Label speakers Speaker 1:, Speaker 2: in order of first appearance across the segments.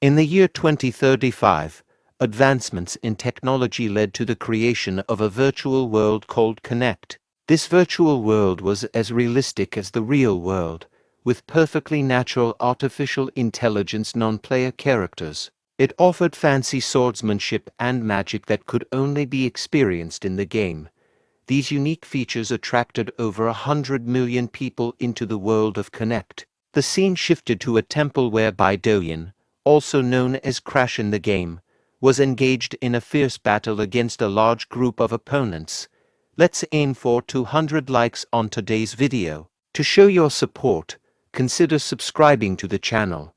Speaker 1: In the year 2035, advancements in technology led to the creation of a virtual world called Connect. This virtual world was as realistic as the real world, with perfectly natural artificial intelligence non-player characters. It offered fancy swordsmanship and magic that could only be experienced in the game. These unique features attracted over 100 million people into the world of Connect. The scene shifted to a temple where Bae DoHyun, also known as Crash in the game, was engaged in a fierce battle against a large group of opponents. Let's aim for 200 likes on today's video. To show your support, consider subscribing to the channel.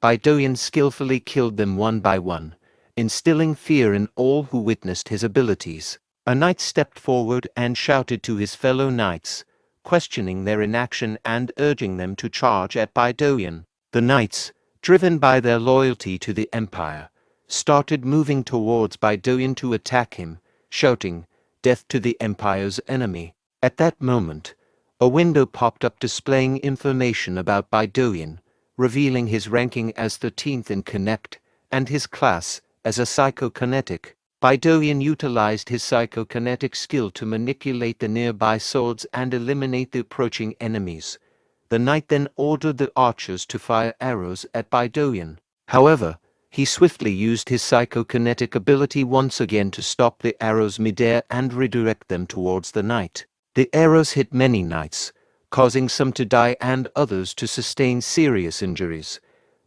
Speaker 1: Bae DoHyun skillfully killed them one by one, instilling fear in all who witnessed his abilities. A knight stepped forward and shouted to his fellow knights, questioning their inaction and urging them to charge at Bae DoHyun. The knights, driven by their loyalty to the empire, started moving towards Bae DoHyun to attack him, shouting, "Death to the empire's enemy." At that moment, a window popped up displaying information about Bae DoHyun, revealing his ranking as 13th in Connect and his class as a psychokinetic. Bae DoHyun utilized his psychokinetic skill to manipulate the nearby swords and eliminate the approaching enemies. The knight then ordered the archers to fire arrows at Bae DoHyun. However, he swiftly used his psychokinetic ability once again to stop the arrows midair and redirect them towards the knight. The arrows hit many knights, causing some to die and others to sustain serious injuries.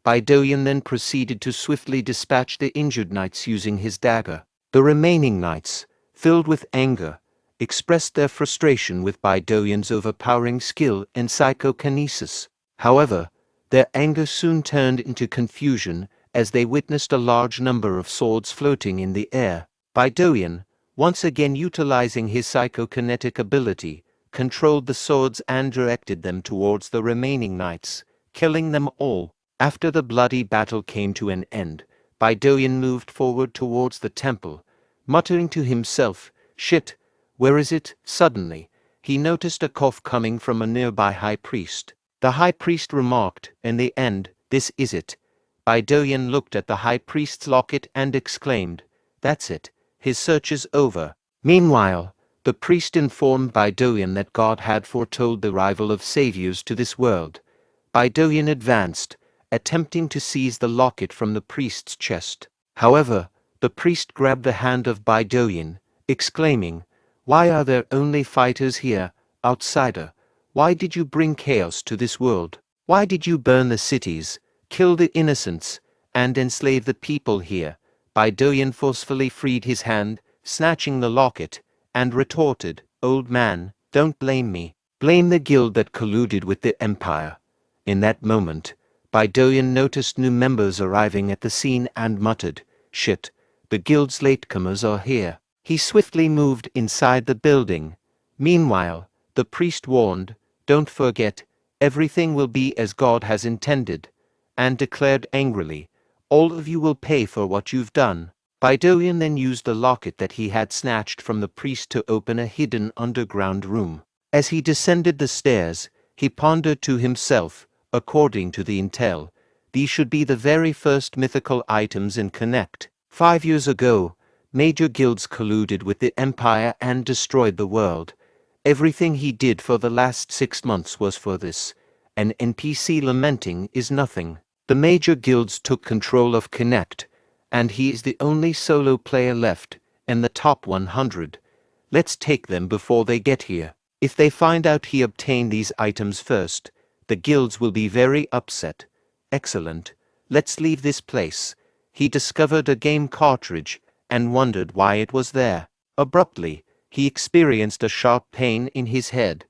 Speaker 1: Bae DoHyun then proceeded to swiftly dispatch the injured knights using his dagger. The remaining knights, filled with anger, expressed their frustration with Bae DoHyun's overpowering skill in psychokinesis. However, their anger soon turned into confusion as they witnessed a large number of swords floating in the air. Bae DoHyun, once again utilizing his psychokinetic ability, controlled the swords and directed them towards the remaining knights, killing them all. After the bloody battle came to an end, Bae DoHyun moved forward towards the temple, muttering to himself, "Shit, where is it?" Suddenly, he noticed a cough coming from a nearby high priest. The high priest remarked, "In the end, this is it." Bae DoHyun looked at the high priest's locket and exclaimed, "That's it, his search is over." Meanwhile, the priest informed Bae DoHyun that God had foretold the arrival of saviors to this world. Bae DoHyun advanced, attempting to seize the locket from the priest's chest. However, the priest grabbed the hand of Bae DoHyun, exclaiming, "Why are there only fighters here, outsider? Why did you bring chaos to this world? Why did you burn the cities, kill the innocents, and enslave the people here?" Bae DoHyun forcefully freed his hand, snatching the locket, and retorted, "Old man, don't blame me. Blame the guild that colluded with the empire." In that moment, Bae DoHyun noticed new members arriving at the scene and muttered, "Shit, the guild's latecomers are here." He swiftly moved inside the building. Meanwhile, the priest warned, "Don't forget, everything will be as God has intended," and declared angrily, "All of you will pay for what you've done." Bae DoHyun then used the locket that he had snatched from the priest to open a hidden underground room. As he descended the stairs, he pondered to himself, according to the intel, these should be the very first mythical items in Connect. 5 years ago, major guilds colluded with the empire and destroyed the world. Everything he did for the last 6 months was for this. An NPC lamenting is nothing. The major guilds took control of Connect, and he is the only solo player left in the top 100. Let's take them before they get here. If they find out he obtained these items first, the guilds will be very upset. Excellent. Let's leave this place. He discovered a game cartridge and wondered why it was there. Abruptly, he experienced a sharp pain in his head.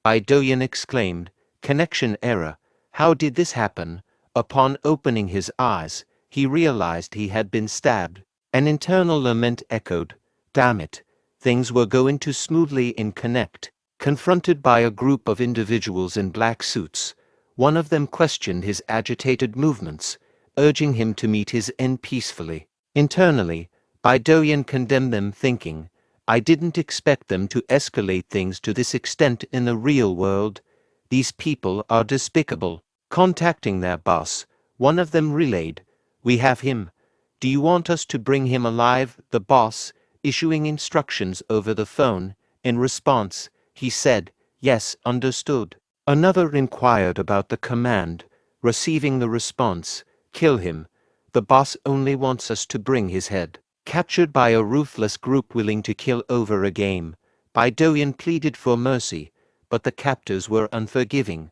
Speaker 1: Bae DoHyun exclaimed, "Connection error. How did this happen?" Upon opening his eyes, he realized he had been stabbed. An internal lament echoed, "Damn it. Things were going too smoothly in Connect." Confronted by a group of individuals in black suits, one of them questioned his agitated movements, urging him to meet his end peacefully. Internally, Bae DoHyun condemned them, thinking, "I didn't expect them to escalate things to this extent in the real world. These people are despicable." Contacting their boss, one of them relayed, We have him. Do you want us to bring him alive? The boss, issuing instructions over the phone. In response, he said, "Yes, understood." Another inquired about the command, receiving the response, "Kill him. The boss only wants us to bring his head." Captured by a ruthless group willing to kill over a game, Bae DoHyun pleaded for mercy, but the captors were unforgiving.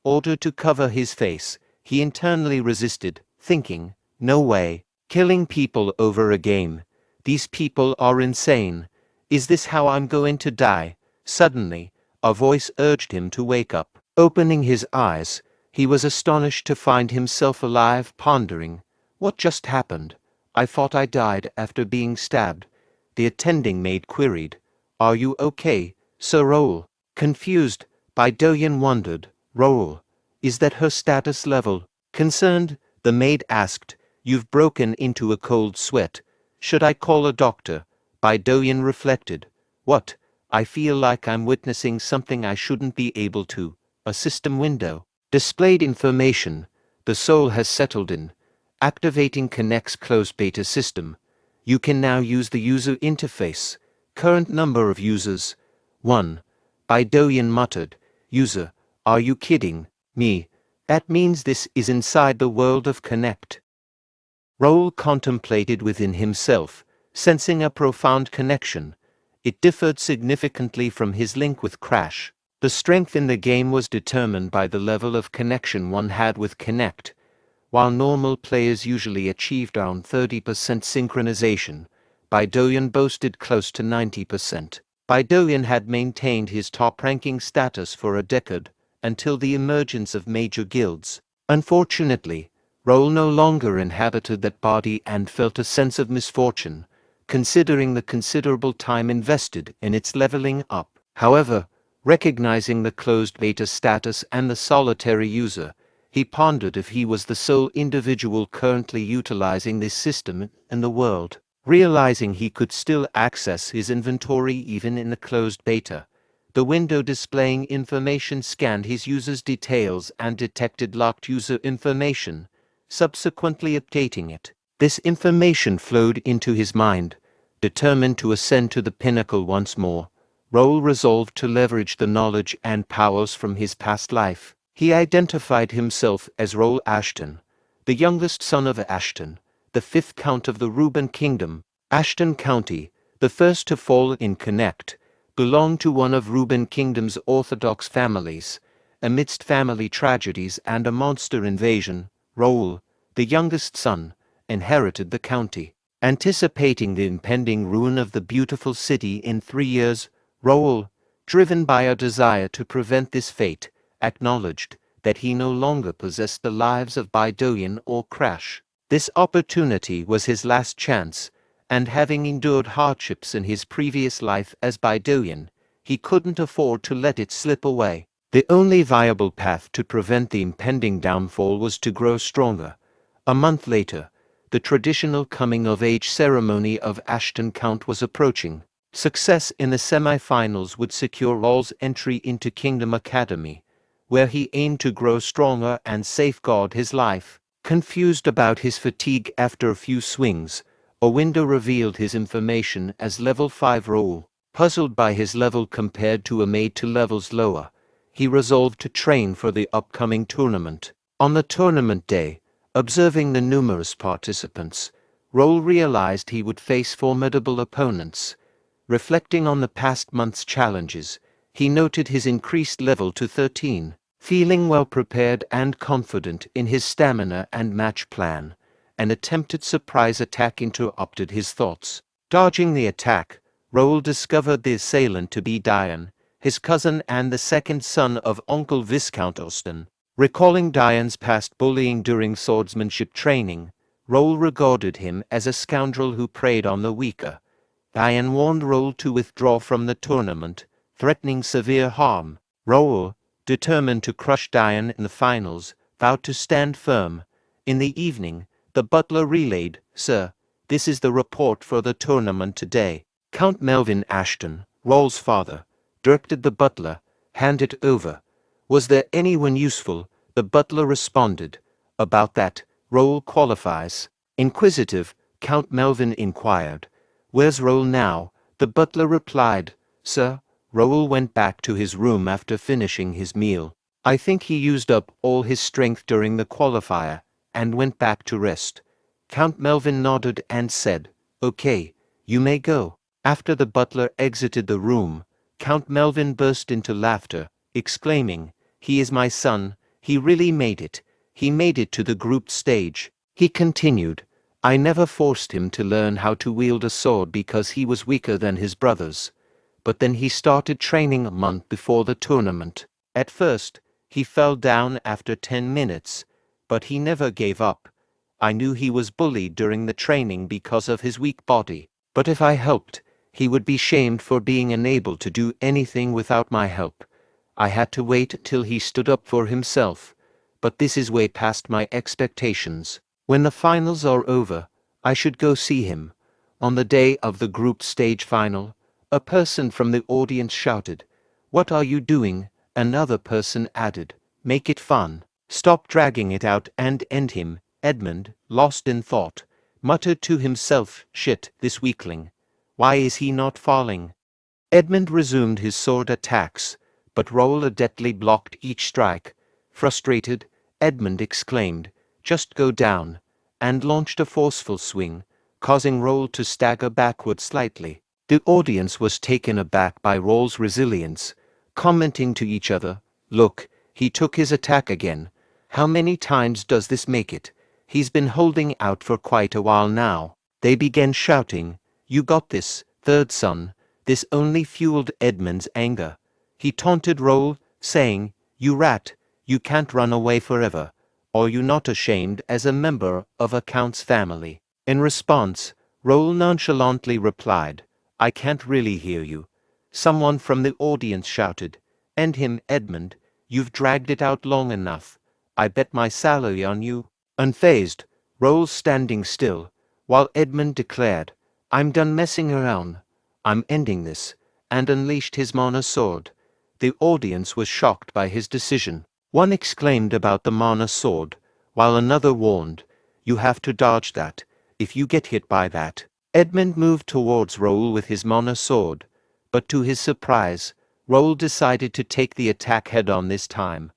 Speaker 1: Ordered to cover his face, he internally resisted, thinking, "No way. Killing people over a game. These people are insane. Is this how I'm going to die?" Suddenly, a voice urged him to wake up. Opening his eyes, he was astonished to find himself alive, pondering, "What just happened? I thought I died after being stabbed." The attending maid queried, "Are you okay, Sir Raul?" Confused, Bae DoHyun wondered, "Raul, is that her status level?" Concerned, the maid asked, "You've broken into a cold sweat. Should I call a doctor?" Bae DoHyun reflected, "What? I feel like I'm witnessing something I shouldn't be able to." A system window displayed information. The soul has settled in. Activating Connect's closed beta system. You can now use the user interface. Current number of users: 1. Bae DoHyun muttered, "User, are you kidding me? That means this is inside the world of Connect." Raul contemplated within himself, sensing a profound connection. It differed significantly from his link with Crash. The strength in the game was determined by the level of connection one had with Connect. While normal players usually achieved around 30% synchronization, Bae DoHyun boasted close to 90%. Bae DoHyun had maintained his top-ranking status for a decade, until the emergence of major guilds. Unfortunately, Raul no longer inhabited that body and felt a sense of misfortune, considering the considerable time invested in its leveling up. However, recognizing the closed beta status and the solitary user, he pondered if he was the sole individual currently utilizing this system in the world. Realizing he could still access his inventory even in the closed beta, the window displaying information scanned his user's details and detected locked user information, subsequently updating it. This information flowed into his mind. Determined to ascend to the pinnacle once more, Raul resolved to leverage the knowledge and powers from his past life. He identified himself as Raul Ashton, the youngest son of Ashton, the fifth count of the Reuben Kingdom. Ashton County, the first to fall in Connect, belonged to one of Reuben Kingdom's orthodox families. Amidst family tragedies and a monster invasion, Raul, the youngest son, inherited the county. Anticipating the impending ruin of the beautiful city in 3 years, Raul, driven by a desire to prevent this fate, acknowledged that he no longer possessed the lives of Bae DoHyun or Crash. This opportunity was his last chance, and having endured hardships in his previous life as Bae DoHyun, he couldn't afford to let it slip away. The only viable path to prevent the impending downfall was to grow stronger. A month later, the traditional coming-of-age ceremony of Ashton Count was approaching. Success in the semi-finals would secure Raul's entry into Kingdom Academy, where he aimed to grow stronger and safeguard his life. Confused about his fatigue after a few swings, a window revealed his information as Level 5 Raul. Puzzled by his level compared to a mate to levels lower, he resolved to train for the upcoming tournament. On the tournament day, observing the numerous participants, Raul realized he would face formidable opponents. Reflecting on the past month's challenges, he noted his increased level to 13. Feeling well prepared and confident in his stamina and match plan, an attempted surprise attack interrupted his thoughts. Dodging the attack, Raul discovered the assailant to be DoHyun, his cousin and the second son of Uncle Viscount Austin. Recalling DoHyun's past bullying during swordsmanship training, Raul regarded him as a scoundrel who preyed on the weaker. DoHyun warned Raul to withdraw from the tournament, threatening severe harm. Raul, determined to crush DoHyun in the finals, vowed to stand firm. In the evening, the butler relayed, "Sir, this is the report for the tournament today." Count Melvin Ashton, Raul's father, directed the butler, "Hand it over." "Was there anyone useful?" The butler responded, "About that, Raul qualifies." Inquisitive, Count Melvin inquired. "Where's Raul now?" The butler replied. "Sir, Raul went back to his room after finishing his meal. I think he used up all his strength during the qualifier, and went back to rest." Count Melvin nodded and said, "Okay, you may go." After the butler exited the room, Count Melvin burst into laughter, exclaiming, "He is my son, he really made it. He made it to the group stage." He continued, "I never forced him to learn how to wield a sword because he was weaker than his brothers. But then he started training a month before the tournament. At first, he fell down after 10 minutes, but he never gave up. I knew he was bullied during the training because of his weak body, but if I helped, he would be shamed for being unable to do anything without my help. I had to wait till he stood up for himself, but this is way past my expectations. When the finals are over, I should go see him." On the day of the group stage final, a person from the audience shouted, "What are you doing?" Another person added, "Make it fun. Stop dragging it out and end him." Edmund, lost in thought, muttered to himself, "Shit, this weakling. Why is he not falling?" Edmund resumed his sword attacks, but Raul adeptly blocked each strike. Frustrated, Edmund exclaimed, "Just go down," and launched a forceful swing, causing Raul to stagger backward slightly. The audience was taken aback by Raul's resilience, commenting to each other, "Look, he took his attack again. How many times does this make it? He's been holding out for quite a while now." They began shouting, "You got this, third son." This only fueled Edmund's anger. He taunted Raul, saying, "You rat, you can't run away forever. Are you not ashamed as a member of a count's family?" In response, Raul nonchalantly replied, "I can't really hear you." Someone from the audience shouted, "End him, Edmund. You've dragged it out long enough. I bet my salary on you." Unfazed, Raul standing still, while Edmund declared, "I'm done messing around. I'm ending this," and unleashed his mana sword. The audience was shocked by his decision. One exclaimed about the mana sword, while another warned, "You have to dodge that. If you get hit by that." Edmund moved towards Raul with his mana sword, but to his surprise, Raul decided to take the attack head-on this time.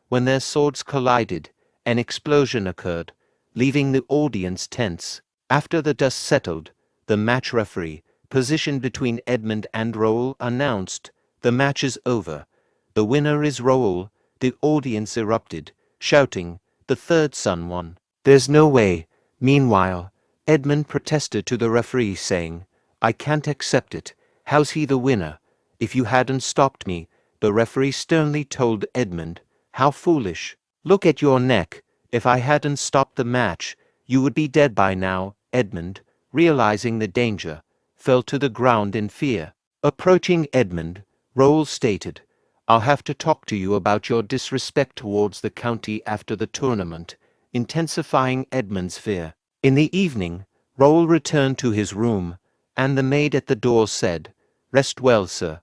Speaker 1: When their swords collided, an explosion occurred, leaving the audience tense. After the dust settled, the match referee, positioned between Edmund and Raul, announced, "The match is over. The winner is Raul." The audience erupted, shouting, "The third son won." "There's no way." Meanwhile, Edmund protested to the referee, saying, "I can't accept it. How's he the winner? If you hadn't stopped me," the referee sternly told Edmund. "How foolish. Look at your neck. If I hadn't stopped the match, you would be dead by now." Edmund, realizing the danger, fell to the ground in fear. Approaching Edmund, Raul stated, "I'll have to talk to you about your disrespect towards the county after the tournament," intensifying Edmund's fear. In the evening, Raul returned to his room, and the maid at the door said, "Rest well, sir."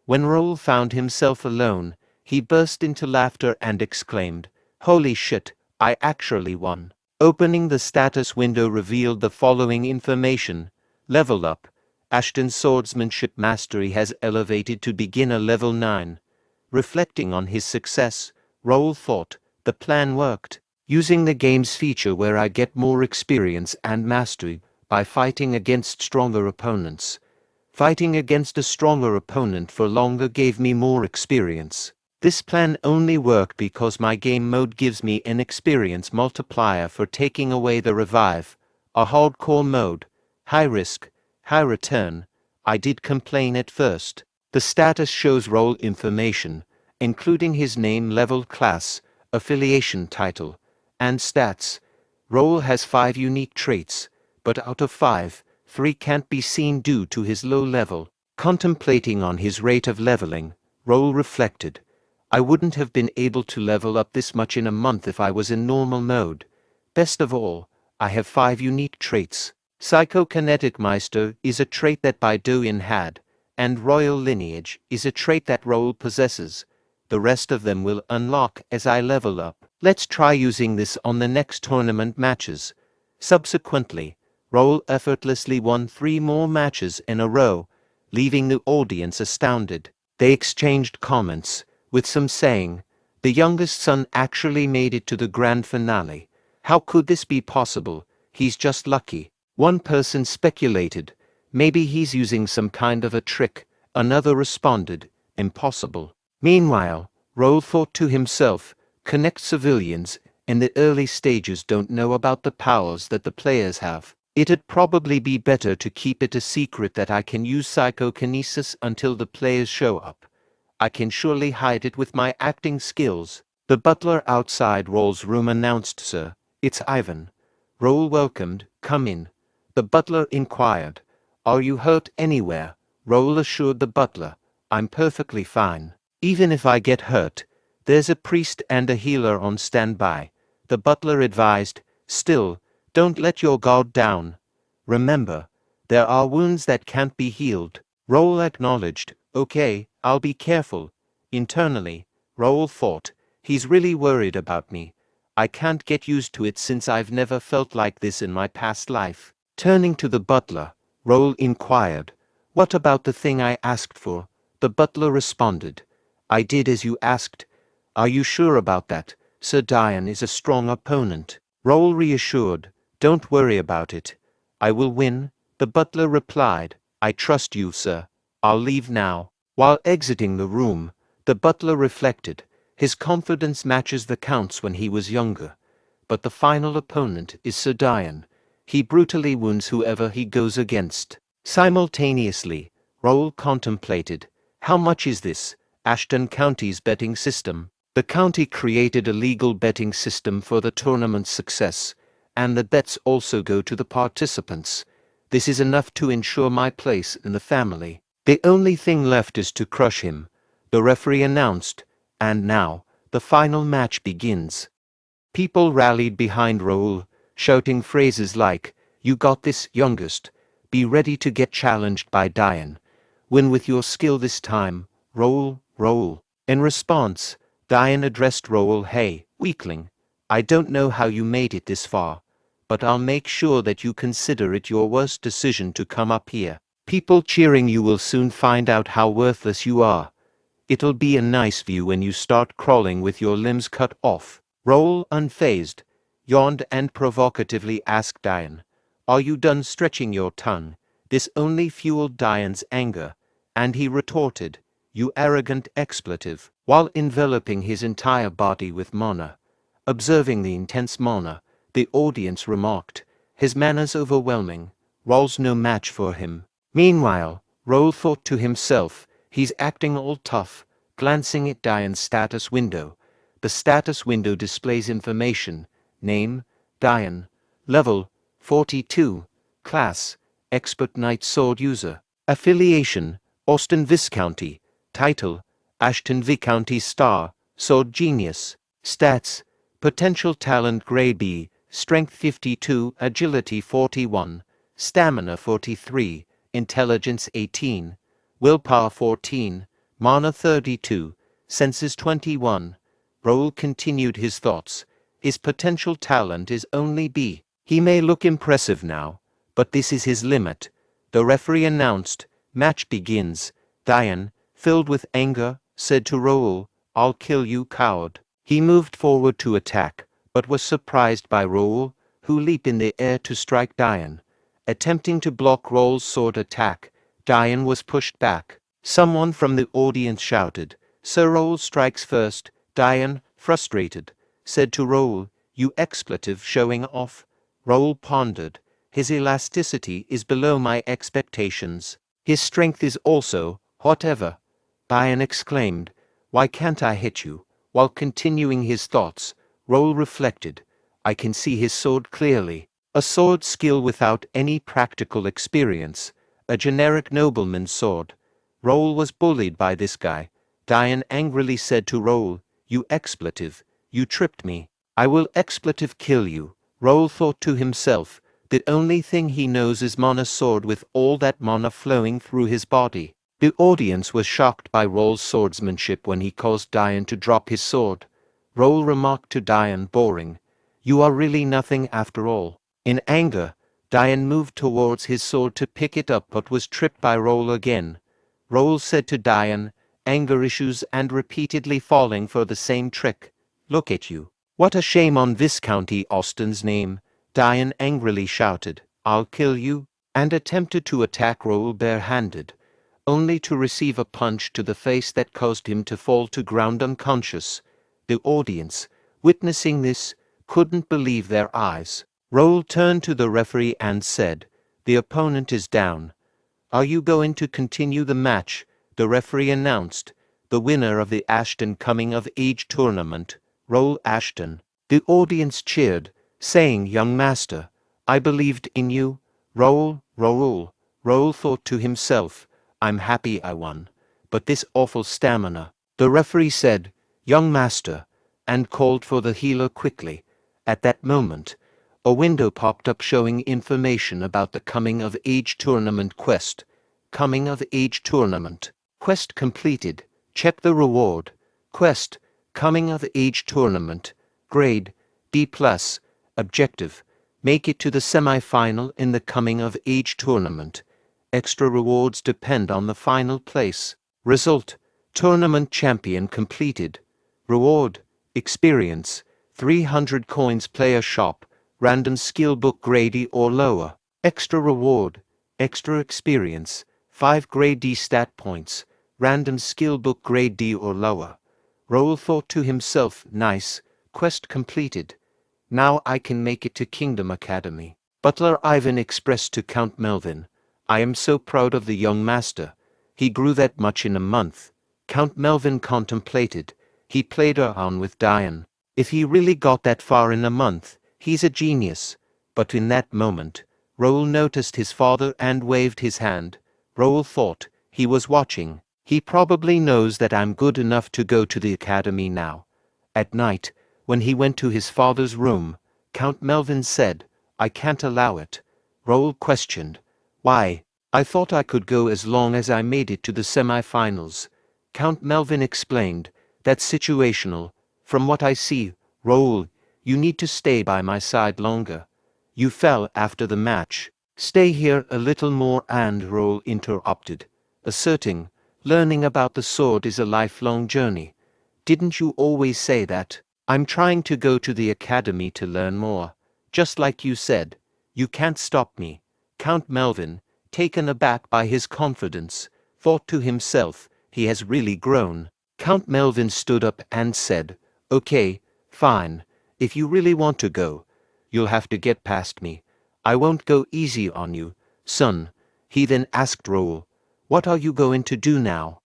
Speaker 1: When Raul found himself alone, he burst into laughter and exclaimed, "Holy shit, I actually won." Opening the status window revealed the following information. Level up. Ashton's swordsmanship mastery has elevated to beginner level 9. Reflecting on his success, Raul thought, the plan worked. Using the game's feature where I get more experience and mastery by fighting against stronger opponents. Fighting against a stronger opponent for longer gave me more experience. This plan only worked because my game mode gives me an experience multiplier for taking away the revive. A hardcore mode. High risk, high return. I did complain at first. The status shows role information, including his name, level, class, affiliation title, and stats. Raul has 5 unique traits, but out of 5, 3 can't be seen due to his low level. Contemplating on his rate of leveling, Raul reflected, I wouldn't have been able to level up this much in a month if I was in normal mode. Best of all, I have 5 unique traits. Psychokinetic Meister is a trait that Bae DoHyun had, and Royal Lineage is a trait that Raul possesses. The rest of them will unlock as I level up. Let's try using this on the next tournament matches. Subsequently, Raul effortlessly won 3 more matches in a row, leaving the audience astounded. They exchanged comments, with some saying, "The youngest son actually made it to the grand finale. How could this be possible? He's just lucky." One person speculated, "Maybe he's using some kind of a trick." Another responded, "Impossible." Meanwhile, Raul thought to himself, "Connect civilians in the early stages don't know about the powers that the players have. It'd probably be better to keep it a secret that I can use psychokinesis until the players show up. I can surely hide it with my acting skills." The butler outside Raul's room announced, "Sir, it's Ivan." Raul welcomed, "Come in." The butler inquired, "Are you hurt anywhere?" Raul assured the butler, "I'm perfectly fine. Even if I get hurt, there's a priest and a healer on standby." The butler advised, "Still, don't let your guard down. Remember, there are wounds that can't be healed." Raul acknowledged, "Okay, I'll be careful." Internally, Raul thought, "He's really worried about me. I can't get used to it since I've never felt like this in my past life." Turning to the butler, Raul inquired, "What about the thing I asked for?" The butler responded, "I did as you asked." "Are you sure about that? Sir Dian is a strong opponent." Raul reassured, "Don't worry about it. I will win." The butler replied, "I trust you, sir. I'll leave now." While exiting the room, the butler reflected, his confidence matches the Count's when he was younger. But the final opponent is Sir Dian. He brutally wounds whoever he goes against. Simultaneously, Raul contemplated, "How much is this? Ashton County's betting system." The county created a legal betting system for the tournament's success, and the bets also go to the participants. This is enough to ensure my place in the family. The only thing left is to crush him, the referee announced, and now, the final match begins. People rallied behind Raul, shouting phrases like, "You got this, youngest. Be ready to get challenged by Dian. Win with your skill this time, Raul, Raul." In response, Dian addressed Raul, "Hey, weakling. I don't know how you made it this far, but I'll make sure that you consider it your worst decision to come up here. People cheering you will soon find out how worthless you are. It'll be a nice view when you start crawling with your limbs cut off." Raul, unfazed, yawned and provocatively asked Dian, "Are you done stretching your tongue?" This only fueled Dian's anger, and he retorted, "You arrogant expletive," while enveloping his entire body with mana. Observing the intense mana, the audience remarked, "His mana's overwhelming. Raul's no match for him." Meanwhile, Raul thought to himself, "He's acting all tough." Glancing at Dian's status window, the status window displays information: name, Dian, level, 42, class, expert knight sword user, affiliation, Austin Viscounty, title, Ashton Viscounty star, sword genius, stats, potential talent grade B, strength 52, agility 41, stamina 43, intelligence 18, willpower 14, mana 32, senses 21. Raul continued his thoughts. His potential talent is only B. He may look impressive now, but this is his limit. The referee announced, "Match begins." Dian, filled with anger, said to Raul, "I'll kill you, coward." He moved forward to attack, but was surprised by Raul, who leaped in the air to strike Dian. Attempting to block Raul's sword attack, Dian was pushed back. Someone from the audience shouted, "Sir Raul strikes first." Dian, frustrated, said to Raul, "You expletive showing off." Raul pondered, "His elasticity is below my expectations. His strength is also, whatever." Dian exclaimed, "Why can't I hit you?" While continuing his thoughts, Raul reflected, "I can see his sword clearly. A sword skill without any practical experience. A generic nobleman's sword." Raul was bullied by this guy. Dian angrily said to Raul, "You expletive, you tripped me. I will expletive kill you." Raul thought to himself, the only thing he knows is mana sword with all that mana flowing through his body. The audience was shocked by Raul's swordsmanship when he caused Dian to drop his sword. Raul remarked to Dian, boring, "You are really nothing after all." In anger, DoHyun moved towards his sword to pick it up but was tripped by Raul again. Raul said to DoHyun, anger issues and repeatedly falling for the same trick. Look at you. What a shame on Viscounty Austin's name. DoHyun angrily shouted, I'll kill you, and attempted to attack Raul barehanded, only to receive a punch to the face that caused him to fall to ground unconscious. The audience, witnessing this, couldn't believe their eyes. Raul turned to the referee and said, the opponent is down. Are you going to continue the match? The referee announced, the winner of the Ashton Coming of Age tournament, Raul Ashton. The audience cheered, saying, young master, I believed in you. Raul. Raul thought to himself, I'm happy I won. But this awful stamina. The referee said, young master, and called for the healer quickly. At that moment, a window popped up showing information about the Coming of Age tournament quest. Coming of Age tournament. Quest completed. Check the reward. Quest. Coming of Age tournament. Grade D+. Objective. Make it to the semi-final in the Coming of Age tournament. Extra rewards depend on the final place. Result. Tournament champion completed. Reward. Experience. 300 coins player shop. Random skill book grade E or lower. Extra reward. Extra experience. 5 grade D stat points. Random skill book grade D or lower. Raul thought to himself, nice. Quest completed. Now I can make it to Kingdom Academy. Butler Ivan expressed to Count Melvin, I am so proud of the young master. He grew that much in a month. Count Melvin contemplated. He played around with DoHyun. If he really got that far in a month, he's a genius. But in that moment, Raul noticed his father and waved his hand. Raul thought, he was watching. He probably knows that I'm good enough to go to the academy now. At night, when he went to his father's room, Count Melvin said, I can't allow it. Raul questioned, why? I thought I could go as long as I made it to the semi-finals. Count Melvin explained, that's situational. From what I see, Raul, you need to stay by my side longer. You fell after the match. Stay here a little more, and Raul interrupted, asserting, learning about the sword is a lifelong journey. Didn't you always say that? I'm trying to go to the academy to learn more. Just like you said, you can't stop me. Count Melvin, taken aback by his confidence, thought to himself, he has really grown. Count Melvin stood up and said, okay, fine. If you really want to go, you'll have to get past me. I won't go easy on you, son. He then asked Raul, what are you going to do now?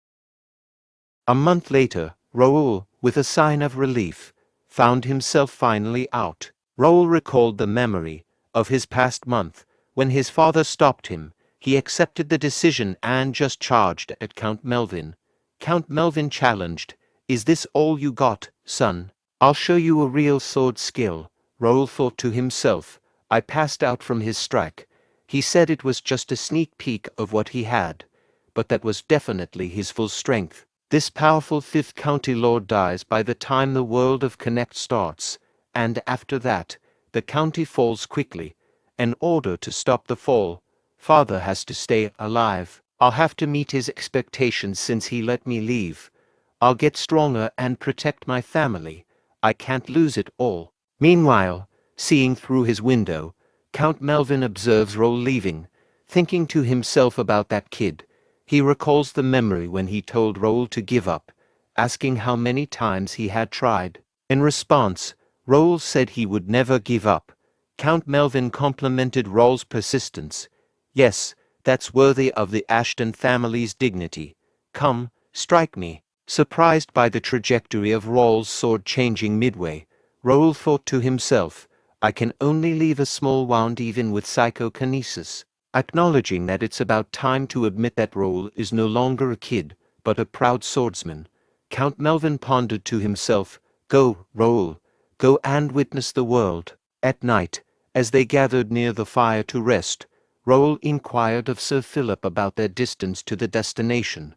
Speaker 1: A month later, Raul, with a sign of relief, found himself finally out. Raul recalled the memory of his past month. When his father stopped him, he accepted the decision and just charged at Count Melvin. Count Melvin challenged, is this all you got, son? I'll show you a real sword skill. Raul thought to himself, I passed out from his strike. He said it was just a sneak peek of what he had, but that was definitely his full strength. This powerful 5th County Lord dies by the time the World of Connect starts, and after that, the county falls quickly. In order to stop the fall, father has to stay alive. I'll have to meet his expectations since he let me leave. I'll get stronger and protect my family. I can't lose it all. Meanwhile, seeing through his window, Count Melvin observes Raul leaving, thinking to himself about that kid. He recalls the memory when he told Raul to give up, asking how many times he had tried. In response, Raul said he would never give up. Count Melvin complimented Raul's persistence. Yes, that's worthy of the Ashton family's dignity. Come, strike me. Surprised by the trajectory of Raul's sword changing midway, Raul thought to himself, I can only leave a small wound even with psychokinesis. Acknowledging that it's about time to admit that Raul is no longer a kid, but a proud swordsman, Count Melvin pondered to himself, go, Raul, go and witness the world. At night, as they gathered near the fire to rest, Raul inquired of Sir Philip about their distance to the destination.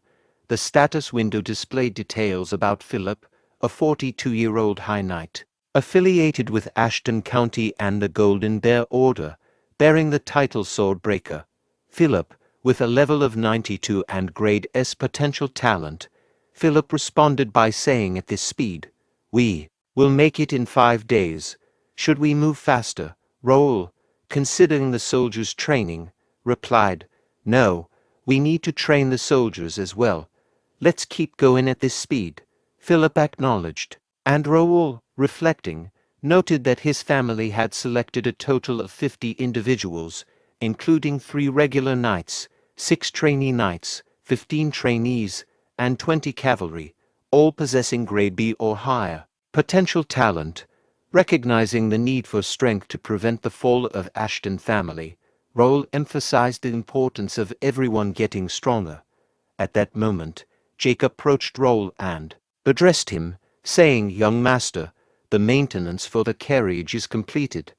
Speaker 1: The status window displayed details about Philip, a 42-year-old high knight. affiliated with Ashton County and the Golden Bear Order, bearing the title Swordbreaker. Philip, with a level of 92 and grade S potential talent. Philip responded by saying at this speed, "We will make it in 5 days. Should we move faster?" Raul, considering the soldiers' training, replied, "No, we need to train the soldiers as well. Let's keep going at this speed." Philip acknowledged, and Raul, reflecting, noted that his family had selected a total of 50 individuals, including 3 regular knights, 6 trainee knights, 15 trainees, and 20 cavalry, all possessing grade B or higher potential talent. Recognizing the need for strength to prevent the fall of Ashton family, Raul emphasized the importance of everyone getting stronger. At that moment, Jake approached Raul and addressed him, saying, "Young master, the maintenance for the carriage is completed.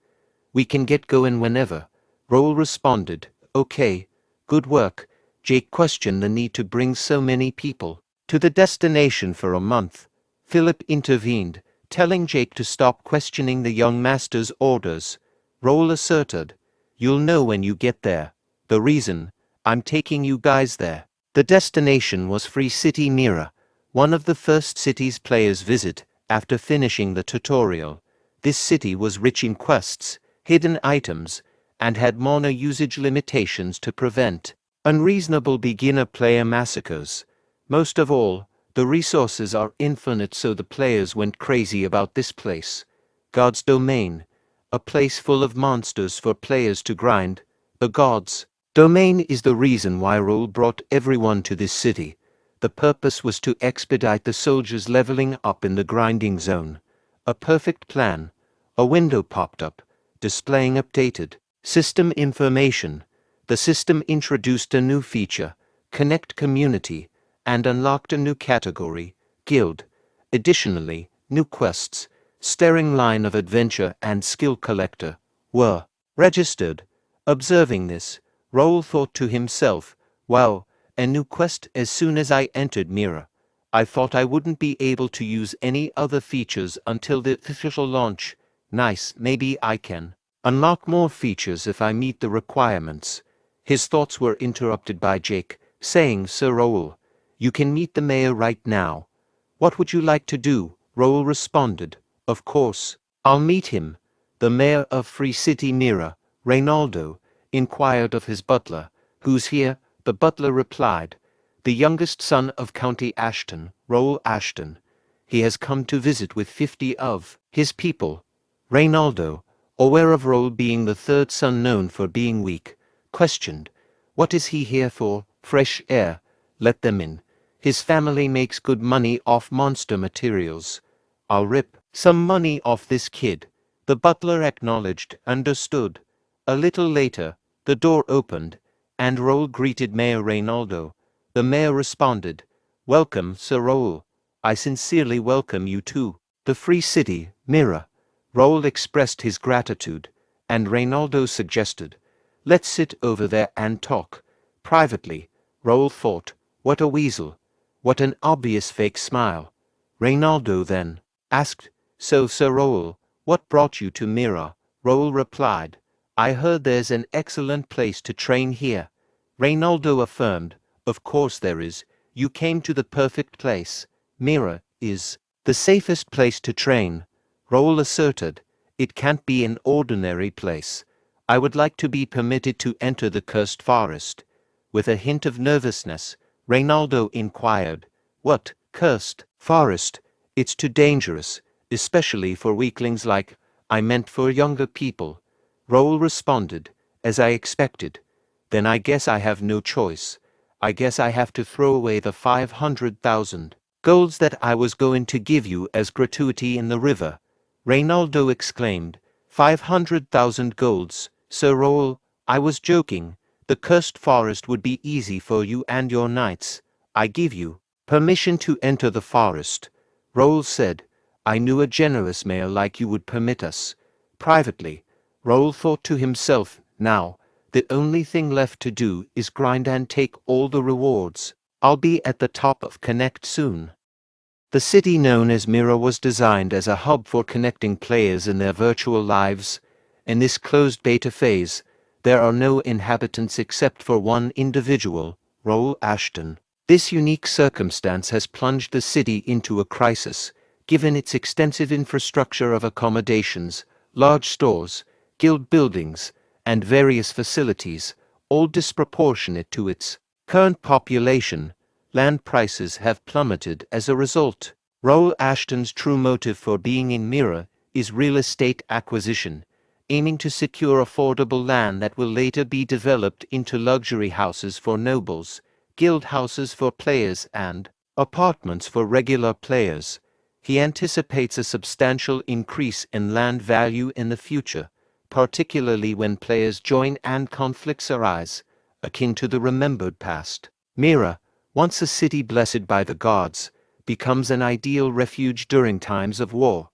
Speaker 1: We can get going whenever." Raul responded, "Okay, good work." Jake questioned the need to bring so many people to the destination for a month. Philip intervened, telling Jake to stop questioning the young master's orders. Raul asserted, "You'll know when you get there. The reason I'm taking you guys there." The destination was Free City Mira, one of the first cities players visit after finishing the tutorial. This city was rich in quests, hidden items, and had mana usage limitations to prevent unreasonable beginner-player massacres. Most of all, the resources are infinite, so the players went crazy about this place. God's Domain, a place full of monsters for players to grind. The God's Domain is the reason why Raul brought everyone to this city. The purpose was to expedite the soldiers leveling up in the grinding zone. A perfect plan. A window popped up, displaying updated system information. The system introduced a new feature, Connect Community, and unlocked a new category, Guild. Additionally, new quests, Staring Line of Adventure and Skill Collector, were registered. Observing this, Raul thought to himself, "Wow, a new quest." As soon as I entered Mira, I thought I wouldn't be able to use any other features until the official launch. Nice, maybe I can unlock more features if I meet the requirements. His thoughts were interrupted by Jake, saying, "Sir Raul, you can meet the mayor right now." "What would you like to do?" Raul responded, "Of course, I'll meet him." The mayor of Free City Mira, Reynaldo, inquired of his butler, "Who's here?" The butler replied, "The youngest son of County Ashton, Raul Ashton. He has come to visit with 50 of his people." Reynaldo, aware of Raul being the third son known for being weak, questioned, "What is he here for?" "Fresh air. Let them in. His family makes good money off monster materials. I'll rip some money off this kid." The butler acknowledged, understood. A little later, the door opened, and Raul greeted Mayor Reynaldo. The mayor responded, "Welcome, Sir Raul. I sincerely welcome you to the Free City, Mira." Raul expressed his gratitude, and Reynaldo suggested, "Let's sit over there and talk." Privately, Raul thought, "What a weasel. What an obvious fake smile." Reynaldo then asked, "So, Sir Raul, what brought you to Mira?" Raul replied, "I heard there's an excellent place to train here." Reynaldo affirmed, "Of course there is. You came to the perfect place. Mira is the safest place to train." Raul asserted, "It can't be an ordinary place. I would like to be permitted to enter the cursed forest." With a hint of nervousness, Reynaldo inquired, "What, cursed forest? It's too dangerous, especially for weaklings like—" "I meant for younger people." Raul responded, "As I expected. Then I guess I have no choice. I guess I have to throw away the 500,000 golds that I was going to give you as gratuity in the river." Reynaldo exclaimed, "500,000 golds, Sir Raul? I was joking. The cursed forest would be easy for you and your knights. I give you permission to enter the forest." Raul said, "I knew a generous mayor like you would permit us." Privately, Raul thought to himself, "Now, the only thing left to do is grind and take all the rewards. I'll be at the top of Connect soon." The city known as Mirror was designed as a hub for connecting players in their virtual lives. In this closed beta phase, there are no inhabitants except for one individual, Raul Ashton. This unique circumstance has plunged the city into a crisis, given its extensive infrastructure of accommodations, large stores, guild buildings, and various facilities, all disproportionate to its current population. Land prices have plummeted as a result. Raul Ashton's true motive for being in Mirror is real estate acquisition, aiming to secure affordable land that will later be developed into luxury houses for nobles, guild houses for players, and apartments for regular players. He anticipates a substantial increase in land value in the future, particularly when players join and conflicts arise, akin to the remembered past. Mirror, once a city blessed by the gods, becomes an ideal refuge during times of war.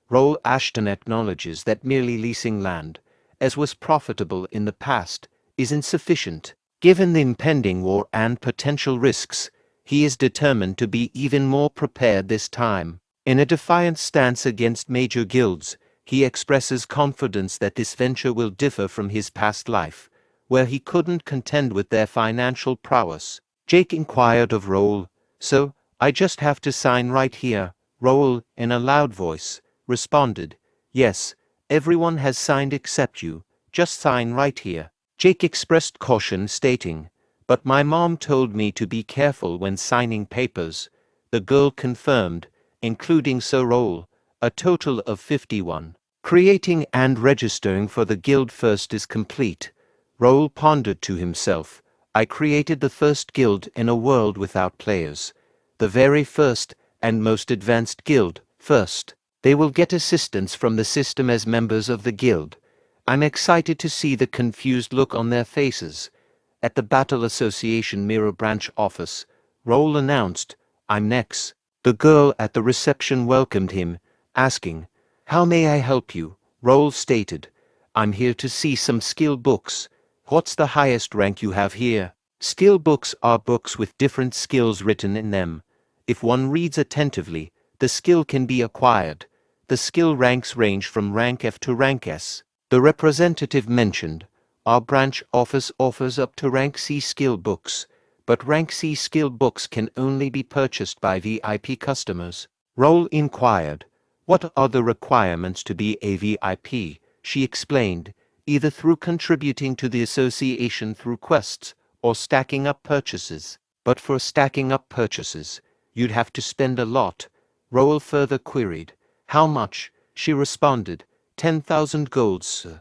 Speaker 1: Raul Ashton acknowledges that merely leasing land, as was profitable in the past, is insufficient. Given the impending war and potential risks, he is determined to be even more prepared this time. In a defiant stance against major guilds, he expresses confidence that this venture will differ from his past life, where he couldn't contend with their financial prowess. Jake inquired of Raul, "So, I just have to sign right here?" Raul, in a loud voice, responded, "Yes, everyone has signed except you. Just sign right here." Jake expressed caution, stating, "But my mom told me to be careful when signing papers." The girl confirmed, including Sir Raul, a total of 51. Creating and registering for the guild first is complete. Raul pondered to himself, "I created the first guild in a world without players. The very first and most advanced guild, first. They will get assistance from the system as members of the guild. I'm excited to see the confused look on their faces." At the Battle Association Mirror branch office, Raul announced, "I'm next." The girl at the reception welcomed him, asking, "How may I help you?" Raul stated, "I'm here to see some skill books." "What's the highest rank you have here?" Skill books are books with different skills written in them. If one reads attentively, the skill can be acquired. The skill ranks range from rank F to rank S. The representative mentioned, "Our branch office offers up to rank C skill books, but rank C skill books can only be purchased by VIP customers." Raul inquired, "What are the requirements to be a VIP?" She explained, "Either through contributing to the association through quests, or stacking up purchases. But for stacking up purchases, you'd have to spend a lot." Raul further queried, "How much?" She responded, 10,000 golds, sir."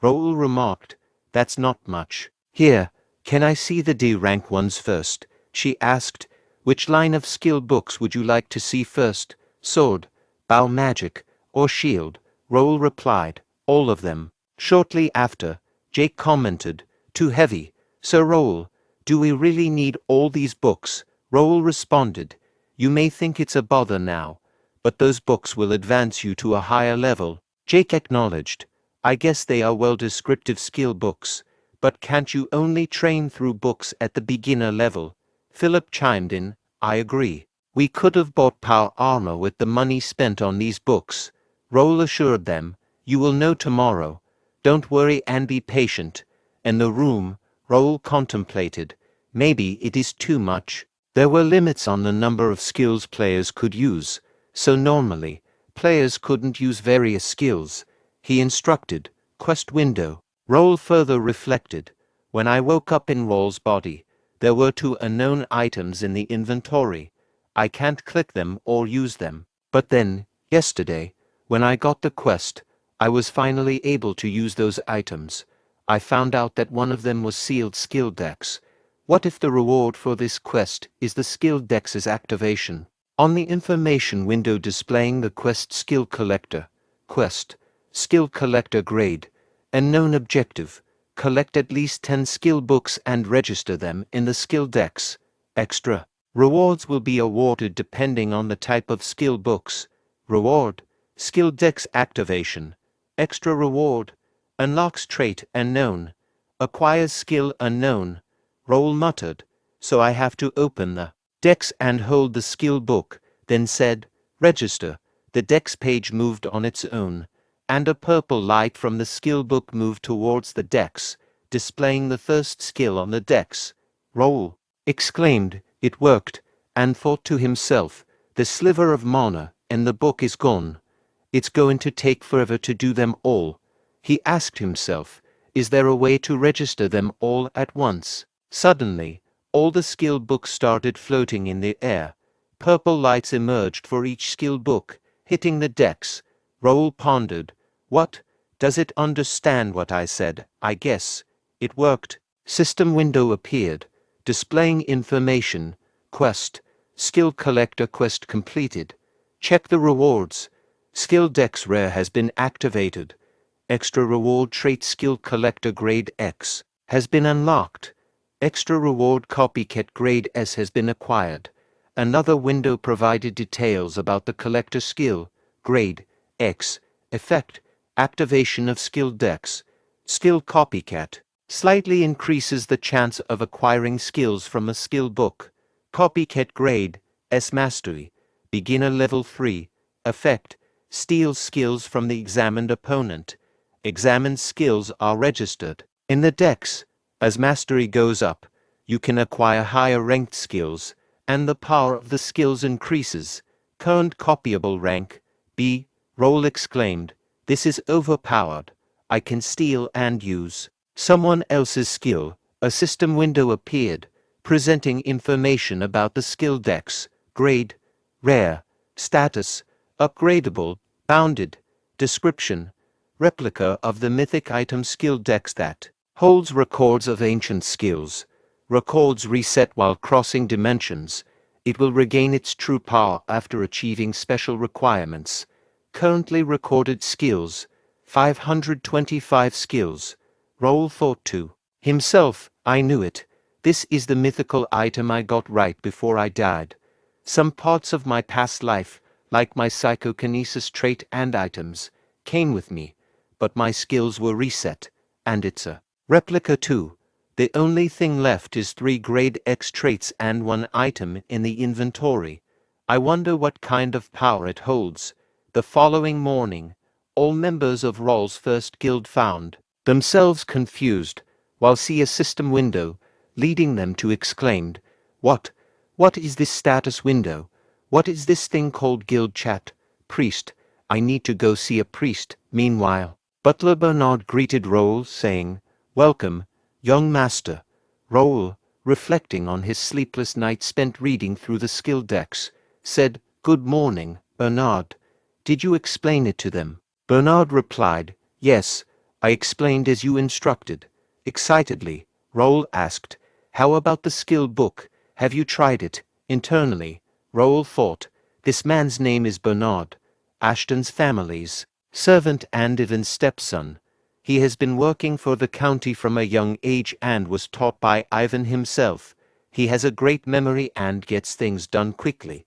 Speaker 1: Raul remarked, "That's not much." "Here, can I see the D rank ones first?" she asked. "Which line of skill books would you like to see first? Sword, bow magic, or shield?" Raul replied, "All of them." Shortly after, Jake commented, "Too heavy." "Sir Raul, do we really need all these books?" Raul responded, "You may think it's a bother now, but those books will advance you to a higher level." Jake acknowledged, "I guess they are well descriptive skill books, but can't you only train through books at the beginner level?" Philip chimed in, "I agree. We could have bought power armor with the money spent on these books." Raul assured them, "You will know tomorrow. Don't worry and be patient." In the room, Raul contemplated, "Maybe it is too much." There were limits on the number of skills players could use, so normally, players couldn't use various skills. He instructed, "Quest window." Raul further reflected, "When I woke up in Raul's body, there were 2 unknown items in the inventory. I can't click them or use them. But then, yesterday, when I got the quest, I was finally able to use those items. I found out that one of them was sealed skill dex. What if the reward for this quest is the skill dex's activation?" On the information window displaying the quest skill collector, quest, skill collector grade, and known objective, collect at least 10 skill books and register them in the skill dex. Extra rewards will be awarded depending on the type of skill books. Reward, skill dex activation. Extra reward, unlocks trait unknown, acquires skill unknown. Raul muttered, "So I have to open the dex and hold the skill book. then said, "Register." The dex page moved on its own, and a purple light from the skill book moved towards the dex, displaying the first skill on the dex. "Raul exclaimed, "It worked," and thought to himself, "The sliver of mana and the book is gone. It's going to take forever to do them all." He asked himself, is there a way to register them all at once? Suddenly, all the skill books started floating in the air. Purple lights emerged for each skill book, hitting the decks. Raul pondered. What? Does it understand what I said? I guess. It worked. System window appeared, displaying information. Quest. Skill collector quest completed. Check the rewards. Skill Dex Rare has been activated. Extra reward trait Skill Collector Grade X has been unlocked. Extra reward Copycat Grade S has been acquired. Another window provided details about the collector skill, Grade X, effect, activation of Skill Dex. Skill Copycat slightly increases the chance of acquiring skills from a skill book. Copycat Grade S Mastery, Beginner Level 3, effect, steals skills from the examined opponent. Examined skills are registered in the dex. As mastery goes up, you can acquire higher ranked skills, and the power of the skills increases. Current copyable rank, B. Raul exclaimed, "This is overpowered. I can steal and use someone else's skill." A system window appeared, presenting information about the skill dex, grade, rare, status, upgradable, bounded, description, replica of the mythic item skill dex that holds records of ancient skills. Records reset while crossing dimensions. It will regain its true power after achieving special requirements. Currently recorded skills, 525 skills. Raul thought to himself, I knew it. This is the mythical item I got right before I died. Some parts of my past life, like my psychokinesis trait and items, came with me, but my skills were reset, and it's a replica too. The only thing left is 3 grade X traits and 1 item in the inventory. I wonder what kind of power it holds. The following morning, all members of Raul's first guild found themselves confused, while see a system window, leading them to exclaimed, What is this status window? What is this thing called guild chat? Priest, I need to go see a priest. Meanwhile, Butler Bernard greeted Raul, saying, Welcome, young master. Raul, reflecting on his sleepless night spent reading through the skill decks, said, Good morning, Bernard. Did you explain it to them? Bernard replied, Yes, I explained as you instructed. Excitedly, Raul asked, How about the skill book? Have you tried it? Internally, Raul thought, This man's name is Bernard, Ashton's family's servant and even stepson. He has been working for the county from a young age and was taught by Ivan himself. He has a great memory and gets things done quickly.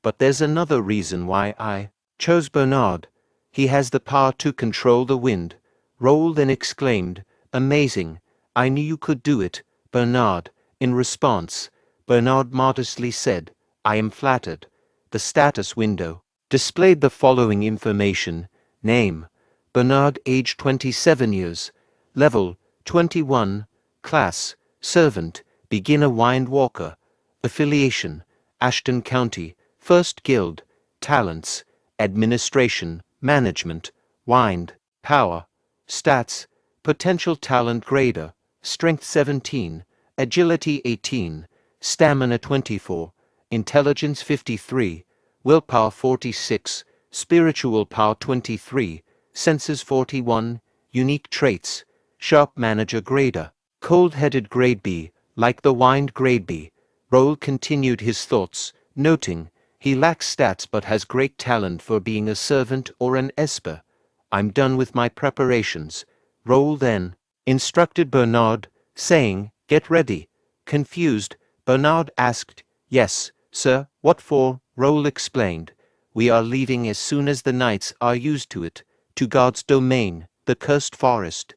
Speaker 1: But there's another reason why I chose Bernard. He has the power to control the wind. Raul then exclaimed, Amazing, I knew you could do it, Bernard. In response, Bernard modestly said, I am flattered. The status window displayed the following information. Name, Bernard, age 27 years, level 21, class, servant, beginner wind walker, affiliation, Ashton County, First Guild, talents, administration, management, wind, power, stats, potential talent grader, strength 17, agility 18, stamina 24, intelligence 53, willpower 46, spiritual power 23, senses 41, unique traits, sharp manager grader, cold-headed grade B, like the wind grade B. Raul continued his thoughts, noting, he lacks stats but has great talent for being a servant or an esper. I'm done with my preparations. Raul then instructed Bernard, saying, Get ready. Confused, Bernard asked, Yes, sir, what for? Raul explained, We are leaving as soon as the knights are used to it, to God's domain, the cursed forest.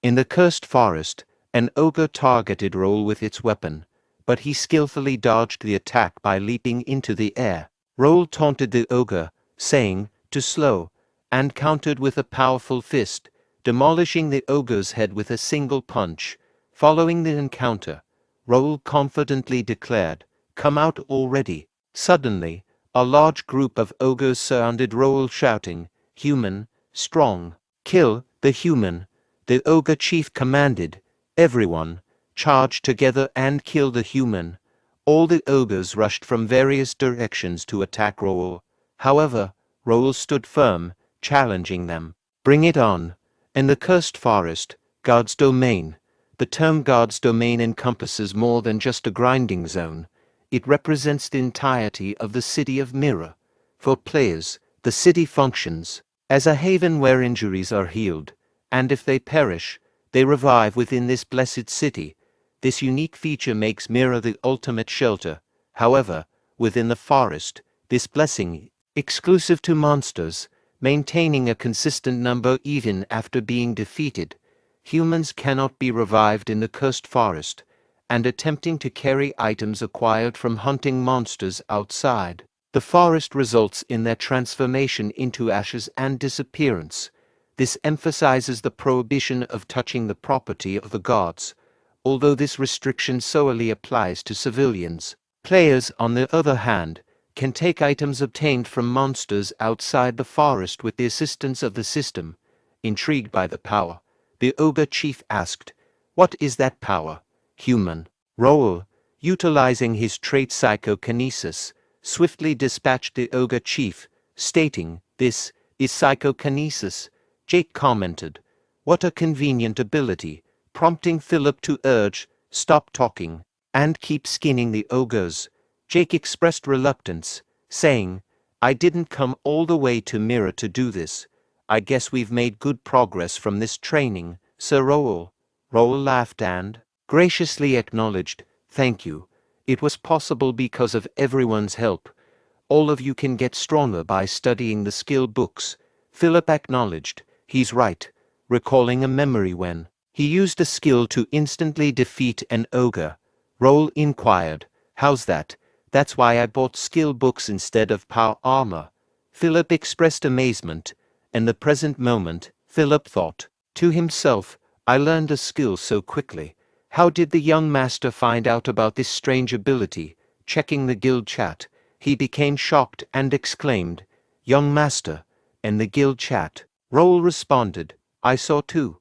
Speaker 1: In the cursed forest, an ogre targeted Raul with its weapon, but he skillfully dodged the attack by leaping into the air. Raul taunted the ogre, saying, to slow, and countered with a powerful fist, demolishing the ogre's head with a single punch. Following the encounter, Raul confidently declared, come out already. Suddenly, a large group of ogres surrounded Raul shouting, human, strong, kill the human. The ogre chief commanded, everyone, charge together and kill the human. All the ogres rushed from various directions to attack Raul. However, Raul stood firm, challenging them. Bring it on. In the cursed forest, God's domain. The term God's domain encompasses more than just a grinding zone. It represents the entirety of the city of Mirror. For players, the city functions as a haven where injuries are healed, and if they perish, they revive within this blessed city. This unique feature makes Mirror the ultimate shelter. However, within the forest, this blessing, exclusive to monsters, maintaining a consistent number even after being defeated. Humans cannot be revived in the cursed forest, and attempting to carry items acquired from hunting monsters outside the forest results in their transformation into ashes and disappearance. This emphasizes the prohibition of touching the property of the gods. Although this restriction solely applies to civilians, players, on the other hand, can take items obtained from monsters outside the forest with the assistance of the system. Intrigued by the power, the ogre chief asked, what is that power, human? Raul, utilizing his trait psychokinesis, swiftly dispatched the ogre chief, stating, this is psychokinesis. Jake commented, what a convenient ability, prompting Philip to urge, stop talking, and keep skinning the ogres. Jake expressed reluctance, saying, I didn't come all the way to Mirror to do this. I guess we've made good progress from this training, Sir Raul. Raul laughed and graciously acknowledged, thank you. It was possible because of everyone's help. All of you can get stronger by studying the skill books. Philip acknowledged, he's right, recalling a memory when he used a skill to instantly defeat an ogre. Raul inquired, how's that? That's why I bought skill books instead of power armor. Philip expressed amazement. In the present moment, Philip thought to himself, I learned a skill so quickly. How did the young master find out about this strange ability? Checking the guild chat, he became shocked and exclaimed, young master. In the guild chat, Raul responded, I saw too.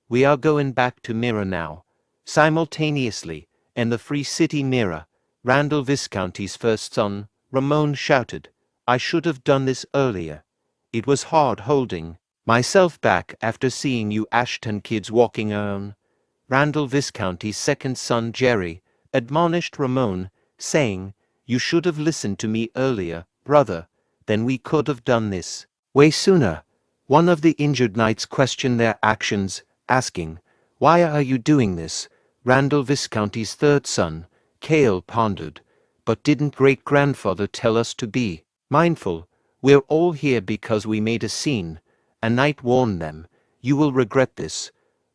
Speaker 1: We are going back to Mirror now. Simultaneously, in the Free City Mirror, Randall Visconti's first son, Ramon, shouted, I should have done this earlier. It was hard holding myself back after seeing you Ashton kids walking around. Randall Visconti's second son, Jerry, admonished Ramon, saying, you should have listened to me earlier, brother. Then we could have done this way sooner. One of the injured knights questioned their actions, asking, why are you doing this? Randall Visconti's third son, Cale, pondered, but didn't great-grandfather tell us to be mindful? We're all here because we made a scene. A knight warned them, you will regret this.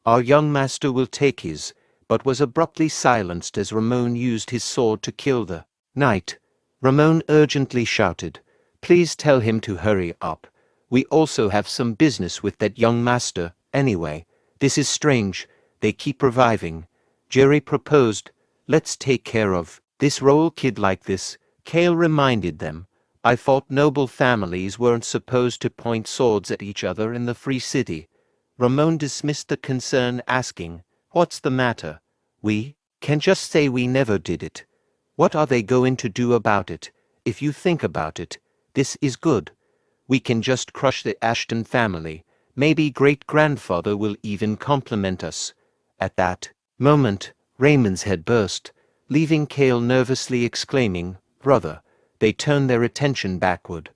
Speaker 1: Our young master will take his, but was abruptly silenced as Ramon used his sword to kill the knight. Ramon urgently shouted, please tell him to hurry up. We also have some business with that young master, anyway. This is strange, they keep reviving. Jerry proposed, let's take care of this Raul kid like this. Cale reminded them, I thought noble families weren't supposed to point swords at each other in the Free City. Ramon dismissed the concern, asking, what's the matter? We can just say we never did it. What are they going to do about it? If you think about it, this is good. We can just crush the Ashton family. Maybe great-grandfather will even compliment us. At that moment, Raymond's head burst, leaving Cale nervously exclaiming, brother. They turned their attention backward,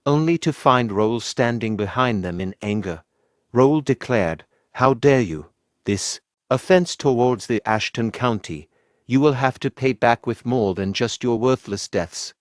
Speaker 1: only to find Raul standing behind them in anger. Raul declared, how dare you? This offense towards the Ashton County. You will have to pay back with more than just your worthless deaths.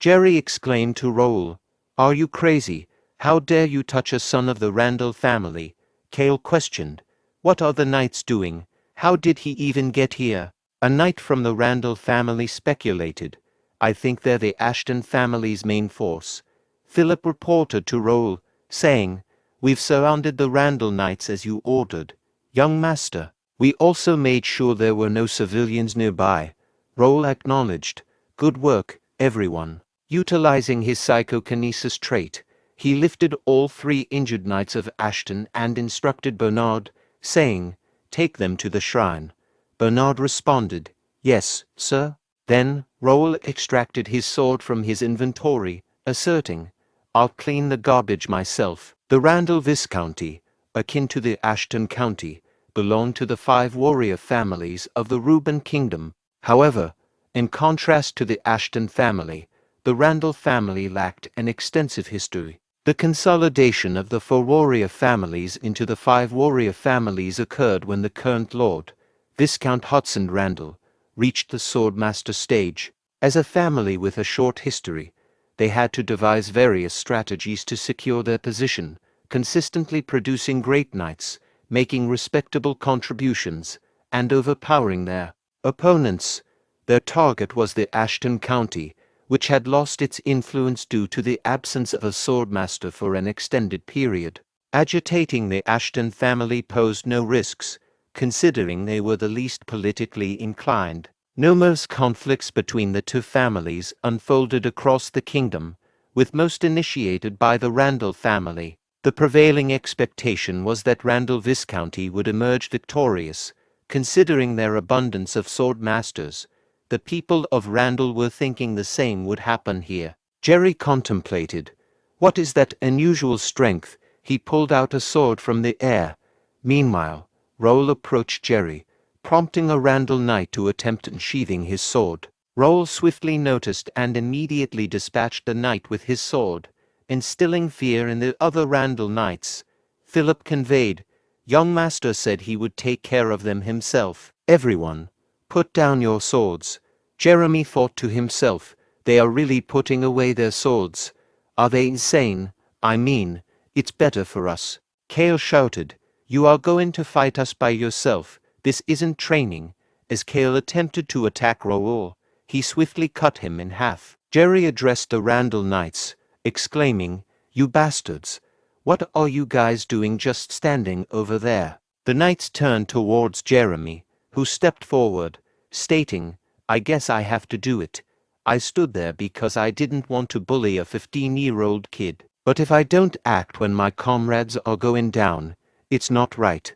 Speaker 1: Jerry exclaimed to Raul, are you crazy? How dare you touch a son of the Randall family? Cale questioned, what are the knights doing? How did he even get here? A knight from the Randall family speculated, I think they're the Ashton family's main force. Philip reported to Raul, saying, "We've surrounded the Randall Knights as you ordered, young master. We also made sure there were no civilians nearby." Raul acknowledged, "Good work, everyone." Utilizing his psychokinesis trait, he lifted all 3 injured knights of Ashton and instructed Bernard, saying, "Take them to the shrine." Bernard responded, "Yes, sir." Then, Raul extracted his sword from his inventory, asserting, "I'll clean the garbage myself." The Randall Viscounty, akin to the Ashton County, belonged to the 5 warrior families of the Reuben Kingdom. However, in contrast to the Ashton family, the Randall family lacked an extensive history. The consolidation of the 4 warrior families into the 5 warrior families occurred when the current Lord, Viscount Hudson Randall, reached the Swordmaster stage. As a family with a short history, they had to devise various strategies to secure their position, consistently producing great knights, making respectable contributions, and overpowering their opponents. Their target was the Ashton County, which had lost its influence due to the absence of a swordmaster for an extended period. Agitating the Ashton family posed no risks, considering they were the least politically inclined. Numerous conflicts between the 2 families unfolded across the kingdom, with most initiated by the Randall family. The prevailing expectation was that Randall Viscounty would emerge victorious, considering their abundance of sword masters. The people of Randall were thinking the same would happen here. Jerry contemplated. What is that unusual strength? He pulled out a sword from the air. Meanwhile, Raul approached Jerry, prompting a Randall knight to attempt unsheathing his sword. Raul swiftly noticed and immediately dispatched the knight with his sword, instilling fear in the other Randall knights. Philip conveyed, "Young master said he would take care of them himself." "Everyone, put down your swords." Jeremy thought to himself, "They are really putting away their swords. Are they insane? I mean, it's better for us." Kale shouted, "You are going to fight us by yourself. This isn't training." As Kale attempted to attack Raul, he swiftly cut him in half. Jerry addressed the Randall Knights, exclaiming, "You bastards! What are you guys doing just standing over there?" The knights turned towards Jeremy, who stepped forward, stating, "I guess I have to do it. I stood there because I didn't want to bully a 15-year-old kid. But if I don't act when my comrades are going down, it's not right."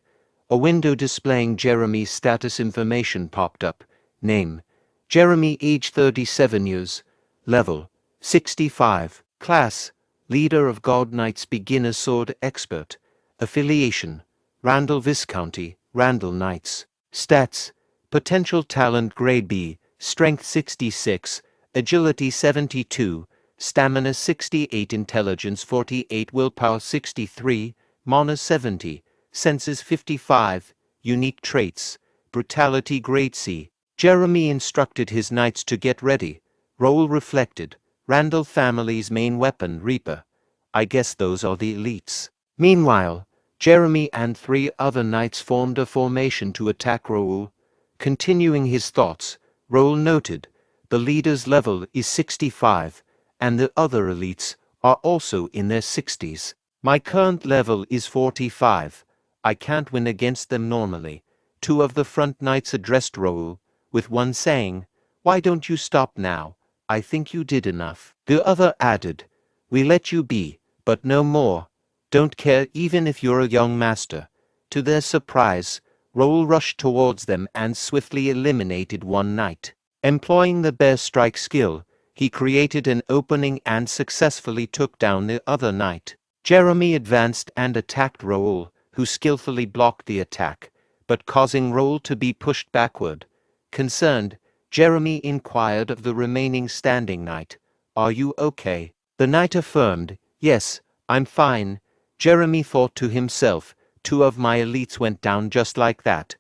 Speaker 1: A window displaying Jeremy's status information popped up. Name: Jeremy, age 37 years. Level: 65. Class: Leader of God Knights, Beginner Sword Expert. Affiliation: Randall Viscounty, Randall Knights. Stats: Potential Talent Grade B, Strength 66, Agility 72, Stamina 68, Intelligence 48, Willpower 63, Mana 70, Senses 55, Unique Traits, Brutality Grade C. Jeremy instructed his knights to get ready. Raul reflected, Randall family's main weapon, Reaper. I guess those are the elites. Meanwhile, Jeremy and 3 other knights formed a formation to attack Raul. Continuing his thoughts, Raul noted, the leader's level is 65, and the other elites are also in their 60s. My current level is 45. I can't win against them normally. 2 of the front knights addressed Raul, with one saying, "Why don't you stop now? I think you did enough." The other added, "We let you be, but no more. Don't care even if you're a young master." To their surprise, Raul rushed towards them and swiftly eliminated one knight. Employing the bear strike skill, he created an opening and successfully took down the other knight. Jeremy advanced and attacked Raul, who skillfully blocked the attack, but causing Raul to be pushed backward. Concerned, Jeremy inquired of the remaining standing knight, "Are you okay?" The knight affirmed, "Yes, I'm fine." Jeremy thought to himself, 2 of my elites went down just like that.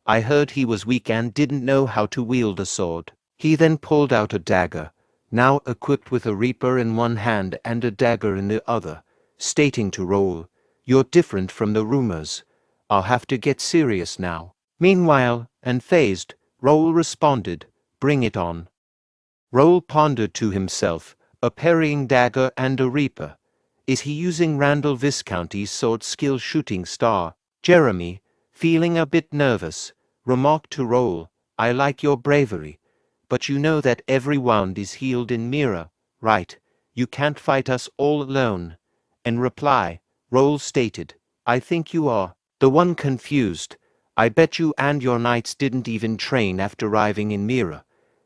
Speaker 1: I heard he was weak and didn't know how to wield a sword. He then pulled out a dagger, now equipped with a reaper in one hand and a dagger in the other, stating to Raul, "You're different from the rumors. I'll have to get serious now." Meanwhile, unfazed, Raul responded, "Bring it on." Raul pondered to himself, a parrying dagger and a reaper. Is he using Randall Visconti's sword skill shooting star? Jeremy, feeling a bit nervous, remarked to Raul, I like your bravery. But you know that every wound is healed in mirror, right? You can't fight us all alone. In reply, Raul stated, I think you are the one confused. I bet you and your knights didn't even train after arriving in mirror.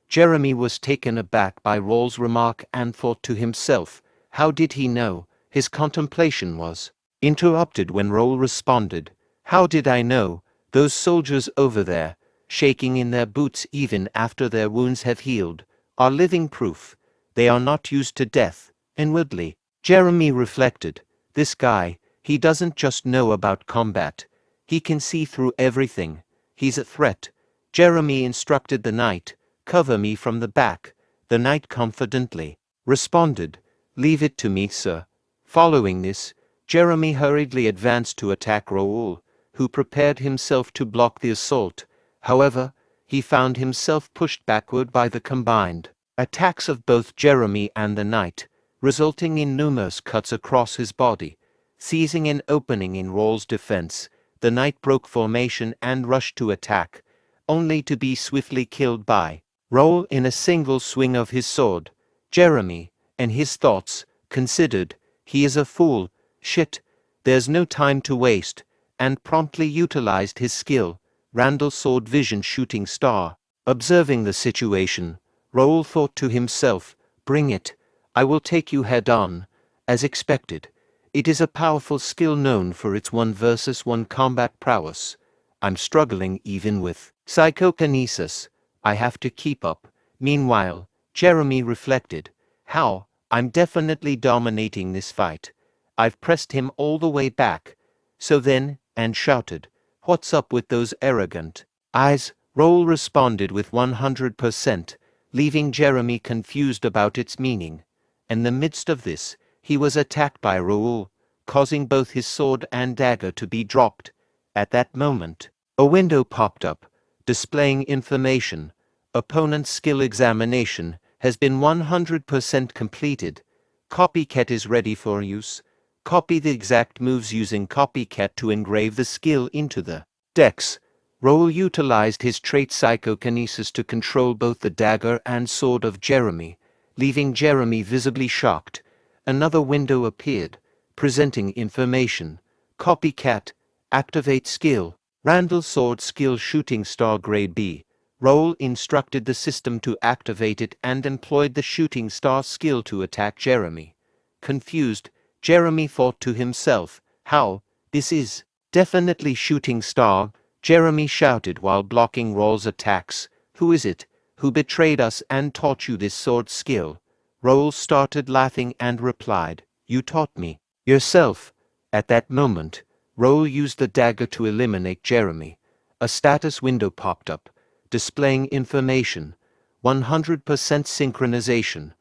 Speaker 1: Jeremy was taken aback by Raul's remark and thought to himself, how did he know? His contemplation was interrupted when Raul responded, how did I know? Those soldiers over there, shaking in their boots even after their wounds have healed, are living proof. They are not used to death. Inwardly, Jeremy reflected, this guy, he doesn't just know about combat. He can see through everything. He's a threat. Jeremy instructed the knight, cover me from the back. The knight confidently responded, leave it to me, sir. Following this, Jeremy hurriedly advanced to attack Raul, who prepared himself to block the assault. However, he found himself pushed backward by the combined attacks of both Jeremy and the knight, resulting in numerous cuts across his body. Seizing an opening in Raul's defense, the knight broke formation and rushed to attack, only to be swiftly killed by Raul in a single swing of his sword. Jeremy, in his thoughts, considered, he is a fool, shit, there's no time to waste, and promptly utilized his skill, Randall's sword vision shooting star. Observing the situation, Raul thought to himself, bring it, I will take you head on. As expected, it is a powerful skill known for its 1 versus 1 combat prowess. I'm struggling even with psychokinesis. I have to keep up. Meanwhile, Jeremy reflected, how, I'm definitely dominating this fight. I've pressed him all the way back. So then, and shouted, what's up with those arrogant eyes? Raul responded with 100%, leaving Jeremy confused about its meaning. In the midst of this, he was attacked by Raul, causing both his sword and dagger to be dropped. At that moment, a window popped up, displaying information. Opponent's skill examination has been 100% completed. Copycat is ready for use. Copy the exact moves using Copycat to engrave the skill into the decks. Raul utilized his trait psychokinesis to control both the dagger and sword of Jeremy, leaving Jeremy visibly shocked. Another window appeared, presenting information. Copycat, activate skill, Randall sword skill shooting star grade B. Raul instructed the system to activate it and employed the shooting star skill to attack Jeremy. Confused, Jeremy thought to himself, how, this is definitely shooting star. Jeremy shouted while blocking Raul's attacks, who is it, who betrayed us and taught you this sword skill? Raul started laughing and replied, you taught me yourself. At that moment, Raul used the dagger to eliminate Jeremy. A status window popped up, displaying information, 100% synchronization,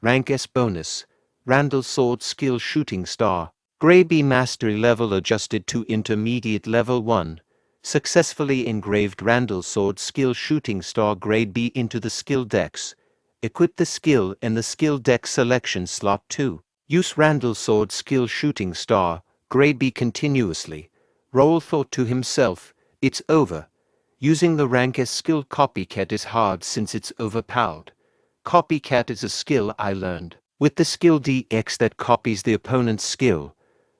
Speaker 1: rank S bonus, Randall sword skill shooting star, grade B mastery level adjusted to intermediate level 1. Successfully engraved Randall sword skill shooting star grade B into the skill decks. Equip the skill in the skill deck selection slot 2. Use Randall sword skill shooting star grade B continuously. Raul thought to himself, it's over. Using the rank S skill Copycat is hard since it's overpowered. Copycat is a skill I learned with the skill DX that copies the opponent's skill,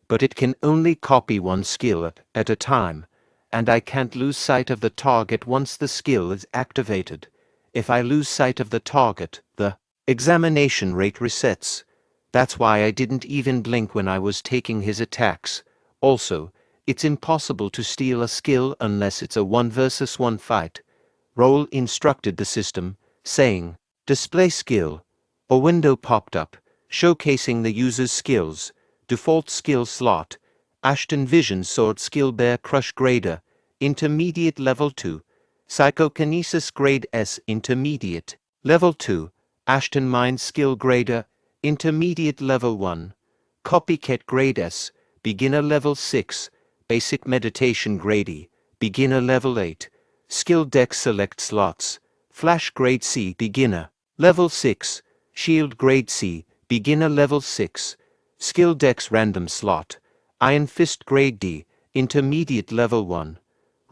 Speaker 1: but it can only copy one skill at a time, and I can't lose sight of the target once the skill is activated. If I lose sight of the target, the examination rate resets. That's why I didn't even blink when I was taking his attacks. Also, it's impossible to steal a skill unless it's a 1 versus 1 fight. Raul instructed the system, saying, display skill. A window popped up, showcasing the user's skills. Default skill slot, Ashton Vision sword skill Bear Crush grader, intermediate level 2. Psychokinesis grade S intermediate, level 2. Ashton Mind skill grader, intermediate level 1. Copycat grade S, beginner level 6. Basic meditation grade E, beginner level 8. Skill deck select slots, Flash grade C beginner, Level 6. Shield Grade C. Beginner Level 6. Skill Dex Random Slot. Iron Fist Grade D. Intermediate Level 1.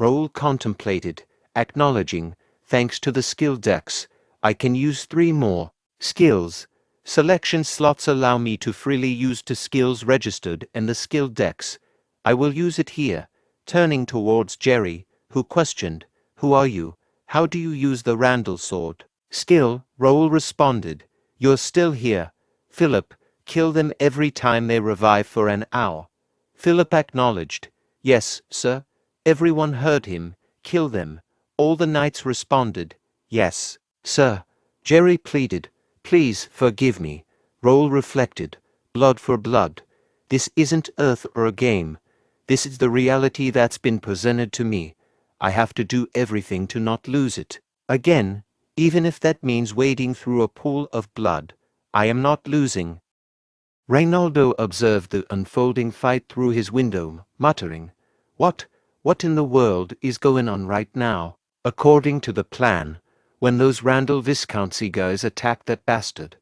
Speaker 1: Raul contemplated, acknowledging, thanks to the skill dex, I can use 3 more skills. Selection slots allow me to freely use 2 skills registered in the skill dex. I will use it here. Turning towards Jerry, who questioned, Who are you? How do you use the Randall sword? Skill, Raul responded, You're still here. Philip, kill them every time they revive for an hour. Philip acknowledged, Yes, sir. Everyone heard him, kill them. All the knights responded, Yes, sir. Jerry pleaded, Please forgive me. Raul reflected, Blood for blood. This isn't Earth or a game. This is the reality that's been presented to me. I have to do everything to not lose it. Again, even if that means wading through a pool of blood, I am not losing. Reynaldo observed the unfolding fight through his window, muttering, What in the world is going on right now? According to the plan, when those Randall Viscountcy guys attacked that bastard,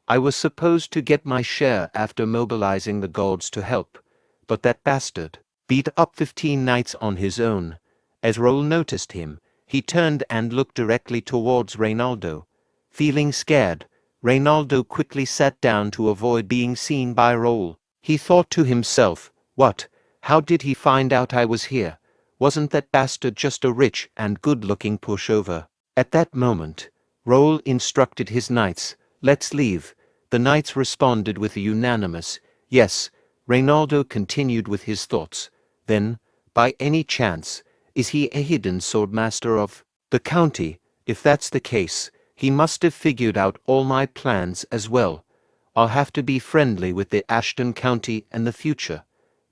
Speaker 1: I was supposed to get my share after mobilizing the gods to help, but that bastard beat up 15 knights on his own. As Raul noticed him, he turned and looked directly towards Reynaldo. Feeling scared, Reynaldo quickly sat down to avoid being seen by Raul. He thought to himself, What? How did he find out I was here? Wasn't that bastard just a rich and good-looking pushover? At that moment, Raul instructed his knights, Let's leave. The knights responded with a unanimous, Yes. Reynaldo continued with his thoughts. Then, by any chance, is he a hidden swordmaster of the county? If that's the case, he must have figured out all my plans as well. I'll have to be friendly with the Ashton County in the future.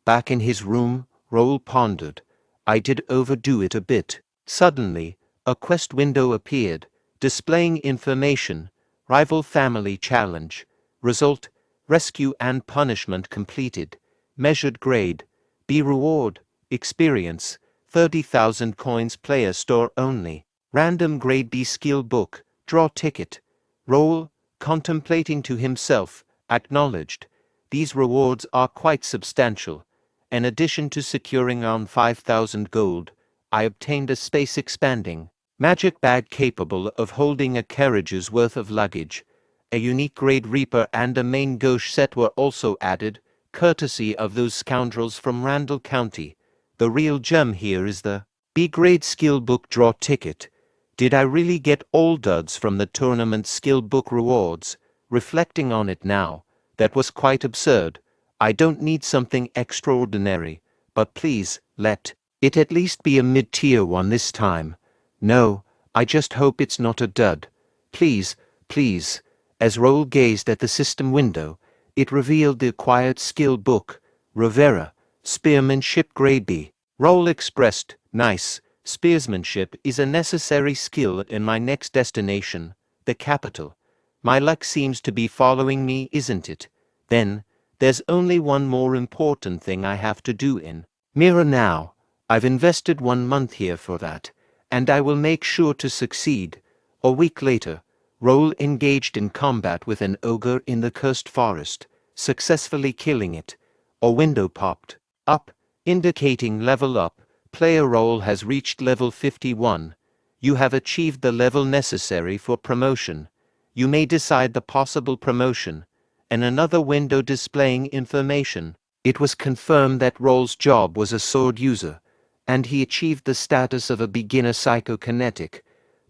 Speaker 1: Back in his room, Raul pondered. I did overdo it a bit. Suddenly, a quest window appeared, displaying information. Rival family challenge. Result, rescue and punishment completed. Measured grade, B reward, experience, 30,000 coins player store only. Random grade B skill book, draw ticket. Raul, contemplating to himself, acknowledged. These rewards are quite substantial. In addition to securing around 5,000 gold, I obtained a space-expanding magic bag capable of holding a carriage's worth of luggage. A unique grade Reaper and a main gauche set were also added, courtesy of those scoundrels from Randall County. The real gem here is the B-grade skill book draw ticket. Did I really get all duds from the tournament skill book rewards? Reflecting on it now, that was quite absurd. I don't need something extraordinary, but please, let it at least be a mid-tier one this time. No, I just hope it's not a dud. Please, please. As Raul gazed at the system window, it revealed the acquired skill book, Rivera, Spearmanship Grade B. Raul expressed, Nice. Spearsmanship is a necessary skill in my next destination, the capital. My luck seems to be following me, isn't it? Then, there's only one more important thing I have to do in Mira now. I've invested 1 month here for that, and I will make sure to succeed. A week later, Raul engaged in combat with an ogre in the cursed forest, successfully killing it. A window popped up, indicating level up. Player Raul has reached level 51. You have achieved the level necessary for promotion. You may decide the possible promotion. And another window displaying information. It was confirmed that Raul's job was a sword user, and he achieved the status of a beginner psychokinetic.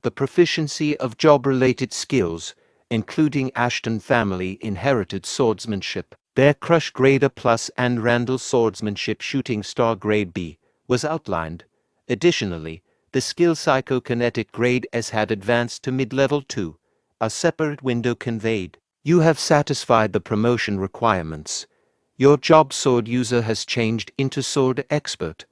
Speaker 1: The proficiency of job-related skills, including Ashton family inherited swordsmanship, Bear Crush Grade A+, and Randall swordsmanship shooting star Grade B, was outlined. Additionally, the skill psychokinetic Grade S had advanced to mid-level 2. A separate window conveyed. You have satisfied the promotion requirements. Your job sword user has changed into sword expert.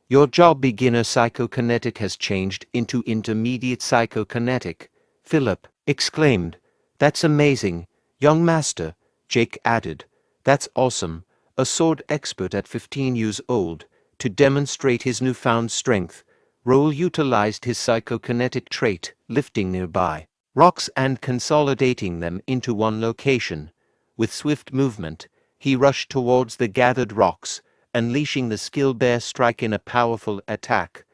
Speaker 1: Your job beginner psychokinetic has changed into intermediate psychokinetic. Philip exclaimed, That's amazing, young master. Jake added, That's awesome. A sword expert at 15 years old. To demonstrate his newfound strength, Raul utilized his psychokinetic trait, lifting nearby. rocks and consolidating them into one location. With swift movement, he rushed towards the gathered rocks, unleashing the skill bear strike in a powerful attack.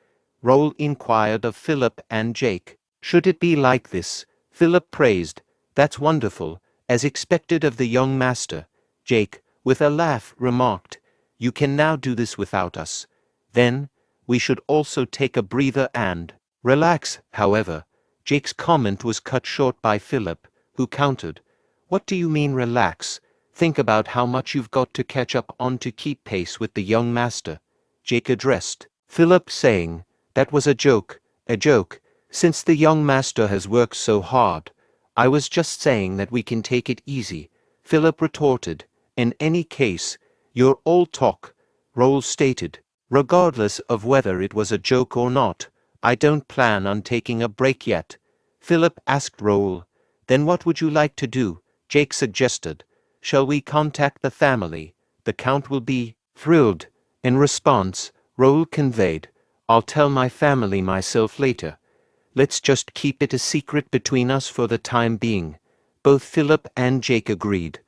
Speaker 1: Raul inquired of Philip and Jake. Should it be like this? Philip praised. That's wonderful, as expected of the young master. Jake, with a laugh, remarked, you can now do this without us. Then, we should also take a breather and relax. However, Jake's comment was cut short by Philip, who countered, what do you mean relax? Think about how much you've got to catch up on to keep pace with the young master. Jake addressed Philip, saying, that was a joke, since the young master has worked so hard. I was just saying that we can take it easy. Philip retorted, in any case, you're all talk. Raul stated, regardless of whether it was a joke or not, I don't plan on taking a break yet. Philip asked Raul, then what would you like to do? Jake suggested, shall we contact the family? The Count will be thrilled. In response, Raul conveyed, I'll tell my family myself later. Let's just keep it a secret between us for the time being. Both Philip and Jake agreed.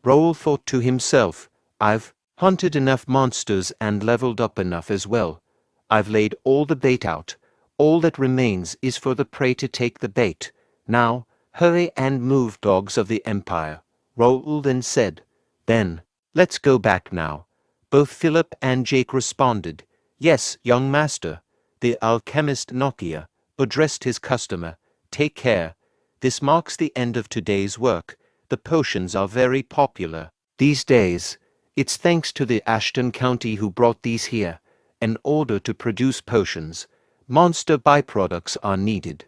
Speaker 1: Raul thought to himself, I've hunted enough monsters and leveled up enough as well. I've laid all the bait out. All that remains is for the prey to take the bait. Now, hurry and move, dogs of the Empire. Raul then said, then, let's go back now. Both Philip and Jake responded, yes, young master. The alchemist Nokia addressed his customer, take care. This marks the end of today's work. The potions are very popular these days. It's thanks to the Ashton County who brought these here. In order to produce potions, monster byproducts are needed.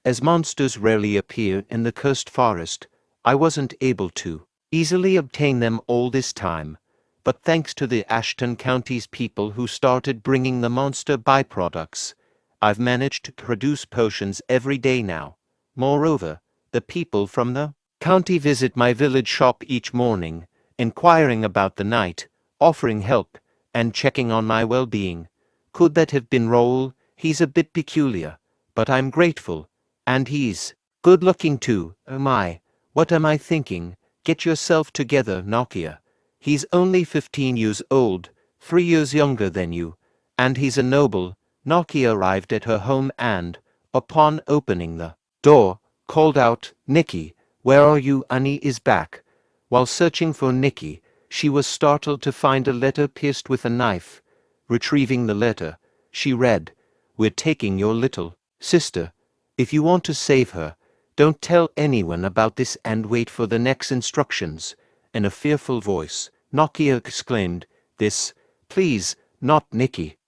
Speaker 1: As monsters rarely appear in the cursed forest, I wasn't able to easily obtain them all this time. But thanks to the Ashton County's people who started bringing the monster byproducts, I've managed to produce potions every day now. Moreover, the people from the county visit my village shop each morning, inquiring about the night, offering help, and checking on my well-being. Could that have been Raul? He's a bit peculiar, but I'm grateful. And he's good-looking too. Oh my, what am I thinking? Get yourself together, Nokia. He's only 15 years old, 3 years younger than you, and he's a noble. Nokia arrived at her home and, upon opening the door, called out, Nikki, where are you? Annie is back. While searching for Nikki, she was startled to find a letter pierced with a knife. Retrieving the letter, she read, we're taking your little sister. If you want to save her, don't tell anyone about this and wait for the next instructions. In a fearful voice, Nokia exclaimed, this, please, not Nikki.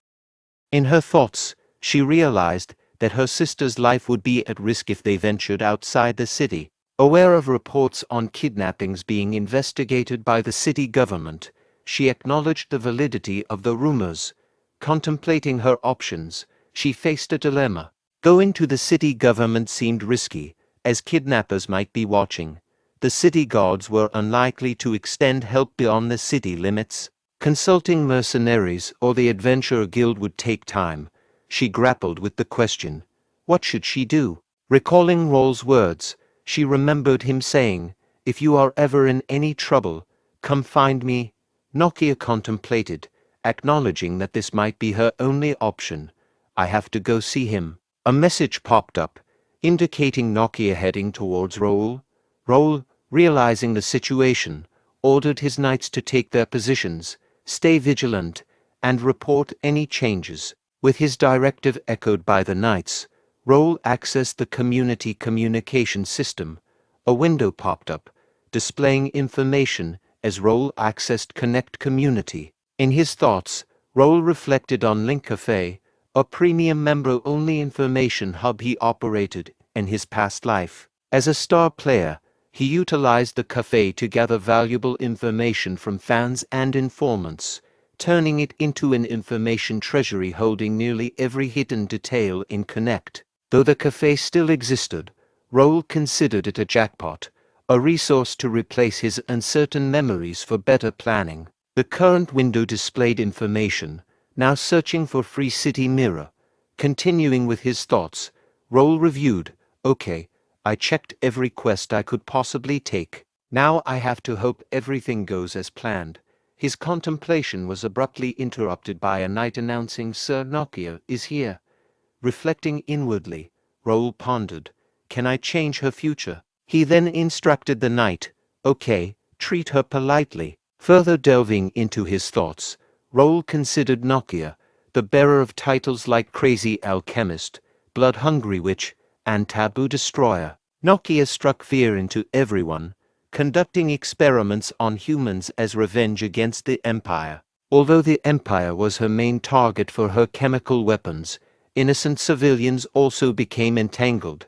Speaker 1: In her thoughts, she realized that her sister's life would be at risk if they ventured outside the city. Aware of reports on kidnappings being investigated by the city government, she acknowledged the validity of the rumors. Contemplating her options, she faced a dilemma. Going to the city government seemed risky, as kidnappers might be watching. The city guards were unlikely to extend help beyond the city limits. Consulting mercenaries or the adventurer guild would take time. She grappled with the question, what should she do? Recalling Raul's words, she remembered him saying, if you are ever in any trouble, come find me. Nokia contemplated, acknowledging that this might be her only option. I have to go see him. A message popped up, indicating Nokia heading towards Raul. Raul, realizing the situation, ordered his knights to take their positions, stay vigilant, and report any changes. With his directive echoed by the knights, Raul accessed the community communication system. A window popped up, displaying information as Raul accessed Connect Community. In his thoughts, Raul reflected on Link Cafe, a premium member-only information hub he operated in his past life. As a star player, he utilized the cafe to gather valuable information from fans and informants, turning it into an information treasury holding nearly every hidden detail in Connect. Though the cafe still existed, Raul considered it a jackpot, a resource to replace his uncertain memories for better planning. The current window displayed information, now searching for Free City Mirror. Continuing with his thoughts, Raul reviewed, okay, I checked every quest I could possibly take. Now I have to hope everything goes as planned. His contemplation was abruptly interrupted by a knight announcing Sir Nokia is here. Reflecting inwardly, Raul pondered, can I change her future? He then instructed the knight, okay, treat her politely. Further delving into his thoughts, Raul considered Nokia, the bearer of titles like Crazy Alchemist, Blood-Hungry Witch, and Taboo Destroyer. Nokia struck fear into everyone, conducting experiments on humans as revenge against the Empire. Although the Empire was her main target for her chemical weapons, innocent civilians also became entangled.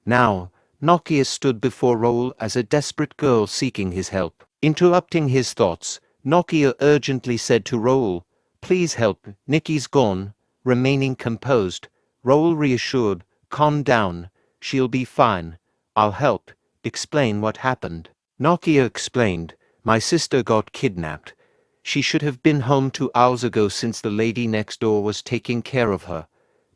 Speaker 1: Now, Nokia stood before Raul as a desperate girl seeking his help. Interrupting his thoughts, Nokia urgently said to Raul, please help, Nikki's gone. Remaining composed, Raul reassured, calm down, she'll be fine. I'll help. Explain what happened. Nokia explained, my sister got kidnapped. She should have been home 2 hours ago since the lady next door was taking care of her.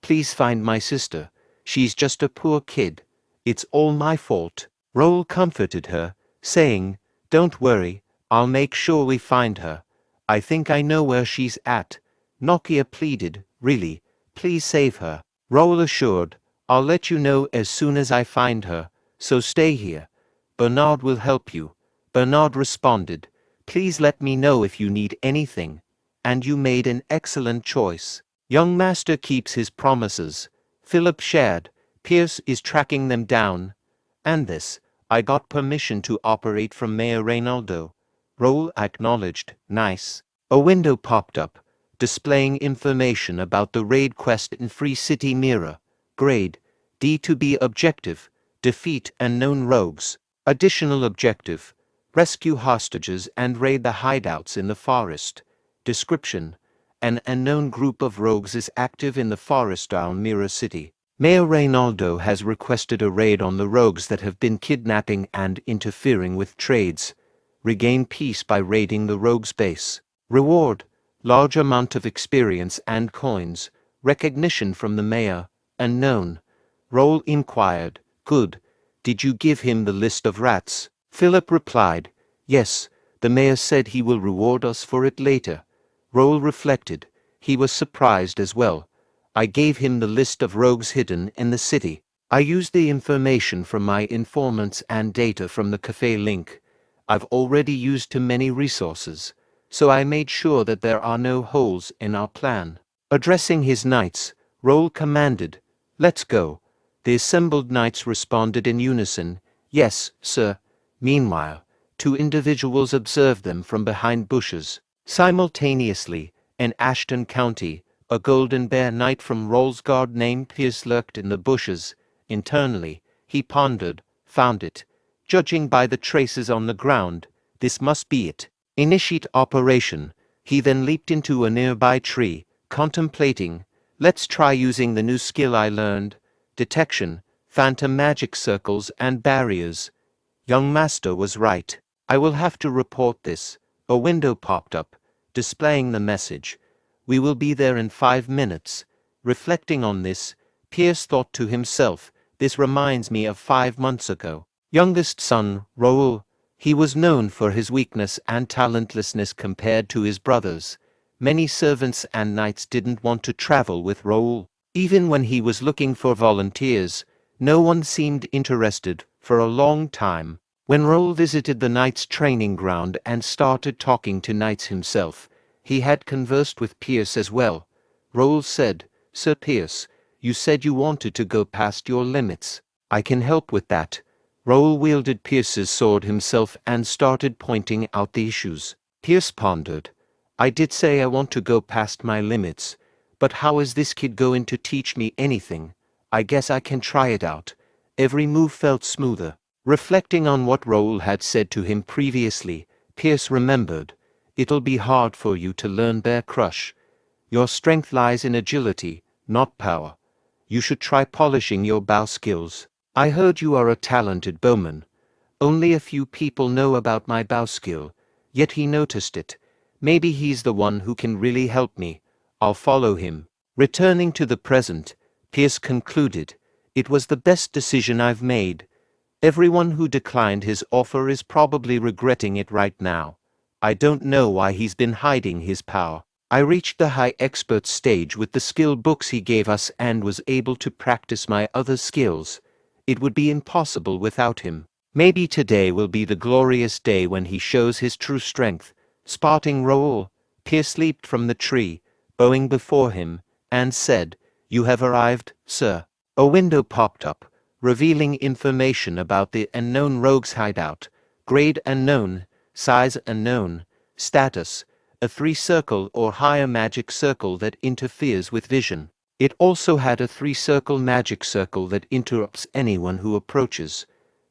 Speaker 1: Please find my sister. She's just a poor kid. It's all my fault. Raul comforted her, saying, don't worry, I'll make sure we find her. I think I know where she's at. Nokia pleaded, really, please save her. Raul assured, I'll let you know as soon as I find her, so stay here. Bernard will help you. Bernard responded, please let me know if you need anything. And you made an excellent choice. Young master keeps his promises. Philip shared, Pierce is tracking them down. And this, I got permission to operate from Mayor Reynaldo. Raul acknowledged, nice. A window popped up, displaying information about the raid quest in Free City Mirror. Grade, D2B objective, defeat unknown rogues. Additional objective, rescue hostages and raid the hideouts in the forest. Description, an unknown group of rogues is active in the forest around Mirror City. Mayor Reynaldo has requested a raid on the rogues that have been kidnapping and interfering with trades. Regain peace by raiding the rogues' base. Reward, large amount of experience and coins. Recognition from the mayor, unknown. Raul inquired, good. Did you give him the list of rats? Philip replied, yes, the mayor said he will reward us for it later. Raul reflected, he was surprised as well. I gave him the list of rogues hidden in the city. I used the information from my informants and data from the cafe link. I've already used too many resources, so I made sure that there are no holes in our plan. Addressing his knights, Raul commanded, let's go. The assembled knights responded in unison, yes, sir. Meanwhile, 2 individuals observed them from behind bushes. Simultaneously, in Ashton County, a golden bear knight from Raul's guard named Pierce lurked in the bushes. Internally, he pondered, found it. Judging by the traces on the ground, this must be it. Initiate operation. He then leaped into a nearby tree, contemplating, let's try using the new skill I learned. Detection, phantom magic circles and barriers. Young master was right. I will have to report this. A window popped up, displaying the message. We will be there in 5 minutes. Reflecting on this, Pierce thought to himself, this reminds me of 5 months ago. Youngest son, Raul. He was known for his weakness and talentlessness compared to his brothers. Many servants and knights didn't want to travel with Raul. Even when he was looking for volunteers, no one seemed interested for a long time. When Raul visited the knights' training ground and started talking to knights himself, he had conversed with Pierce as well. Raul said, Sir Pierce, you said you wanted to go past your limits. I can help with that. Raul wielded Pierce's sword himself and started pointing out the issues. Pierce pondered. I did say I want to go past my limits, but how is this kid going to teach me anything? I guess I can try it out. Every move felt smoother. Reflecting on what Raul had said to him previously, Pierce remembered, it'll be hard for you to learn Bear Crush. Your strength lies in agility, not power. You should try polishing your bow skills. I heard you are a talented bowman. Only a few people know about my bow skill, yet he noticed it. Maybe he's the one who can really help me. I'll follow him. Returning to the present, Pierce concluded, it was the best decision I've made. Everyone who declined his offer is probably regretting it right now. I don't know why he's been hiding his power. I reached the high expert stage with the skill books he gave us and was able to practice my other skills. It would be impossible without him. Maybe today will be the glorious day when he shows his true strength. Spotting Raul, Pierce leaped from the tree, bowing before him, and said, "You have arrived, sir." A window popped up, revealing information about the unknown rogue's hideout. Grade unknown, size unknown, status, a 3-circle or higher magic circle that interferes with vision. It also had a 3-circle magic circle that interrupts anyone who approaches.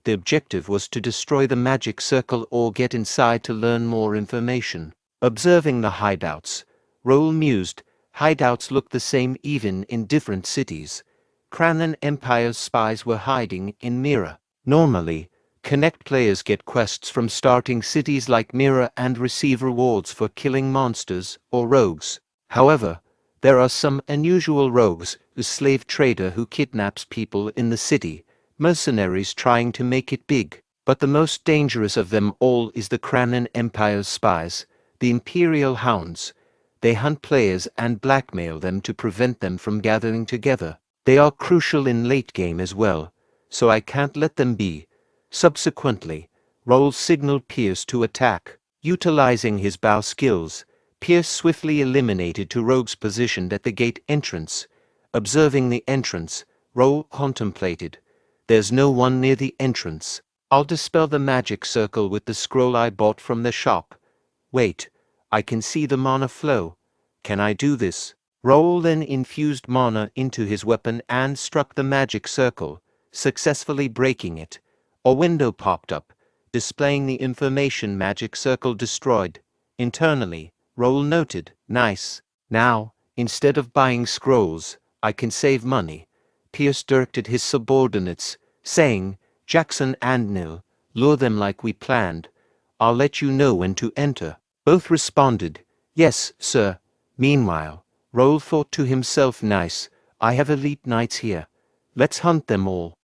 Speaker 1: The objective was to destroy the magic circle or get inside to learn more information. Observing the hideouts, Raul mused, hideouts look the same even in different cities. Kranan Empire's spies were hiding in Mira. Normally, Connect players get quests from starting cities like Mira and receive rewards for killing monsters or rogues. However, there are some unusual rogues, a slave trader who kidnaps people in the city, mercenaries trying to make it big. But the most dangerous of them all is the Kranan Empire's spies, the Imperial Hounds. They hunt players and blackmail them to prevent them from gathering together. They are crucial in late game as well, so I can't let them be. Subsequently, Raul signaled Pierce to attack. Utilizing his bow skills, Pierce swiftly eliminated two rogues positioned at the gate entrance. Observing the entrance, Raul contemplated. There's no one near the entrance. I'll dispel the magic circle with the scroll I bought from the shop. Wait, I can see the mana flow. Can I do this? Raul then infused mana into his weapon and struck the magic circle, successfully breaking it. A window popped up, displaying the information magic circle destroyed. Internally, Raul noted, "Nice. Now, instead of buying scrolls, I can save money." Pierce directed his subordinates, saying, "Jackson and Nil, lure them like we planned. I'll let you know when to enter." Both responded, "Yes, sir." Meanwhile, Raul thought to himself, "Nice, I have elite knights here. Let's hunt them all."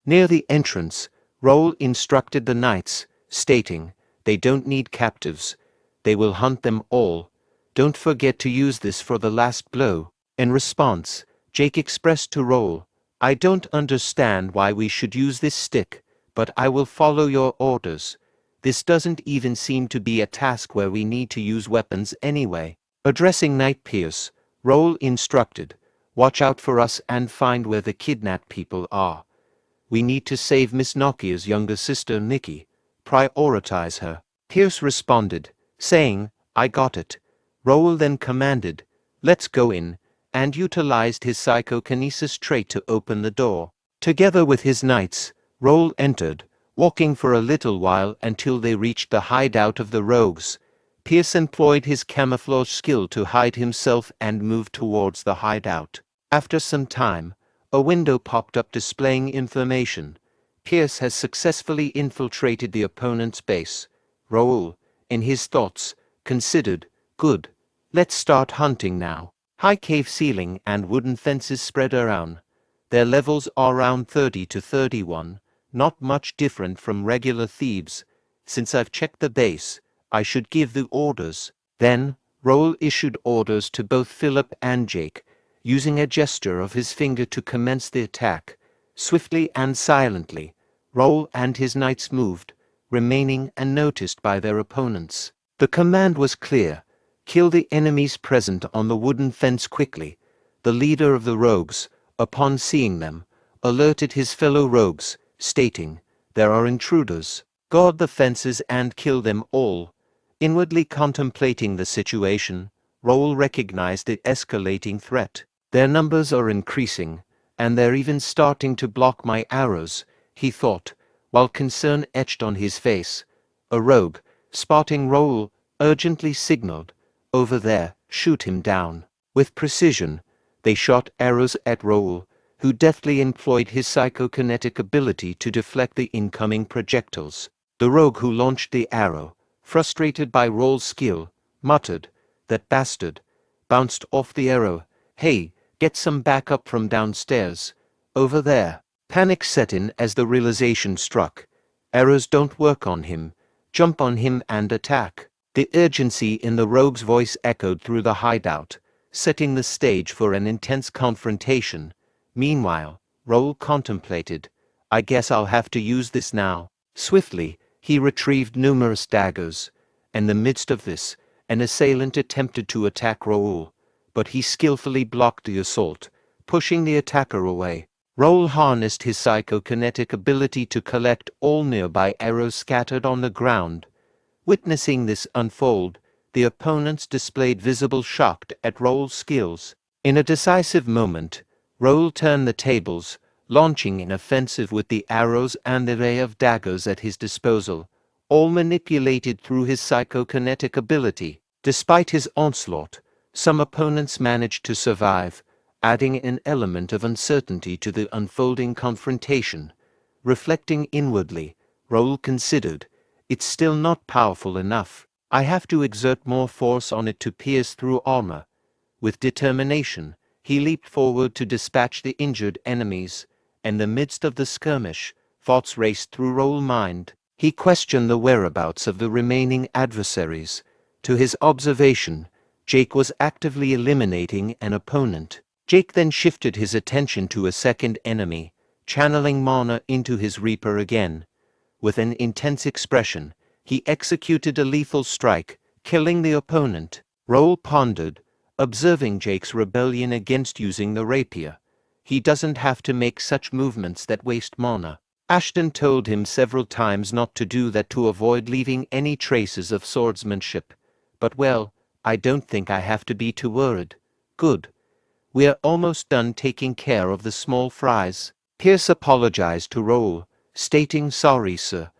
Speaker 1: Near the entrance, Raul instructed the knights, stating, "They don't need captives. They will hunt them all. Don't forget to use this for the last blow." In response, Jake expressed to Raul, "I don't understand why we should use this stick, but I will follow your orders. This doesn't even seem to be a task where we need to use weapons anyway." Addressing Knight Pierce, Raul instructed, "Watch out for us and find where the kidnapped people are. We need to save Miss Nokia's younger sister Nikki. Prioritize her." Pierce responded, saying, "I got it." Raul then commanded, "Let's go in," and utilized his psychokinesis trait to open the door. Together with his knights, Raul entered, walking for a little while until they reached the hideout of the rogues. Pierce employed his camouflage skill to hide himself and moved towards the hideout. After some time, a window popped up displaying information. Pierce has successfully infiltrated the opponent's base. Raul, in his thoughts, considered, "Good. Let's start hunting now." High cave ceiling and wooden fences spread around. Their levels are around 30 to 31, not much different from regular thieves. Since I've checked the base, I should give the orders. Then, Raul issued orders to both Philip and Jake, using a gesture of his finger to commence the attack. Swiftly and silently, Raul and his knights moved, remaining unnoticed by their opponents. The command was clear: kill the enemies present on the wooden fence quickly. The leader of the rogues, upon seeing them, alerted his fellow rogues, stating, "There are intruders. Guard the fences and kill them all." Inwardly contemplating the situation, Raul recognized the escalating threat. "Their numbers are increasing, and they're even starting to block my arrows," he thought, while concern etched on his face. A rogue, spotting Raul, urgently signaled, "Over there, shoot him down." With precision, they shot arrows at Raul, who deftly employed his psychokinetic ability to deflect the incoming projectiles. The rogue who launched the arrow, frustrated by Raul's skill, muttered, "That bastard," bounced off the arrow. "Hey, get some backup from downstairs. Over there." Panic set in as the realization struck. Arrows don't work on him. Jump on him and attack. The urgency in the rogue's voice echoed through the hideout, setting the stage for an intense confrontation. Meanwhile, Raul contemplated. I guess I'll have to use this now. Swiftly, he retrieved numerous daggers. In the midst of this, an assailant attempted to attack Raul, but he skillfully blocked the assault, pushing the attacker away. Raul harnessed his psychokinetic ability to collect all nearby arrows scattered on the ground. Witnessing this unfold, the opponents displayed visible shock at Raul's skills. In a decisive moment, Raul turned the tables, launching an offensive with the arrows and the array of daggers at his disposal, all manipulated through his psychokinetic ability. Despite his onslaught, some opponents managed to survive, adding an element of uncertainty to the unfolding confrontation. Reflecting inwardly, Raul considered, it's still not powerful enough. I have to exert more force on it to pierce through armor. With determination, he leaped forward to dispatch the injured enemies. In the midst of the skirmish, thoughts raced through Raul's mind. He questioned the whereabouts of the remaining adversaries. To his observation, Jake was actively eliminating an opponent. Jake then shifted his attention to a second enemy, channeling mana into his Reaper again. With an intense expression, he executed a lethal strike, killing the opponent. Raul pondered, observing Jake's rebellion against using the rapier. He doesn't have to make such movements that waste mana. Ashton told him several times not to do that to avoid leaving any traces of swordsmanship. But well, I don't think I have to be too worried. Good. We're almost done taking care of the small fries. Pierce apologized to Raul, stating, sorry, sir.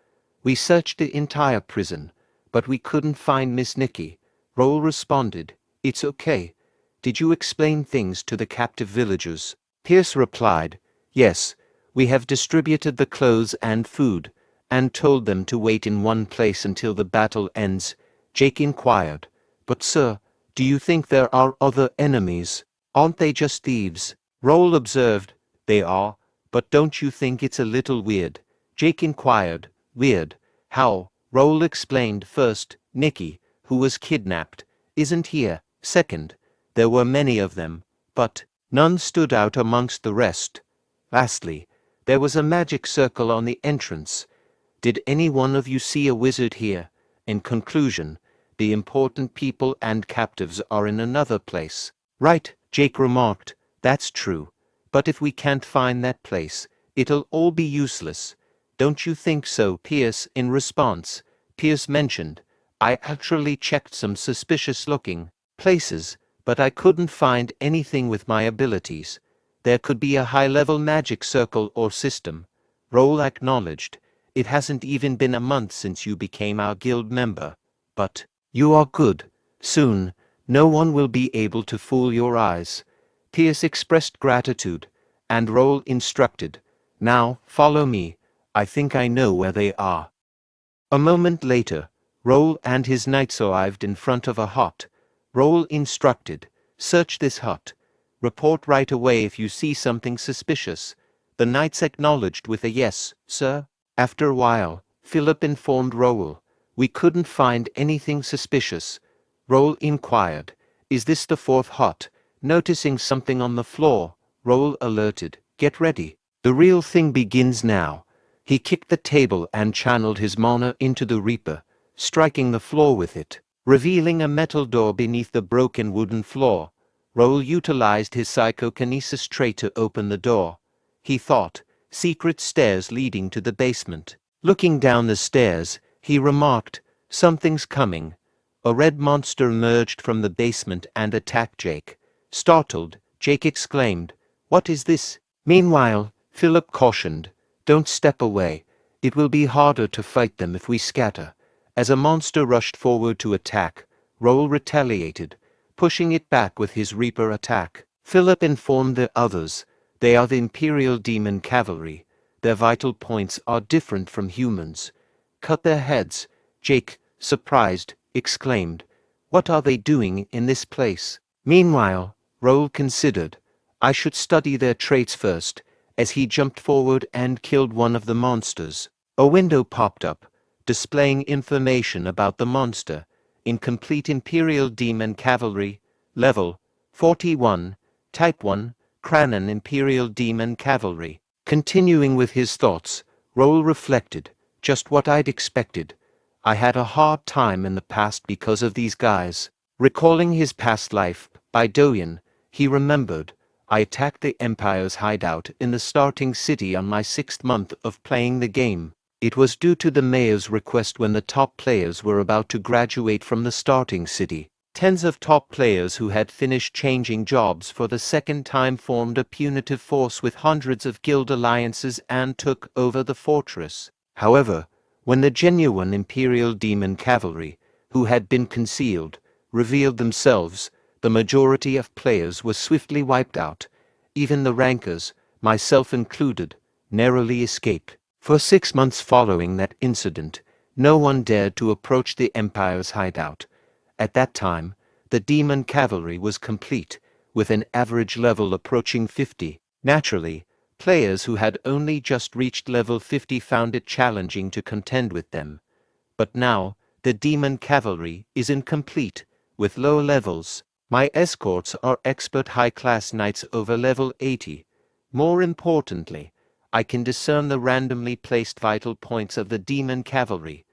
Speaker 1: We searched the entire prison, but we couldn't find Miss Nikki. Raul responded, it's okay. Did you explain things to the captive villagers? Pierce replied, yes, we have distributed the clothes and food, and told them to wait in one place until the battle ends. Jake inquired, but sir, do you think there are other enemies? Aren't they just thieves? Raul observed, they are, but don't you think it's a little weird? Jake inquired, weird? How? Raul explained, first, Nikki, who was kidnapped, isn't here. Second, there were many of them, but none stood out amongst the rest. Lastly, there was a magic circle on the entrance. Did any one of you see a wizard here? In conclusion, the important people and captives are in another place. Right, Jake remarked, that's true. But if we can't find that place, it'll all be useless. Don't you think so? Pierce, in response, Pierce mentioned, I actually checked some suspicious-looking places, but I couldn't find anything with my abilities. There could be a high-level magic circle or system. Raul acknowledged, it hasn't even been a month since you became our guild member. But you are good. Soon, no one will be able to fool your eyes. Pierce expressed gratitude, and Raul instructed, now, follow me. I think I know where they are. A moment later, Raul and his knights arrived in front of a hut. Raul instructed, search this hut. Report right away if you see something suspicious. The knights acknowledged with a yes, sir. After a while, Philip informed Raul, we couldn't find anything suspicious. Raul inquired, is this the fourth hut? Noticing something on the floor, Raul alerted, get ready. The real thing begins now. He kicked the table and channeled his mana into the Reaper, striking the floor with it, revealing a metal door beneath the broken wooden floor. Raul utilized his psychokinesis trait to open the door. He thought, secret stairs leading to the basement. Looking down the stairs, he remarked, something's coming. A red monster emerged from the basement and attacked Jake. Startled, Jake exclaimed, what is this? Meanwhile, Philip cautioned, don't step away. It will be harder to fight them if we scatter. As a monster rushed forward to attack, Raul retaliated, pushing it back with his Reaper attack. Philip informed the others, they are the Imperial Demon Cavalry. Their vital points are different from humans. Cut their heads. Jake, surprised, exclaimed, what are they doing in this place? Meanwhile, Raul considered, I should study their traits first, as he jumped forward and killed one of the monsters. A window popped up, displaying information about the monster. Incomplete Imperial Demon Cavalry, Level 41, Type 1, Kranan Imperial Demon Cavalry. Continuing with his thoughts, Raul reflected, just what I'd expected. I had a hard time in the past because of these guys. Recalling his past life, Bae DoHyun, he remembered, I attacked the Empire's hideout in the starting city on my 6th month of playing the game. It was due to the mayor's request when the top players were about to graduate from the starting city. Tens of top players who had finished changing jobs for the second time formed a punitive force with hundreds of guild alliances and took over the fortress. However, when the genuine Imperial Demon Cavalry, who had been concealed, revealed themselves, the majority of players were swiftly wiped out. Even the rankers, myself included, narrowly escaped. For 6 months following that incident, no one dared to approach the Empire's hideout. At that time, the Demon Cavalry was complete, with an average level approaching 50. Naturally, players who had only just reached level 50 found it challenging to contend with them. But now, the Demon Cavalry is incomplete, with low levels. My escorts are expert high-class knights over level 80. More importantly, I can discern the randomly placed vital points of the Demon Cavalry.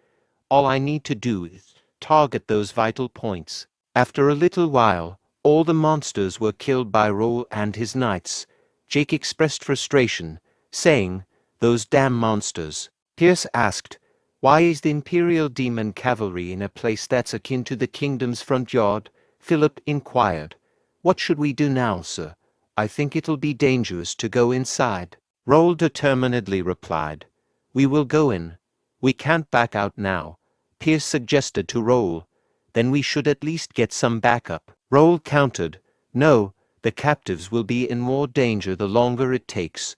Speaker 1: All I need to do is target those vital points. After a little while, all the monsters were killed by Raul and his knights. Jake expressed frustration, saying, "Those damn monsters." Pierce asked, "Why is the Imperial Demon Cavalry in a place that's akin to the kingdom's front yard?" Philip inquired. "What should we do now, sir? I think it'll be dangerous to go inside." Raul determinedly replied, "We will go in. We can't back out now." Pierce suggested to Raul, "Then we should at least get some backup." Raul countered, "No, the captives will be in more danger the longer it takes.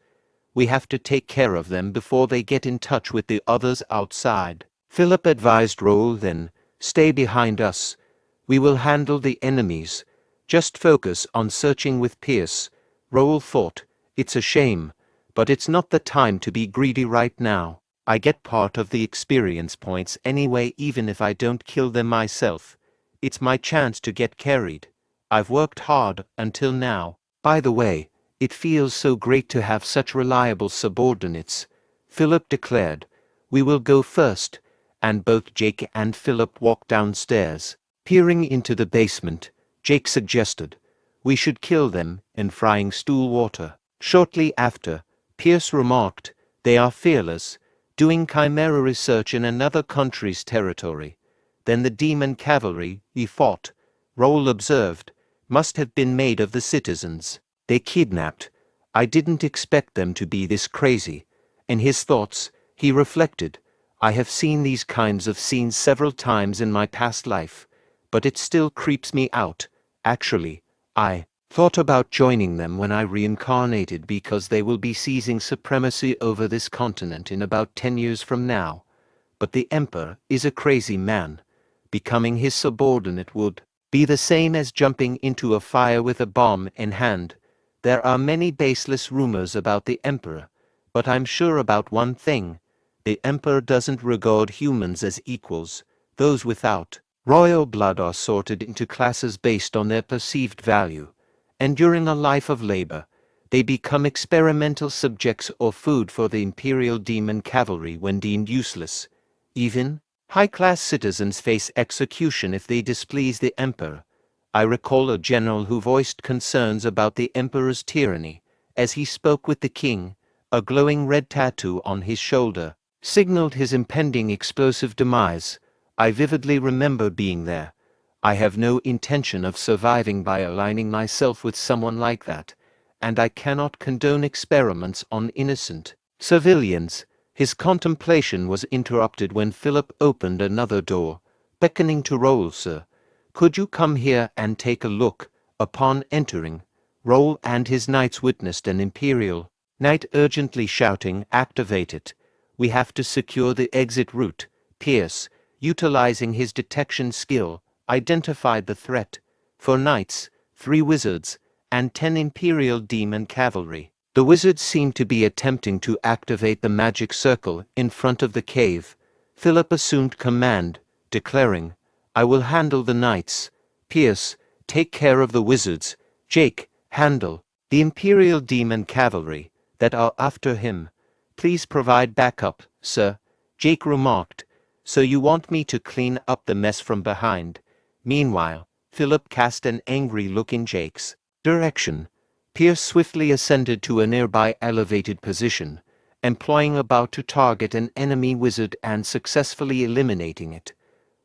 Speaker 1: We have to take care of them before they get in touch with the others outside." Philip advised Raul then, "Stay behind us. We will handle the enemies. Just focus on searching with Pierce." Raul thought, "It's a shame, but it's not the time to be greedy right now. I get part of the experience points anyway even if I don't kill them myself. It's my chance to get carried. I've worked hard until now. By the way, it feels so great to have such reliable subordinates," Philip declared. "We will go first," and both Jake and Philip walked downstairs. Peering into the basement, Jake suggested, "We should kill them in frying stool water." Shortly after, Pierce remarked, "They are fearless, doing chimera research in another country's territory." Then the Demon Cavalry, he fought, Raul observed, must have been made of the citizens. They kidnapped. I didn't expect them to be this crazy. In his thoughts, he reflected, I have seen these kinds of scenes several times in my past life, but it still creeps me out. Actually, I thought about joining them when I reincarnated because they will be seizing supremacy over this continent in about 10 years from now. But the Emperor is a crazy man. Becoming his subordinate would be the same as jumping into a fire with a bomb in hand. There are many baseless rumors about the Emperor, but I'm sure about one thing. The Emperor doesn't regard humans as equals. Those without royal blood are sorted into classes based on their perceived value, and during a life of labor, they become experimental subjects or food for the Imperial Demon Cavalry when deemed useless. Even high-class citizens face execution if they displease the Emperor. I recall a general who voiced concerns about the Emperor's tyranny. As he spoke with the king, a glowing red tattoo on his shoulder signaled his impending explosive demise. I vividly remember being there. I have no intention of surviving by aligning myself with someone like that, and I cannot condone experiments on innocent civilians. His contemplation was interrupted when Philip opened another door, beckoning to Raul. "Sir, could you come here and take a look?" Upon entering, Raul and his knights witnessed an Imperial knight urgently shouting, "Activate it. We have to secure the exit route." Pierce, utilizing his detection skill, identified the threat. 4 knights, 3 wizards, and 10 Imperial Demon Cavalry. The wizard seemed to be attempting to activate the magic circle in front of the cave. Philip assumed command, declaring, "I will handle the knights. Pierce, take care of the wizards. Jake, handle the Imperial Demon Cavalry that are after him. Please provide backup, sir," Jake remarked. "So you want me to clean up the mess from behind?" Meanwhile, Philip cast an angry look in Jake's direction. Pierce swiftly ascended to a nearby elevated position, employing about to target an enemy wizard and successfully eliminating it.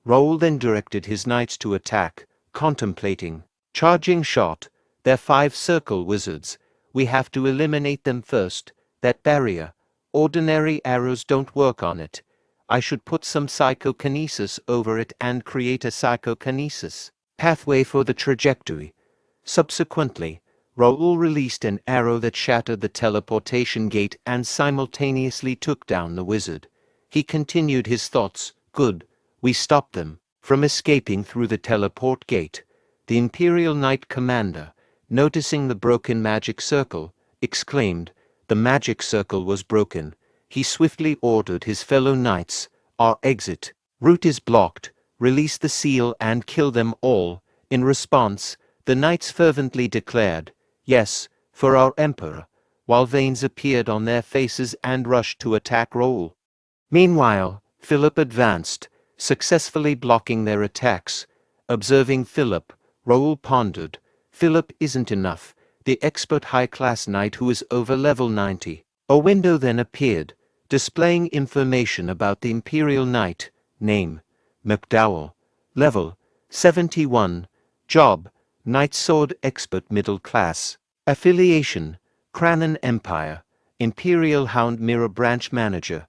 Speaker 1: Raul then directed his knights to attack, contemplating. Charging shot. They're 5 circle wizards. We have to eliminate them first. That barrier. Ordinary arrows don't work on it. I should put some psychokinesis over it and create a psychokinesis pathway for the trajectory. Subsequently, Raul released an arrow that shattered the teleportation gate and simultaneously took down the wizard. He continued his thoughts. Good, we stopped them from escaping through the teleport gate. The Imperial Knight Commander, noticing the broken magic circle, exclaimed. The magic circle was broken. He swiftly ordered his fellow knights, "Our exit route is blocked. Release the seal and kill them all." In response, the knights fervently declared, "Yes, for our emperor," while veins appeared on their faces and rushed to attack Raul. Meanwhile, Philip advanced, successfully blocking their attacks. Observing Philip, Raul pondered, "Philip isn't enough. The expert high-class knight who is over level 90. A window then appeared, displaying information about the Imperial Knight. Name: McDowell. Level: 71. Job: Knight Sword Expert Middle Class. Affiliation: Cranon Empire. Imperial Hound Mirror Branch Manager.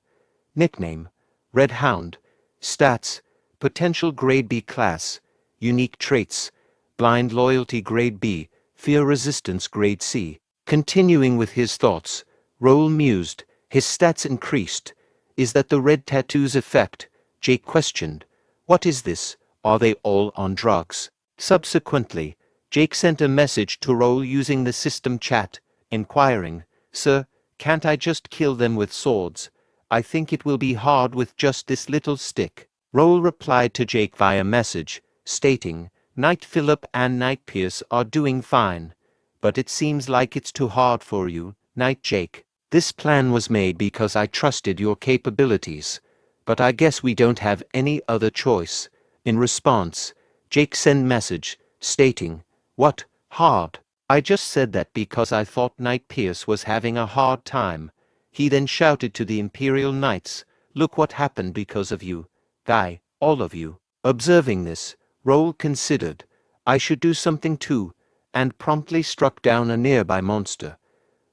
Speaker 1: Nickname: Red Hound. Stats: Potential Grade B Class. Unique Traits: Blind Loyalty Grade B, Fear Resistance Grade C. Continuing with his thoughts, Raul mused. His stats increased. Is that the red tattoos effect? Jake questioned. What is this? Are they all on drugs? Subsequently, Jake sent a message to Raul using the system chat, inquiring, "Sir, can't I just kill them with swords? I think it will be hard with just this little stick." Raul replied to Jake via message, stating, "Knight Philip and Knight Pierce are doing fine. But it seems like it's too hard for you, Knight Jake. This plan was made because I trusted your capabilities. But I guess we don't have any other choice." In response, Jake sent message, stating, "What, hard? I just said that because I thought Knight Pierce was having a hard time." He then shouted to the Imperial Knights, "Look what happened because of you. Guy, all of you." Observing this, Raul considered, "I should do something too," and promptly struck down a nearby monster.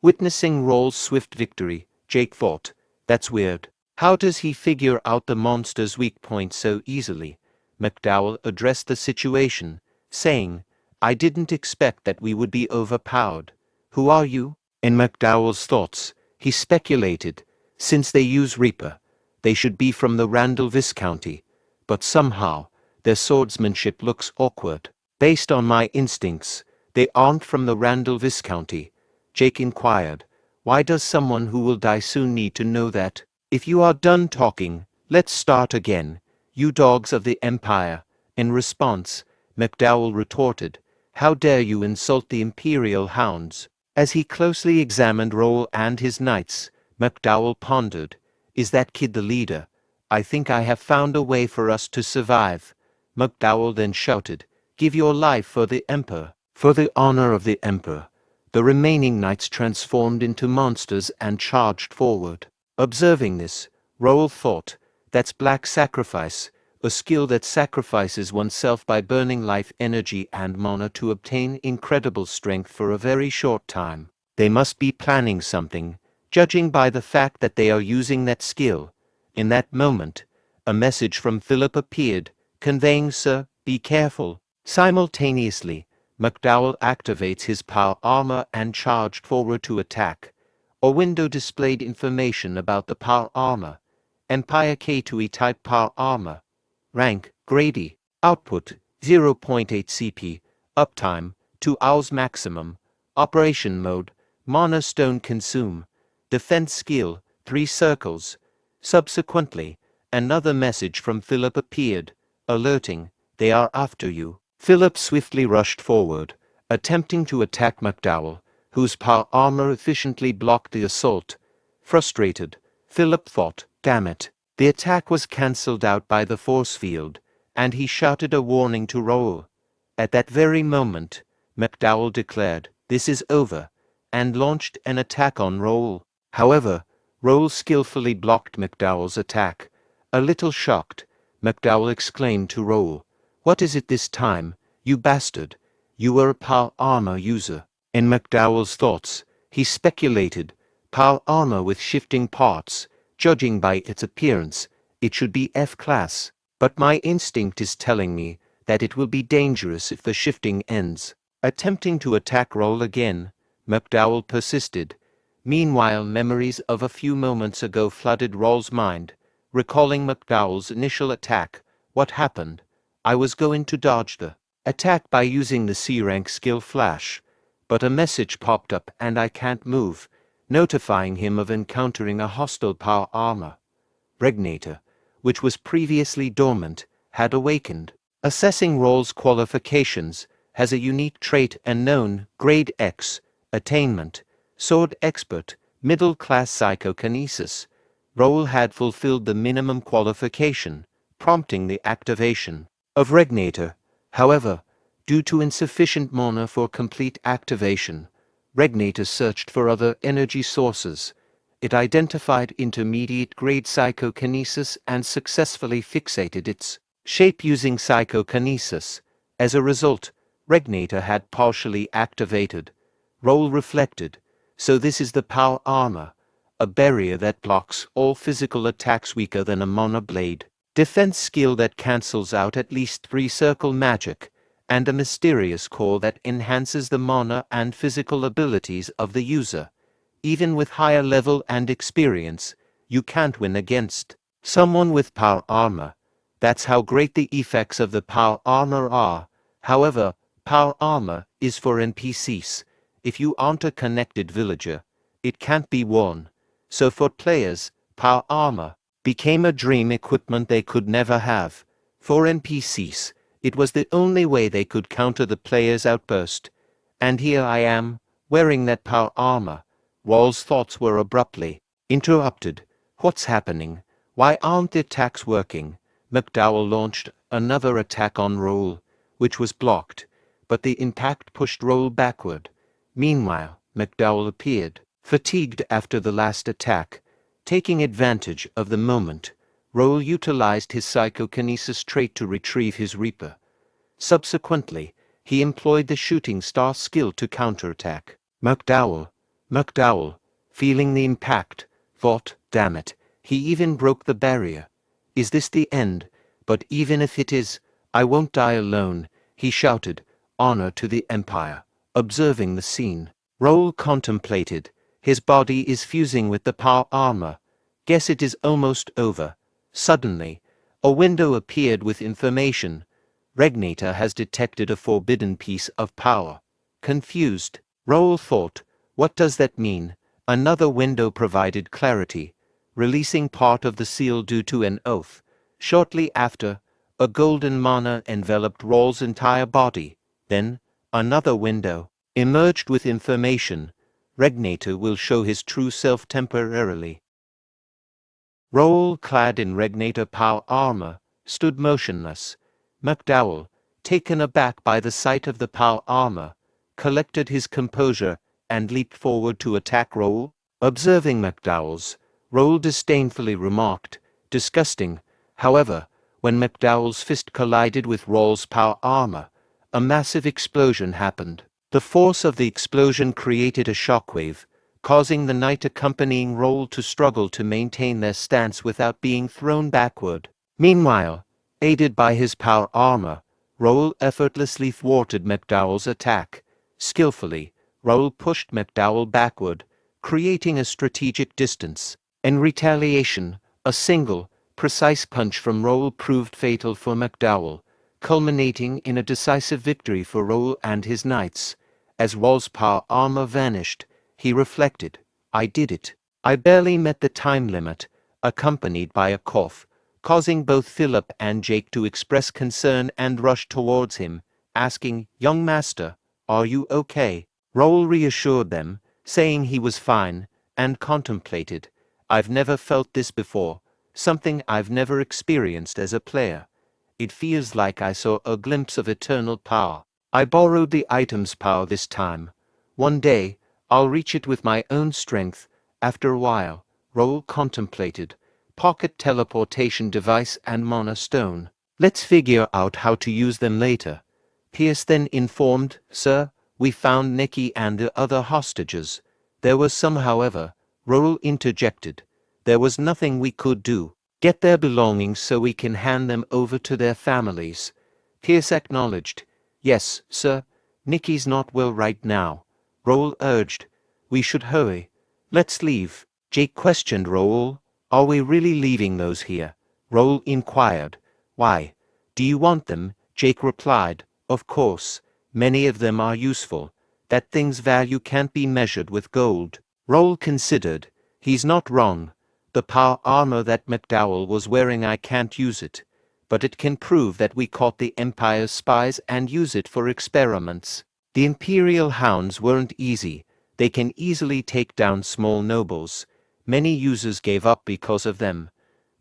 Speaker 1: Witnessing Raul's swift victory, Jake thought, "That's weird. How does he figure out the monster's weak point so easily?" McDowell addressed the situation, saying, "I didn't expect that we would be overpowered. Who are you?" In McDowell's thoughts, he speculated, since they use Reaper, they should be from the Randall Viscounty, but somehow, their swordsmanship looks awkward. Based on my instincts, they aren't from the Randall Viscounty. Jake inquired, "Why does someone who will die soon need to know that?" "If you are done talking, let's start again, you dogs of the Empire." In response, McDowell retorted, "How dare you insult the Imperial Hounds?" As he closely examined Raul and his knights, McDowell pondered, "Is that kid the leader? I think I have found a way for us to survive." McDowell then shouted, "Give your life for the Emperor." For the honor of the Emperor, the remaining knights transformed into monsters and charged forward. Observing this, Raul thought, "That's Black Sacrifice, a skill that sacrifices oneself by burning life energy and mana to obtain incredible strength for a very short time. They must be planning something, judging by the fact that they are using that skill." In that moment, a message from Philip appeared, conveying, "Sir, be careful." Simultaneously, McDowell activates his power armor and charged forward to attack. A window displayed information about the power armor. Empire K2E type power armor. Rank, Grady. Output, 0.8 CP. Uptime, 2 hours maximum. Operation mode, Mana Stone Consume. Defense Skill, 3 circles. Subsequently, another message from Philip appeared, alerting, "They are after you." Philip swiftly rushed forward, attempting to attack McDowell, whose power armor efficiently blocked the assault. Frustrated, Philip thought, "Damn it." The attack was cancelled out by the force field, and he shouted a warning to Raul. At that very moment, McDowell declared, "This is over," and launched an attack on Raul. However, Raul skillfully blocked McDowell's attack. A little shocked, McDowell exclaimed to Raul, "What is it this time, you bastard? You were a power armor user." In McDowell's thoughts, he speculated, power armor with shifting parts, judging by its appearance, it should be F-class. But my instinct is telling me that it will be dangerous if the shifting ends. Attempting to attack Raul again, McDowell persisted. Meanwhile, memories of a few moments ago flooded Raul's mind, recalling McDowell's initial attack. What happened? I was going to dodge the attack by using the C-rank skill Flash, but a message popped up and I can't move, notifying him of encountering a hostile power armor. Regnator, which was previously dormant, had awakened. Assessing Raul's qualifications, has a unique trait and known, Grade X, Attainment, Sword Expert, Middle Class Psychokinesis. Raul had fulfilled the minimum qualification, prompting the activation of Regnator. However, due to insufficient mana for complete activation, Regnator searched for other energy sources. It identified intermediate grade psychokinesis and successfully fixated its shape using psychokinesis. As a result, Regnator had partially activated. Raul reflected, so this is the power armor, a barrier that blocks all physical attacks weaker than a mana blade, defense skill that cancels out at least 3 circle magic, and a mysterious core that enhances the mana and physical abilities of the user. Even with higher level and experience, you can't win against someone with power armor. That's how great the effects of the power armor are. However, power armor is for NPCs. If you aren't a connected villager, it can't be worn. So for players, power armor became a dream equipment they could never have. For NPCs, it was the only way they could counter the player's outburst. And here I am, wearing that power armor. Raul's thoughts were abruptly interrupted. What's happening? Why aren't the attacks working? McDowell launched another attack on Raul, which was blocked, but the impact pushed Raul backward. Meanwhile, McDowell appeared, fatigued after the last attack. Taking advantage of the moment, Raul utilized his psychokinesis trait to retrieve his Reaper. Subsequently, he employed the shooting star skill to counterattack. McDowell, feeling the impact, thought, "Damn it, he even broke the barrier. Is this the end? But even if it is, I won't die alone," he shouted, "Honor to the Empire." Observing the scene, Raul contemplated. His body is fusing with the power armor. Guess it is almost over. Suddenly, a window appeared with information. Regnator has detected a forbidden piece of power. Confused, Raul thought, what does that mean? Another window provided clarity, releasing part of the seal due to an oath. Shortly after, a golden mana enveloped Raul's entire body. Then, another window emerged with information. Regnator will show his true self temporarily. Raul, clad in Regnator power armor, stood motionless. McDowell, taken aback by the sight of the power armor, collected his composure and leaped forward to attack Raul. Observing McDowell's, Raul disdainfully remarked, "Disgusting." However, when McDowell's fist collided with Raul's power armor, a massive explosion happened. The force of the explosion created a shockwave, causing the knight accompanying Raul to struggle to maintain their stance without being thrown backward. Meanwhile, aided by his power armor, Raul effortlessly thwarted McDowell's attack. Skillfully, Raul pushed McDowell backward, creating a strategic distance. In retaliation, a single, precise punch from Raul proved fatal for McDowell, culminating in a decisive victory for Raul and his knights. As Raul's power armor vanished, He reflected. I did it. I barely met the time limit, accompanied by a cough, causing both Philip and Jake to express concern and rush towards him, asking, "Young master, are you okay?" Raul reassured them, saying he was fine, and contemplated. I've never felt this before, something I've never experienced as a player. It feels like I saw a glimpse of eternal power. I borrowed the item's power this time. One day, I'll reach it with my own strength. After a while, Raul contemplated. Pocket teleportation device and mana stone. Let's figure out how to use them later. Pierce then informed, "Sir, we found Nikki and the other hostages." There was some, however. Raul interjected. "There was nothing we could do. Get their belongings so we can hand them over to their families." Pierce acknowledged. "Yes, sir. Nikki's not well right now." Raul urged. "We should hurry. Let's leave." Jake questioned Raul. "Are we really leaving those here?" Raul inquired. "Why? Do you want them?" Jake replied. "Of course. Many of them are useful. That thing's value can't be measured with gold." Raul considered. He's not wrong. The power armor that McDowell was wearing, I can't use it. But it can prove that we caught the Empire's spies and use it for experiments. The Imperial Hounds weren't easy. They can easily take down small nobles. Many users gave up because of them.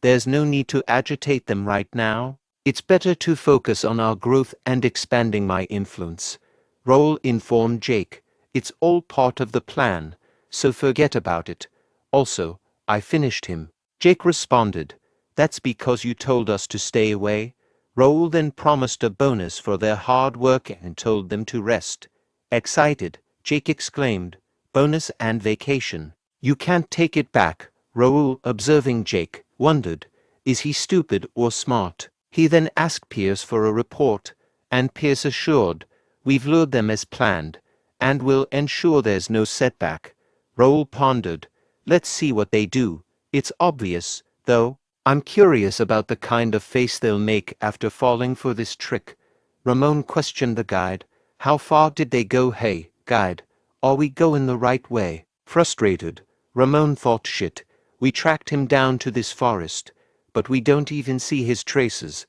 Speaker 1: There's no need to agitate them right now. It's better to focus on our growth and expanding my influence. Raul informed Jake. "It's all part of the plan, so forget about it. Also, I finished him." Jake responded. "That's because you told us to stay away." Raul then promised a bonus for their hard work and told them to rest. Excited, Jake exclaimed, "Bonus and vacation. You can't take it back." Raul, observing Jake, wondered, is he stupid or smart? He then asked Pierce for a report, and Pierce assured, "We've lured them as planned, and will ensure there's no setback." Raul pondered, "Let's see what they do. It's obvious, though. I'm curious about the kind of face they'll make after falling for this trick." Ramon questioned the guide. "How far did they go? Hey, guide, are we going the right way?" Frustrated, Ramon thought, "Shit, we tracked him down to this forest, but we don't even see his traces.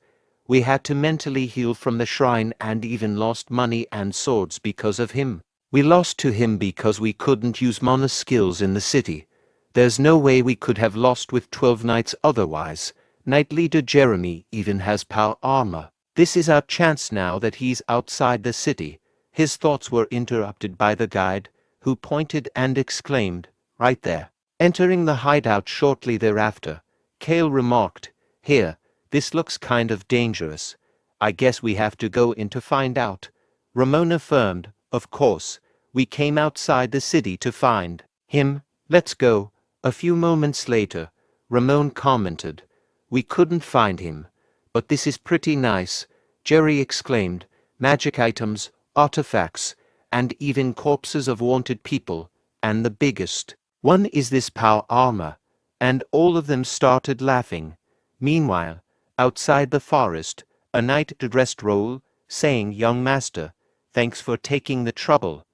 Speaker 1: We had to mentally heal from the shrine and even lost money and swords because of him. We lost to him because we couldn't use mana skills in the city. There's no way we could have lost with 12 knights otherwise. Knight leader Jeremy even has power armor. This is our chance now that he's outside the city." His thoughts were interrupted by the guide, who pointed and exclaimed, "Right there." Entering the hideout shortly thereafter, Kale remarked, "Here, this looks kind of dangerous. I guess we have to go in to find out." Ramon affirmed, "Of course, we came outside the city to find him. Let's go." A few moments later, Ramon commented, "We couldn't find him, but this is pretty nice." Jerry exclaimed, "Magic items, artifacts, and even corpses of wanted people, and the biggest one is this power armor." And all of them started laughing. Meanwhile, outside the forest, a knight addressed Raul, saying, "Young master, thanks for taking the trouble.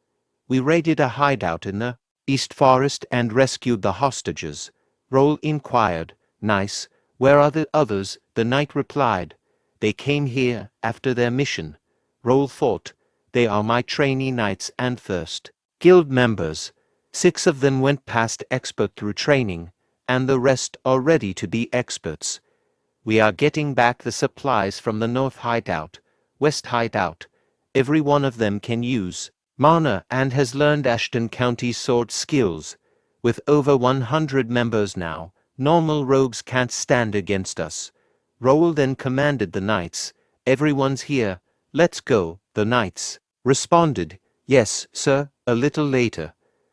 Speaker 1: We raided a hideout in the East Forest and rescued the hostages." Raul inquired, "Nice. Where are the others?" The knight replied, "They came here after their mission." Raul thought, "They are my trainee knights and first guild members. 6 of them went past expert through training, and the rest are ready to be experts. We are getting back the supplies from the North Hideout, West Hideout. Every one of them can use mana and has learned Ashton County's sword skills. With over 100 members now, normal rogues can't stand against us." Raul then commanded the knights, "Everyone's here. Let's go." The knights responded, "Yes, sir." A little later,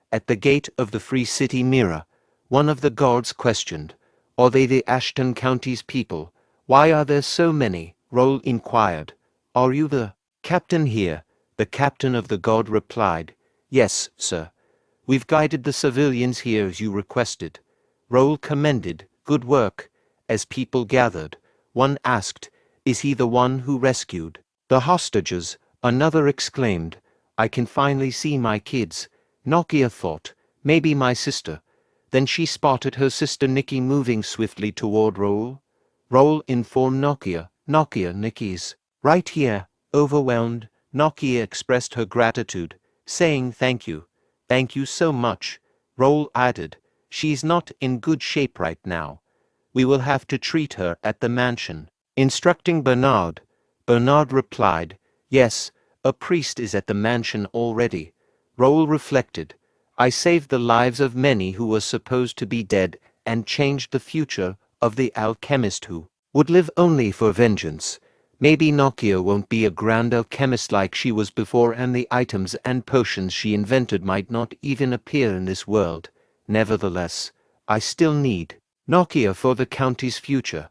Speaker 1: at the gate of the Free City Mirror, one of the guards questioned, "Are they the Ashton County's people? Why are there so many?" Raul inquired, "Are you the captain here?" The captain of the guard replied, "Yes, sir. We've guided the civilians here as you requested." Raul commended, "Good work." As people gathered, one asked, "Is he the one who rescued the hostages?" Another exclaimed, "I can finally see my kids." Nokia thought, Maybe my sister. Then she spotted her sister Nikki moving swiftly toward Raul. Raul informed Nokia, Nikki's right here. Overwhelmed, Nokia expressed her gratitude, saying thank you. Thank you so much. Raul added, she's not in good shape right now. We will have to treat her at the mansion. Instructing Bernard. Bernard replied, yes, a priest is at the mansion already. Raul reflected, I saved the lives of many who were supposed to be dead and changed the future of the alchemist who would live only for vengeance. Maybe Nokia won't be a grand alchemist like she was before, and the items and potions she invented might not even appear in this world. Nevertheless, I still need Nokia for the county's future.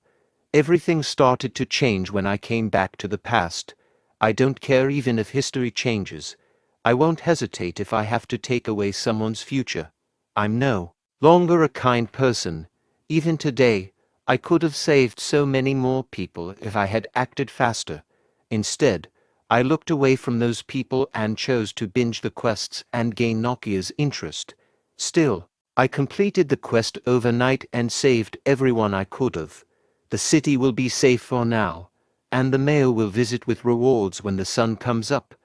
Speaker 1: Everything started to change when I came back to the past. I don't care even if history changes. I won't hesitate if I have to take away someone's future. I'm no longer a kind person. Even today, I could have saved so many more people if I had acted faster. Instead, I looked away from those people and chose to binge the quests and gain Nokia's interest. Still, I completed the quest overnight and saved everyone I could have. The city will be safe for now, and the mayor will visit with rewards when the sun comes up,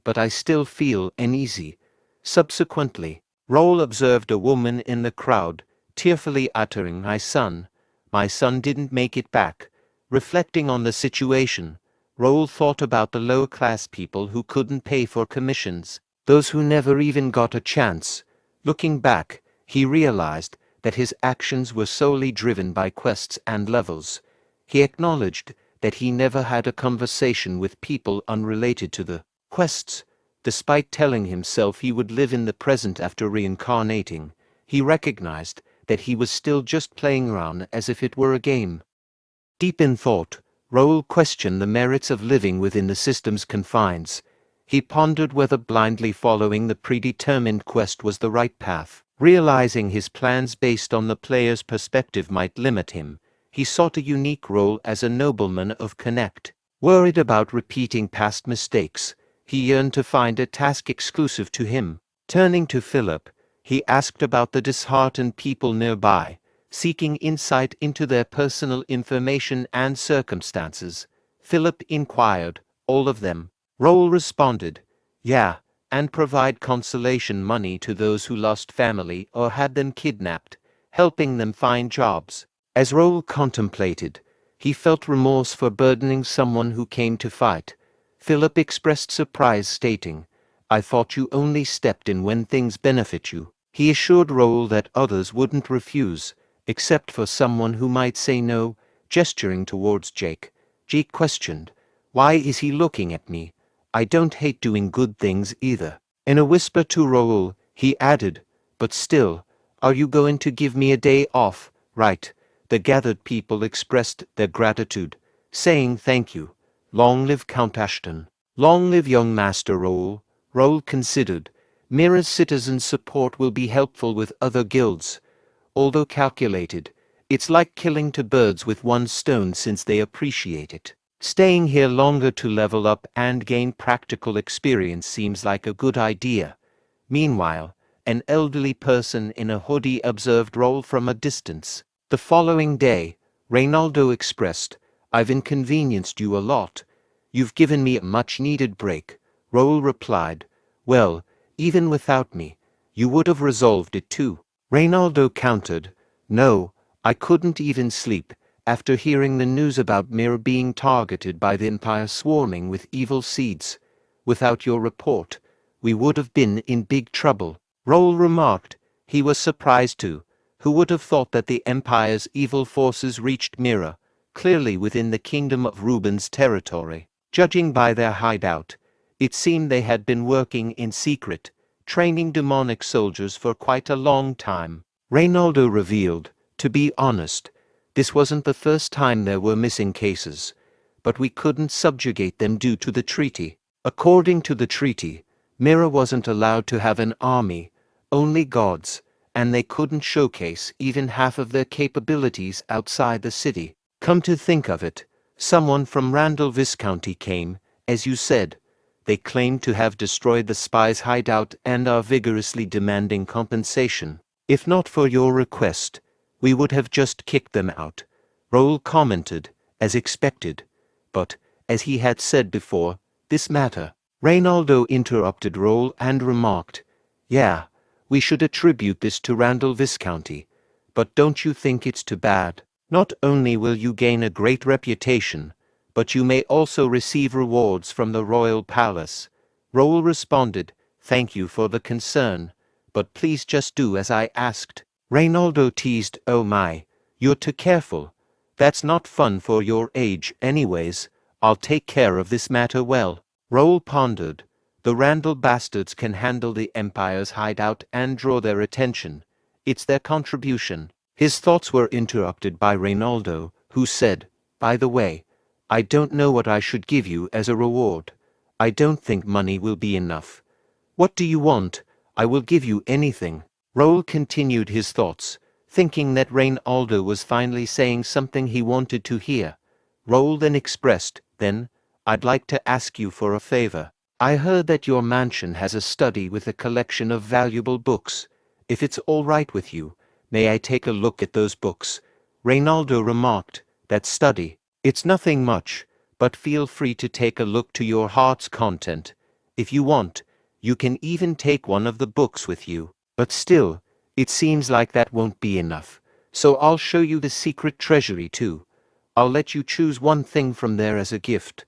Speaker 1: but I still feel uneasy. Subsequently, Raul observed a woman in the crowd, tearfully uttering, my son didn't make it back. Reflecting on the situation, Raul thought about the lower-class people who couldn't pay for commissions, those who never even got a chance. Looking back, he realized that his actions were solely driven by quests and levels. He acknowledged that he never had a conversation with people unrelated to the quests. Despite telling himself he would live in the present after reincarnating, he recognized that he was still just playing around as if it were a game. Deep in thought, Raul questioned the merits of living within the system's confines. He pondered whether blindly following the predetermined quest was the right path. Realizing his plans based on the player's perspective might limit him, he sought a unique role as a nobleman of Connect. Worried about repeating past mistakes, he yearned to find a task exclusive to him. Turning to Philip, he asked about the disheartened people nearby, seeking insight into their personal information and circumstances. Philip inquired, all of them? Raul responded, yeah, and provide consolation money to those who lost family or had them kidnapped, helping them find jobs. As Raul contemplated, he felt remorse for burdening someone who came to fight. Philip expressed surprise, stating, I thought you only stepped in when things benefit you. He assured Raul that others wouldn't refuse, except for someone who might say no, gesturing towards Jake. Jake questioned, why is he looking at me? I don't hate doing good things either. In a whisper to Raul, he added, but still, are you going to give me a day off? Right. The gathered people expressed their gratitude, saying thank you. Long live Count Ashton. Long live young Master Raul. Raul considered, Mira's citizen support will be helpful with other guilds. Although calculated, it's like killing two birds with one stone since they appreciate it. Staying here longer to level up and gain practical experience seems like a good idea. Meanwhile, an elderly person in a hoodie observed Raul from a distance. The following day, Reynaldo expressed, I've inconvenienced you a lot. You've given me a much-needed break. Raul replied, well, even without me, you would have resolved it too. Reynaldo countered, no, I couldn't even sleep. After hearing the news about Mira being targeted by the Empire swarming with evil seeds. Without your report, we would have been in big trouble. Raul remarked, he was surprised too. Who would have thought that the Empire's evil forces reached Mira, clearly within the Kingdom of Ruben's territory. Judging by their hideout, it seemed they had been working in secret, training demonic soldiers for quite a long time. Reynaldo revealed, to be honest, this wasn't the first time there were missing cases, but we couldn't subjugate them due to the treaty. According to the treaty, Mira wasn't allowed to have an army, only gods, and they couldn't showcase even half of their capabilities outside the city. Come to think of it, someone from Randall Viscounty came, as you said, They claim to have destroyed the spy's hideout and are vigorously demanding compensation. If not for your request, we would have just kicked them out, Raul commented, as expected. But, as he had said before, this matter. Reynaldo interrupted Raul and remarked, "Yeah, we should attribute this to Randall Viscounty. But don't you think it's too bad? Not only will you gain a great reputation, but you may also receive rewards from the royal palace." Raul responded, "Thank you for the concern, but please just do as I asked." Reynaldo teased, "Oh my, you're too careful. That's not fun for your age anyways. I'll take care of this matter well." Raul pondered. The Randall bastards can handle the Empire's hideout and draw their attention. It's their contribution. His thoughts were interrupted by Reynaldo, who said, "By the way, I don't know what I should give you as a reward. I don't think money will be enough. What do you want? I will give you anything." Raul continued his thoughts, thinking that Reynaldo was finally saying something he wanted to hear. Raul then expressed, "Then, I'd like to ask you for a favor. I heard that your mansion has a study with a collection of valuable books. If it's all right with you, may I take a look at those books?" Reynaldo remarked, "That study, it's nothing much, but feel free to take a look to your heart's content. If you want, you can even take one of the books with you. But still, it seems like that won't be enough. So I'll show you the secret treasury too. I'll let you choose one thing from there as a gift."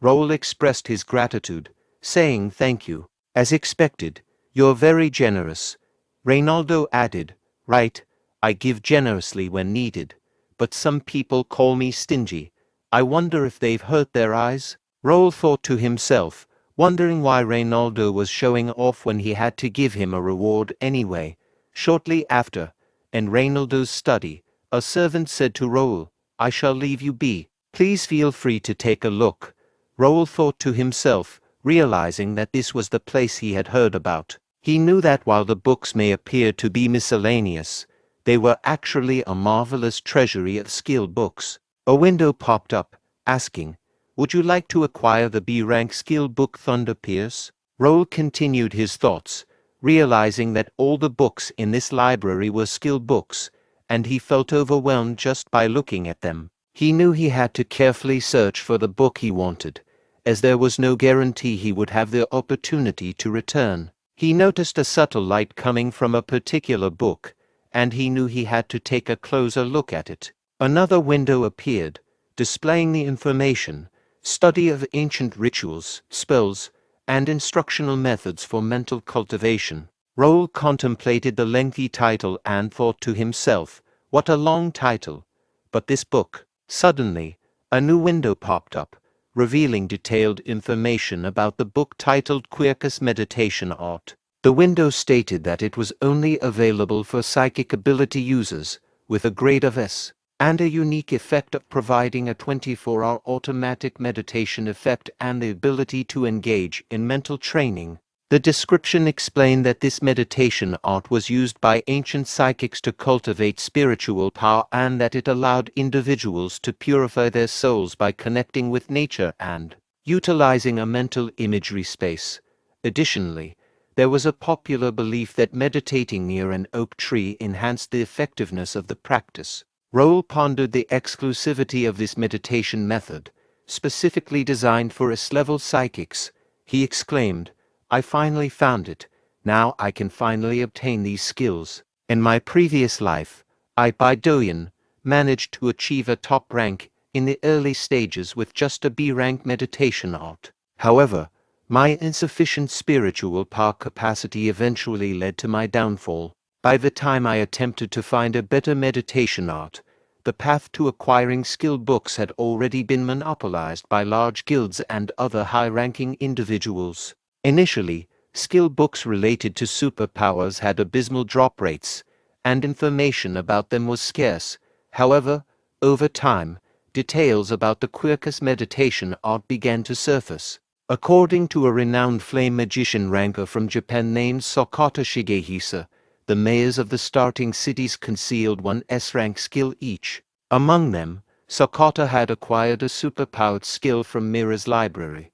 Speaker 1: Raul expressed his gratitude, saying thank you. "As expected, you're very generous." Reynaldo added, "Right, I give generously when needed. But some people call me stingy. I wonder if they've hurt their eyes?" Raul thought to himself, wondering why Reynaldo was showing off when he had to give him a reward anyway. Shortly after, in Reynaldo's study, a servant said to Raul, "I shall leave you be. Please feel free to take a look." Raul thought to himself, realizing that this was the place he had heard about. He knew that while the books may appear to be miscellaneous, they were actually a marvelous treasury of skill books. A window popped up, asking, "Would you like to acquire the B-rank skill book Thunder Pierce?" Raul continued his thoughts, realizing that all the books in this library were skill books, and he felt overwhelmed just by looking at them. He knew he had to carefully search for the book he wanted, as there was no guarantee he would have the opportunity to return. He noticed a subtle light coming from a particular book, and he knew he had to take a closer look at it. Another window appeared, displaying the information, study of ancient rituals, spells, and instructional methods for mental cultivation. Raul contemplated the lengthy title and thought to himself, "What a long title! But this book." Suddenly, a new window popped up, revealing detailed information about the book titled Quercus Meditation Art. The window stated that it was only available for psychic ability users, with a grade of S, and a unique effect of providing a 24-hour automatic meditation effect and the ability to engage in mental training. The description explained that this meditation art was used by ancient psychics to cultivate spiritual power and that it allowed individuals to purify their souls by connecting with nature and utilizing a mental imagery space. Additionally, there was a popular belief that meditating near an oak tree enhanced the effectiveness of the practice. Raul pondered the exclusivity of this meditation method, specifically designed for S-level psychics. He exclaimed, "I finally found it. Now I can finally obtain these skills. In my previous life, Bae DoHyun managed to achieve a top rank in the early stages with just a B-rank meditation art. However, my insufficient spiritual power capacity eventually led to my downfall. By the time I attempted to find a better meditation art, the path to acquiring skill books had already been monopolized by large guilds and other high-ranking individuals. Initially, skill books related to superpowers had abysmal drop rates, and information about them was scarce. However, over time, details about the Quercus meditation art began to surface. According to a renowned flame magician ranker from Japan named Sakata Shigehisa, the mayors of the starting cities concealed one S-rank skill each. Among them, Sakata had acquired a superpowered skill from Mira's library.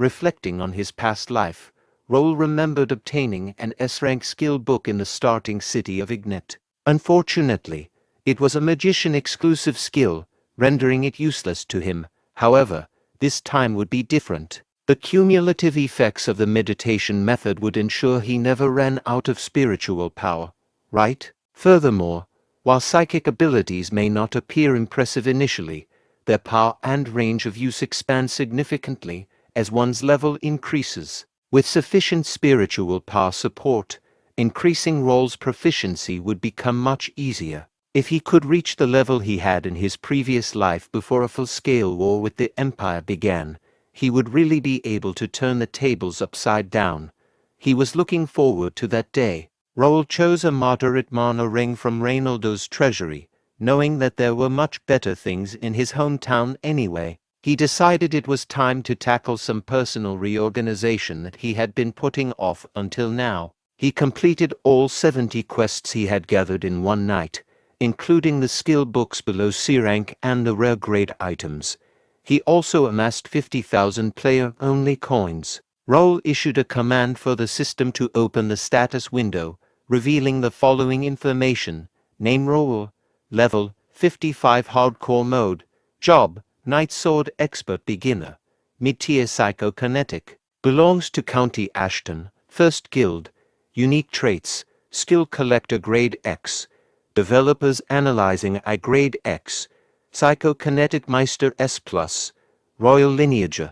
Speaker 1: Reflecting on his past life, Raul remembered obtaining an S-rank skill book in the starting city of Ignet. Unfortunately, it was a magician-exclusive skill, rendering it useless to him. However, this time would be different. The cumulative effects of the meditation method would ensure he never ran out of spiritual power, right? Furthermore, while psychic abilities may not appear impressive initially, their power and range of use expand significantly as one's level increases. With sufficient spiritual power support, increasing Raul's proficiency would become much easier. If he could reach the level he had in his previous life before a full-scale war with the Empire began, he would really be able to turn the tables upside down. He was looking forward to that day. Raul chose a moderate mana ring from Reynoldo's treasury, knowing that there were much better things in his hometown anyway. He decided it was time to tackle some personal reorganization that he had been putting off until now. He completed all 70 quests he had gathered in one night, including the skill books below C rank and the rare grade items. He also amassed 50,000 player-only coins. Raul issued a command for the system to open the status window, revealing the following information: name Raul, level 55 hardcore mode, job Night Sword Expert Beginner, mid-tier psychokinetic, belongs to County Ashton, first guild, unique traits, skill collector grade X, developers analyzing I grade X, psychokinetic Meister S+, royal lineage,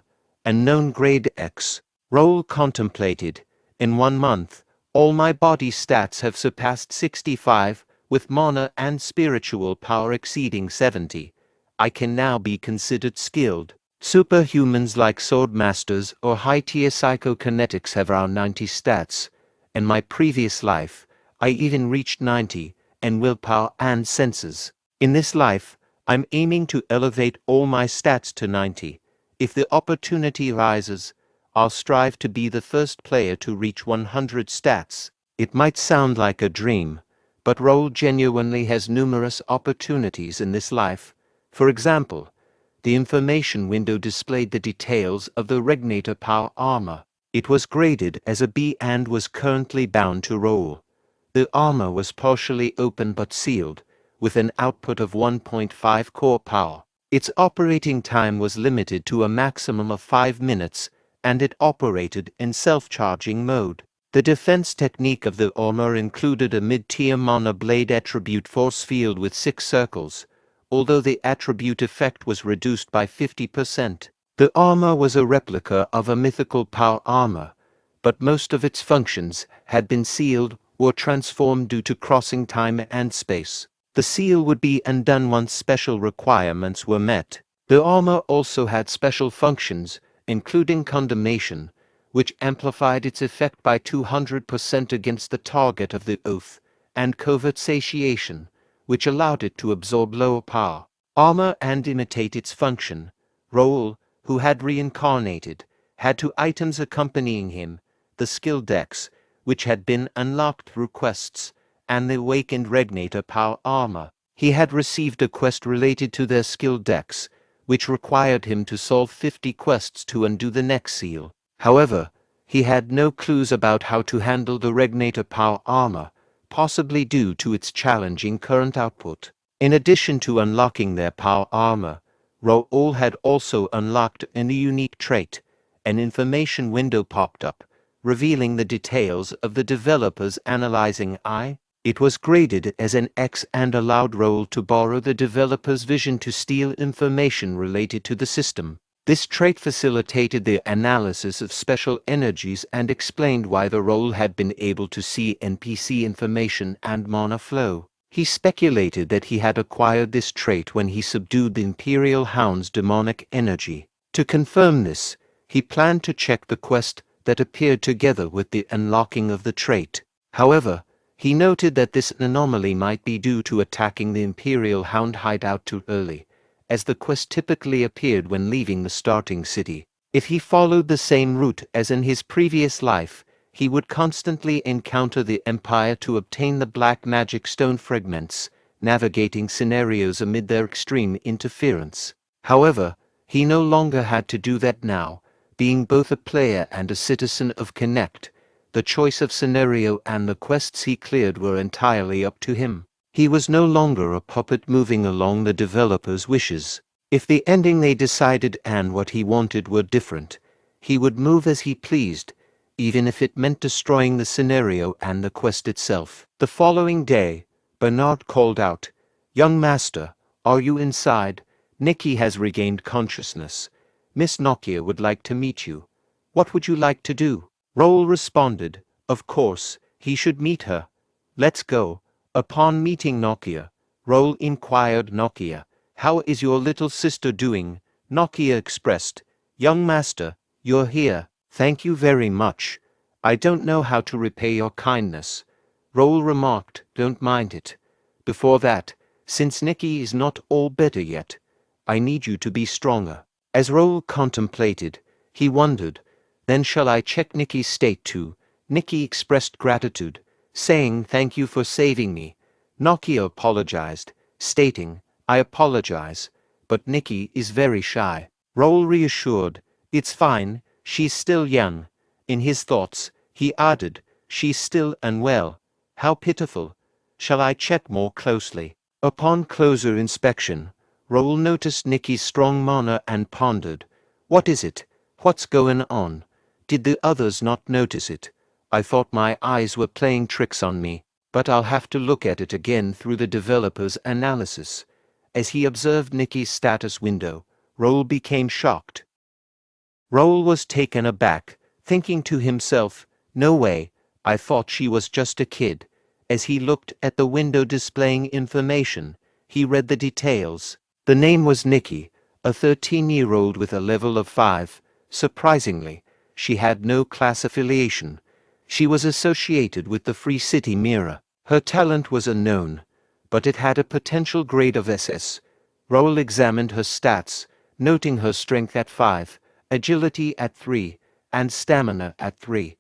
Speaker 1: unknown grade X. Raul contemplated, in 1 month, all my body stats have surpassed 65, with mana and spiritual power exceeding 70. I can now be considered skilled. Superhumans like sword masters or high-tier psychokinetics have around 90 stats. In my previous life, I even reached 90, and willpower and senses. In this life, I'm aiming to elevate all my stats to 90. If the opportunity arises, I'll strive to be the first player to reach 100 stats. It might sound like a dream, but Raul genuinely has numerous opportunities in this life. For example, the information window displayed the details of the Regnator Power armor. It was graded as a B and was currently bound to Raul. The armor was partially open but sealed, with an output of 1.5 core power. Its operating time was limited to a maximum of 5 minutes, and it operated in self-charging mode. The defense technique of the armor included a mid-tier mana blade attribute force field with 6 circles, although the attribute effect was reduced by 50%. The armor was a replica of a mythical power armor, but most of its functions had been sealed or transformed due to crossing time and space. The seal would be undone once special requirements were met. The armor also had special functions, including condemnation, which amplified its effect by 200% against the target of the oath, and covert satiation, which allowed it to absorb lower power armor and imitate its function. Raul, who had reincarnated, had 2 items accompanying him: the skill decks, which had been unlocked through quests, and the awakened Regnator Power armor. He had received a quest related to their skill decks, which required him to solve 50 quests to undo the next seal. However, he had no clues about how to handle the Regnator Power armor, possibly due to its challenging current output. In addition to unlocking their power armor, Raul had also unlocked a new unique trait. An information window popped up, revealing the details of the developer's analyzing eye. It was graded as an X and allowed Raul to borrow the developer's vision to steal information related to the system. This trait facilitated the analysis of special energies and explained why the Raul had been able to see NPC information and mana flow. He speculated that he had acquired this trait when he subdued the Imperial Hound's demonic energy. To confirm this, he planned to check the quest that appeared together with the unlocking of the trait. However, he noted that this anomaly might be due to attacking the Imperial Hound hideout too early, as the quest typically appeared when leaving the starting city. If he followed the same route as in his previous life, he would constantly encounter the Empire to obtain the black magic stone fragments, navigating scenarios amid their extreme interference. However, he no longer had to do that now, being both a player and a citizen of Connect. The choice of scenario and the quests he cleared were entirely up to him. He was no longer a puppet moving along the developer's wishes. If the ending they decided and what he wanted were different, he would move as he pleased, even if it meant destroying the scenario and the quest itself. The following day, Bernard called out, "Young master, are you inside? Nikki has regained consciousness. Miss Nokia would like to meet you. What would you like to do?" Raul responded, "Of course, he should meet her. Let's go." Upon meeting Nokia, Raul inquired, "Nokia, how is your little sister doing?" Nokia expressed, "Young master, you're here. Thank you very much. I don't know how to repay your kindness." Raul remarked, "Don't mind it. Before that, since Nikki is not all better yet, I need you to be stronger." As Raul contemplated, he wondered, "Then shall I check Nikki's state too?" Nikki expressed gratitude, saying, "Thank you for saving me." Nokia apologized, stating, "I apologize, but Nikki is very shy." Raul reassured, "It's fine, she's still young." In his thoughts, he added, "She's still unwell. How pitiful. Shall I check more closely?" Upon closer inspection, Raul noticed Nikki's strong mana and pondered, "What is it? What's going on? Did the others not notice it? I thought my eyes were playing tricks on me, but I'll have to look at it again through the developer's analysis." As he observed Nikki's status window, Raul became shocked. Raul was taken aback, thinking to himself, "No way, I thought she was just a kid." As he looked at the window displaying information, he read the details. The name was Nikki, a 13-year-old with a level of 5. Surprisingly, she had no class affiliation. She was associated with the Free City Mirror. Her talent was unknown, but it had a potential grade of SS. Raul examined her stats, noting her strength at 5, agility at 3, and stamina at 3.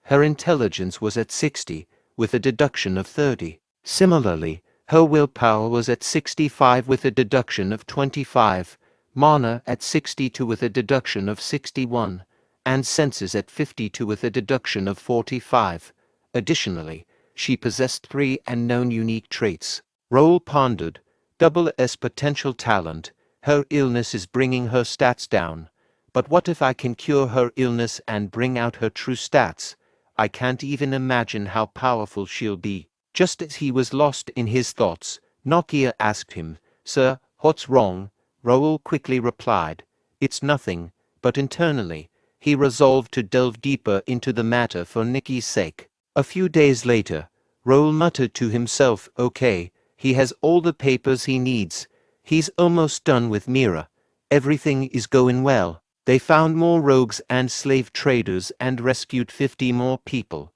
Speaker 1: Her intelligence was at 60, with a deduction of 30. Similarly, her willpower was at 65 with a deduction of 25, mana at 62 with a deduction of 61, and senses at 52 with a deduction of 45. Additionally, she possessed 3 unknown unique traits. Raul pondered, double S potential talent, her illness is bringing her stats down. But what if I can cure her illness and bring out her true stats? I can't even imagine how powerful she'll be. Just as he was lost in his thoughts, Nokia asked him, "Sir, what's wrong?" Raul quickly replied, "It's nothing," but internally, he resolved to delve deeper into the matter for Nikki's sake. A few days later, Raul muttered to himself, "Okay, he has all the papers he needs. He's almost done with Mira. Everything is going well." They found more rogues and slave traders and rescued 50 more people.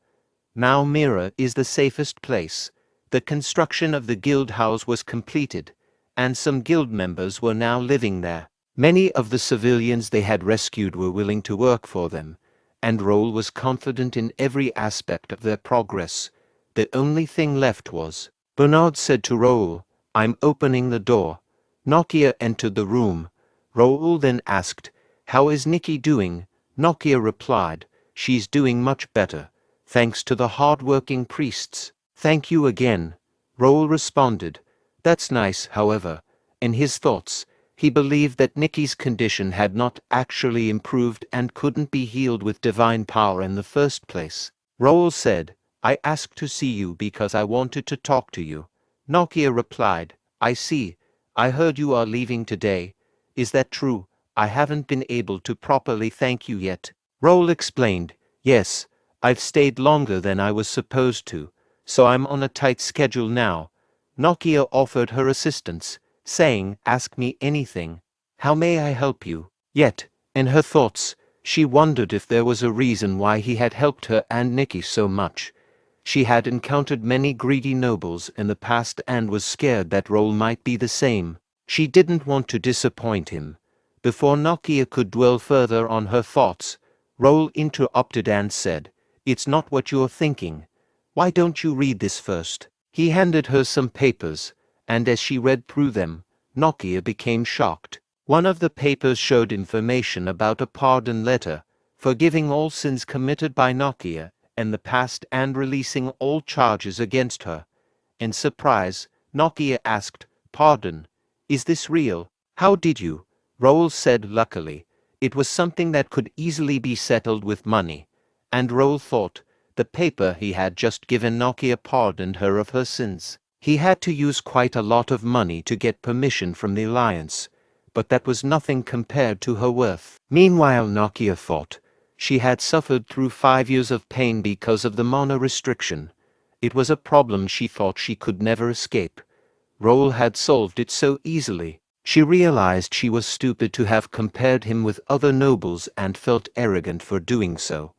Speaker 1: Now Mira is the safest place. The construction of the guild house was completed, and some guild members were now living there. Many of the civilians they had rescued were willing to work for them, and Raul was confident in every aspect of their progress. The only thing left was, Bernard said to Raul, "I'm opening the door." Nokia entered the room. Raul then asked, "How is Nikki doing?" Nokia replied, "She's doing much better, thanks to the hard-working priests." "Thank you again," Raul responded. "That's nice." However, in his thoughts, he believed that Nikki's condition had not actually improved and couldn't be healed with divine power in the first place. Raul said, "I asked to see you because I wanted to talk to you." Nokia replied, "I see. I heard you are leaving today. Is that true? I haven't been able to properly thank you yet." Raul explained, "Yes, I've stayed longer than I was supposed to, so I'm on a tight schedule now." Nokia offered her assistance, saying, "Ask me anything. How may I help you?" Yet, in her thoughts, she wondered if there was a reason why he had helped her and Nikki so much. She had encountered many greedy nobles in the past and was scared that Raul might be the same. She didn't want to disappoint him. Before Nokia could dwell further on her thoughts, Raul interrupted and said, "It's not what you're thinking. Why don't you read this first?" He handed her some papers, and as she read through them, Nokia became shocked. One of the papers showed information about a pardon letter, forgiving all sins committed by Nokia in the past and releasing all charges against her. In surprise, Nokia asked, "Pardon? Is this real? How did you?" Raul said, "Luckily, it was something that could easily be settled with money." And Raul thought, the paper he had just given Nokia pardoned her of her sins. He had to use quite a lot of money to get permission from the Alliance, but that was nothing compared to her worth. Meanwhile, Nokia thought, she had suffered through 5 years of pain because of the mana restriction. It was a problem she thought she could never escape. Raul had solved it so easily. She realized she was stupid to have compared him with other nobles and felt arrogant for doing so.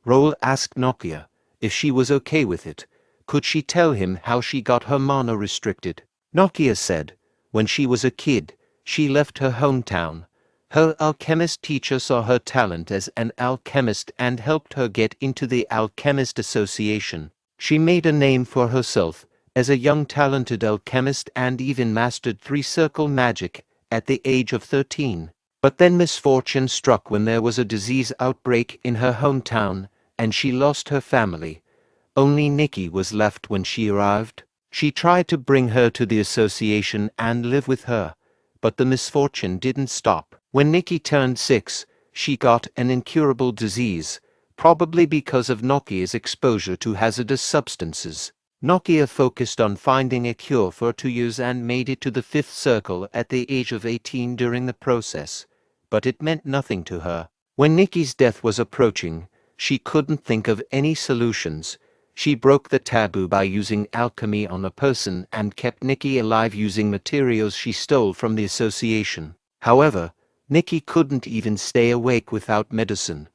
Speaker 1: Raul asked Nokia if she was okay with it. Could she tell him how she got her mana restricted? Nokia said, when she was a kid, she left her hometown. Her alchemist teacher saw her talent as an alchemist and helped her get into the Alchemist Association. She made a name for herself as a young talented alchemist and even mastered three-circle magic at the age of 13. But then misfortune struck when there was a disease outbreak in her hometown, and she lost her family. Only Nikki was left when she arrived. She tried to bring her to the association and live with her, but the misfortune didn't stop. When Nikki turned 6, she got an incurable disease, probably because of Nokia's exposure to hazardous substances. Nokia focused on finding a cure for 2 years and made it to the 5th circle at the age of 18 during the process, but it meant nothing to her. When Nikki's death was approaching, she couldn't think of any solutions. She broke the taboo by using alchemy on a person and kept Nikki alive using materials she stole from the association. However, Nikki couldn't even stay awake without medicine.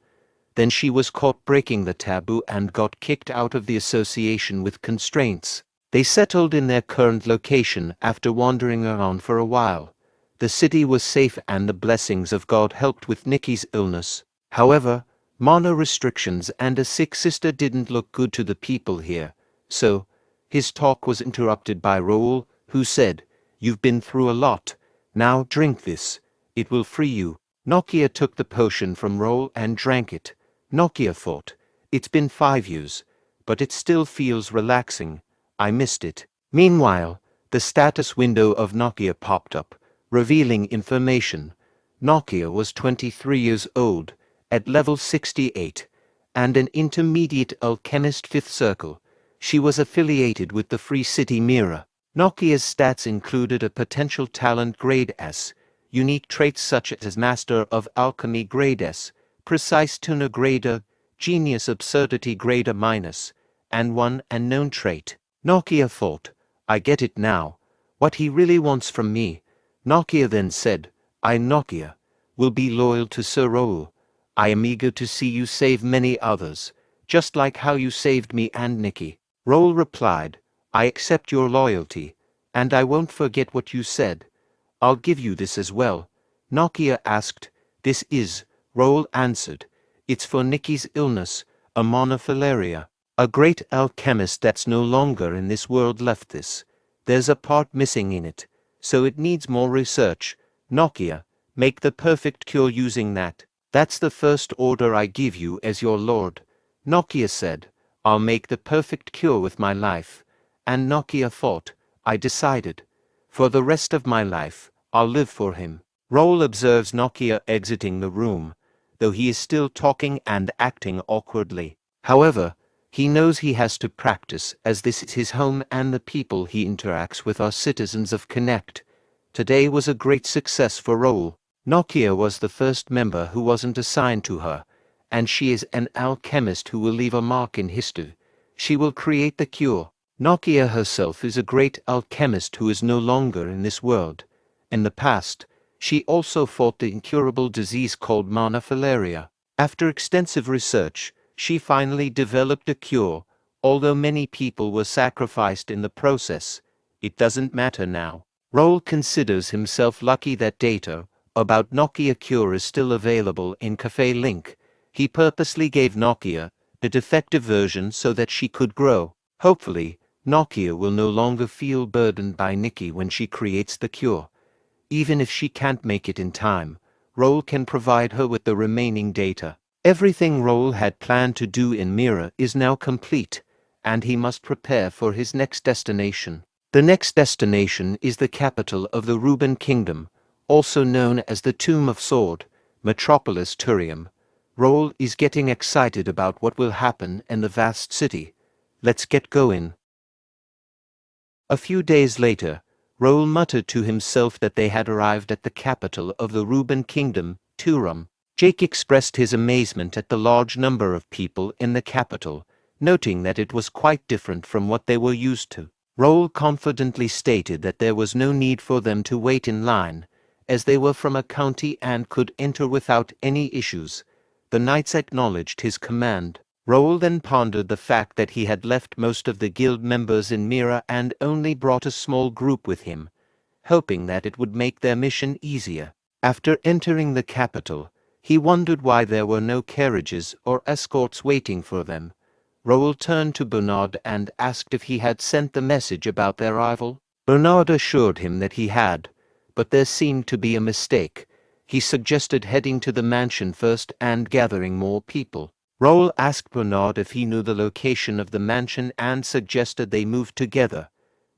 Speaker 1: Then she was caught breaking the taboo and got kicked out of the association with constraints. They settled in their current location after wandering around for a while. The city was safe and the blessings of God helped with Nikki's illness. However, mana restrictions and a sick sister didn't look good to the people here, so his talk was interrupted by Raul, who said, "You've been through a lot. Now drink this. It will free you." Nokia took the potion from Raul and drank it. Nokia thought, it's been 5 years, but it still feels relaxing. I missed it. Meanwhile, the status window of Nokia popped up, revealing information. Nokia was 23 years old, at level 68, and an intermediate alchemist 5th circle. She was affiliated with the Free City Mirror. Nokia's stats included a potential talent grade S, unique traits such as Master of Alchemy grade S, Precise Tuner grade A, Genius Absurdity grade A-, and one unknown trait. Nokia thought, I get it now, what he really wants from me. Nokia then said, I, Nokia, will be loyal to Sir Raul. I am eager to see you save many others, just like how you saved me and Nikki. Raul replied, I accept your loyalty, and I won't forget what you said. I'll give you this as well. Nokia asked, this is, Raul answered, it's for Nikki's illness, a monofalaria. A great alchemist that's no longer in this world left this. There's a part missing in it, so it needs more research. Nokia, make the perfect cure using that. That's the first order I give you as your lord. Nokia said, I'll make the perfect cure with my life. And Nokia thought, I decided. For the rest of my life, I'll live for him. Raul observes Nokia exiting the room, though he is still talking and acting awkwardly. However, he knows he has to practice as this is his home and the people he interacts with are citizens of Connect. Today was a great success for Raul. Nokia was the first member who wasn't assigned to her, and she is an alchemist who will leave a mark in history. She will create the cure. Nokia herself is a great alchemist who is no longer in this world. In the past, she also fought the incurable disease called monofalaria. After extensive research, she finally developed a cure, although many people were sacrificed in the process. It doesn't matter now. Raul considers himself lucky that data about Nokia cure is still available in Cafe Link. He purposely gave Nokia a defective version so that she could grow. Hopefully, Nokia will no longer feel burdened by Nikki when she creates the cure. Even if she can't make it in time, Raul can provide her with the remaining data. Everything Raul had planned to do in Mira is now complete, and he must prepare for his next destination. The next destination is the capital of the Ruben Kingdom, also known as the Tomb of Sword, Metropolis Turium. Raul is getting excited about what will happen in the vast city. Let's get going. A few days later, Raul muttered to himself that they had arrived at the capital of the Ruben Kingdom, Turum. Jake expressed his amazement at the large number of people in the capital, noting that it was quite different from what they were used to. Raul confidently stated that there was no need for them to wait in line, as they were from a county and could enter without any issues. The knights acknowledged his command. Raul then pondered the fact that he had left most of the guild members in Mira and only brought a small group with him, hoping that it would make their mission easier. After entering the capital, he wondered why there were no carriages or escorts waiting for them. Raul turned to Bernard and asked if he had sent the message about their arrival. Bernard assured him that he had, but there seemed to be a mistake. He suggested heading to the mansion first and gathering more people. Raul asked Bernard if he knew the location of the mansion and suggested they move together.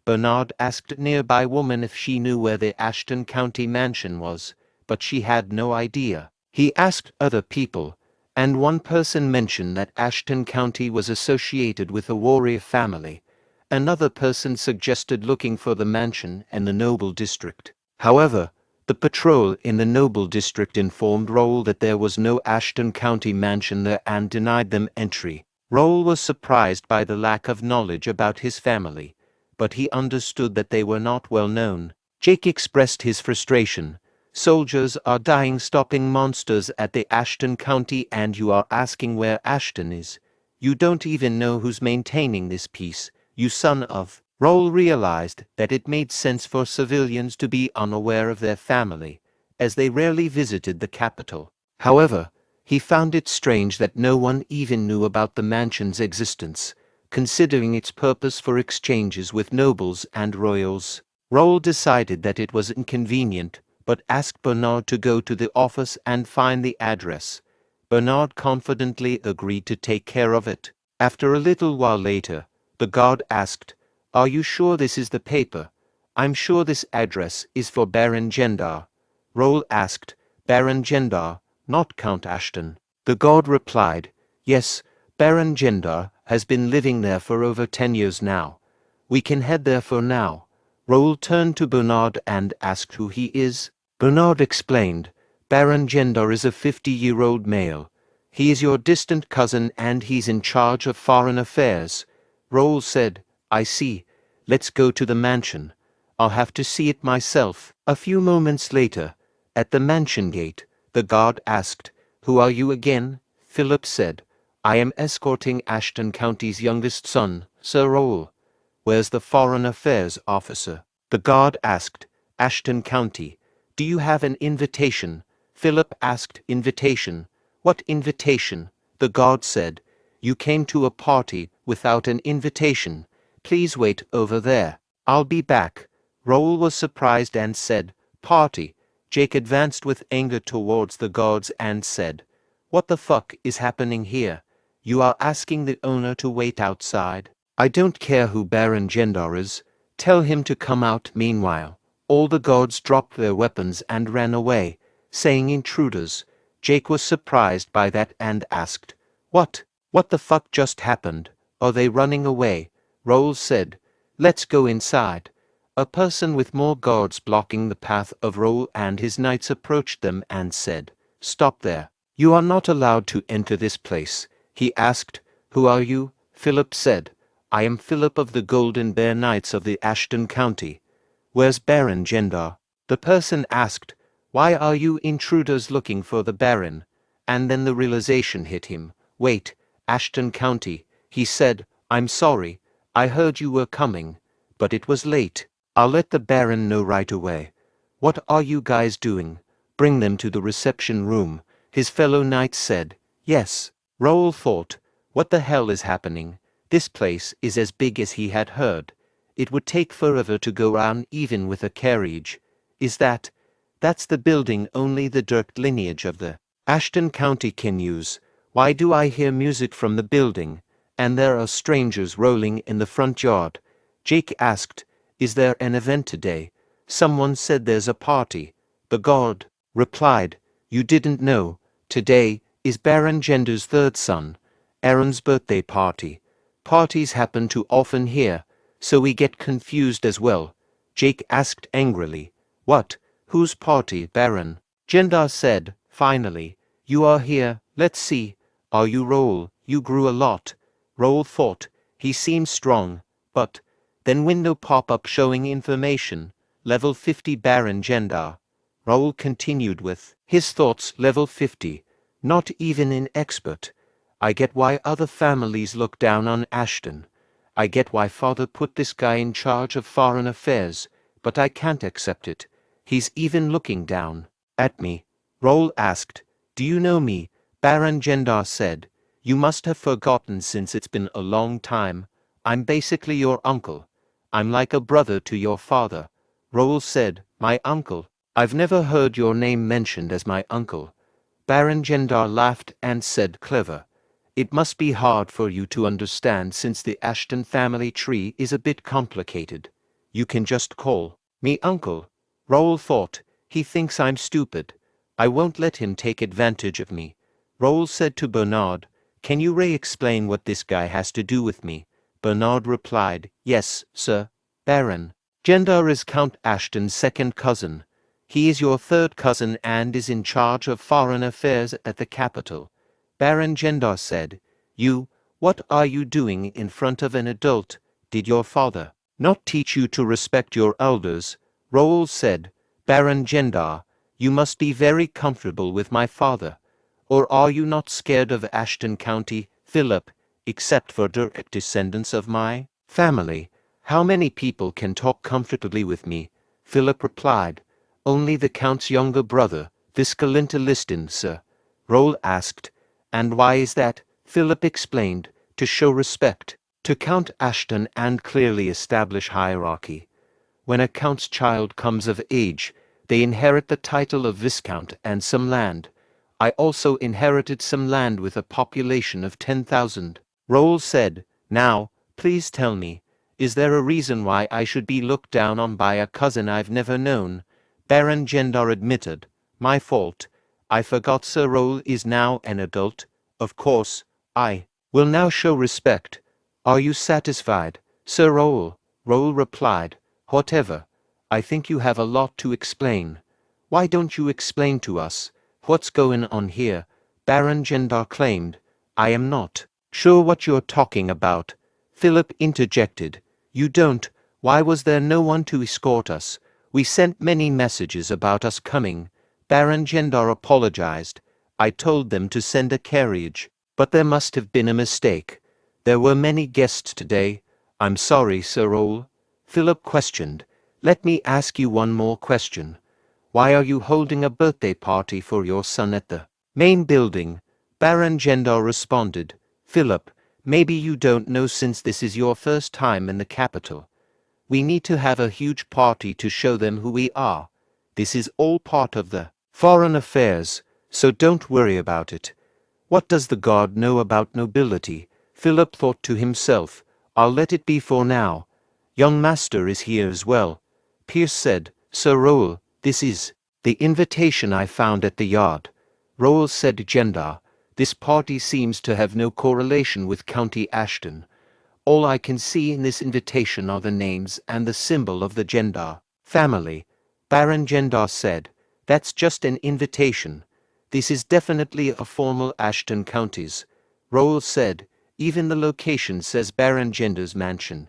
Speaker 1: Bernard asked a nearby woman if she knew where the Ashton County mansion was, but she had no idea. He asked other people, and one person mentioned that Ashton County was associated with a warrior family. Another person suggested looking for the mansion in the Noble District. However, the patrol in the Noble District informed Raul that there was no Ashton County mansion there and denied them entry. Raul was surprised by the lack of knowledge about his family, but he understood that they were not well known. Jake expressed his frustration. Soldiers are dying stopping monsters at the Ashton County and you are asking where Ashton is. You don't even know who's maintaining this peace, you son of... Raul realized that it made sense for civilians to be unaware of their family, as they rarely visited the capital. However, he found it strange that no one even knew about the mansion's existence, considering its purpose for exchanges with nobles and royals. Raul decided that it was inconvenient, but asked Bernard to go to the office and find the address. Bernard confidently agreed to take care of it. After a little while later, the guard asked, "Are you sure this is the paper? I'm sure this address is for Baron Gendar." Raul asked, "Baron Gendar, not Count Ashton?" The guard replied, "Yes, Baron Gendar has been living there for over 10 years now. We can head there for now." Raul turned to Bernard and asked who he is. Bernard explained, "Baron Gendar is a 50-year-old male. He is your distant cousin and he's in charge of foreign affairs." Raul said, "I see. Let's go to the mansion. I'll have to see it myself." A few moments later, at the mansion gate, the guard asked, "Who are you again?" Philip said, "I am escorting Ashton County's youngest son, Sir Raul." "Where's the foreign affairs officer?" The guard asked, "Ashton County. Do you have an invitation?" Philip asked, "Invitation? What invitation?" The guard said, "You came to a party without an invitation. Please wait over there. I'll be back." Raul was surprised and said, "Party." Jake advanced with anger towards the guards and said, "What the fuck is happening here? You are asking the owner to wait outside? I don't care who Baron Gendar is. Tell him to come out." Meanwhile, all the guards dropped their weapons and ran away, saying intruders. Jake was surprised by that and asked, What the fuck just happened? Are they running away?" Raul said, "Let's go inside." A person with more guards blocking the path of Raul and his knights approached them and said, "Stop there. You are not allowed to enter this place." He asked, "Who are you?" Philip said, "I am Philip of the Golden Bear Knights of the Ashton County." "Where's Baron Gendar?" The person asked, "Why are you intruders looking for the Baron?" And then the realization hit him. "Wait, Ashton County." He said, "I'm sorry. I heard you were coming, but it was late. I'll let the Baron know right away." "What are you guys doing?" "Bring them to the reception room." His fellow knights said, "Yes." Raul thought, "What the hell is happening? This place is as big as he had heard. It would take forever to go around even with a carriage. Is that That's the building only the direct lineage of the Ashton County can use. Why do I hear music from the building, and there are strangers rolling in the front yard? Jake asked, is there an event today? Someone said there's a party. The god replied, you didn't know. Today is Baron Gender's third son, Aaron's birthday party. Parties happen too often here, so we get confused as well. Jake asked angrily, what? Whose party, Baron? Gendar said, finally, you are here, let's see. Are you Raul? You grew a lot. Raul thought, he seems strong, but then window pop-up showing information, level 50 Baron Gendar. Raul continued with his thoughts, level 50, not even an expert. I get why other families look down on Ashton. I get why father put this guy in charge of foreign affairs, but I can't accept it. He's even looking down at me. Raul asked, do you know me? Baron Gendar said, you must have forgotten since it's been a long time. I'm basically your uncle. I'm like a brother to your father. Raul said, my uncle? I've never heard your name mentioned as my uncle. Baron Gendar laughed and said, clever. It must be hard for you to understand since the Ashton family tree is a bit complicated. You can just call me uncle. Raul thought, he thinks I'm stupid. I won't let him take advantage of me. Raul said to Bernard, can you re-explain what this guy has to do with me? Bernard replied, yes, sir. Baron Gendar is Count Ashton's second cousin. He is your third cousin and is in charge of foreign affairs at the capital. Baron Gendar said, what are you doing in front of an adult? Did your father not teach you to respect your elders? Raul said, Baron Gendar, you must be very comfortable with my father. Or are you not scared of Ashton County, Philip, except for direct descendants of my family? How many people can talk comfortably with me? Philip replied, only the Count's younger brother, Viscalinta Liston, sir. Raul asked, and why is that? Philip explained, to show respect to Count Ashton and clearly establish hierarchy. When a count's child comes of age, they inherit the title of Viscount and some land. I also inherited some land with a population of 10,000. Raul said, now, please tell me, is there a reason why I should be looked down on by a cousin I've never known? Baron Gendar admitted, my fault. I forgot Sir Raul is now an adult. Of course, I will now show respect. Are you satisfied, Sir Raul? Raul replied, whatever. I think you have a lot to explain. Why don't you explain to us what's going on here? Baron Gendar claimed, I am not sure what you're talking about. Philip interjected, you don't. Why was there no one to escort us? We sent many messages about us coming. Baron Gendar apologized. I told them to send a carriage, but there must have been a mistake. There were many guests today. I'm sorry, Sir Raul. Philip questioned. Let me ask you one more question. Why are you holding a birthday party for your son at the main building? Baron Gendar responded. Philip, maybe you don't know since this is your first time in the capital. We need to have a huge party to show them who we are. This is all part of the foreign affairs, so don't worry about it. What does the god know about nobility? Philip thought to himself, I'll let it be for now. Young master is here as well. Pierce said, Sir Raul, this is the invitation I found at the yard. Raul said, Gendar, this party seems to have no correlation with County Ashton. All I can see in this invitation are the names and the symbol of the Gendar family. Baron Gendar said, that's just an invitation. This is definitely a formal Ashton County's. Raul said, even the location says Baron Gender's mansion.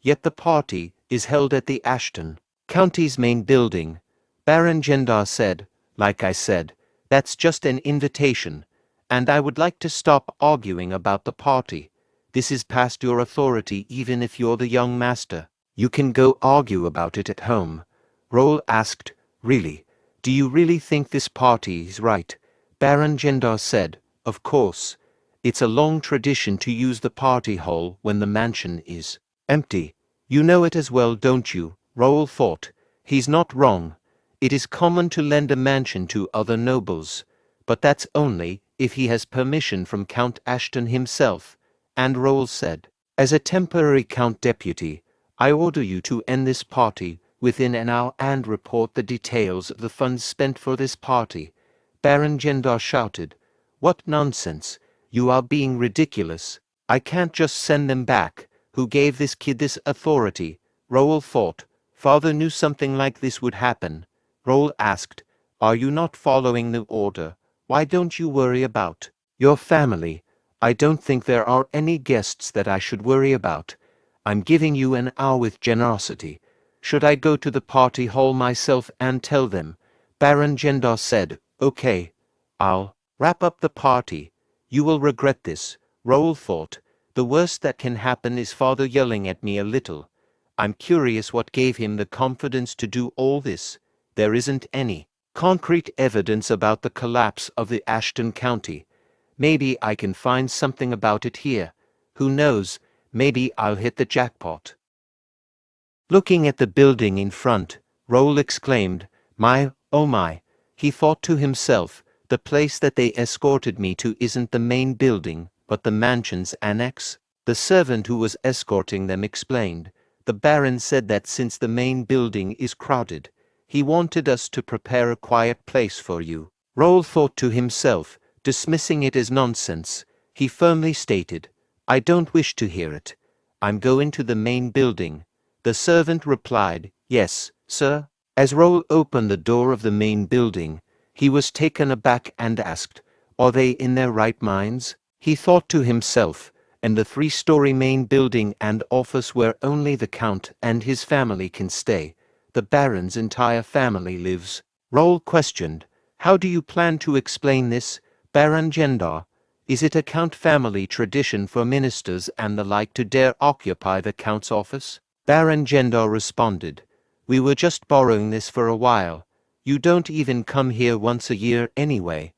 Speaker 1: Yet the party is held at the Ashton County's main building. Baron Gendar said, like I said, that's just an invitation, and I would like to stop arguing about the party. This is past your authority even if you're the young master. You can go argue about it at home. Raul asked, really? Do you really think this party is right? Baron Gendar said, of course. It's a long tradition to use the party hall when the mansion is empty. You know it as well, don't you? Raul thought. He's not wrong. It is common to lend a mansion to other nobles, but that's only if he has permission from Count Ashton himself, and Raul said, as a temporary Count Deputy, I order you to end this party within an hour and report the details of the funds spent for this party. Baron Gendar shouted, What nonsense! You are being ridiculous. I can't just send them back. Who gave this kid this authority? Raul thought. Father knew something like this would happen. Raul asked, Are you not following the order? Why don't you worry about your family? I don't think there are any guests that I should worry about. I'm giving you an hour with generosity. Should I go to the party hall myself and tell them? Baron Gendar said, Okay, I'll wrap up the party. You will regret this. Raul thought, the worst that can happen is father yelling at me a little. I'm curious what gave him the confidence to do all this. There isn't any concrete evidence about the collapse of the Ashton County. Maybe I can find something about it here. Who knows, maybe I'll hit the jackpot. Looking at the building in front, Raul exclaimed, My, oh my. He thought to himself, the place that they escorted me to isn't the main building, but the mansion's annex. The servant who was escorting them explained, the Baron said that since the main building is crowded, he wanted us to prepare a quiet place for you. Raul thought to himself, dismissing it as nonsense. He firmly stated, I don't wish to hear it. I'm going to the main building. The servant replied, Yes, sir. As Raul opened the door of the main building, he was taken aback and asked, Are they in their right minds? He thought to himself, and the 3-story main building and office where only the Count and his family can stay. The Baron's entire family lives. Raul questioned, How do you plan to explain this, Baron Gendar? Is it a Count family tradition for ministers and the like to dare occupy the Count's office? Baron Gendar responded, We were just borrowing this for a while. You don't even come here once a year anyway.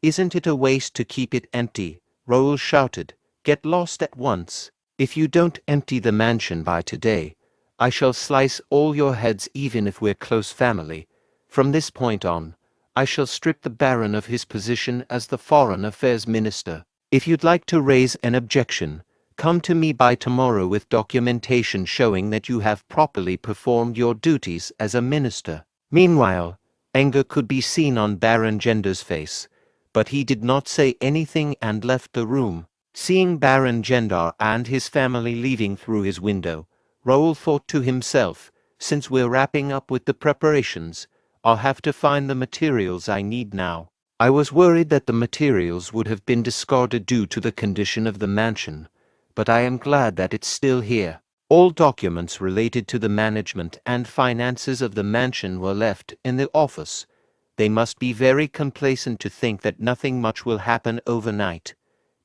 Speaker 1: Isn't it a waste to keep it empty? Raul shouted, Get lost at once. If you don't empty the mansion by today, I shall slice all your heads even if we're close family. From this point on, I shall strip the Baron of his position as the Foreign Affairs Minister. If you'd like to raise an objection, come to me by tomorrow with documentation showing that you have properly performed your duties as a minister. Meanwhile, anger could be seen on Baron Gendar's face, but he did not say anything and left the room. Seeing Baron Gendar and his family leaving through his window, Raul thought to himself, Since we're wrapping up with the preparations, I'll have to find the materials I need now. I was worried that the materials would have been discarded due to the condition of the mansion, but I am glad that it's still here. All documents related to the management and finances of the mansion were left in the office. They must be very complacent to think that nothing much will happen overnight.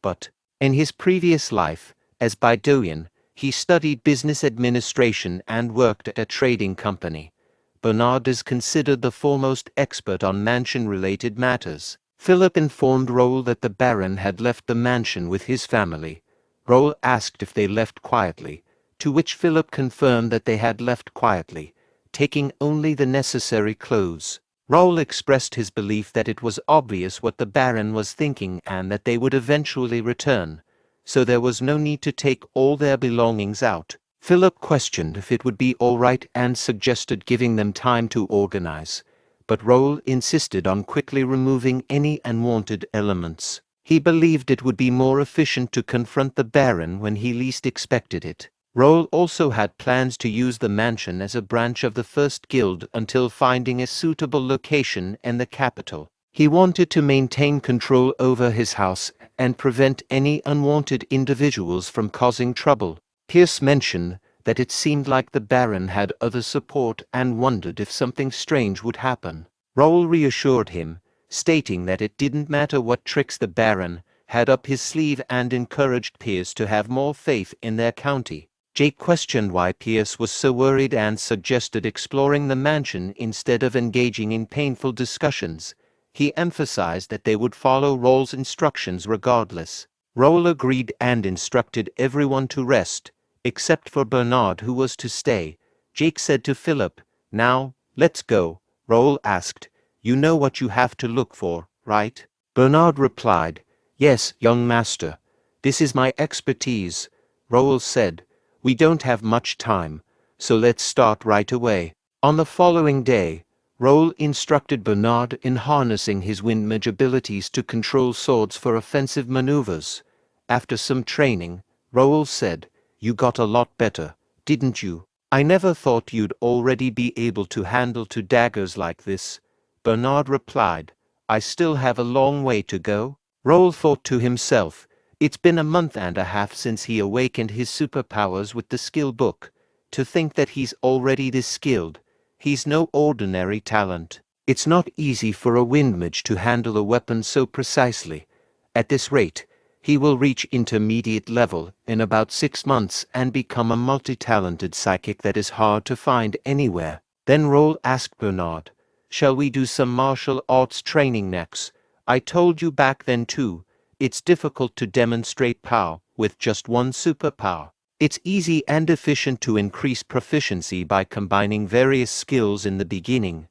Speaker 1: But, in his previous life, as Bae DoHyun, he studied business administration and worked at a trading company. Bernard is considered the foremost expert on mansion-related matters. Philip informed Raul that the Baron had left the mansion with his family. Raul asked if they left quietly, to which Philip confirmed that they had left quietly, taking only the necessary clothes. Raul expressed his belief that it was obvious what the Baron was thinking and that they would eventually return, so there was no need to take all their belongings out. Philip questioned if it would be all right and suggested giving them time to organize, but Raul insisted on quickly removing any unwanted elements. He believed it would be more efficient to confront the Baron when he least expected it. Raul also had plans to use the mansion as a branch of the First Guild until finding a suitable location in the capital. He wanted to maintain control over his house and prevent any unwanted individuals from causing trouble. Pierce mentioned that it seemed like the Baron had other support and wondered if something strange would happen. Raul reassured him, stating that it didn't matter what tricks the Baron had up his sleeve and encouraged Pierce to have more faith in their county. Jake questioned why Pierce was so worried and suggested exploring the mansion instead of engaging in painful discussions. He emphasized that they would follow Raul's instructions regardless. Raul agreed and instructed everyone to rest, except for Bernard who was to stay. Jake said to Philip, Now, let's go. Raul asked. You know what you have to look for, right? Bernard replied. Yes, young master. This is my expertise. Raul said. We don't have much time, so let's start right away. On the following day, Raul instructed Bernard in harnessing his wind mage abilities to control swords for offensive maneuvers. After some training, Raul said, You got a lot better, didn't you? I never thought you'd already be able to handle two daggers like this. Bernard replied, I still have a long way to go. Raul thought to himself, it's been a month and a half since he awakened his superpowers with the skill book. To think that he's already this skilled. He's no ordinary talent. It's not easy for a wind mage to handle a weapon so precisely. At this rate, he will reach intermediate level in about 6 months and become a multi-talented psychic that is hard to find anywhere. Then Raul asked Bernard, Shall we do some martial arts training next? I told you back then too, it's difficult to demonstrate power with just one superpower. It's easy and efficient to increase proficiency by combining various skills in the beginning.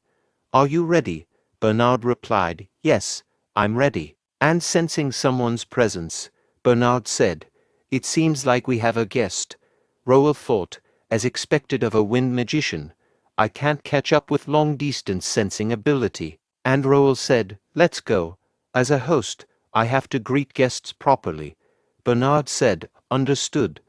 Speaker 1: Are you ready? Bernard replied, Yes, I'm ready. And sensing someone's presence, Bernard said, It seems like we have a guest. Raul thought, as expected of a wind magician, I can't catch up with long-distance sensing ability. And Raul said, Let's go. As a host, I have to greet guests properly. Bernard said, Understood.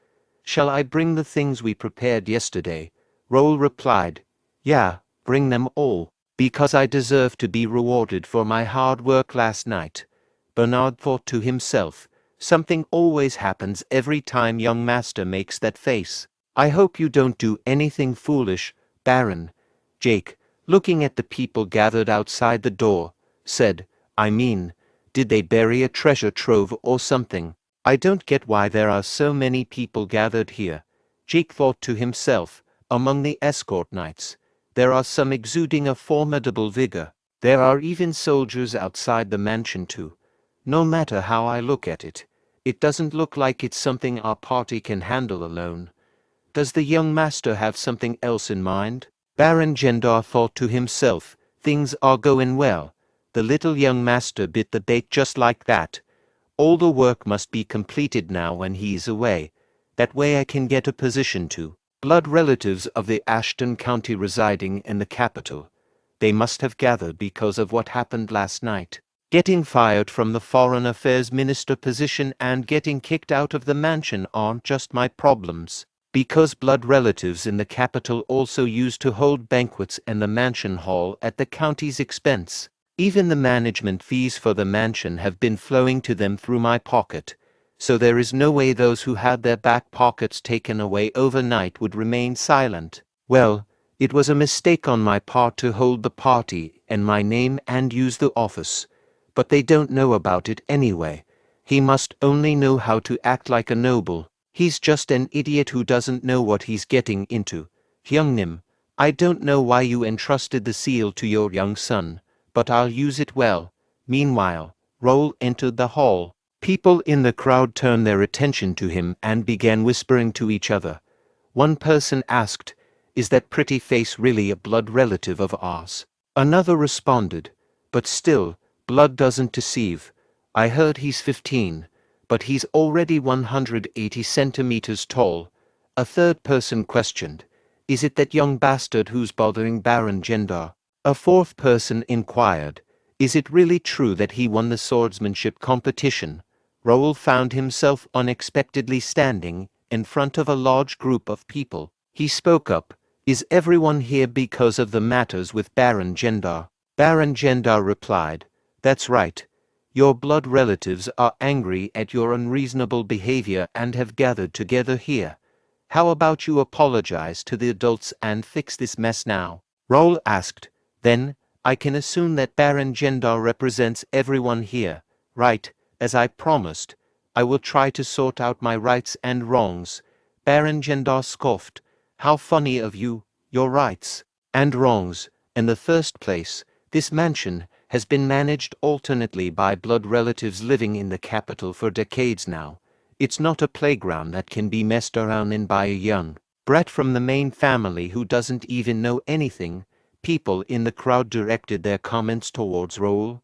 Speaker 1: Shall I bring the things we prepared yesterday? Raul replied, Yeah, bring them all, because I deserve to be rewarded for my hard work last night. Bernard thought to himself, Something always happens every time young master makes that face. I hope you don't do anything foolish, Baron. Jake, looking at the people gathered outside the door, said, I mean, did they bury a treasure trove or something? I don't get why there are so many people gathered here. Jake thought to himself, among the escort knights, there are some exuding a formidable vigor. There are even soldiers outside the mansion too. No matter how I look at it, it doesn't look like it's something our party can handle alone. Does the young master have something else in mind? Baron Gendar thought to himself, things are going well. The little young master bit the bait just like that. All the work must be completed now when he's away. That way I can get a position to blood relatives of the Ashton County residing in the capital. They must have gathered because of what happened last night. Getting fired from the Foreign Affairs Minister position and getting kicked out of the mansion aren't just my problems. Because blood relatives in the capital also used to hold banquets in the mansion hall at the county's expense. Even the management fees for the mansion have been flowing to them through my pocket, so there is no way those who had their back pockets taken away overnight would remain silent. Well, it was a mistake on my part to hold the party in my name and use the office, but they don't know about it anyway. He must only know how to act like a noble. He's just an idiot who doesn't know what he's getting into. Hyungnim, I don't know why you entrusted the seal to your young son, but I'll use it well. Meanwhile, Raul entered the hall. People in the crowd turned their attention to him and began whispering to each other. One person asked, Is that pretty face really a blood relative of ours? Another responded, But still, blood doesn't deceive. I heard he's 15, but he's already 180 centimeters tall. A third person questioned, Is it that young bastard who's bothering Baron Gendar? A fourth person inquired, Is it really true that he won the swordsmanship competition? Raul found himself unexpectedly standing in front of a large group of people. He spoke up, Is everyone here because of the matters with Baron Gendar? Baron Gendar replied, That's right. Your blood relatives are angry at your unreasonable behavior and have gathered together here. How about you apologize to the adults and fix this mess now? Raul asked, Then, I can assume that Baron Gendar represents everyone here, right? As I promised, I will try to sort out my rights and wrongs. Baron Gendar scoffed, How funny of you, your rights and wrongs. In the first place, this mansion has been managed alternately by blood relatives living in the capital for decades now. It's not a playground that can be messed around in by a young brat from the main family who doesn't even know anything. People in the crowd directed their comments towards Raul.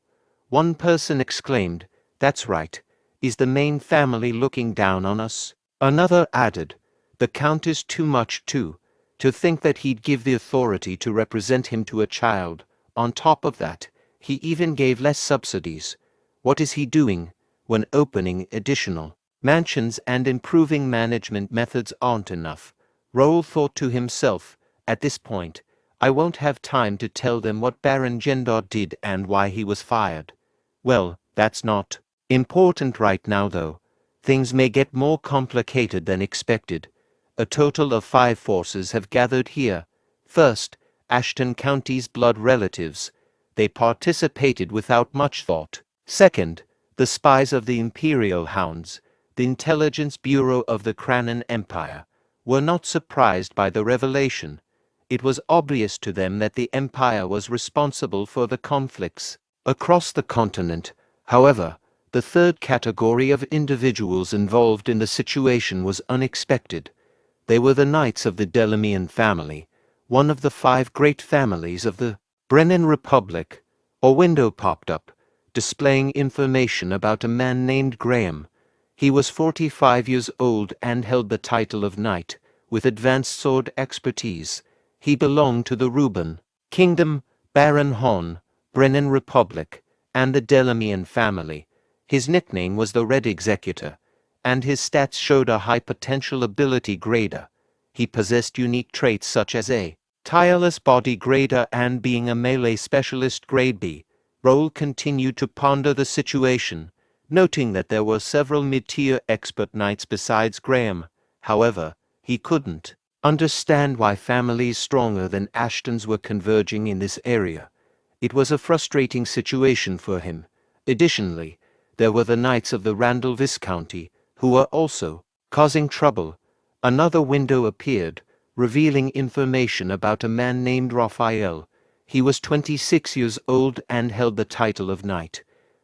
Speaker 1: One person exclaimed, "That's right. Is the main family looking down on us?" Another added, "The Count is too much too. To think that he'd give the authority to represent him to a child. On top of that, he even gave less subsidies. What is he doing when opening additional mansions and improving management methods aren't enough?" Raul thought to himself, "At this point, I won't have time to tell them what Baron Gendar did and why he was fired." Well, that's not important right now though. Things may get more complicated than expected. A total of 5 forces have gathered here. First, Ashton County's blood relatives. They participated without much thought. Second, the spies of the Imperial Hounds, the Intelligence Bureau of the Kranan Empire, were not surprised by the revelation. It was obvious to them that the Empire was responsible for the conflicts across the continent. However, the third category of individuals involved in the situation was unexpected. They were the Knights of the Delamian family, one of the 5 great families of the Brennan Republic. A window popped up, displaying information about a man named Graham. He was 45 years old and held the title of Knight, with advanced sword expertise. He belonged to the Reuben Kingdom, Baron Hon, Brennan Republic, and the Delamian family. His nickname was the Red Executor, and his stats showed a high potential ability grader. He possessed unique traits such as a tireless body grader and being a melee specialist grade B. Raul continued to ponder the situation, noting that there were several mid-tier expert knights besides Graham. However, he couldn't understand why families stronger than Ashton's were converging in this area. It was a frustrating situation for him. Additionally, there were the Knights of the Randall Viscounty, who were also causing trouble. Another window appeared, revealing information about a man named Raphael. He was 26 years old and held the title of Knight,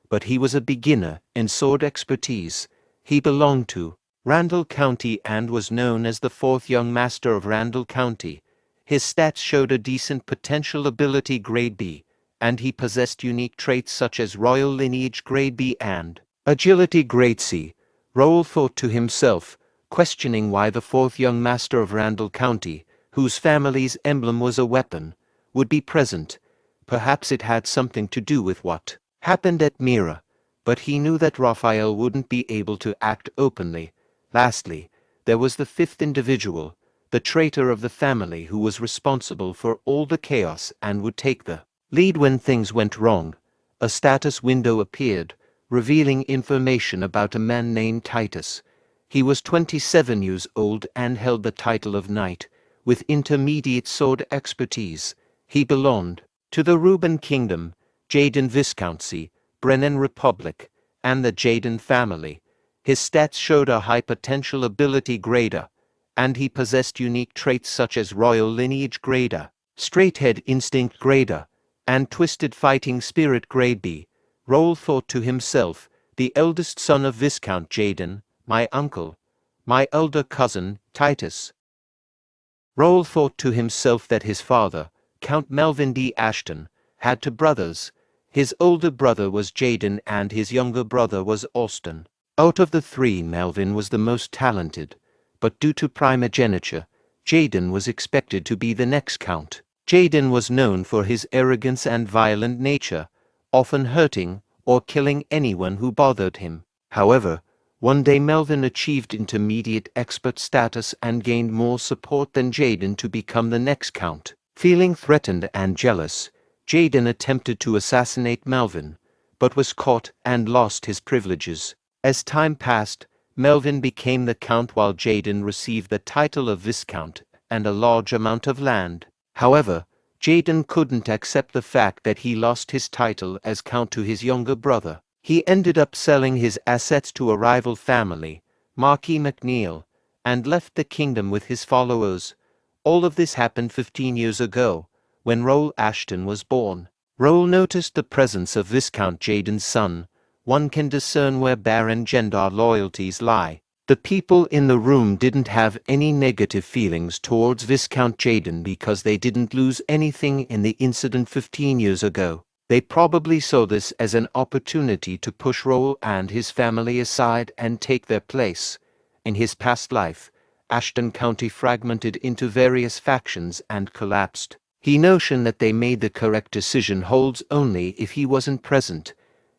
Speaker 1: but he was a beginner in sword expertise. He belonged to Randall County and was known as the 4th Young Master of Randall County. His stats showed a decent potential ability grade B, and he possessed unique traits such as Royal Lineage grade B and Agility grade C. Raul thought to himself, questioning why the 4th Young Master of Randall County, whose family's emblem was a weapon, would be present. Perhaps it had something to do with what happened at Mira, but he knew that Raphael wouldn't be able to act openly. Lastly, there was the 5th individual, the traitor of the family who was responsible for all the chaos and would take the lead when things went wrong. A status window appeared, revealing information about a man named Titus. He was 27 years old and held the title of Knight, with intermediate sword expertise. He belonged to the Reuben Kingdom, Jaden Viscounty, Brennan Republic, and the Jaden family. His stats showed a high potential ability grader, and he possessed unique traits such as Royal Lineage grader, Straight-Head Instinct grader, and Twisted Fighting Spirit grade B. Raul thought to himself, the eldest son of Viscount Jaden, my uncle, my elder cousin, Titus. Raul thought to himself that his father, Count Melvin D. Ashton, had 2 brothers. His older brother was Jaden and his younger brother was Austin. Out of the 3, Melvin was the most talented, but due to primogeniture, Jaden was expected to be the next count. Jaden was known for his arrogance and violent nature, often hurting or killing anyone who bothered him. However, one day Melvin achieved intermediate expert status and gained more support than Jaden to become the next count. Feeling threatened and jealous, Jaden attempted to assassinate Melvin, but was caught and lost his privileges. As time passed, Melvin became the count while Jaden received the title of Viscount and a large amount of land. However, Jaden couldn't accept the fact that he lost his title as count to his younger brother. He ended up selling his assets to a rival family, Marquis McNeil, and left the kingdom with his followers. All of this happened 15 years ago, when Raul Ashton was born. Raul noticed the presence of Viscount Jaden's son. One can discern where Baron Gendar loyalties lie. The people in the room didn't have any negative feelings towards Viscount Jaden because they didn't lose anything in the incident 15 years ago. They probably saw this as an opportunity to push Raul and his family aside and take their place. In his past life, Ashton County fragmented into various factions and collapsed. He notion that they made the correct decision holds only if he wasn't present.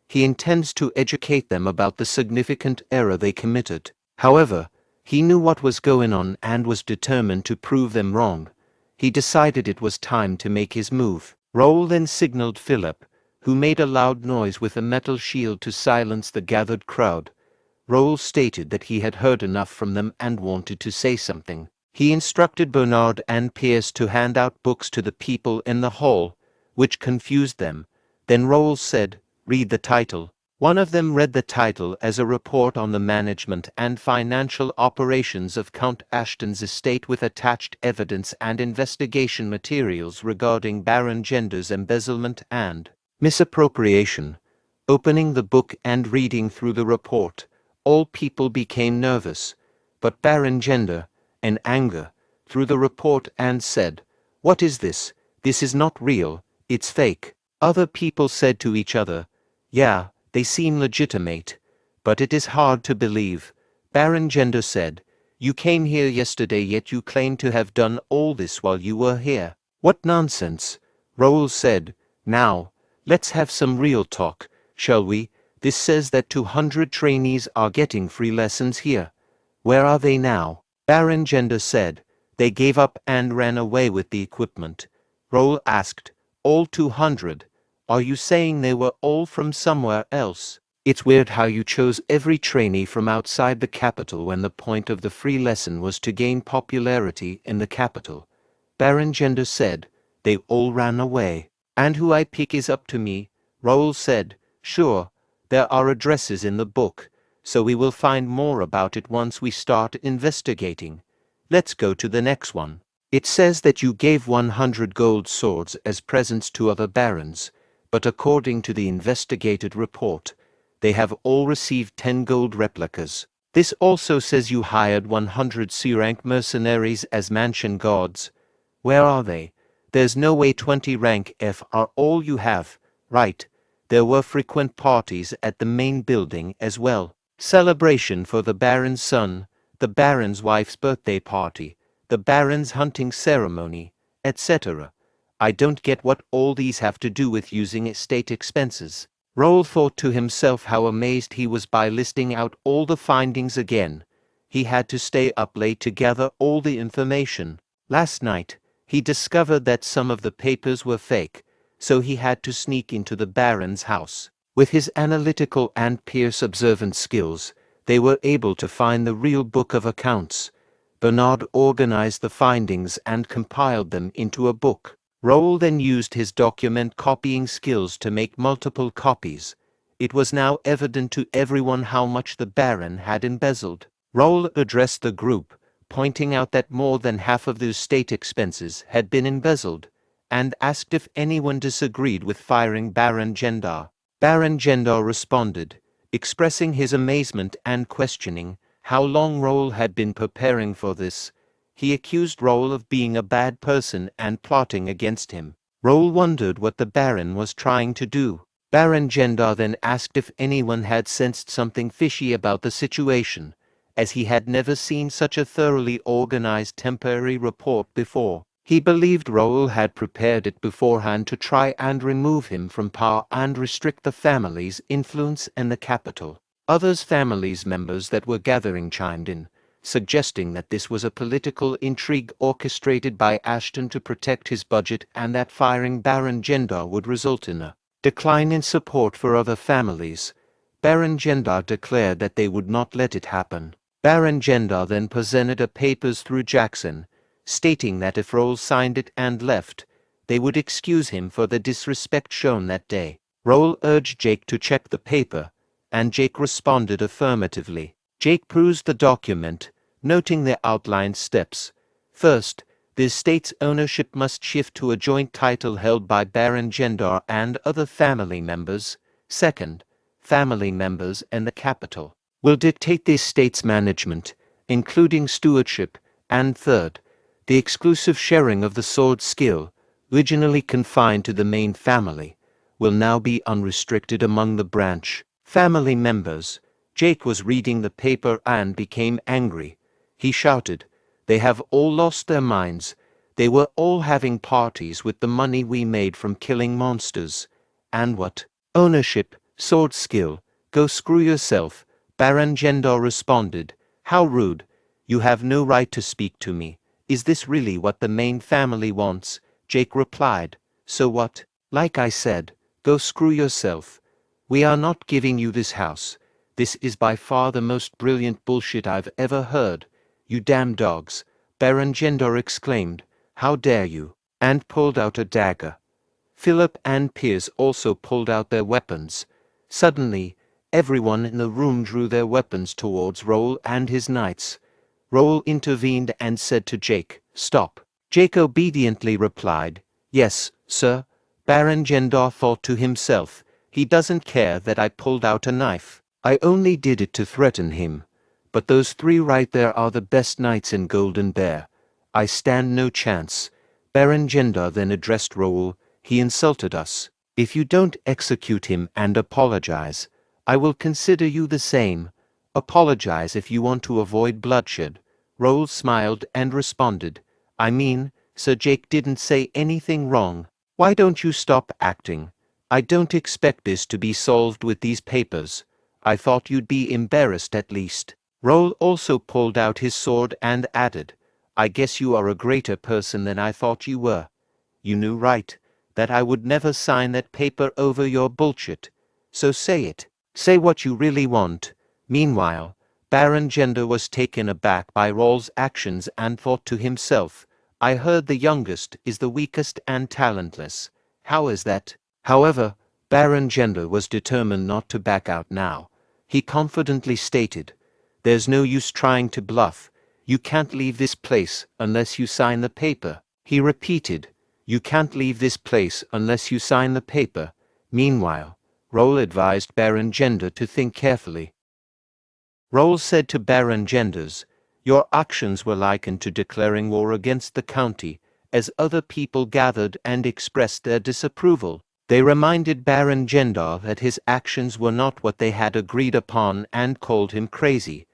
Speaker 1: He intends to educate them about the significant error they committed. However, he knew what was going on and was determined to prove them wrong. He decided it was time to make his move. Raul then signaled Philip, who made a loud noise with a metal shield to silence the gathered crowd. Raul stated that he had heard enough from them and wanted to say something. He instructed Bernard and Pierce to hand out books to the people in the hall, which confused them. Then Raul said, "Read the title." One of them read the title as a report on the management and financial operations of Count Ashton's estate with attached evidence and investigation materials regarding Baron Gender's embezzlement and misappropriation. Opening the book and reading through the report, all people became nervous, but Baron Gender, in anger, threw the report and said, "What is this? This is not real, it's fake." Other people said to each other, "Yeah, they seem legitimate, but it is hard to believe." Baron Gender said, "You came here yesterday yet you claim to have done all this while you were here. What nonsense." Raul said, "Now, let's have some real talk, shall we? This says that 200 trainees are getting free lessons here. Where are they now?" Baron Gender said, "They gave up and ran away with the equipment." Raul asked, "All 200? Are you saying they were all from somewhere else? It's weird how you chose every trainee from outside the capital when the point of the free lesson was to gain popularity in the capital." Baron Gender said, "They all ran away. And who I pick is up to me." Raul said, "Sure, there are addresses in the book, so we will find more about it once we start investigating. Let's go to the next one. It says that you gave 100 gold swords as presents to other barons, but according to the investigated report, they have all received 10 gold replicas. This also says you hired 100 C-rank mercenaries as mansion guards. Where are they? There's no way 20 rank F are all you have, right? There were frequent parties at the main building as well. Celebration for the Baron's son, the Baron's wife's birthday party, the Baron's hunting ceremony, etc. I don't get what all these have to do with using estate expenses." Raul thought to himself how amazed he was by listing out all the findings again. He had to stay up late to gather all the information. Last night, he discovered that some of the papers were fake, so he had to sneak into the Baron's house. With his analytical and Pierce observant skills, they were able to find the real book of accounts. Bernard organized the findings and compiled them into a book. Raul then used his document copying skills to make multiple copies. It was now evident to everyone how much the Baron had embezzled. Raul addressed the group, pointing out that more than half of the estate expenses had been embezzled, and asked if anyone disagreed with firing Baron Gender. Baron Gender responded, expressing his amazement and questioning how long Raul had been preparing for this. He accused Raul of being a bad person and plotting against him. Raul wondered what the Baron was trying to do. Baron Gender then asked if anyone had sensed something fishy about the situation, as he had never seen such a thoroughly organized temporary report before. He believed Raul had prepared it beforehand to try and remove him from power and restrict the family's influence in the capital. Others families members that were gathering chimed in, suggesting that this was a political intrigue orchestrated by Ashton to protect his budget and that firing Baron Gender would result in a decline in support for other families. Baron Gender declared that they would not let it happen. Baron Gender then presented a papers through Jackson, stating that if Raul signed it and left, they would excuse him for the disrespect shown that day. Raul urged Jake to check the paper, and Jake responded affirmatively. Jake perused the document, noting the outlined steps. First, the estate's ownership must shift to a joint title held by Baron Gender and other family members. Second, family members in the capital will dictate the estate's management, including stewardship, and third, the exclusive sharing of the sword skill, originally confined to the main family, will now be unrestricted among the branch family members. Jake was reading the paper and became angry. He shouted, "They have all lost their minds. They were all having parties with the money we made from killing monsters. And what? Ownership, sword skill, go screw yourself." Baron Gendar responded, "How rude. You have no right to speak to me. Is this really what the main family wants?" Jake replied, "So what? Like I said, go screw yourself. We are not giving you this house. This is by far the most brilliant bullshit I've ever heard. You damn dogs." Baron Gendar exclaimed, "How dare you?" and pulled out a dagger. Philip and Piers also pulled out their weapons. Suddenly, everyone in the room drew their weapons towards Raul and his knights. Raul intervened and said to Jake, "Stop." Jake obediently replied, "Yes, sir." Baron Gendar thought to himself, "He doesn't care that I pulled out a knife. I only did it to threaten him. But those three right there are the best knights in Golden Bear. I stand no chance." Baron Gendar then addressed Raul. "He insulted us. If you don't execute him and apologize, I will consider you the same. Apologize if you want to avoid bloodshed." Raul smiled and responded, "I mean, Sir Jake didn't say anything wrong. Why don't you stop acting? I don't expect this to be solved with these papers. I thought you'd be embarrassed at least." Raul also pulled out his sword and added, "I guess you are a greater person than I thought you were. You knew, right, that I would never sign that paper over your bullshit. So say it. Say what you really want." Meanwhile, Baron Gendar was taken aback by Raul's actions and thought to himself, "I heard the youngest is the weakest and talentless. How is that?" However, Baron Gendar was determined not to back out now. He confidently stated, "There's no use trying to bluff. You can't leave this place unless you sign the paper." He repeated, "You can't leave this place unless you sign the paper." Meanwhile, Raul advised Baron Gendar to think carefully. Raul said to Baron Gendars, "Your actions were likened to declaring war against the county, as other people gathered and expressed their disapproval. They reminded Baron Gendar that his actions were not what they had agreed upon and called him crazy.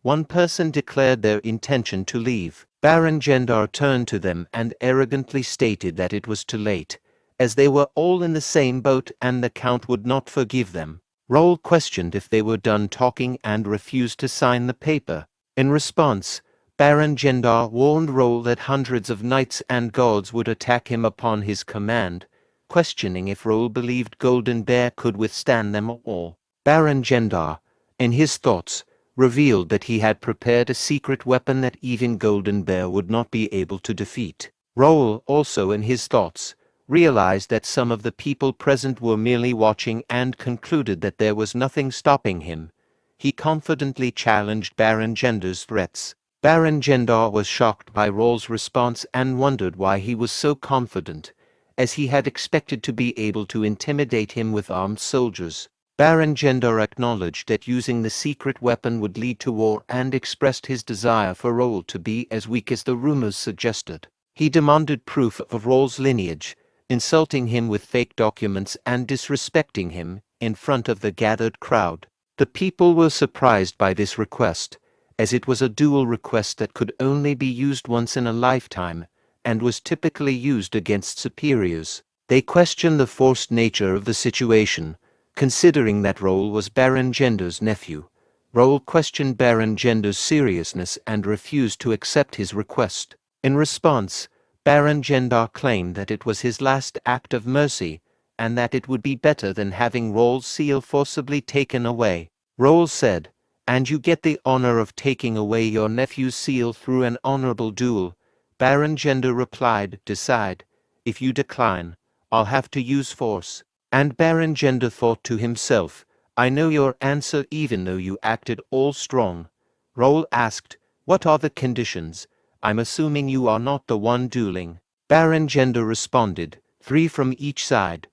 Speaker 1: One person declared their intention to leave. Baron Gendar turned to them and arrogantly stated that it was too late, as they were all in the same boat and the Count would not forgive them. Raul questioned if they were done talking and refused to sign the paper. In response, Baron Gendar warned Raul that hundreds of knights and guards would attack him upon his command, questioning if Raul believed Golden Bear could withstand them all. Baron Gendar, in his thoughts, revealed that he had prepared a secret weapon that even Golden Bear would not be able to defeat. Raul also, in his thoughts, realized that some of the people present were merely watching and concluded that there was nothing stopping him. He confidently challenged Baron Gendar's threats. Baron Gendar was shocked by Raul's response and wondered why he was so confident, as he had expected to be able to intimidate him with armed soldiers. Baron Gendar acknowledged that using the secret weapon would lead to war and expressed his desire for Raul to be as weak as the rumors suggested. He demanded proof of Raul's lineage, insulting him with fake documents and disrespecting him in front of the gathered crowd. The people were surprised by this request, as it was a dual request that could only be used once in a lifetime, and was typically used against superiors. They questioned the forced nature of the situation, considering that Raul was Baron Gendar's nephew. Raul questioned Baron Gendar's seriousness and refused to accept his request. In response, Baron Gendar claimed that it was his last act of mercy, and that it would be better than having Raul's seal forcibly taken away. Raul said, "And you get the honor of taking away your nephew's seal through an honorable duel." Baron Gendar replied, "Decide. If you decline, I'll have to use force." And Baron Gendar thought to himself, "I know your answer even though you acted all strong." Raul asked, "What are the conditions? I'm assuming you are not the one dueling." Baron Gendar responded, 3 from each side.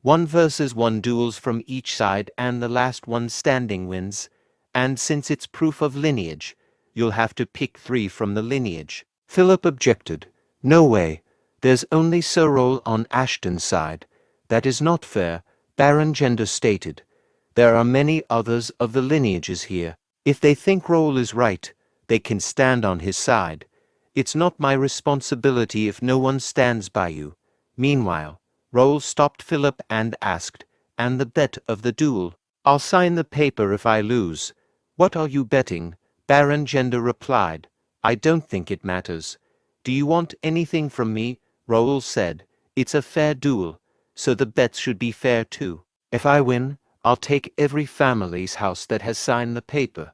Speaker 1: 1 versus 1 duels from each side and the last one standing wins. And since it's proof of lineage, you'll have to pick 3 from the lineage. Philip objected. No way. There's only Sir Raul on Ashton's side. That is not fair, Baron Gender stated. There are many others of the lineages here. If they think Raul is right, they can stand on his side. It's not my responsibility if no one stands by you. Meanwhile, Raul stopped Philip and asked, and the bet of the duel? I'll sign the paper if I lose. What are you betting? Baron Gender replied. I don't think it matters. Do you want anything from me? Raul said. It's a fair duel, so the bets should be fair too. If I win, I'll take every family's house that has signed the paper.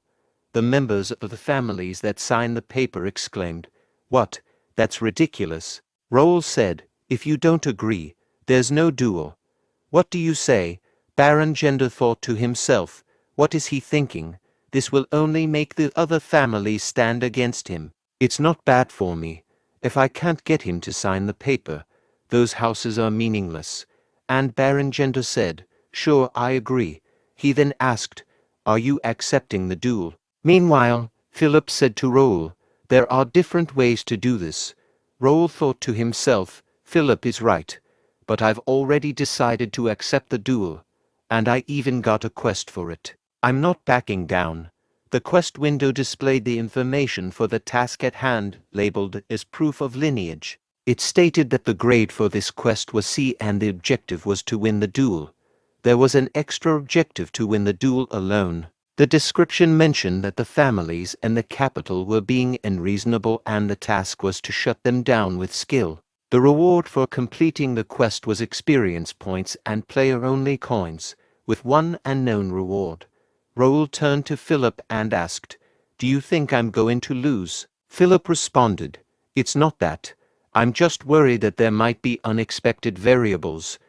Speaker 1: The members of the families that signed the paper exclaimed, What? That's ridiculous. Raul said, If you don't agree, there's no duel. What do you say? Baron Gender thought to himself, What is he thinking? This will only make the other families stand against him. It's not bad for me. If I can't get him to sign the paper, those houses are meaningless. And Baron Gender said, Sure, I agree. He then asked, Are you accepting the duel? Meanwhile, Philip said to Raul, There are different ways to do this. Raul thought to himself, Philip is right, but I've already decided to accept the duel, and I even got a quest for it. I'm not backing down. The quest window displayed the information for the task at hand, labeled as proof of lineage. It stated that the grade for this quest was C and the objective was to win the duel. There was an extra objective to win the duel alone. The description mentioned that the families and the capital were being unreasonable and the task was to shut them down with skill. The reward for completing the quest was experience points and player-only coins, with one unknown reward. Raul turned to Philip and asked, Do you think I'm going to lose? Philip responded, It's not that. I'm just worried that there might be unexpected variables.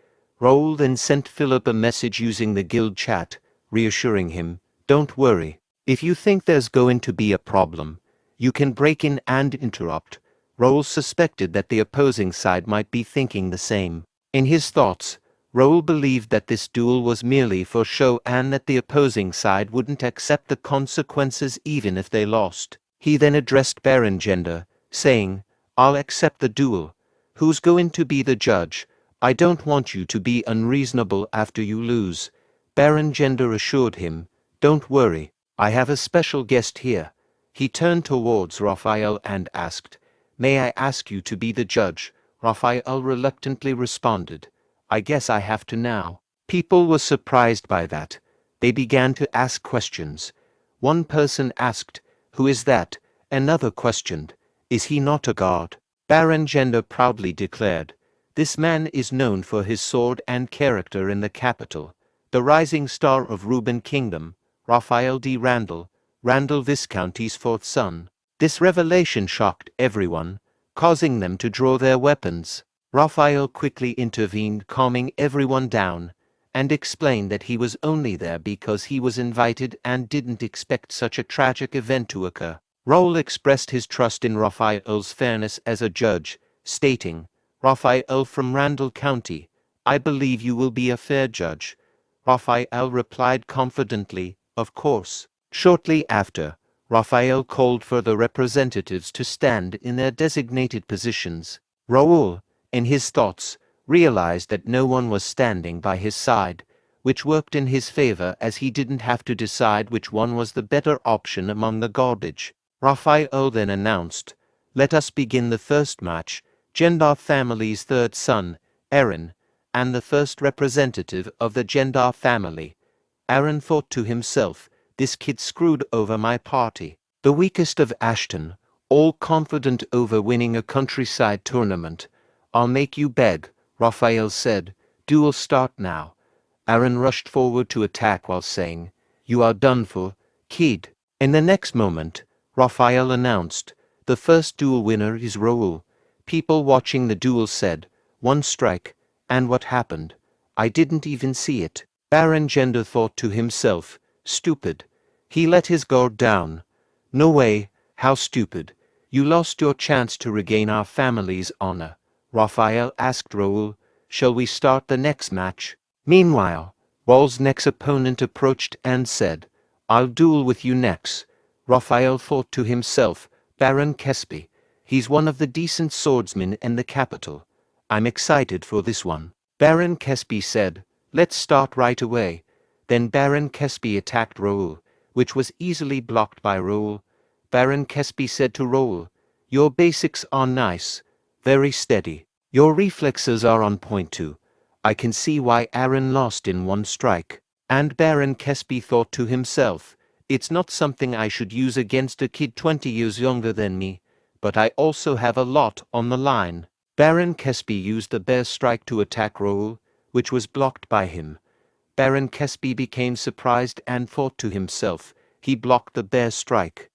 Speaker 1: Raul then sent Philip a message using the guild chat, reassuring him, Don't worry. If you think there's going to be a problem, you can break in and interrupt. Raul suspected that the opposing side might be thinking the same. In his thoughts, Raul believed that this duel was merely for show and that the opposing side wouldn't accept the consequences even if they lost. He then addressed Baron Gender, saying, I'll accept the duel. Who's going to be the judge? I don't want you to be unreasonable after you lose. Baron Gender assured him, Don't worry, I have a special guest here. He turned towards Raphael and asked, May I ask you to be the judge? Raphael reluctantly responded, I guess I have to now. People were surprised by that. They began to ask questions. One person asked, Who is that? Another questioned, Is he not a god? Baron Gender proudly declared, This man is known for his sword and character in the capital, the rising star of Reuben Kingdom, Raphael D. Randall, Randall Viscounty's fourth son. This revelation shocked everyone, causing them to draw their weapons. Raphael quickly intervened, calming everyone down, and explained that he was only there because he was invited and didn't expect such a tragic event to occur. Raul expressed his trust in Raphael's fairness as a judge, stating, Raphael from Randall County, I believe you will be a fair judge. Raphael replied confidently, Of course. Shortly after, Raphael called for the representatives to stand in their designated positions. Raul, in his thoughts, realized that no one was standing by his side, which worked in his favor as he didn't have to decide which one was the better option among the garbage. Raphael then announced, Let us begin the first match. Gender family's third son, Aaron, and the first representative of the Gender family. Aaron thought to himself, This kid screwed over my party. The weakest of Ashton, all confident over winning a countryside tournament. I'll make you beg, Raphael said. Duel start now. Aaron rushed forward to attack while saying, You are done for, kid. In the next moment, Raphael announced, The first duel winner is Raul. People watching the duel said, One strike, and what happened? I didn't even see it. Baron Gender thought to himself, Stupid. He let his guard down. No way, how stupid. You lost your chance to regain our family's honor. Raphael asked Raul, Shall we start the next match? Meanwhile, Raul's next opponent approached and said, I'll duel with you next. Raphael thought to himself, Baron Kesby. He's one of the decent swordsmen in the capital. I'm excited for this one. Baron Kesby said, let's start right away. Then Baron Kesby attacked Raul, which was easily blocked by Raul. Baron Kesby said to Raul, your basics are nice, very steady. Your reflexes are on point too. I can see why Aaron lost in one strike. And Baron Kesby thought to himself, it's not something I should use against a kid 20 years younger than me, but I also have a lot on the line. Baron Kesby used the bear strike to attack Raul, which was blocked by him. Baron Kesby became surprised and thought to himself, he blocked the bear strike.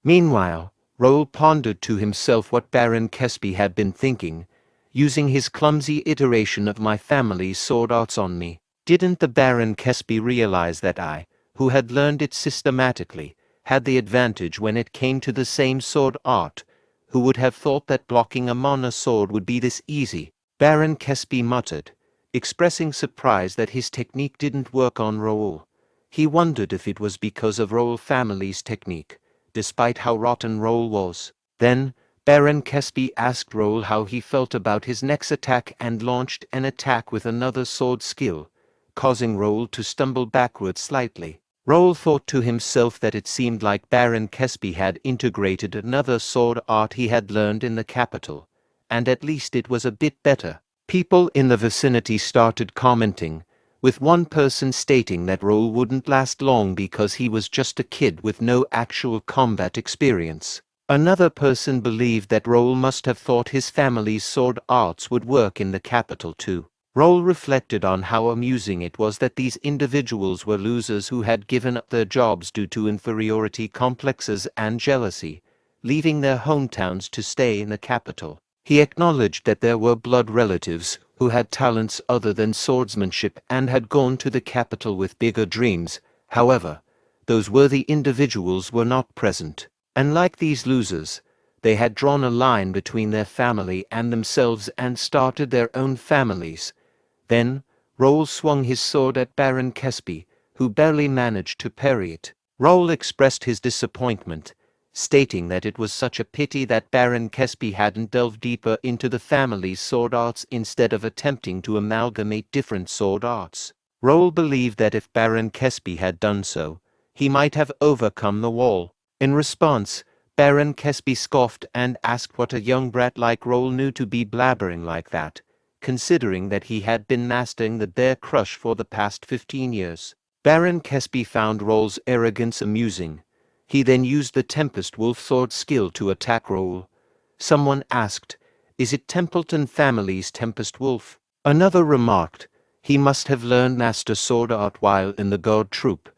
Speaker 1: Meanwhile, Raul pondered to himself what Baron Kesby had been thinking, using his clumsy iteration of my family's sword arts on me. Didn't the Baron Kesby realize that I, who had learned it systematically, had the advantage when it came to the same sword art? Who would have thought that blocking a mana sword would be this easy? Baron Kesby muttered, expressing surprise that his technique didn't work on Raul. He wondered if it was because of Raul family's technique, despite how rotten Raul was. Then, Baron Kesby asked Raul how he felt about his next attack and launched an attack with another sword skill, causing Raul to stumble backwards slightly. Raul thought to himself that it seemed like Baron Kesby had integrated another sword art he had learned in the capital, and at least it was a bit better. People in the vicinity started commenting, with one person stating that Raul wouldn't last long because he was just a kid with no actual combat experience. Another person believed that Raul must have thought his family's sword arts would work in the capital too. Raul reflected on how amusing it was that these individuals were losers who had given up their jobs due to inferiority complexes and jealousy, leaving their hometowns to stay in the capital. He acknowledged that there were blood relatives who had talents other than swordsmanship and had gone to the capital with bigger dreams. However, those worthy individuals were not present. And like these losers, they had drawn a line between their family and themselves and started their own families. Then, Raul swung his sword at Baron Kesby, who barely managed to parry it. Raul expressed his disappointment, stating that it was such a pity that Baron Kesby hadn't delved deeper into the family's sword arts instead of attempting to amalgamate different sword arts. Raul believed that if Baron Kesby had done so, he might have overcome the wall. In response, Baron Kesby scoffed and asked what a young brat like Raul knew to be blabbering like that, considering that he had been mastering the bear crush for the past 15 years. Baron Kesby found Raul's arrogance amusing. He then used the Tempest Wolf sword skill to attack Raul. Someone asked, is it Templeton family's Tempest Wolf? Another remarked, he must have learned master sword art while in the guard troop.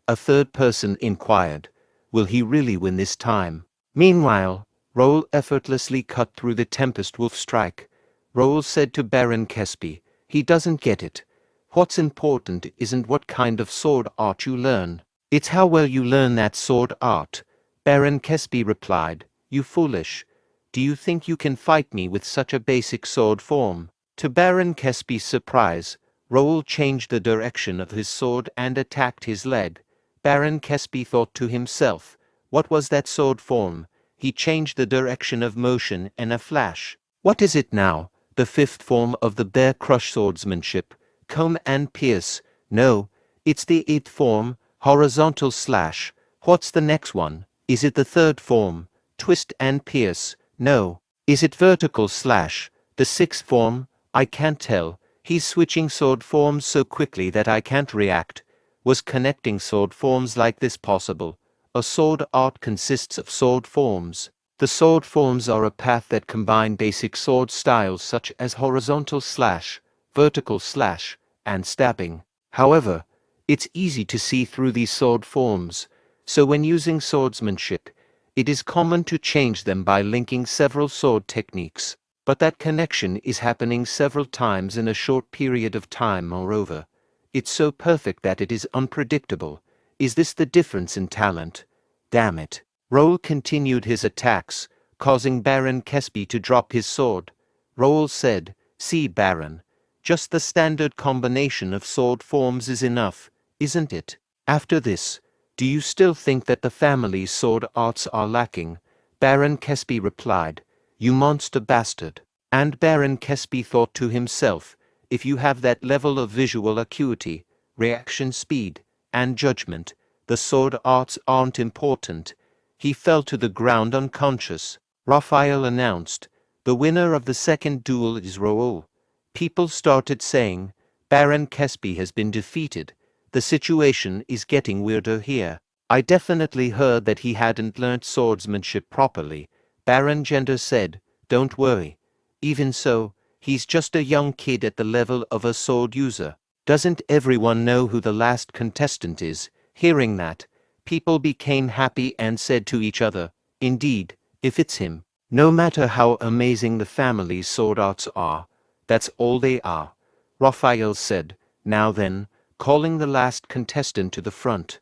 Speaker 1: A third person inquired, will he really win this time? Meanwhile, Raul effortlessly cut through the Tempest Wolf strike. Raul said to Baron Kesby, he doesn't get it. What's important isn't what kind of sword art you learn. It's how well you learn that sword art. Baron Kesby replied, you foolish. Do you think you can fight me with such a basic sword form? To Baron Kesby's surprise, Raul changed the direction of his sword and attacked his leg. Baron Kesby thought to himself, what was that sword form? He changed the direction of motion in a flash. What is it now? The fifth form of the bear crush swordsmanship, comb and pierce. No, it's the eighth form, horizontal slash. What's the next one? Is it the third form, twist and pierce? No. Is it vertical slash? The sixth form? I can't tell. He's switching sword forms so quickly that I can't react. Was connecting sword forms like this possible? A sword art consists of sword forms. The sword forms are a path that combine basic sword styles such as horizontal slash, vertical slash, and stabbing. However, it's easy to see through these sword forms, so when using swordsmanship, it is common to change them by linking several sword techniques. But that connection is happening several times in a short period of time. Moreover, it's so perfect that it is unpredictable. Is this the difference in talent? Damn it. Raul continued his attacks, causing Baron Kesby to drop his sword. Raul said, see Baron, just the standard combination of sword forms is enough, isn't it? After this, do you still think that the family's sword arts are lacking? Baron Kesby replied, you monster bastard. And Baron Kesby thought to himself, if you have that level of visual acuity, reaction speed, and judgment, the sword arts aren't important. He fell to the ground unconscious. Raphael announced, the winner of the second duel is Raul. People started saying, Baron Kesby has been defeated. The situation is getting weirder here. I definitely heard that he hadn't learnt swordsmanship properly. Baron Gender said, don't worry. Even so, he's just a young kid at the level of a sword user. Doesn't everyone know who the last contestant is? Hearing that, people became happy and said to each other, indeed, if it's him. No matter how amazing the family's sword arts are, that's all they are. Raphael said, now then, calling the last contestant to the front.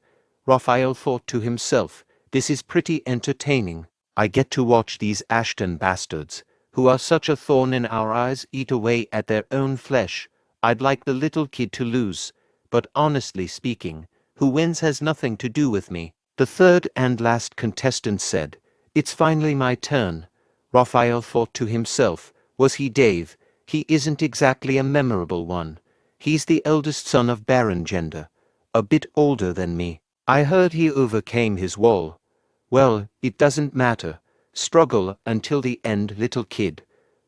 Speaker 1: Raphael thought to himself, this is pretty entertaining. I get to watch these Ashton bastards, who are such a thorn in our eyes, eat away at their own flesh. I'd like the little kid to lose, but honestly speaking, who wins has nothing to do with me. The third and last contestant said, it's finally my turn. Raphael thought to himself, was he Dave? He isn't exactly a memorable one. He's the eldest son of Baron Gender, a bit older than me. I heard he overcame his wall. Well, it doesn't matter. Struggle until the end, little kid.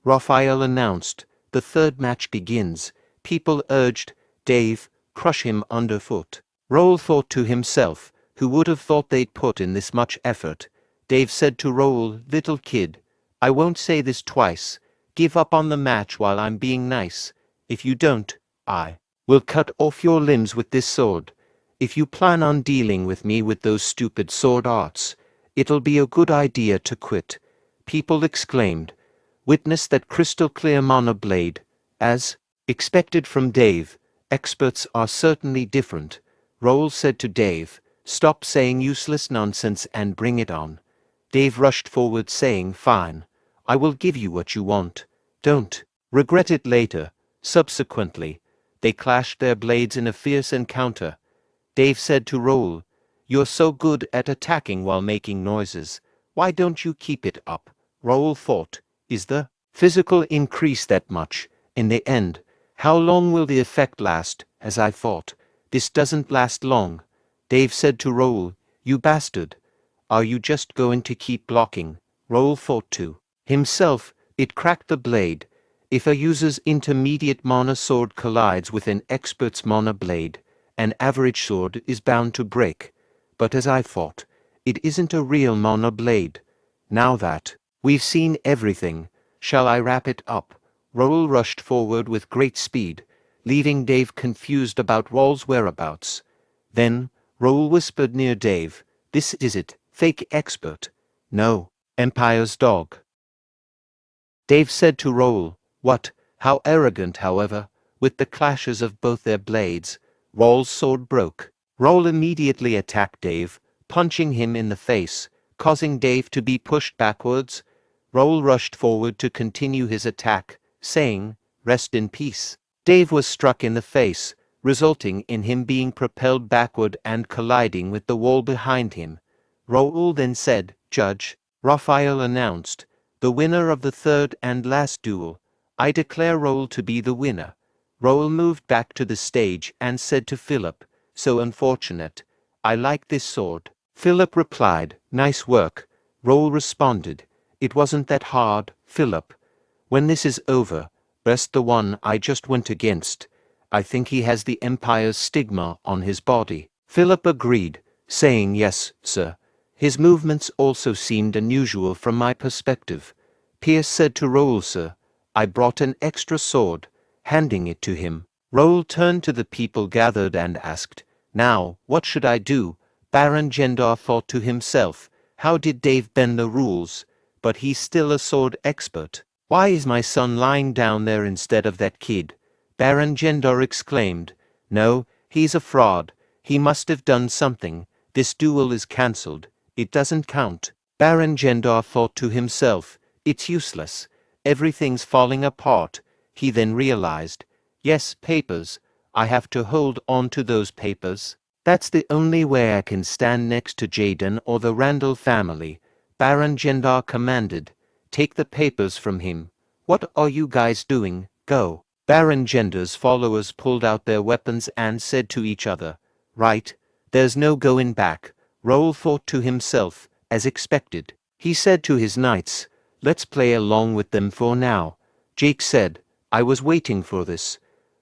Speaker 1: Raphael announced, the third match begins. People urged, Dave, crush him underfoot. Raul thought to himself, who would have thought they'd put in this much effort? Dave said to Raul, little kid, I won't say this twice. Give up on the match while I'm being nice. If you don't, I will cut off your limbs with this sword. If you plan on dealing with me with those stupid sword arts, it'll be a good idea to quit. People exclaimed. Witness that crystal clear mana blade. As expected from Dave, experts are certainly different. Raul said to Dave, stop saying useless nonsense and bring it on. Dave rushed forward saying, fine. I will give you what you want. Don't regret it later. Subsequently, they clashed their blades in a fierce encounter. Dave said to Raul, you're so good at attacking while making noises. Why don't you keep it up? Raul thought, is the physical increase that much? In the end, how long will the effect last? As I thought, this doesn't last long. Dave said to Raul, you bastard. Are you just going to keep blocking? Raul thought to himself, it cracked the blade. If a user's intermediate mana sword collides with an expert's mana blade, an average sword is bound to break. But as I thought, it isn't a real mana blade. Now that we've seen everything, shall I wrap it up? Raul rushed forward with great speed, leaving Dave confused about Raul's whereabouts. Then, Raul whispered near Dave, this is it, fake expert. No, Empire's dog. Dave said to Raul, what, how arrogant, however, with the clashes of both their blades, Raul's sword broke. Raul immediately attacked Dave, punching him in the face, causing Dave to be pushed backwards. Raul rushed forward to continue his attack, saying, rest in peace. Dave was struck in the face, resulting in him being propelled backward and colliding with the wall behind him. Raul then said, Judge, Raphael announced, the winner of the third and last duel. I declare Raul to be the winner. Raul moved back to the stage and said to Philip, so unfortunate. I like this sword. Philip replied, nice work. Raul responded, it wasn't that hard, Philip. When this is over, rest the one I just went against. I think he has the Empire's stigma on his body. Philip agreed, saying yes, sir. His movements also seemed unusual from my perspective. Pierce said to Raul, sir, I brought an extra sword, handing it to him. Raul turned to the people gathered and asked, now, what should I do? Baron Gendar thought to himself, how did Dave bend the rules? But he's still a sword expert. Why is my son lying down there instead of that kid? Baron Gendar exclaimed, no, he's a fraud. He must have done something. This duel is cancelled. It doesn't count. Baron Gendar thought to himself, it's useless. Everything's falling apart. He then realized, yes, papers. I have to hold on to those papers. That's the only way I can stand next to Jaden or the Randall family, Baron Gendar commanded. Take the papers from him. What are you guys doing? Go. Baron Gendar's followers pulled out their weapons and said to each other, right, there's no going back. Raul thought to himself, as expected. He said to his knights, let's play along with them for now. Jake said, I was waiting for this.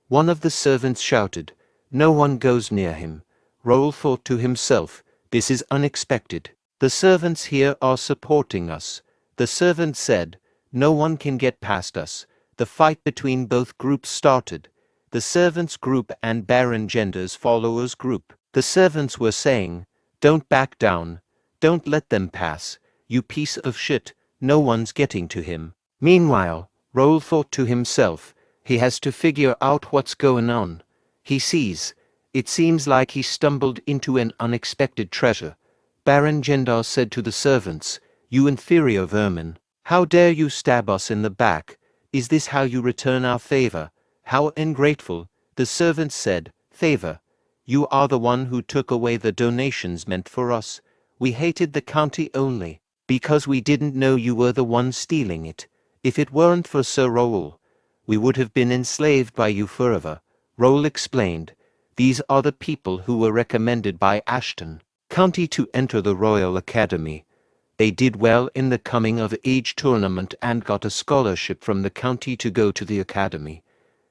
Speaker 1: One of the servants shouted, no one goes near him. Raul thought to himself, this is unexpected. The servants here are supporting us. The servant said, no one can get past us. The fight between both groups started. The servants' group and Baron Gendar's followers' group. The servants were saying, don't back down. Don't let them pass. You piece of shit, no one's getting to him. Meanwhile, Raul thought to himself, he has to figure out what's going on. He sees. It seems like he stumbled into an unexpected treasure. Baron Gendar said to the servants, you inferior vermin, how dare you stab us in the back? Is this how you return our favor? How ungrateful. The servants said, favor. You are the one who took away the donations meant for us. We hated the county only because we didn't know you were the one stealing it. If it weren't for Sir Raul, we would have been enslaved by you forever. Raul explained, these are the people who were recommended by Ashton County to enter the Royal Academy. They did well in the coming of age tournament and got a scholarship from the county to go to the academy.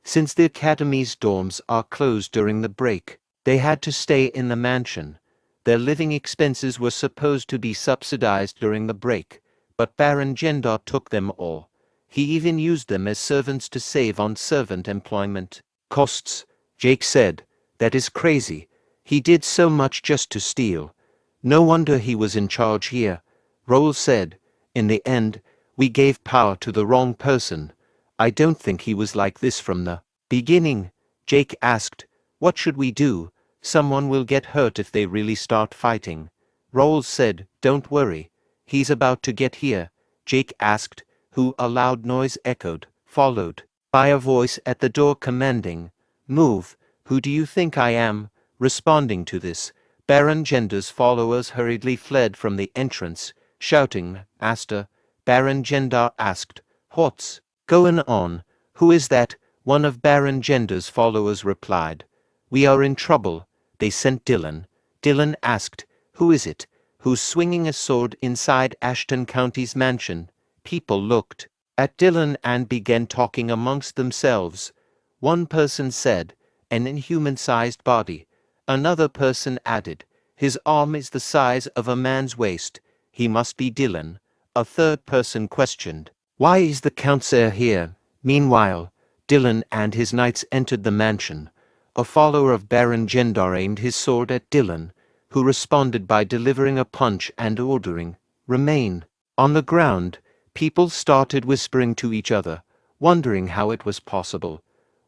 Speaker 1: Since the academy's dorms are closed during the break, they had to stay in the mansion. Their living expenses were supposed to be subsidized during the break, but Baron Gendar took them all. He even used them as servants to save on servant employment costs. Jake said, that is crazy. He did so much just to steal. No wonder he was in charge here. Raul said, in the end, we gave power to the wrong person. I don't think he was like this from the beginning. Jake asked, what should we do? Someone will get hurt if they really start fighting. Raul said, don't worry. He's about to get here. Jake asked, who? A loud noise echoed, followed by a voice at the door commanding, move. Who do you think I am? Responding to this, Baron Gendar's followers hurriedly fled from the entrance, shouting, Asta. Baron Gendar asked, what's going on? Who is that? One of Baron Gendar's followers replied, we are in trouble. They sent Dylan. Dylan asked, who is it? Who's swinging a sword inside Ashton County's mansion? People looked at Dylan and began talking amongst themselves. One person said, an inhuman-sized body. Another person added, his arm is the size of a man's waist. He must be Dylan. A third person questioned, why is the Countess here? Meanwhile, Dylan and his knights entered the mansion. A follower of Baron Gendar aimed his sword at Dylan, who responded by delivering a punch and ordering, remain. On the ground, people started whispering to each other, wondering how it was possible.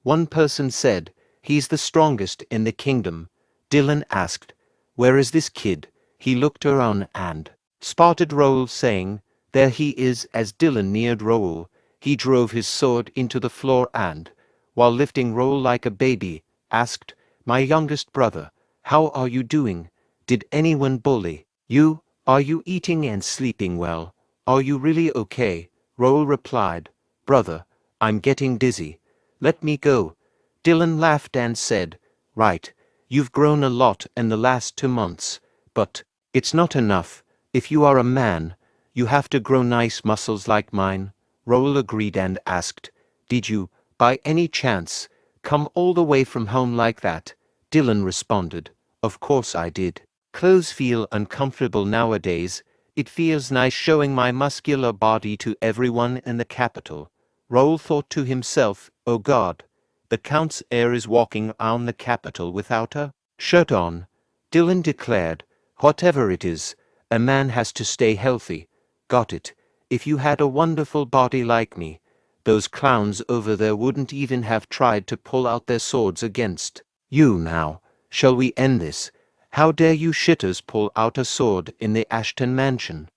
Speaker 1: One person said, he's the strongest in the kingdom. Dylan asked, where is this kid? He looked around and spotted Raul saying, there he is. As Dylan neared Raul, he drove his sword into the floor and, while lifting Raul like a baby, asked, my youngest brother, how are you doing? Did anyone bully you? Are you eating and sleeping well? Are you really okay? Raul replied, brother, I'm getting dizzy. Let me go. Dylan laughed and said, right, you've grown a lot in the last 2 months, but it's not enough. If you are a man, you have to grow nice muscles like mine. Raul agreed and asked, did you, by any chance, come all the way from home like that? Dylan responded, of course I did. Clothes feel uncomfortable nowadays. It feels nice showing my muscular body to everyone in the capital. Raul thought to himself, oh God, the Count's heir is walking around the capital without a shirt on. Dylan declared, whatever it is, a man has to stay healthy. Got it. If you had a wonderful body like me, those clowns over there wouldn't even have tried to pull out their swords against you now. Shall we end this? How dare you shitters pull out a sword in the Ashton mansion?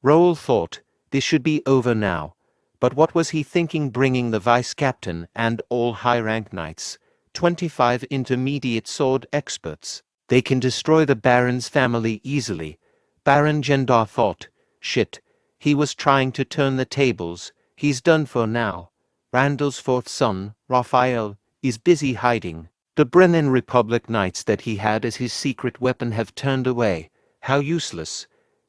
Speaker 1: Raul thought, this should be over now. But what was he thinking, bringing the vice-captain and all high-rank knights, 25 intermediate sword experts, They can destroy the Baron's family easily. Baron Gendar thought, shit. He was trying to turn the tables. He's done for now. Randall's fourth son, Raphael, is busy hiding. The Brennan Republic Knights that he had as his secret weapon have turned away. How useless.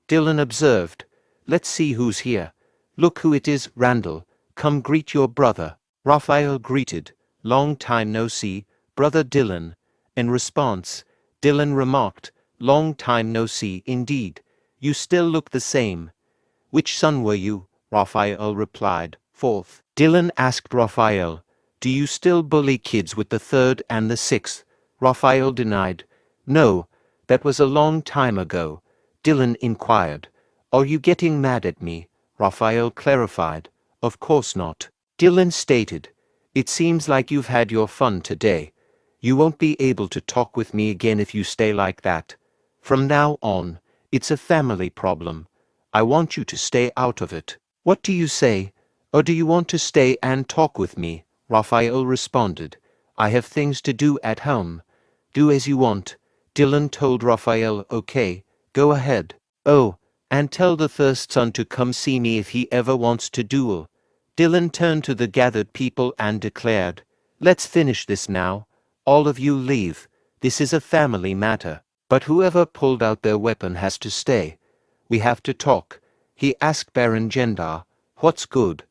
Speaker 1: Dylan observed. Let's see who's here. Look who it is, Randall. Come greet your brother. Raphael greeted. Long time no see, brother Dylan. In response, Dylan remarked, long time no see indeed. You still look the same. Which son were you? Raphael replied. Fourth. Dylan asked Raphael, do you still bully kids with the third and the sixth? Raphael denied. No, that was a long time ago. Dylan inquired. Are you getting mad at me? Raphael clarified. Of course not. Dylan stated. It seems like you've had your fun today. You won't be able to talk with me again if you stay like that. From now on, it's a family problem. I want you to stay out of it. What do you say? Or do you want to stay and talk with me? Raphael responded. I have things to do at home. Do as you want. Dylan told Raphael, okay, go ahead. Oh, and tell the first son to come see me if he ever wants to duel. Dylan turned to the gathered people and declared, let's finish this now. All of you leave. This is a family matter. But whoever pulled out their weapon has to stay. We have to talk. He asked Baron Gendar, what's good?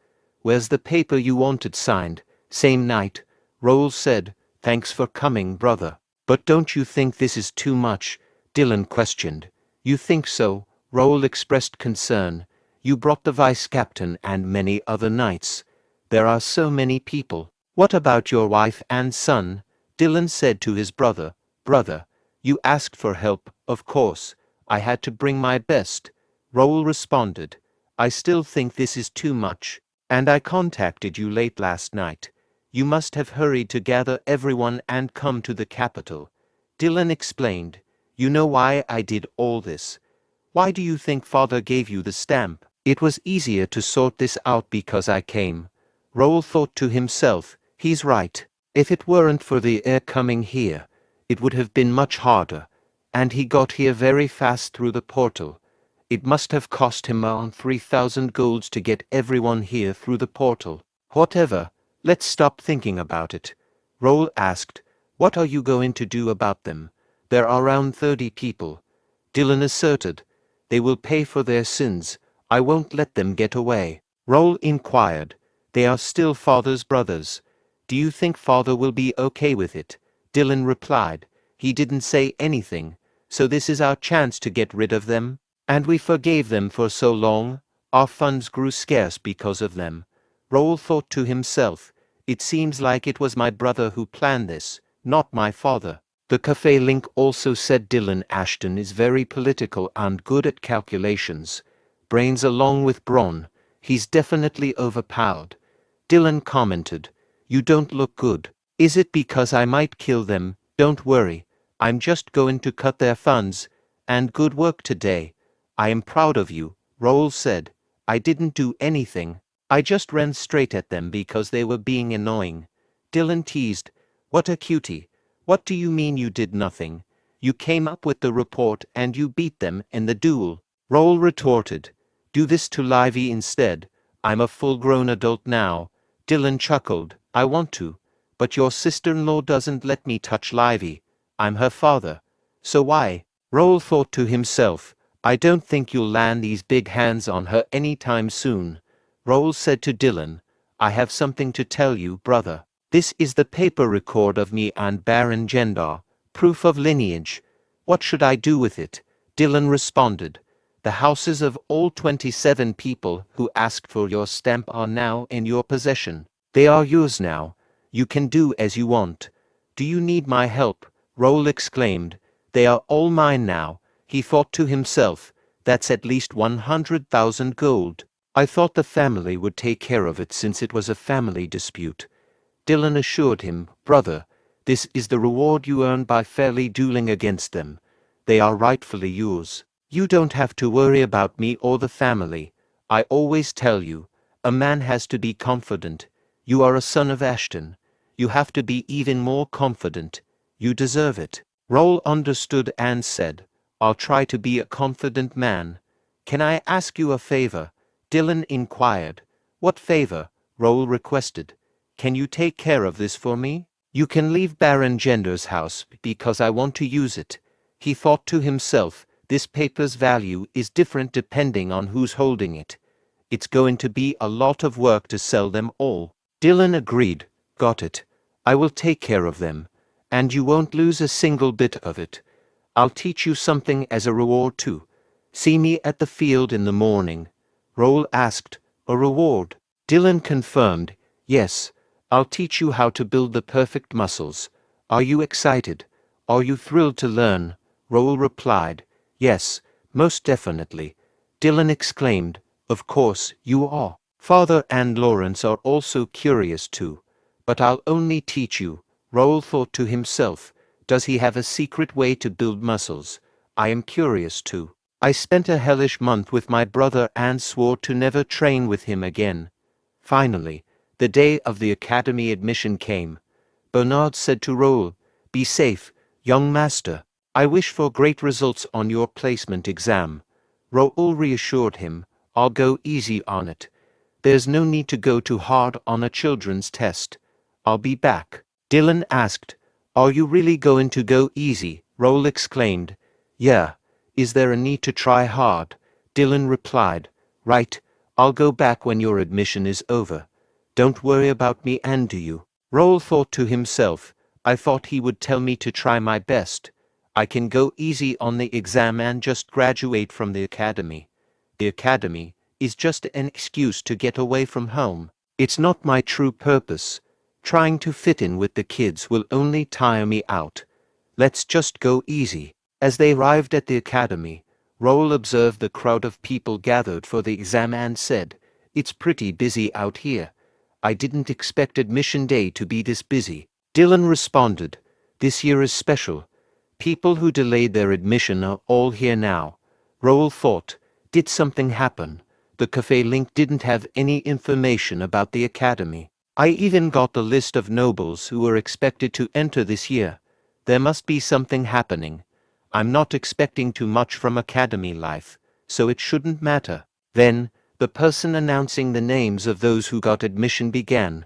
Speaker 1: Where's the paper you wanted signed? Same night. Raul said, thanks for coming, brother. But don't you think this is too much? Dylan questioned. You think so? Raul expressed concern. You brought the vice captain and many other knights. There are so many people. What about your wife and son? Dylan said to his brother, brother, you asked for help, of course. I had to bring my best. Raul responded, I still think this is too much. And I contacted you late last night. You must have hurried to gather everyone and come to the capital. Dylan explained, you know why I did all this. Why do you think father gave you the stamp? It was easier to sort this out because I came. Raul thought to himself, he's right. If it weren't for the heir coming here, it would have been much harder. And he got here very fast through the portal. It must have cost him around 3,000 golds to get everyone here through the portal. Whatever, let's stop thinking about it. Raul asked, what are you going to do about them? There are around 30 people. Dylan asserted, they will pay for their sins. I won't let them get away. Raul inquired, they are still father's brothers. Do you think father will be okay with it? Dylan replied, he didn't say anything, so this is our chance to get rid of them. And we forgave them for so long, our funds grew scarce because of them. Raul thought to himself, it seems like it was my brother who planned this, not my father. The cafe link also said Dylan Ashton is very political and good at calculations. Brains along with brawn, he's definitely overpowered. Dylan commented, you don't look good. Is it because I might kill them? Don't worry, I'm just going to cut their funds. And good work today. I am proud of you, Raul said. I didn't do anything. I just ran straight at them because they were being annoying. Dylan teased, what a cutie. What do you mean you did nothing? You came up with the report and you beat them in the duel. Raul retorted, do this to Livy instead. I'm a full-grown adult now. Dylan chuckled, I want to. But your sister-in-law doesn't let me touch Livy. I'm her father. So why? Raul thought to himself, I don't think you'll land these big hands on her anytime soon. Raul said to Dylan, I have something to tell you, brother. This is the paper record of me and Baron Gendar, proof of lineage. What should I do with it? Dylan responded, the houses of all 27 people who asked for your stamp are now in your possession. They are yours now. You can do as you want. Do you need my help? Raul exclaimed, they are all mine now. He thought to himself, that's at least 100,000 gold. I thought the family would take care of it since it was a family dispute. Dylan assured him, brother, this is the reward you earn by fairly dueling against them. They are rightfully yours. You don't have to worry about me or the family. I always tell you, a man has to be confident. You are a son of Ashton. You have to be even more confident. You deserve it. Raul understood and said, I'll try to be a confident man. Can I ask you a favor? Dylan inquired. What favor? Raul requested. Can you take care of this for me? You can leave Baron Gender's house because I want to use it. He thought to himself, this paper's value is different depending on who's holding it. It's going to be a lot of work to sell them all. Dylan agreed. Got it. I will take care of them. And you won't lose a single bit of it. I'll teach you something as a reward too. See me at the field in the morning. Raul asked, a reward? Dylan confirmed, yes. I'll teach you how to build the perfect muscles. Are you excited? Are you thrilled to learn? Raul replied, yes, most definitely. Dylan exclaimed, of course you are. Father and Lawrence are also curious too. But I'll only teach you. Raul thought to himself, does he have a secret way to build muscles? I am curious too. I spent a hellish month with my brother and swore to never train with him again. Finally, the day of the academy admission came. Bernard said to Raul, be safe, young master. I wish for great results on your placement exam. Raul reassured him, I'll go easy on it. There's no need to go too hard on a children's test. I'll be back. Dylan asked, are you really going to go easy? Raul exclaimed, yeah. Is there a need to try hard? Dylan replied, right. I'll go back when your admission is over. Don't worry about me, and do you? Raul thought to himself, I thought he would tell me to try my best. I can go easy on the exam and just graduate from the academy. The academy is just an excuse to get away from home. It's not my true purpose. Trying to fit in with the kids will only tire me out. Let's just go easy. As they arrived at the academy, Raul observed the crowd of people gathered for the exam and said, it's pretty busy out here. I didn't expect admission day to be this busy. Dylan responded, this year is special. People who delayed their admission are all here now. Raul thought, did something happen? The cafe link didn't have any information about the academy. I even got the list of nobles who were expected to enter this year. There must be something happening. I'm not expecting too much from academy life, so it shouldn't matter. Then, the person announcing the names of those who got admission began.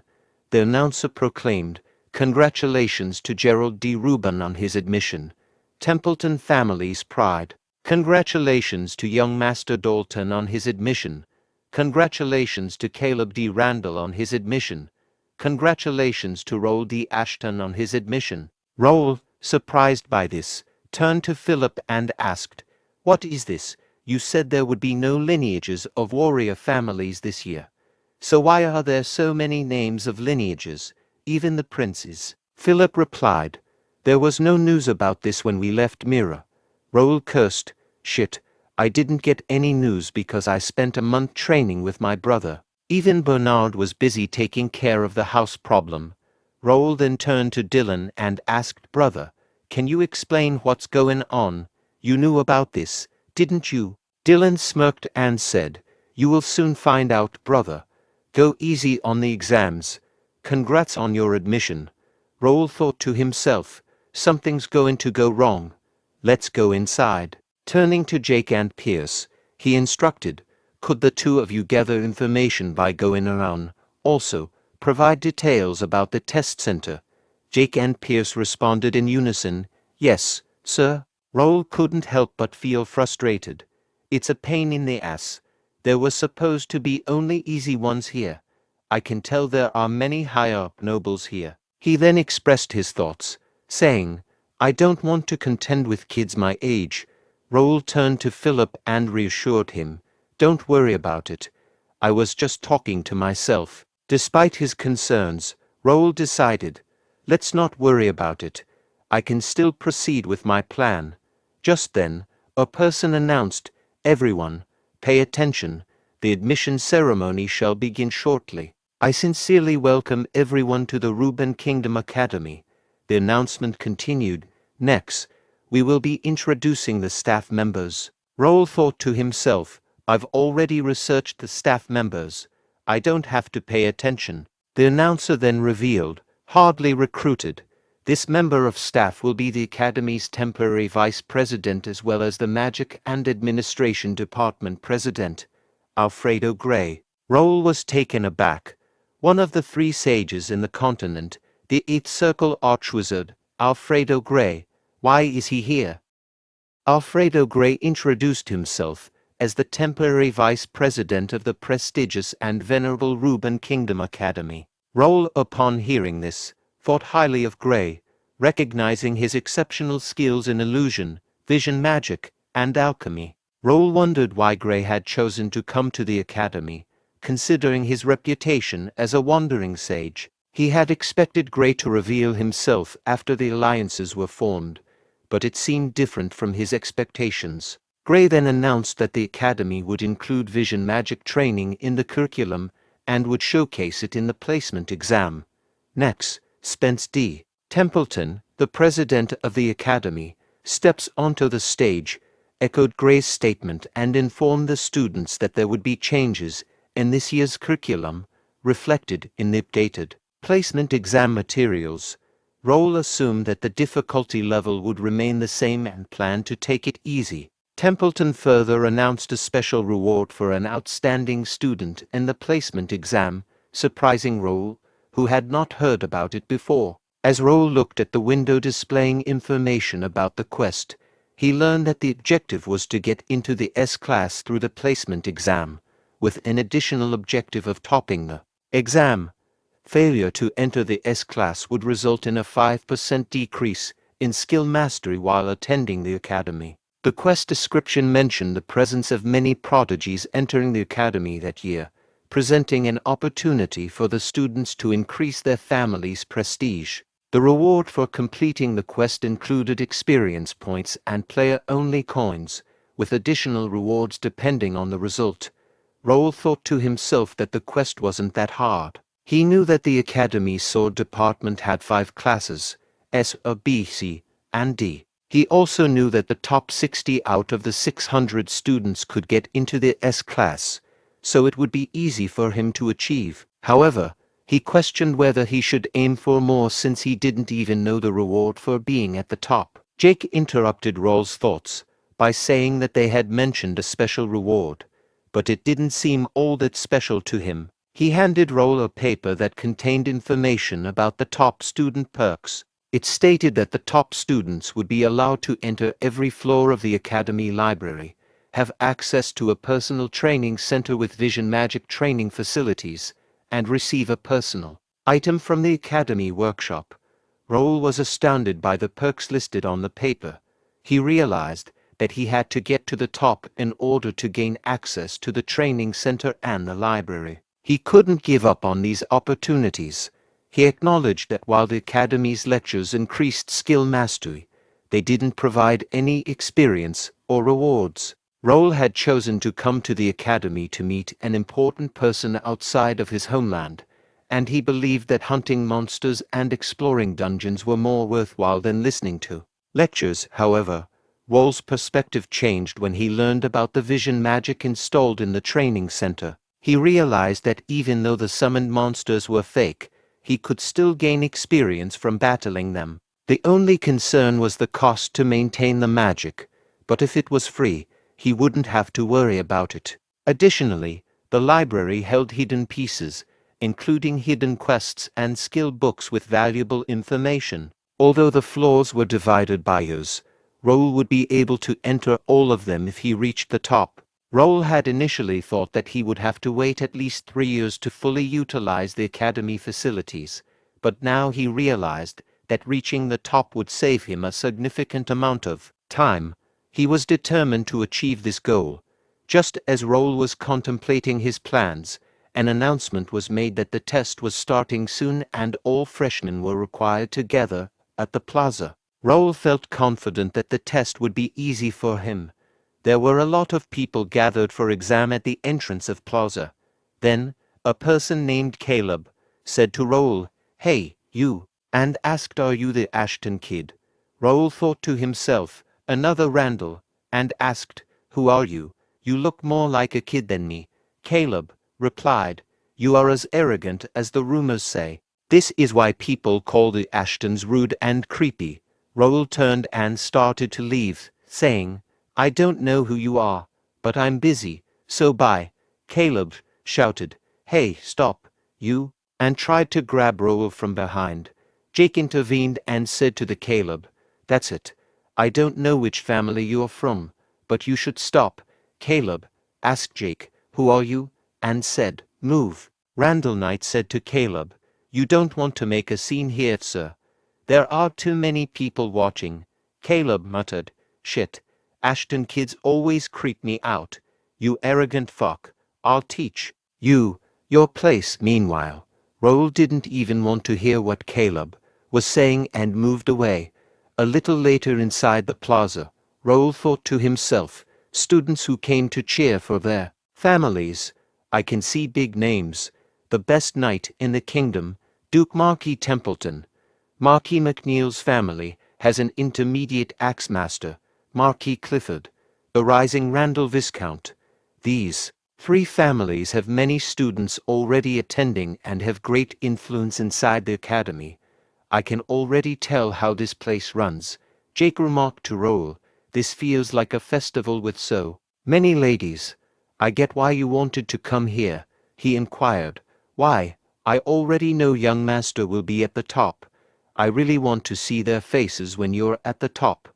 Speaker 1: The announcer proclaimed, congratulations to Gerald D. Rubin on his admission. Templeton family's pride. Congratulations to young Master Dalton on his admission. Congratulations to Caleb D. Randall on his admission. Congratulations to Raul D. Ashton on his admission. Raul, surprised by this, turned to Philip and asked, what is this? You said there would be no lineages of warrior families this year. So why are there so many names of lineages, even the princes? Philip replied, there was no news about this when we left Mira. Raul cursed, shit, I didn't get any news because I spent a month training with my brother. Even Bernard was busy taking care of the house problem. Raul then turned to Dylan and asked, brother, can you explain what's going on? You knew about this, didn't you? Dylan smirked and said, you will soon find out, brother. Go easy on the exams. Congrats on your admission. Raul thought to himself, something's going to go wrong. Let's go inside. Turning to Jake and Pierce, he instructed, could the two of you gather information by going around? Also, provide details about the test center. Jake and Pierce responded in unison, yes, sir. Raul couldn't help but feel frustrated. It's a pain in the ass. There was supposed to be only easy ones here. I can tell there are many higher-up nobles here. He then expressed his thoughts, saying, I don't want to contend with kids my age. Raul turned to Philip and reassured him, don't worry about it. I was just talking to myself. Despite his concerns, Raul decided, let's not worry about it. I can still proceed with my plan. Just then, a person announced, everyone, pay attention. The admission ceremony shall begin shortly. I sincerely welcome everyone to the Rubin Kingdom Academy. The announcement continued, next, we will be introducing the staff members. Raul thought to himself, I've already researched the staff members. I don't have to pay attention. The announcer then revealed, hardly recruited. This member of staff will be the Academy's temporary vice president as well as the Magic and Administration Department president, Alfredo Gray. Raul was taken aback. One of the three sages in the continent, the Eighth Circle Archwizard, Alfredo Gray. Why is he here? Alfredo Gray introduced himself as the temporary vice president of the prestigious and venerable Ruben Kingdom Academy. Raul, upon hearing this, thought highly of Gray, recognizing his exceptional skills in illusion, vision magic, and alchemy. Raul wondered why Gray had chosen to come to the academy, considering his reputation as a wandering sage. He had expected Gray to reveal himself after the alliances were formed, but it seemed different from his expectations. Gray then announced that the academy would include vision magic training in the curriculum and would showcase it in the placement exam. Next, Spence D. Templeton, the president of the academy, steps onto the stage, echoed Gray's statement and informed the students that there would be changes in this year's curriculum, reflected in the updated placement exam materials. Raul assumed that the difficulty level would remain the same and planned to take it easy. Templeton further announced a special reward for an outstanding student in the placement exam, surprising Raul, who had not heard about it before. As Raul looked at the window displaying information about the quest, he learned that the objective was to get into the S-class through the placement exam, with an additional objective of topping the exam. Failure to enter the S-class would result in a 5% decrease in skill mastery while attending the academy. The quest description mentioned the presence of many prodigies entering the academy that year, presenting an opportunity for the students to increase their family's prestige. The reward for completing the quest included experience points and player-only coins, with additional rewards depending on the result. Raul thought to himself that the quest wasn't that hard. He knew that the Academy's sword department had 5 classes, S, B, C, and D. He also knew that the top 60 out of the 600 students could get into the S class, so it would be easy for him to achieve. However, he questioned whether he should aim for more since he didn't even know the reward for being at the top. Jake interrupted Raul's thoughts by saying that they had mentioned a special reward, but it didn't seem all that special to him. He handed Raul a paper that contained information about the top student perks. It stated that the top students would be allowed to enter every floor of the Academy library, have access to a personal training center with vision magic training facilities, and receive a personal item from the Academy workshop. Raul was astounded by the perks listed on the paper. He realized that he had to get to the top in order to gain access to the training center and the library. He couldn't give up on these opportunities. He acknowledged that while the Academy's lectures increased skill mastery, they didn't provide any experience or rewards. Raul had chosen to come to the Academy to meet an important person outside of his homeland, and he believed that hunting monsters and exploring dungeons were more worthwhile than listening to lectures. However, Raul's perspective changed when he learned about the vision magic installed in the training center. He realized that even though the summoned monsters were fake, he could still gain experience from battling them. The only concern was the cost to maintain the magic, but if it was free, he wouldn't have to worry about it. Additionally, the library held hidden pieces, including hidden quests and skill books with valuable information. Although the floors were divided by years, Raul would be able to enter all of them if he reached the top. Raul had initially thought that he would have to wait at least 3 years to fully utilize the Academy facilities, but now he realized that reaching the top would save him a significant amount of time. He was determined to achieve this goal. Just as Raul was contemplating his plans, an announcement was made that the test was starting soon and all freshmen were required to gather at the plaza. Raul felt confident that the test would be easy for him. There were a lot of people gathered for exam at the entrance of plaza. Then, a person named Caleb said to Raul, "Hey, you," and asked, "Are you the Ashton kid?" Raul thought to himself, "Another Randall," and asked, "Who are you? You look more like a kid than me." Caleb replied, "You are as arrogant as the rumors say." This is why people call the Ashtons rude and creepy. Raul turned and started to leave, saying, I don't know who you are, but I'm busy, so bye. Caleb shouted, Hey, stop, you, and tried to grab Raul from behind. Jake intervened and said to the Caleb, That's it. I don't know which family you're from, but you should stop. Caleb asked Jake, Who are you? And said, Move. Randall Knight said to Caleb, You don't want to make a scene here, sir. There are too many people watching. Caleb muttered, Shit. Ashton kids always creep me out. You arrogant fuck. I'll teach you your place. Meanwhile, Raul didn't even want to hear what Caleb was saying and moved away. A little later inside the plaza, Raul thought to himself, students who came to cheer for their families. I can see big names. The best knight in the kingdom, Duke Marquis Templeton. Marquis McNeil's family has an intermediate axemaster, Marquis Clifford, the rising Randall Viscount. These three families have many students already attending and have great influence inside the academy. I can already tell how this place runs. Jake remarked to Raul, This feels like a festival with so many ladies. I get why you wanted to come here, he inquired. Why? I already know young master will be at the top. I really want to see their faces when you're at the top.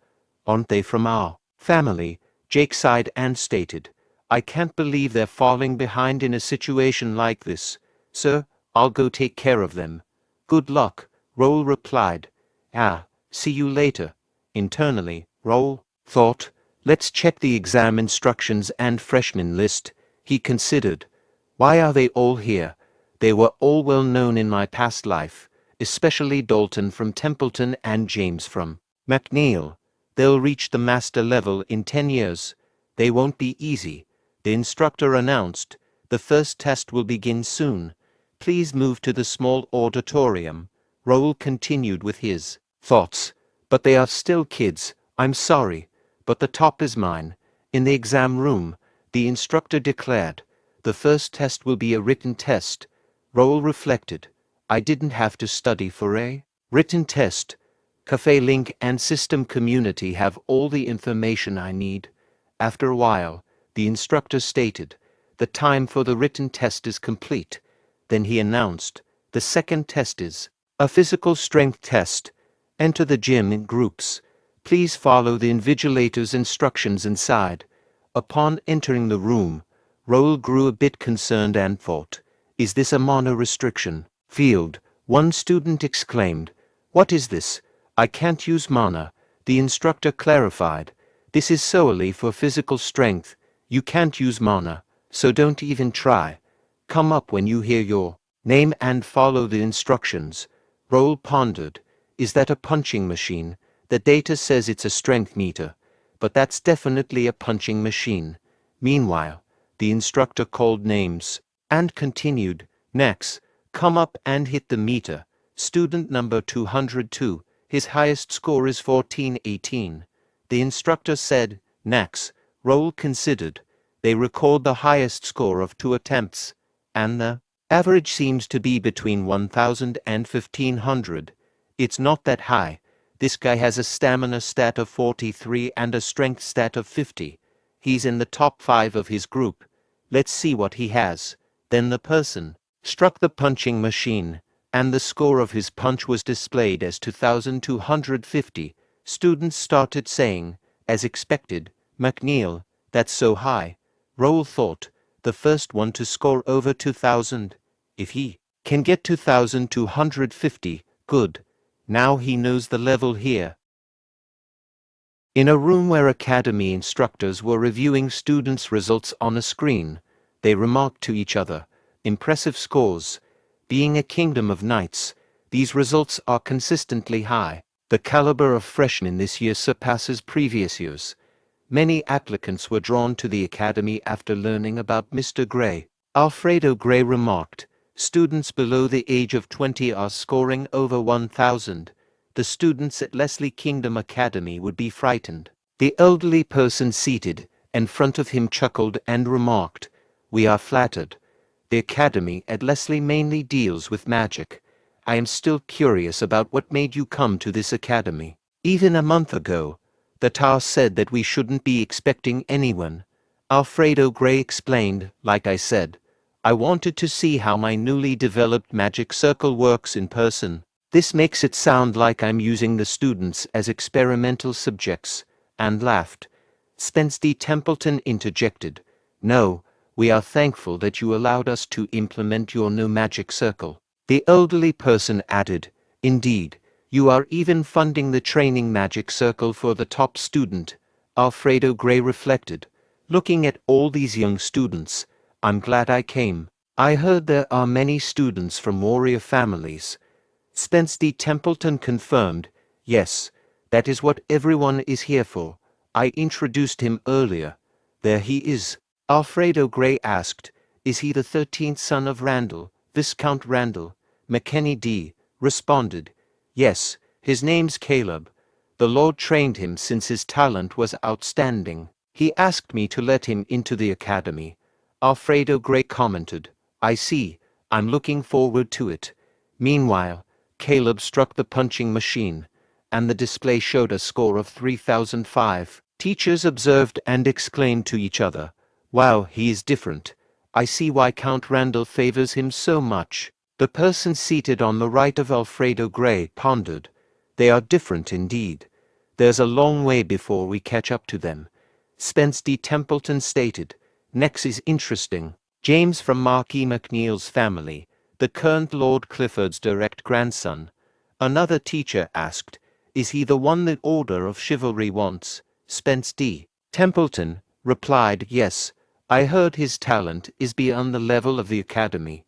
Speaker 1: Aren't they from our family? Jake sighed and stated, I can't believe they're falling behind in a situation like this. Sir, I'll go take care of them. Good luck, Raul replied. See you later. Internally, Raul thought, let's check the exam instructions and freshman list. He considered, why are they all here? They were all well known in my past life, especially Dalton from Templeton and James from McNeil. They'll reach the master level in 10 years. They won't be easy. The instructor announced, the first test will begin soon. Please move to the small auditorium. Raul continued with his thoughts. But they are still kids. I'm sorry, but the top is mine. In the exam room, the instructor declared, the first test will be a written test. Raul reflected, I didn't have to study for a written test. Cafe Link and System Community have all the information I need. After a while, the instructor stated, the time for the written test is complete. Then he announced, the second test is a physical strength test. Enter the gym in groups. Please follow the invigilator's instructions inside. Upon entering the room, Raul grew a bit concerned and thought, is this a mana restriction field? One student exclaimed, What is this? I can't use mana. The instructor clarified, this is solely for physical strength. You can't use mana, so don't even try. Come up when you hear your name and follow the instructions. Raul pondered, is that a punching machine? The data says it's a strength meter, but that's definitely a punching machine. Meanwhile, the instructor called names and continued, next, come up and hit the meter. Student number 202, his highest score is 1418. The instructor said, next. Raul considered, they record the highest score of 2 attempts, and the average seems to be between 1000 and 1500. It's not that high. This guy has a stamina stat of 43 and a strength stat of 50. He's in the top 5 of his group. Let's see what he has. Then the person struck the punching machine, and the score of his punch was displayed as 2250. Students started saying, as expected, McNeil, that's so high. Raul thought, the first one to score over 2000. If he can get 2250, good. Now he knows the level here. In a room where academy instructors were reviewing students' results on a screen, they remarked to each other, impressive scores. Being a kingdom of knights, these results are consistently high. The caliber of freshmen this year surpasses previous years. Many applicants were drawn to the academy after learning about Mr. Gray. Alfredo Gray remarked, students below the age of 20 are scoring over 1000. The students at Leslie Kingdom Academy would be frightened. The elderly person seated in front of him chuckled and remarked, we are flattered. The academy at Leslie mainly deals with magic, I am still curious about what made you come to this academy. Even a month ago, the Tower said that we shouldn't be expecting anyone. Alfredo Gray explained. Like I said, I wanted to see how my newly developed magic circle works in person. This makes it sound like I'm using the students as experimental subjects, and laughed. Spence D. Templeton interjected. No, we are thankful that you allowed us to implement your new magic circle. The elderly person added, Indeed, you are even funding the training magic circle for the top student. Alfredo Gray reflected. Looking at all these young students, I'm glad I came. I heard there are many students from warrior families. Spence D. Templeton confirmed, Yes, that is what everyone is here for. I introduced him earlier. There he is. Alfredo Gray asked, Is he the 13th son of Randall, Viscount Randall? McKenny D. responded, Yes, his name's Caleb. The Lord trained him since his talent was outstanding. He asked me to let him into the academy. Alfredo Gray commented, I see, I'm looking forward to it. Meanwhile, Caleb struck the punching machine, and the display showed a score of 3005. Teachers observed and exclaimed to each other, Wow, he is different. I see why Count Randall favors him so much. The person seated on the right of Alfredo Gray pondered. They are different indeed. There's a long way before we catch up to them. Spence D. Templeton stated, Next is interesting. James from Mark E. McNeil's family, the current Lord Clifford's direct grandson. Another teacher asked, Is he the one the Order of Chivalry wants? Spence D. Templeton replied, Yes, I heard his talent is beyond the level of the academy.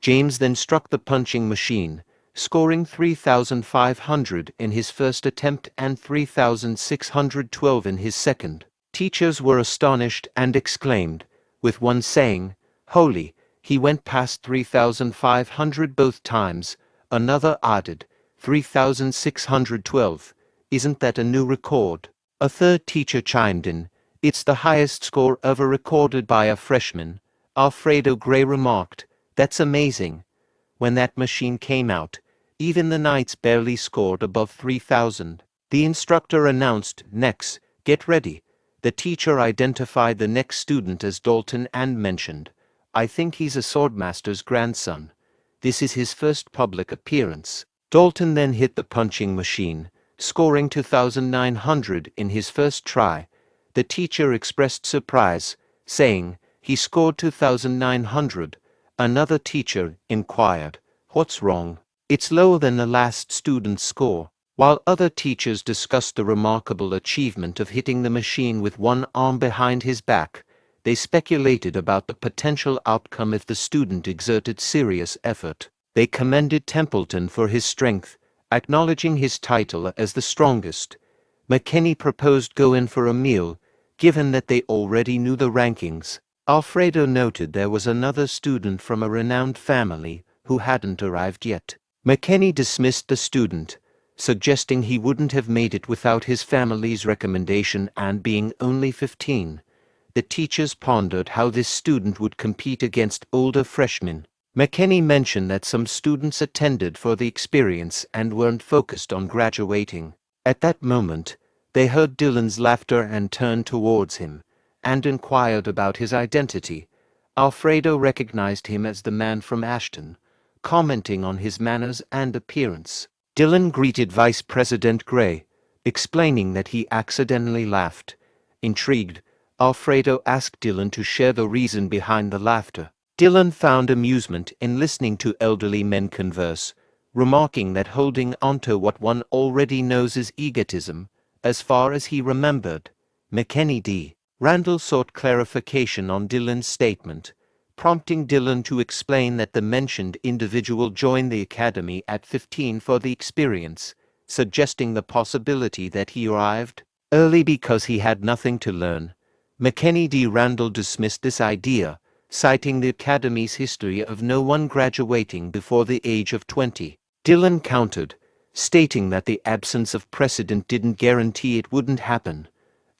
Speaker 1: James then struck the punching machine, scoring 3,500 in his first attempt and 3,612 in his second. Teachers were astonished and exclaimed, with one saying, Holy, he went past 3,500 both times. Another added, 3,612. Isn't that a new record? A third teacher chimed in, It's the highest score ever recorded by a freshman. Alfredo Gray remarked, That's amazing. When that machine came out, even the knights barely scored above 3,000. The instructor announced, Next, get ready. The teacher identified the next student as Dalton and mentioned, I think he's a swordmaster's grandson. This is his first public appearance. Dalton then hit the punching machine, scoring 2,900 in his first try. The teacher expressed surprise, saying, He scored 2,900. Another teacher inquired, What's wrong? It's lower than the last student's score. While other teachers discussed the remarkable achievement of hitting the machine with one arm behind his back, they speculated about the potential outcome if the student exerted serious effort. They commended Templeton for his strength, acknowledging his title as the strongest. McKenny proposed go in for a meal, given that they already knew the rankings. Alfredo noted there was another student from a renowned family who hadn't arrived yet. McKenny dismissed the student, suggesting he wouldn't have made it without his family's recommendation and being only 15. The teachers pondered how this student would compete against older freshmen. McKenny mentioned that some students attended for the experience and weren't focused on graduating. At that moment, they heard Dylan's laughter and turned towards him, and inquired about his identity. Alfredo recognized him as the man from Ashton, commenting on his manners and appearance. Dylan greeted Vice President Gray, explaining that he accidentally laughed. Intrigued, Alfredo asked Dylan to share the reason behind the laughter. Dylan found amusement in listening to elderly men converse, remarking that holding onto what one already knows is egotism, as far as he remembered. McKenny D. Randall sought clarification on Dylan's statement, prompting Dylan to explain that the mentioned individual joined the academy at 15 for the experience, suggesting the possibility that he arrived early because he had nothing to learn. McKenny D. Randall dismissed this idea, citing the academy's history of no one graduating before the age of 20. Dylan countered, stating that the absence of precedent didn't guarantee it wouldn't happen.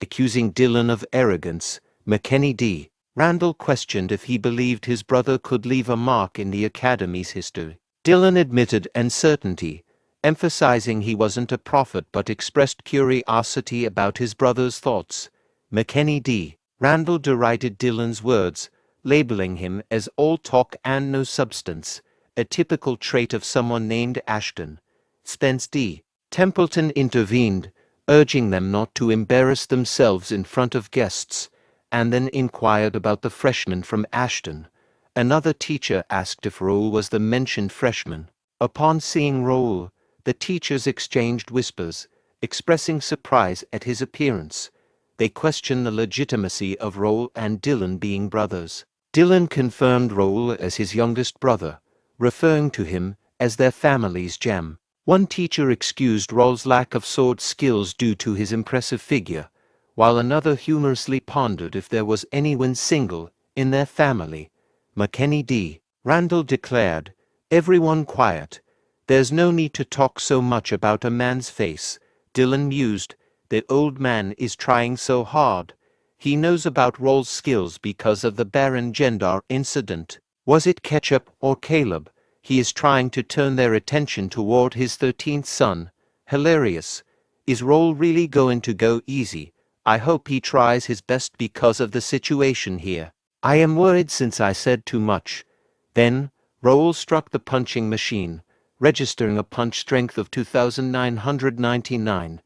Speaker 1: Accusing Dylan of arrogance, McKenny D. Randall questioned if he believed his brother could leave a mark in the academy's history. Dylan admitted uncertainty, emphasizing he wasn't a prophet but expressed curiosity about his brother's thoughts. McKenny D. Randall derided Dylan's words, labeling him as all talk and no substance, a typical trait of someone named Ashton. Spence D. Templeton intervened, urging them not to embarrass themselves in front of guests, and then inquired about the freshman from Ashton. Another teacher asked if Raul was the mentioned freshman. Upon seeing Raul, the teachers exchanged whispers, expressing surprise at his appearance. They questioned the legitimacy of Raul and Dylan being brothers. Dylan confirmed Raul as his youngest brother, referring to him as their family's gem. One teacher excused Raul's lack of sword skills due to his impressive figure, while another humorously pondered if there was anyone single in their family. McKenny D. Randall declared, "Everyone quiet. There's no need to talk so much about a man's face." Dylan mused, "The old man is trying so hard. He knows about Raul's skills because of the Baron Gendar incident. Was it Ketchup or Caleb? He is trying to turn their attention toward his 13th son. Hilarious. Is Raul really going to go easy? I hope he tries his best because of the situation here. I am worried since I said too much." Then, Raul struck the punching machine, registering a punch strength of 2,999.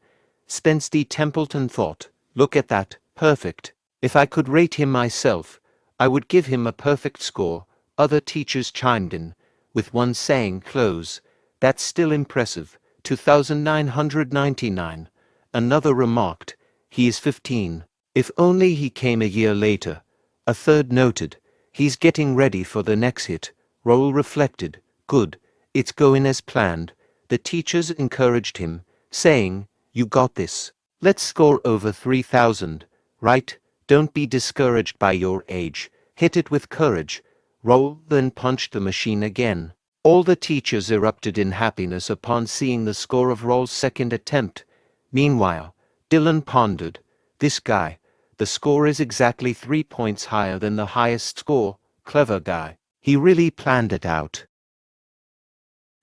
Speaker 1: Spence D. Templeton thought, "Look at that, perfect. If I could rate him myself, I would give him a perfect score." Other teachers chimed in, with one saying, "Close. That's still impressive, 2,999. Another remarked, "He is 15. If only he came a year later." A third noted, "He's getting ready for the next hit." Raul reflected, "Good, it's going as planned." The teachers encouraged him, saying, "You got this. Let's score over 3,000, right? Don't be discouraged by your age. Hit it with courage." Raul then punched the machine again. All the teachers erupted in happiness upon seeing the score of Raul's second attempt. Meanwhile, Dylan pondered, "This guy, the score is exactly 3 points higher than the highest score. Clever guy. He really planned it out."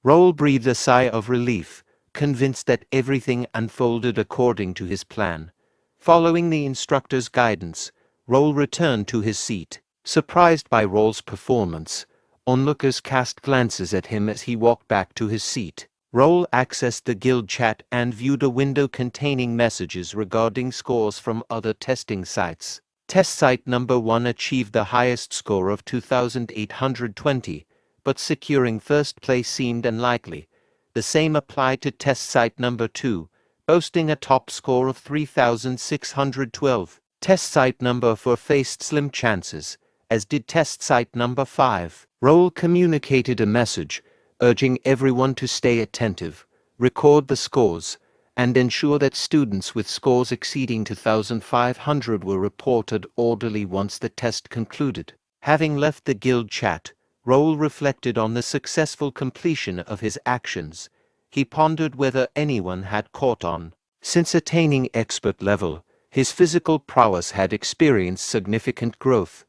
Speaker 1: Raul breathed a sigh of relief, convinced that everything unfolded according to his plan. Following the instructor's guidance, Raul returned to his seat. Surprised by Raul's performance, onlookers cast glances at him as he walked back to his seat. Raul accessed the guild chat and viewed a window containing messages regarding scores from other testing sites. Test site number 1 achieved the highest score of 2,820, but securing first place seemed unlikely. The same applied to test site number 2, boasting a top score of 3,612. Test site number 4 faced slim chances, as did test site number 5. Raul communicated a message, urging everyone to stay attentive, record the scores, and ensure that students with scores exceeding 2,500 were reported orderly once the test concluded. Having left the guild chat, Raul reflected on the successful completion of his actions. He pondered whether anyone had caught on. Since attaining expert level, his physical prowess had experienced significant growth.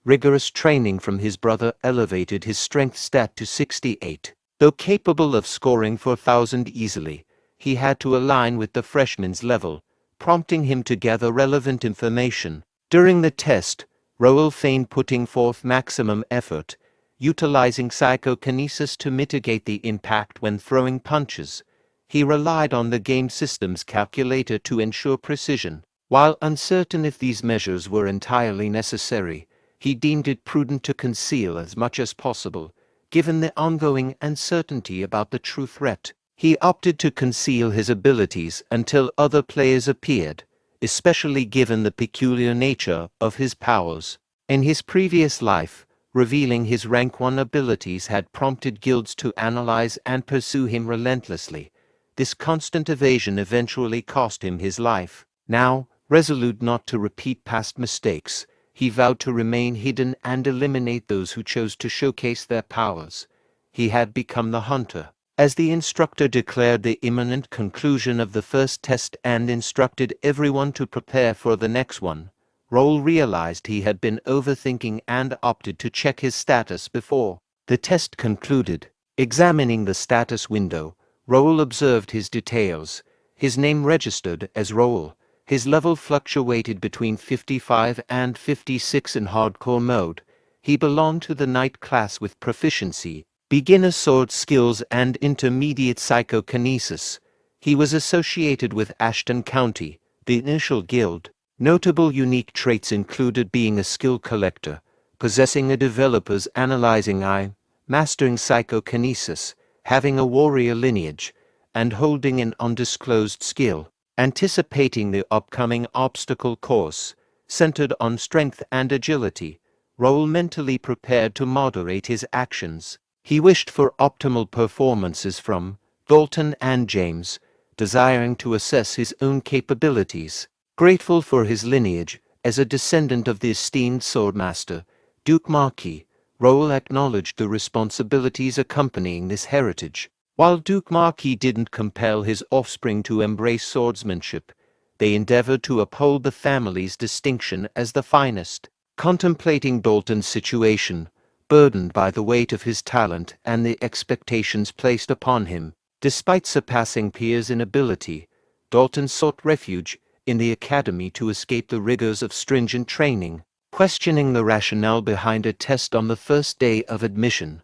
Speaker 1: Rigorous training from his brother elevated his strength stat to 68. Though capable of scoring 4,000 easily, he had to align with the freshman's level, prompting him to gather relevant information. During the test, Raul feigned putting forth maximum effort, utilizing psychokinesis to mitigate the impact when throwing punches. He relied on the game system's calculator to ensure precision. While uncertain if these measures were entirely necessary, he deemed it prudent to conceal as much as possible, given the ongoing uncertainty about the true threat. He opted to conceal his abilities until other players appeared, especially given the peculiar nature of his powers. In his previous life, revealing his rank 1 abilities had prompted guilds to analyze and pursue him relentlessly. This constant evasion eventually cost him his life. Now, resolute not to repeat past mistakes, he vowed to remain hidden and eliminate those who chose to showcase their powers. He had become the hunter. As the instructor declared the imminent conclusion of the first test and instructed everyone to prepare for the next one, Raul realized he had been overthinking and opted to check his status before the test concluded. Examining the status window, Raul observed his details. His name registered as Raul. His level fluctuated between 55 and 56 in hardcore mode. He belonged to the knight class with proficiency, beginner sword skills and intermediate psychokinesis. He was associated with Ashton County, the initial guild. Notable unique traits included being a skill collector, possessing a developer's analyzing eye, mastering psychokinesis, having a warrior lineage, and holding an undisclosed skill. Anticipating the upcoming obstacle course, centered on strength and agility, Raul mentally prepared to moderate his actions. He wished for optimal performances from Dalton and James, desiring to assess his own capabilities. Grateful for his lineage, as a descendant of the esteemed swordmaster, Duke Marquis, Raul acknowledged the responsibilities accompanying this heritage. While Duke Marquis didn't compel his offspring to embrace swordsmanship, they endeavored to uphold the family's distinction as the finest. Contemplating Dalton's situation, burdened by the weight of his talent and the expectations placed upon him, despite surpassing peers in ability, Dalton sought refuge in the academy to escape the rigors of stringent training. Questioning the rationale behind a test on the first day of admission,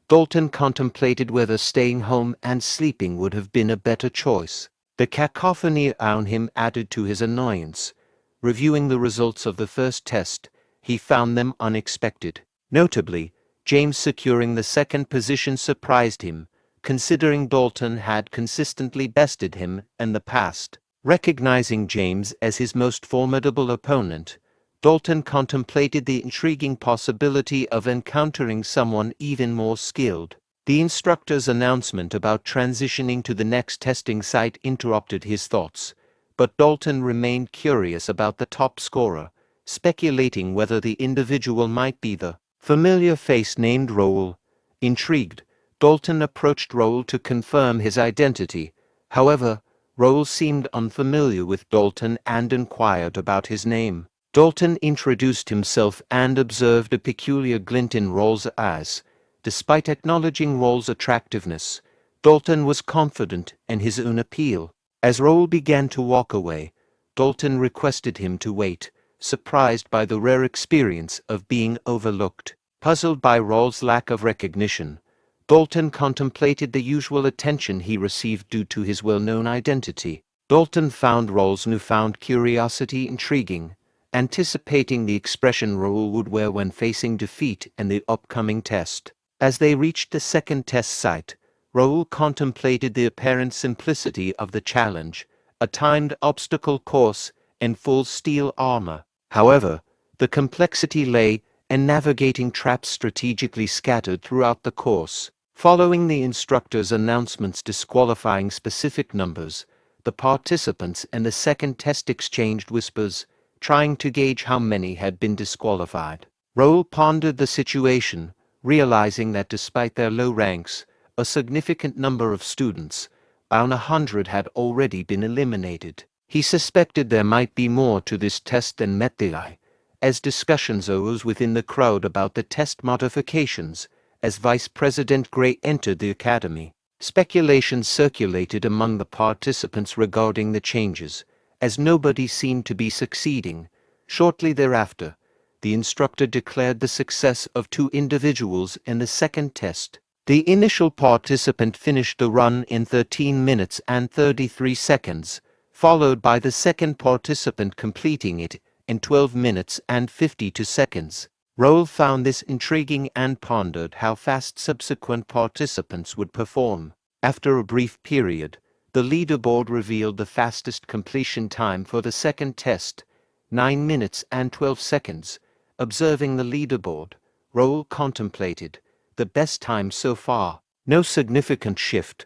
Speaker 1: Dalton contemplated whether staying home and sleeping would have been a better choice. The cacophony around him added to his annoyance. Reviewing the results of the first test, he found them unexpected. Notably, James securing the second position surprised him, considering Dalton had consistently bested him in the past. Recognizing James as his most formidable opponent, Dalton contemplated the intriguing possibility of encountering someone even more skilled. The instructor's announcement about transitioning to the next testing site interrupted his thoughts, but Dalton remained curious about the top scorer, speculating whether the individual might be the familiar face named Raul. Intrigued, Dalton approached Raul to confirm his identity. However, Raul seemed unfamiliar with Dalton and inquired about his name. Dalton introduced himself and observed a peculiar glint in Raul's eyes. Despite acknowledging Raul's attractiveness, Dalton was confident in his own appeal. As Raul began to walk away, Dalton requested him to wait, surprised by the rare experience of being overlooked. Puzzled by Raul's lack of recognition, Dalton contemplated the usual attention he received due to his well-known identity. Dalton found Raul's newfound curiosity intriguing, anticipating the expression Raul would wear when facing defeat in the upcoming test. As they reached the second test site, Raul contemplated the apparent simplicity of the challenge, a timed obstacle course in full steel armor. However, the complexity lay in navigating traps strategically scattered throughout the course. Following the instructor's announcements disqualifying specific numbers, the participants in the second test exchanged whispers, trying to gauge how many had been disqualified. Raul pondered the situation, realizing that despite their low ranks, a significant number of students, around 100, had already been eliminated. He suspected there might be more to this test than met the eye, as discussions arose within the crowd about the test modifications. As Vice President Gray entered the academy, speculation circulated among the participants regarding the changes, as nobody seemed to be succeeding. Shortly thereafter, the instructor declared the success of 2 individuals in the second test. The initial participant finished the run in 13 minutes and 33 seconds, followed by the second participant completing it in 12 minutes and 52 seconds. Raul found this intriguing and pondered how fast subsequent participants would perform. After a brief period, the leaderboard revealed the fastest completion time for the second test, 9 minutes and 12 seconds. Observing the leaderboard, Raul contemplated the best time so far. No significant shift.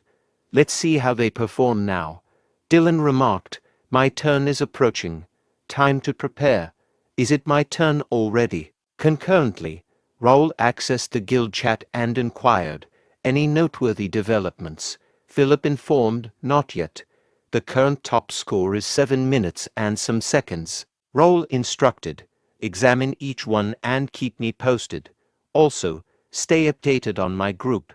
Speaker 1: Let's see how they perform now. Dylan remarked, "My turn is approaching. Time to prepare. Is it my turn already?" Concurrently, Raul accessed the guild chat and inquired, "Any noteworthy developments?" Philip informed, "Not yet. The current top score is 7 minutes and some seconds." Raul instructed, "Examine each one and keep me posted. Also, stay updated on my group."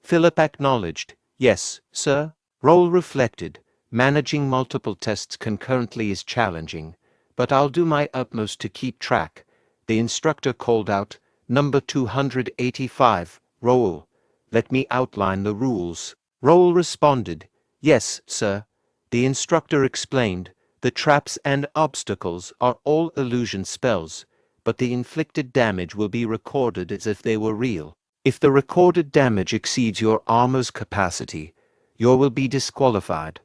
Speaker 1: Philip acknowledged. Yes, sir. Raul reflected. Managing multiple tests concurrently is challenging, but I'll do my utmost to keep track. The instructor called out, Number 285, Raul. Let me outline the rules. Raul responded, Yes, sir. The instructor explained, the traps and obstacles are all illusion spells, but the inflicted damage will be recorded as if they were real. If the recorded damage exceeds your armor's capacity, you will be disqualified.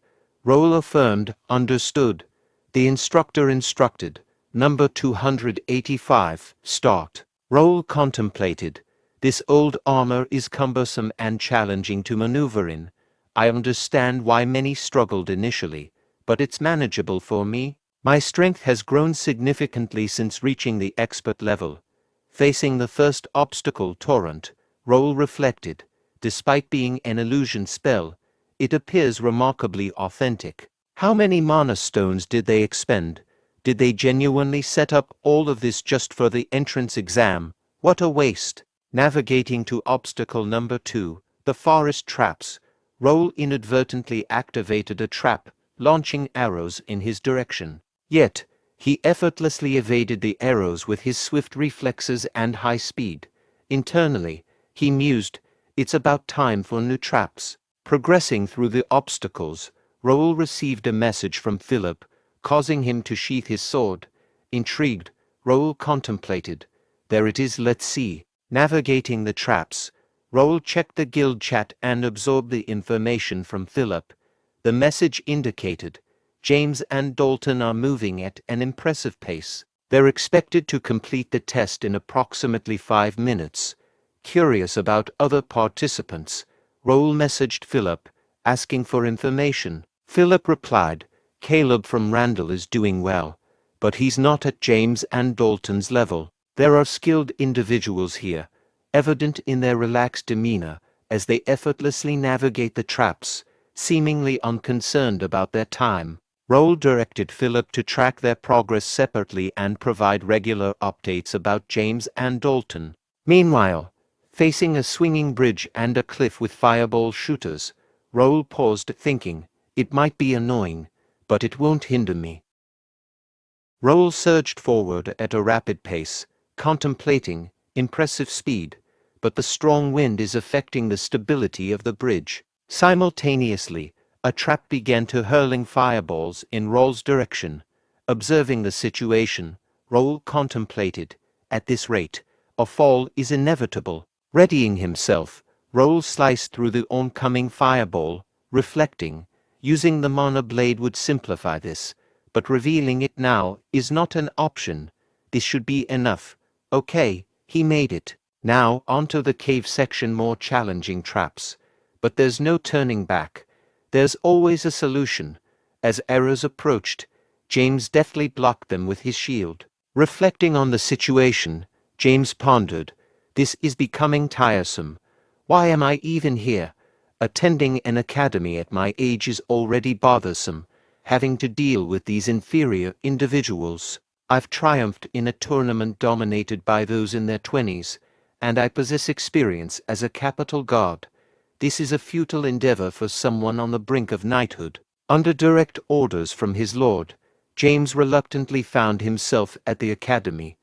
Speaker 1: Raul affirmed, Understood. The instructor instructed, Number 285, start. Raul contemplated. This old armor is cumbersome and challenging to maneuver in. I understand why many struggled initially, but it's manageable for me. My strength has grown significantly since reaching the expert level. Facing the first obstacle torrent, Raul reflected. Despite being an illusion spell, it appears remarkably authentic. How many mana stones did they expend? Did they genuinely set up all of this just for the entrance exam? What a waste! Navigating to obstacle number 2, the forest traps. Raul inadvertently activated a trap, launching arrows in his direction. Yet, he effortlessly evaded the arrows with his swift reflexes and high speed. Internally, he mused, it's about time for new traps. Progressing through the obstacles, Raul received a message from Philip, causing him to sheath his sword. Intrigued, Raul contemplated. There it is, let's see. Navigating the traps, Raul checked the guild chat and absorbed the information from Philip. The message indicated, James and Dalton are moving at an impressive pace. They're expected to complete the test in approximately 5 minutes. Curious about other participants, Raul messaged Philip, asking for information. Philip replied, Caleb from Randall is doing well, but he's not at James and Dalton's level. There are skilled individuals here, evident in their relaxed demeanor as they effortlessly navigate the traps, seemingly unconcerned about their time. Raul directed Philip to track their progress separately and provide regular updates about James and Dalton. Meanwhile, facing a swinging bridge and a cliff with fireball shooters, Raul paused, thinking, it might be annoying, but it won't hinder me. Raul surged forward at a rapid pace, contemplating impressive speed, but the strong wind is affecting the stability of the bridge. Simultaneously, a trap began to hurling fireballs in Raul's direction. Observing the situation, Raul contemplated, at this rate, a fall is inevitable. Readying himself, Raul sliced through the oncoming fireball, reflecting, using the mana blade would simplify this, but revealing it now is not an option. This should be enough. Okay, he made it. Now onto the cave section, more challenging traps. But there's no turning back. There's always a solution. As errors approached, James deftly blocked them with his shield. Reflecting on the situation, James pondered, this is becoming tiresome. Why am I even here? Attending an academy at my age is already bothersome. Having to deal with these inferior individuals. I've triumphed in a tournament dominated by those in their 20s, and I possess experience as a capital guard. This is a futile endeavor for someone on the brink of knighthood. Under direct orders from his lord, James reluctantly found himself at the academy.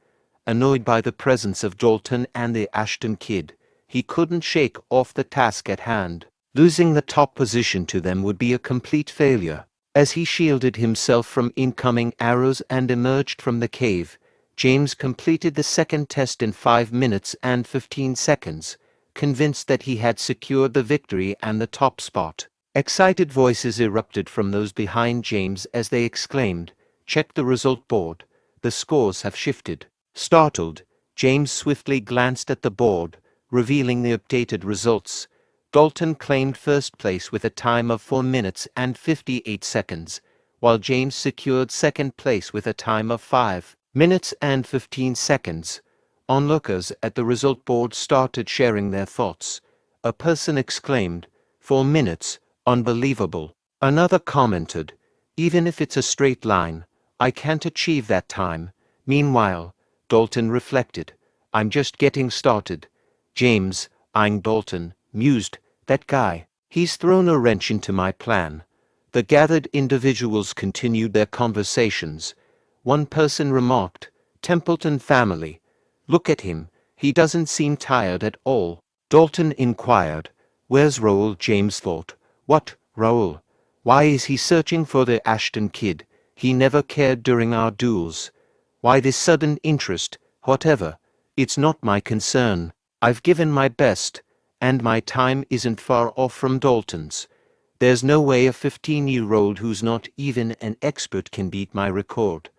Speaker 1: Annoyed by the presence of Dalton and the Ashton kid, he couldn't shake off the task at hand. Losing the top position to them would be a complete failure. As he shielded himself from incoming arrows and emerged from the cave, James completed the second test in 5 minutes and 15 seconds, convinced that he had secured the victory and the top spot. Excited voices erupted from those behind James as they exclaimed, "Check the result board. The scores have shifted." Startled, James swiftly glanced at the board, revealing the updated results. Dalton claimed first place with a time of 4 minutes and 58 seconds, while James secured second place with a time of 5 minutes and 15 seconds. Onlookers at the result board started sharing their thoughts. A person exclaimed, 4 minutes, unbelievable. Another commented, even if it's a straight line, I can't achieve that time. Meanwhile, Dalton reflected, I'm just getting started. James, eyeing Dalton, mused, That guy, he's thrown a wrench into my plan. The gathered individuals continued their conversations. One person remarked, Templeton family. Look at him, he doesn't seem tired at all. Dalton inquired, where's Raul? James thought, what, Raul? Why is he searching for the Ashton kid? He never cared during our duels. Why this sudden interest? Whatever. It's not my concern. I've given my best, and my time isn't far off from Dalton's. There's no way a 15-year-old who's not even an expert can beat my record.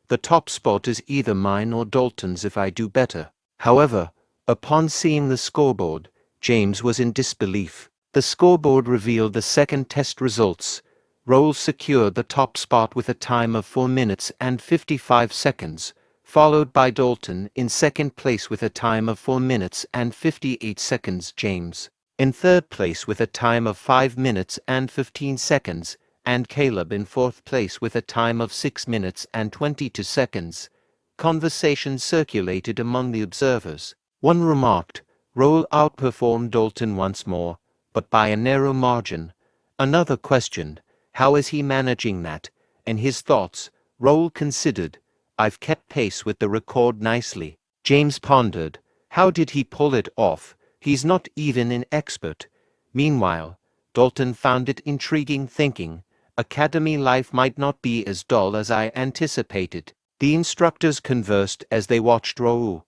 Speaker 1: The top spot is either mine or Dalton's if I do better. However, upon seeing the scoreboard, James was in disbelief. The scoreboard revealed the second test results. Raul secured the top spot with a time of 4 minutes and 55 seconds, followed by Dalton in second place with a time of 4 minutes and 58 seconds. James in third place with a time of 5 minutes and 15 seconds, and Caleb in fourth place with a time of 6 minutes and 22 seconds. Conversation circulated among the observers. One remarked, Raul outperformed Dalton once more, but by a narrow margin. Another questioned, how is he managing that? And his thoughts, Raul considered, I've kept pace with the record nicely. James pondered, how did he pull it off? He's not even an expert. Meanwhile, Dalton found it intriguing, thinking, Academy life might not be as dull as I anticipated. The instructors conversed as they watched Raul.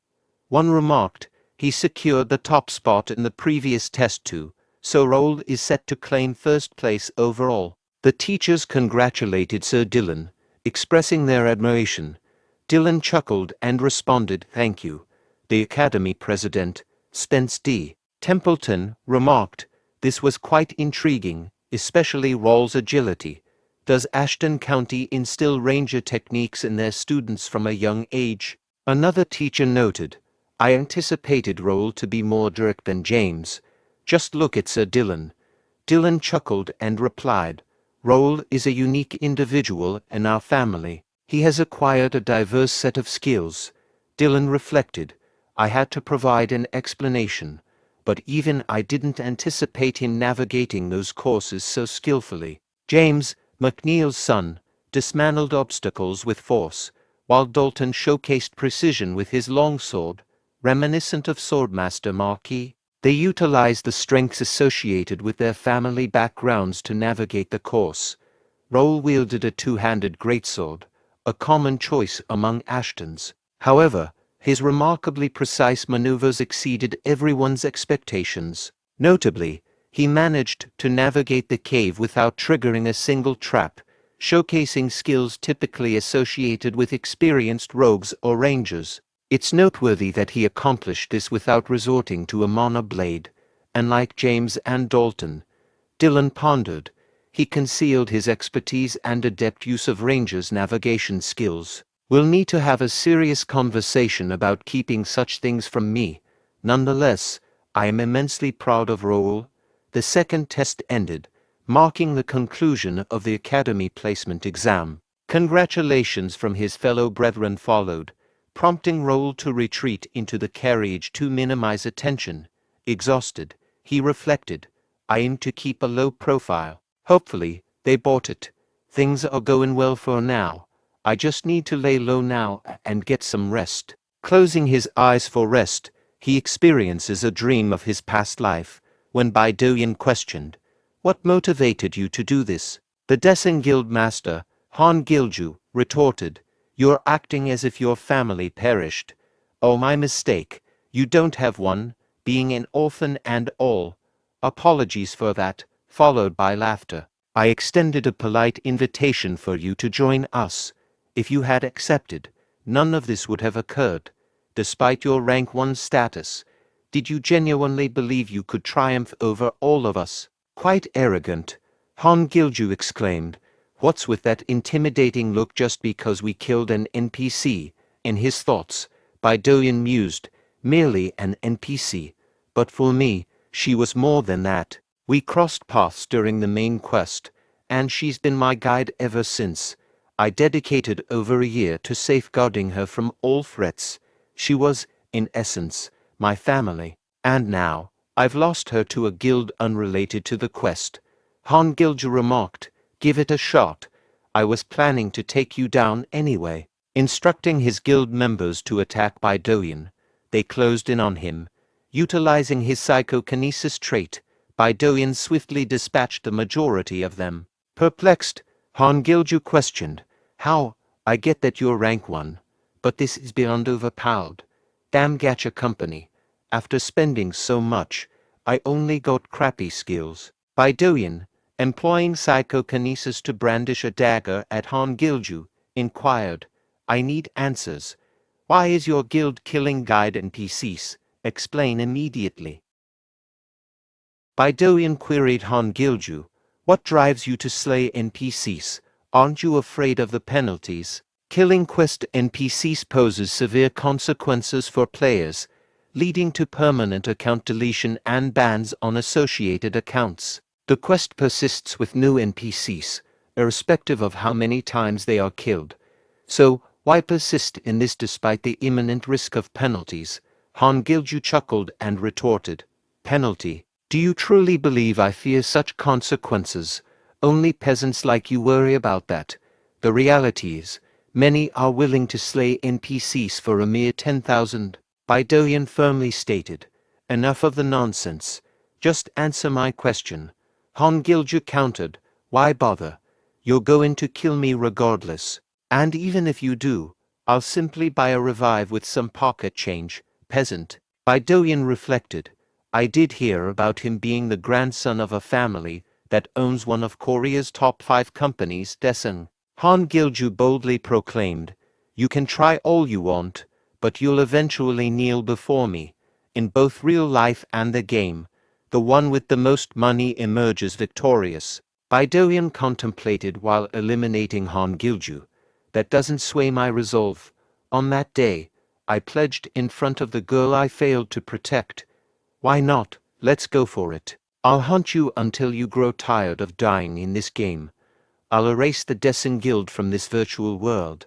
Speaker 1: One remarked, he secured the top spot in the previous test too, so Raul is set to claim first place overall. The teachers congratulated Sir Dylan, expressing their admiration. Dylan chuckled and responded, thank you. The Academy president, Spence D. Templeton, remarked, this was quite intriguing, especially Raul's agility. Does Ashton County instill ranger techniques in their students from a young age? Another teacher noted, I anticipated Raul to be more direct than James. Just look at Sir Dylan. Dylan chuckled and replied, Raul is a unique individual in our family. He has acquired a diverse set of skills. Dylan reflected, I had to provide an explanation, but even I didn't anticipate him navigating those courses so skillfully. James, McNeil's son, dismantled obstacles with force, while Dalton showcased precision with his longsword, reminiscent of Swordmaster Marquis. They utilized the strengths associated with their family backgrounds to navigate the course. Raul wielded a two-handed greatsword, a common choice among Ashtons. However, his remarkably precise maneuvers exceeded everyone's expectations. Notably, he managed to navigate the cave without triggering a single trap, showcasing skills typically associated with experienced rogues or rangers. It's noteworthy that he accomplished this without resorting to a mana blade, and like James and Dalton, Dylan pondered, he concealed his expertise and adept use of rangers' navigation skills. We'll need to have a serious conversation about keeping such things from me. Nonetheless, I am immensely proud of Raul. The second test ended, marking the conclusion of the Academy placement exam. Congratulations from his fellow brethren followed, prompting Raul to retreat into the carriage to minimize attention. Exhausted, he reflected, I aim to keep a low profile. Hopefully, they bought it. Things are going well for now. I just need to lay low now and get some rest. Closing his eyes for rest, he experiences a dream of his past life, when Bae DoHyun questioned, what motivated you to do this? The Desing Guild Master, Han Gilju, retorted, you're acting as if your family perished. Oh, my mistake. You don't have one, being an orphan and all. Apologies for that, followed by laughter. I extended a polite invitation for you to join us. If you had accepted, none of this would have occurred. Despite your rank 1 status, did you genuinely believe you could triumph over all of us? Quite arrogant, Han Gilju exclaimed. What's with that intimidating look just because we killed an NPC? In his thoughts, Bae DoHyun mused, merely an NPC. But for me, she was more than that. We crossed paths during the main quest, and she's been my guide ever since. I dedicated over a year to safeguarding her from all threats. She was, in essence, my family. And now, I've lost her to a guild unrelated to the quest. Han Gilju remarked, "Give it a shot. I was planning to take you down anyway." Instructing his guild members to attack Bae DoHyun, they closed in on him. Utilizing his psychokinesis trait, Bae DoHyun swiftly dispatched the majority of them. Perplexed, Han Gilju questioned, "How? I get that you're rank 1, but this is beyond overpowered. Damn gacha company. After spending so much, I only got crappy skills." Bae DoHyun, employing psychokinesis to brandish a dagger at Han Gilju, inquired, "I need answers. Why is your guild killing guide NPCs? Explain immediately." Bae DoHyun queried Han Gilju, "What drives you to slay NPCs? Aren't you afraid of the penalties? Killing quest NPCs poses severe consequences for players, leading to permanent account deletion and bans on associated accounts. The quest persists with new NPCs, irrespective of how many times they are killed. So, why persist in this despite the imminent risk of penalties?" Han Gilju chuckled and retorted, "Penalty? Do you truly believe I fear such consequences? Only peasants like you worry about that. The reality is, many are willing to slay NPCs for a mere 10,000. Bae DoHyun firmly stated, "Enough of the nonsense. Just answer my question." Han Gilju countered, "Why bother? You're going to kill me regardless. And even if you do, I'll simply buy a revive with some pocket change, peasant." Bae DoHyun reflected, "I did hear about him being the grandson of a family that owns one of Korea's top 5 companies, Desung." Han Gilju boldly proclaimed, "You can try all you want, but you'll eventually kneel before me. In both real life and the game, the one with the most money emerges victorious." Bae DoHyun contemplated while eliminating Han Gilju. "That doesn't sway my resolve. On that day, I pledged in front of the girl I failed to protect. Why not? Let's go for it. I'll hunt you until you grow tired of dying in this game. I'll erase the Descent Guild from this virtual world."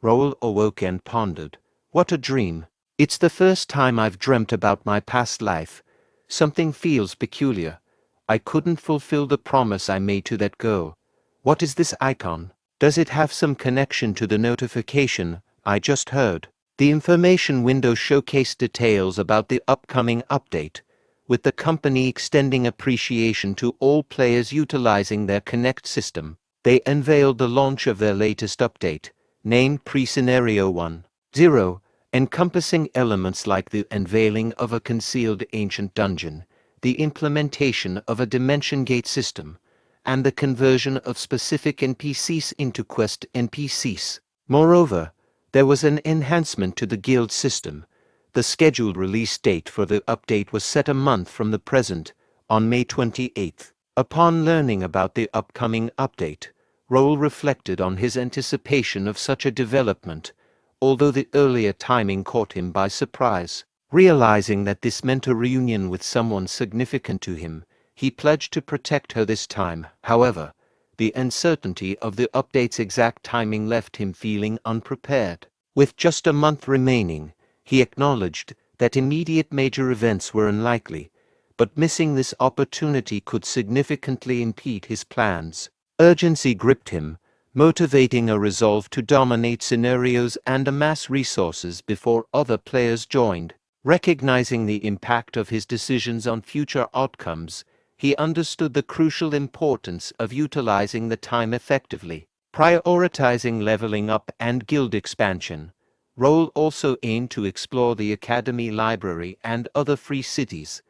Speaker 1: Raul awoke and pondered. "What a dream. It's the first time I've dreamt about my past life. Something feels peculiar. I couldn't fulfill the promise I made to that girl. What is this icon? Does it have some connection to the notification I just heard?" The information window showcased details about the upcoming update, with the company extending appreciation to all players utilizing their Connect system. They unveiled the launch of their latest update, named Pre-Scenario 1.0, encompassing elements like the unveiling of a concealed ancient dungeon, the implementation of a dimension gate system, and the conversion of specific NPCs into quest NPCs. Moreover, there was an enhancement to the guild system. The scheduled release date for the update was set a month from the present, on May 28th. Upon learning about the upcoming update, Raul reflected on his anticipation of such a development, although the earlier timing caught him by surprise. Realizing that this meant a reunion with someone significant to him, he pledged to protect her this time. However, the uncertainty of the update's exact timing left him feeling unprepared. With just a month remaining, he acknowledged that immediate major events were unlikely, but missing this opportunity could significantly impede his plans. Urgency gripped him, motivating a resolve to dominate scenarios and amass resources before other players joined. Recognizing the impact of his decisions on future outcomes, he understood the crucial importance of utilizing the time effectively. Prioritizing leveling up and guild expansion, Raul also aimed to explore the academy library and other free cities.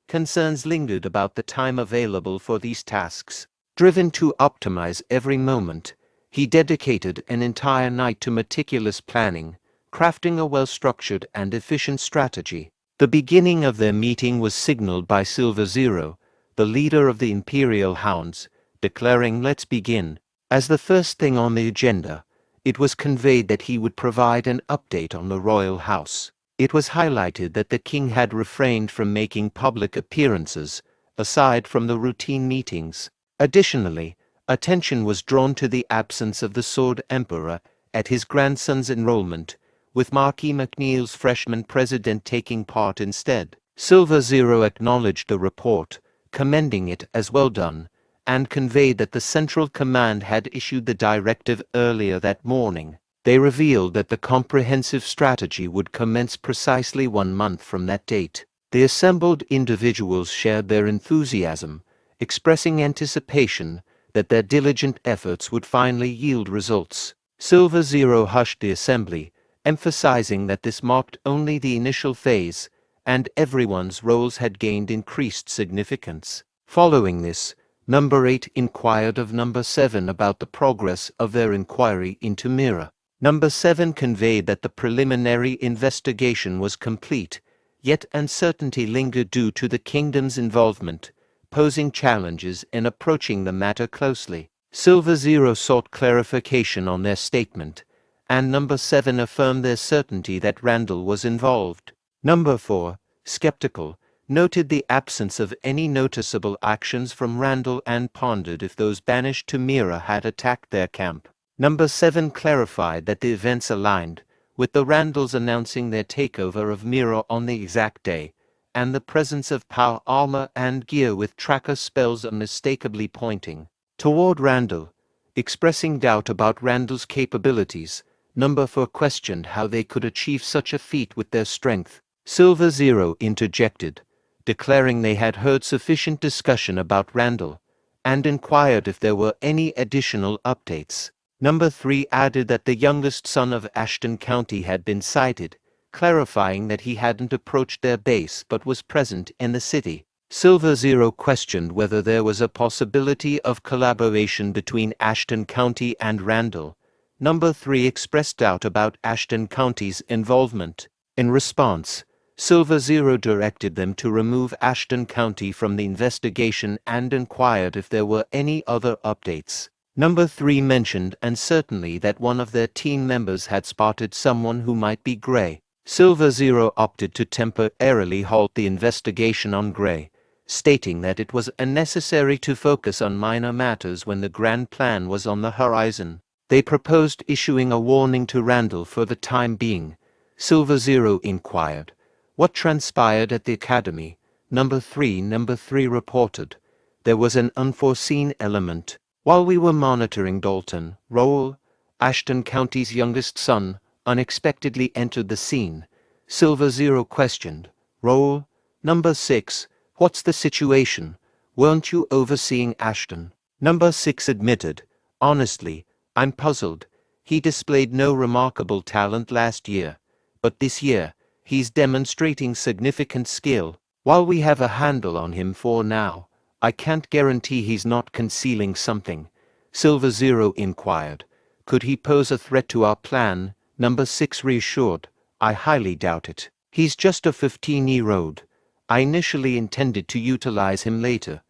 Speaker 1: Concerns lingered about the time available for these tasks. Driven to optimize every moment, he dedicated an entire night to meticulous planning, crafting a well-structured and efficient strategy. The beginning of their meeting was signaled by Silver Zero, the leader of the Imperial Hounds, declaring, "Let's begin." As the first thing on the agenda, it was conveyed that he would provide an update on the royal house. It was highlighted that the king had refrained from making public appearances, aside from the routine meetings. Additionally, attention was drawn to the absence of the Sword Emperor at his grandson's enrollment, with Marquis McNeil's freshman president taking part instead. Silver Zero acknowledged the report, commending it as well done, and conveyed that the Central Command had issued the directive earlier that morning. They revealed that the comprehensive strategy would commence precisely 1 month from that date. The assembled individuals shared their enthusiasm, expressing anticipation that their diligent efforts would finally yield results. Silver Zero hushed the assembly, emphasizing that this marked only the initial phase, and everyone's roles had gained increased significance. Following this, Number 8 inquired of Number 7 about the progress of their inquiry into Mira. Number 7 conveyed that the preliminary investigation was complete, yet uncertainty lingered due to the kingdom's involvement, posing challenges in approaching the matter closely. Silver Zero sought clarification on their statement, and Number 7 affirmed their certainty that Randall was involved. Number 4, skeptical, noted the absence of any noticeable actions from Randall and pondered if those banished to Mira had attacked their camp. Number 7 clarified that the events aligned, with the Randalls announcing their takeover of Mira on the exact day, and the presence of power armor and gear with tracker spells unmistakably pointing toward Randall. Expressing doubt about Randall's capabilities, Number 4 questioned how they could achieve such a feat with their strength. Silver Zero interjected, declaring they had heard sufficient discussion about Randall, and inquired if there were any additional updates. Number 3 added that the youngest son of Ashton County had been sighted, clarifying that he hadn't approached their base but was present in the city. Silver Zero questioned whether there was a possibility of collaboration between Ashton County and Randall. Number 3 expressed doubt about Ashton County's involvement. In response, Silver Zero directed them to remove Ashton County from the investigation and inquired if there were any other updates. Number 3 mentioned uncertainly that one of their team members had spotted someone who might be Gray. Silver Zero opted to temporarily halt the investigation on Gray, stating that it was unnecessary to focus on minor matters when the grand plan was on the horizon. They proposed issuing a warning to Randall for the time being. Silver Zero inquired, "What transpired at the academy?" Number 3 reported, "There was an unforeseen element. While we were monitoring Dalton, Raul, Ashton County's youngest son, unexpectedly entered the scene." Silver Zero questioned, "Raul?" Number 6, "What's the situation? Weren't you overseeing Ashton?" Number 6 admitted, "Honestly, I'm puzzled. He displayed no remarkable talent last year, but this year, he's demonstrating significant skill. While we have a handle on him for now, I can't guarantee he's not concealing something." Silver Zero inquired, "Could he pose a threat to our plan?" Number 6 reassured, "I highly doubt it. He's just a 15-year-old. I initially intended to utilize him later,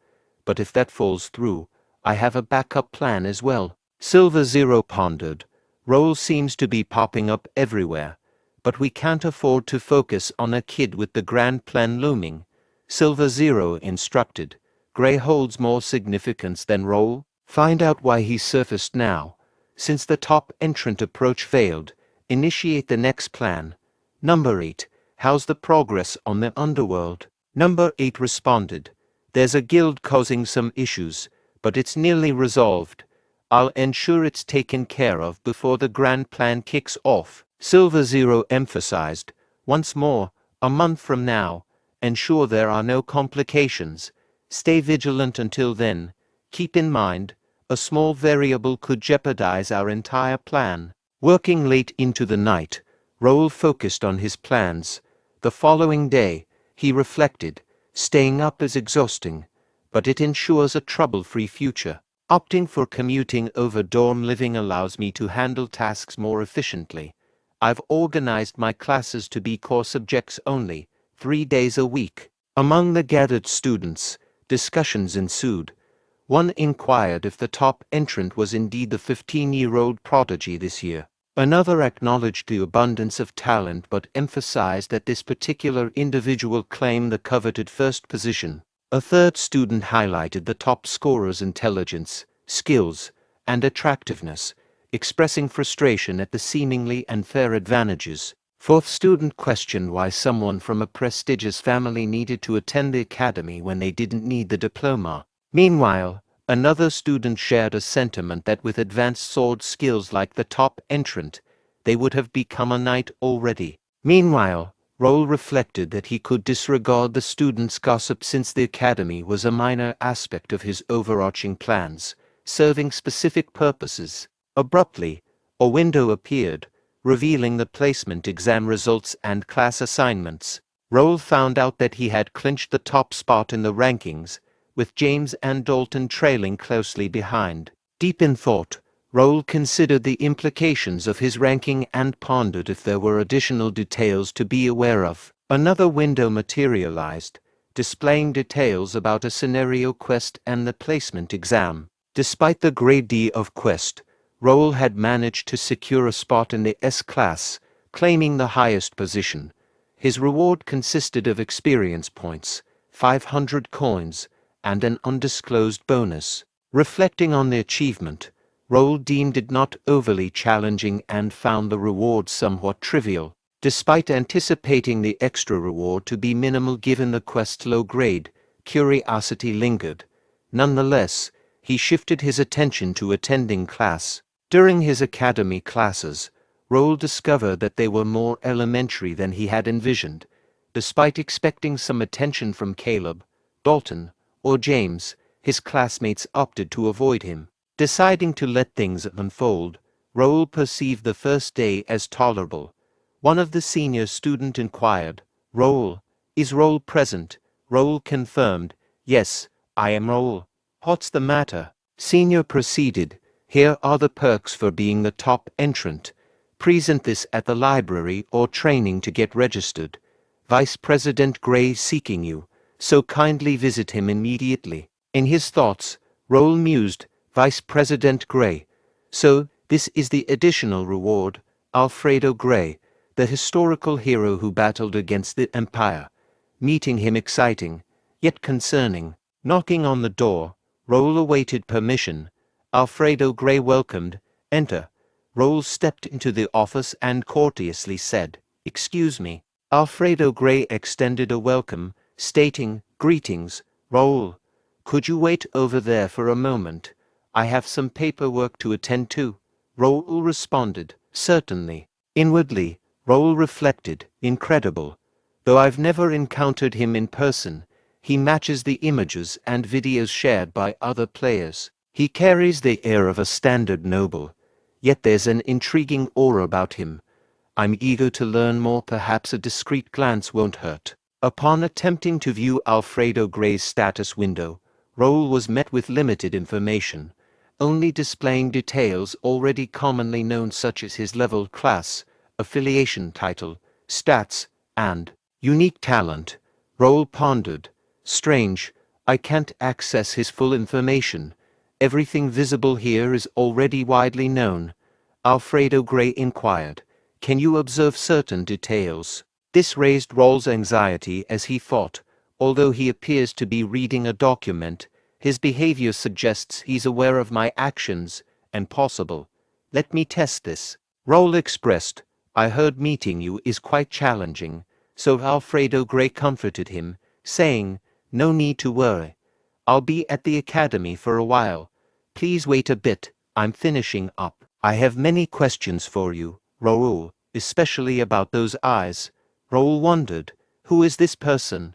Speaker 1: but if that falls through, I have a backup plan as well." Silver Zero pondered, "Raul seems to be popping up everywhere, but we can't afford to focus on a kid with the grand plan looming." Silver Zero instructed, "Gray holds more significance than Raul. Find out why he surfaced now. Since the top entrant approach failed, initiate the next plan." Number 8, "How's the progress on the underworld?" Number 8 responded, "There's a guild causing some issues, but it's nearly resolved. I'll ensure it's taken care of before the grand plan kicks off." Silver Zero emphasized, "Once more, a month from now, ensure there are no complications. Stay vigilant until then. Keep in mind, a small variable could jeopardize our entire plan." Working late into the night, Raul focused on his plans. The following day, he reflected, "Staying up is exhausting, but it ensures a trouble-free future. Opting for commuting over dorm living allows me to handle tasks more efficiently. I've organized my classes to be core subjects only, 3 days a week." Among the gathered students, discussions ensued. One inquired if the top entrant was indeed the 15-year-old prodigy this year. Another acknowledged the abundance of talent but emphasized that this particular individual claimed the coveted first position. A third student highlighted the top scorer's intelligence, skills, and attractiveness, expressing frustration at the seemingly unfair advantages. Fourth student questioned why someone from a prestigious family needed to attend the academy when they didn't need the diploma. Meanwhile, another student shared a sentiment that with advanced sword skills like the top entrant, they would have become a knight already. Meanwhile, Raul reflected that he could disregard the students' gossip since the academy was a minor aspect of his overarching plans, serving specific purposes. Abruptly, a window appeared, revealing the placement exam results and class assignments. Raul found out that he had clinched the top spot in the rankings, with James and Dalton trailing closely behind. Deep in thought, Raul considered the implications of his ranking and pondered if there were additional details to be aware of. Another window materialized, displaying details about a scenario quest and the placement exam. Despite the grade D of quest, Raul had managed to secure a spot in the S-class, claiming the highest position. His reward consisted of experience points, 500 coins, and an undisclosed bonus. Reflecting on the achievement, Raul deemed it not overly challenging and found the reward somewhat trivial. Despite anticipating the extra reward to be minimal given the quest's low grade, curiosity lingered. Nonetheless, he shifted his attention to attending class. During his academy classes, Raul discovered that they were more elementary than he had envisioned. Despite expecting some attention from Caleb, Dalton, or James, his classmates opted to avoid him. Deciding to let things unfold, Raul perceived the first day as tolerable. One of the senior students inquired, "Raul, is Raul present?" Raul confirmed, "Yes, I am Raul. What's the matter?" Senior proceeded, "Here are the perks for being the top entrant. Present this at the library or training to get registered. Vice President Gray seeking you, so kindly visit him immediately." In his thoughts, Raul mused, Vice President Gray. So, this is the additional reward, Alfredo Gray, the historical hero who battled against the Empire. Meeting him exciting, yet concerning. Knocking on the door, Raul awaited permission. Alfredo Gray welcomed, "Enter." Raul stepped into the office and courteously said, "Excuse me." Alfredo Gray extended a welcome, stating, "Greetings, Raul. Could you wait over there for a moment? I have some paperwork to attend to." Raul responded, "Certainly." Inwardly, Raul reflected, "Incredible. Though I've never encountered him in person, he matches the images and videos shared by other players. He carries the air of a standard noble, yet there's an intriguing aura about him. I'm eager to learn more, perhaps a discreet glance won't hurt." Upon attempting to view Alfredo Gray's status window, Raul was met with limited information, only displaying details already commonly known such as his level, class, affiliation title, stats, and unique talent. Raul pondered, "Strange, I can't access his full information. Everything visible here is already widely known." Alfredo Gray inquired, "Can you observe certain details?" This raised Raul's anxiety as he thought, although he appears to be reading a document, his behavior suggests he's aware of my actions, and possible. Let me test this. Raul expressed, "I heard meeting you is quite challenging," so Alfredo Gray comforted him, saying, "No need to worry. I'll be at the academy for a while. Please wait a bit, I'm finishing up. I have many questions for you, Raul, especially about those eyes." Raul wondered, "Who is this person?"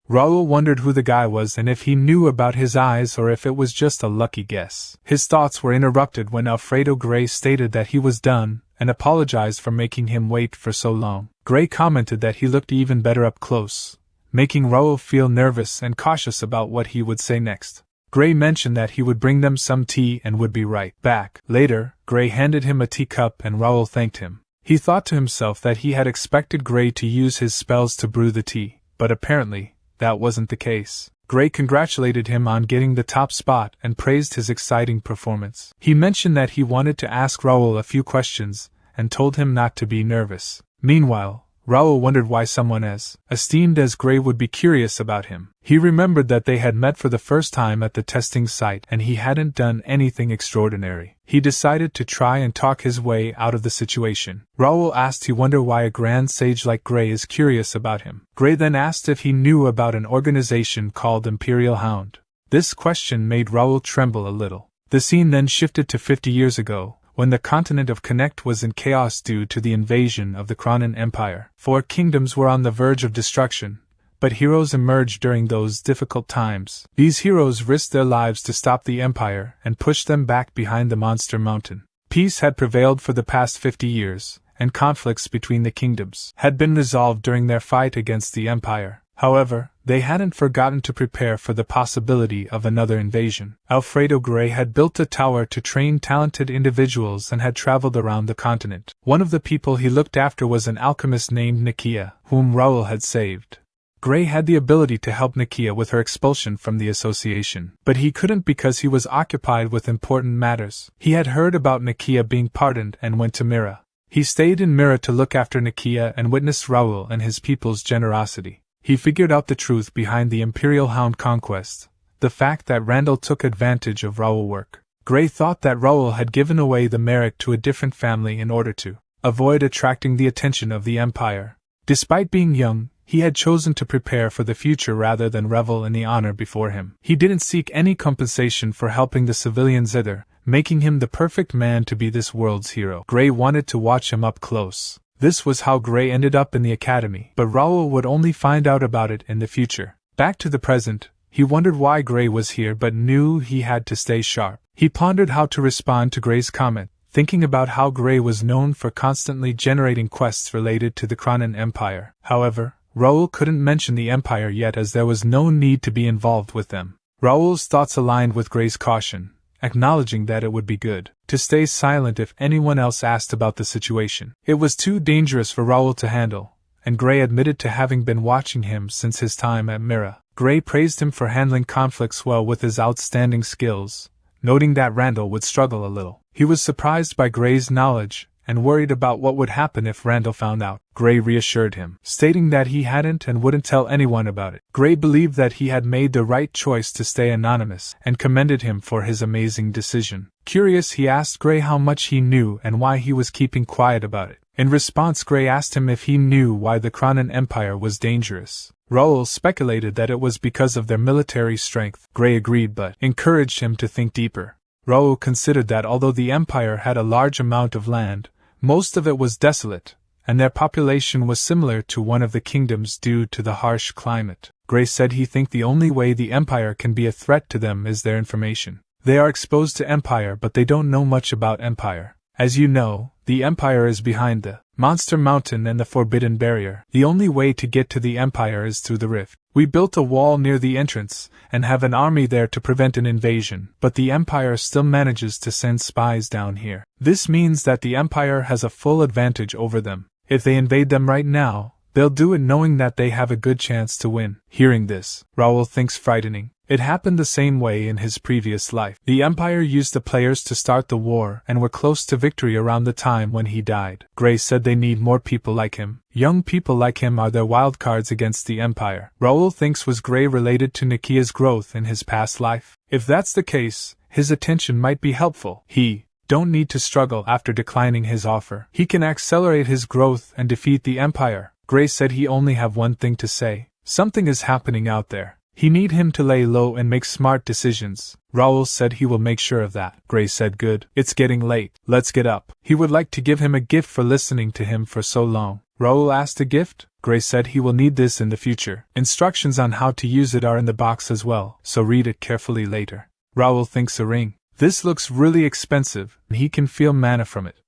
Speaker 2: Raul wondered who the guy was and if he knew about his eyes or if it was just a lucky guess. His thoughts were interrupted when Alfredo Gray stated that he was done and apologized for making him wait for so long. Gray commented that he looked even better up close, making Raul feel nervous and cautious about what he would say next. Gray mentioned that he would bring them some tea and would be right back. Later, Gray handed him a teacup and Raul thanked him. He thought to himself that he had expected Gray to use his spells to brew the tea, but apparently, that wasn't the case. Gray congratulated him on getting the top spot and praised his exciting performance. He mentioned that he wanted to ask Raul a few questions and told him not to be nervous. Meanwhile, Raul wondered why someone as esteemed as Gray would be curious about him. He remembered that they had met for the first time at the testing site and he hadn't done anything extraordinary. He decided to try and talk his way out of the situation. Raul asked he wondered why a grand sage like Gray is curious about him. Gray then asked if he knew about an organization called Imperial Hound. This question made Raul tremble a little. The scene then shifted to 50 years ago, when the continent of Connect was in chaos due to the invasion of the Cronin Empire. 4 kingdoms were on the verge of destruction, but heroes emerged during those difficult times. These heroes risked their lives to stop the Empire and push them back behind the Monster Mountain. Peace had prevailed for the past 50 years, and conflicts between the kingdoms had been resolved during their fight against the Empire. However, they hadn't forgotten to prepare for the possibility of another invasion. Alfredo Gray had built a tower to train talented individuals and had traveled around the continent. One of the people he looked after was an alchemist named Nakia, whom Raul had saved. Gray had the ability to help Nakia with her expulsion from the association, but he couldn't because he was occupied with important matters. He had heard about Nakia being pardoned and went to Mira. He stayed in Mira to look after Nakia and witnessed Raul and his people's generosity. He figured out the truth behind the Imperial Hound conquest, the fact that Randall took advantage of Raul's work. Gray thought that Raul had given away the Merrick to a different family in order to avoid attracting the attention of the Empire. Despite being young, he had chosen to prepare for the future rather than revel in the honor before him. He didn't seek any compensation for helping the civilians either, making him the perfect man to be this world's hero. Gray wanted to watch him up close. This was how Gray ended up in the academy, but Raul would only find out about it in the future. Back to the present, he wondered why Gray was here but knew he had to stay sharp. He pondered how to respond to Gray's comment, thinking about how Gray was known for constantly generating quests related to the Cronin Empire. However, Raul couldn't mention the Empire yet as there was no need to be involved with them. Raul's thoughts aligned with Gray's caution, acknowledging that it would be good to stay silent if anyone else asked about the situation. It was too dangerous for Raul to handle, and Gray admitted to having been watching him since his time at Mira. Gray praised him for handling conflicts well with his outstanding skills, noting that Randall would struggle a little. He was surprised by Gray's knowledge and worried about what would happen if Randall found out. Gray reassured him, stating that he hadn't and wouldn't tell anyone about it. Gray believed that he had made the right choice to stay anonymous and commended him for his amazing decision. Curious, he asked Gray how much he knew and why he was keeping quiet about it. In response, Gray asked him if he knew why the Cronin Empire was dangerous. Raul speculated that it was because of their military strength. Gray agreed but encouraged him to think deeper. Raul considered that although the Empire had a large amount of land, most of it was desolate, and their population was similar to one of the kingdoms due to the harsh climate. Gray said he think the only way the Empire can be a threat to them is their information. They are exposed to Empire but they don't know much about Empire. As you know, the Empire is behind the Monster Mountain and the Forbidden Barrier. The only way to get to the Empire is through the rift. We built a wall near the entrance, and have an army there to prevent an invasion, but the Empire still manages to send spies down here. This means that the Empire has a full advantage over them. If they invade them right now, they'll do it knowing that they have a good chance to win. Hearing this, Raul thinks frightening. It happened the same way in his previous life. The Empire used the players to start the war and were close to victory around the time when he died. Gray said they need more people like him. Young people like him are their wildcards against the Empire. Raul thinks was Gray related to Nakia's growth in his past life. If that's the case, his attention might be helpful. He don't need to struggle after declining his offer. He can accelerate his growth and defeat the Empire. Gray said he only have one thing to say. Something is happening out there. He need him to lay low and make smart decisions. Raul said he will make sure of that. Gray said good. It's getting late. Let's get up. He would like to give him a gift for listening to him for so long. Raul asked a gift? Gray said he will need this in the future. Instructions on how to use it are in the box as well, so read it carefully later. Raul thinks a ring. This looks really expensive, and he can feel mana from it.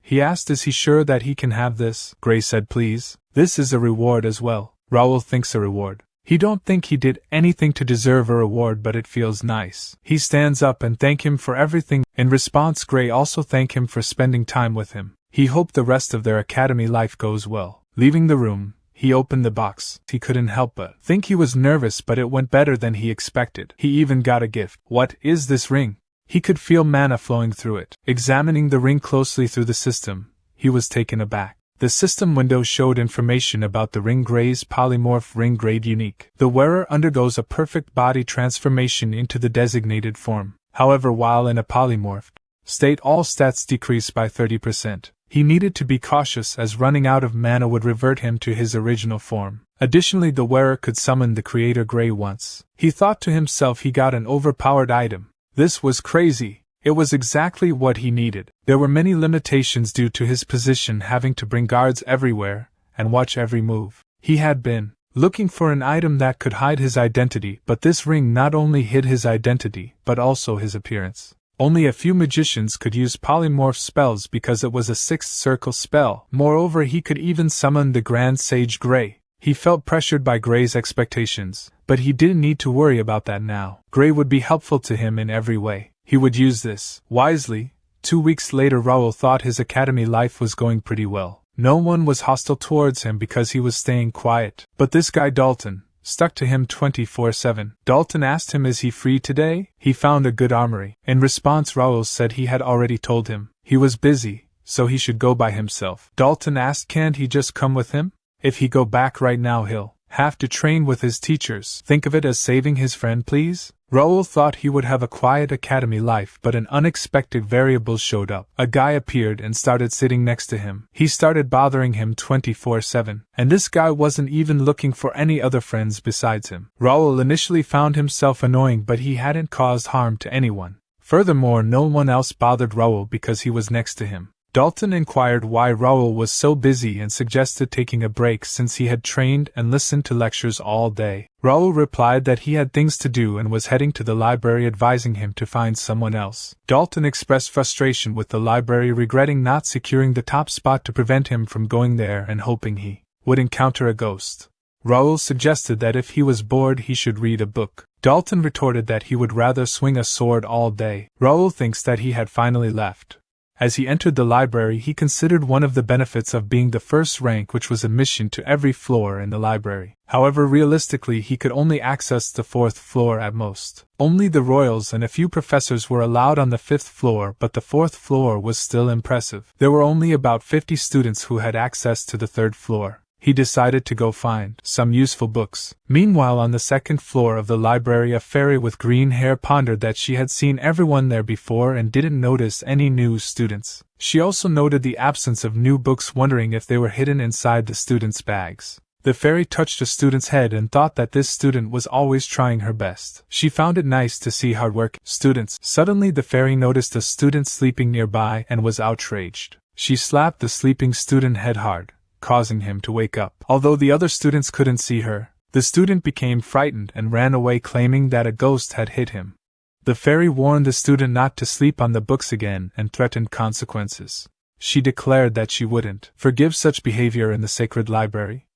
Speaker 2: He asked is he sure that he can have this? Gray said please. This is a reward as well. Raul thinks a reward. He don't think he did anything to deserve a reward but it feels nice. He stands up and thank him for everything. In response, Gray also thank him for spending time with him. He hoped the rest of their academy life goes well. Leaving the room, he opened the box. He couldn't help but think he was nervous but it went better than he expected. He even got a gift. What is this ring? He could feel mana flowing through it. Examining the ring closely through the system, he was taken aback. The system window showed information about the ring gray's polymorph ring grade unique. The wearer undergoes a perfect body transformation into the designated form. However, while in a polymorphed state, all stats decrease by 30%. He needed to be cautious as running out of mana would revert him to his original form. Additionally, the wearer could summon the Creator Grey once. He thought to himself he got an overpowered item. This was crazy. It was exactly what he needed. There were many limitations due to his position having to bring guards everywhere and watch every move. He had been looking for an item that could hide his identity, but this ring not only hid his identity, but also his appearance. Only a few magicians could use polymorph spells because it was a sixth circle spell. Moreover, he could even summon the Grand Sage Grey. He felt pressured by Grey's expectations, but he didn't need to worry about that now. Grey would be helpful to him in every way. He would use this wisely. 2 weeks later, Raul thought his academy life was going pretty well. No one was hostile towards him because he was staying quiet. But this guy Dalton stuck to him 24/7. Dalton asked him, "Is he free today? He found a good armory." In response, Raul said he had already told him he was busy, so he should go by himself. Dalton asked, "Can't he just come with him? If he go back right now, he'll have to train with his teachers. Think of it as saving his friend, please." Raul thought he would have a quiet academy life, but an unexpected variable showed up. A guy appeared and started sitting next to him. He started bothering him 24/7, and this guy wasn't even looking for any other friends besides him. Raul initially found himself annoying, but he hadn't caused harm to anyone. Furthermore, no one else bothered Raul because he was next to him. Dalton inquired why Raul was so busy and suggested taking a break since he had trained and listened to lectures all day. Raul replied that he had things to do and was heading to the library, advising him to find someone else. Dalton expressed frustration with the library, regretting not securing the top spot to prevent him from going there and hoping he would encounter a ghost. Raul suggested that if he was bored he should read a book. Dalton retorted that he would rather swing a sword all day. Raul thinks that he had finally left. As he entered the library, he considered one of the benefits of being the first rank, which was admission to every floor in the library. However, realistically, he could only access the 4th floor at most. Only the royals and a few professors were allowed on the 5th floor, but the 4th floor was still impressive. There were only about 50 students who had access to the 3rd floor. He decided to go find some useful books. Meanwhile, on the 2nd floor of the library, a fairy with green hair pondered that she had seen everyone there before and didn't notice any new students. She also noted the absence of new books, wondering if they were hidden inside the students' bags. The fairy touched a student's head and thought that this student was always trying her best. She found it nice to see hardworking students. Suddenly, the fairy noticed a student sleeping nearby and was outraged. She slapped the sleeping student head hard, causing him to wake up. Although the other students couldn't see her, the student became frightened and ran away, claiming that a ghost had hit him. The fairy warned the student not to sleep on the books again and threatened consequences. She declared that she wouldn't forgive such behavior in the sacred library.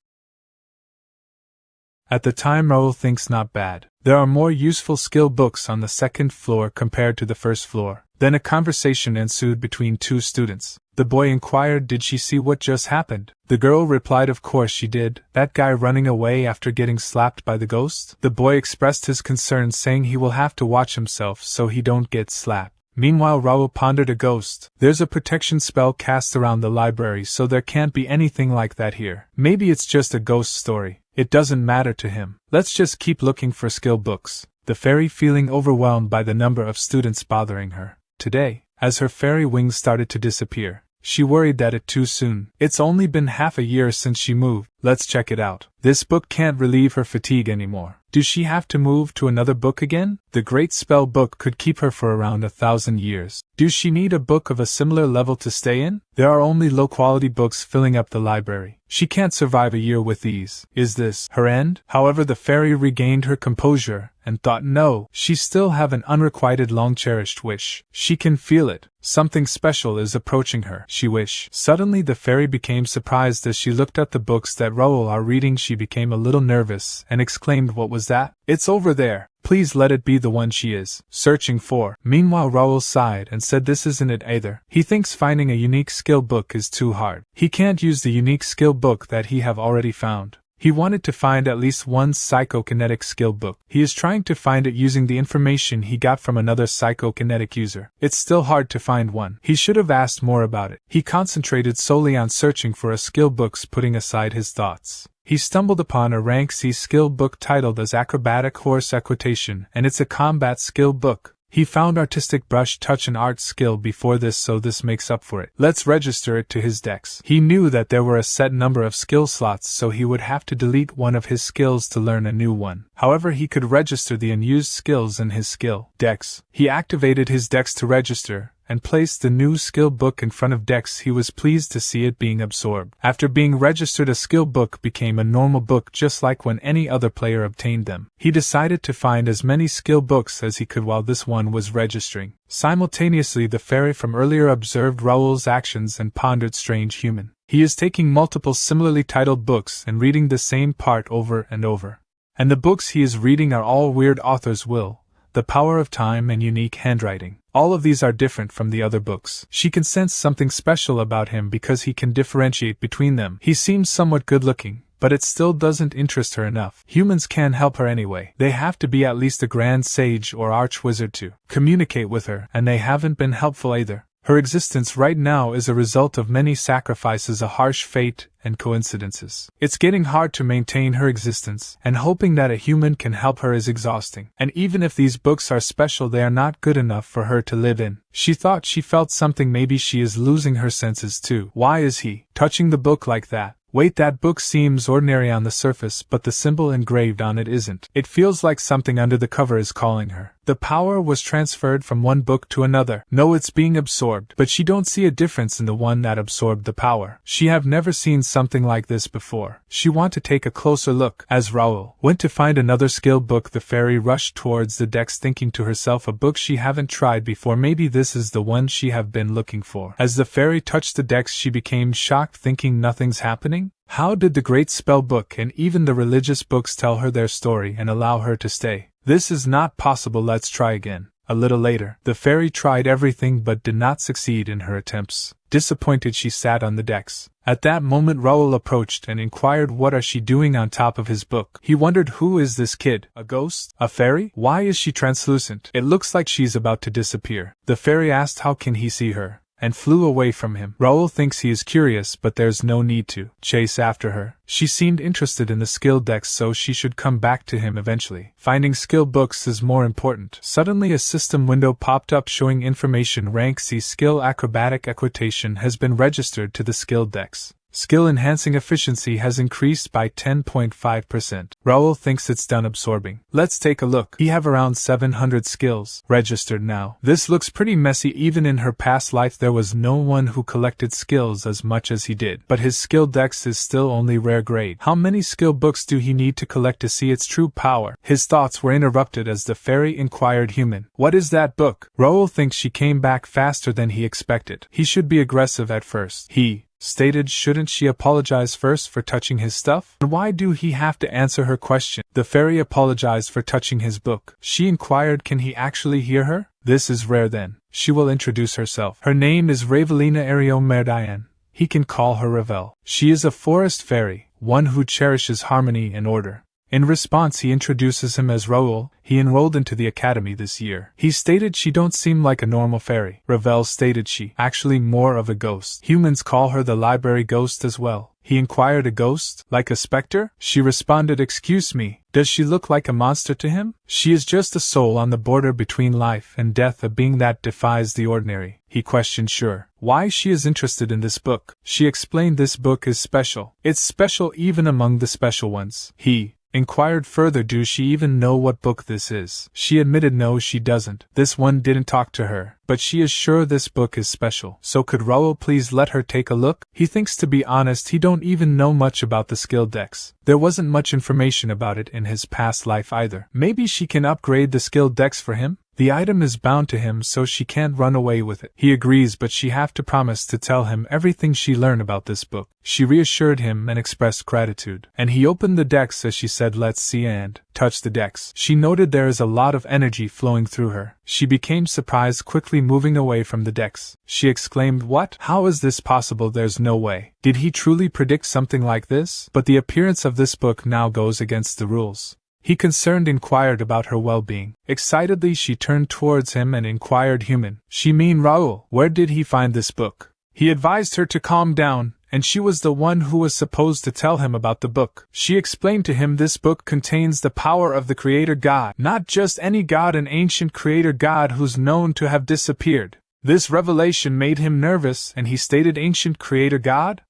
Speaker 2: At the time, Raul thinks not bad. There are more useful skill books on the 2nd floor compared to the 1st floor. Then a conversation ensued between two students. The boy inquired, "Did she see what just happened?" The girl replied, "Of course she did. That guy running away after getting slapped by the ghost?" The boy expressed his concern, saying he will have to watch himself so he don't get slapped. Meanwhile, Raul pondered, a ghost. There's a protection spell cast around the library, so there can't be anything like that here. Maybe it's just a ghost story. It doesn't matter to him. Let's just keep looking for skill books. The fairy, feeling overwhelmed by the number of students bothering her today, as her fairy wings started to disappear, she worried that it too soon. It's only been half a year since she moved. Let's check it out. This book can't relieve her fatigue anymore. Does she have to move to another book again? The Great Spell book could keep her for around 1,000 years. Does she need a book of a similar level to stay in? There are only low-quality books filling up the library. She can't survive a year with these. Is this her end? However, the fairy regained her composure and thought, no, she still have an unrequited, long-cherished wish. She can feel it. Something special is approaching her. She wish. Suddenly the fairy became surprised as she looked at the books that Raul are reading. She became a little nervous and exclaimed, "What was that?" "It's over there. Please let it be the one she is searching for." Meanwhile, Raul sighed and said, "This isn't it either." He thinks finding a unique skill book is too hard. He can't use the unique skill book that he have already found. He wanted to find at least one psychokinetic skill book. He is trying to find it using the information he got from another psychokinetic user. It's still hard to find one. He should have asked more about it. He concentrated solely on searching for a skill book, putting aside his thoughts. He stumbled upon a rank C skill book titled as Acrobatic Horse Equitation, and it's a combat skill book. He found Artistic Brush Touch and Art skill before this, so this makes up for it. Let's register it to his dex. He knew that there were a set number of skill slots, so he would have to delete one of his skills to learn a new one. However, he could register the unused skills in his skill dex. He activated his dex to register, and placed the new skill book in front of dex. He was pleased to see it being absorbed. After being registered, a skill book became a normal book just like when any other player obtained them. He decided to find as many skill books as he could while this one was registering. Simultaneously, the fairy from earlier observed Raul's actions and pondered strange human. He is taking multiple similarly titled books and reading the same part over and over. And the books he is reading are all weird author's will, The Power of Time, and unique handwriting. All of these are different from the other books. She can sense something special about him because he can differentiate between them. He seems somewhat good-looking, but it still doesn't interest her enough. Humans can't help her anyway. They have to be at least a grand sage or arch-wizard to communicate with her, and they haven't been helpful either. Her existence right now is a result of many sacrifices, a harsh fate, and coincidences. It's getting hard to maintain her existence, and hoping that a human can help her is exhausting. And even if these books are special, they are not good enough for her to live in. She thought she felt something. Maybe she is losing her senses too. Why is he touching the book like that? Wait, that book seems ordinary on the surface, but the symbol engraved on it isn't. It feels like something under the cover is calling her. The power was transferred from one book to another. No, it's being absorbed, but she don't see a difference in the one that absorbed the power. She have never seen something like this before. She want to take a closer look. As Raul went to find another skill book, the fairy rushed towards the dex, thinking to herself, a book she haven't tried before. Maybe this is the one she have been looking for. As the fairy touched the dex, she became shocked, thinking nothing's happening. How did the great spell book and even the religious books tell her their story and allow her to stay? This is not possible. Let's try again. A little later, the fairy tried everything but did not succeed in her attempts. Disappointed, she sat on the dex. At that moment, Raul approached and inquired, what is she doing on top of his book? He wondered, who is this kid? A ghost? A fairy? Why is she translucent? It looks like she's about to disappear. The fairy asked how can he see her, and flew away from him. Raul thinks he is curious, but there's no need to chase after her. She seemed interested in the skill dex, so she should come back to him eventually. Finding skill books is more important. Suddenly a system window popped up showing information. Rank C skill Acrobatic Equitation has been registered to the skill dex. Skill enhancing efficiency has increased by 10.5%. Raul thinks it's done absorbing. Let's take a look. He have around 700 skills registered now. This looks pretty messy. Even in her past life there was no one who collected skills as much as he did. But his skill dex is still only rare grade. How many skill books do he need to collect to see its true power? His thoughts were interrupted as the fairy inquired, human, what is that book? Raul thinks she came back faster than he expected. He should be aggressive at first. He stated, shouldn't she apologize first for touching his stuff? And why do he have to answer her question? The fairy apologized for touching his book. She inquired, can he actually hear her? This is rare then. She will introduce herself. Her name is Ravelina Ariomerdian. He can call her Ravel. She is a forest fairy, one who cherishes harmony and order. In response, he introduces him as Raul. He enrolled into the academy this year. He stated she don't seem like a normal fairy. Ravel stated she actually more of a ghost. Humans call her the library ghost as well. He inquired, a ghost? Like a specter? She responded, excuse me, does she look like a monster to him? She is just a soul on the border between life and death, a being that defies the ordinary. He questioned, sure, why she is interested in this book. She explained this book is special. It's special even among the special ones. He inquired further, do she even know what book this is? She admitted no, she doesn't. This one didn't talk to her, but she is sure this book is special. So could Raul please let her take a look? He thinks, to be honest, he don't even know much about the skill dex. There wasn't much information about it in his past life either. Maybe she can upgrade the skill dex for him? The item is bound to him, so she can't run away with it. He agrees, but she have to promise to tell him everything she learned about this book. She reassured him and expressed gratitude. And he opened the decks as she said let's see and touched the decks. She noted there is a lot of energy flowing through her. She became surprised, quickly moving away from the decks. She exclaimed, "What? How is this possible? There's no way. Did he truly predict something like this?" But the appearance of this book now goes against the rules. He concerned inquired about her well-being. Excitedly she turned towards him and inquired, "Human? She mean Raul? Where did he find this book?" He advised her to calm down, and she was the one who was supposed to tell him about the book. She explained to him this book contains the power of the Creator God, not just any god, an ancient Creator God who's known to have disappeared. This revelation made him nervous, and he stated, "Ancient Creator God?"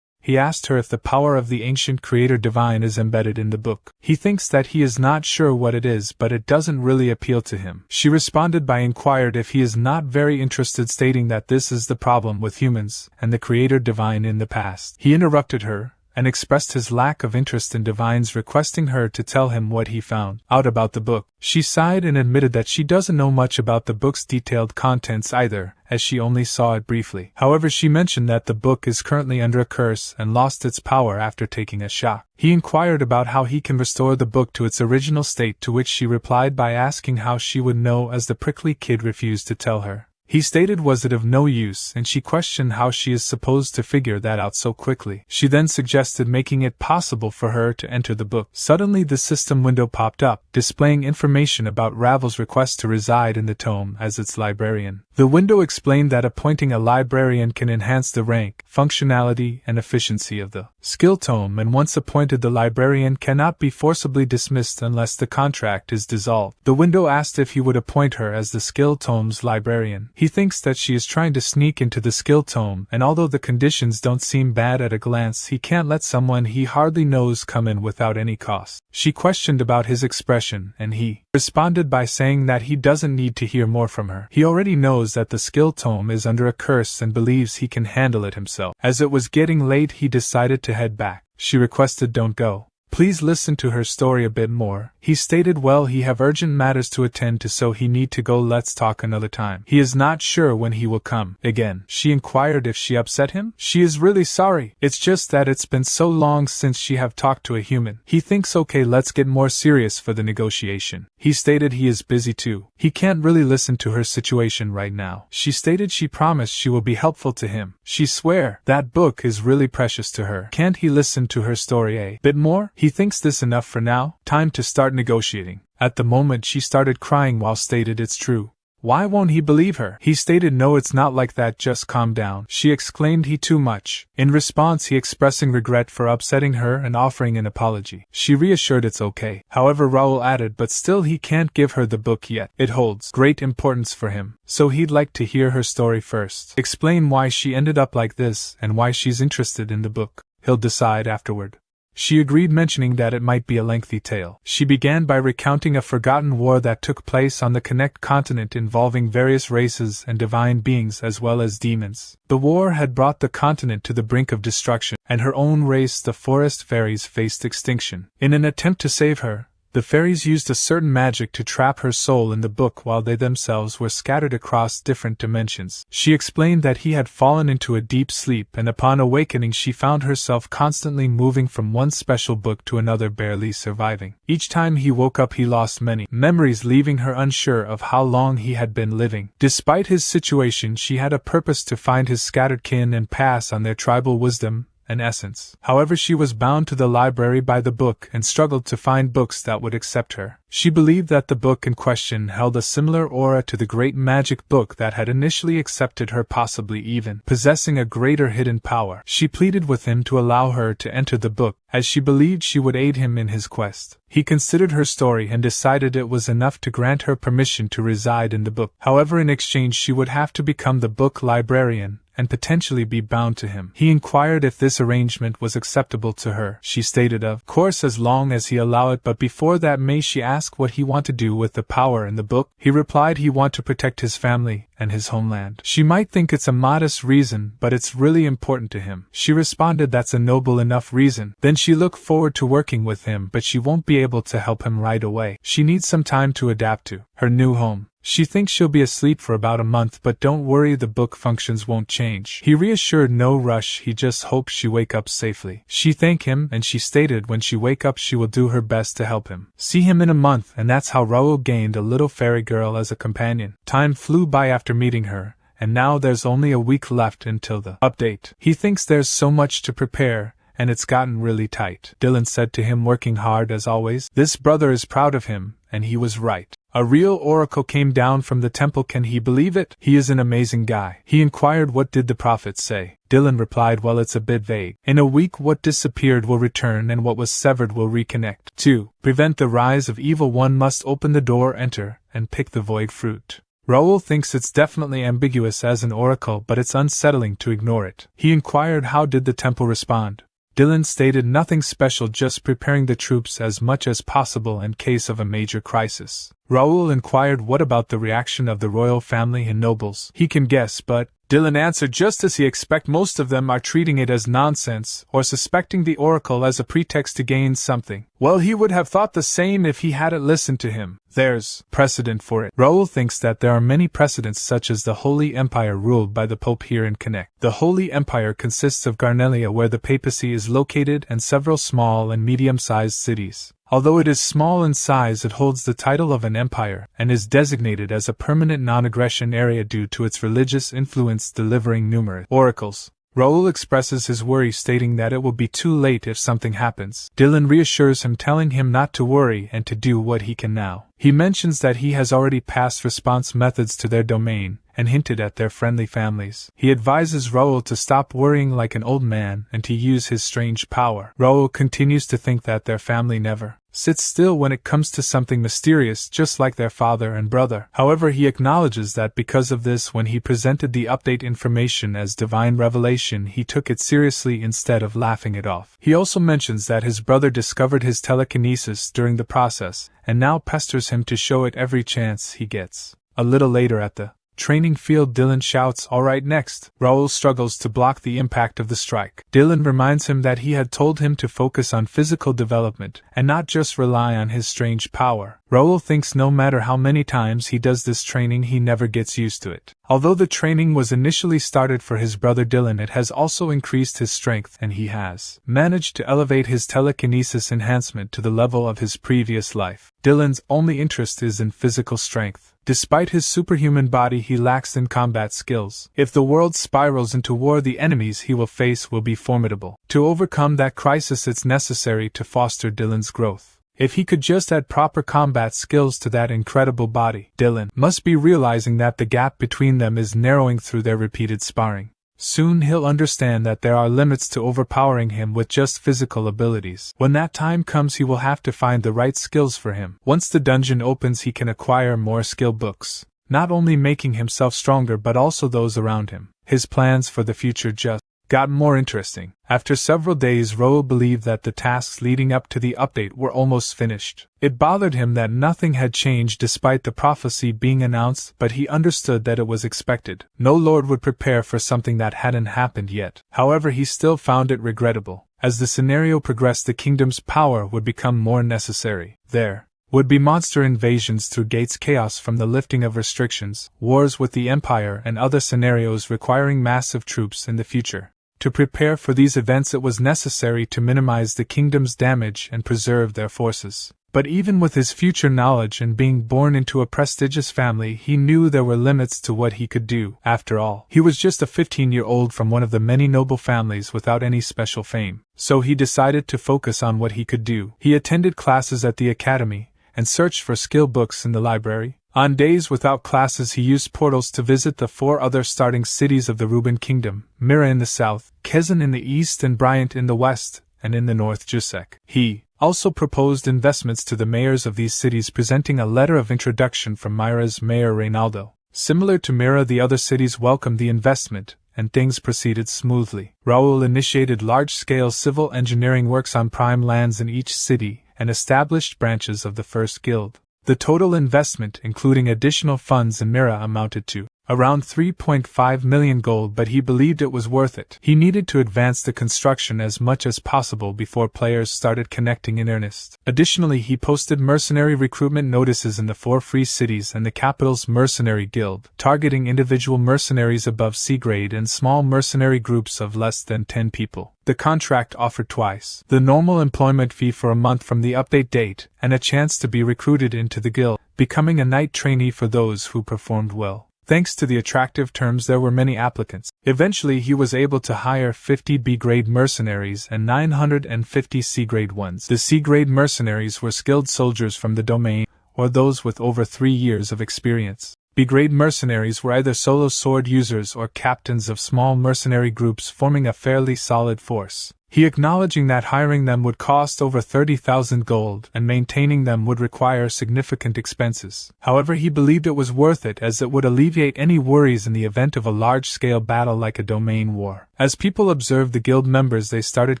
Speaker 2: He asked her if the power of the ancient Creator Divine is embedded in the book. He thinks that he is not sure what it is, but it doesn't really appeal to him. She responded by inquired if he is not very interested, stating that this is the problem with humans and the Creator Divine in the past. He interrupted her and expressed his lack of interest in divines, requesting her to tell him what he found out about the book. She sighed and admitted that she doesn't know much about the book's detailed contents either, as she only saw it briefly. However, she mentioned that the book is currently under a curse and lost its power after taking a shock. He inquired about how he can restore the book to its original state, to which she replied by asking how she would know, as the prickly kid refused to tell her. He stated was it of no use, and she questioned how she is supposed to figure that out so quickly. She then suggested making it possible for her to enter the book. Suddenly the system window popped up, displaying information about Ravel's request to reside in the tome as its librarian. The window explained that appointing a librarian can enhance the rank, functionality, and efficiency of the skill tome, and once appointed the librarian cannot be forcibly dismissed unless the contract is dissolved. The window asked if he would appoint her as the skill tome's librarian. He thinks that she is trying to sneak into the skill tome, and although the conditions don't seem bad at a glance, he can't let someone he hardly knows come in without any cost. She questioned about his expression, and he responded by saying that he doesn't need to hear more from her. He already knows that the skill tome is under a curse and believes he can handle it himself. As it was getting late, he decided to head back. She requested, "Don't go. Please listen to her story a bit more." He stated, "Well, he have urgent matters to attend to, so he need to go. Let's talk another time." He is not sure when he will come again. She inquired if she upset him. She is really sorry. It's just that it's been so long since she have talked to a human. He thinks, okay, let's get more serious for the negotiation. He stated he is busy too. He can't really listen to her situation right now. She stated she promised she will be helpful to him. She swear that book is really precious to her. Can't he listen to her story a bit more? He thinks this enough for now. Time to start negotiating. At the moment she started crying while stated it's true. Why won't he believe her? He stated, "No, it's not like that, just calm down." She exclaimed he too much. In response, he expressing regret for upsetting her and offering an apology. She reassured it's okay. However, Raul added, but still he can't give her the book yet. It holds great importance for him, so he'd like to hear her story first. Explain why she ended up like this and why she's interested in the book. He'll decide afterward. She agreed, mentioning that it might be a lengthy tale. She began by recounting a forgotten war that took place on the Connect continent involving various races and divine beings as well as demons. The war had brought the continent to the brink of destruction, and her own race, the forest fairies, faced extinction. In an attempt to save her, the fairies used a certain magic to trap her soul in the book while they themselves were scattered across different dimensions. She explained that he had fallen into a deep sleep, and upon awakening she found herself constantly moving from one special book to another, barely surviving. Each time he woke up he lost many memories, leaving her unsure of how long he had been living. Despite his situation, she had a purpose to find his scattered kin and pass on their tribal wisdom and essence. However, she was bound to the library by the book and struggled to find books that would accept her. She believed that the book in question held a similar aura to the great magic book that had initially accepted her, possibly even possessing a greater hidden power. She pleaded with him to allow her to enter the book, as she believed she would aid him in his quest. He considered her story and decided it was enough to grant her permission to reside in the book. However, in exchange she would have to become the book librarian and potentially be bound to him. He inquired if this arrangement was acceptable to her. She stated of course as long as he allow it, but before that may she ask what he want to do with the power in the book? He replied he want to protect his family and his homeland. She might think it's a modest reason, but it's really important to him. She responded that's a noble enough reason. Then she looked forward to working with him, but she won't be able to help him right away. She needs some time to adapt to her new home. She thinks she'll be asleep for about a month, but don't worry, the book functions won't change. He reassured no rush, he just hopes she wake up safely. She thanked him, and she stated when she wake up she will do her best to help him. See him in a month, and that's how Raul gained a little fairy girl as a companion. Time flew by after meeting her, and now there's only a week left until the update. He thinks there's so much to prepare, and it's gotten really tight. Dylan said to him, working hard as always. This brother is proud of him, and he was right. A real oracle came down from the temple, can he believe it? He is an amazing guy. He inquired what did the prophet say. Dylan replied, well, it's a bit vague. In a week what disappeared will return and what was severed will reconnect. 2. Prevent the rise of evil, one must open the door, enter, and pick the void fruit. Raul thinks it's definitely ambiguous as an oracle, but it's unsettling to ignore it. He inquired how did the temple respond. Dylan stated nothing special, just preparing the troops as much as possible in case of a major crisis. Raul inquired what about the reaction of the royal family and nobles. He can guess, but Dylan answered just as he expect, most of them are treating it as nonsense or suspecting the oracle as a pretext to gain something. Well, he would have thought the same if he hadn't listened to him. There's precedent for it. Raul thinks that there are many precedents, such as the Holy Empire ruled by the Pope here in Connect. The Holy Empire consists of Garnelia, where the papacy is located, and several small and medium-sized cities. Although it is small in size, it holds the title of an empire, and is designated as a permanent non-aggression area due to its religious influence, delivering numerous oracles. Raul expresses his worry, stating that it will be too late if something happens. Dylan reassures him, telling him not to worry and to do what he can now. He mentions that he has already passed response methods to their domain, and hinted at their friendly families. He advises Raul to stop worrying like an old man and to use his strange power. Raul continues to think that their family never sits still when it comes to something mysterious, just like their father and brother. However, he acknowledges that because of this, when he presented the update information as divine revelation, he took it seriously instead of laughing it off. He also mentions that his brother discovered his telekinesis during the process, and now pesters him to show it every chance he gets. A little later at the training field, Dylan shouts, "Alright, next." Raul struggles to block the impact of the strike. Dylan reminds him that he had told him to focus on physical development and not just rely on his strange power. Raul thinks no matter how many times he does this training, he never gets used to it. Although the training was initially started for his brother Dylan, it has also increased his strength, and he has managed to elevate his telekinesis enhancement to the level of his previous life. Dylan's only interest is in physical strength. Despite his superhuman body, he lacks in combat skills. If the world spirals into war, the enemies he will face will be formidable. To overcome that crisis, it's necessary to foster Dylan's growth. If he could just add proper combat skills to that incredible body, Dylan must be realizing that the gap between them is narrowing through their repeated sparring. Soon he'll understand that there are limits to overpowering him with just physical abilities. When that time comes, he will have to find the right skills for him. Once the dungeon opens, he can acquire more skill books, not only making himself stronger but also those around him. His plans for the future just got more interesting. After several days, Raul believed that the tasks leading up to the update were almost finished. It bothered him that nothing had changed despite the prophecy being announced, but he understood that it was expected. No lord would prepare for something that hadn't happened yet. However, he still found it regrettable. As the scenario progressed, the kingdom's power would become more necessary. There would be monster invasions through gates, chaos from the lifting of restrictions, wars with the Empire, and other scenarios requiring massive troops in the future. To prepare for these events, it was necessary to minimize the kingdom's damage and preserve their forces. But even with his future knowledge and being born into a prestigious family, he knew there were limits to what he could do. After all, he was just a 15-year-old from one of the many noble families without any special fame. So he decided to focus on what he could do. He attended classes at the academy and searched for skill books in the library. On days without classes, he used portals to visit the 4 other starting cities of the Ruben Kingdom: Mira in the south, Kezan in the east, and Bryant in the west, and in the north Jusek. He also proposed investments to the mayors of these cities, presenting a letter of introduction from Mira's mayor Reynaldo. Similar to Mira, the other cities welcomed the investment, and things proceeded smoothly. Raul initiated large-scale civil engineering works on prime lands in each city and established branches of the first guild. The total investment, including additional funds in Mira, amounted to around 3.5 million gold, but he believed it was worth it. He needed to advance the construction as much as possible before players started connecting in earnest. Additionally, he posted mercenary recruitment notices in the 4 free cities and the capital's mercenary guild, targeting individual mercenaries above C grade and small mercenary groups of less than 10 people. The contract offered twice the normal employment fee for a month from the update date, and a chance to be recruited into the guild, becoming a knight trainee for those who performed well. Thanks to the attractive terms, there were many applicants. Eventually, he was able to hire 50 B-grade mercenaries and 950 C-grade ones. The C-grade mercenaries were skilled soldiers from the domain, or those with over 3 years of experience. B-grade mercenaries were either solo sword users or captains of small mercenary groups forming a fairly solid force. He acknowledging that hiring them would cost over 30,000 gold and maintaining them would require significant expenses. However, he believed it was worth it as it would alleviate any worries in the event of a large-scale battle like a domain war. As people observed the guild members, they started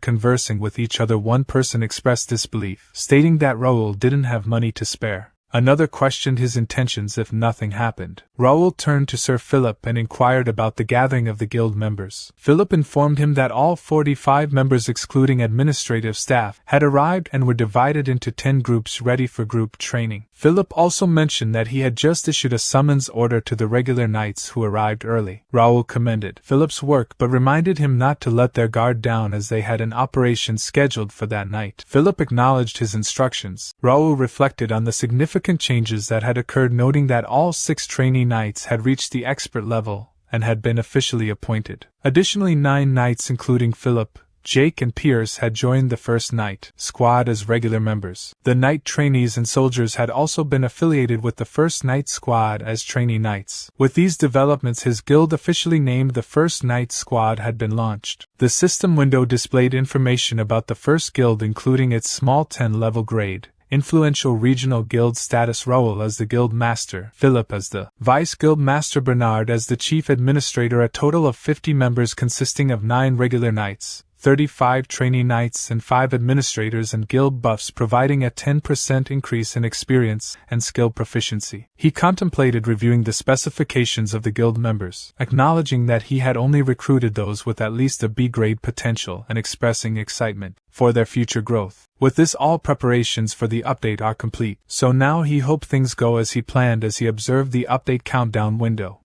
Speaker 2: conversing with each other. One person expressed disbelief, stating that Raul didn't have money to spare. Another questioned his intentions if nothing happened. Raul turned to Sir Philip and inquired about the gathering of the guild members. Philip informed him that all 45 members excluding administrative staff had arrived and were divided into 10 groups ready for group training. Philip also mentioned that he had just issued a summons order to the regular knights who arrived early. Raul commended Philip's work but reminded him not to let their guard down as they had an operation scheduled for that night. Philip acknowledged his instructions. Raul reflected on the significant changes that had occurred, noting that all 6 trainee knights had reached the expert level and had been officially appointed. Additionally, 9 knights including Philip, Jake and Pierce had joined the first knight squad as regular members. The knight trainees and soldiers had also been affiliated with the first knight squad as trainee knights. With these developments, his guild, officially named the first knight squad, had been launched. The system window displayed information about the first guild, including its small 10-level grade, influential regional guild status, Raul as the guild master, Philip as the vice guild master, Bernard as the chief administrator, a total of 50 members consisting of 9 regular knights, 35 trainee knights and 5 administrators and guild buffs, providing a 10% increase in experience and skill proficiency. He contemplated reviewing the specifications of the guild members, acknowledging that he had only recruited those with at least a B-grade potential and expressing excitement for their future growth. With this, all preparations for the update are complete, so now he hoped things go as he planned as he observed the update countdown window.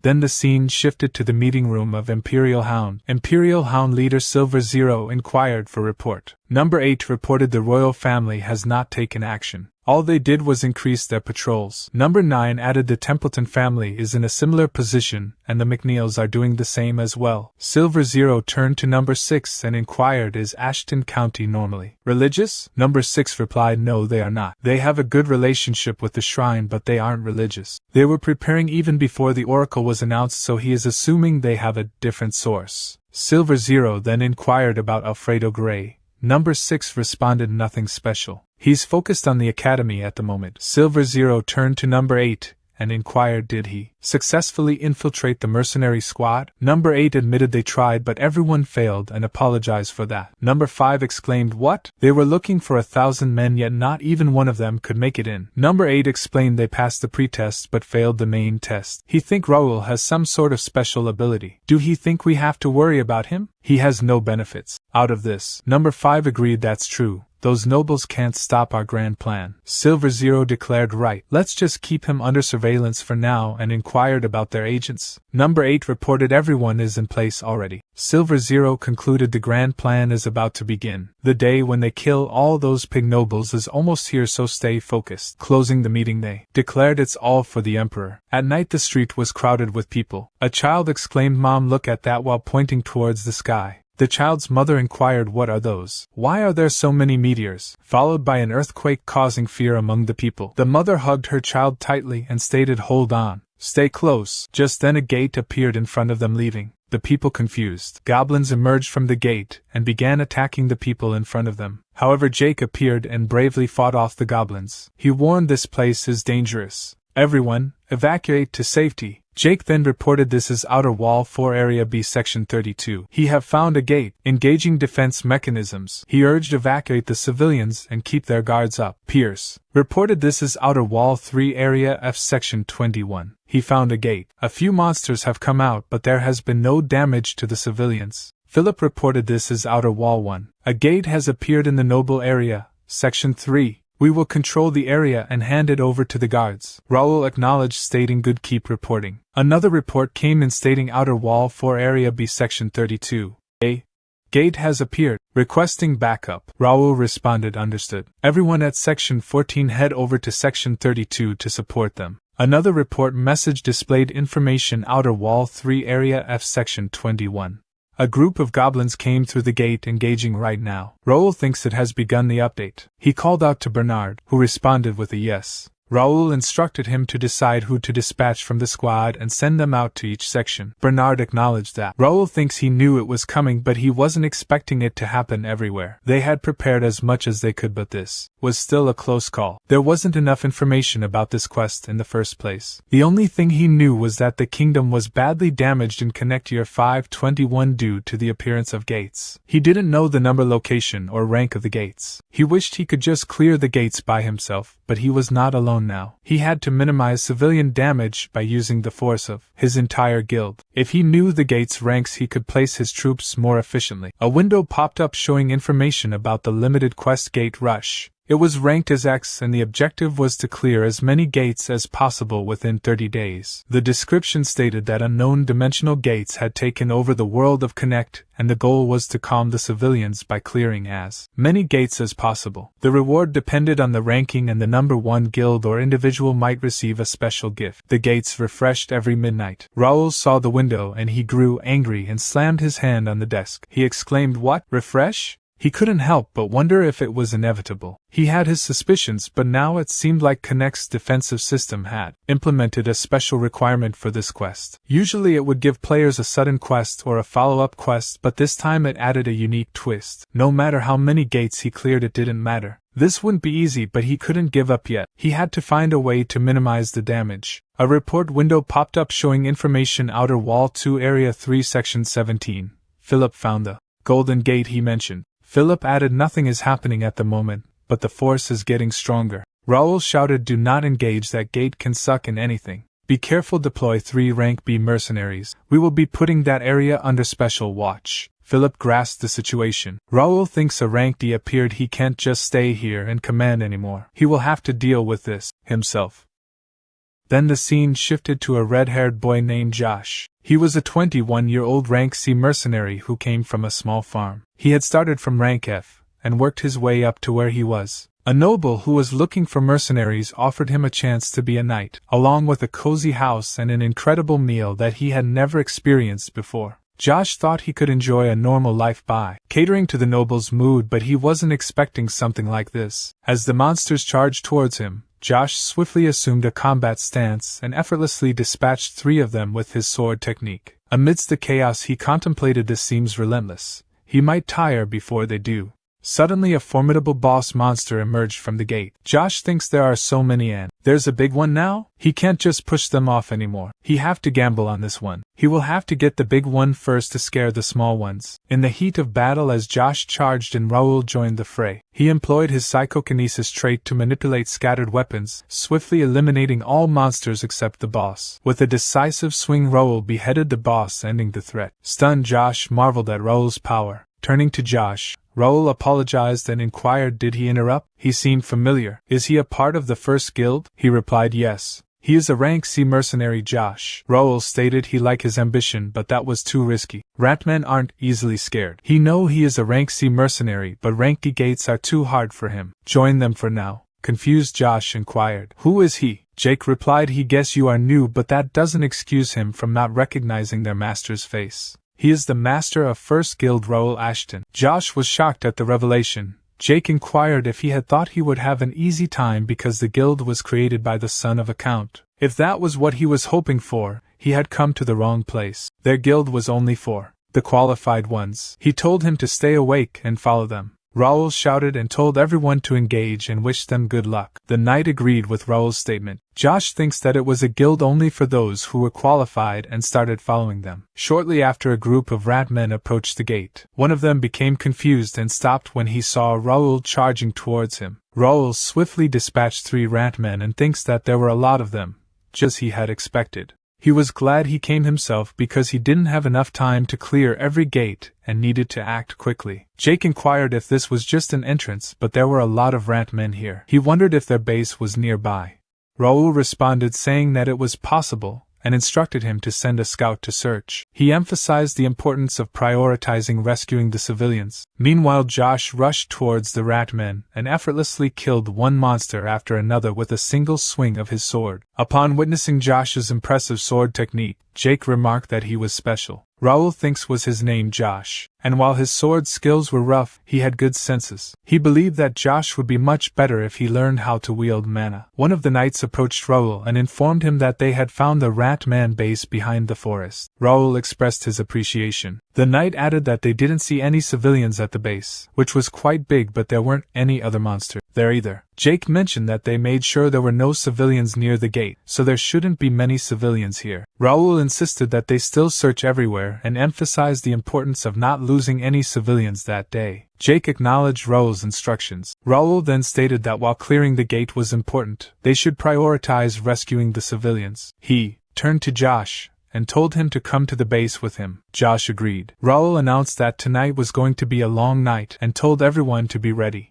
Speaker 2: Then the scene shifted to the meeting room of Imperial Hound. Imperial Hound leader Silver Zero inquired for report. Number 8 reported the royal family has not taken action. All they did was increase their patrols. Number 9 added the Templeton family is in a similar position, and the McNeils are doing the same as well. Silver Zero turned to Number 6 and inquired, is Ashton County normally religious? Number 6 replied, no, they are not. They have a good relationship with the shrine, but they aren't religious. They were preparing even before the oracle was announced, so he is assuming they have a different source. Silver Zero then inquired about Alfredo Gray. Number 6 responded, nothing special. He's focused on the academy at the moment. Silver Zero turned to Number 8 and inquired, did he successfully infiltrate the mercenary squad? Number 8 admitted they tried, but everyone failed and apologized for that. Number 5 exclaimed, what? They were looking for 1,000 men, yet not even one of them could make it in. Number 8 explained they passed the pre-test but failed the main test. He think Raul has some sort of special ability. Do he think we have to worry about him? He has no benefits out of this. Number 5 agreed, that's true. Those nobles can't stop our grand plan. Silver Zero declared, right, let's just keep him under surveillance for now, and inquired about their agents. Number 8 reported everyone is in place already. Silver Zero concluded the grand plan is about to begin. The day when they kill all those pig nobles is almost here, so stay focused. Closing the meeting, they declared it's all for the emperor. At night the street was crowded with people. A child exclaimed, Mom, look at that, while pointing towards the sky. The child's mother inquired, what are those? Why are there so many meteors? Followed by an earthquake causing fear among the people. The mother hugged her child tightly and stated, hold on, stay close. Just then a gate appeared in front of them, leaving the people confused. Goblins emerged from the gate and began attacking the people in front of them. However, Jake appeared and bravely fought off the goblins. He warned, this place is dangerous. Everyone, evacuate to safety. Jake then reported this is Outer Wall 4 Area B Section 32. He have found a gate, engaging defense mechanisms. He urged evacuate the civilians and keep their guards up. Pierce reported this is Outer Wall 3 Area F Section 21. He found a gate. A few monsters have come out but there has been no damage to the civilians. Philip reported this is Outer Wall 1. A gate has appeared in the Noble Area, Section 3. We will control the area and hand it over to the guards. Raul acknowledged, stating good, keep reporting. Another report came in stating Outer Wall 4 Area B Section 32. A gate has appeared, requesting backup. Raul responded, understood. Everyone at Section 14 head over to Section 32 to support them. Another report message displayed information Outer Wall 3 Area F Section 21. A group of goblins came through the gate engaging right now. Raul thinks it has begun the update. He called out to Bernard, who responded with a yes. Raul instructed him to decide who to dispatch from the squad and send them out to each section. Bernard acknowledged that. Raul thinks he knew it was coming but he wasn't expecting it to happen everywhere. They had prepared as much as they could but this was still a close call. There wasn't enough information about this quest in the first place. The only thing he knew was that the kingdom was badly damaged in Connect Year 521 due to the appearance of gates. He didn't know the number, location, or rank of the gates. He wished he could just clear the gates by himself, but he was not alone now. He had to minimize civilian damage by using the force of his entire guild. If he knew the gate's ranks, he could place his troops more efficiently. A window popped up showing information about the limited quest Gate Rush. It was ranked as X and the objective was to clear as many gates as possible within 30 days. The description stated that unknown dimensional gates had taken over the world of Connect, and the goal was to calm the civilians by clearing as many gates as possible. The reward depended on the ranking and the number one guild or individual might receive a special gift. The gates refreshed every midnight. Raul saw the window and he grew angry and slammed his hand on the desk. He exclaimed, "What? Refresh?" He couldn't help but wonder if it was inevitable. He had his suspicions, but now it seemed like Connect's defensive system had implemented a special requirement for this quest. Usually it would give players a sudden quest or a follow-up quest, but this time it added a unique twist. No matter how many gates he cleared, it didn't matter. This wouldn't be easy, but he couldn't give up yet. He had to find a way to minimize the damage. A report window popped up showing information Outer Wall 2 Area 3 Section 17. Philip found the Golden Gate he mentioned. Philip added, nothing is happening at the moment, but the force is getting stronger. Raul shouted, do not engage, that gate can suck in anything. Be careful, deploy 3 rank B mercenaries. We will be putting that area under special watch. Philip grasped the situation. Raul thinks a rank D appeared, he can't just stay here and command anymore. He will have to deal with this himself. Then the scene shifted to a red-haired boy named Josh. He was a 21-year-old rank C mercenary who came from a small farm. He had started from rank F, and worked his way up to where he was. A noble who was looking for mercenaries offered him a chance to be a knight, along with a cozy house and an incredible meal that he had never experienced before. Josh thought he could enjoy a normal life by catering to the noble's mood, but he wasn't expecting something like this. As the monsters charged towards him, Josh swiftly assumed a combat stance and effortlessly dispatched 3 of them with his sword technique. Amidst the chaos he contemplated, this seems relentless. He might tire before they do. Suddenly a formidable boss monster emerged from the gate. Josh thinks there are so many and there's a big one now? He can't just push them off anymore. He have to gamble on this one. He will have to get the big one first to scare the small ones. In the heat of battle, as Josh charged and Raul joined the fray, he employed his psychokinesis trait to manipulate scattered weapons, swiftly eliminating all monsters except the boss. With a decisive swing, Raul beheaded the boss, ending the threat. Stunned, Josh marveled at Raul's power. Turning to Josh, Raul apologized and inquired, did he interrupt? He seemed familiar. Is he a part of the first guild? He replied, yes. He is a rank C mercenary, Josh. Raul stated he liked his ambition, but that was too risky. Ratmen aren't easily scared. He know he is a rank C mercenary, but rank D gates are too hard for him. Join them for now. Confused, Josh inquired, who is he? Jake replied, he guess you are new, but that doesn't excuse him from not recognizing their master's face. He is the master of First Guild, Raul Ashton. Josh was shocked at the revelation. Jake inquired if he had thought he would have an easy time because the guild was created by the son of a count. If that was what he was hoping for, he had come to the wrong place. Their guild was only for the qualified ones. He told him to stay awake and follow them. Raul shouted and told everyone to engage and wished them good luck. The knight agreed with Raul's statement. Josh thinks that it was a guild only for those who were qualified and started following them. Shortly after, a group of rat men approached the gate. One of them became confused and stopped when he saw Raul charging towards him. Raul swiftly dispatched 3 rat men and thinks that there were a lot of them, just as he had expected. He was glad he came himself because he didn't have enough time to clear every gate and needed to act quickly. Jake inquired if this was just an entrance, but there were a lot of rat men here. He wondered if their base was nearby. Raul responded saying that it was possible, and instructed him to send a scout to search. He emphasized the importance of prioritizing rescuing the civilians. Meanwhile, Josh rushed towards the rat men and effortlessly killed one monster after another with a single swing of his sword. Upon witnessing Josh's impressive sword technique, Jake remarked that he was special. Raul thinks was his name Josh, and while his sword skills were rough, he had good senses. He believed that Josh would be much better if he learned how to wield mana. One of the knights approached Raul and informed him that they had found the rat man base behind the forest. Raul expressed his appreciation. The knight added that they didn't see any civilians at the base, which was quite big, but there weren't any other monsters there either. Jake mentioned that they made sure there were no civilians near the gate, so there shouldn't be many civilians here. Raul insisted that they still search everywhere and emphasized the importance of not losing any civilians that day. Jake acknowledged Raul's instructions. Raul then stated that while clearing the gate was important, they should prioritize rescuing the civilians. He turned to Josh and told him to come to the base with him. Josh agreed. Raul announced that tonight was going to be a long night and told everyone to be ready.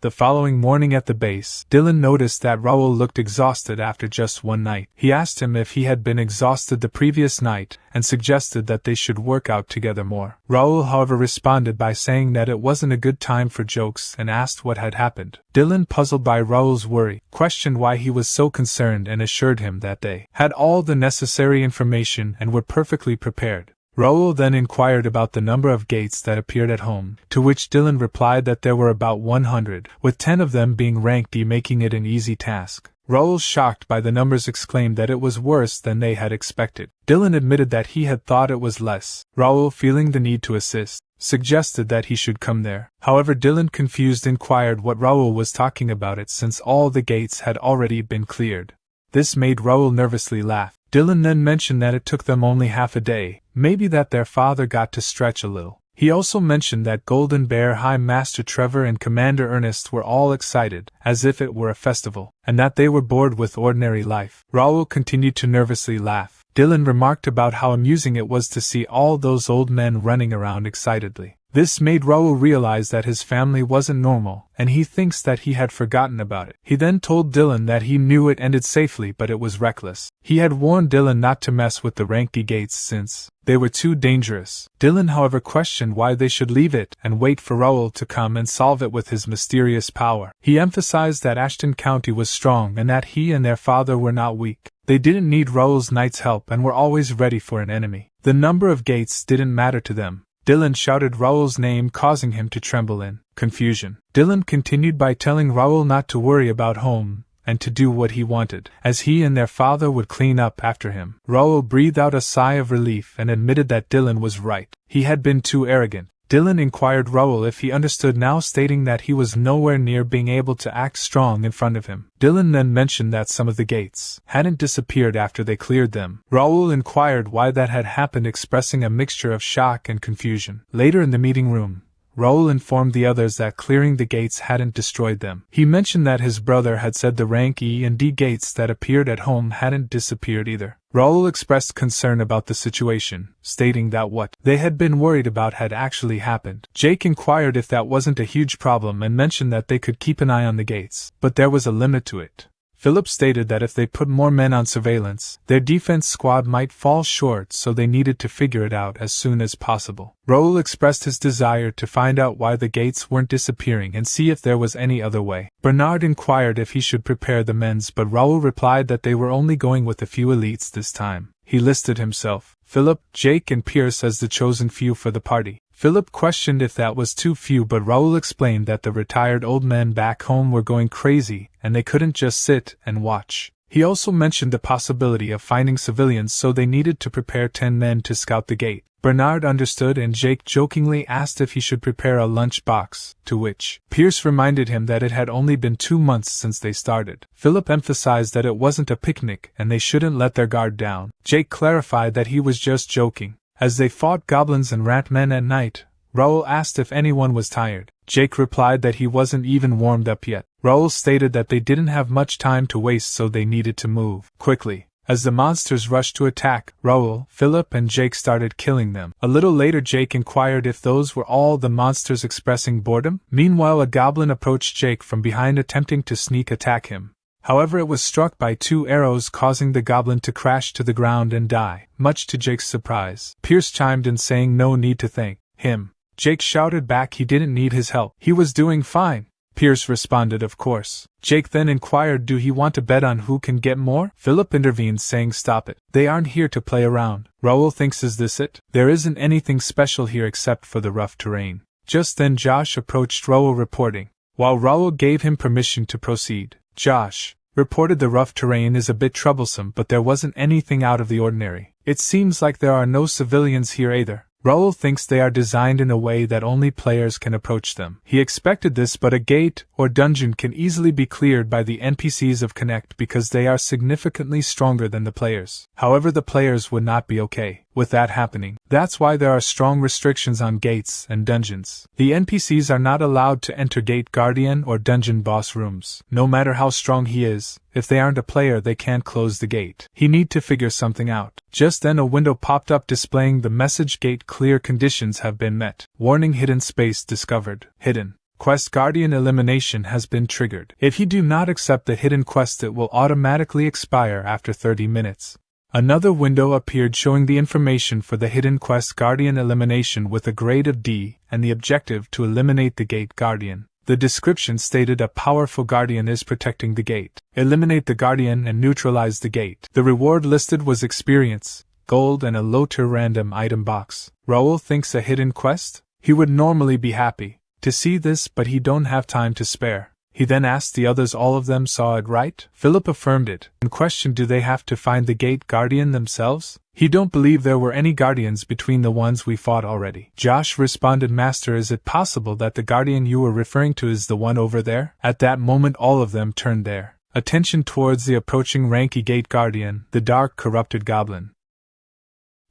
Speaker 2: The following morning at the base, Dylan noticed that Raul looked exhausted after just one night. He asked him if he had been exhausted the previous night and suggested that they should work out together more. Raul, however, responded by saying that it wasn't a good time for jokes and asked what had happened. Dylan, puzzled by Raul's worry, questioned why he was so concerned and assured him that they had all the necessary information and were perfectly prepared. Raul then inquired about the number of gates that appeared at home, to which Dylan replied that there were about 100, with 10 of them being ranked E, making it an easy task. Raul, shocked by the numbers, exclaimed that it was worse than they had expected. Dylan admitted that he had thought it was less. Raul, feeling the need to assist, suggested that he should come there. However, Dylan, confused, inquired what Raul was talking about it since all the gates had already been cleared. This made Raul nervously laugh. Dylan then mentioned that it took them only half a day, maybe that their father got to stretch a little. He also mentioned that Golden Bear High Master Trevor and Commander Ernest were all excited, as if it were a festival, and that they were bored with ordinary life. Raul continued to nervously laugh. Dylan remarked about how amusing it was to see all those old men running around excitedly. This made Raul realize that his family wasn't normal, and he thinks that he had forgotten about it. He then told Dylan that he knew it ended safely, but it was reckless. He had warned Dylan not to mess with the Ranky gates since they were too dangerous. Dylan, however, questioned why they should leave it and wait for Raul to come and solve it with his mysterious power. He emphasized that Ashton County was strong and that he and their father were not weak. They didn't need Raul's knight's help and were always ready for an enemy. The number of gates didn't matter to them. Dylan shouted Raul's name, causing him to tremble in confusion. Dylan continued by telling Raul not to worry about home and to do what he wanted, as he and their father would clean up after him. Raul breathed out a sigh of relief and admitted that Dylan was right. He had been too arrogant. Dylan inquired Raul if he understood now, stating that he was nowhere near being able to act strong in front of him. Dylan then mentioned that some of the gates hadn't disappeared after they cleared them. Raul inquired why that had happened, expressing a mixture of shock and confusion. Later in the meeting room, Raul informed the others that clearing the gates hadn't destroyed them. He mentioned that his brother had said the rank E and D gates that appeared at home hadn't disappeared either. Raul expressed concern about the situation, stating that what they had been worried about had actually happened. Jake inquired if that wasn't a huge problem and mentioned that they could keep an eye on the gates, but there was a limit to it. Philip stated that if they put more men on surveillance, their defense squad might fall short, so they needed to figure it out as soon as possible. Raul expressed his desire to find out why the gates weren't disappearing and see if there was any other way. Bernard inquired if he should prepare the men's, but Raul replied that they were only going with a few elites this time. He listed himself, Philip, Jake and Pierce as the chosen few for the party. Philip questioned if that was too few, but Raul explained that the retired old men back home were going crazy and they couldn't just sit and watch. He also mentioned the possibility of finding civilians, so they needed to prepare 10 men to scout the gate. Bernard understood, and Jake jokingly asked if he should prepare a lunch box, to which Pierce reminded him that it had only been 2 months since they started. Philip emphasized that it wasn't a picnic and they shouldn't let their guard down. Jake clarified that he was just joking. As they fought goblins and rat men at night, Raul asked if anyone was tired. Jake replied that he wasn't even warmed up yet. Raul stated that they didn't have much time to waste, so they needed to move quickly. As the monsters rushed to attack, Raul, Philip, and Jake started killing them. A little later, Jake inquired if those were all the monsters expressing boredom. Meanwhile, a goblin approached Jake from behind, attempting to sneak attack him. However, it was struck by 2 arrows, causing the goblin to crash to the ground and die, much to Jake's surprise. Pierce chimed in, saying no need to thank him. Jake shouted back he didn't need his help. He was doing fine. Pierce responded, of course. Jake then inquired, do he want to bet on who can get more? Philip intervened, saying stop it. They aren't here to play around. Raul thinks, is this it? There isn't anything special here except for the rough terrain. Just then Josh approached Raul, reporting. While Raul gave him permission to proceed, Josh reported the rough terrain is a bit troublesome, but there wasn't anything out of the ordinary. It seems like there are no civilians here either. Raul thinks they are designed in a way that only players can approach them. He expected this, but a gate or dungeon can easily be cleared by the NPCs of Connect because they are significantly stronger than the players. However, the players would not be okay with that happening. That's why there are strong restrictions on gates and dungeons. The NPCs are not allowed to enter gate guardian or dungeon boss rooms. No matter how strong he is, if they aren't a player, they can't close the gate. He need to figure something out. Just then a window popped up displaying the message, gate clear, conditions have been met. Warning, hidden space discovered. Hidden quest guardian elimination has been triggered. If you do not accept the hidden quest, it will automatically expire after 30 minutes. Another window appeared showing the information for the hidden quest guardian elimination with a grade of D and the objective to eliminate the gate guardian. The description stated a powerful guardian is protecting the gate. Eliminate the guardian and neutralize the gate. The reward listed was experience, gold, and a low-tier random item box. Raul thinks a hidden quest? He would normally be happy to see this, but he don't have time to spare. He then asked the others, all of them saw it, right? Philip affirmed it, and questioned, do they have to find the gate guardian themselves? He don't believe there were any guardians between the ones we fought already. Josh responded, Master, is it possible that the guardian you were referring to is the one over there? At that moment all of them turned their attention towards the approaching ranky gate guardian, the dark corrupted goblin.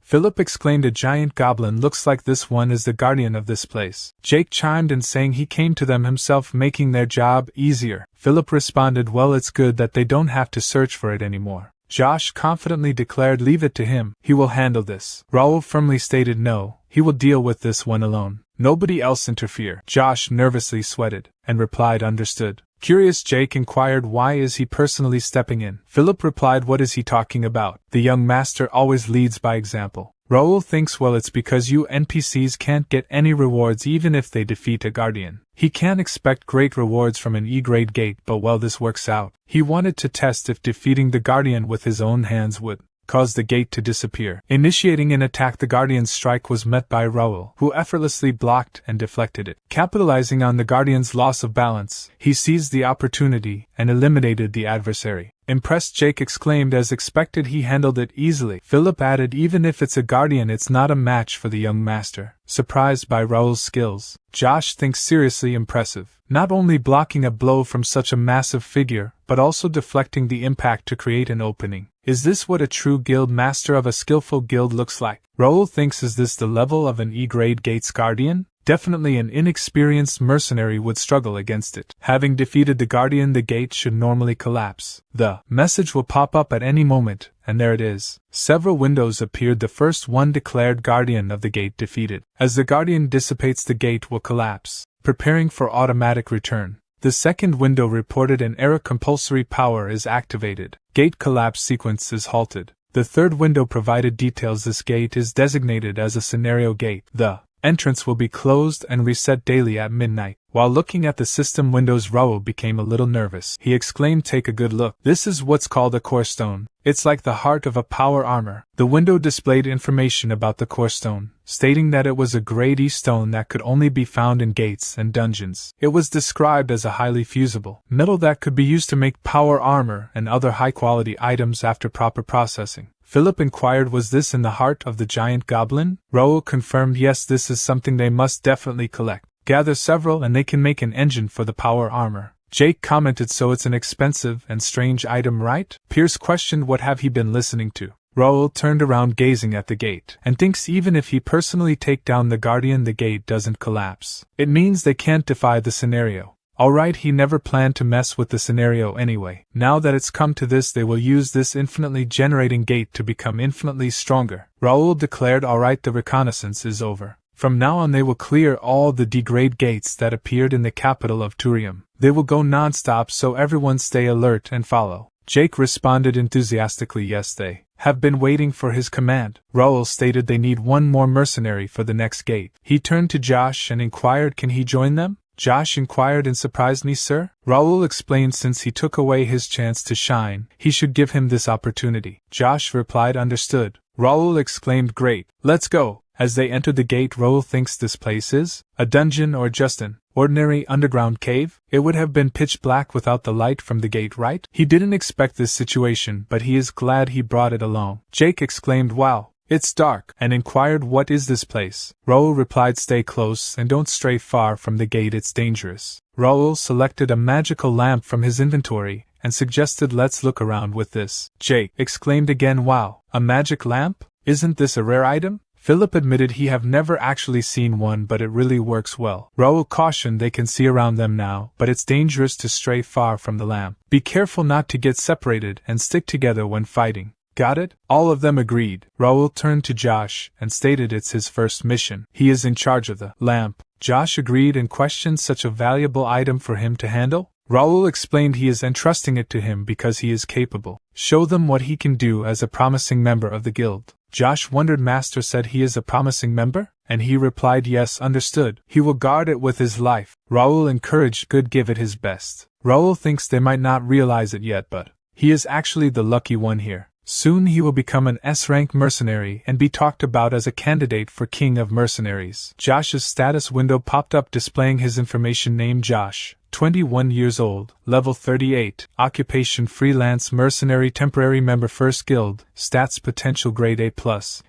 Speaker 2: Philip exclaimed, a giant goblin, looks like this one is the guardian of this place. Jake chimed in, saying he came to them himself, making their job easier. Philip responded, well, it's good that they don't have to search for it anymore. Josh confidently declared, leave it to him, he will handle this. Raul firmly stated, no, he will deal with this one alone. Nobody else interfere. Josh nervously sweated, and replied, understood. Curious, Jake inquired, why is he personally stepping in? Philip replied, what is he talking about? The young master always leads by example. Raul thinks, well, it's because you NPCs can't get any rewards even if they defeat a guardian. He can't expect great rewards from an E-grade gate, but well, this works out. He wanted to test if defeating the guardian with his own hands would caused the gate to disappear. Initiating an attack, the Guardian's strike was met by Raul, who effortlessly blocked and deflected it. Capitalizing on the Guardian's loss of balance, he seized the opportunity and eliminated the adversary. Impressed, Jake exclaimed, as expected, he handled it easily. Philip added, even if it's a Guardian, it's not a match for the young master. Surprised by Raul's skills, Josh thinks seriously impressive. Not only blocking a blow from such a massive figure, but also deflecting the impact to create an opening. Is this what a true guild master of a skillful guild looks like? Raul thinks, is this the level of an E-grade Gates Guardian? Definitely an inexperienced mercenary would struggle against it. Having defeated the Guardian, the gate should normally collapse. The message will pop up at any moment, and there it is. Several windows appeared. The first one declared Guardian of the gate defeated. As the Guardian dissipates, the gate will collapse, preparing for automatic return. The second window reported an error, compulsory power is activated. Gate collapse sequence is halted. The third window provided details. This gate is designated as a scenario gate. The entrance will be closed and reset daily at midnight. While looking at the system windows, Raul became a little nervous. He exclaimed, "Take a good look. This is what's called a core stone. It's like the heart of a power armor." The window displayed information about the core stone, stating that it was a grade E stone that could only be found in gates and dungeons. It was described as a highly fusible metal that could be used to make power armor and other high-quality items after proper processing. Philip inquired, "Was this in the heart of the giant goblin?" Raul confirmed, "Yes, this is something they must definitely collect. Gather several and they can make an engine for the power armor." Jake commented, "So it's an expensive and strange item, right?" Pierce questioned, "What have he been listening to?" Raul turned around, gazing at the gate, and thinks even if he personally take down the guardian, the gate doesn't collapse. It means they can't defy the scenario. Alright, he never planned to mess with the scenario anyway. Now that it's come to this, they will use this infinitely generating gate to become infinitely stronger. Raul declared, "Alright, the reconnaissance is over. From now on they will clear all the degrade gates that appeared in the capital of Turium. They will go non-stop, so everyone stay alert and follow." Jake responded enthusiastically, "Yes, they have been waiting for his command." Raul stated they need one more mercenary for the next gate. He turned to Josh and inquired, "Can he join them?" Josh inquired in surprise, "Me, sir?" Raul explained since he took away his chance to shine, he should give him this opportunity. Josh replied, "Understood." Raul exclaimed, "Great, let's go." As they entered the gate, Raul thinks this place is a dungeon or just an ordinary underground cave. It would have been pitch black without the light from the gate, right? He didn't expect this situation, but he is glad he brought it along. Jake exclaimed, "Wow, it's dark," and inquired, "What is this place?" Raul replied, "Stay close and don't stray far from the gate, it's dangerous." Raul selected a magical lamp from his inventory and suggested, "Let's look around with this." Jake exclaimed again, "Wow, a magic lamp? Isn't this a rare item?" Philip admitted he have never actually seen one, but it really works well. Raul cautioned they can see around them now, but it's dangerous to stray far from the lamp. Be careful not to get separated and stick together when fighting. Got it? All of them agreed. Raul turned to Josh and stated it's his first mission. He is in charge of the lamp. Josh agreed and questioned, "Such a valuable item for him to handle?" Raul explained he is entrusting it to him because he is capable. Show them what he can do as a promising member of the guild. Josh wondered, "Master said he is a promising member?" And he replied, "Yes, understood. He will guard it with his life." Raul encouraged, "Good, give it his best." Raul thinks they might not realize it yet, but he is actually the lucky one here. Soon he will become an S-rank mercenary and be talked about as a candidate for King of Mercenaries. Josh's status window popped up displaying his information: name Josh, 21 years old, level 38, occupation freelance mercenary, temporary member, first guild, stats potential grade A+,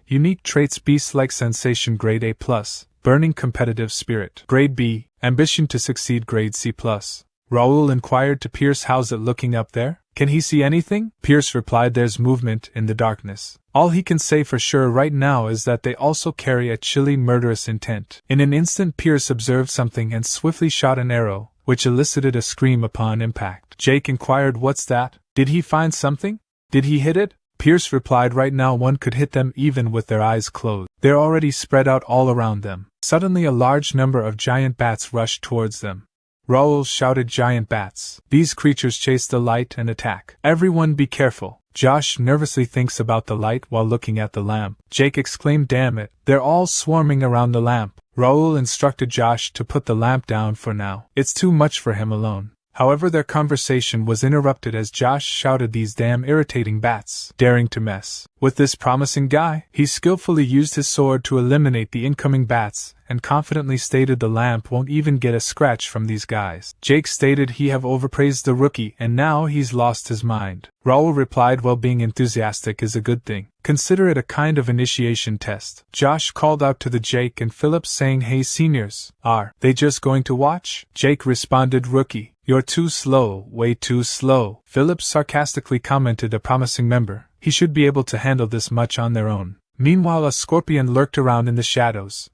Speaker 2: unique traits beast-like sensation grade A+, burning competitive spirit grade B, ambition to succeed grade C+. Raul inquired to Pierce, "How's it looking up there? Can he see anything?" Pierce replied, "There's movement in the darkness. All he can say for sure right now is that they also carry a chilly, murderous intent." In an instant, Pierce observed something and swiftly shot an arrow, which elicited a scream upon impact. Jake inquired, "What's that? Did he find something? Did he hit it?" Pierce replied, "Right now one could hit them even with their eyes closed. They're already spread out all around them." Suddenly a large number of giant bats rushed towards them. Raul shouted, "Giant bats! These creatures chase the light and attack. Everyone be careful." Josh nervously thinks about the light while looking at the lamp. Jake exclaimed, "Damn it, they're all swarming around the lamp." Raul instructed Josh to put the lamp down for now. It's too much for him alone. However, their conversation was interrupted as Josh shouted, "These damn irritating bats, daring to mess with this promising guy." He skillfully used his sword to eliminate the incoming bats, and confidently stated the lamp won't even get a scratch from these guys. Jake stated he have overpraised the rookie and now he's lost his mind. Raul replied, "Well, being enthusiastic is a good thing. Consider it a kind of initiation test." Josh called out to the Jake and Philip saying, "Hey seniors, are they just going to watch?" Jake responded, "Rookie, you're too slow, way too slow." Philip sarcastically commented, "A promising member, he should be able to handle this much on their own." Meanwhile, a scorpion lurked around in the shadows.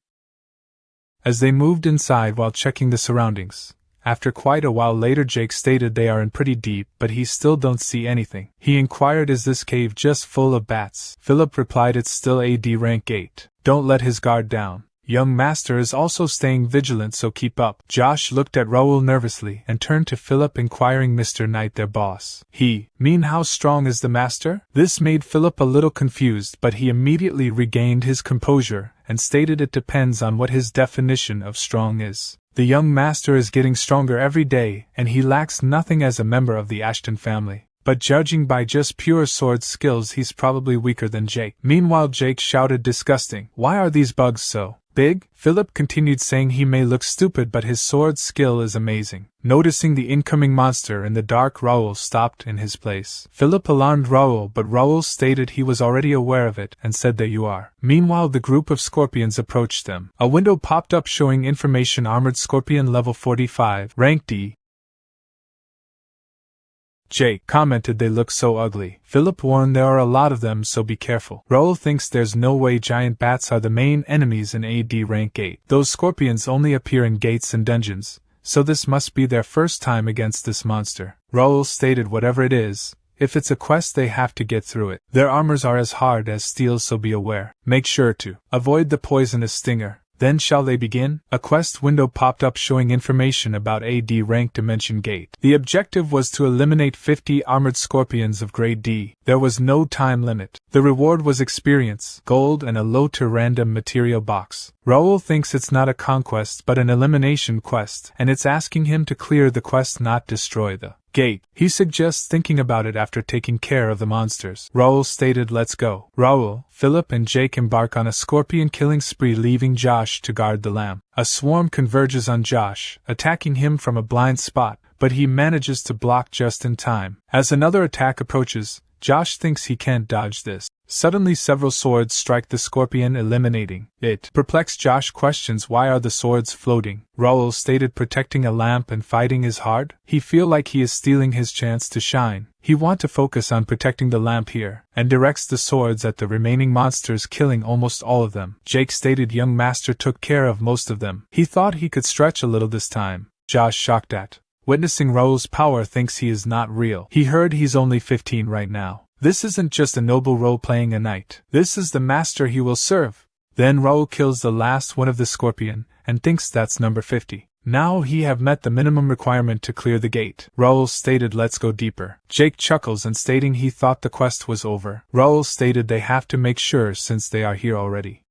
Speaker 2: As they moved inside while checking the surroundings, after quite a while later, Jake stated they are in pretty deep, but he still don't see anything. He inquired, "Is this cave just full of bats?" Philip replied, "It's still a D rank 8. Don't let his guard down. Young master is also staying vigilant, so keep up." Josh looked at Raul nervously and turned to Philip inquiring, "Mr. Knight, their boss, he mean how strong is the master?" This made Philip a little confused, but he immediately regained his composure and stated it depends on what his definition of strong is. The young master is getting stronger every day, and he lacks nothing as a member of the ActionToon family. But judging by just pure sword skills, he's probably weaker than Jake. Meanwhile, Jake shouted, disgusting. Why are these bugs so big? Philip continued, saying he may look stupid but his sword skill is amazing. Noticing the incoming monster in the dark, Raul stopped in his place. Philip alarmed Raul, but Raul stated he was already aware of it and said that you are. Meanwhile, the group of scorpions approached them. A window popped up showing information: armored scorpion level 45, rank D. Jake commented they look so ugly. Philip warned there are a lot of them, so be careful. Raul thinks there's no way giant bats are the main enemies in AD rank 8. Those scorpions only appear in gates and dungeons, so this must be their first time against this monster. Raul stated whatever it is, if it's a quest they have to get through it. Their armors are as hard as steel, so be aware. Make sure to avoid the poisonous stinger. Then shall they begin? A quest window popped up showing information about AD rank Dimension Gate. The objective was to eliminate 50 armored scorpions of grade D. There was no time limit. The reward was experience, gold, and a low-tier random material box. Raul thinks it's not a conquest but an elimination quest, and it's asking him to clear the quest, not destroy the gate. He suggests thinking about it after taking care of the monsters. Raul stated, let's go. Raul, Philip, and Jake embark on a scorpion killing spree, leaving Josh to guard the lamp. A swarm converges on Josh, attacking him from a blind spot, but he manages to block just in time. As another attack approaches, Josh thinks he can't dodge this. Suddenly several swords strike the scorpion, eliminating it. Perplexed, Josh questions why are the swords floating. Raul stated protecting a lamp and fighting is hard. He feel like he is stealing his chance to shine. He want to focus on protecting the lamp here, and directs the swords at the remaining monsters, killing almost all of them. Jake stated young master took care of most of them. He thought he could stretch a little this time. Josh, shocked at witnessing Raul's power, thinks he is not real. He heard he's only 15 right now. This isn't just a noble role-playing a knight. This is the master he will serve. Then Raul kills the last one of the scorpion, and thinks that's number 50. Now he have met the minimum requirement to clear the gate. Raul stated let's go deeper. Jake chuckles and stating he thought the quest was over. Raul stated they have to make sure since they are here already.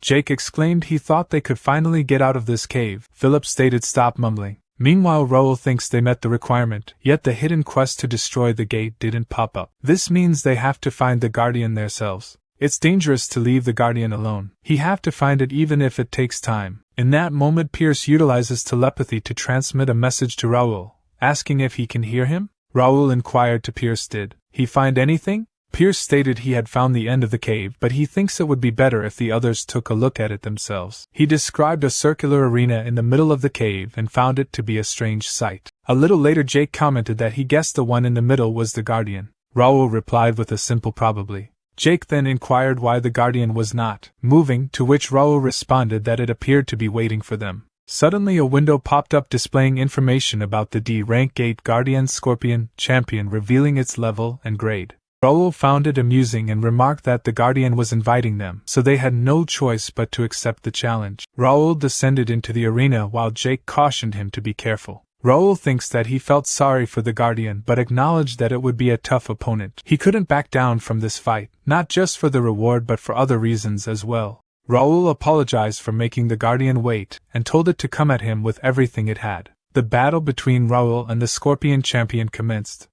Speaker 2: Jake exclaimed he thought they could finally get out of this cave. Philip stated stop mumbling. Meanwhile, Raul thinks they met the requirement, yet the hidden quest to destroy the gate didn't pop up. This means they have to find the Guardian themselves. It's dangerous to leave the Guardian alone. He have to find it even if it takes time. In that moment, Pierce utilizes telepathy to transmit a message to Raul, asking if he can hear him. Raul inquired to Pierce, did he find anything? Pierce stated he had found the end of the cave, but he thinks it would be better if the others took a look at it themselves. He described a circular arena in the middle of the cave and found it to be a strange sight. A little later, Jake commented that he guessed the one in the middle was the Guardian. Raul replied with a simple probably. Jake then inquired why the Guardian was not moving, to which Raul responded that it appeared to be waiting for them. Suddenly a window popped up displaying information about the D rank gate Guardian Scorpion Champion, revealing its level and grade. Raul found it amusing and remarked that the Guardian was inviting them, so they had no choice but to accept the challenge. Raul descended into the arena while Jake cautioned him to be careful. Raul thinks that he felt sorry for the Guardian but acknowledged that it would be a tough opponent. He couldn't back down from this fight, not just for the reward but for other reasons as well. Raul apologized for making the Guardian wait and told it to come at him with everything it had. The battle between Raul and the Scorpion Champion commenced.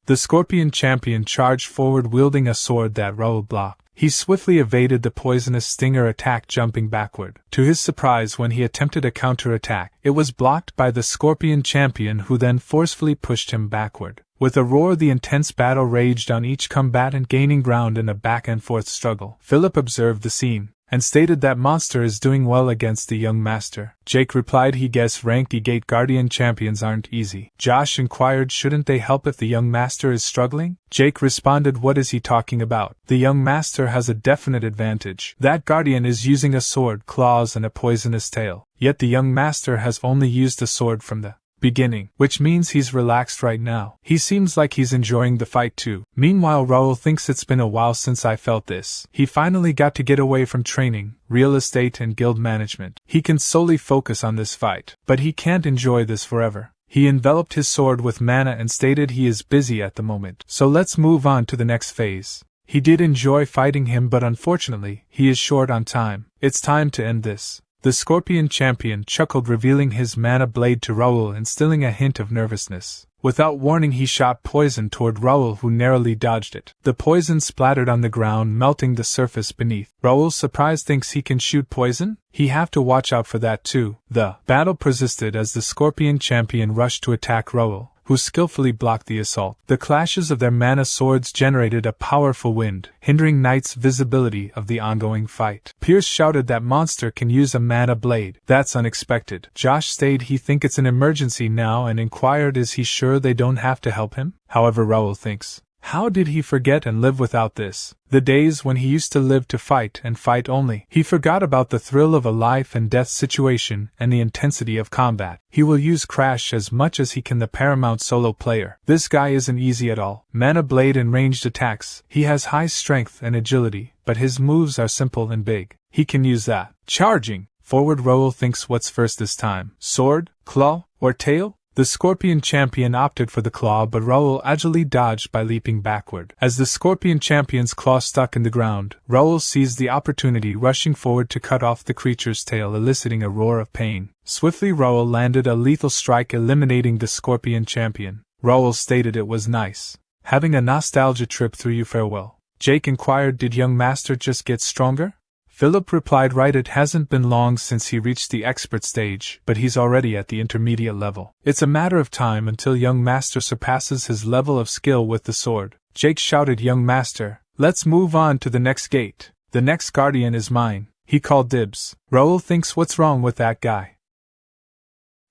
Speaker 2: The Scorpion Champion charged forward wielding a sword that Raul blocked. He swiftly evaded the poisonous stinger attack, jumping backward. To his surprise, when he attempted a counterattack, it was blocked by the Scorpion Champion, who then forcefully pushed him backward. With a roar, the intense battle raged on, each combatant gaining ground in a back-and-forth struggle. Philip observed the scene and stated that monster is doing well against the young master. Jake replied he guessed ranked E-Gate Guardian champions aren't easy. Josh inquired shouldn't they help if the young master is struggling? Jake responded what is he talking about? The young master has a definite advantage. That Guardian is using a sword, claws and a poisonous tail. Yet the young master has only used a sword from the beginning, which means he's relaxed right now. He seems like he's enjoying the fight too. Meanwhile, Raul thinks it's been a while since I felt this. He finally got to get away from training, real estate and guild management. He can solely focus on this fight, but he can't enjoy this forever. He enveloped his sword with mana and stated he is busy at the moment. So let's move on to the next phase. He did enjoy fighting him, but unfortunately, he is short on time. It's time to end this. The Scorpion Champion chuckled, revealing his mana blade to Raul, instilling a hint of nervousness. Without warning, he shot poison toward Raul, who narrowly dodged it. The poison splattered on the ground, melting the surface beneath. Raul, surprised, thinks he can shoot poison? He have to watch out for that too. The battle persisted as the Scorpion Champion rushed to attack Raul, who skillfully blocked the assault. The clashes of their mana swords generated a powerful wind, hindering Knight's visibility of the ongoing fight. Pierce shouted that monster can use a mana blade. That's unexpected. Josh stated he think it's an emergency now and inquired is he sure they don't have to help him? However, Raul thinks, how did he forget and live without this? The days when he used to live to fight and fight only. He forgot about the thrill of a life and death situation and the intensity of combat. He will use Crash as much as he can, the paramount solo player. This guy isn't easy at all. Mana blade and ranged attacks. He has high strength and agility, but his moves are simple and big. He can use that. Charging forward, Raul thinks, what's first this time? Sword, claw, or tail? The Scorpion Champion opted for the claw, but Raul agilely dodged by leaping backward. As the Scorpion Champion's claw stuck in the ground, Raul seized the opportunity, rushing forward to cut off the creature's tail, eliciting a roar of pain. Swiftly, Raul landed a lethal strike, eliminating the Scorpion Champion. Raul stated it was nice. Having a nostalgia trip through you, farewell. Jake inquired, did young master just get stronger? Philip replied, right, it hasn't been long since he reached the expert stage, but he's already at the intermediate level. It's a matter of time until young master surpasses his level of skill with the sword. Jake shouted, young master, let's move on to the next gate. The next guardian is mine. He called dibs. Raul thinks, what's wrong with that guy?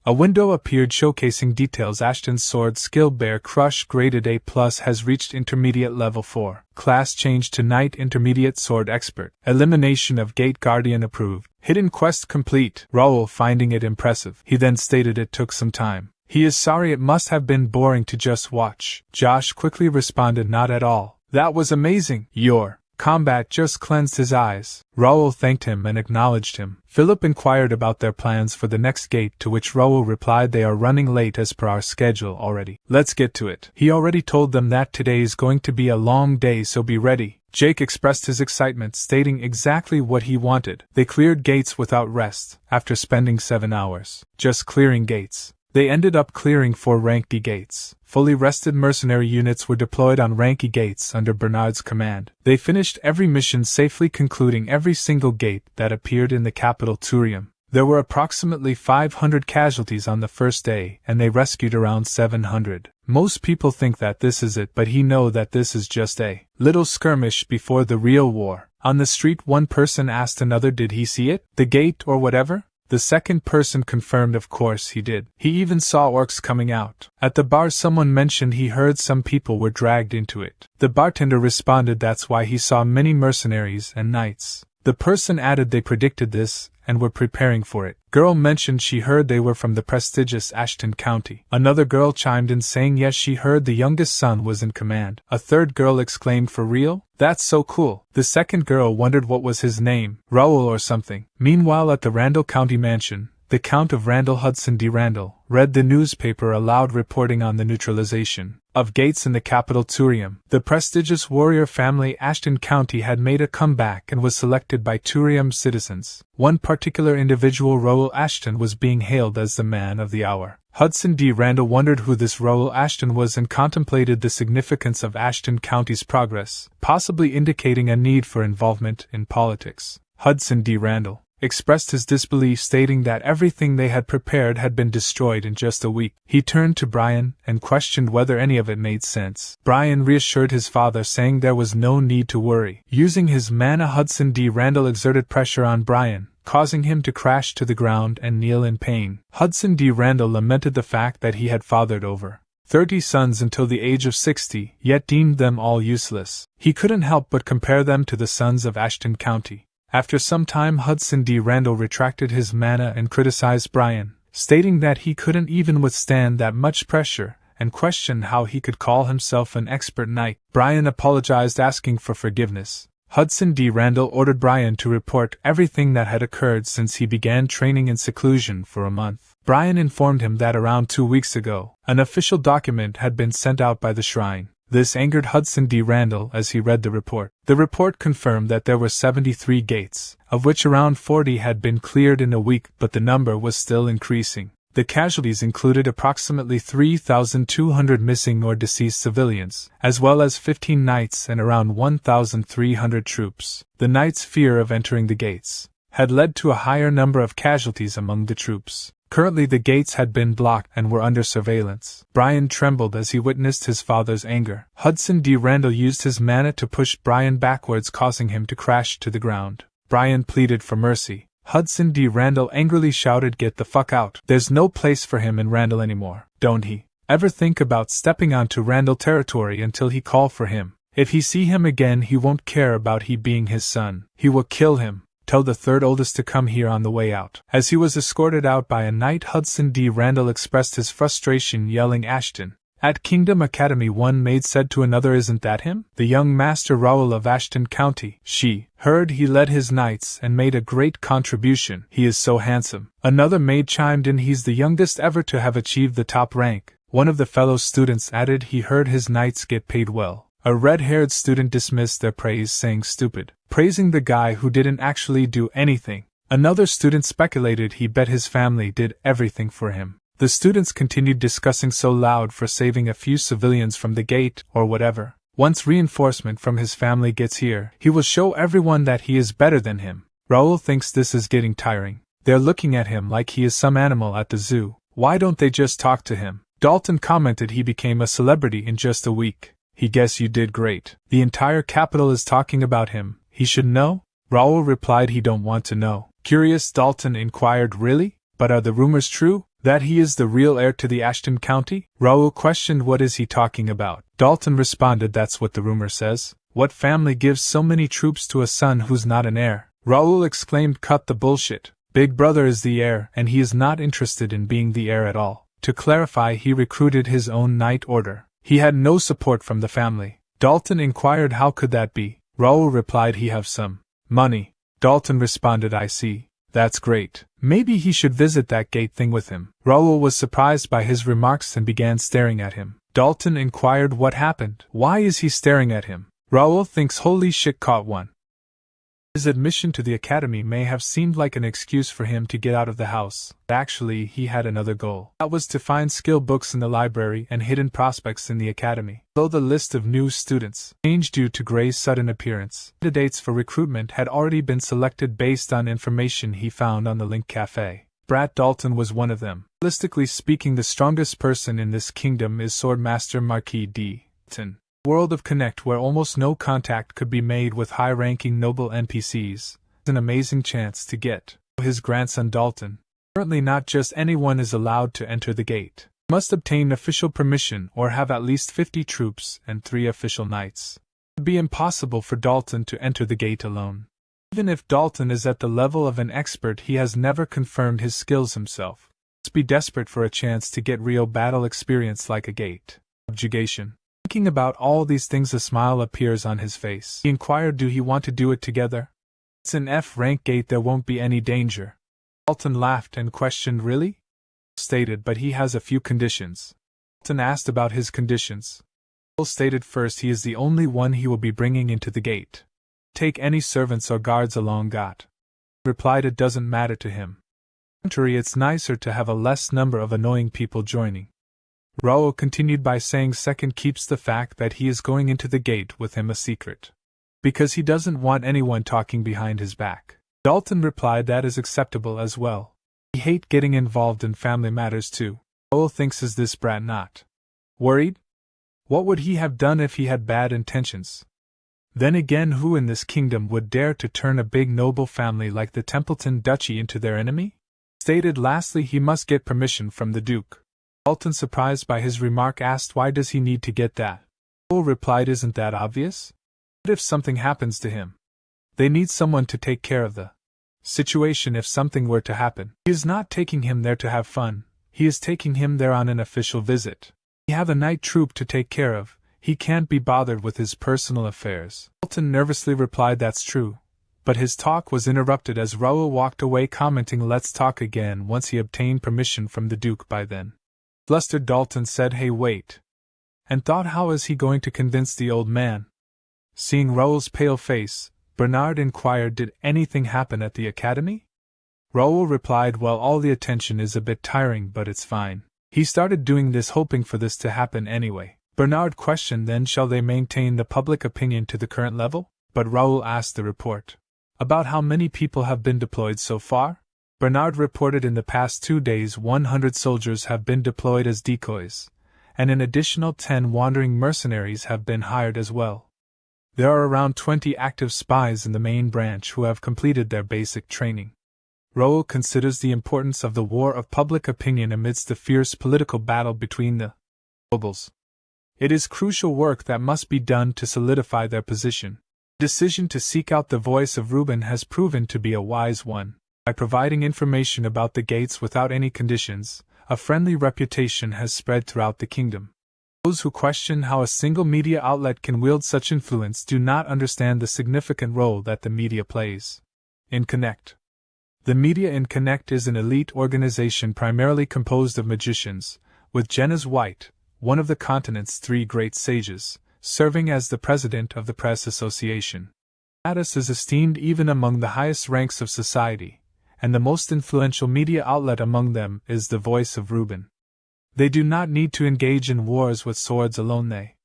Speaker 2: A window appeared showcasing details. Ashton's sword skill, Bear Crush, graded A+, has reached intermediate level 4. Class changed to Knight, intermediate sword expert. Elimination of Gate Guardian approved. Hidden quest complete. Raul finding it impressive. He then stated it took some time. He is sorry, it must have been boring to just watch. Josh quickly responded, not at all. That was amazing. Your combat just cleansed his eyes. Raul thanked him and acknowledged him. Philip inquired about their plans for the next gate, to which Raul replied, they are running late as per our schedule already. Let's get to it. He already told them that today is going to be a long day, so be ready. Jake expressed his excitement, stating exactly what he wanted. They cleared gates without rest, after spending 7 hours just clearing gates. They ended up clearing 4 rank D gates. Fully rested mercenary units were deployed on rank E gates under Bernard's command. They finished every mission safely, concluding every single gate that appeared in the capital Turium. There were approximately 500 casualties on the first day, and they rescued around 700. Most people think that this is it, but he know that this is just a little skirmish before the real war. On the street, one person asked another, did he see it? The gate or whatever? The second person confirmed of course he did. He even saw orcs coming out. At the bar, someone mentioned he heard some people were dragged into it. The bartender responded that's why he saw many mercenaries and knights. The person added they predicted this and were preparing for it. Girl mentioned she heard they were from the prestigious Ashton County. Another girl chimed in saying yes, she heard the youngest son was in command. A third girl exclaimed, for real? That's so cool. The second girl wondered what was his name, Raul or something. Meanwhile, at the Randall County mansion, the Count of Randall, Hudson D. Randall, read the newspaper aloud, reporting on the neutralization of gates in the capital Turium. The prestigious warrior family Ashton County had made a comeback and was selected by Turium citizens. One particular individual, Raul Ashton, was being hailed as the man of the hour. Hudson D. Randall wondered who this Raul Ashton was and contemplated the significance of Ashton County's progress, possibly indicating a need for involvement in politics. Hudson D. Randall expressed his disbelief, stating that everything they had prepared had been destroyed in just a week. He turned to Brian and questioned whether any of it made sense. Brian reassured his father, saying there was no need to worry. Using his mana, Hudson D. Randall exerted pressure on Brian, causing him to crash to the ground and kneel in pain. Hudson D. Randall lamented the fact that he had fathered over 30 sons until the age of 60, yet deemed them all useless. He couldn't help but compare them to the sons of Ashton County. After some time, Hudson D. Randall retracted his mana and criticized Brian, stating that he couldn't even withstand that much pressure, and questioned how he could call himself an expert knight. Brian apologized, asking for forgiveness. Hudson D. Randall ordered Brian to report everything that had occurred since he began training in seclusion for a month. Brian informed him that around 2 weeks ago, an official document had been sent out by the shrine. This angered Hudson D. Randall as he read the report. The report confirmed that there were 73 gates, of which around 40 had been cleared in a week, but the number was still increasing. The casualties included approximately 3,200 missing or deceased civilians, as well as 15 knights and around 1,300 troops. The knights' fear of entering the gates had led to a higher number of casualties among the troops. Currently the gates had been blocked and were under surveillance. Brian trembled as he witnessed his father's anger. Hudson D. Randall used his mana to push Brian backwards, causing him to crash to the ground. Brian pleaded for mercy. Hudson D. Randall angrily shouted, "Get the fuck out. There's no place for him in Randall anymore. Don't he ever think about stepping onto Randall territory until he call for him. If he see him again, he won't care about he being his son. He will kill him. Tell the third oldest to come here on the way out." As he was escorted out by a knight, Hudson D. Randall expressed his frustration, yelling, "Ashton!" At Kingdom Academy, one maid said to another, "Isn't that him? The young Master Raul of Ashton County." She heard he led his knights and made a great contribution. "He is so handsome." Another maid chimed in, "He's the youngest ever to have achieved the top rank." One of the fellow students added he heard his knights get paid well. A red-haired student dismissed their praise, saying stupid, praising the guy who didn't actually do anything. Another student speculated he bet his family did everything for him. The students continued discussing so loud for saving a few civilians from the gate, or whatever. Once reinforcement from his family gets here, he will show everyone that he is better than him. Raul thinks this is getting tiring. They're looking at him like he is some animal at the zoo. Why don't they just talk to him? Dalton commented he became a celebrity in just a week. He guess you did great. The entire capital is talking about him. He should know? Raul replied he don't want to know. Curious, Dalton inquired, really? But are the rumors true? That he is the real heir to the Ashton County? Raul questioned, what is he talking about? Dalton responded, that's what the rumor says. What family gives so many troops to a son who's not an heir? Raul exclaimed, cut the bullshit. Big brother is the heir, and he is not interested in being the heir at all. To clarify, he recruited his own knight order. He had no support from the family. Dalton inquired, how could that be? Raul replied, he have some money. Dalton responded, I see. That's great. Maybe he should visit that gate thing with him. Raul was surprised by his remarks and began staring at him. Dalton inquired what happened. Why is he staring at him? Raul thinks holy shit, caught one. His admission to the academy may have seemed like an excuse for him to get out of the house. Actually, he had another goal. That was to find skill books in the library and hidden prospects in the academy. Though the list of new students changed due to Gray's sudden appearance, candidates for recruitment had already been selected based on information he found on the Link Cafe. Brat Dalton was one of them. Realistically speaking, the strongest person in this kingdom is Swordmaster Marquis D. Dalton. World of Connect, where almost no contact could be made with high-ranking noble NPCs, an amazing chance to get his grandson Dalton. Currently, not just anyone is allowed to enter the gate. He must obtain official permission or have at least 50 troops and 3 official knights. It would be impossible for Dalton to enter the gate alone. Even if Dalton is at the level of an expert, he has never confirmed his skills himself. He must be desperate for a chance to get real battle experience like a gate. Subjugation. Thinking about all these things, a smile appears on his face. He inquired, do he want to do it together? It's an F-rank gate, there won't be any danger. Dalton laughed and questioned, really? Stated, but he has a few conditions. Dalton asked about his conditions. Raul stated first he is the only one he will be bringing into the gate. Take any servants or guards along. Got. Replied it doesn't matter to him. Contrary, it's nicer to have a less number of annoying people joining. Raul continued by saying second, keeps the fact that he is going into the gate with him a secret. Because he doesn't want anyone talking behind his back. Dalton replied that is acceptable as well. He hate getting involved in family matters too. Raul thinks, is this brat not worried? What would he have done if he had bad intentions? Then again, who in this kingdom would dare to turn a big noble family like the Templeton Duchy into their enemy? Stated lastly, he must get permission from the Duke. Dalton, surprised by his remark, asked why does he need to get that? Raul replied, isn't that obvious? What if something happens to him? They need someone to take care of the situation if something were to happen. He is not taking him there to have fun, he is taking him there on an official visit. He have a night troop to take care of, he can't be bothered with his personal affairs. Dalton nervously replied that's true, but his talk was interrupted as Raul walked away, commenting, let's talk again once he obtained permission from the Duke by then. Flustered Dalton said, hey, wait. and thought, how is he going to convince the old man? Seeing Raul's pale face, Bernard inquired, did anything happen at the academy? Raul replied, well, all the attention is a bit tiring, but it's fine. He started doing this hoping for this to happen anyway. Bernard questioned, then shall they maintain the public opinion to the current level? But Raul asked the report. About how many people have been deployed so far? Bernard reported in the past 2 days 100 soldiers have been deployed as decoys, and an additional 10 wandering mercenaries have been hired as well. There are around 20 active spies in the main branch who have completed their basic training. Raul considers the importance of the war of public opinion amidst the fierce political battle between the nobles. It is crucial work that must be done to solidify their position. The decision to seek out the voice of Reuben has proven to be a wise one. By providing information about the gates without any conditions, a friendly reputation has spread throughout the kingdom. Those who question how a single media outlet can wield such influence do not understand the significant role that the media plays. In Connect. The media in Connect is an elite organization primarily composed of magicians, with Jenna's White, one of the continent's 3 great sages, serving as the president of the Press Association. Status is esteemed even among the highest ranks of society, and the most influential media outlet among them is the voice of Reuben. They do not need to engage in wars with swords alone, they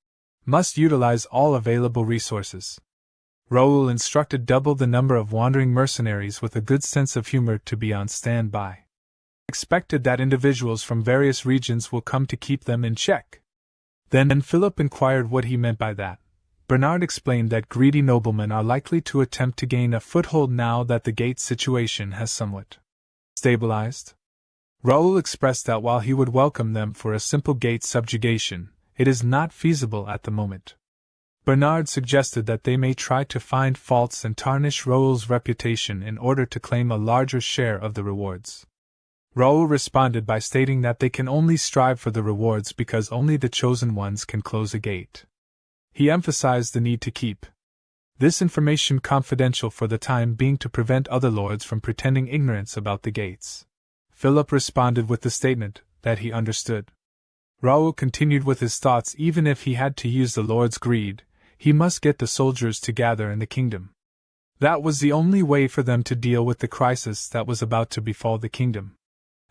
Speaker 2: must utilize all available resources. Raul instructed double the number of wandering mercenaries with a good sense of humor to be on standby. Expected that individuals from various regions will come to keep them in check. Then Philip inquired what he meant by that. Bernard explained that greedy noblemen are likely to attempt to gain a foothold now that the gate situation has somewhat stabilized. Raul expressed that while he would welcome them for a simple gate subjugation, it is not feasible at the moment. Bernard suggested that they may try to find faults and tarnish Raul's reputation in order to claim a larger share of the rewards. Raul responded by stating that they can only strive for the rewards because only the chosen ones can close a gate. He emphasized the need to keep this information confidential for the time being to prevent other lords from pretending ignorance about the gates. Philip responded with the statement that he understood. Raul continued with his thoughts. Even if he had to use the lord's greed, he must get the soldiers to gather in the kingdom. That was the only way for them to deal with the crisis that was about to befall the kingdom.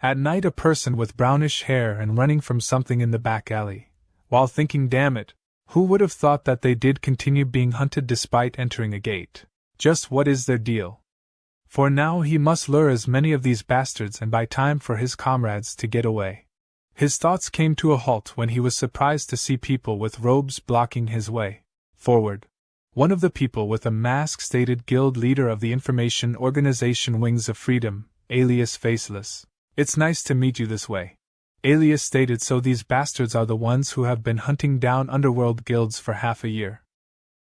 Speaker 2: At night, a person with brownish hair and running from something in the back alley, while thinking, damn it, who would have thought that they did continue being hunted despite entering a gate? Just what is their deal? For now he must lure as many of these bastards and buy time for his comrades to get away. His thoughts came to a halt when he was surprised to see people with robes blocking his way forward. One of the people with a mask stated guild leader of the information organization Wings of Freedom, alias Faceless. It's nice to meet you this way. Alias stated, so these bastards are the ones who have been hunting down underworld guilds for half a year.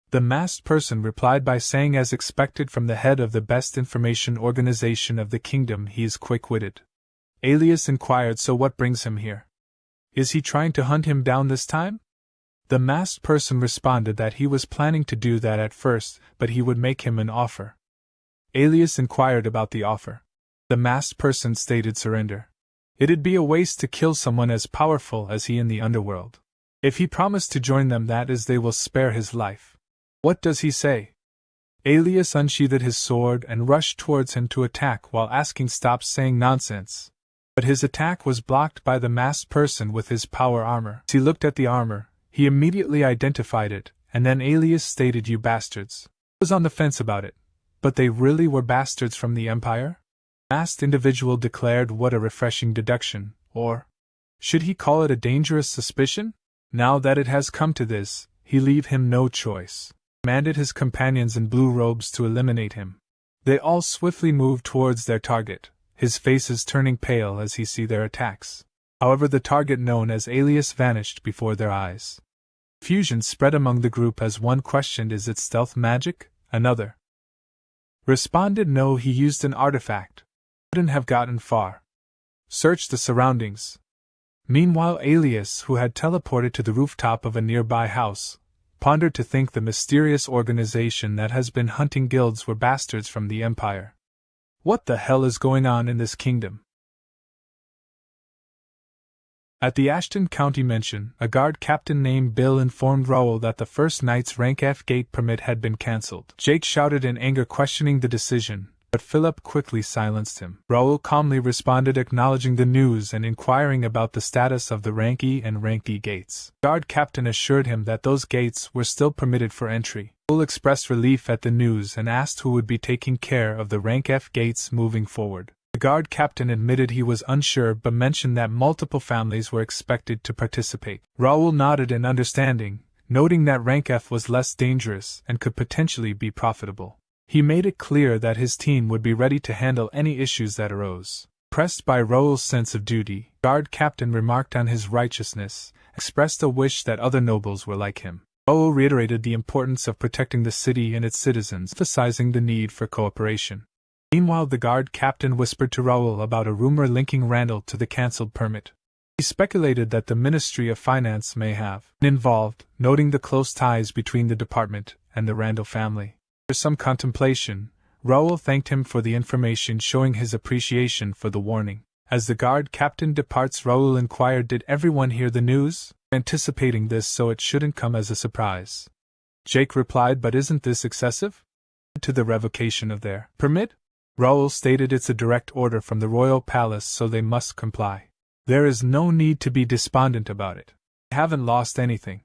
Speaker 2: The masked person replied by saying, as expected from the head of the best information organization of the kingdom, he is quick-witted. Alias inquired, so what brings him here? Is he trying to hunt him down this time? The masked person responded that he was planning to do that at first, but he would make him an offer. Alias inquired about the offer. The masked person stated surrender. It'd be a waste to kill someone as powerful as he in the underworld. If he promised to join them, that is, they will spare his life. What does he say? Alias unsheathed his sword and rushed towards him to attack while asking, stop saying nonsense. But his attack was blocked by the masked person with his power armor. As he looked at the armor, he immediately identified it, and then Alias stated, you bastards. He was on the fence about it, but they really were bastards from the Empire? The masked individual declared, what a refreshing deduction, or should he call it a dangerous suspicion? Now that it has come to this, he leave him no choice. He commanded his companions in blue robes to eliminate him. They all swiftly moved towards their target, his faces turning pale as he see their attacks. However, the target known as Alias vanished before their eyes. Confusion spread among the group as one questioned, is it stealth magic? Another responded, no, he used an artifact. Couldn't have gotten far. Search the surroundings. Meanwhile, Alias, who had teleported to the rooftop of a nearby house, pondered to think the mysterious organization that has been hunting guilds were bastards from the Empire. What the hell is going on in this kingdom? At the Ashton County Mansion, a guard captain named Bill informed Raul that the first night's Rank F gate permit had been cancelled. Jake shouted in anger, questioning the decision, but Philip quickly silenced him. Raul calmly responded, acknowledging the news and inquiring about the status of the Rank E and Rank E gates. The guard captain assured him that those gates were still permitted for entry. Raul expressed relief at the news and asked who would be taking care of the Rank F gates moving forward. The guard captain admitted he was unsure but mentioned that multiple families were expected to participate. Raul nodded in understanding, noting that Rank F was less dangerous and could potentially be profitable. He made it clear that his team would be ready to handle any issues that arose. Pressed by Raul's sense of duty, guard captain remarked on his righteousness, expressed a wish that other nobles were like him. Raul reiterated the importance of protecting the city and its citizens, emphasizing the need for cooperation. Meanwhile, the guard captain whispered to Raul about a rumor linking Randall to the cancelled permit. He speculated that the Ministry of Finance may have been involved, noting the close ties between the department and the Randall family. After some contemplation, Raul thanked him for the information, showing his appreciation for the warning. As the guard captain departs, Raul inquired, "Did everyone hear the news?" Anticipating this so it shouldn't come as a surprise. Jake replied, "But isn't this excessive?" To the revocation of their permit? Raul stated, "It's a direct order from the royal palace, so they must comply. There is no need to be despondent about it. I haven't lost anything."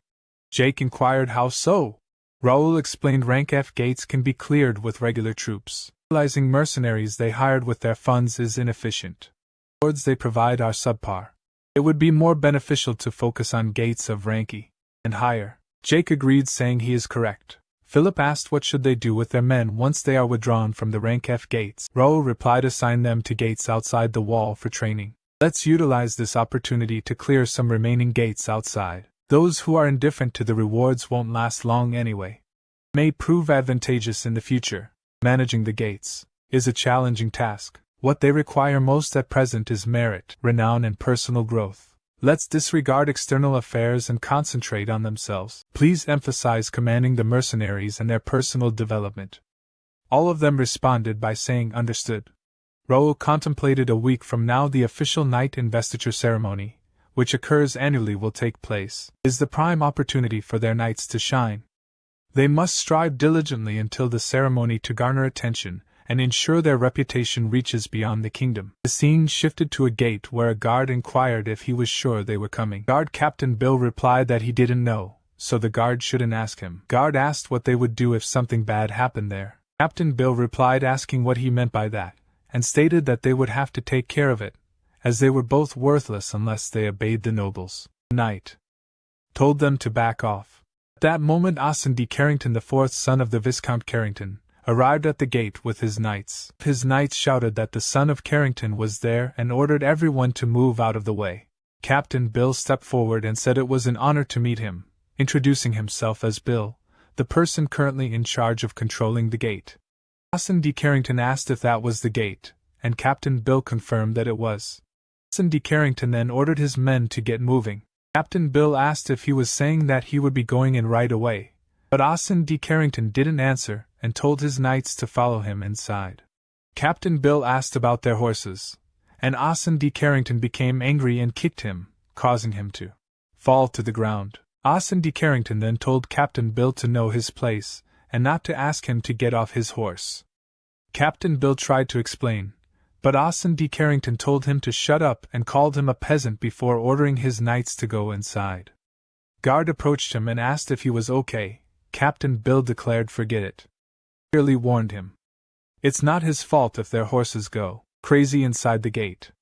Speaker 2: Jake inquired, "How so?" Raul explained Rank F gates can be cleared with regular troops. Utilizing mercenaries they hired with their funds is inefficient. The rewards they provide are subpar. It would be more beneficial to focus on gates of rank E and higher. Jake agreed, saying he is correct. Philip asked what should they do with their men once they are withdrawn from the Rank F gates. Raul replied, "Assign them to gates outside the wall for training. Let's utilize this opportunity to clear some remaining gates outside. Those who are indifferent to the rewards won't last long anyway. It may prove advantageous in the future. Managing the gates is a challenging task. What they require most at present is merit, renown, and personal growth. Let's disregard external affairs and concentrate on themselves. Please emphasize commanding the mercenaries and their personal development." All of them responded by saying understood. Raul contemplated a week from now the official night investiture ceremony, which occurs annually, will take place. It is the prime opportunity for their knights to shine. They must strive diligently until the ceremony to garner attention and ensure their reputation reaches beyond the kingdom. The scene shifted to a gate where a guard inquired if he was sure they were coming. Guard Captain Bill replied that he didn't know, so the guard shouldn't ask him. Guard asked what they would do if something bad happened there. Captain Bill replied, asking what he meant by that, and stated that they would have to take care of it, as they were both worthless unless they obeyed the nobles. The knight told them to back off. At that moment, Austin D. Carrington, the fourth son of the Viscount Carrington, arrived at the gate with his knights. His knights shouted that the son of Carrington was there and ordered everyone to move out of the way. Captain Bill stepped forward and said it was an honor to meet him, introducing himself as Bill, the person currently in charge of controlling the gate. Austin D. Carrington asked if that was the gate, and Captain Bill confirmed that it was. Austin D. Carrington then ordered his men to get moving. Captain Bill asked if he was saying that he would be going in right away, but Austin D. Carrington didn't answer and told his knights to follow him inside. Captain Bill asked about their horses, and Austin D. Carrington became angry and kicked him, causing him to fall to the ground. Austin D. Carrington then told Captain Bill to know his place and not to ask him to get off his horse. Captain Bill tried to explain, but Austin D. Carrington told him to shut up and called him a peasant before ordering his knights to go inside. Guard approached him and asked if he was okay. Captain Bill declared forget it. He clearly warned him. It's not his fault if their horses go crazy inside the gate.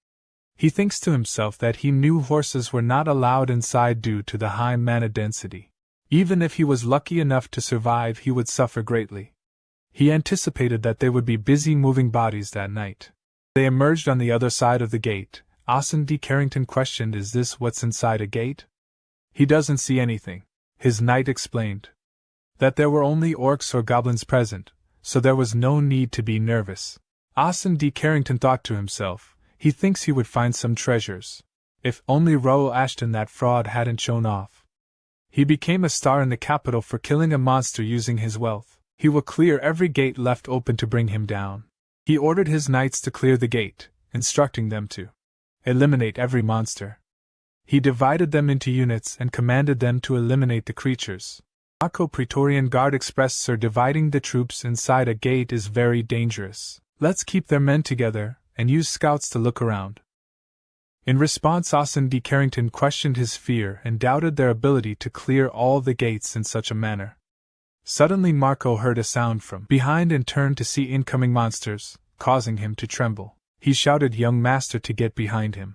Speaker 2: He thinks to himself that he knew horses were not allowed inside due to the high mana density. Even if he was lucky enough to survive, he would suffer greatly. He anticipated that they would be busy moving bodies that night. They emerged on the other side of the gate. Austin D. Carrington questioned, "Is this what's inside a gate?" "He doesn't see anything," his knight explained. That there were only orcs or goblins present, so there was no need to be nervous. Austin D. Carrington thought to himself, he thinks he would find some treasures. If only Raul Ashton, that fraud, hadn't shown off. He became a star in the capital for killing a monster using his wealth. He will clear every gate left open to bring him down. He ordered his knights to clear the gate, instructing them to eliminate every monster. He divided them into units and commanded them to eliminate the creatures. Mako Praetorian Guard expressed, "Sir, dividing the troops inside a gate is very dangerous. Let's keep their men together and use scouts to look around." In response, Austin D. Carrington questioned his fear and doubted their ability to clear all the gates in such a manner. Suddenly Marco heard a sound from behind and turned to see incoming monsters, causing him to tremble. He shouted, "Young master," to get behind him.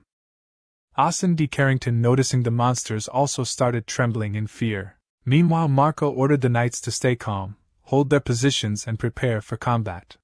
Speaker 2: Austin D. Carrington, noticing the monsters, also started trembling in fear. Meanwhile, Marco ordered the knights to stay calm, hold their positions, and prepare for combat.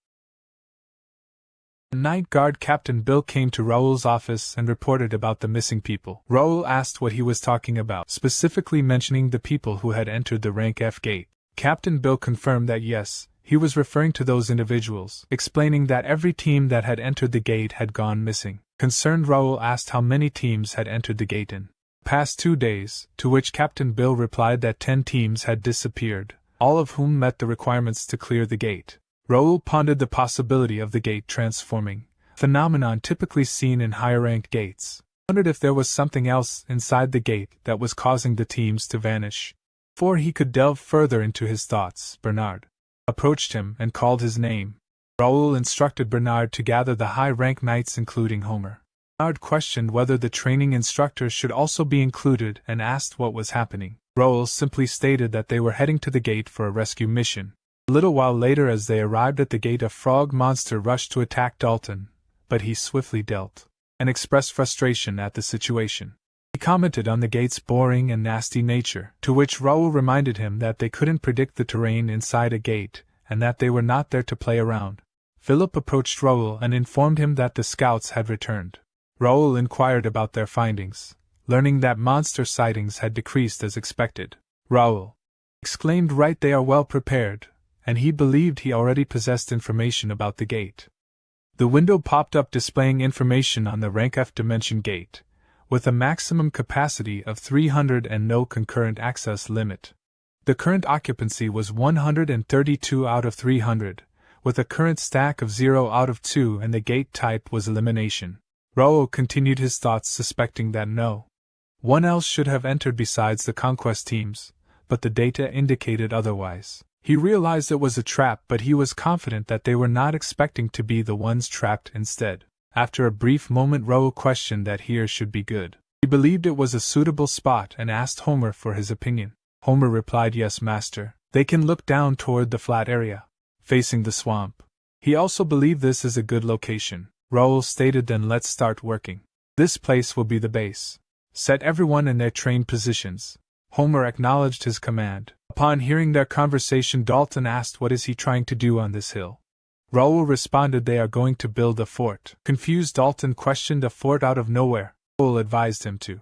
Speaker 2: Night Guard Captain Bill came to Raul's office and reported about the missing people. Raul asked what he was talking about, specifically mentioning the people who had entered the Rank F gate. Captain Bill confirmed that yes, he was referring to those individuals, explaining that every team that had entered the gate had gone missing. Concerned, Raul asked how many teams had entered the gate in the past 2 days, to which Captain Bill replied that 10 teams had disappeared, all of whom met the requirements to clear the gate. Raul pondered the possibility of the gate transforming, phenomenon typically seen in higher-ranked gates. Wondered if there was something else inside the gate that was causing the teams to vanish. Before he could delve further into his thoughts, Bernard approached him and called his name. Raul instructed Bernard to gather the high-rank knights, including Homer. Bernard questioned whether the training instructors should also be included and asked what was happening. Raul simply stated that they were heading to the gate for a rescue mission. A little while later, as they arrived at the gate, a frog monster rushed to attack Dalton, but he swiftly dealt and expressed frustration at the situation. He commented on the gate's boring and nasty nature, to which Raul reminded him that they couldn't predict the terrain inside a gate, and that they were not there to play around. Philip approached Raul and informed him that the scouts had returned. Raul inquired about their findings, learning that monster sightings had decreased as expected. Raul exclaimed, "Right, they are well prepared," and he believed he already possessed information about the gate. The window popped up displaying information on the Rank F dimension gate, with a maximum capacity of 300 and no concurrent access limit. The current occupancy was 132 out of 300, with a current stack of 0 out of 2, and the gate type was elimination. Raul continued his thoughts, suspecting that no one else should have entered besides the conquest teams, but the data indicated otherwise. He realized it was a trap, but he was confident that they were not expecting to be the ones trapped instead. After a brief moment, Raul questioned that here should be good. He believed it was a suitable spot and asked Homer for his opinion. Homer replied, "Yes, master. They can look down toward the flat area, facing the swamp." He also believed this is a good location. Raul stated, "Then let's start working. This place will be the base. Set everyone in their trained positions." Homer acknowledged his command. Upon hearing their conversation, Dalton asked, "What is he trying to do on this hill?" Raul responded, "They are going to build a fort." Confused, Dalton questioned, "A fort out of nowhere?" Raul advised him to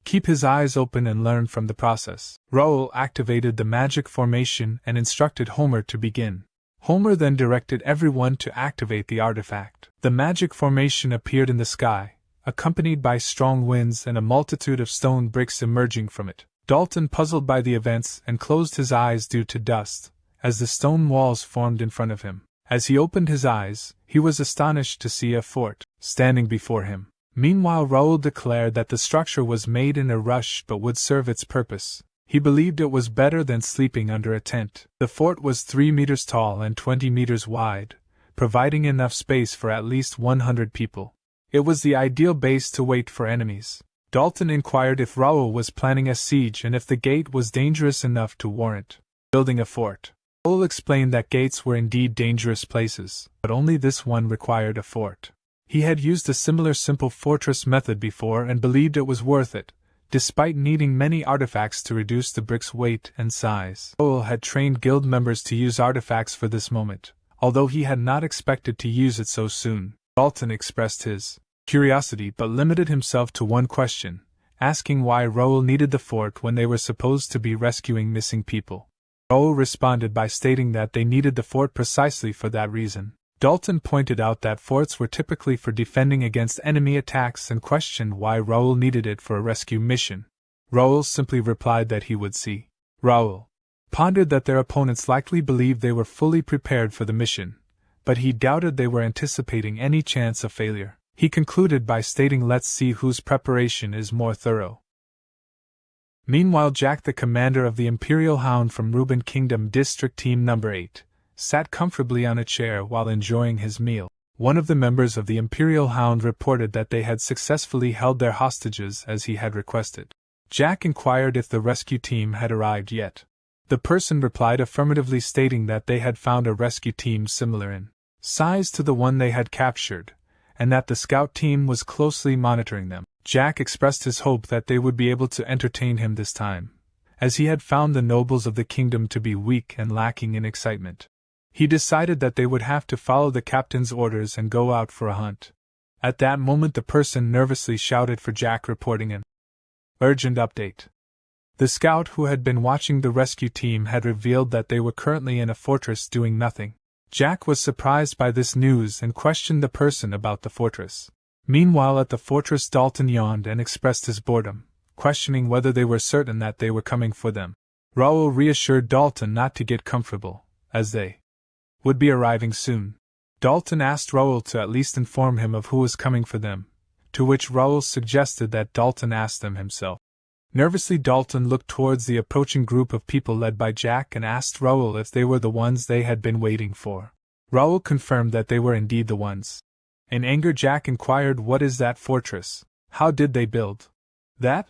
Speaker 2: keep his eyes open and learn from the process. Raul activated the magic formation and instructed Homer to begin. Homer then directed everyone to activate the artifact. The magic formation appeared in the sky, accompanied by strong winds and a multitude of stone bricks emerging from it. Dalton, puzzled by the events, and closed his eyes due to dust, as the stone walls formed in front of him. As he opened his eyes, he was astonished to see a fort standing before him. Meanwhile, Raul declared that the structure was made in a rush but would serve its purpose. He believed it was better than sleeping under a tent. The fort was 3 meters tall and 20 meters wide, providing enough space for at least 100 people. It was the ideal base to wait for enemies. Dalton inquired if Raul was planning a siege and if the gate was dangerous enough to warrant building a fort. Raul explained that gates were indeed dangerous places, but only this one required a fort. He had used a similar simple fortress method before and believed it was worth it, despite needing many artifacts to reduce the brick's weight and size. Raul had trained guild members to use artifacts for this moment, although he had not expected to use it so soon. Dalton expressed his curiosity but limited himself to one question, asking why Raul needed the fort when they were supposed to be rescuing missing people. Raul responded by stating that they needed the fort precisely for that reason. Dalton pointed out that forts were typically for defending against enemy attacks and questioned why Raul needed it for a rescue mission. Raul simply replied that he would see. Raul pondered that their opponents likely believed they were fully prepared for the mission, but he doubted they were anticipating any chance of failure. He concluded by stating, "Let's see whose preparation is more thorough." Meanwhile, Jack, the commander of the Imperial Hound from Reuben Kingdom District Team Number 8, sat comfortably on a chair while enjoying his meal. One of the members of the Imperial Hound reported that they had successfully held their hostages as he had requested. Jack inquired if the rescue team had arrived yet. The person replied affirmatively, stating that they had found a rescue team similar in size to the one they had captured, and that the scout team was closely monitoring them. Jack expressed his hope that they would be able to entertain him this time, as he had found the nobles of the kingdom to be weak and lacking in excitement. He decided that they would have to follow the captain's orders and go out for a hunt. At that moment, the person nervously shouted for Jack, reporting an urgent update. The scout who had been watching the rescue team had revealed that they were currently in a fortress doing nothing. Jack was surprised by this news and questioned the person about the fortress. Meanwhile, at the fortress, Dalton yawned and expressed his boredom, questioning whether they were certain that they were coming for them. Raul reassured Dalton not to get comfortable, as they would be arriving soon. Dalton asked Raul to at least inform him of who was coming for them, to which Raul suggested that Dalton ask them himself. Nervously, Dalton looked towards the approaching group of people led by Jack and asked Raul if they were the ones they had been waiting for. Raul confirmed that they were indeed the ones. In anger, Jack inquired, "What is that fortress? How did they build that?"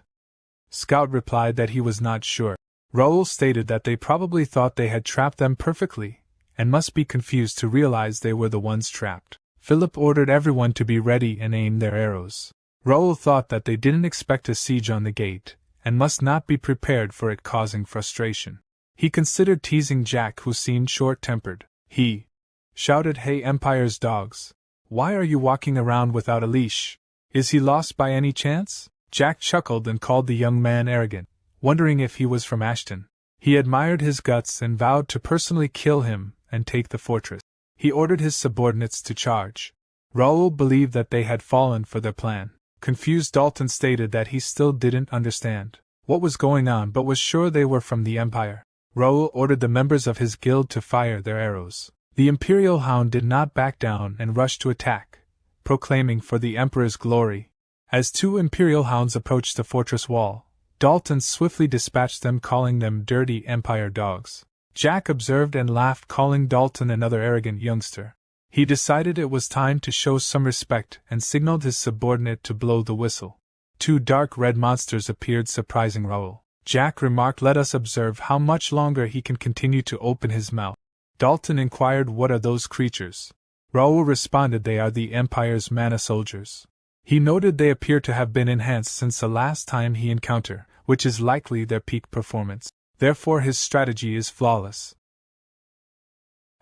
Speaker 2: Scout replied that he was not sure. Raul stated that they probably thought they had trapped them perfectly, and must be confused to realize they were the ones trapped. Philip ordered everyone to be ready and aim their arrows. Raul thought that they didn't expect a siege on the gate, and must not be prepared for it, causing frustration. He considered teasing Jack, who seemed short-tempered. He shouted, "Hey Empire's dogs! Why are you walking around without a leash? Is he lost by any chance?" Jack chuckled and called the young man arrogant, wondering if he was from Ashton. He admired his guts and vowed to personally kill him and take the fortress. He ordered his subordinates to charge. Raul believed that they had fallen for their plan. Confused, Dalton stated that he still didn't understand what was going on but was sure they were from the Empire. Raul ordered the members of his guild to fire their arrows. The Imperial Hound did not back down and rushed to attack, proclaiming for the Emperor's glory. As two Imperial Hounds approached the fortress wall, Dalton swiftly dispatched them, calling them dirty Empire dogs. Jack observed and laughed, calling Dalton another arrogant youngster. He decided it was time to show some respect and signaled his subordinate to blow the whistle. Two dark red monsters appeared, surprising Raul. Jack remarked, "Let us observe how much longer he can continue to open his mouth." Dalton inquired, "What are those creatures?" Raul responded, "They are the Empire's mana soldiers." He noted they appear to have been enhanced since the last time he encountered, which is likely their peak performance. Therefore his strategy is flawless.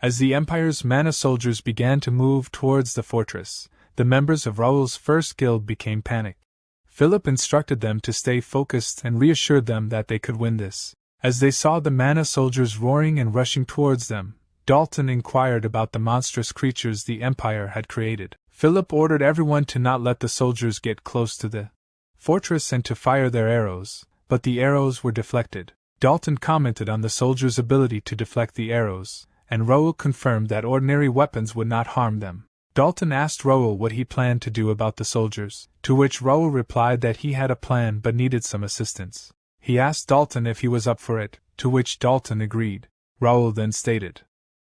Speaker 2: As the Empire's mana soldiers began to move towards the fortress, the members of Raul's first guild became panicked. Philip instructed them to stay focused and reassured them that they could win this. As they saw the mana soldiers roaring and rushing towards them, Dalton inquired about the monstrous creatures the Empire had created. Philip ordered everyone to not let the soldiers get close to the fortress and to fire their arrows, but the arrows were deflected. Dalton commented on the soldiers' ability to deflect the arrows, and Raul confirmed that ordinary weapons would not harm them. Dalton asked Raul what he planned to do about the soldiers, to which Raul replied that he had a plan but needed some assistance. He asked Dalton if he was up for it, to which Dalton agreed. Raul then stated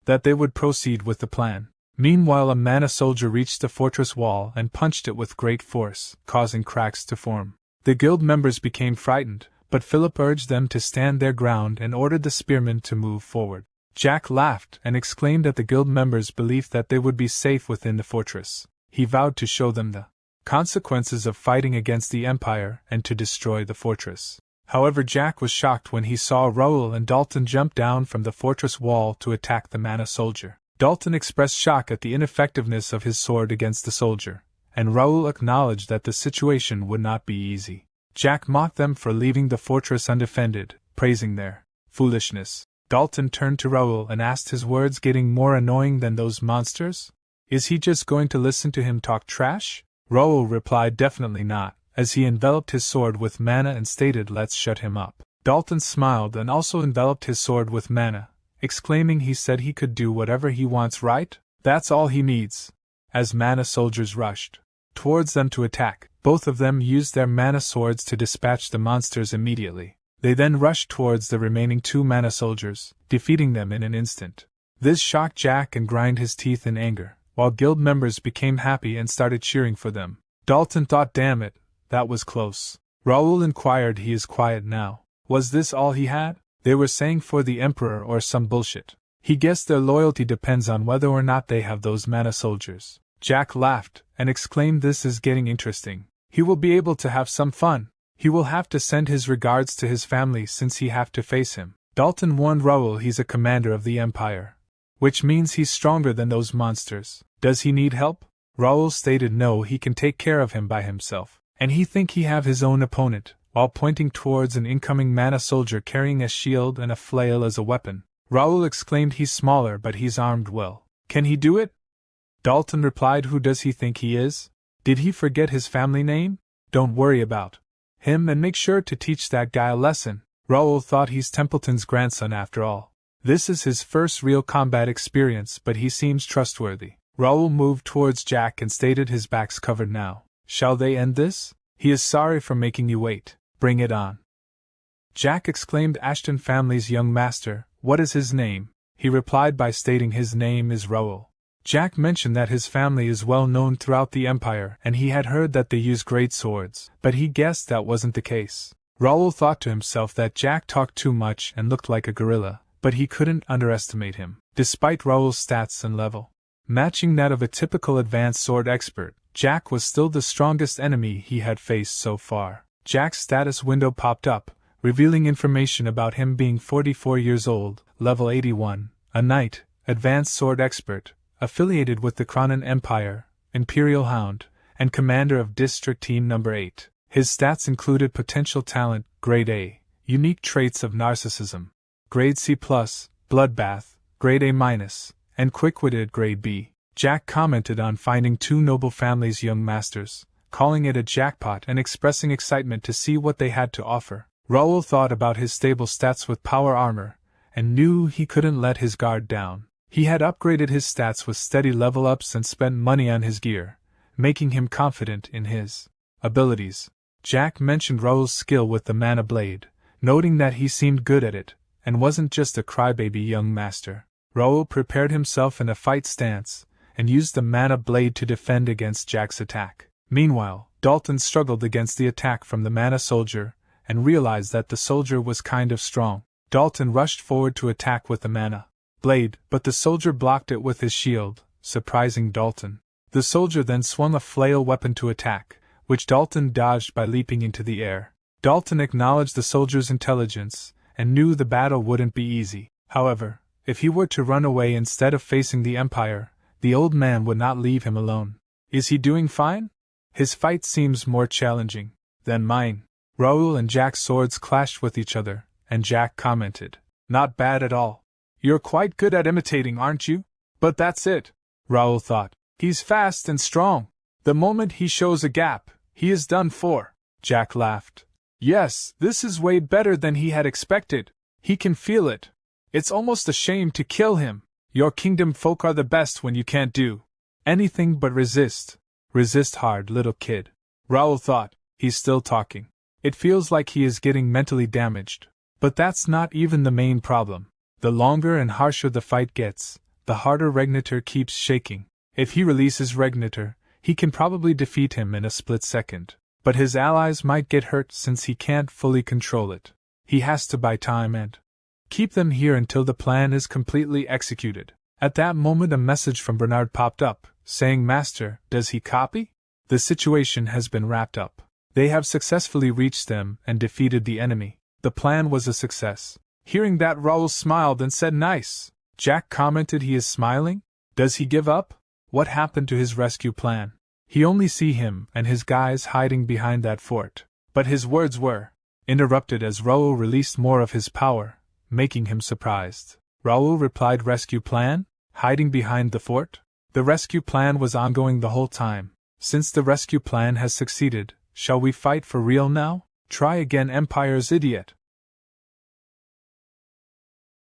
Speaker 2: that they would proceed with the plan. Meanwhile, a mana soldier reached the fortress wall and punched it with great force, causing cracks to form. The guild members became frightened, but Philip urged them to stand their ground and ordered the spearmen to move forward. Jack laughed and exclaimed at the guild members' belief that they would be safe within the fortress. He vowed to show them the consequences of fighting against the Empire and to destroy the fortress. However, Jack was shocked when he saw Raul and Dalton jump down from the fortress wall to attack the mana soldier. Dalton expressed shock at the ineffectiveness of his sword against the soldier, and Raul acknowledged that the situation would not be easy. Jack mocked them for leaving the fortress undefended, praising their foolishness. Dalton turned to Raul and asked, his words getting more annoying than those monsters? Is he just going to listen to him talk trash? Raul replied, definitely not, as he enveloped his sword with mana and stated, let's shut him up. Dalton smiled and also enveloped his sword with mana, exclaiming he said he could do whatever he wants, right? That's all he needs. As mana soldiers rushed towards them to attack, both of them used their mana swords to dispatch the monsters immediately. They then rushed towards the remaining 2 mana soldiers, defeating them in an instant. This shocked Jack and grind his teeth in anger, while guild members became happy and started cheering for them. Dalton thought, damn it, that was close. Raul inquired, he is quiet now. Was this all he had? They were saying for the Emperor or some bullshit. He guessed their loyalty depends on whether or not they have those mana soldiers. Jack laughed and exclaimed, this is getting interesting. He will be able to have some fun. He will have to send his regards to his family since he have to face him. Dalton warned Raul he's a commander of the Empire, which means he's stronger than those monsters. Does he need help? Raul stated no, he can take care of him by himself, and he think he have his own opponent, while pointing towards an incoming mana soldier carrying a shield and a flail as a weapon. Raul exclaimed, he's smaller but he's armed well. Can he do it? Dalton replied, who does he think he is? Did he forget his family name? Don't worry about him and make sure to teach that guy a lesson. Raul thought he's Templeton's grandson after all. This is his first real combat experience, but he seems trustworthy. Raul moved towards Jack and stated, his back's covered now. Shall they end this? He is sorry for making you wait. Bring it on. Jack exclaimed, Ashton family's young master, what is his name? He replied by stating his name is Raul. Jack mentioned that his family is well known throughout the Empire and he had heard that they use great swords, but he guessed that wasn't the case. Raul thought to himself that Jack talked too much and looked like a gorilla, but he couldn't underestimate him. Despite Raul's stats and level matching that of a typical advanced sword expert, Jack was still the strongest enemy he had faced so far. Jack's status window popped up, revealing information about him being 44 years old, level 81, a knight, advanced sword expert, affiliated with the Cronan Empire, Imperial Hound, and commander of District Team Number 8. His stats included potential talent, Grade A, unique traits of narcissism, Grade C+, bloodbath, Grade A-, and quick-witted, Grade B. Jack commented on finding 2 noble families' young masters, calling it a jackpot and expressing excitement to see what they had to offer. Raul thought about his stable stats with power armor, and knew he couldn't let his guard down. He had upgraded his stats with steady level ups and spent money on his gear, making him confident in his abilities. Jack mentioned Raul's skill with the mana blade, noting that he seemed good at it, and wasn't just a crybaby young master. Raul prepared himself in a fight stance, and used the mana blade to defend against Jack's attack. Meanwhile, Dalton struggled against the attack from the mana soldier, and realized that the soldier was kind of strong. Dalton rushed forward to attack with the mana blade, but the soldier blocked it with his shield, surprising Dalton. The soldier then swung a flail weapon to attack, which Dalton dodged by leaping into the air. Dalton acknowledged the soldier's intelligence, and knew the battle wouldn't be easy. However, if he were to run away instead of facing the Empire, the old man would not leave him alone. Is he doing fine? His fight seems more challenging than mine. Raul and Jack's swords clashed with each other, and Jack commented, not bad at all. You're quite good at imitating, aren't you? But that's it, Raul thought. He's fast and strong. The moment he shows a gap, he is done for. Jack laughed. Yes, this is way better than he had expected. He can feel it. It's almost a shame to kill him. Your kingdom folk are the best when you can't do anything but resist. Resist hard, little kid. Raul thought, he's still talking. It feels like he is getting mentally damaged. But that's not even the main problem. The longer and harsher the fight gets, the harder Regnitor keeps shaking. If he releases Regnitor, he can probably defeat him in a split second. But his allies might get hurt since he can't fully control it. He has to buy time and keep them here until the plan is completely executed. At that moment a message from Bernard popped up, saying, Master, does he copy? The situation has been wrapped up. They have successfully reached them and defeated the enemy. The plan was a success. Hearing that, Raul smiled and said, nice. Jack commented, he is smiling? Does he give up? What happened to his rescue plan? He only see him and his guys hiding behind that fort. But his words were interrupted as Raul released more of his power, making him surprised. Raul replied, rescue plan? Hiding behind the fort? The rescue plan was ongoing the whole time. Since the rescue plan has succeeded, shall we fight for real now? Try again, Empire's idiot.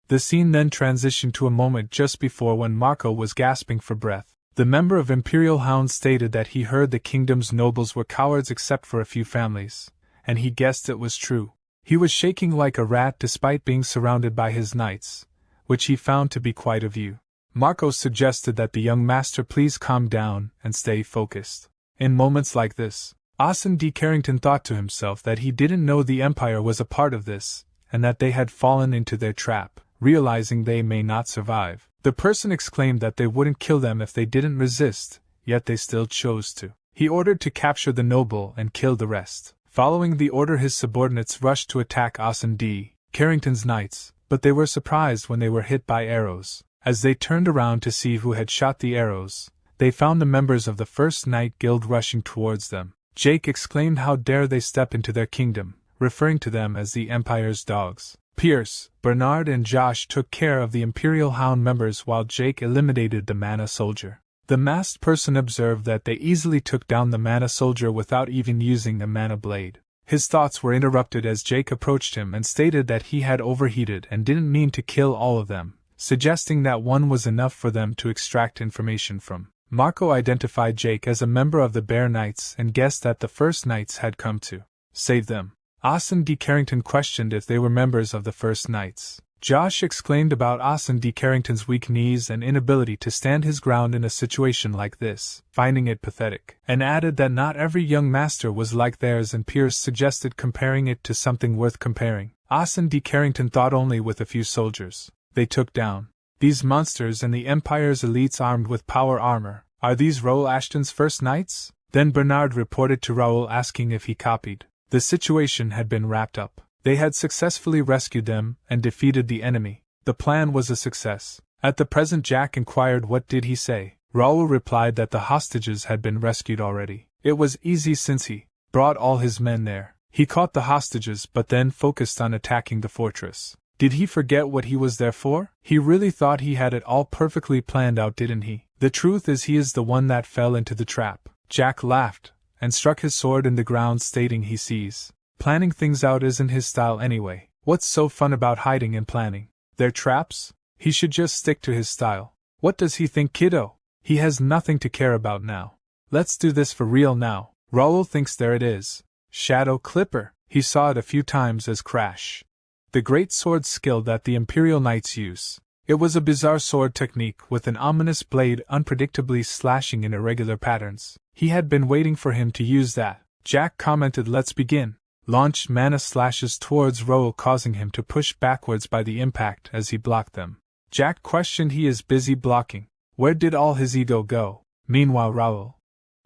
Speaker 2: The scene then transitioned to a moment just before when Marco was gasping for breath. The member of Imperial Hound stated that he heard the kingdom's nobles were cowards except for a few families, and he guessed it was true. He was shaking like a rat despite being surrounded by his knights, which he found to be quite a view. Marco suggested that the young master please calm down and stay focused. In moments like this, Austin D. Carrington thought to himself that he didn't know the Empire was a part of this, and that they had fallen into their trap, realizing they may not survive. The person exclaimed that they wouldn't kill them if they didn't resist, yet they still chose to. He ordered to capture the noble and kill the rest. Following the order, his subordinates rushed to attack Austin D. Carrington's knights, but they were surprised when they were hit by arrows. As they turned around to see who had shot the arrows, they found the members of the First Knight Guild rushing towards them. Jake exclaimed, "How dare they step into their kingdom," referring to them as the Empire's dogs. Pierce, Bernard and Josh took care of the Imperial Hound members while Jake eliminated the Mana Soldier. The masked person observed that they easily took down the Mana Soldier without even using a Mana Blade. His thoughts were interrupted as Jake approached him and stated that he had overheated and didn't mean to kill all of them, suggesting that one was enough for them to extract information from. Marco identified Jake as a member of the Bear Knights and guessed that the First Knights had come to save them. Austin D. Carrington questioned if they were members of the First Knights. Josh exclaimed about Austin D. Carrington's weak knees and inability to stand his ground in a situation like this, finding it pathetic, and added that not every young master was like theirs, and Pierce suggested comparing it to something worth comparing. Austin D. Carrington thought only with a few soldiers. They took down these monsters and the Empire's elites armed with power armor. Are these Raul Ashton's First Knights? Then Bernard reported to Raul asking if he copied. The situation had been wrapped up. They had successfully rescued them and defeated the enemy. The plan was a success. At the present, Jack inquired what did he say. Raul replied that the hostages had been rescued already. It was easy since he brought all his men there. He caught the hostages but then focused on attacking the fortress. Did he forget what he was there for? He really thought he had it all perfectly planned out, didn't he? The truth is he is the one that fell into the trap. Jack laughed and struck his sword in the ground, stating he sees. Planning things out isn't his style anyway. What's so fun about hiding and planning? They're traps? He should just stick to his style. What does he think, kiddo? He has nothing to care about now. Let's do this for real now. Raul thinks there it is. Shadow Clipper. He saw it a few times as Crash, the great sword skill that the Imperial Knights use. It was a bizarre sword technique with an ominous blade unpredictably slashing in irregular patterns. He had been waiting for him to use that. Jack commented, "Let's begin." Launched mana slashes towards Raul, causing him to push backwards by the impact as he blocked them. Jack questioned, "He is busy blocking. Where did all his ego go?" Meanwhile, Raul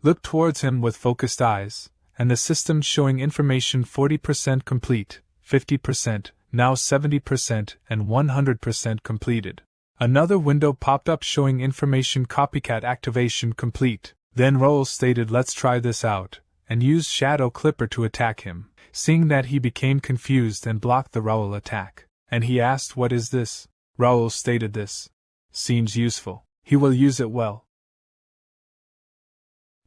Speaker 2: looked towards him with focused eyes, and the system showing information 40% complete, 50%, now 70%, and 100% completed. Another window popped up showing information copycat activation complete. Then Raul stated, "Let's try this out," and used Shadow Clipper to attack him. Seeing that, he became confused and blocked the Raul attack. And he asked, "What is this?" Raul stated, "This seems useful. He will use it well."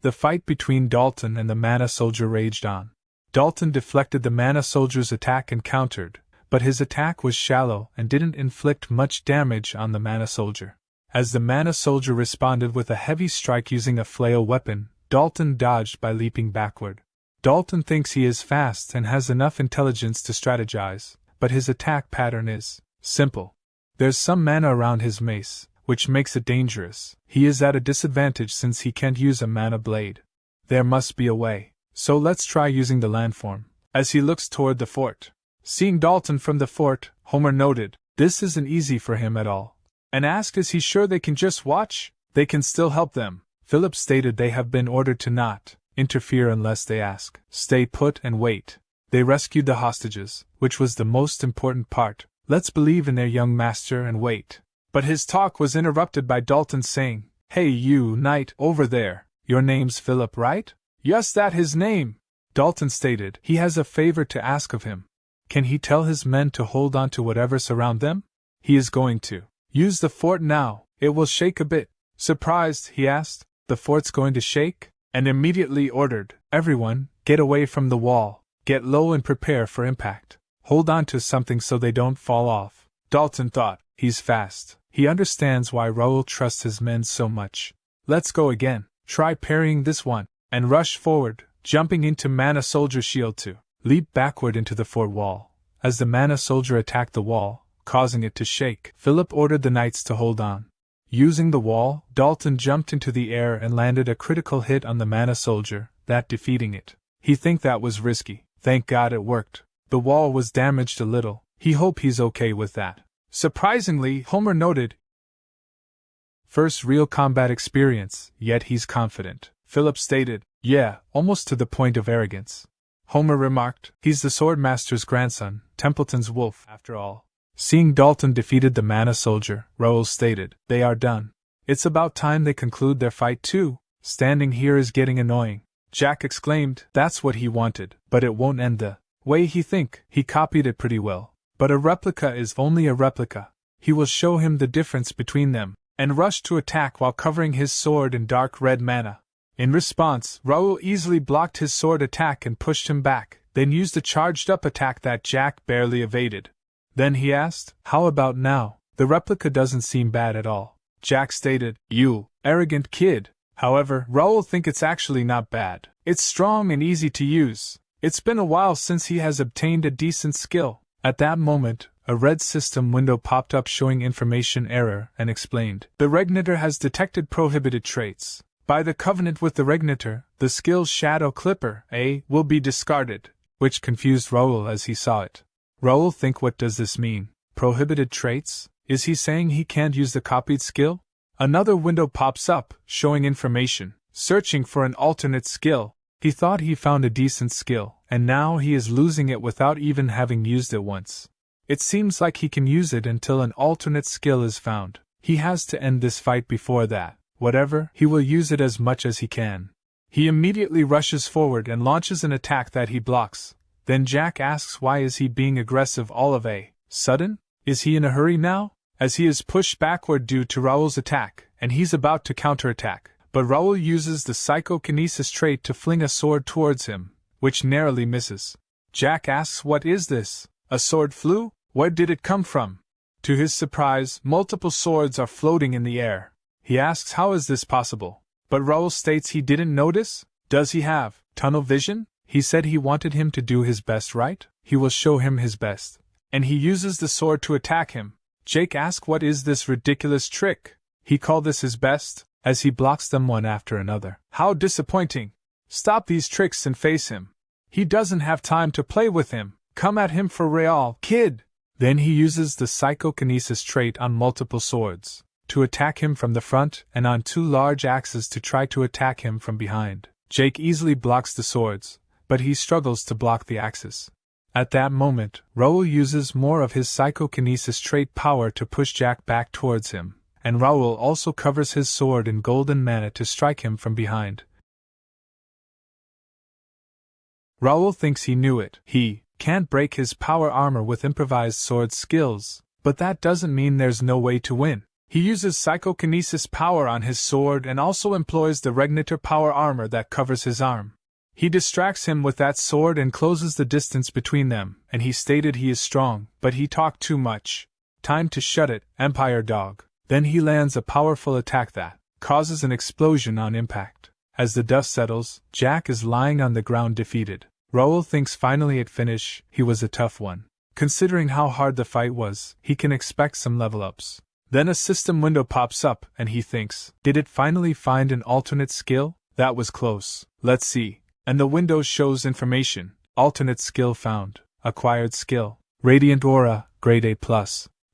Speaker 2: The fight between Dalton and the Mana Soldier raged on. Dalton deflected the Mana Soldier's attack and countered, but his attack was shallow and didn't inflict much damage on the Mana Soldier. As the Mana Soldier responded with a heavy strike using a flail weapon, Dalton dodged by leaping backward. Dalton thinks he is fast and has enough intelligence to strategize, but his attack pattern is simple. There's some mana around his mace, which makes it dangerous. He is at a disadvantage since he can't use a mana blade. There must be a way. So let's try using the landform. As he looks toward the fort. Seeing Dalton from the fort, Homer noted, "This isn't easy for him at all," and asked, "Is he sure they can just watch? They can still help them." Philip stated they have been ordered to not interfere unless they ask. Stay put and wait. They rescued the hostages, which was the most important part. Let's believe in their young master and wait. But his talk was interrupted by Dalton saying, "Hey you, knight, over there. Your name's Philip, right?" "Yes, that his name," Dalton stated. "He has a favor to ask of him. Can he tell his men to hold on to whatever surround them? He is going to use the fort now. It will shake a bit." Surprised, he asked, "The fort's going to shake?" And immediately ordered, "Everyone, get away from the wall. Get low and prepare for impact. Hold on to something so they don't fall off." Dalton thought, he's fast. He understands why Raul trusts his men so much. "Let's go again. Try parrying this one." And rush forward, jumping into Mana Soldier shield to leap backward into the fort wall. as the mana soldier attacked the wall, causing it to shake. Philip ordered the knights to hold on. Using the wall, Dalton jumped into the air and landed a critical hit on the mana soldier, that defeating it. He think that was risky. Thank God it worked. The wall was damaged a little. He hope he's okay with that. Surprisingly, Homer noted, first real combat experience, yet he's confident. Philip stated, yeah, almost to the point of arrogance. Homer remarked, he's the Swordmaster's grandson, Templeton's wolf, after all. Seeing Dalton defeated the mana soldier, Raul stated, they are done. It's about time they conclude their fight too. Standing here is getting annoying. Jack exclaimed, that's what he wanted, but it won't end the way he think. He copied it pretty well. But a replica is only a replica. He will show him the difference between them, and rushed to attack while covering his sword in dark red mana. In response, Raul easily blocked his sword attack and pushed him back, then used a charged-up attack that Jack barely evaded. Then he asked, how about now? The replica doesn't seem bad at all. Jack stated, you arrogant kid. However, Raul think it's actually not bad. It's strong and easy to use. It's been a while since he has obtained a decent skill. At that moment, a red system window popped up showing information error and explained, the Regnator has detected prohibited traits. By the covenant with the Regnator, the skill Shadow Clipper, A, will be discarded, which confused Raul as he saw it. Raul think, what does this mean? Prohibited traits? Is he saying he can't use the copied skill? Another window pops up, showing information, searching for an alternate skill. He thought he found a decent skill, and now he is losing it without even having used it once. It seems like he can use it until an alternate skill is found. He has to end this fight before that. Whatever, he will use it as much as he can. He immediately rushes forward and launches an attack that he blocks. Then Jack asks why is he being aggressive all of a sudden? Is he in a hurry now? As he is pushed backward due to Raul's attack, and he's about to counterattack, but Raul uses the psychokinesis trait to fling a sword towards him, which narrowly misses. Jack asks, what is this? A sword flew? Where did it come from? To his surprise, multiple swords are floating in the air. He asks how is this possible? But Raul states he didn't notice? Does he have tunnel vision? He said he wanted him to do his best, right? He will show him his best. And he uses the sword to attack him. Jake asks what is this ridiculous trick? He called this his best, as he blocks them one after another. How disappointing! Stop these tricks and face him. He doesn't have time to play with him. Come at him for real, kid! Then he uses the psychokinesis trait on multiple swords, to attack him from the front and on two large axes to try to attack him from behind. Jake easily blocks the swords, but he struggles to block the axes. At that moment, Raul uses more of his psychokinesis trait power to push Jack back towards him, and Raul also covers his sword in golden mana to strike him from behind. Raul thinks he knew it. He can't break his power armor with improvised sword skills, but that doesn't mean there's no way to win. He uses psychokinesis power on his sword and also employs the Regnator power armor that covers his arm. He distracts him with that sword and closes the distance between them, and he stated he is strong, but he talked too much. Time to shut it, Empire Dog. Then he lands a powerful attack that causes an explosion on impact. As the dust settles, Jack is lying on the ground defeated. Raul thinks finally it finished. He was a tough one. Considering how hard the fight was, he can expect some level ups. Then a system window pops up, and he thinks, did it finally find an alternate skill? That was close. Let's see. And the window shows information. Alternate skill found. Acquired skill. Radiant Aura, grade A+.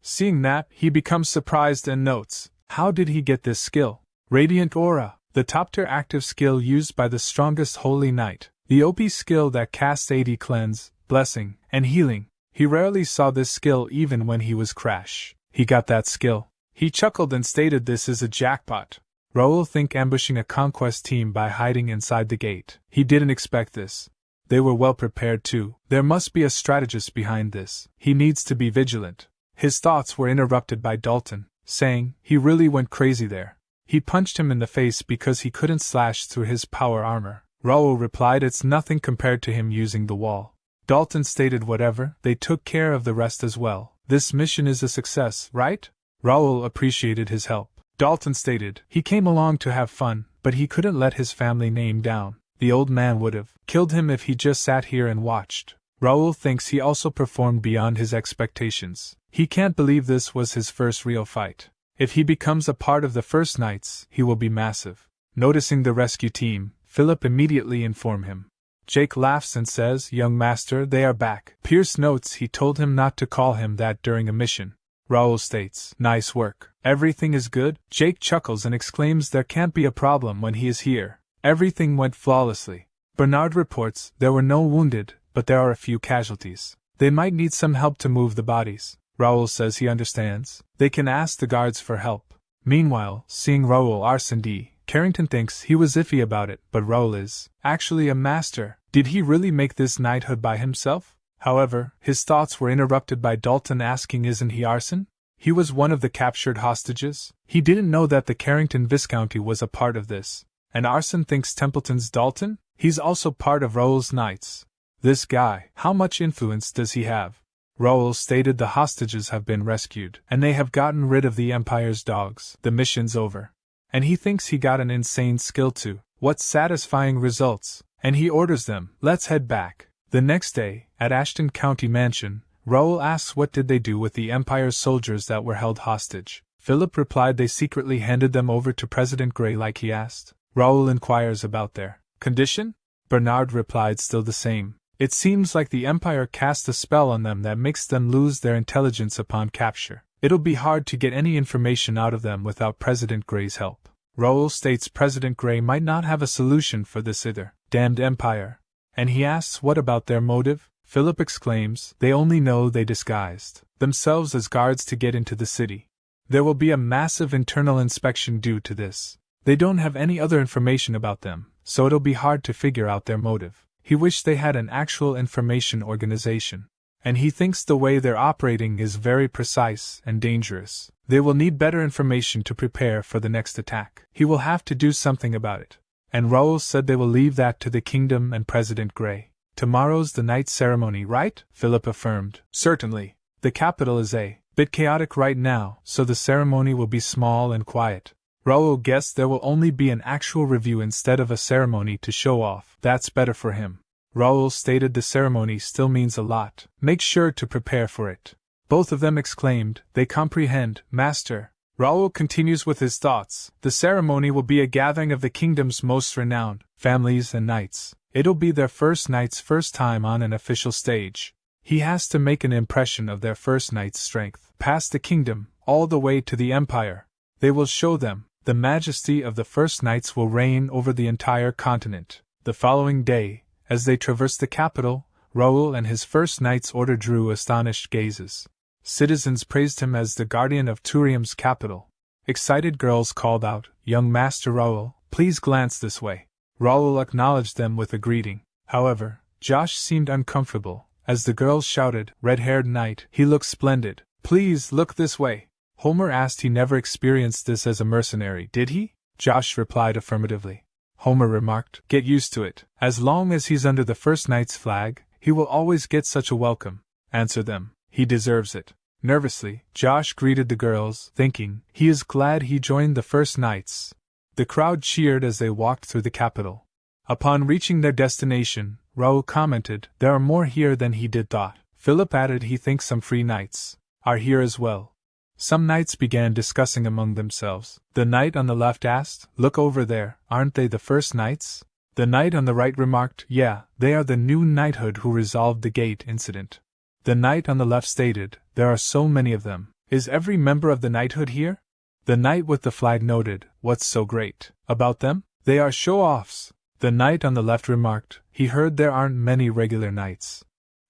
Speaker 2: Seeing that, he becomes surprised and notes, how did he get this skill? Radiant Aura, the top-tier active skill used by the strongest Holy Knight. The OP skill that casts 80 cleanse, blessing, and healing. He rarely saw this skill even when he was Crash. He got that skill. He chuckled and stated this is a jackpot. Raul think ambushing a conquest team by hiding inside the gate. He didn't expect this. They were well prepared too. There must be a strategist behind this. He needs to be vigilant. His thoughts were interrupted by Dalton, saying, he really went crazy there. He punched him in the face because he couldn't slash through his power armor. Raul replied it's nothing compared to him using the wall. Dalton stated whatever, they took care of the rest as well. This mission is a success, right? Raul appreciated his help. Dalton stated, he came along to have fun, but he couldn't let his family name down. The old man would have killed him if he just sat here and watched. Raul thinks he also performed beyond his expectations. He can't believe this was his first real fight. If he becomes a part of the First Knights, he will be massive. Noticing the rescue team, Philip immediately informs him. Jake laughs and says, "Young master, they are back." Pierce notes he told him not to call him that during a mission. Raul states, "Nice work. Everything is good?" Jake chuckles and exclaims there can't be a problem when he is here. Everything went flawlessly. Bernard reports there were no wounded, but there are a few casualties. They might need some help to move the bodies. Raul says he understands. They can ask the guards for help. Meanwhile, seeing Raul R&D, Carrington thinks he was iffy about it, but Raul is actually a master. Did he really make this knighthood by himself? However, his thoughts were interrupted by Dalton asking, "Isn't he arson?" He was one of the captured hostages. He didn't know that the Carrington Viscounty was a part of this. And Arson thinks Templeton's Dalton? He's also part of Raul's Knights. This guy, how much influence does he have? Raul stated the hostages have been rescued, and they have gotten rid of the Empire's dogs. The mission's over. And he thinks he got an insane skill too. What satisfying results. And he orders them, "Let's head back." The next day, at Ashton County Mansion, Raul asks what did they do with the Empire's soldiers that were held hostage. Philip replied they secretly handed them over to President Gray like he asked. Raul inquires about their condition. Bernard replied still the same. It seems like the Empire cast a spell on them that makes them lose their intelligence upon capture. It'll be hard to get any information out of them without President Gray's help. Raul states President Gray might not have a solution for this either. Damned Empire. And he asks what about their motive? Philip exclaims, they only know they disguised themselves as guards to get into the city. There will be a massive internal inspection due to this. They don't have any other information about them, so it'll be hard to figure out their motive. He wished they had an actual information organization. And he thinks the way they're operating is very precise and dangerous. They will need better information to prepare for the next attack. He will have to do something about it. And Raul said they will leave that to the kingdom and President Gray. Tomorrow's the night ceremony, right? Philip affirmed. Certainly. The capital is a bit chaotic right now, so the ceremony will be small and quiet. Raul guessed there will only be an actual review instead of a ceremony to show off. That's better for him. Raul stated the ceremony still means a lot. Make sure to prepare for it. Both of them exclaimed, they comprehend, Master. Raul continues with his thoughts. The ceremony will be a gathering of the kingdom's most renowned families and knights. It'll be their first knight's first time on an official stage. He has to make an impression of their first knight's strength. Past the kingdom, all the way to the empire. They will show them. The majesty of the first knights will reign over the entire continent. The following day, as they traversed the capital, Raul and his first knights order drew astonished gazes. Citizens praised him as the guardian of Turium's capital. Excited girls called out, Young Master Raul, please glance this way. Raul acknowledged them with a greeting. However, Josh seemed uncomfortable. As the girls shouted, Red-haired knight, he looks splendid. Please look this way. Homer asked he never experienced this as a mercenary, did he? Josh replied affirmatively. Homer remarked, get used to it. As long as he's under the first knight's flag, he will always get such a welcome. Answer them. He deserves it. Nervously, Josh greeted the girls, thinking, he is glad he joined the first knights. The crowd cheered as they walked through the capital. Upon reaching their destination, Raul commented, there are more here than he did thought. Philip added he thinks some free knights are here as well. Some knights began discussing among themselves. The knight on the left asked, look over there, aren't they the first knights? The knight on the right remarked, yeah, they are the new knighthood who resolved the gate incident. The knight on the left stated, there are so many of them. Is every member of the knighthood here? The knight with the flag noted, what's so great about them? They are show-offs. The knight on the left remarked, he heard there aren't many regular knights.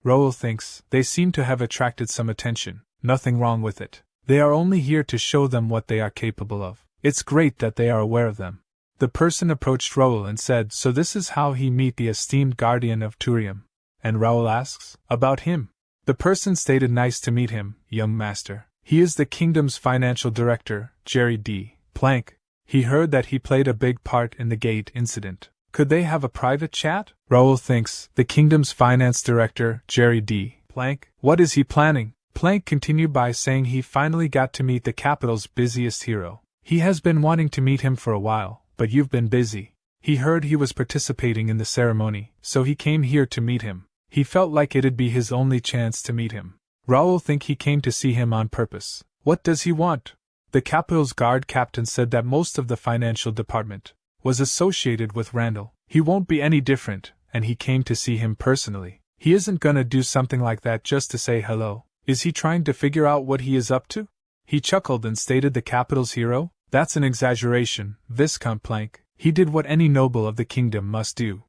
Speaker 2: Raul thinks, they seem to have attracted some attention. Nothing wrong with it. They are only here to show them what they are capable of. It's great that they are aware of them. The person approached Raul and said, so this is how he meet the esteemed guardian of Turium. And Raul asks, about him. The person stated nice to meet him, young master. He is the kingdom's financial director, Jerry D. Plank. He heard that he played a big part in the gate incident. Could they have a private chat? Raul thinks, the kingdom's finance director, Jerry D. Plank. What is he planning? Plank continued by saying he finally got to meet the capital's busiest hero. He has been wanting to meet him for a while, but you've been busy. He heard he was participating in the ceremony, so he came here to meet him. He felt like it'd be his only chance to meet him. Raul think he came to see him on purpose. What does he want? The capital's guard captain said that most of the financial department was associated with Randall. He won't be any different, and he came to see him personally. He isn't gonna do something like that just to say hello. Is he trying to figure out what he is up to? He chuckled and stated the capital's hero? That's an exaggeration, Viscount Plank. He did what any noble of the kingdom must do.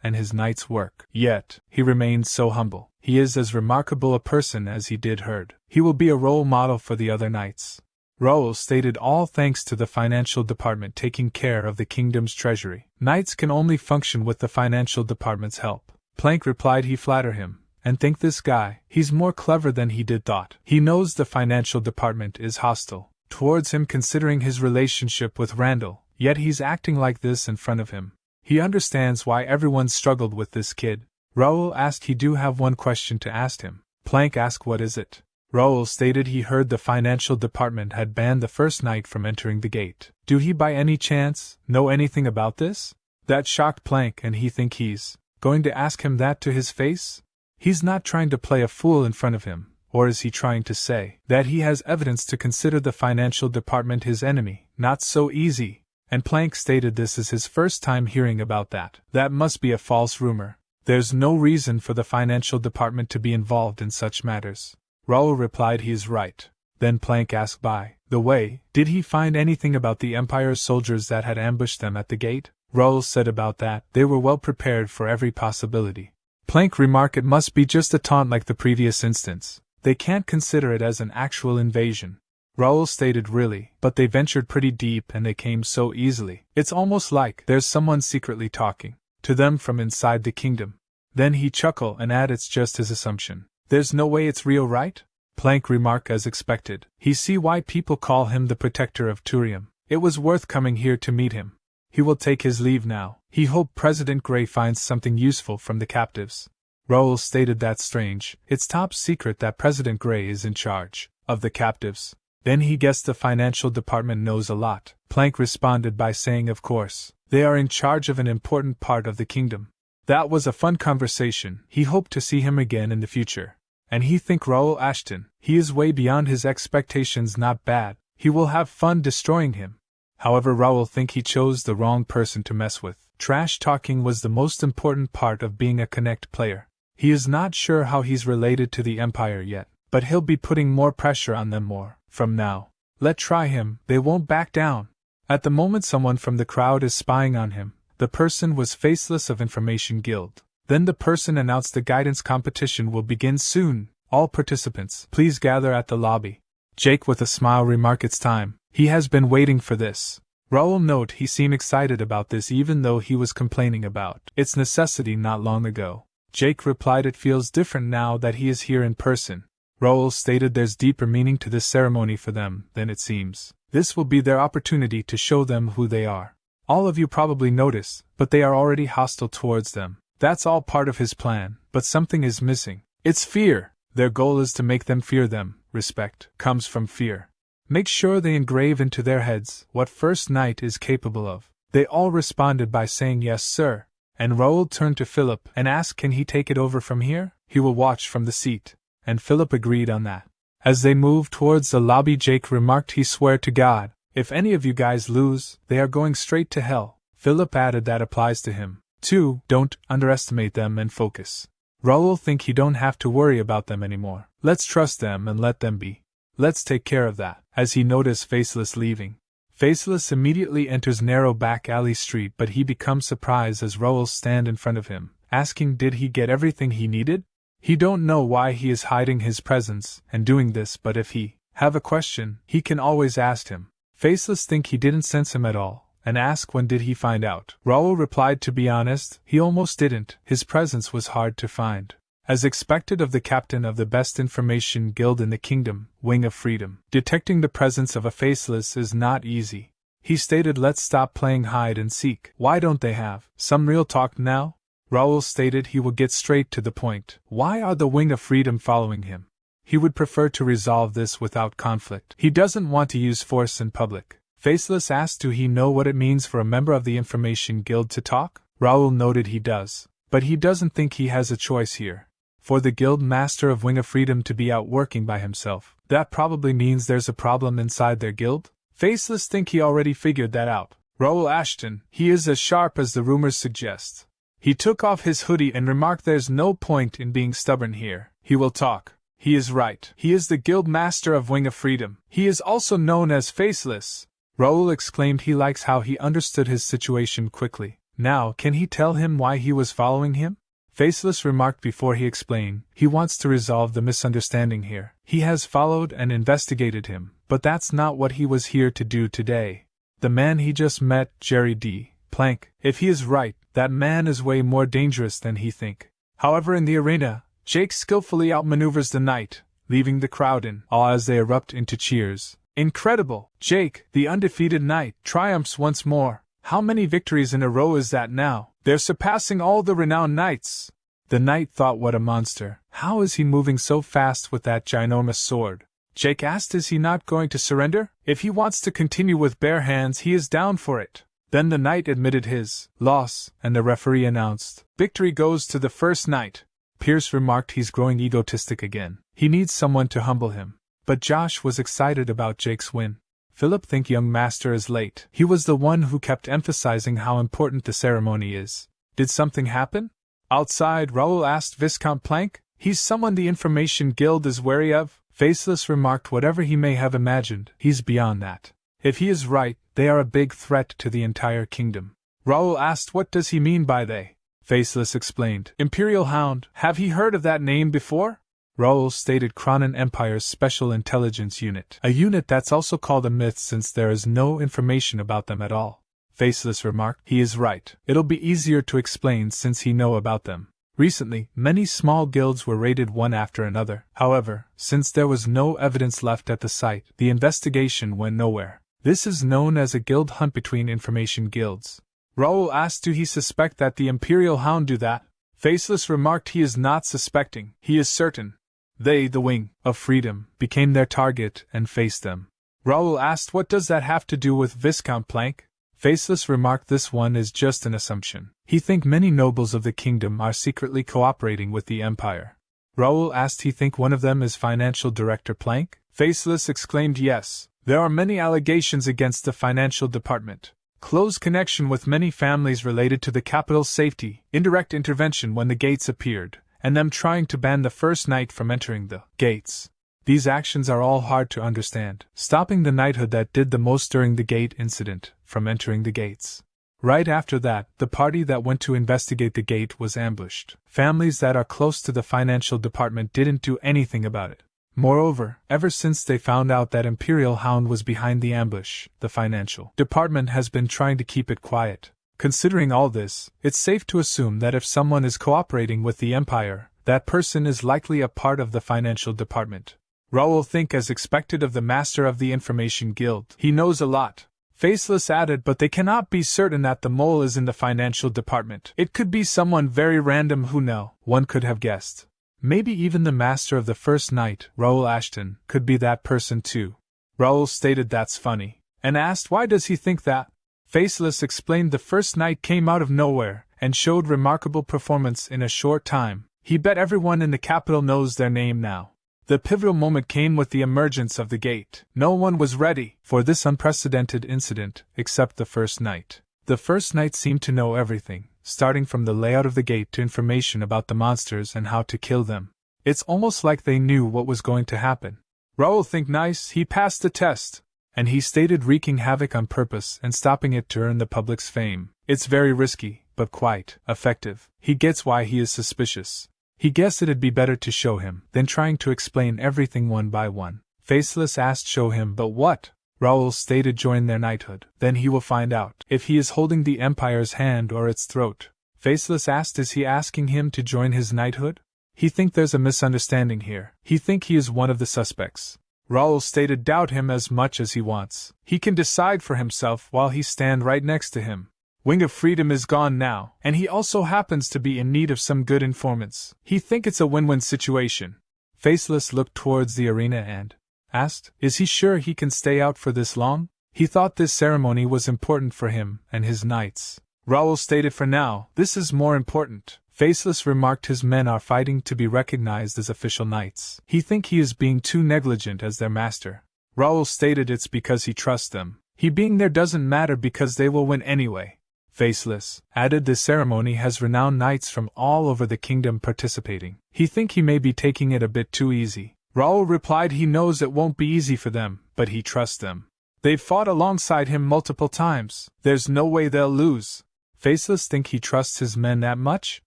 Speaker 2: And his night's work. Yet, he remains so humble. He is as remarkable a person as he did heard. He will be a role model for the other knights. Raul stated all thanks to the financial department taking care of the kingdom's treasury. Knights can only function with the financial department's help. Plank replied he flatter him. And think this guy, he's more clever than he did thought. He knows the financial department is hostile towards him considering his relationship with Randall, yet he's acting like this in front of him. He understands why everyone struggled with this kid. Raul asked he do have one question to ask him. Plank asked what is it? Raul stated he heard the financial department had banned the first knight from entering the gate. Do he by any chance know anything about this? That shocked Plank and he think he's going to ask him that to his face? He's not trying to play a fool in front of him, or is he trying to say that he has evidence to consider the financial department his enemy? Not so easy. And Plank stated this is his first time hearing about that. That must be a false rumor. There's no reason for the financial department to be involved in such matters. Raul replied he is right. Then Plank asked by the way, did he find anything about the Empire's soldiers that had ambushed them at the gate? Raul said about that, they were well prepared for every possibility. Plank remarked it must be just a taunt like the previous instance. They can't consider it as an actual invasion. Raul stated really, but they ventured pretty deep and they came so easily. It's almost like there's someone secretly talking to them from inside the kingdom. Then he chuckled and added it's just his assumption. There's no way it's real, right? Plank remarked as expected. He see why people call him the protector of Turium. It was worth coming here to meet him. He will take his leave now. He hoped President Gray finds something useful from the captives. Raul stated that's strange. It's top secret that President Gray is in charge of the captives. Then he guessed the financial department knows a lot. Plank responded by saying of course, they are in charge of an important part of the kingdom. That was a fun conversation. He hoped to see him again in the future. And he think Raul Ashton, he is way beyond his expectations, not bad. He will have fun destroying him. However, Raul think he chose the wrong person to mess with. Trash talking was the most important part of being a Connect player. He is not sure how he's related to the Empire yet, but he'll be putting more pressure on them more from now. Let try him, they won't back down. At the moment someone from the crowd is spying on him. The person was Faceless of Information Guild. Then the person announced the guidance competition will begin soon. All participants, please gather at the lobby. Jake with a smile remarked it's time. He has been waiting for this. Raul note he seemed excited about this even though he was complaining about its necessity not long ago. Jake replied it feels different now that he is here in person. Raul stated there's deeper meaning to this ceremony for them than it seems. This will be their opportunity to show them who they are. All of you probably notice, but they are already hostile towards them. That's all part of his plan, but something is missing. It's fear. Their goal is to make them fear them. Respect comes from fear. Make sure they engrave into their heads what First Knight is capable of. They all responded by saying yes sir, and Raul turned to Philip and asked can he take it over from here? He will watch from the seat, and Philip agreed on that. As they moved towards the lobby, Jake remarked he swear to God, if any of you guys lose, they are going straight to hell. Philip added that applies to him, too. Don't underestimate them and focus. Raul think he don't have to worry about them anymore. Let's trust them and let them be. Let's take care of that. As he noticed Faceless leaving. Faceless immediately enters narrow back alley street, but he becomes surprised as Raul stand in front of him, asking did he get everything he needed? He don't know why he is hiding his presence and doing this, but if he have a question, he can always ask him. Faceless think he didn't sense him at all, and ask when did he find out. Raul replied to be honest, he almost didn't. His presence was hard to find. As expected of the captain of the best information guild in the kingdom, Wing of Freedom. Detecting the presence of a Faceless is not easy. He stated let's stop playing hide and seek. Why don't they have some real talk now? Raul stated he will get straight to the point. Why are the Wing of Freedom following him? He would prefer to resolve this without conflict. He doesn't want to use force in public. Faceless asked do he know what it means for a member of the Information Guild to talk? Raul noted he does, but he doesn't think he has a choice here. For the guild master of Wing of Freedom to be out working by himself, that probably means there's a problem inside their guild? Faceless think he already figured that out. Raul Ashton, he is as sharp as the rumors suggest. He took off his hoodie and remarked there's no point in being stubborn here. He will talk. He is right. He is the guild master of Wing of Freedom. He is also known as Faceless. Raul exclaimed he likes how he understood his situation quickly. Now, can he tell him why he was following him? Faceless remarked before he explained, he wants to resolve the misunderstanding here. He has followed and investigated him, but that's not what he was here to do today. The man he just met, Jerry D. Plank, if he is right, that man is way more dangerous than he think. However, in the arena, Jake skillfully outmaneuvers the knight, leaving the crowd in awe as they erupt into cheers. Incredible! Jake, the undefeated knight, triumphs once more. How many victories in a row is that now? They're surpassing all the renowned knights. The knight thought, what a monster. How is he moving so fast with that ginormous sword? Jake asked, is he not going to surrender? If he wants to continue with bare hands, he is down for it. Then the knight admitted his loss, and the referee announced, victory goes to the first knight. Pierce remarked he's growing egotistic again. He needs someone to humble him. But Josh was excited about Jake's win. Philip think young master is late. He was the one who kept emphasizing how important the ceremony is. Did something happen? Outside, Raul asked Viscount Plank. He's someone the Information Guild is wary of. Faceless remarked whatever he may have imagined, he's beyond that. If he is right, they are a big threat to the entire kingdom. Raul asked what does he mean by they? Faceless explained. Imperial Hound, have he heard of that name before? Raul stated Cronin Empire's Special Intelligence Unit. A unit that's also called a myth since there is no information about them at all. Faceless remarked, he is right. It'll be easier to explain since he know about them. Recently, many small guilds were raided one after another. However, since there was no evidence left at the site, the investigation went nowhere. This is known as a guild hunt between information guilds. Raul asked, do he suspect that the Imperial Hound do that? Faceless remarked he is not suspecting, he is certain. They, the Wing of Freedom, became their target and faced them. Raul asked what does that have to do with Viscount Plank? Faceless remarked this one is just an assumption. He think many nobles of the kingdom are secretly cooperating with the Empire. Raul asked he think one of them is Financial Director Plank? Faceless exclaimed yes. There are many allegations against the financial department. Close connection with many families related to the capital's safety, indirect intervention when the gates appeared, and them trying to ban the first knight from entering the gates. These actions are all hard to understand, stopping the knighthood that did the most during the gate incident from entering the gates. Right after that, the party that went to investigate the gate was ambushed. Families that are close to the financial department didn't do anything about it. Moreover, ever since they found out that Imperial Hound was behind the ambush, the financial department has been trying to keep it quiet. Considering all this, it's safe to assume that if someone is cooperating with the Empire, that person is likely a part of the financial department. Raul think as expected of the master of the Information Guild. He knows a lot. Faceless added, but they cannot be certain that the mole is in the financial department. It could be someone very random who one could have guessed. Maybe even the master of the first knight, Raul Ashton, could be that person too. Raul stated that's funny, and asked why does he think that? Faceless explained the first knight came out of nowhere, and showed remarkable performance in a short time. He bet everyone in the capital knows their name now. The pivotal moment came with the emergence of the gate. No one was ready for this unprecedented incident, except the first knight. The first knight seemed to know everything, starting from the layout of the gate to information about the monsters and how to kill them. It's almost like they knew what was going to happen. Raul think nice, he passed the test. And he stated wreaking havoc on purpose and stopping it to earn the public's fame. It's very risky, but quite effective. He gets why he is suspicious. He guessed it'd be better to show him than trying to explain everything one by one. Faceless asked show him, but what? Raul stated join their knighthood. Then he will find out if he is holding the Empire's hand or its throat. Faceless asked is he asking him to join his knighthood? He think there's a misunderstanding here. He think he is one of the suspects. Raul stated doubt him as much as he wants. He can decide for himself while he stand right next to him. Wing of Freedom is gone now, and he also happens to be in need of some good informants. He think it's a win-win situation. Faceless looked towards the arena and asked, is he sure he can stay out for this long? He thought this ceremony was important for him and his knights. Raul stated for now, this is more important. Faceless remarked his men are fighting to be recognized as official knights. He think he is being too negligent as their master. Raul stated it's because he trusts them. He being there doesn't matter because they will win anyway. Faceless added the ceremony has renowned knights from all over the kingdom participating. He think he may be taking it a bit too easy. Raul replied he knows it won't be easy for them, but he trusts them. They've fought alongside him multiple times. There's no way they'll lose. Faceless think he trusts his men that much?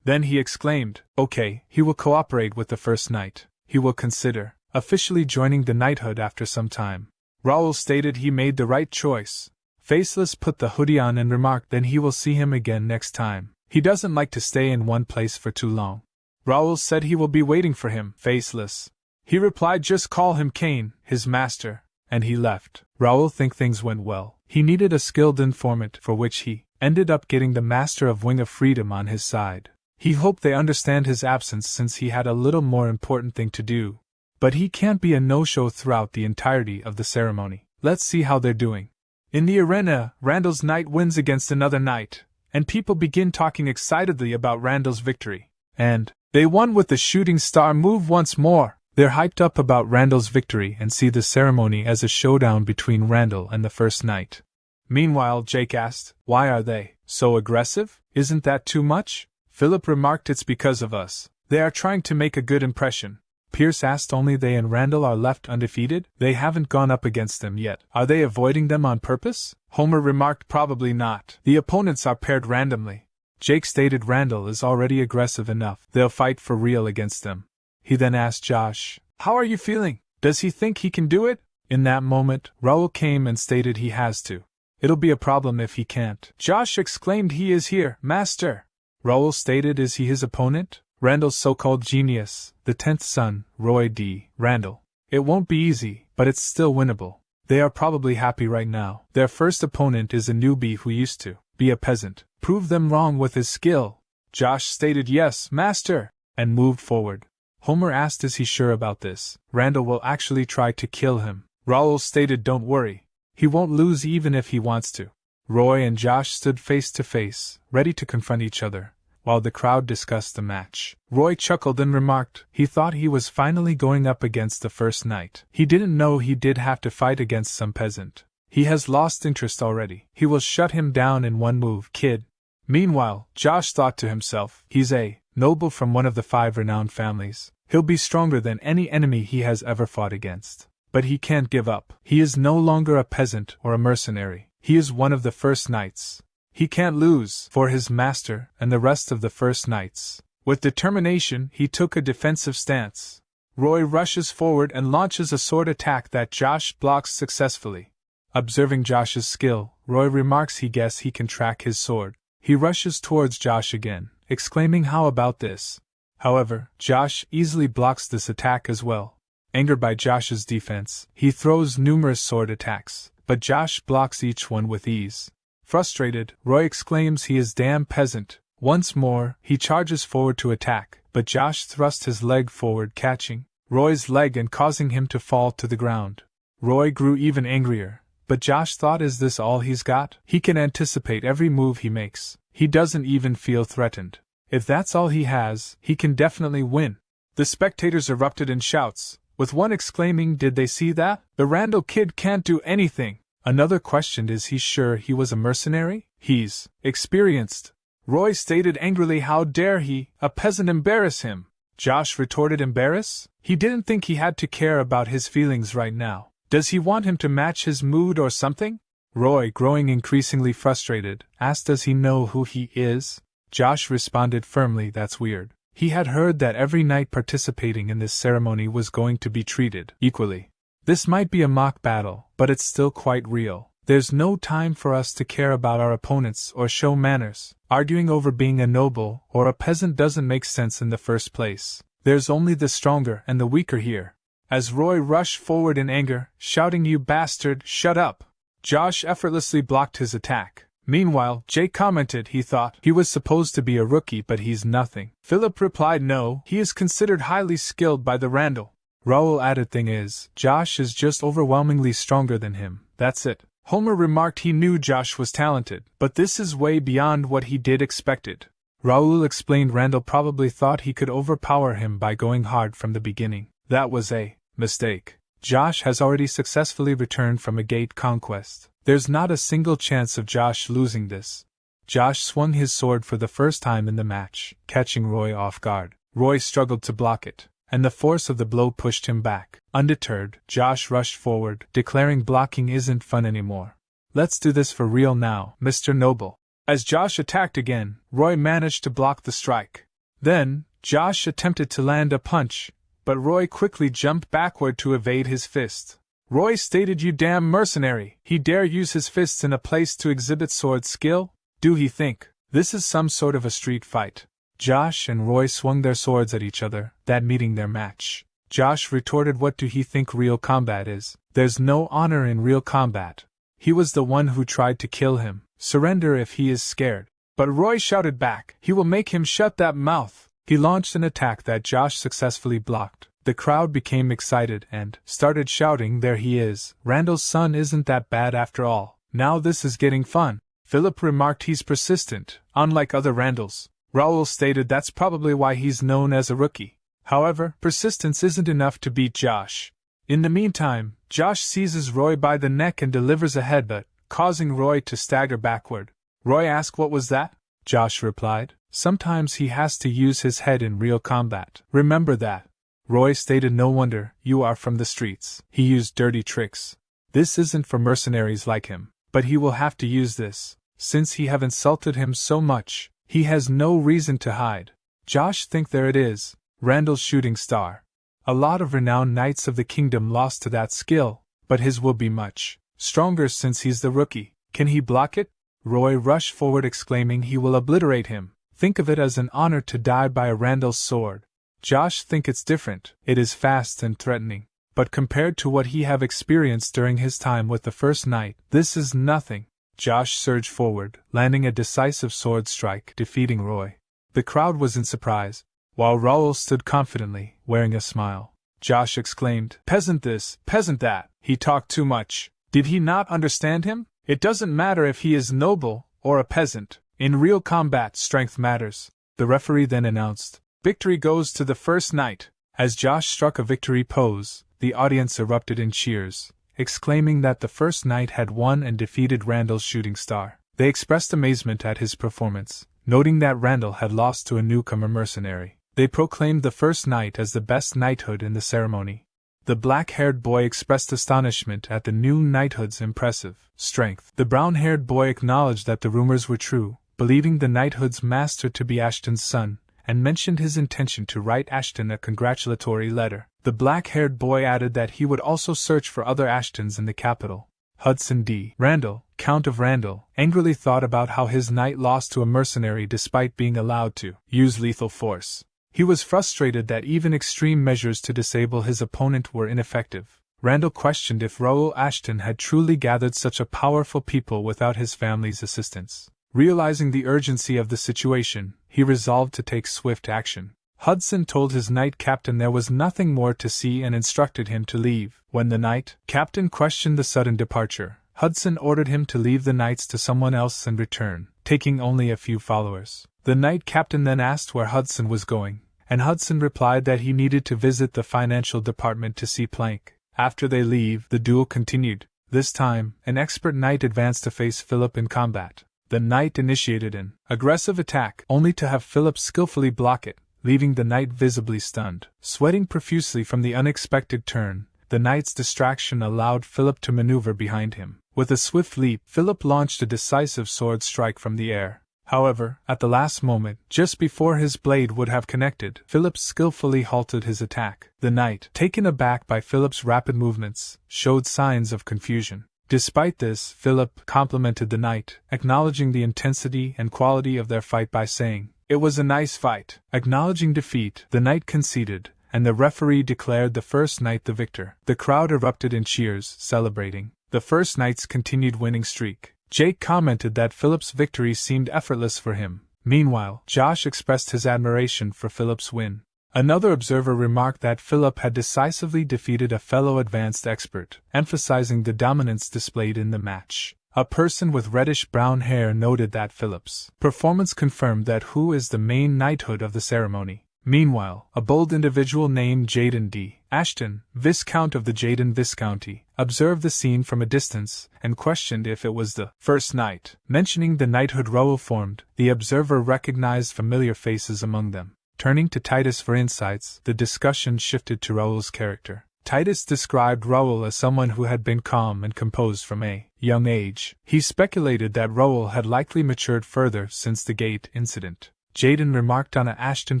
Speaker 2: Then he exclaimed, okay, he will cooperate with the first knight. He will consider officially joining the knighthood after some time. Raul stated he made the right choice. Faceless put the hoodie on and remarked then he will see him again next time. He doesn't like to stay in one place for too long. Raul said he will be waiting for him, Faceless. He replied just call him Kane, his master, and he left. Raul think things went well. He needed a skilled informant for which he ended up getting the master of Wing of Freedom on his side. He hoped they understand his absence since he had a little more important thing to do. But he can't be a no-show throughout the entirety of the ceremony. Let's see how they're doing. In the arena, Randall's knight wins against another knight, and people begin talking excitedly about Randall's victory. And they won with the shooting star move once more. They're hyped up about Randall's victory and see the ceremony as a showdown between Randall and the first knight. Meanwhile, Jake asked, why are they so aggressive? Isn't that too much? Philip remarked it's because of us. They are trying to make a good impression. Pierce asked only they and Randall are left undefeated? They haven't gone up against them yet. Are they avoiding them on purpose? Homer remarked probably not. The opponents are paired randomly. Jake stated Randall is already aggressive enough. They'll fight for real against them. He then asked Josh, how are you feeling? Does he think he can do it? In that moment, Raul came and stated he has to. It'll be a problem if he can't. Josh exclaimed he is here, master. Raul stated is he his opponent? Randall's so-called genius, the 10th son, Roy D. Randall. It won't be easy, but it's still winnable. They are probably happy right now. Their first opponent is a newbie who used to be a peasant. Prove them wrong with his skill. Josh stated yes, master, and moved forward. Homer asked is he sure about this? Randall will actually try to kill him. Raul stated don't worry. He won't lose even if he wants to. Roy and Josh stood face to face, ready to confront each other, while the crowd discussed the match. Roy chuckled and remarked he thought he was finally going up against the first knight. He didn't know he did have to fight against some peasant. He has lost interest already. He will shut him down in one move, kid. Meanwhile, Josh thought to himself, he's a noble from one of the 5 renowned families. He'll be stronger than any enemy he has ever fought against. But he can't give up. He is no longer a peasant or a mercenary. He is one of the first knights. He can't lose for his master and the rest of the first knights. With determination, he took a defensive stance. Roy rushes forward and launches a sword attack that Josh blocks successfully. Observing Josh's skill, Roy remarks he guesses he can track his sword. He rushes towards Josh again, exclaiming how about this? However, Josh easily blocks this attack as well. Angered by Josh's defense, he throws numerous sword attacks, but Josh blocks each one with ease. Frustrated, Roy exclaims he is damn peasant. Once more, he charges forward to attack, but Josh thrusts his leg forward catching Roy's leg and causing him to fall to the ground. Roy grew even angrier, but Josh thought is this all he's got? He can anticipate every move he makes. He doesn't even feel threatened. If that's all he has, he can definitely win. The spectators erupted in shouts, with one exclaiming did they see that? The Randall kid can't do anything. Another questioned is he sure he was a mercenary? He's experienced. Roy stated angrily how dare he, a peasant, embarrass him. Josh retorted embarrass? He didn't think he had to care about his feelings right now. Does he want him to match his mood or something? Roy, growing increasingly frustrated, asked does he know who he is? Josh responded firmly that's weird. He had heard that every knight participating in this ceremony was going to be treated equally. This might be a mock battle, but it's still quite real. There's no time for us to care about our opponents or show manners. Arguing over being a noble or a peasant doesn't make sense in the first place. There's only the stronger and the weaker here. As Roy rushed forward in anger, shouting you bastard, shut up, Josh effortlessly blocked his attack. Meanwhile, Jake commented he thought he was supposed to be a rookie but he's nothing. Philip replied no, he is considered highly skilled by the Randall. Raul added thing is, Josh is just overwhelmingly stronger than him, that's it. Homer remarked he knew Josh was talented, but this is way beyond what he did expected. Raul explained Randall probably thought he could overpower him by going hard from the beginning. That was a mistake. Josh has already successfully returned from a gate conquest. There's not a single chance of Josh losing this. Josh swung his sword for the first time in the match, catching Roy off guard. Roy struggled to block it, and the force of the blow pushed him back. Undeterred, Josh rushed forward, declaring blocking isn't fun anymore. Let's do this for real now, Mr. Noble. As Josh attacked again, Roy managed to block the strike. Then, Josh attempted to land a punch, but Roy quickly jumped backward to evade his fist. Roy stated, "You damn mercenary, he dare use his fists in a place to exhibit sword skill? Do he think this is some sort of a street fight?" Josh and Roy swung their swords at each other, that meeting their match. Josh retorted, "What do he think real combat is? There's no honor in real combat. He was the one who tried to kill him. Surrender if he is scared." But Roy shouted back, "He will make him shut that mouth." He launched an attack that Josh successfully blocked. The crowd became excited and started shouting, "There he is. Randall's son isn't that bad after all. Now this is getting fun." Philip remarked, "He's persistent, unlike other Randalls." Raul stated that's probably why he's known as a rookie. However, persistence isn't enough to beat Josh. In the meantime, Josh seizes Roy by the neck and delivers a headbutt, causing Roy to stagger backward. Roy asked what was that? Josh replied, "Sometimes he has to use his head in real combat. Remember that." Roy stated, "No wonder, you are from the streets. He used dirty tricks. This isn't for mercenaries like him, but he will have to use this. Since he have insulted him so much, he has no reason to hide." Josh think there it is, Randall's shooting star. A lot of renowned knights of the kingdom lost to that skill, but his will be much stronger since he's the rookie. Can he block it? Roy rushed forward exclaiming he will obliterate him. Think of it as an honor to die by a Randall's sword. Josh think it's different. It is fast and threatening. But compared to what he have experienced during his time with the first knight, this is nothing. Josh surged forward, landing a decisive sword strike, defeating Roy. The crowd was in surprise, while Raul stood confidently, wearing a smile. Josh exclaimed, "Peasant this, peasant that, he talked too much. Did he not understand him? It doesn't matter if he is noble or a peasant. In real combat, strength matters." The referee then announced, "Victory goes to the first knight." As Josh struck a victory pose, the audience erupted in cheers, exclaiming that the first knight had won and defeated Randall's shooting star. They expressed amazement at his performance, noting that Randall had lost to a newcomer mercenary. They proclaimed the first knight as the best knighthood in the ceremony. The black-haired boy expressed astonishment at the new knighthood's impressive strength. The brown-haired boy acknowledged that the rumors were true, believing the knighthood's master to be Ashton's son, and mentioned his intention to write Ashton a congratulatory letter. The black-haired boy added that he would also search for other Ashtons in the capital. Hudson D. Randall, Count of Randall, angrily thought about how his knight lost to a mercenary despite being allowed to use lethal force. He was frustrated that even extreme measures to disable his opponent were ineffective. Randall questioned if Raul Ashton had truly gathered such a powerful people without his family's assistance. Realizing the urgency of the situation, he resolved to take swift action. Hudson told his knight captain there was nothing more to see and instructed him to leave. When the knight captain questioned the sudden departure, Hudson ordered him to leave the knights to someone else and return, taking only a few followers. The knight captain then asked where Hudson was going, and Hudson replied that he needed to visit the financial department to see Plank. After they leave, the duel continued. This time, an expert knight advanced to face Philip in combat. The knight initiated an aggressive attack, only to have Philip skillfully block it, leaving the knight visibly stunned. Sweating profusely from the unexpected turn, the knight's distraction allowed Philip to maneuver behind him. With a swift leap, Philip launched a decisive sword strike from the air. However, at the last moment, just before his blade would have connected, Philip skillfully halted his attack. The knight, taken aback by Philip's rapid movements, showed signs of confusion. Despite this, Philip complimented the knight, acknowledging the intensity and quality of their fight by saying, "It was a nice fight." Acknowledging defeat, the knight conceded, and the referee declared the first knight the victor. The crowd erupted in cheers, celebrating the first knight's continued winning streak. Jake commented that Philip's victory seemed effortless for him. Meanwhile, Josh expressed his admiration for Philip's win. Another observer remarked that Philip had decisively defeated a fellow advanced expert, emphasizing the dominance displayed in the match. A person with reddish-brown hair noted that Philip's performance confirmed that Hu is the main knighthood of the ceremony. Meanwhile, a bold individual named Jaden D. Ashton, Viscount of the Jaden Viscounty, observed the scene from a distance and questioned if it was the first knight. Mentioning the knighthood Raul formed, the observer recognized familiar faces among them. Turning to Titus for insights, the discussion shifted to Raul's character. Titus described Raul as someone who had been calm and composed from a young age. He speculated that Raul had likely matured further since the gate incident. Jaden remarked on the Ashton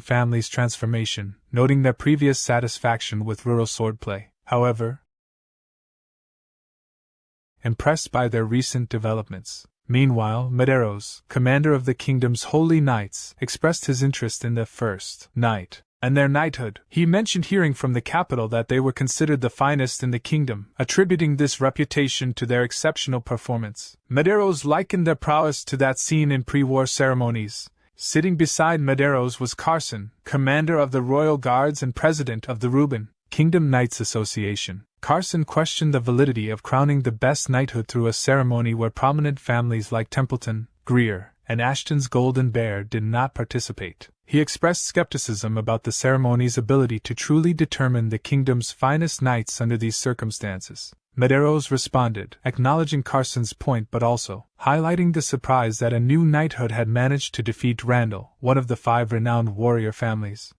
Speaker 2: family's transformation, noting their previous satisfaction with rural swordplay. However, impressed by their recent developments. Meanwhile, Medeiros, commander of the kingdom's holy knights, expressed his interest in the first knight and their knighthood. He mentioned hearing from the capital that they were considered the finest in the kingdom, attributing this reputation to their exceptional performance. Medeiros likened their prowess to that seen in pre-war ceremonies. Sitting beside Medeiros was Carson, commander of the Royal Guards and president of the Reuben Kingdom Knights Association. Carson questioned the validity of crowning the best knighthood through a ceremony where prominent families like Templeton, Greer, and Ashton's Golden Bear did not participate. He expressed skepticism about the ceremony's ability to truly determine the kingdom's finest knights under these circumstances. Medeiros responded, acknowledging Carson's point but also highlighting the surprise that a new knighthood had managed to defeat Randall, one of the 5 renowned warrior families.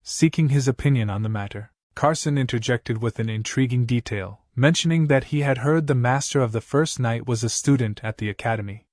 Speaker 2: Seeking his opinion on the matter, Carson interjected with an intriguing detail, mentioning that he had heard the master of the first knight was a student at the academy.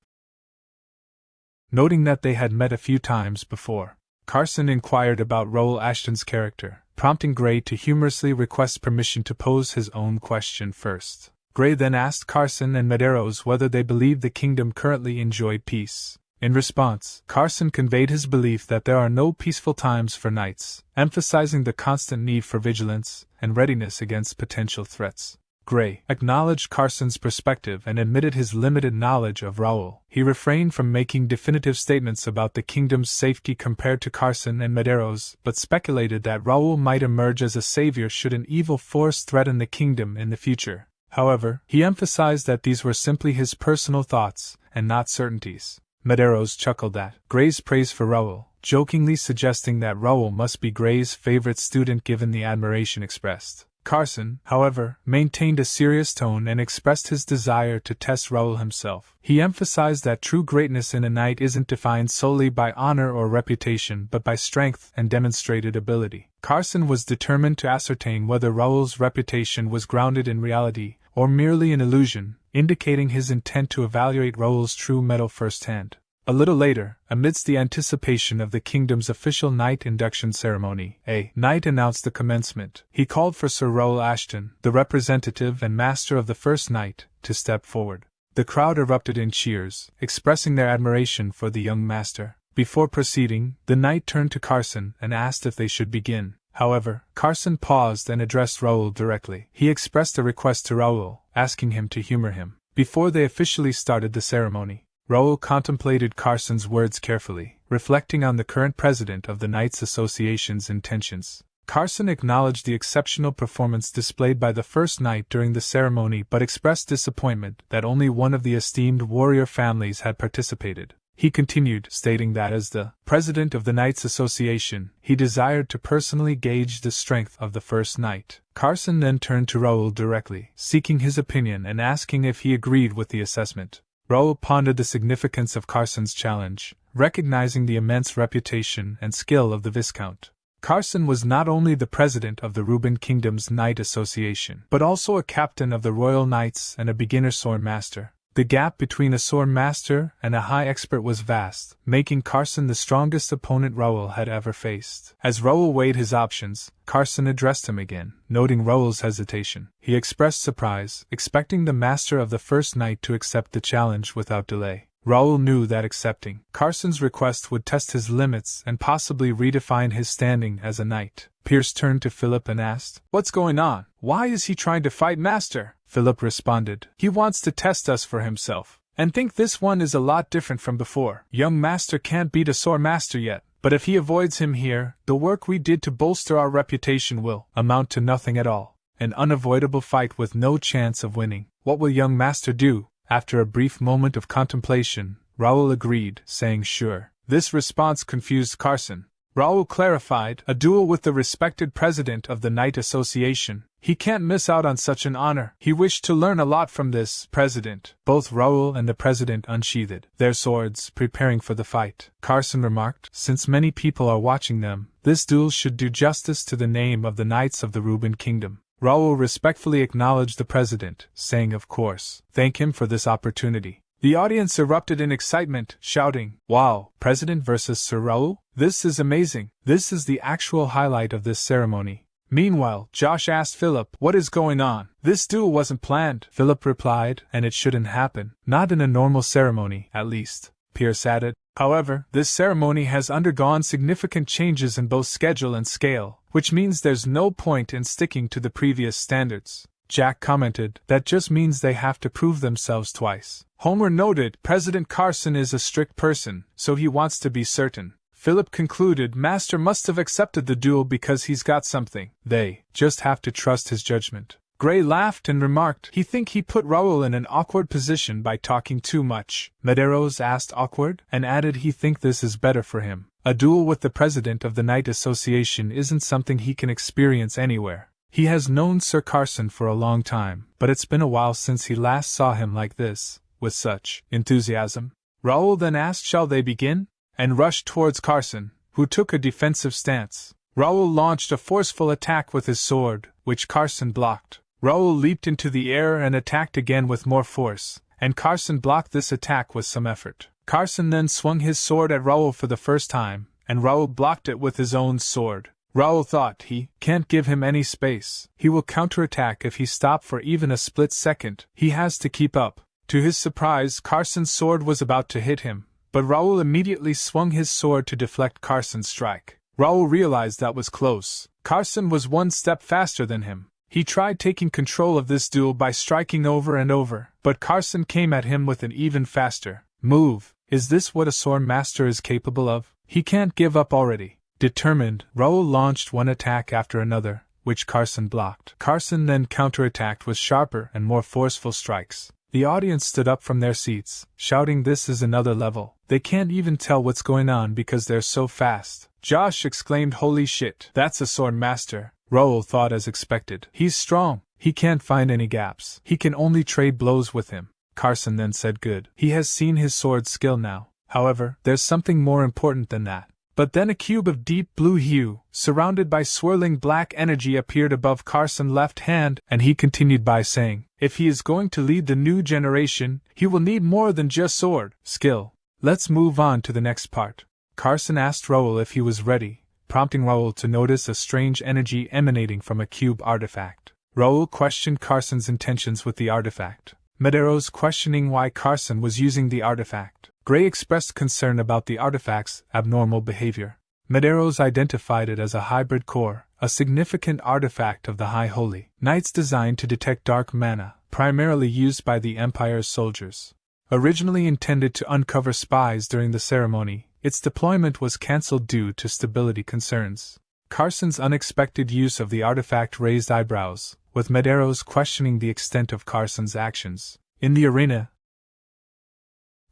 Speaker 2: Noting that they had met a few times before, Carson inquired about Raul Ashton's character, prompting Gray to humorously request permission to pose his own question first. Gray then asked Carson and Medeiros whether they believed the kingdom currently enjoyed peace. In response, Carson conveyed his belief that there are no peaceful times for knights, emphasizing the constant need for vigilance and readiness against potential threats. Gray acknowledged Carson's perspective and admitted his limited knowledge of Raul. He refrained from making definitive statements about the kingdom's safety compared to Carson and Medeiros, but speculated that Raul might emerge as a savior should an evil force threaten the kingdom in the future. However, he emphasized that these were simply his personal thoughts and not certainties. Medeiros chuckled at Gray's praise for Raul, jokingly suggesting that Raul must be Gray's favorite student given the admiration expressed. Carson, however, maintained a serious tone and expressed his desire to test Raul himself. He emphasized that true greatness in a knight isn't defined solely by honor or reputation but by strength and demonstrated ability. Carson was determined to ascertain whether Raul's reputation was grounded in reality or merely an illusion, indicating his intent to evaluate Raul's true mettle firsthand. A little later, amidst the anticipation of the kingdom's official knight induction ceremony, a knight announced the commencement. He called for Sir Raul Ashton, the representative and master of the first knight, to step forward. The crowd erupted in cheers, expressing their admiration for the young master. Before proceeding, the knight turned to Carson and asked if they should begin. However, Carson paused and addressed Raul directly. He expressed a request to Raul, asking him to humor him. Before they officially started the ceremony, Raul contemplated Carson's words carefully, reflecting on the current president of the Knights Association's intentions. Carson acknowledged the exceptional performance displayed by the first knight during the ceremony but expressed disappointment that only one of the esteemed warrior families had participated. He continued, stating that as the president of the Knights Association, he desired to personally gauge the strength of the first knight. Carson then turned to Raul directly, seeking his opinion and asking if he agreed with the assessment. Raul pondered the significance of Carson's challenge, recognizing the immense reputation and skill of the Viscount. Carson was not only the president of the Reuben Kingdom's Knight Association, but also a captain of the Royal Knights and a beginner sword master. The gap between a sword master and a high expert was vast, making Carson the strongest opponent Raul had ever faced. As Raul weighed his options, Carson addressed him again, noting Raul's hesitation. He expressed surprise, expecting the master of the first knight to accept the challenge without delay. Raul knew that accepting Carson's request would test his limits and possibly redefine his standing as a knight. Pierce turned to Philip and asked, "What's going on? Why is he trying to fight Master?" Philip responded, "He wants to test us for himself, and think this one is a lot different from before. Young Master can't beat a sword master yet. But if he avoids him here, the work we did to bolster our reputation will amount to nothing at all. An unavoidable fight with no chance of winning. What will young master do? After a brief moment of contemplation, Raul agreed, saying sure. This response confused Carson. Raul clarified, a duel with the respected president of the Knight Association. He can't miss out on such an honor. He wished to learn a lot from this president. Both Raul and the president unsheathed their swords, preparing for the fight. Carson remarked, since many people are watching them, this duel should do justice to the name of the Knights of the Reuben Kingdom. Raul respectfully acknowledged the president, saying of course, thank him for this opportunity. The audience erupted in excitement, shouting, wow, President versus Sir Raul? This is amazing. This is the actual highlight of this ceremony. Meanwhile, Josh asked Philip, what is going on? This duel wasn't planned, Philip replied, and it shouldn't happen. Not in a normal ceremony, at least, Pierce added. However, this ceremony has undergone significant changes in both schedule and scale, which means there's no point in sticking to the previous standards. Jack commented, that just means they have to prove themselves twice. Homer noted, President Carson is a strict person, so he wants to be certain. Philip concluded, Master must have accepted the duel because he's got something. They just have to trust his judgment. Gray laughed and remarked, he think he put Raul in an awkward position by talking too much. Medeiros asked awkward, and added he think this is better for him. A duel with the president of the Knight Association isn't something he can experience anywhere. He has known Sir Carson for a long time, but it's been a while since he last saw him like this, with such enthusiasm. Raul then asked, shall they begin? And rushed towards Carson, who took a defensive stance. Raul launched a forceful attack with his sword, which Carson blocked. Raul leaped into the air and attacked again with more force, and Carson blocked this attack with some effort. Carson then swung his sword at Raul for the first time, and Raul blocked it with his own sword. Raul thought he can't give him any space. He will counterattack if he stops for even a split second. He has to keep up. To his surprise, Carson's sword was about to hit him, but Raul immediately swung his sword to deflect Carson's strike. Raul realized that was close. Carson was one step faster than him. He tried taking control of this duel by striking over and over, but Carson came at him with an even faster move. Is this what a sword master is capable of? He can't give up already. Determined, Raul launched one attack after another, which Carson blocked. Carson then counterattacked with sharper and more forceful strikes. The audience stood up from their seats, shouting, this is another level. They can't even tell what's going on because they're so fast. Josh exclaimed, holy shit, that's a sword master. Raul thought as expected. He's strong. He can't find any gaps. He can only trade blows with him. Carson then said, good. He has seen his sword skill now. However, there's something more important than that. But then a cube of deep blue hue, surrounded by swirling black energy, appeared above Carson's left hand, and he continued by saying, if he is going to lead the new generation, he will need more than just sword skill. Let's move on to the next part. Carson asked Raul if he was ready, prompting Raul to notice a strange energy emanating from a cube artifact. Raul questioned Carson's intentions with the artifact. Medeiros questioning why Carson was using the artifact. Gray expressed concern about the artifact's abnormal behavior. Medeiros identified it as a hybrid core, a significant artifact of the High Holy Knights designed to detect dark mana, primarily used by the Empire's soldiers. Originally intended to uncover spies during the ceremony, its deployment was cancelled due to stability concerns. Carson's unexpected use of the artifact raised eyebrows, with Medeiros questioning the extent of Carson's actions in the arena,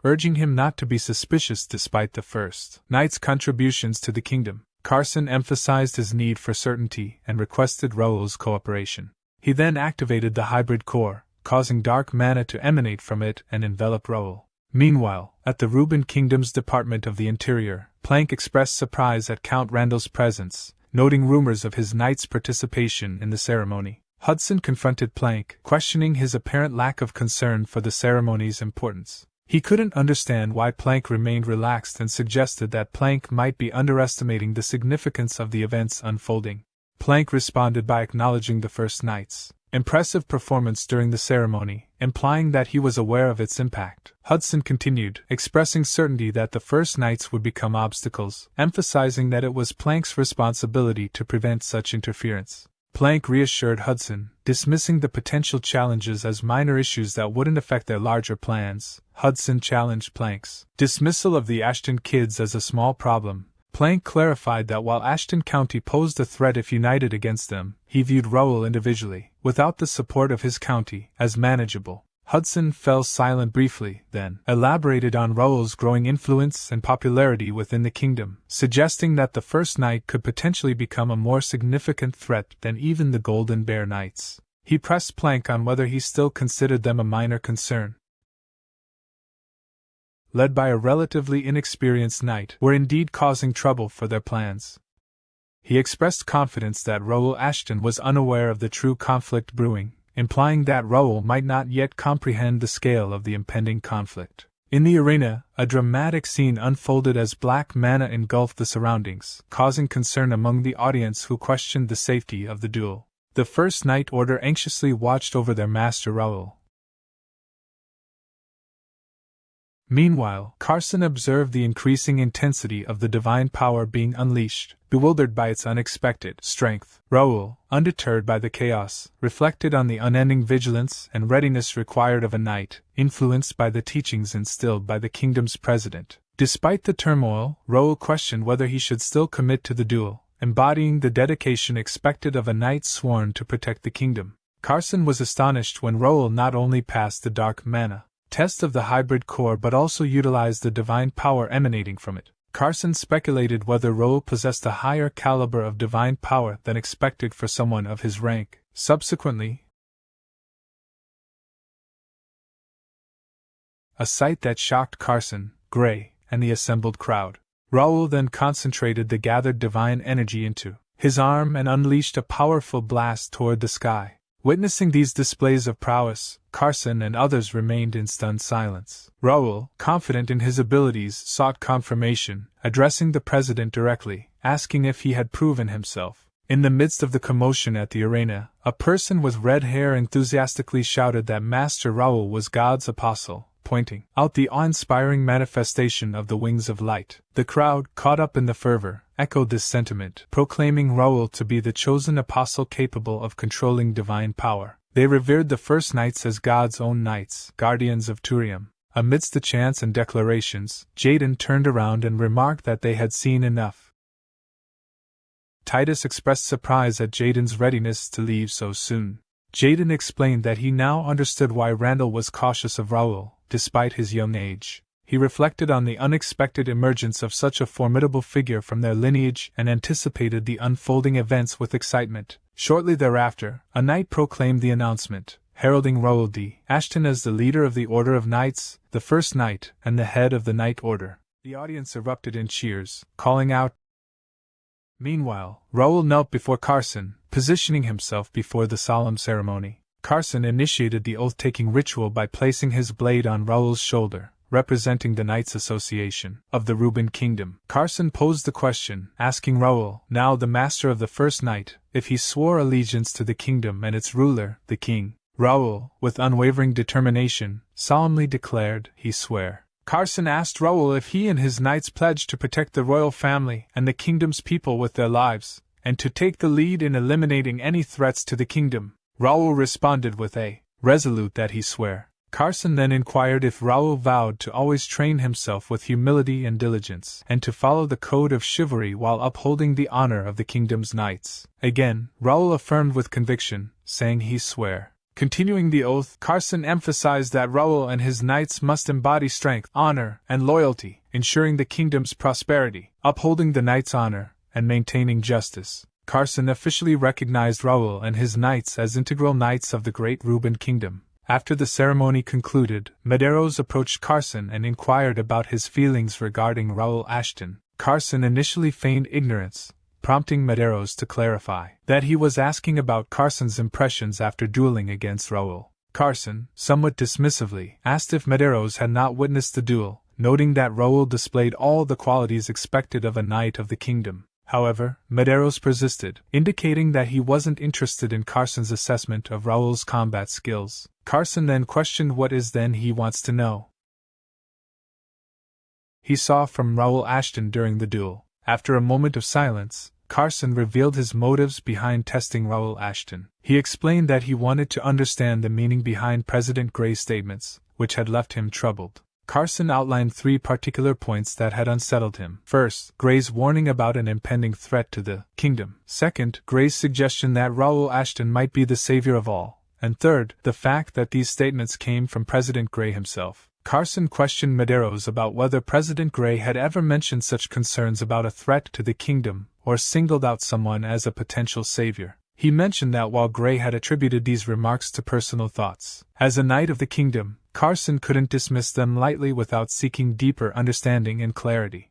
Speaker 2: urging him not to be suspicious despite the first knight's contributions to the kingdom. Carson emphasized his need for certainty and requested Raul's cooperation. He then activated the hybrid core, causing dark mana to emanate from it and envelop Raul. Meanwhile, at the Reuben Kingdom's Department of the Interior, Plank expressed surprise at Count Randall's presence, noting rumors of his knight's participation in the ceremony. Hudson confronted Plank, questioning his apparent lack of concern for the ceremony's importance. He couldn't understand why Plank remained relaxed and suggested that Plank might be underestimating the significance of the events unfolding. Plank responded by acknowledging the First Knight's impressive performance during the ceremony, implying that he was aware of its impact. Hudson continued, expressing certainty that the First Knights would become obstacles, emphasizing that it was Plank's responsibility to prevent such interference. Plank reassured Hudson, dismissing the potential challenges as minor issues that wouldn't affect their larger plans. Hudson challenged Plank's dismissal of the Ashton kids as a small problem. Plank clarified that while Ashton County posed a threat if united against them, he viewed Raul individually, without the support of his county, as manageable. Hudson fell silent briefly, then elaborated on Raul's growing influence and popularity within the kingdom, suggesting that the First Knight could potentially become a more significant threat than even the Golden Bear Knights. He pressed Plank on whether he still considered them a minor concern. Led by a relatively inexperienced knight, were indeed causing trouble for their plans. He expressed confidence that Raul Ashton was unaware of the true conflict brewing, implying that Raul might not yet comprehend the scale of the impending conflict. In the arena, a dramatic scene unfolded as black mana engulfed the surroundings, causing concern among the audience who questioned the safety of the duel. The First Knight Order anxiously watched over their master Raul. Meanwhile, Carson observed the increasing intensity of the divine power being unleashed, bewildered by its unexpected strength. Raul, undeterred by the chaos, reflected on the unending vigilance and readiness required of a knight, influenced by the teachings instilled by the kingdom's president. Despite the turmoil, Raul questioned whether he should still commit to the duel, embodying the dedication expected of a knight sworn to protect the kingdom. Carson was astonished when Raul not only passed the dark mana test of the hybrid core but also utilized the divine power emanating from it. Carson speculated whether Raul possessed a higher caliber of divine power than expected for someone of his rank. Subsequently, a sight that shocked Carson, Gray, and the assembled crowd. Raul then concentrated the gathered divine energy into his arm and unleashed a powerful blast toward the sky. Witnessing these displays of prowess, Carson and others remained in stunned silence. Raul, confident in his abilities, sought confirmation, addressing the president directly, asking if he had proven himself. In the midst of the commotion at the arena, a person with red hair enthusiastically shouted that Master Raul was God's apostle, pointing out the awe-inspiring manifestation of the wings of light. The crowd, caught up in the fervor, echoed this sentiment, proclaiming Raul to be the chosen apostle capable of controlling divine power. They revered the First Knights as God's own knights, guardians of Turium. Amidst the chants and declarations, Jaden turned around and remarked that they had seen enough. Titus expressed surprise at Jaden's readiness to leave so soon. Jaden explained that he now understood why Randall was cautious of Raul, despite his young age. He reflected on the unexpected emergence of such a formidable figure from their lineage and anticipated the unfolding events with excitement. Shortly thereafter, a knight proclaimed the announcement, heralding Raul D. Ashton as the leader of the Order of Knights, the First Knight, and the head of the Knight Order. The audience erupted in cheers, calling out. Meanwhile, Raul knelt before Carson, positioning himself before the solemn ceremony. Carson initiated the oath-taking ritual by placing his blade on Raul's shoulder, representing the Knights Association of the Reuben Kingdom. Carson posed the question, asking Raul, now the master of the First Knight, if he swore allegiance to the kingdom and its ruler, the king. Raul, with unwavering determination, solemnly declared, he swear. Carson asked Raul if he and his knights pledged to protect the royal family and the kingdom's people with their lives, and to take the lead in eliminating any threats to the kingdom. Raul responded with a resolute that he swear. Carson then inquired if Raul vowed to always train himself with humility and diligence, and to follow the code of chivalry while upholding the honor of the kingdom's knights. Again, Raul affirmed with conviction, saying he swear. Continuing the oath, Carson emphasized that Raul and his knights must embody strength, honor, and loyalty, ensuring the kingdom's prosperity, upholding the knights' honor, and maintaining justice. Carson officially recognized Raul and his knights as integral knights of the great Reuben Kingdom. After the ceremony concluded, Medeiros approached Carson and inquired about his feelings regarding Raul Ashton. Carson initially feigned ignorance, prompting Medeiros to clarify that he was asking about Carson's impressions after dueling against Raul. Carson, somewhat dismissively, asked if Medeiros had not witnessed the duel, noting that Raul displayed all the qualities expected of a knight of the kingdom. However, Medeiros persisted, indicating that he wasn't interested in Carson's assessment of Raul's combat skills. Carson then questioned what is then he wants to know. He saw from Raul Ashton during the duel. After a moment of silence, Carson revealed his motives behind testing Raul Ashton. He explained that he wanted to understand the meaning behind President Gray's statements, which had left him troubled. Carson outlined 3 particular points that had unsettled him. First, Gray's warning about an impending threat to the kingdom. Second, Gray's suggestion that Raul Ashton might be the savior of all. And third, the fact that these statements came from President Gray himself. Carson questioned Medeiros about whether President Gray had ever mentioned such concerns about a threat to the kingdom, or singled out someone as a potential savior. He mentioned that while Gray had attributed these remarks to personal thoughts, as a knight of the kingdom, Carson couldn't dismiss them lightly without seeking deeper understanding and clarity.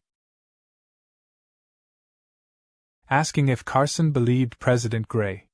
Speaker 2: Asking if Carson believed President Gray.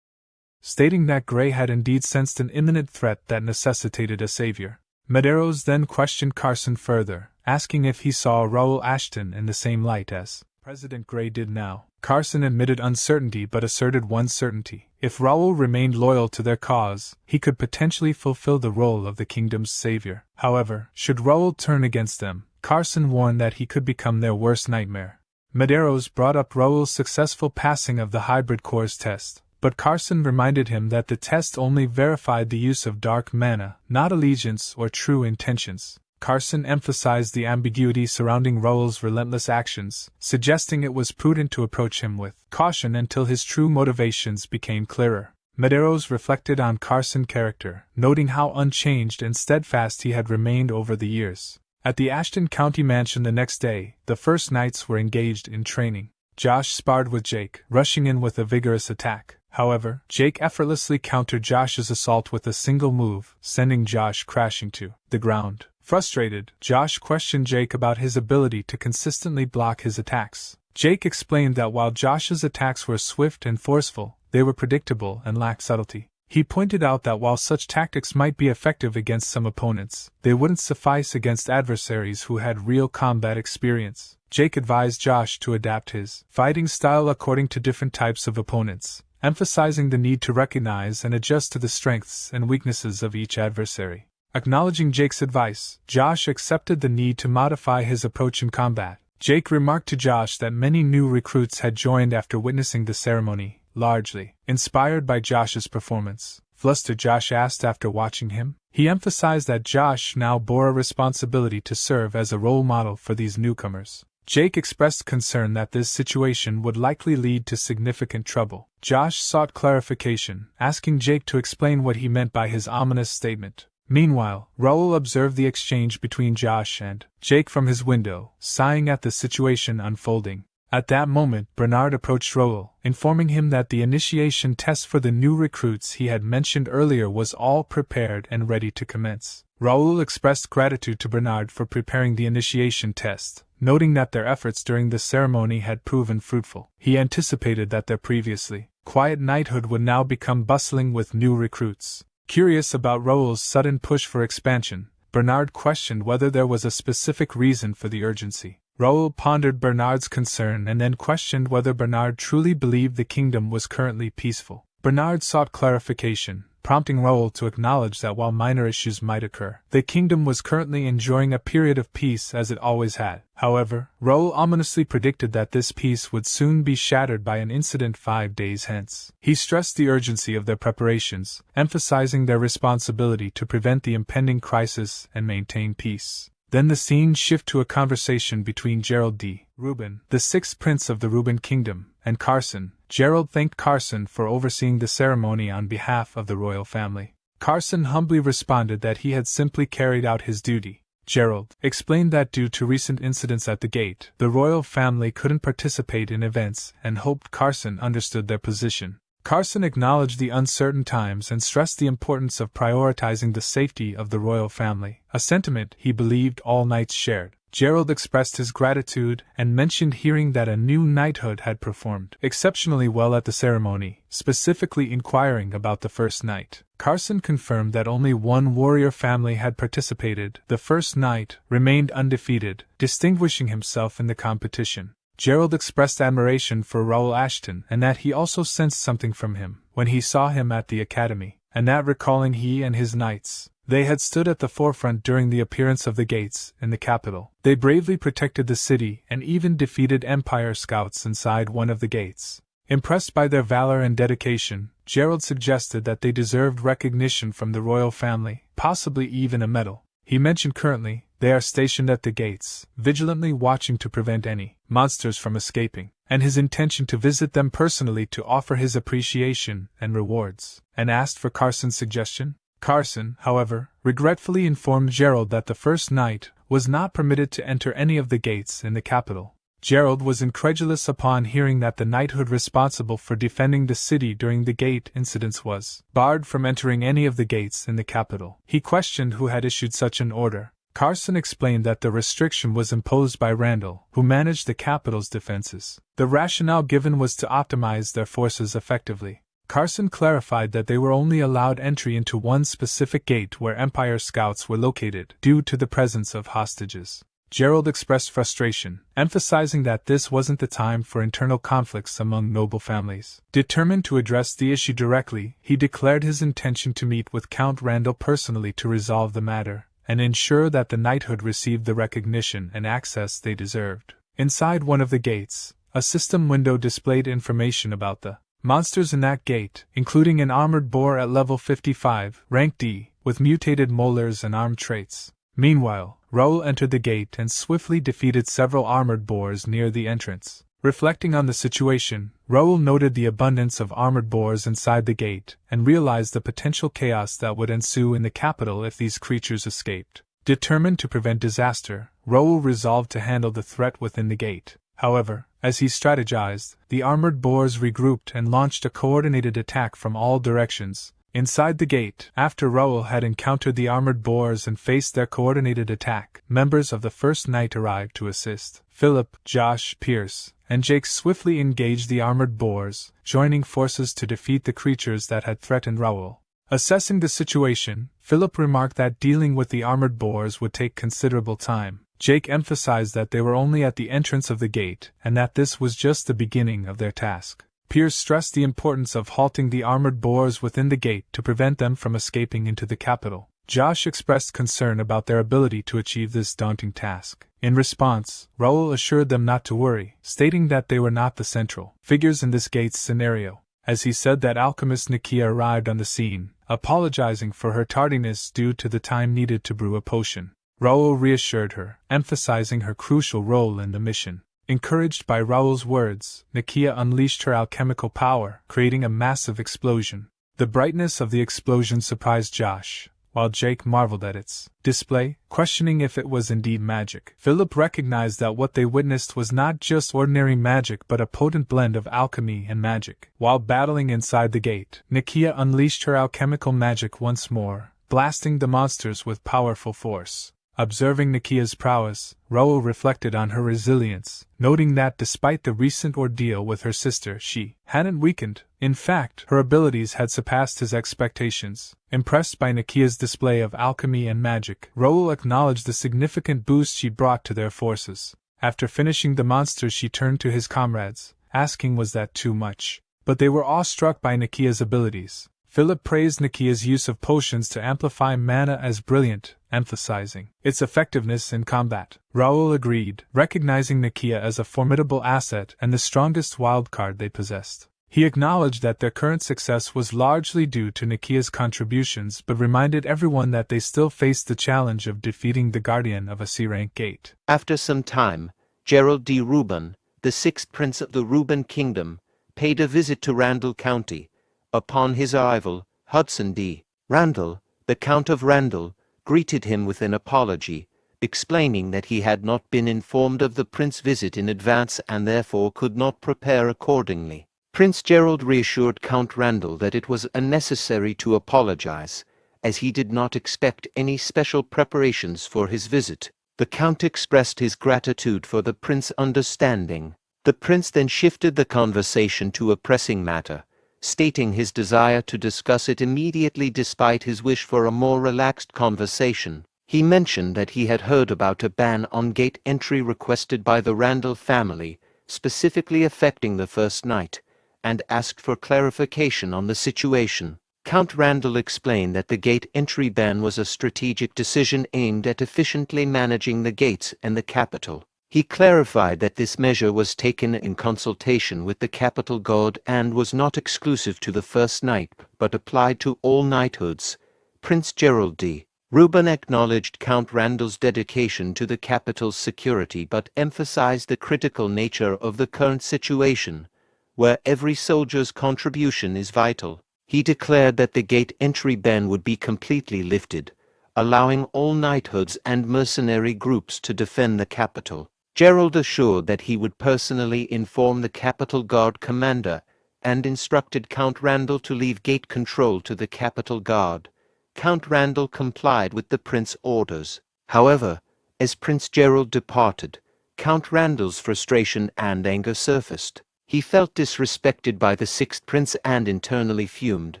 Speaker 2: Stating that Gray had indeed sensed an imminent threat that necessitated a savior. Medeiros then questioned Carson further, asking if he saw Raul Ashton in the same light as President Gray did now. Carson admitted uncertainty but asserted one certainty. If Raul remained loyal to their cause, he could potentially fulfill the role of the kingdom's savior. However, should Raul turn against them, Carson warned that he could become their worst nightmare. Medeiros brought up Raul's successful passing of the hybrid cores test, but Carson reminded him that the test only verified the use of dark mana, not allegiance or true intentions. Carson emphasized the ambiguity surrounding Raul's relentless actions, suggesting it was prudent to approach him with caution until his true motivations became clearer. Medeiros reflected on Carson's character, noting how unchanged and steadfast he had remained over the years. At the Ashton County mansion the next day, the first knights were engaged in training. Josh sparred with Jake, rushing in with a vigorous attack. However, Jake effortlessly countered Josh's assault with a single move, sending Josh crashing to the ground. Frustrated, Josh questioned Jake about his ability to consistently block his attacks. Jake explained that while Josh's attacks were swift and forceful, they were predictable and lacked subtlety. He pointed out that while such tactics might be effective against some opponents, they wouldn't suffice against adversaries who had real combat experience. Jake advised Josh to adapt his fighting style according to different types of opponents, emphasizing the need to recognize and adjust to the strengths and weaknesses of each adversary. Acknowledging Jake's advice, Josh accepted the need to modify his approach in combat. Jake remarked to Josh that many new recruits had joined after witnessing the ceremony, largely inspired by Josh's performance. Flustered, Josh asked after watching him. He emphasized that Josh now bore a responsibility to serve as a role model for these newcomers. Jake expressed concern that this situation would likely lead to significant trouble. Josh sought clarification, asking Jake to explain what he meant by his ominous statement. Meanwhile, Raul observed the exchange between Josh and Jake from his window, sighing at the situation unfolding. At that moment, Bernard approached Raul, informing him that the initiation test for the new recruits he had mentioned earlier was all prepared and ready to commence. Raul expressed gratitude to Bernard for preparing the initiation test, noting that their efforts during the ceremony had proven fruitful. He anticipated that their previously quiet knighthood would now become bustling with new recruits. Curious about Raul's sudden push for expansion, Bernard questioned whether there was a specific reason for the urgency. Raul pondered Bernard's concern and then questioned whether Bernard truly believed the kingdom was currently peaceful. Bernard sought clarification, prompting Raul to acknowledge that while minor issues might occur, the kingdom was currently enjoying a period of peace as it always had. However, Raul ominously predicted that this peace would soon be shattered by an incident 5 days hence. He stressed the urgency of their preparations, emphasizing their responsibility to prevent the impending crisis and maintain peace. Then the scene shifted to a conversation between Gerald D. Reuben, the sixth prince of the Reuben kingdom, and Carson. Gerald thanked Carson for overseeing the ceremony on behalf of the royal family. Carson humbly responded that he had simply carried out his duty. Gerald explained that due to recent incidents at the gate, the royal family couldn't participate in events and hoped Carson understood their position. Carson acknowledged the uncertain times and stressed the importance of prioritizing the safety of the royal family, a sentiment he believed all knights shared. Gerald expressed his gratitude and mentioned hearing that a new knighthood had performed exceptionally well at the ceremony, specifically inquiring about the first knight. Carson confirmed that only one warrior family had participated. The first knight remained undefeated, distinguishing himself in the competition. Gerald expressed admiration for Raul Ashton and that he also sensed something from him when he saw him at the academy, and that recalling he and his knights, they had stood at the forefront during the appearance of the gates in the capital. They bravely protected the city and even defeated Empire scouts inside one of the gates. Impressed by their valor and dedication, Gerald suggested that they deserved recognition from the royal family, possibly even a medal. He mentioned currently, they are stationed at the gates, vigilantly watching to prevent any monsters from escaping, and his intention to visit them personally to offer his appreciation and rewards, and asked for Carson's suggestion. Carson, however, regretfully informed Gerald that the first knight was not permitted to enter any of the gates in the capital. Gerald was incredulous upon hearing that the knighthood responsible for defending the city during the gate incidents was barred from entering any of the gates in the capital. He questioned who had issued such an order. Carson explained that the restriction was imposed by Randall, who managed the capital's defenses. The rationale given was to optimize their forces effectively. Carson clarified that they were only allowed entry into one specific gate where Empire scouts were located, due to the presence of hostages. Gerald expressed frustration, emphasizing that this wasn't the time for internal conflicts among noble families. Determined to address the issue directly, he declared his intention to meet with Count Randall personally to resolve the matter, and ensure that the knighthood received the recognition and access they deserved. Inside one of the gates, a system window displayed information about the monsters in that gate, including an armored boar at level 55, rank D, with mutated molars and arm traits. Meanwhile, Raul entered the gate and swiftly defeated several armored boars near the entrance. Reflecting on the situation, Raul noted the abundance of armored boars inside the gate and realized the potential chaos that would ensue in the capital if these creatures escaped. Determined to prevent disaster, Raul resolved to handle the threat within the gate. However, as he strategized, the armored boars regrouped and launched a coordinated attack from all directions. Inside the gate, after Raul had encountered the armored boars and faced their coordinated attack, members of the First Knight arrived to assist. Philip, Josh, Pierce, and Jake swiftly engaged the armored boars, joining forces to defeat the creatures that had threatened Raul. Assessing the situation, Philip remarked that dealing with the armored boars would take considerable time. Jake emphasized that they were only at the entrance of the gate, and that this was just the beginning of their task. Pierce stressed the importance of halting the armored boars within the gate to prevent them from escaping into the capital. Josh expressed concern about their ability to achieve this daunting task. In response, Raul assured them not to worry, stating that they were not the central figures in this gate's scenario. As he said that alchemist Nakia arrived on the scene, apologizing for her tardiness due to the time needed to brew a potion. Raul reassured her, emphasizing her crucial role in the mission. Encouraged by Raul's words, Nakia unleashed her alchemical power, creating a massive explosion. The brightness of the explosion surprised Josh, while Jake marveled at its display, questioning if it was indeed magic. Philip recognized that what they witnessed was not just ordinary magic but a potent blend of alchemy and magic. While battling inside the gate, Nakia unleashed her alchemical magic once more, blasting the monsters with powerful force. Observing Nakia's prowess, Raul reflected on her resilience, noting that despite the recent ordeal with her sister, she hadn't weakened. In fact, her abilities had surpassed his expectations. Impressed by Nakia's display of alchemy and magic, Raul acknowledged the significant boost she brought to their forces. After finishing the monsters, she turned to his comrades, asking was that too much. But they were awestruck by Nakia's abilities. Philip praised Nakia's use of potions to amplify mana as brilliant, emphasizing its effectiveness in combat. Raul agreed, recognizing Nakia as a formidable asset and the strongest wildcard they possessed. He acknowledged that their current success was largely due to Nakia's contributions but reminded everyone that they still faced the challenge of defeating the Guardian of a C-rank gate.
Speaker 1: After some time, Gerald D. Reuben, the sixth prince of the Reuben Kingdom, paid a visit to Randall County. Upon his arrival, Hudson D. Randall, the Count of Randall, greeted him with an apology, explaining that he had not been informed of the prince's visit in advance and therefore could not prepare accordingly. Prince Gerald reassured Count Randall that it was unnecessary to apologize, as he did not expect any special preparations for his visit. The Count expressed his gratitude for the prince's understanding. The prince then shifted the conversation to a pressing matter, stating his desire to discuss it immediately despite his wish for a more relaxed conversation. He mentioned that he had heard about a ban on gate entry requested by the Randall family, specifically affecting the First Knight, and asked for clarification on the situation. Count Randall explained that the gate entry ban was a strategic decision aimed at efficiently managing the gates and the capital. He clarified that this measure was taken in consultation with the capital god and was not exclusive to the First Knight but applied to all knighthoods. Prince Gerald D. Reuben acknowledged Count Randall's dedication to the capital's security but emphasized the critical nature of the current situation, where every soldier's contribution is vital. He declared that the gate entry ban would be completely lifted, allowing all knighthoods and mercenary groups to defend the capital. Gerald assured that he would personally inform the Capital Guard commander and instructed Count Randall to leave gate control to the Capital Guard. Count Randall complied with the prince's orders. However, as Prince Gerald departed, Count Randall's frustration and anger surfaced. He felt disrespected by the sixth prince and internally fumed,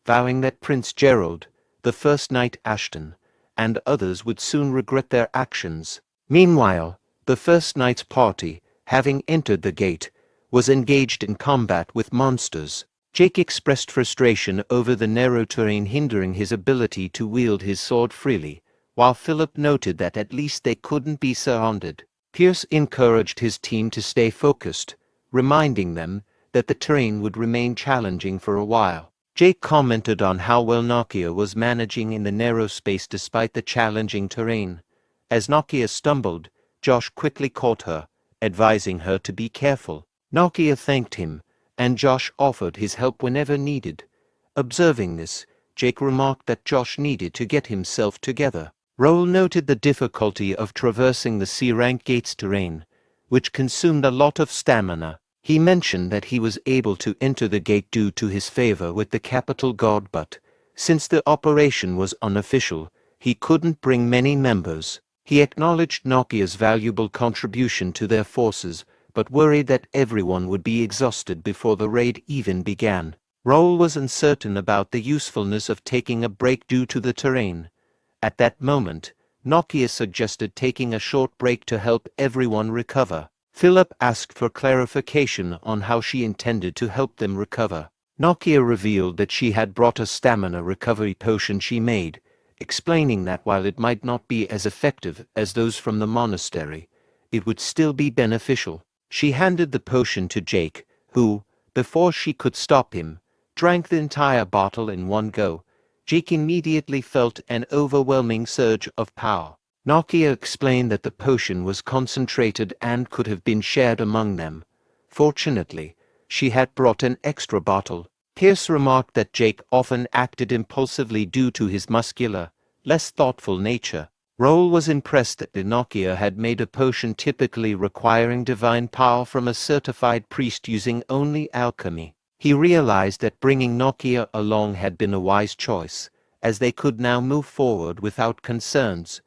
Speaker 1: vowing that Prince Gerald, the first knight Ashton, and others would soon regret their actions. Meanwhile, the first knight's party, having entered the gate, was engaged in combat with monsters. Jake expressed frustration over the narrow terrain hindering his ability to wield his sword freely, while Philip noted that at least they couldn't be surrounded. Pierce encouraged his team to stay focused, reminding them that the terrain would remain challenging for a while. Jake commented on how well Nakia was managing in the narrow space despite the challenging terrain. As Nakia stumbled, Josh quickly caught her, advising her to be careful. Nakia thanked him, and Josh offered his help whenever needed. Observing this, Jake remarked that Josh needed to get himself together. Raul noted the difficulty of traversing the C-rank gates terrain, which consumed a lot of stamina. He mentioned that he was able to enter the gate due to his favor with the Capital Guard, but, since the operation was unofficial, he couldn't bring many members. He acknowledged Nakia's valuable contribution to their forces, but worried that everyone would be exhausted before the raid even began. Raul was uncertain about the usefulness of taking a break due to the terrain. At that moment, Nakia suggested taking a short break to help everyone recover. Philip asked for clarification on how she intended to help them recover. Nakia revealed that she had brought a stamina recovery potion she made, explaining that while it might not be as effective as those from the monastery, it would still be beneficial. She handed the potion to Jake, who, before she could stop him, drank the entire bottle in one go. Jake immediately felt an overwhelming surge of power. Nakia explained that the potion was concentrated and could have been shared among them. Fortunately, she had brought an extra bottle. Pierce remarked that Jake often acted impulsively due to his muscular, less thoughtful nature. Raul was impressed that Nakia had made a potion typically requiring divine power from a certified priest using only alchemy. He realized that bringing Nakia along had been a wise choice, as they could now move forward without concerns.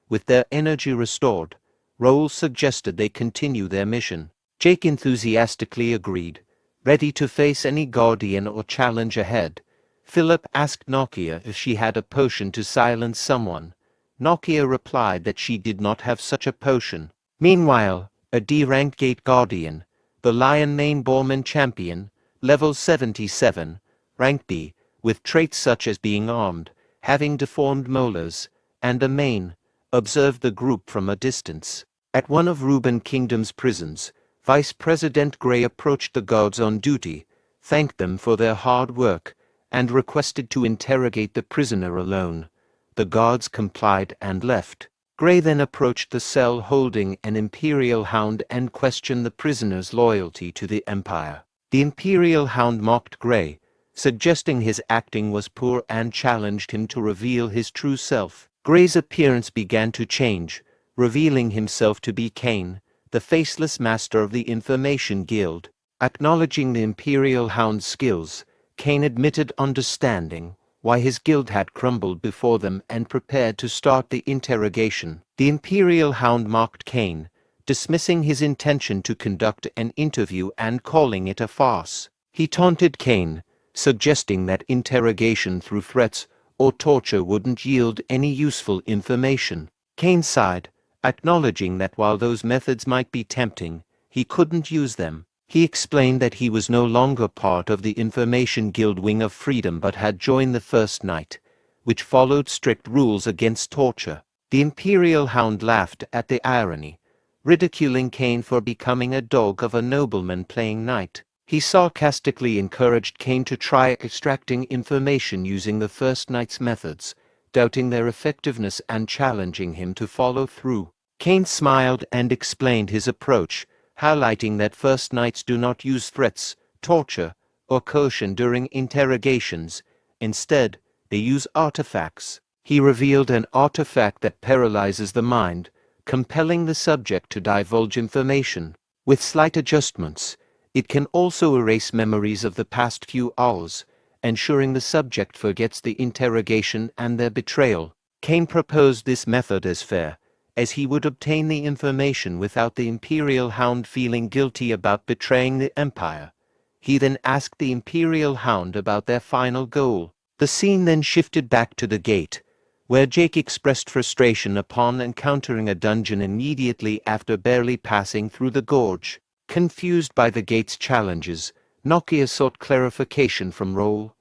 Speaker 1: With their energy restored, Raul suggested they continue their mission. Jake enthusiastically agreed, ready to face any guardian or challenge ahead. Philip asked Nakia if she had a potion to silence someone. Nakia replied that she did not have such a potion. Meanwhile, a D-rank gate guardian, the Lion Mane Boreman champion, level 77, rank B, with traits such as being armed, having deformed molars, and a mane, observed the group from a distance. At one of Reuben Kingdom's prisons, Vice President Gray approached the guards on duty, thanked them for their hard work, and requested to interrogate the prisoner alone. The guards complied and left. Gray then approached the cell holding an Imperial Hound and questioned the prisoner's loyalty to the Empire. The Imperial Hound mocked Gray, suggesting his acting was poor and challenged him to reveal his true self. Gray's appearance began to change, revealing himself to be Kane, the faceless master of the Information Guild. Acknowledging the Imperial Hound's skills, Kane admitted understanding why his guild had crumbled before them and prepared to start the interrogation. The Imperial Hound mocked Kane, dismissing his intention to conduct an interview and calling it a farce. He taunted Kane, suggesting that interrogation through threats or torture wouldn't yield any useful information. Kane sighed, acknowledging that while those methods might be tempting, he couldn't use them. He explained that he was no longer part of the Information Guild Wing of Freedom but had joined the First Knight, which followed strict rules against torture. The Imperial Hound laughed at the irony, ridiculing Kane for becoming a dog of a nobleman playing knight. He sarcastically encouraged Kane to try extracting information using the First Knight's methods, doubting their effectiveness and challenging him to follow through. Kane smiled and explained his approach, highlighting that first knights do not use threats, torture, or coercion during interrogations. Instead, they use artifacts. He revealed an artifact that paralyzes the mind, compelling the subject to divulge information. With slight adjustments, it can also erase memories of the past few hours, ensuring the subject forgets the interrogation and their betrayal. Kane proposed this method as fair, as he would obtain the information without the Imperial Hound feeling guilty about betraying the Empire. He then asked the Imperial Hound about their final goal. The scene then shifted back to the gate, where Jake expressed frustration upon encountering a dungeon immediately after barely passing through the gorge. Confused by the gate's challenges, Nokia sought clarification from Raul.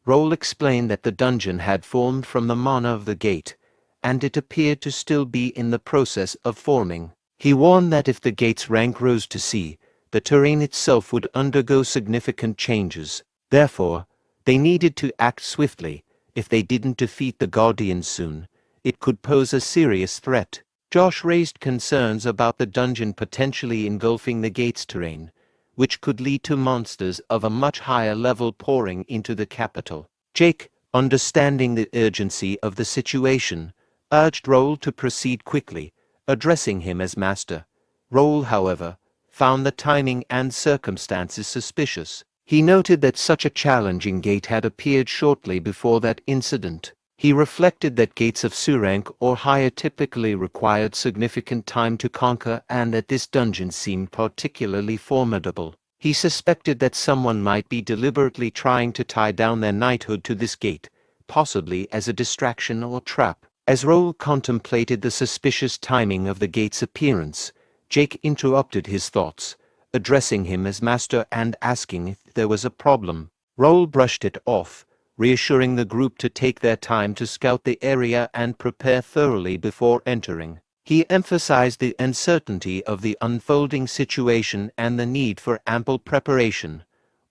Speaker 1: Raul explained that the dungeon had formed from the mana of the gate, and it appeared to still be in the process of forming. He warned that if the gate's rank rose to C, the terrain itself would undergo significant changes. Therefore, they needed to act swiftly. If they didn't defeat the Guardians soon, it could pose a serious threat. Josh raised concerns about the dungeon potentially engulfing the gate's terrain, which could lead to monsters of a much higher level pouring into the capital. Jake, understanding the urgency of the situation, urged Raul to proceed quickly, addressing him as master. Raul, however, found the timing and circumstances suspicious. He noted that such a challenging gate had appeared shortly before that incident. He reflected that gates of C rank or higher typically required significant time to conquer and that this dungeon seemed particularly formidable. He suspected that someone might be deliberately trying to tie down their knighthood to this gate, possibly as a distraction or trap. As Raul contemplated the suspicious timing of the gate's appearance, Jake interrupted his thoughts, addressing him as master and asking if there was a problem. Raul brushed it off, reassuring the group to take their time to scout the area and prepare thoroughly before entering. He emphasized the uncertainty of the unfolding situation and the need for ample preparation.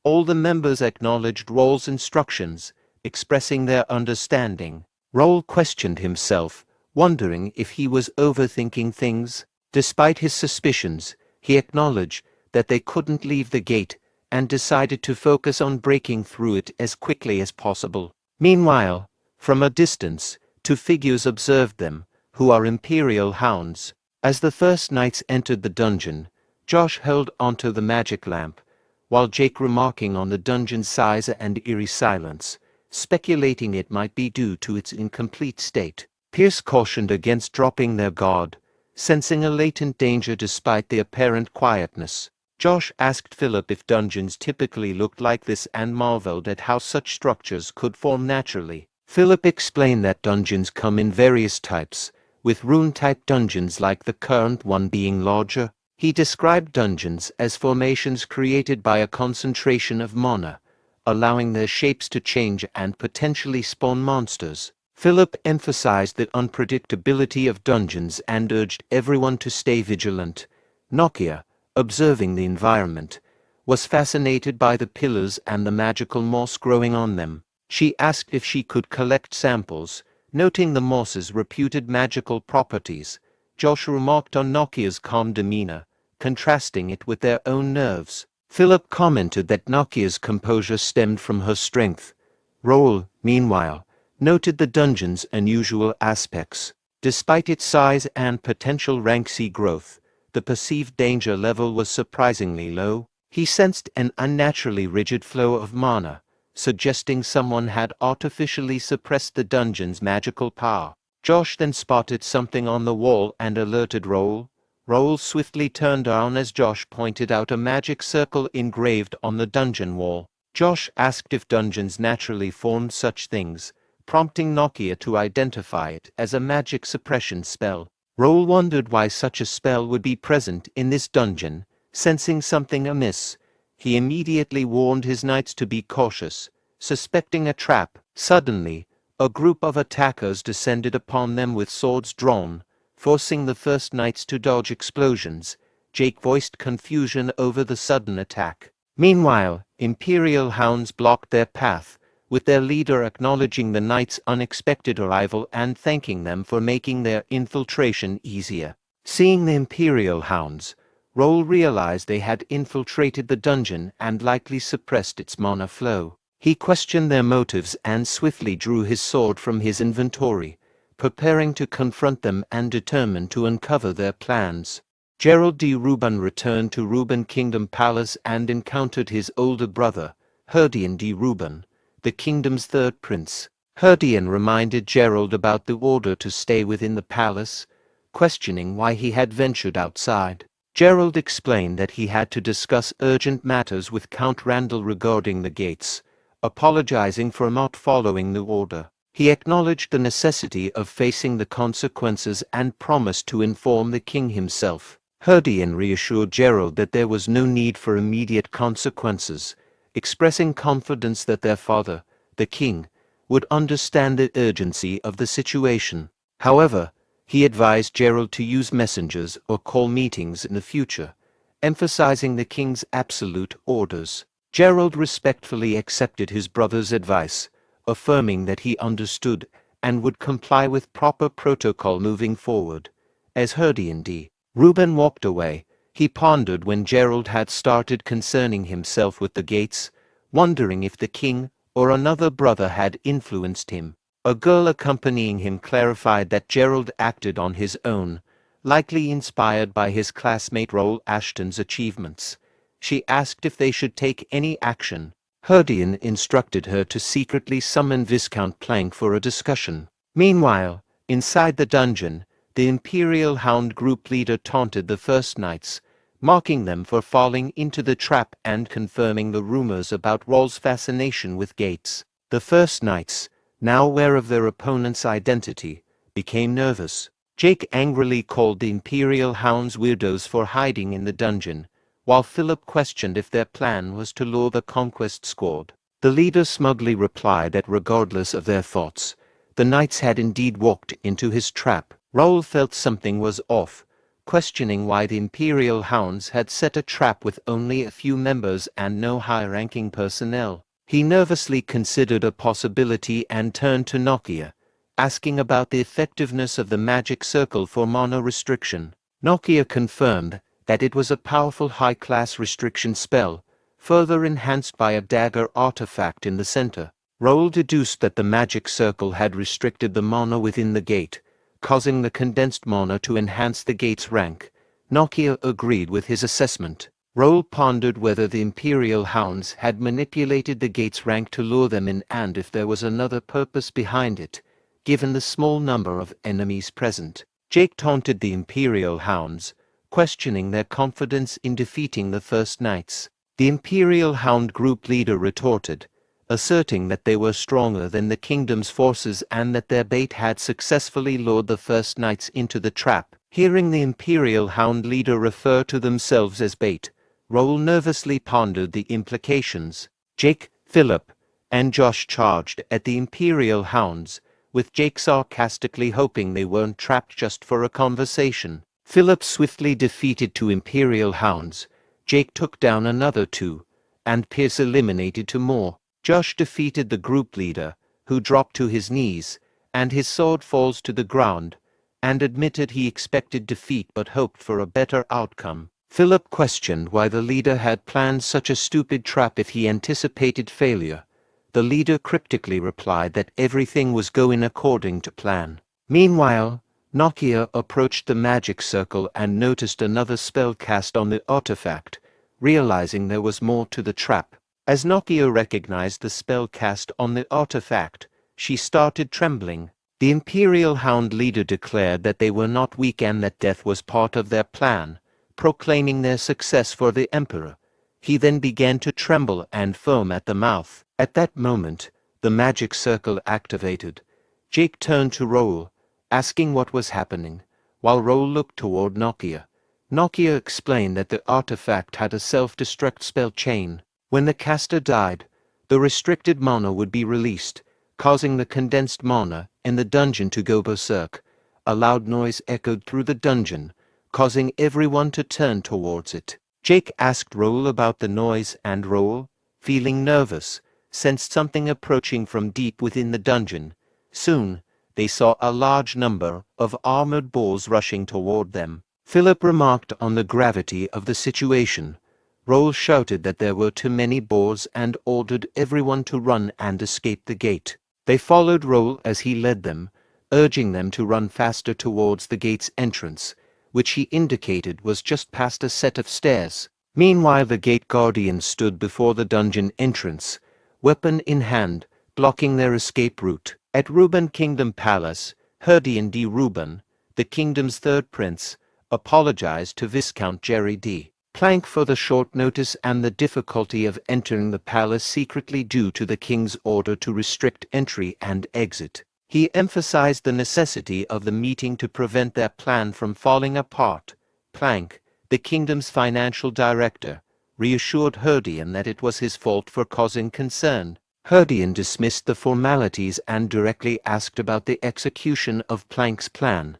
Speaker 1: All the members acknowledged Raul's instructions, expressing their understanding. Raul questioned himself, wondering if he was overthinking things. Despite his suspicions, he acknowledged that they couldn't leave the gate and decided to focus on breaking through it as quickly as possible. Meanwhile, from a distance, two figures observed them, who are Imperial Hounds. As the first knights entered the dungeon, Josh held onto the magic lamp, while Jake remarking on the dungeon's size and eerie silence, speculating it might be due to its incomplete state. Pierce cautioned against dropping their guard, sensing a latent danger despite the apparent quietness. Josh asked Philip if dungeons typically looked like this and marveled at how such structures could form naturally. Philip explained that dungeons come in various types, with rune-type dungeons like the current one being larger. He described dungeons as formations created by a concentration of mana, allowing their shapes to change and potentially spawn monsters. Philip emphasized the unpredictability of dungeons and urged everyone to stay vigilant. Nokia, observing the environment, was fascinated by the pillars and the magical moss growing on them. She asked if she could collect samples, noting the moss's reputed magical properties. Josh remarked on Nokia's calm demeanor, contrasting it with their own nerves. Philip commented that Nokia's composure stemmed from her strength. Raul, meanwhile, noted the dungeon's unusual aspects. Despite its size and potential rank C growth, the perceived danger level was surprisingly low. He sensed an unnaturally rigid flow of mana, suggesting someone had artificially suppressed the dungeon's magical power. Josh then spotted something on the wall and alerted Raul. Raul swiftly turned down as Josh pointed out a magic circle engraved on the dungeon wall. Josh asked if dungeons naturally formed such things, prompting Nokia to identify it as a magic suppression spell. Raul wondered why such a spell would be present in this dungeon. Sensing something amiss, he immediately warned his knights to be cautious, suspecting a trap. Suddenly, a group of attackers descended upon them with swords drawn, forcing the first knights to dodge explosions. Jake voiced confusion over the sudden attack. Meanwhile, Imperial Hounds blocked their path, with their leader acknowledging the knights' unexpected arrival and thanking them for making their infiltration easier. Seeing the Imperial hounds, Raul realized they had infiltrated the dungeon and likely suppressed its mana flow. He questioned their motives and swiftly drew his sword from his inventory, preparing to confront them and determined to uncover their plans. Gerald de Ruban returned to Ruban Kingdom Palace and encountered his older brother, Herdian de Ruban, the kingdom's third prince. Herdian reminded Gerald about the order to stay within the palace, questioning why he had ventured outside. Gerald explained that he had to discuss urgent matters with Count Randall regarding the gates, apologizing for not following the order. He acknowledged the necessity of facing the consequences and promised to inform the king himself. Herdian reassured Gerald that there was no need for immediate consequences, expressing confidence that their father, the king, would understand the urgency of the situation. However, he advised Gerald to use messengers or call meetings in the future, emphasizing the king's absolute orders. Gerald respectfully accepted his brother's advice, affirming that he understood and would comply with proper protocol moving forward. As Herdian D. Ruben walked away, he pondered when Gerald had started concerning himself with the gates, wondering if the king or another brother had influenced him. A girl accompanying him clarified that Gerald acted on his own, likely inspired by his classmate Raul Ashton's achievements. She asked if they should take any action. Herdian instructed her to secretly summon Viscount Plank for a discussion. Meanwhile, inside the dungeon, the Imperial Hound group leader taunted the First Knights, mocking them for falling into the trap and confirming the rumors about Raul's fascination with gates. The First Knights, now aware of their opponent's identity, became nervous. Jake angrily called the Imperial Hounds weirdos for hiding in the dungeon, while Philip questioned if their plan was to lure the Conquest Squad. The leader smugly replied that regardless of their thoughts, the knights had indeed walked into his trap. Raul felt something was off, questioning why the Imperial Hounds had set a trap with only a few members and no high-ranking personnel. He nervously considered a possibility and turned to Nokia, asking about the effectiveness of the magic circle for mana restriction. Nokia confirmed that it was a powerful high-class restriction spell, further enhanced by a dagger artifact in the center. Raul deduced that the magic circle had restricted the mana within the gate, causing the condensed mana to enhance the gate's rank. Nokia agreed with his assessment. Raul pondered whether the Imperial Hounds had manipulated the gate's rank to lure them in and if there was another purpose behind it, given the small number of enemies present. Jake taunted the Imperial Hounds, questioning their confidence in defeating the First Knights. The Imperial Hound group leader retorted, asserting that they were stronger than the kingdom's forces and that their bait had successfully lured the First Knights into the trap. Hearing the Imperial Hound leader refer to themselves as bait, Raul nervously pondered the implications. Jake, Philip, and Josh charged at the Imperial Hounds, with Jake sarcastically hoping they weren't trapped just for a conversation. Philip swiftly defeated 2 Imperial Hounds, Jake took down another 2, and Pierce eliminated 2 more. Josh defeated the group leader, who dropped to his knees, and his sword falls to the ground, and admitted he expected defeat but hoped for a better outcome. Philip questioned why the leader had planned such a stupid trap if he anticipated failure. The leader cryptically replied that everything was going according to plan. Meanwhile, Nokia approached the magic circle and noticed another spell cast on the artifact, realizing there was more to the trap. As Nokia recognized the spell cast on the artifact, she started trembling. The Imperial Hound leader declared that they were not weak and that death was part of their plan, proclaiming their success for the Emperor. He then began to tremble and foam at the mouth. At that moment, the magic circle activated. Jake turned to Raul, asking what was happening, while Raul looked toward Nokia. Nokia explained that the artifact had a self-destruct spell chain. When the caster died, the restricted mana would be released, causing the condensed mana in the dungeon to go berserk. A loud noise echoed through the dungeon, causing everyone to turn towards it. Jake asked Raul about the noise and Raul, feeling nervous, sensed something approaching from deep within the dungeon. Soon, they saw a large number of armored boars rushing toward them. Philip remarked on the gravity of the situation. Raul shouted that there were too many boars and ordered everyone to run and escape the gate. They followed Raul as he led them, urging them to run faster towards the gate's entrance, which he indicated was just past a set of stairs. Meanwhile, the gate guardian stood before the dungeon entrance, weapon in hand, blocking their escape route. At Ruben Kingdom Palace, Herdian D. Ruben, the kingdom's third prince, apologized to Viscount Jerry D. Plank for the short notice and the difficulty of entering the palace secretly due to the king's order to restrict entry and exit. He emphasized the necessity of the meeting to prevent their plan from falling apart. Plank, the kingdom's financial director, reassured Herdian that it was his fault for causing concern. Herdian dismissed the formalities and directly asked about the execution of Plank's plan.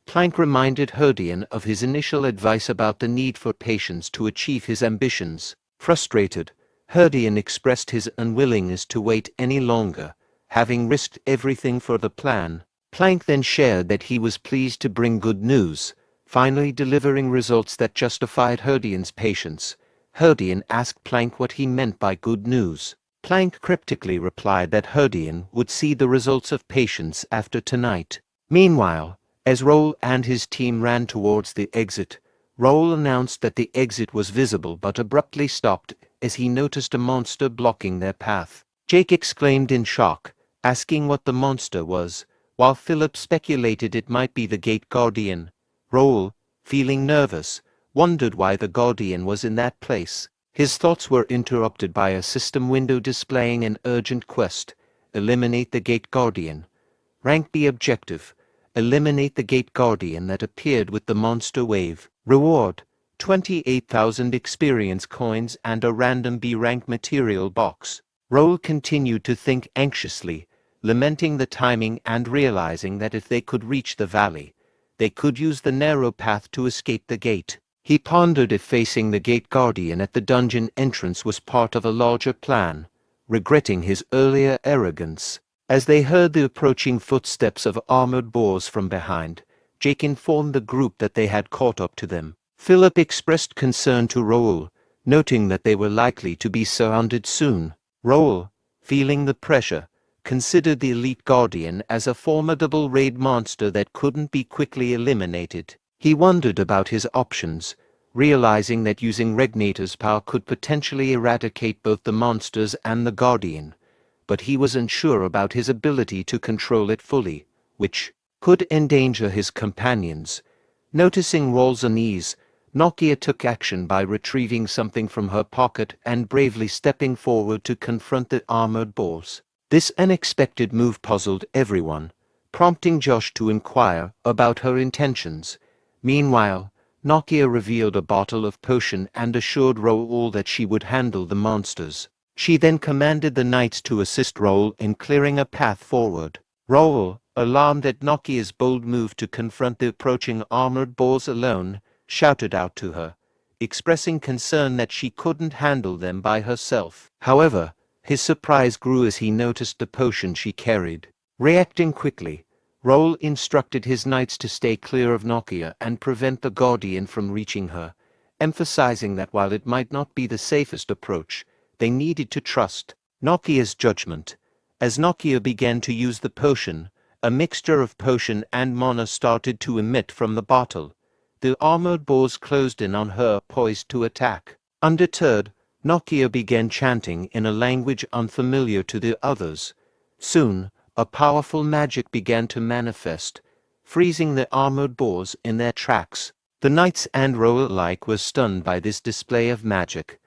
Speaker 1: Plank reminded Herdian of his initial advice about the need for patience to achieve his ambitions. Frustrated, Herdian expressed his unwillingness to wait any longer, having risked everything for the plan. Plank then shared that he was pleased to bring good news, finally delivering results that justified Herdian's patience. Herdian asked Plank what he meant by good news. Plank cryptically replied that Herdian would see the results of patience after tonight. Meanwhile, as Raul and his team ran towards the exit, Raul announced that the exit was visible but abruptly stopped as he noticed a monster blocking their path. Jake exclaimed in shock, asking what the monster was, while Philip speculated it might be the gate guardian. Raul, feeling nervous, wondered why the guardian was in that place. His thoughts were interrupted by a system window displaying an urgent quest: eliminate the gate guardian. Rank B objective: eliminate the gate guardian that appeared with the monster wave. Reward: 28,000 experience coins and a random B rank material box. Raul continued to think anxiously, lamenting the timing and realizing that if they could reach the valley, they could use the narrow path to escape the gate. He pondered if facing the gate guardian at the dungeon entrance was part of a larger plan, regretting his earlier arrogance. As they heard the approaching footsteps of armored boars from behind, Jake informed the group that they had caught up to them. Philip expressed concern to Raul, noting that they were likely to be surrounded soon. Raul, feeling the pressure, considered the elite guardian as a formidable raid monster that couldn't be quickly eliminated. He wondered about his options, realizing that using Regnator's power could potentially eradicate both the monsters and the guardian, but he was unsure about his ability to control it fully, which could endanger his companions. Noticing Raul's unease, Nokia took action by retrieving something from her pocket and bravely stepping forward to confront the armored boars. This unexpected move puzzled everyone, prompting Josh to inquire about her intentions. Meanwhile, Nokia revealed a bottle of potion and assured Raul that she would handle the monsters. She then commanded the knights to assist Raul in clearing a path forward. Raul, alarmed at Nokia's bold move to confront the approaching armored boars alone, shouted out to her, expressing concern that she couldn't handle them by herself. However, his surprise grew as he noticed the potion she carried. Reacting quickly, Raul instructed his knights to stay clear of Nokia and prevent the guardian from reaching her, emphasizing that while it might not be the safest approach, they needed to trust Nokia's judgment. As Nokia began to use the potion, a mixture of potion and mana started to emit from the bottle. The armored boars closed in on her, poised to attack. Undeterred, Nokia began chanting in a language unfamiliar to the others. Soon, a powerful magic began to manifest, freezing the armored boars in their tracks. The knights and Raul alike were stunned by this display of magic.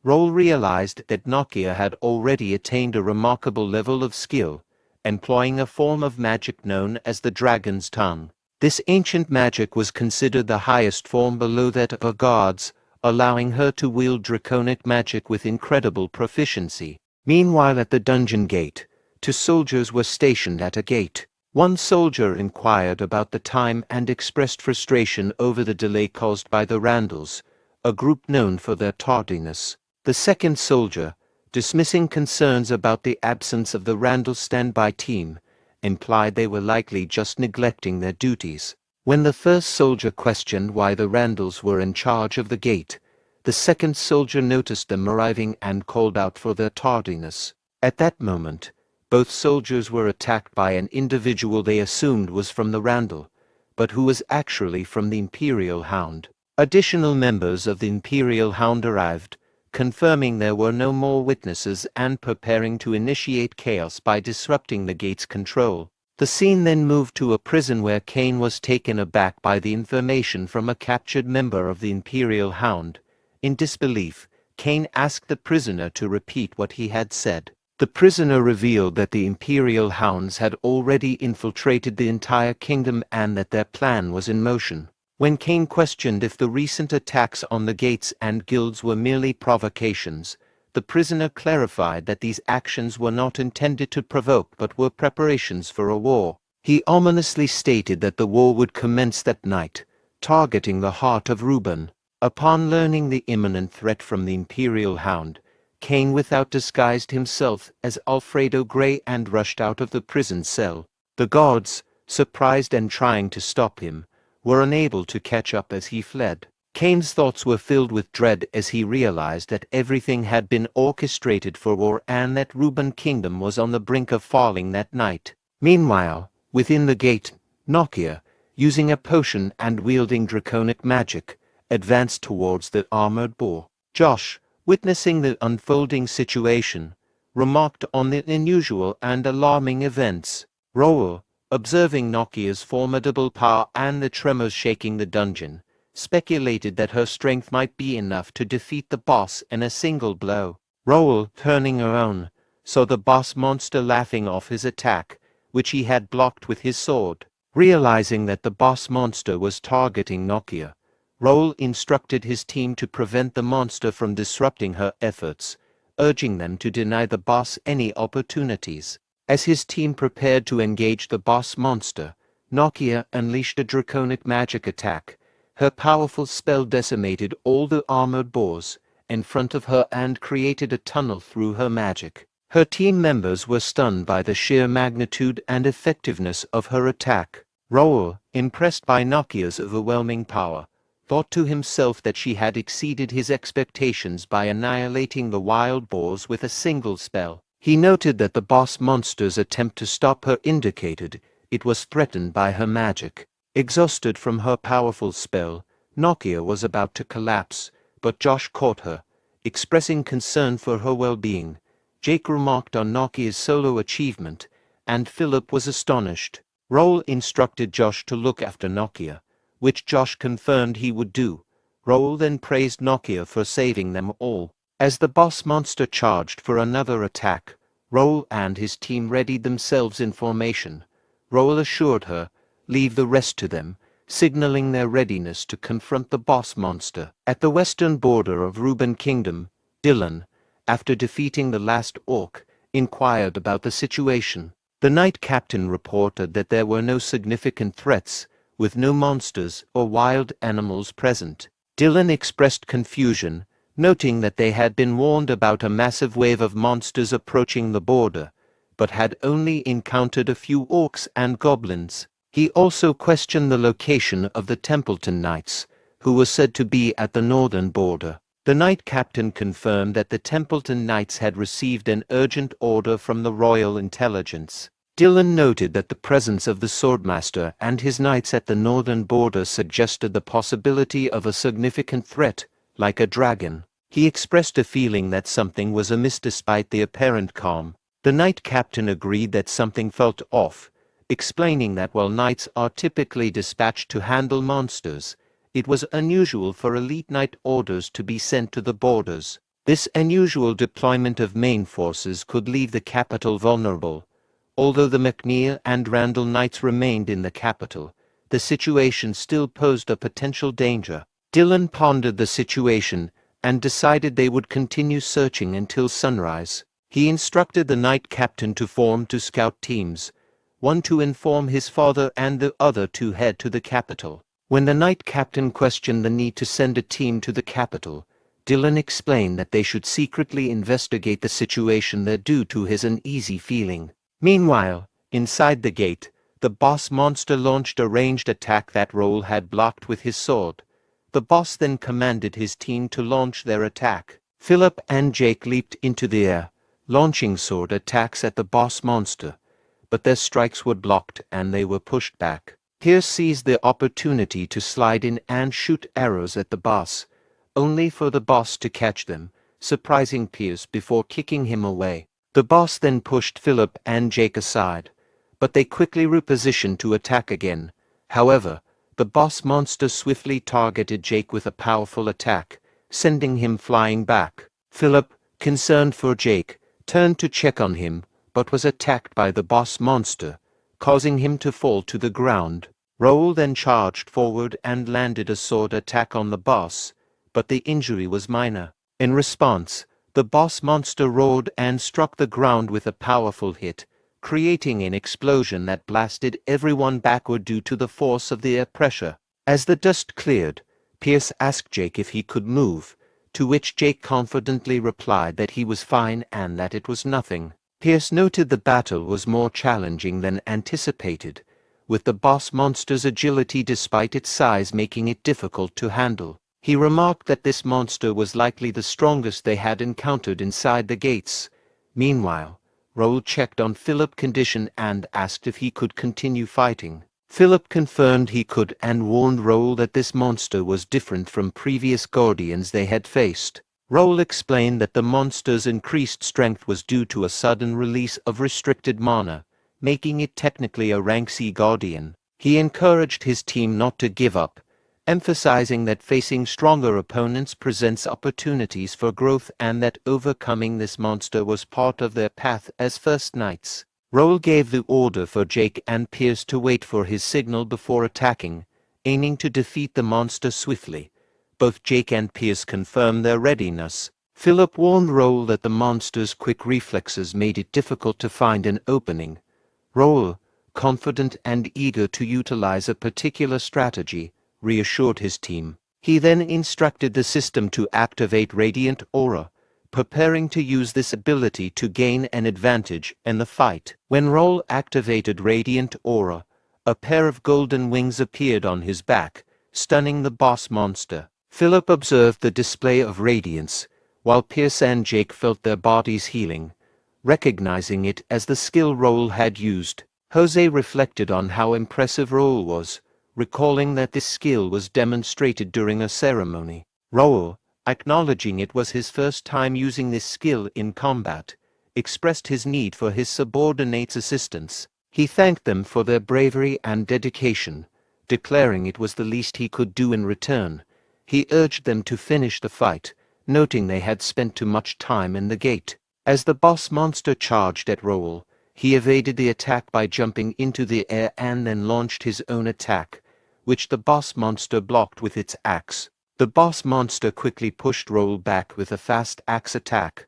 Speaker 1: Raul realized that Nokia had already attained a remarkable level of skill, employing a form of magic known as the Dragon's Tongue. This ancient magic was considered the highest form below that of a god's, allowing her to wield draconic magic with incredible proficiency. Meanwhile, at the dungeon gate, 2 soldiers were stationed at a gate. One soldier inquired about the time and expressed frustration over the delay caused by the Randalls, a group known for their tardiness. The second soldier, dismissing concerns about the absence of the Randall standby team, implied they were likely just neglecting their duties. When the first soldier questioned why the Randalls were in charge of the gate, the second soldier noticed them arriving and called out for their tardiness. At that moment, both soldiers were attacked by an individual they assumed was from the Randall, but who was actually from the Imperial Hound. Additional members of the Imperial Hound arrived, confirming there were no more witnesses and preparing to initiate chaos by disrupting the gate's control. The scene then moved to a prison where Kane was taken aback by the information from a captured member of the Imperial Hound. In disbelief, Kane asked the prisoner to repeat what he had said. The prisoner revealed that the Imperial Hounds had already infiltrated the entire kingdom and that their plan was in motion. When Kane questioned if the recent attacks on the gates and guilds were merely provocations, the prisoner clarified that these actions were not intended to provoke but were preparations for a war. He ominously stated that the war would commence that night, targeting the heart of Reborn. Upon learning the imminent threat from the Imperial Hound, Kane without disguised himself as Alfredo Gray and rushed out of the prison cell. The guards, surprised and trying to stop him, were unable to catch up as he fled. Kane's thoughts were filled with dread as he realized that everything had been orchestrated for war and that Reborn Kingdom was on the brink of falling that night. Meanwhile, within the gate, Nokia, using a potion and wielding draconic magic, advanced towards the armored boar. Josh, witnessing the unfolding situation, remarked on the unusual and alarming events. Raul, observing Nokia's formidable power and the tremors shaking the dungeon, speculated that her strength might be enough to defeat the boss in a single blow. Raul, turning around, saw the boss monster laughing off his attack, which he had blocked with his sword. Realizing that the boss monster was targeting Nokia, Raul instructed his team to prevent the monster from disrupting her efforts, urging them to deny the boss any opportunities. As his team prepared to engage the boss monster, Nokia unleashed a draconic magic attack. Her powerful spell decimated all the armored boars in front of her and created a tunnel through her magic. Her team members were stunned by the sheer magnitude and effectiveness of her attack. Raul, impressed by Nokia's overwhelming power, thought to himself that she had exceeded his expectations by annihilating the wild boars with a single spell. He noted that the boss monster's attempt to stop her indicated it was threatened by her magic. Exhausted from her powerful spell, Nokia was about to collapse, but Josh caught her, expressing concern for her well-being. Jake remarked on Nokia's solo achievement, and Philip was astonished. Raul instructed Josh to look after Nokia, which Josh confirmed he would do. Raul then praised Nokia for saving them all. As the boss monster charged for another attack, Raul and his team readied themselves in formation. Raul assured her, "Leave the rest to them," signaling their readiness to confront the boss monster. At the western border of Reborn Kingdom, Dylan, after defeating the last orc, inquired about the situation. The Knight Captain reported that there were no significant threats, with no monsters or wild animals present. Dylan expressed confusion, noting that they had been warned about a massive wave of monsters approaching the border, but had only encountered a few orcs and goblins. He also questioned the location of the Templeton Knights, who were said to be at the northern border. The Knight Captain confirmed that the Templeton Knights had received an urgent order from the Royal Intelligence. Dylan noted that the presence of the Swordmaster and his knights at the northern border suggested the possibility of a significant threat, like a dragon. He expressed a feeling that something was amiss despite the apparent calm. The Knight Captain agreed that something felt off, explaining that while knights are typically dispatched to handle monsters, it was unusual for elite knight orders to be sent to the borders. This unusual deployment of main forces could leave the capital vulnerable. Although the McNeil and Randall Knights remained in the capital, the situation still posed a potential danger. Dylan pondered the situation and decided they would continue searching until sunrise. He instructed the Knight Captain to form two scout teams, one to inform his father and the other to head to the capital. When the Knight Captain questioned the need to send a team to the capital, Dylan explained that they should secretly investigate the situation there due to his uneasy feeling. Meanwhile, inside the gate, the boss monster launched a ranged attack that Raul had blocked with his sword. The boss then commanded his team to launch their attack. Philip and Jake leaped into the air, launching sword attacks at the boss monster, but their strikes were blocked and they were pushed back. Pierce seized the opportunity to slide in and shoot arrows at the boss, only for the boss to catch them, surprising Pierce before kicking him away. The boss then pushed Philip and Jake aside, but they quickly repositioned to attack again. However, the boss monster swiftly targeted Jake with a powerful attack, sending him flying back. Philip, concerned for Jake, turned to check on him, but was attacked by the boss monster, causing him to fall to the ground. Raul then charged forward and landed a sword attack on the boss, but the injury was minor. In response, the boss monster roared and struck the ground with a powerful hit, creating an explosion that blasted everyone backward due to the force of the air pressure. As the dust cleared, Pierce asked Jake if he could move, to which Jake confidently replied that he was fine and that it was nothing. Pierce noted the battle was more challenging than anticipated, with the boss monster's agility despite its size making it difficult to handle. He remarked that this monster was likely the strongest they had encountered inside the gates. Meanwhile, Raul checked on Philip's condition and asked if he could continue fighting. Philip confirmed he could and warned Raul that this monster was different from previous guardians they had faced. Raul explained that the monster's increased strength was due to a sudden release of restricted mana, making it technically a rank C guardian. He encouraged his team not to give up, emphasizing that facing stronger opponents presents opportunities for growth and that overcoming this monster was part of their path as first knights. Raul gave the order for Jake and Pierce to wait for his signal before attacking, aiming to defeat the monster swiftly. Both Jake and Pierce confirmed their readiness. Philip warned Raul that the monster's quick reflexes made it difficult to find an opening. Raul, confident and eager to utilize a particular strategy, reassured his team. He then instructed the system to activate Radiant Aura, preparing to use this ability to gain an advantage in the fight. When Raul activated Radiant Aura, a pair of golden wings appeared on his back, stunning the boss monster. Philip observed the display of radiance, while Pierce and Jake felt their bodies healing, recognizing it as the skill Raul had used. Jose reflected on how impressive Raul was, recalling that this skill was demonstrated during a ceremony. Raul, acknowledging it was his first time using this skill in combat, expressed his need for his subordinates' assistance. He thanked them for their bravery and dedication, declaring it was the least he could do in return. He urged them to finish the fight, noting they had spent too much time in the gate. As the boss monster charged at Raul, he evaded the attack by jumping into the air and then launched his own attack, which the boss monster blocked with its axe. The boss monster quickly pushed Raul back with a fast axe attack.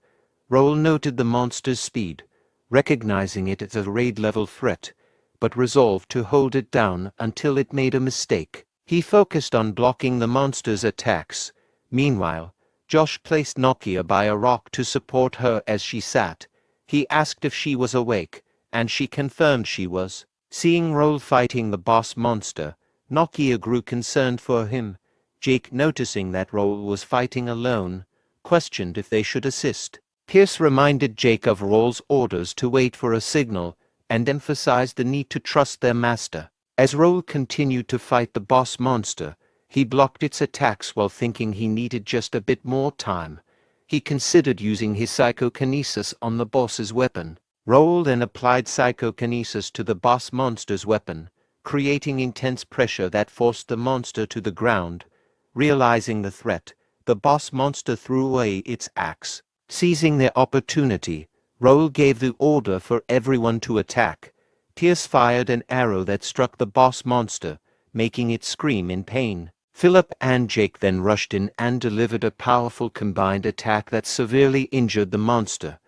Speaker 1: Raul noted the monster's speed, recognizing it as a raid-level threat, but resolved to hold it down until it made a mistake. He focused on blocking the monster's attacks. Meanwhile, Josh placed Nokia by a rock to support her as she sat. He asked if she was awake, and she confirmed she was. Seeing Raul fighting the boss monster, Nokia grew concerned for him. Jake, noticing that Raul was fighting alone, questioned if they should assist. Pierce reminded Jake of Raul's orders to wait for a signal, and emphasized the need to trust their master. As Raul continued to fight the boss monster, he blocked its attacks while thinking he needed just a bit more time. He considered using his psychokinesis on the boss's weapon. Raul then applied psychokinesis to the boss monster's weapon, creating intense pressure that forced the monster to the ground. Realizing the threat, the boss monster threw away its axe. Seizing their opportunity, Raul gave the order for everyone to attack. Pierce fired an arrow that struck the boss monster, making it scream in pain. Philip and Jake then rushed in and delivered a powerful combined attack that severely injured the monster.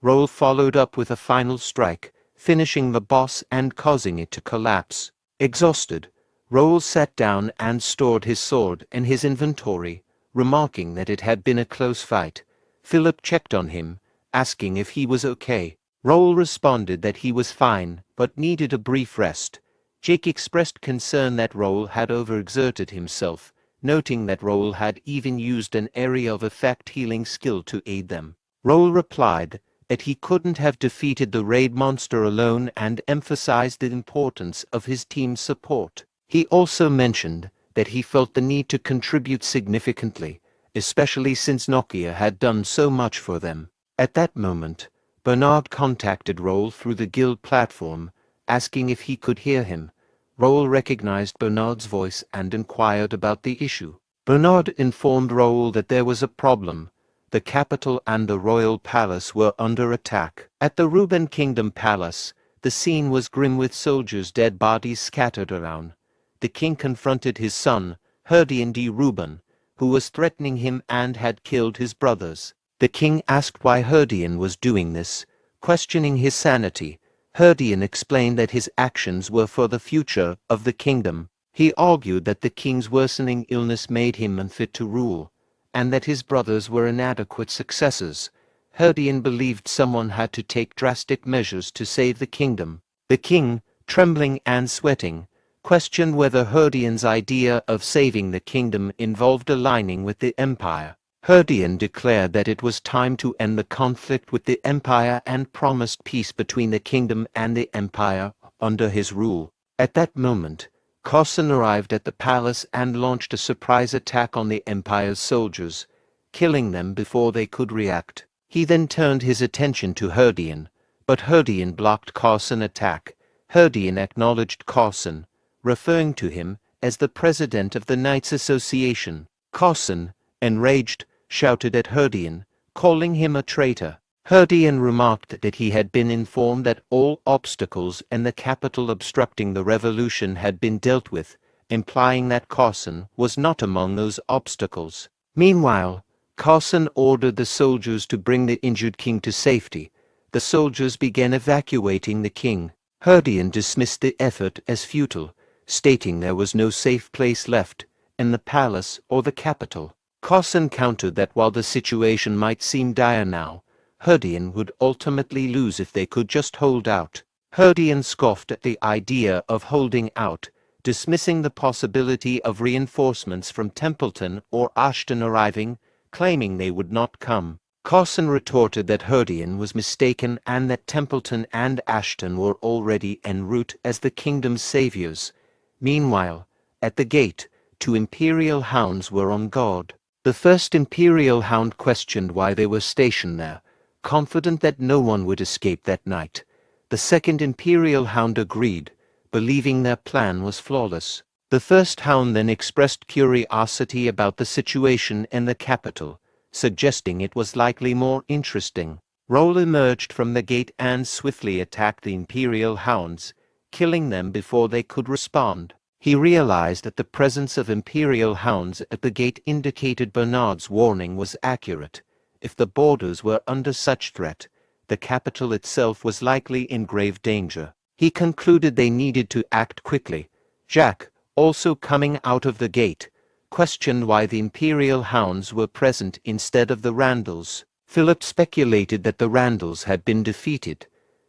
Speaker 1: Raul followed up with a final strike, finishing the boss and causing it to collapse. Exhausted, Raul sat down and stored his sword in his inventory, remarking that it had been a close fight. Philip checked on him, asking if he was okay. Raul responded that he was fine, but needed a brief rest. Jake expressed concern that Raul had overexerted himself, noting that Raul had even used an area of effect healing skill to aid them. Raul replied that he couldn't have defeated the raid monster alone and emphasized the importance of his team's support. He also mentioned that he felt the need to contribute significantly, especially since Nokia had done so much for them. At that moment, Bernard contacted Raul through the guild platform, asking if he could hear him. Raul recognized Bernard's voice and inquired about the issue. Bernard informed Raul that there was a problem. The capital and the royal palace were under attack. At the Ruben Kingdom Palace, the scene was grim with soldiers' dead bodies scattered around. The king confronted his son, Herdian D. Ruben, who was threatening him and had killed his brothers. The king asked why Herdian was doing this, questioning his sanity. Herdian explained that his actions were for the future of the kingdom. He argued that the king's worsening illness made him unfit to rule, and that his brothers were inadequate successors. Herdian believed someone had to take drastic measures to save the kingdom. The king, trembling and sweating, questioned whether Herdian's idea of saving the kingdom involved aligning with the empire. Herdian declared that it was time to end the conflict with the empire and promised peace between the kingdom and the empire under his rule. At that moment, Carson arrived at the palace and launched a surprise attack on the empire's soldiers, killing them before they could react. He then turned his attention to Herdian, but Herdian blocked Carson's attack. Herdian acknowledged Carson, referring to him as the president of the Knights Association. Carson, enraged, shouted at Herdian, calling him a traitor. Herdian remarked that he had been informed that all obstacles in the capital obstructing the revolution had been dealt with, implying that Carson was not among those obstacles. Meanwhile, Carson ordered the soldiers to bring the injured king to safety. The soldiers began evacuating the king. Herdian dismissed the effort as futile, stating there was no safe place left in the palace or the capital. Carson countered that while the situation might seem dire now, Herdian would ultimately lose if they could just hold out. Herdian scoffed at the idea of holding out, dismissing the possibility of reinforcements from Templeton or Ashton arriving, claiming they would not come. Carson retorted that Herdian was mistaken and that Templeton and Ashton were already en route as the kingdom's saviors. Meanwhile, at the gate, 2 Imperial hounds were on guard. The first Imperial hound questioned why they were stationed there, confident that no one would escape that night. The second Imperial hound agreed, believing their plan was flawless. The first hound then expressed curiosity about the situation in the capital, suggesting it was likely more interesting. Raul emerged from the gate and swiftly attacked the Imperial hounds, killing them before they could respond. He realized that the presence of Imperial hounds at the gate indicated Bernard's warning was accurate. If the borders were under such threat, the capital itself was likely in grave danger. He concluded they needed to act quickly. Jacques, also coming out of the gate, questioned why the Imperial hounds were present instead of the Randalls. Philip speculated that the Randalls had been defeated.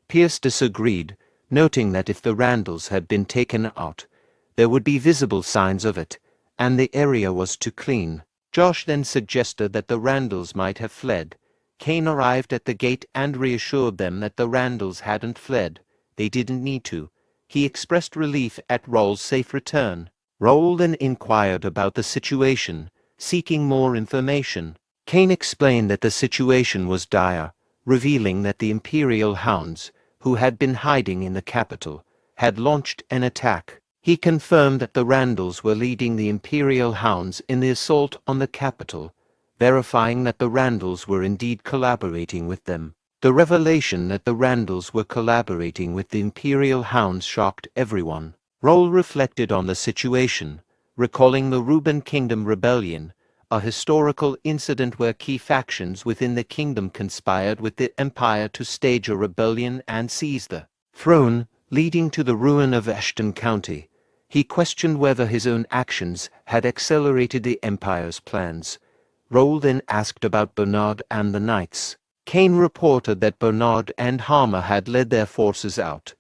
Speaker 1: Pierce disagreed, noting that if the Randalls had been taken out, there would be visible signs of it, and the area was too clean. Josh then suggested that the Randalls might have fled. Kane arrived at the gate and reassured them that the Randalls hadn't fled. They didn't need to. He expressed relief at Raul's safe return. Raul then inquired about the situation, seeking more information. Kane explained that the situation was dire, revealing that the Imperial hounds, who had been hiding in the capital, had launched an attack. He confirmed that the Randalls were leading the Imperial hounds in the assault on the capital, verifying that the Randalls were indeed collaborating with them. The revelation that the Randalls were collaborating with the Imperial hounds shocked everyone. Raul reflected on the situation, recalling the Ruben Kingdom Rebellion, a historical incident where key factions within the kingdom conspired with the Empire to stage a rebellion and seize the throne, leading to the ruin of Ashton County. He questioned whether his own actions had accelerated the Empire's plans. Raul then asked about Bernard and the knights. Kane reported that Bernard and Harmer had led their forces out,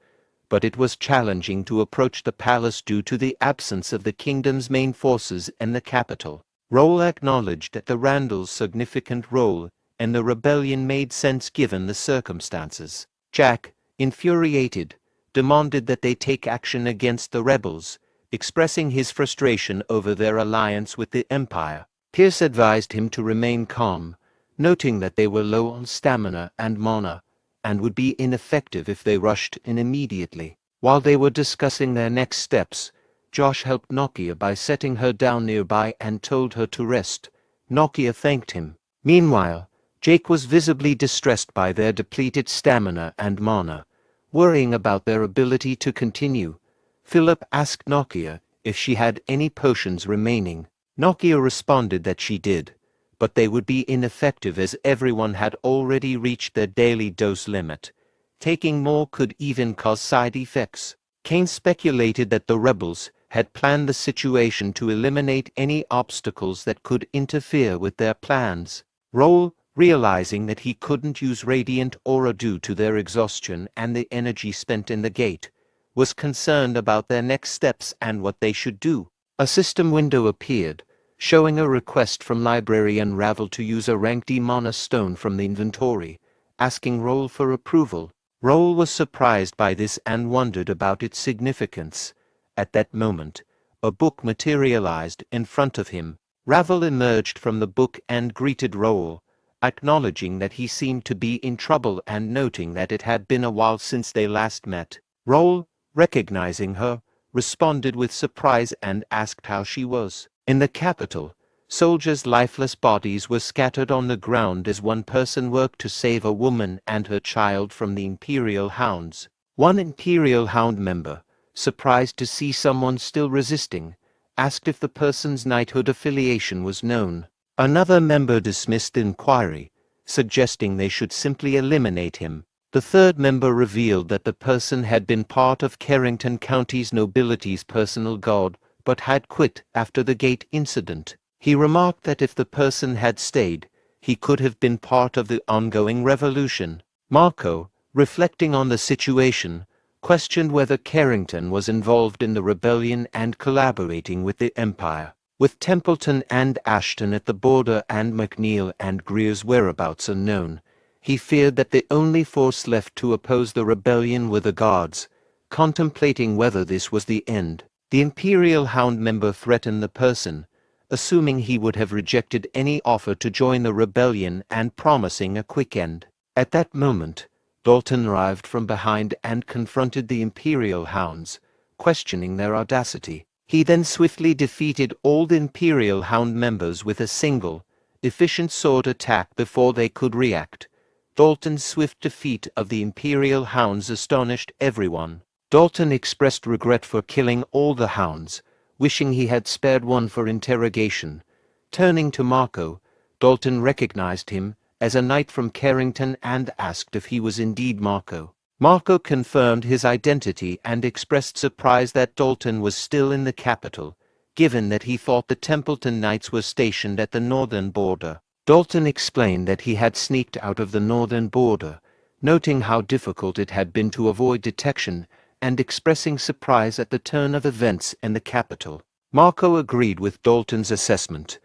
Speaker 1: but it was challenging to approach the palace due to the absence of the kingdom's main forces in the capital. Raul acknowledged that the Randalls' significant role in the rebellion made sense given the circumstances. Jack, infuriated, demanded that they take action against the rebels, expressing his frustration over their alliance with the Empire. Pierce advised him to remain calm, noting that they were low on stamina and mana, and would be ineffective if they rushed in immediately. While they were discussing their next steps, Josh helped Nokia by setting her down nearby and told her to rest. Nokia thanked him. Meanwhile, Jake was visibly distressed by their depleted stamina and mana, worrying about their ability to continue. Philip asked Nokia if she had any potions remaining. Nokia responded that she did, but they would be ineffective as everyone had already reached their daily dose limit. Taking more could even cause side effects. Kane speculated that the rebels had planned the situation to eliminate any obstacles that could interfere with their plans. Raul, realizing that he couldn't use radiant aura due to their exhaustion and the energy spent in the gate, was concerned about their next steps and what they should do. A system window appeared, showing a request from librarian Raul to use a rank D mana stone from the inventory, asking Raul for approval. Raul was surprised by this and wondered about its significance. At that moment, a book materialized in front of him. Raul emerged from the book and greeted Raul, acknowledging that he seemed to be in trouble and noting that it had been a while since they last met. Raul, recognizing her, responded with surprise and asked how she was. In the capital, soldiers' lifeless bodies were scattered on the ground as one person worked to save a woman and her child from the Imperial Hounds. One Imperial Hound member, surprised to see someone still resisting, asked if the person's knighthood affiliation was known. Another member dismissed the inquiry, suggesting they should simply eliminate him. The third member revealed that the person had been part of Carrington County's nobility's personal guard, but had quit after the gate incident. He remarked that if the person had stayed, he could have been part of the ongoing revolution. Marco, reflecting on the situation, questioned whether Carrington was involved in the rebellion and collaborating with the Empire. With Templeton and Ashton at the border and McNeil and Greer's whereabouts unknown, he feared that the only force left to oppose the rebellion were the guards. Contemplating whether this was the end, the Imperial Hound member threatened the person, assuming he would have rejected any offer to join the rebellion and promising a quick end. At that moment, Dalton arrived from behind and confronted the Imperial Hounds, questioning their audacity. He then swiftly defeated all the Imperial Hound members with a single, efficient sword attack before they could react. Dalton's swift defeat of the Imperial Hounds astonished everyone. Dalton expressed regret for killing all the hounds, wishing he had spared one for interrogation. Turning to Marco, Dalton recognized him as a knight from Carrington and asked if he was indeed Marco. Marco confirmed his identity and expressed surprise that Dalton was still in the capital, given that he thought the Templeton Knights were stationed at the northern border. Dalton explained that he had sneaked out of the northern border, noting how difficult it had been to avoid detection and expressing surprise at the turn of events in the capital. Marco agreed with Dalton's assessment.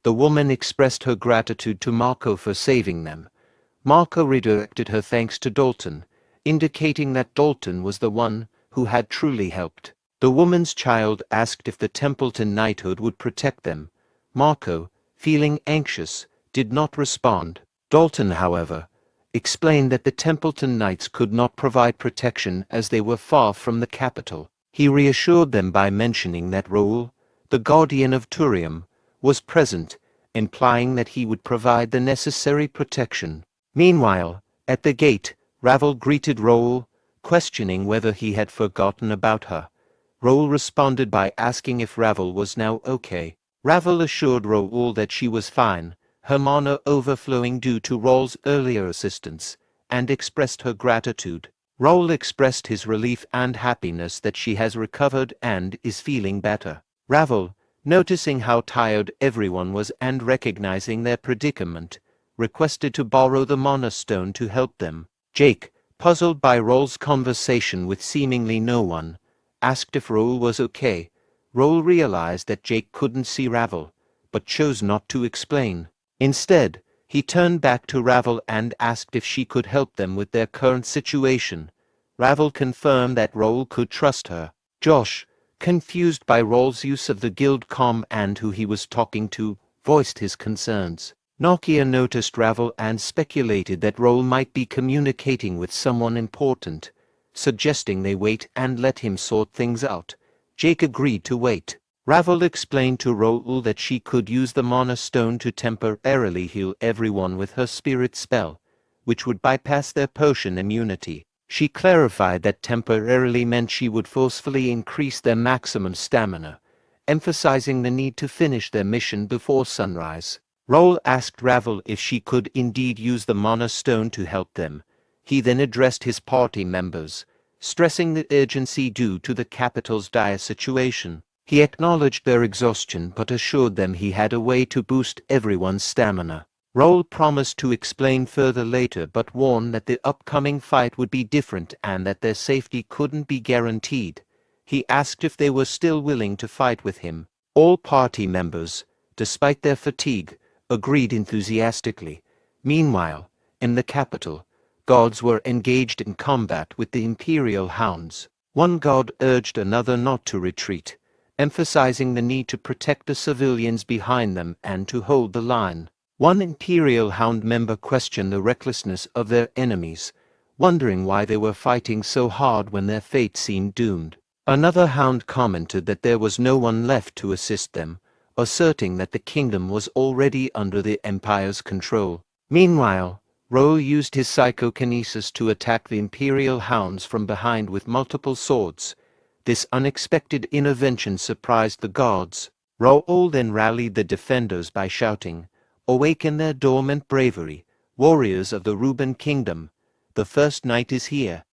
Speaker 1: The woman expressed her gratitude to Marco for saving them. Marco redirected her thanks to Dalton, indicating that Dalton was the one who had truly helped. The woman's child asked if the Templeton knighthood would protect them. Marco, feeling anxious, did not respond. Dalton, however, explained that the Templeton Knights could not provide protection as they were far from the capital. He reassured them by mentioning that Raul, the guardian of Turium, was present, implying that he would provide the necessary protection. Meanwhile, at the gate, Raul greeted Raul, questioning whether he had forgotten about her. Raul responded by asking if Raul was now okay. Raul assured Raul that she was fine, her mana overflowing due to Raul's earlier assistance, and expressed her gratitude. Raul expressed his relief and happiness that she has recovered and is feeling better. Raul, noticing how tired everyone was and recognizing their predicament, requested to borrow the Mana Stone to help them. Jake, puzzled by Raul's conversation with seemingly no one, asked if Raul was okay. Raul realized that Jake couldn't see Raul, but chose not to explain. Instead, he turned back to Raul and asked if she could help them with their current situation. Raul confirmed that Raul could trust her. Josh, confused by Raul's use of the guild comm and who he was talking to, voiced his concerns. Nokia noticed Raul and speculated that Raul might be communicating with someone important, suggesting they wait and let him sort things out. Jake agreed to wait. Raul explained to Raul that she could use the Mana Stone to temporarily heal everyone with her spirit spell, which would bypass their potion immunity. She clarified that temporarily meant she would forcefully increase their maximum stamina, emphasizing the need to finish their mission before sunrise. Raul asked Raul if she could indeed use the Mana Stone to help them. He then addressed his party members, stressing the urgency due to the capital's dire situation. He acknowledged their exhaustion but assured them he had a way to boost everyone's stamina. Raul promised to explain further later but warned that the upcoming fight would be different and that their safety couldn't be guaranteed. He asked if they were still willing to fight with him. All party members, despite their fatigue, agreed enthusiastically. Meanwhile, in the capital, guards were engaged in combat with the Imperial Hounds. One guard urged another not to retreat, emphasizing the need to protect the civilians behind them and to hold the line. One Imperial Hound member questioned the recklessness of their enemies, wondering why they were fighting so hard when their fate seemed doomed. Another Hound commented that there was no one left to assist them, asserting that the kingdom was already under the Empire's control. Meanwhile, Raul used his psychokinesis to attack the Imperial Hounds from behind with multiple swords. This unexpected intervention surprised the guards. Raul then rallied the defenders by shouting, "Awaken their dormant bravery, warriors of the Ruben Kingdom. The first night is here."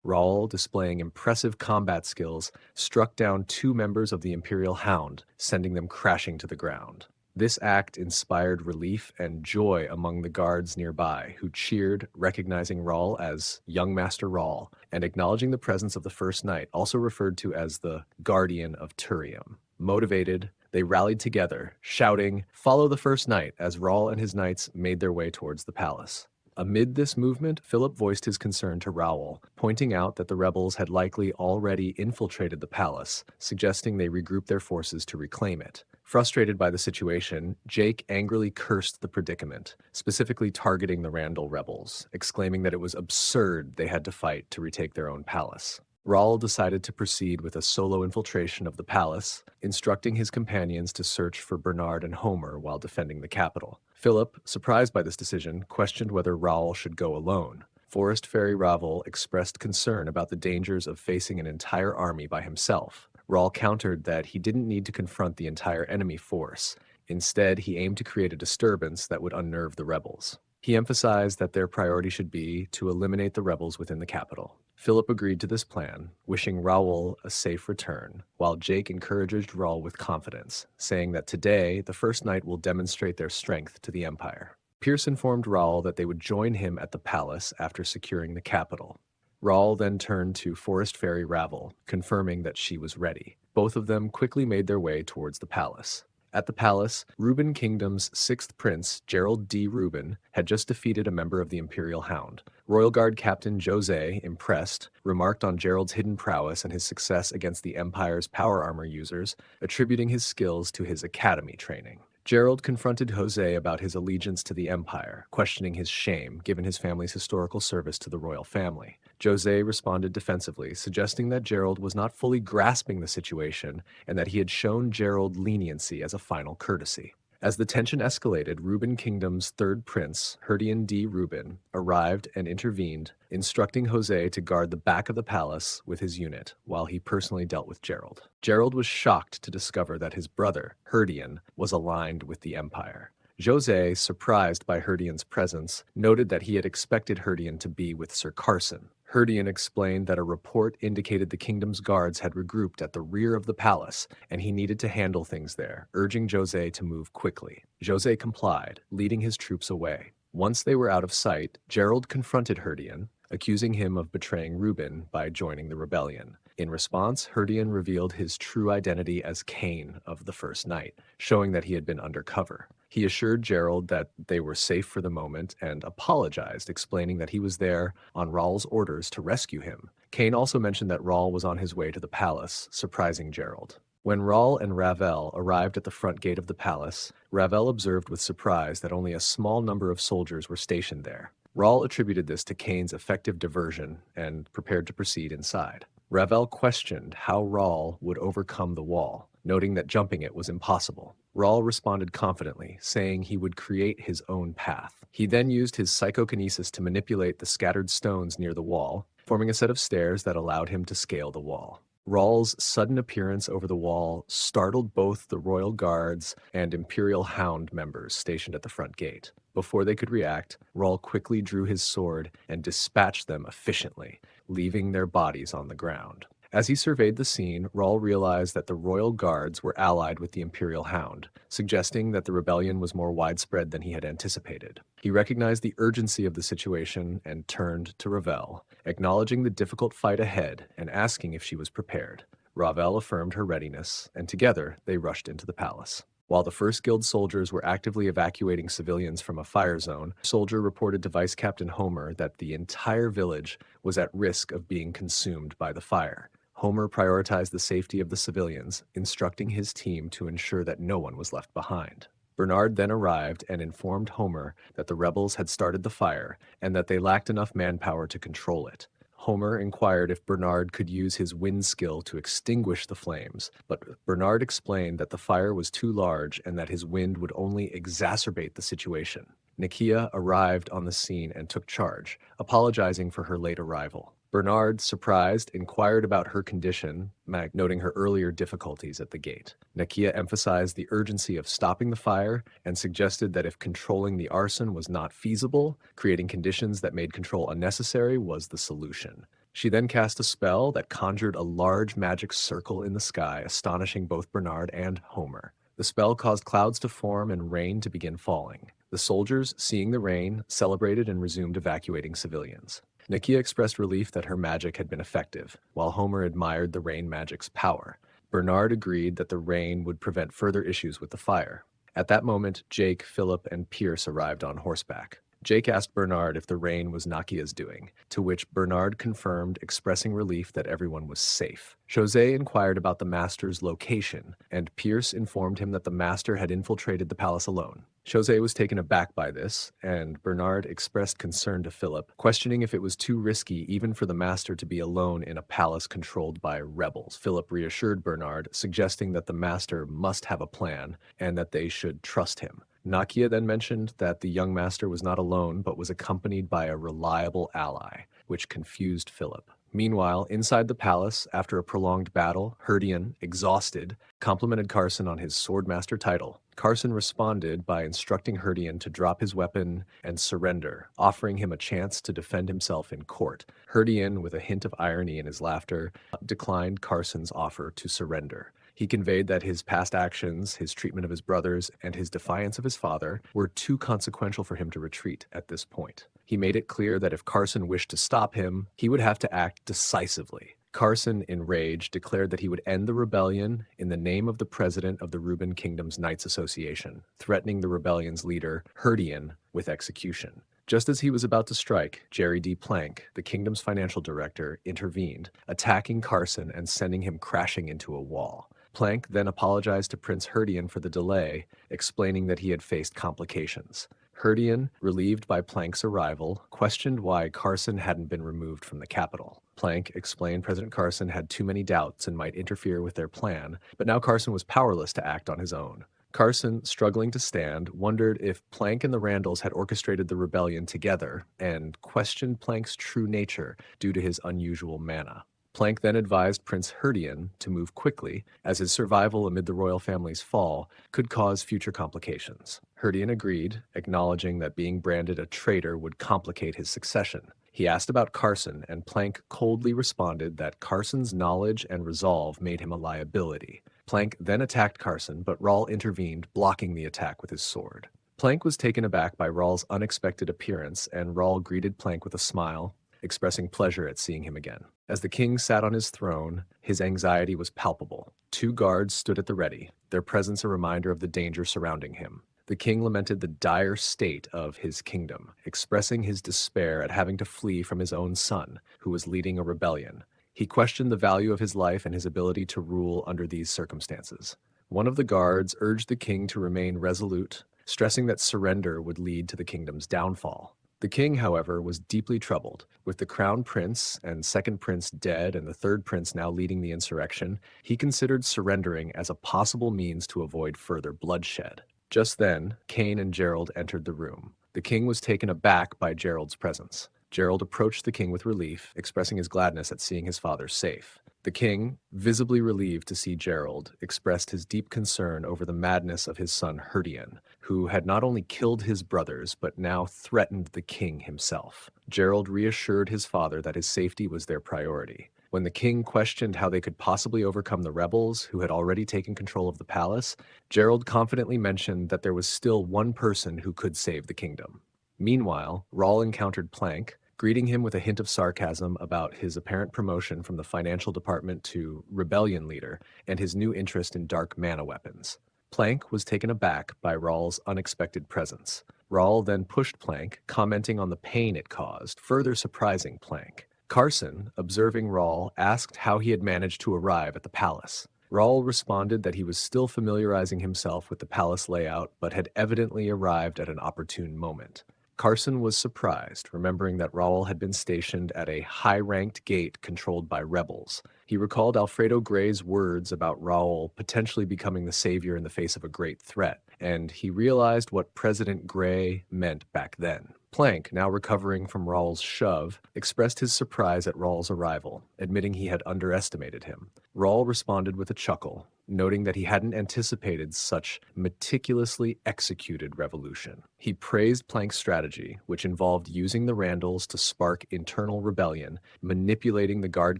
Speaker 3: Raul, displaying impressive combat skills, struck down 2 members of the Imperial Hound, sending them crashing to the ground. This act inspired relief and joy among the guards nearby, who cheered, recognizing Raul as Young Master Raul, and acknowledging the presence of the First Knight, also referred to as the Guardian of Turium. Motivated, they rallied together, shouting, "Follow the First Knight," as Raul and his knights made their way towards the palace. Amid this movement, Philip voiced his concern to Raul, pointing out that the rebels had likely already infiltrated the palace, suggesting they regroup their forces to reclaim it. Frustrated by the situation, Jake angrily cursed the predicament, specifically targeting the Randall rebels, exclaiming that it was absurd they had to fight to retake their own palace. Raul decided to proceed with a solo infiltration of the palace, instructing his companions to search for Bernard and Homer while defending the capital. Philip, surprised by this decision, questioned whether Raul should go alone. Forest Fairy Raul expressed concern about the dangers of facing an entire army by himself. Raul countered that he didn't need to confront the entire enemy force. Instead, he aimed to create a disturbance that would unnerve the rebels. He emphasized that their priority should be to eliminate the rebels within the capital. Philip agreed to this plan, wishing Raul a safe return, while Jake encouraged Raul with confidence, saying that today the First Knight will demonstrate their strength to the Empire. Pierce informed Raul that they would join him at the palace after securing the capital. Raul then turned to Forest Fairy Ravel, confirming that she was ready. Both of them quickly made their way towards the palace. At the palace, Ruben Kingdom's 6th Prince, Gerald D. Ruben, had just defeated a member of the Imperial Hound. Royal Guard Captain Jose, impressed, remarked on Gerald's hidden prowess and his success against the Empire's power armor users, attributing his skills to his academy training. Gerald confronted Jose about his allegiance to the Empire, questioning his shame given his family's historical service to the royal family. Jose responded defensively, suggesting that Gerald was not fully grasping the situation and that he had shown Gerald leniency as a final courtesy. As the tension escalated, Ruben Kingdom's 3rd Prince, Herdian D. Ruben, arrived and intervened, instructing Jose to guard the back of the palace with his unit, while he personally dealt with Gerald. Gerald was shocked to discover that his brother, Herdian, was aligned with the Empire. Jose, surprised by Herdian's presence, noted that he had expected Herdian to be with Sir Carson. Herdian explained that a report indicated the kingdom's guards had regrouped at the rear of the palace, and he needed to handle things there, urging Jose to move quickly. Jose complied, leading his troops away. Once they were out of sight, Gerald confronted Herdian, accusing him of betraying Reuben by joining the rebellion. In response, Herdian revealed his true identity as Cain of the First Night, showing that he had been undercover. He assured Gerald that they were safe for the moment and apologized, explaining that he was there on Raul's orders to rescue him. Cain also mentioned that Raul was on his way to the palace, surprising Gerald. When Raul and Ravel arrived at the front gate of the palace, Ravel observed with surprise that only a small number of soldiers were stationed there. Raul attributed this to Cain's effective diversion and prepared to proceed inside. Ravel questioned how Raul would overcome the wall, noting that jumping it was impossible. Raul responded confidently, saying he would create his own path. He then used his psychokinesis to manipulate the scattered stones near the wall, forming a set of stairs that allowed him to scale the wall. Raul's sudden appearance over the wall startled both the royal guards and Imperial Hound members stationed at the front gate. Before they could react, Raul quickly drew his sword and dispatched them efficiently, leaving their bodies on the ground. As he surveyed the scene, Raul realized that the royal guards were allied with the Imperial Hound, suggesting that the rebellion was more widespread than he had anticipated. He recognized the urgency of the situation and turned to Ravel, acknowledging the difficult fight ahead and asking if she was prepared. Ravel affirmed her readiness, and together they rushed into the palace. While the First Guild soldiers were actively evacuating civilians from a fire zone, a soldier reported to Vice Captain Homer that the entire village was at risk of being consumed by the fire. Homer prioritized the safety of the civilians, instructing his team to ensure that no one was left behind. Bernard then arrived and informed Homer that the rebels had started the fire and that they lacked enough manpower to control it. Homer inquired if Bernard could use his wind skill to extinguish the flames, but Bernard explained that the fire was too large and that his wind would only exacerbate the situation. Nakia arrived on the scene and took charge, apologizing for her late arrival. Bernard, surprised, inquired about her condition, noting her earlier difficulties at the gate. Nakia emphasized the urgency of stopping the fire and suggested that if controlling the arson was not feasible, creating conditions that made control unnecessary was the solution. She then cast a spell that conjured a large magic circle in the sky, astonishing both Bernard and Homer. The spell caused clouds to form and rain to begin falling. The soldiers, seeing the rain, celebrated and resumed evacuating civilians. Nakia expressed relief that her magic had been effective, while Homer admired the rain magic's power. Bernard agreed that the rain would prevent further issues with the fire. At that moment, Jake, Philip, and Pierce arrived on horseback. Jake asked Bernard if the rain was Nakia's doing, to which Bernard confirmed, expressing relief that everyone was safe. Jose inquired about the master's location, and Pierce informed him that the master had infiltrated the palace alone. Jose was taken aback by this, and Bernard expressed concern to Philip, questioning if it was too risky even for the master to be alone in a palace controlled by rebels. Philip reassured Bernard, suggesting that the master must have a plan and that they should trust him. Nakia then mentioned that the young master was not alone but was accompanied by a reliable ally, which confused Philip. Meanwhile, inside the palace, after a prolonged battle, Herdian, exhausted, complimented Carson on his swordmaster title. Carson responded by instructing Herdian to drop his weapon and surrender, offering him a chance to defend himself in court. Herdian, with a hint of irony in his laughter, declined Carson's offer to surrender. He conveyed that his past actions, his treatment of his brothers, and his defiance of his father were too consequential for him to retreat at this point. He made it clear that if Carson wished to stop him, he would have to act decisively. Carson, enraged, declared that he would end the rebellion in the name of the president of the Reuben Kingdom's Knights Association, threatening the rebellion's leader, Herdian, with execution. Just as he was about to strike, Jerry D. Plank, the kingdom's financial director, intervened, attacking Carson and sending him crashing into a wall. Plank then apologized to Prince Herdian for the delay, explaining that he had faced complications. Herdian, relieved by Plank's arrival, questioned why Carson hadn't been removed from the capital. Plank explained President Carson had too many doubts and might interfere with their plan, but now Carson was powerless to act on his own. Carson, struggling to stand, wondered if Plank and the Randalls had orchestrated the rebellion together and questioned Plank's true nature due to his unusual mana. Plank then advised Prince Herdian to move quickly, as his survival amid the royal family's fall could cause future complications. Herdian agreed, acknowledging that being branded a traitor would complicate his succession. He asked about Carson, and Plank coldly responded that Carson's knowledge and resolve made him a liability. Plank then attacked Carson, but Raul intervened, blocking the attack with his sword. Plank was taken aback by Raul's unexpected appearance, and Raul greeted Plank with a smile, expressing pleasure at seeing him again. As the king sat on his throne, his anxiety was palpable. 2 guards stood at the ready, their presence a reminder of the danger surrounding him. The king lamented the dire state of his kingdom, expressing his despair at having to flee from his own son, who was leading a rebellion. He questioned the value of his life and his ability to rule under these circumstances. One of the guards urged the king to remain resolute, stressing that surrender would lead to the kingdom's downfall. The king, however, was deeply troubled. With the crown prince and second prince dead and the third prince now leading the insurrection, he considered surrendering as a possible means to avoid further bloodshed. Just then, Cain and Gerald entered the room. The king was taken aback by Gerald's presence. Gerald approached the king with relief, expressing his gladness at seeing his father safe. The king, visibly relieved to see Gerald, expressed his deep concern over the madness of his son Herdian, who had not only killed his brothers but now threatened the king himself. Gerald reassured his father that his safety was their priority. When the king questioned how they could possibly overcome the rebels who had already taken control of the palace, Gerald confidently mentioned that there was still one person who could save the kingdom. Meanwhile, Raul encountered Plank, greeting him with a hint of sarcasm about his apparent promotion from the financial department to rebellion leader and his new interest in dark mana weapons. Plank was taken aback by Raul's unexpected presence. Raul then pushed Plank, commenting on the pain it caused, further surprising Plank. Carson, observing Raul, asked how he had managed to arrive at the palace. Raul responded that he was still familiarizing himself with the palace layout, but had evidently arrived at an opportune moment. Carson was surprised, remembering that Raul had been stationed at a high-ranked gate controlled by rebels. He recalled Alfredo Gray's words about Raul potentially becoming the savior in the face of a great threat, and he realized what President Gray meant back then. Plank, now recovering from Raul's shove, expressed his surprise at Raul's arrival, admitting he had underestimated him. Raul responded with a chuckle, noting that he hadn't anticipated such meticulously executed revolution. He praised Plank's strategy, which involved using the Randalls to spark internal rebellion, manipulating the guard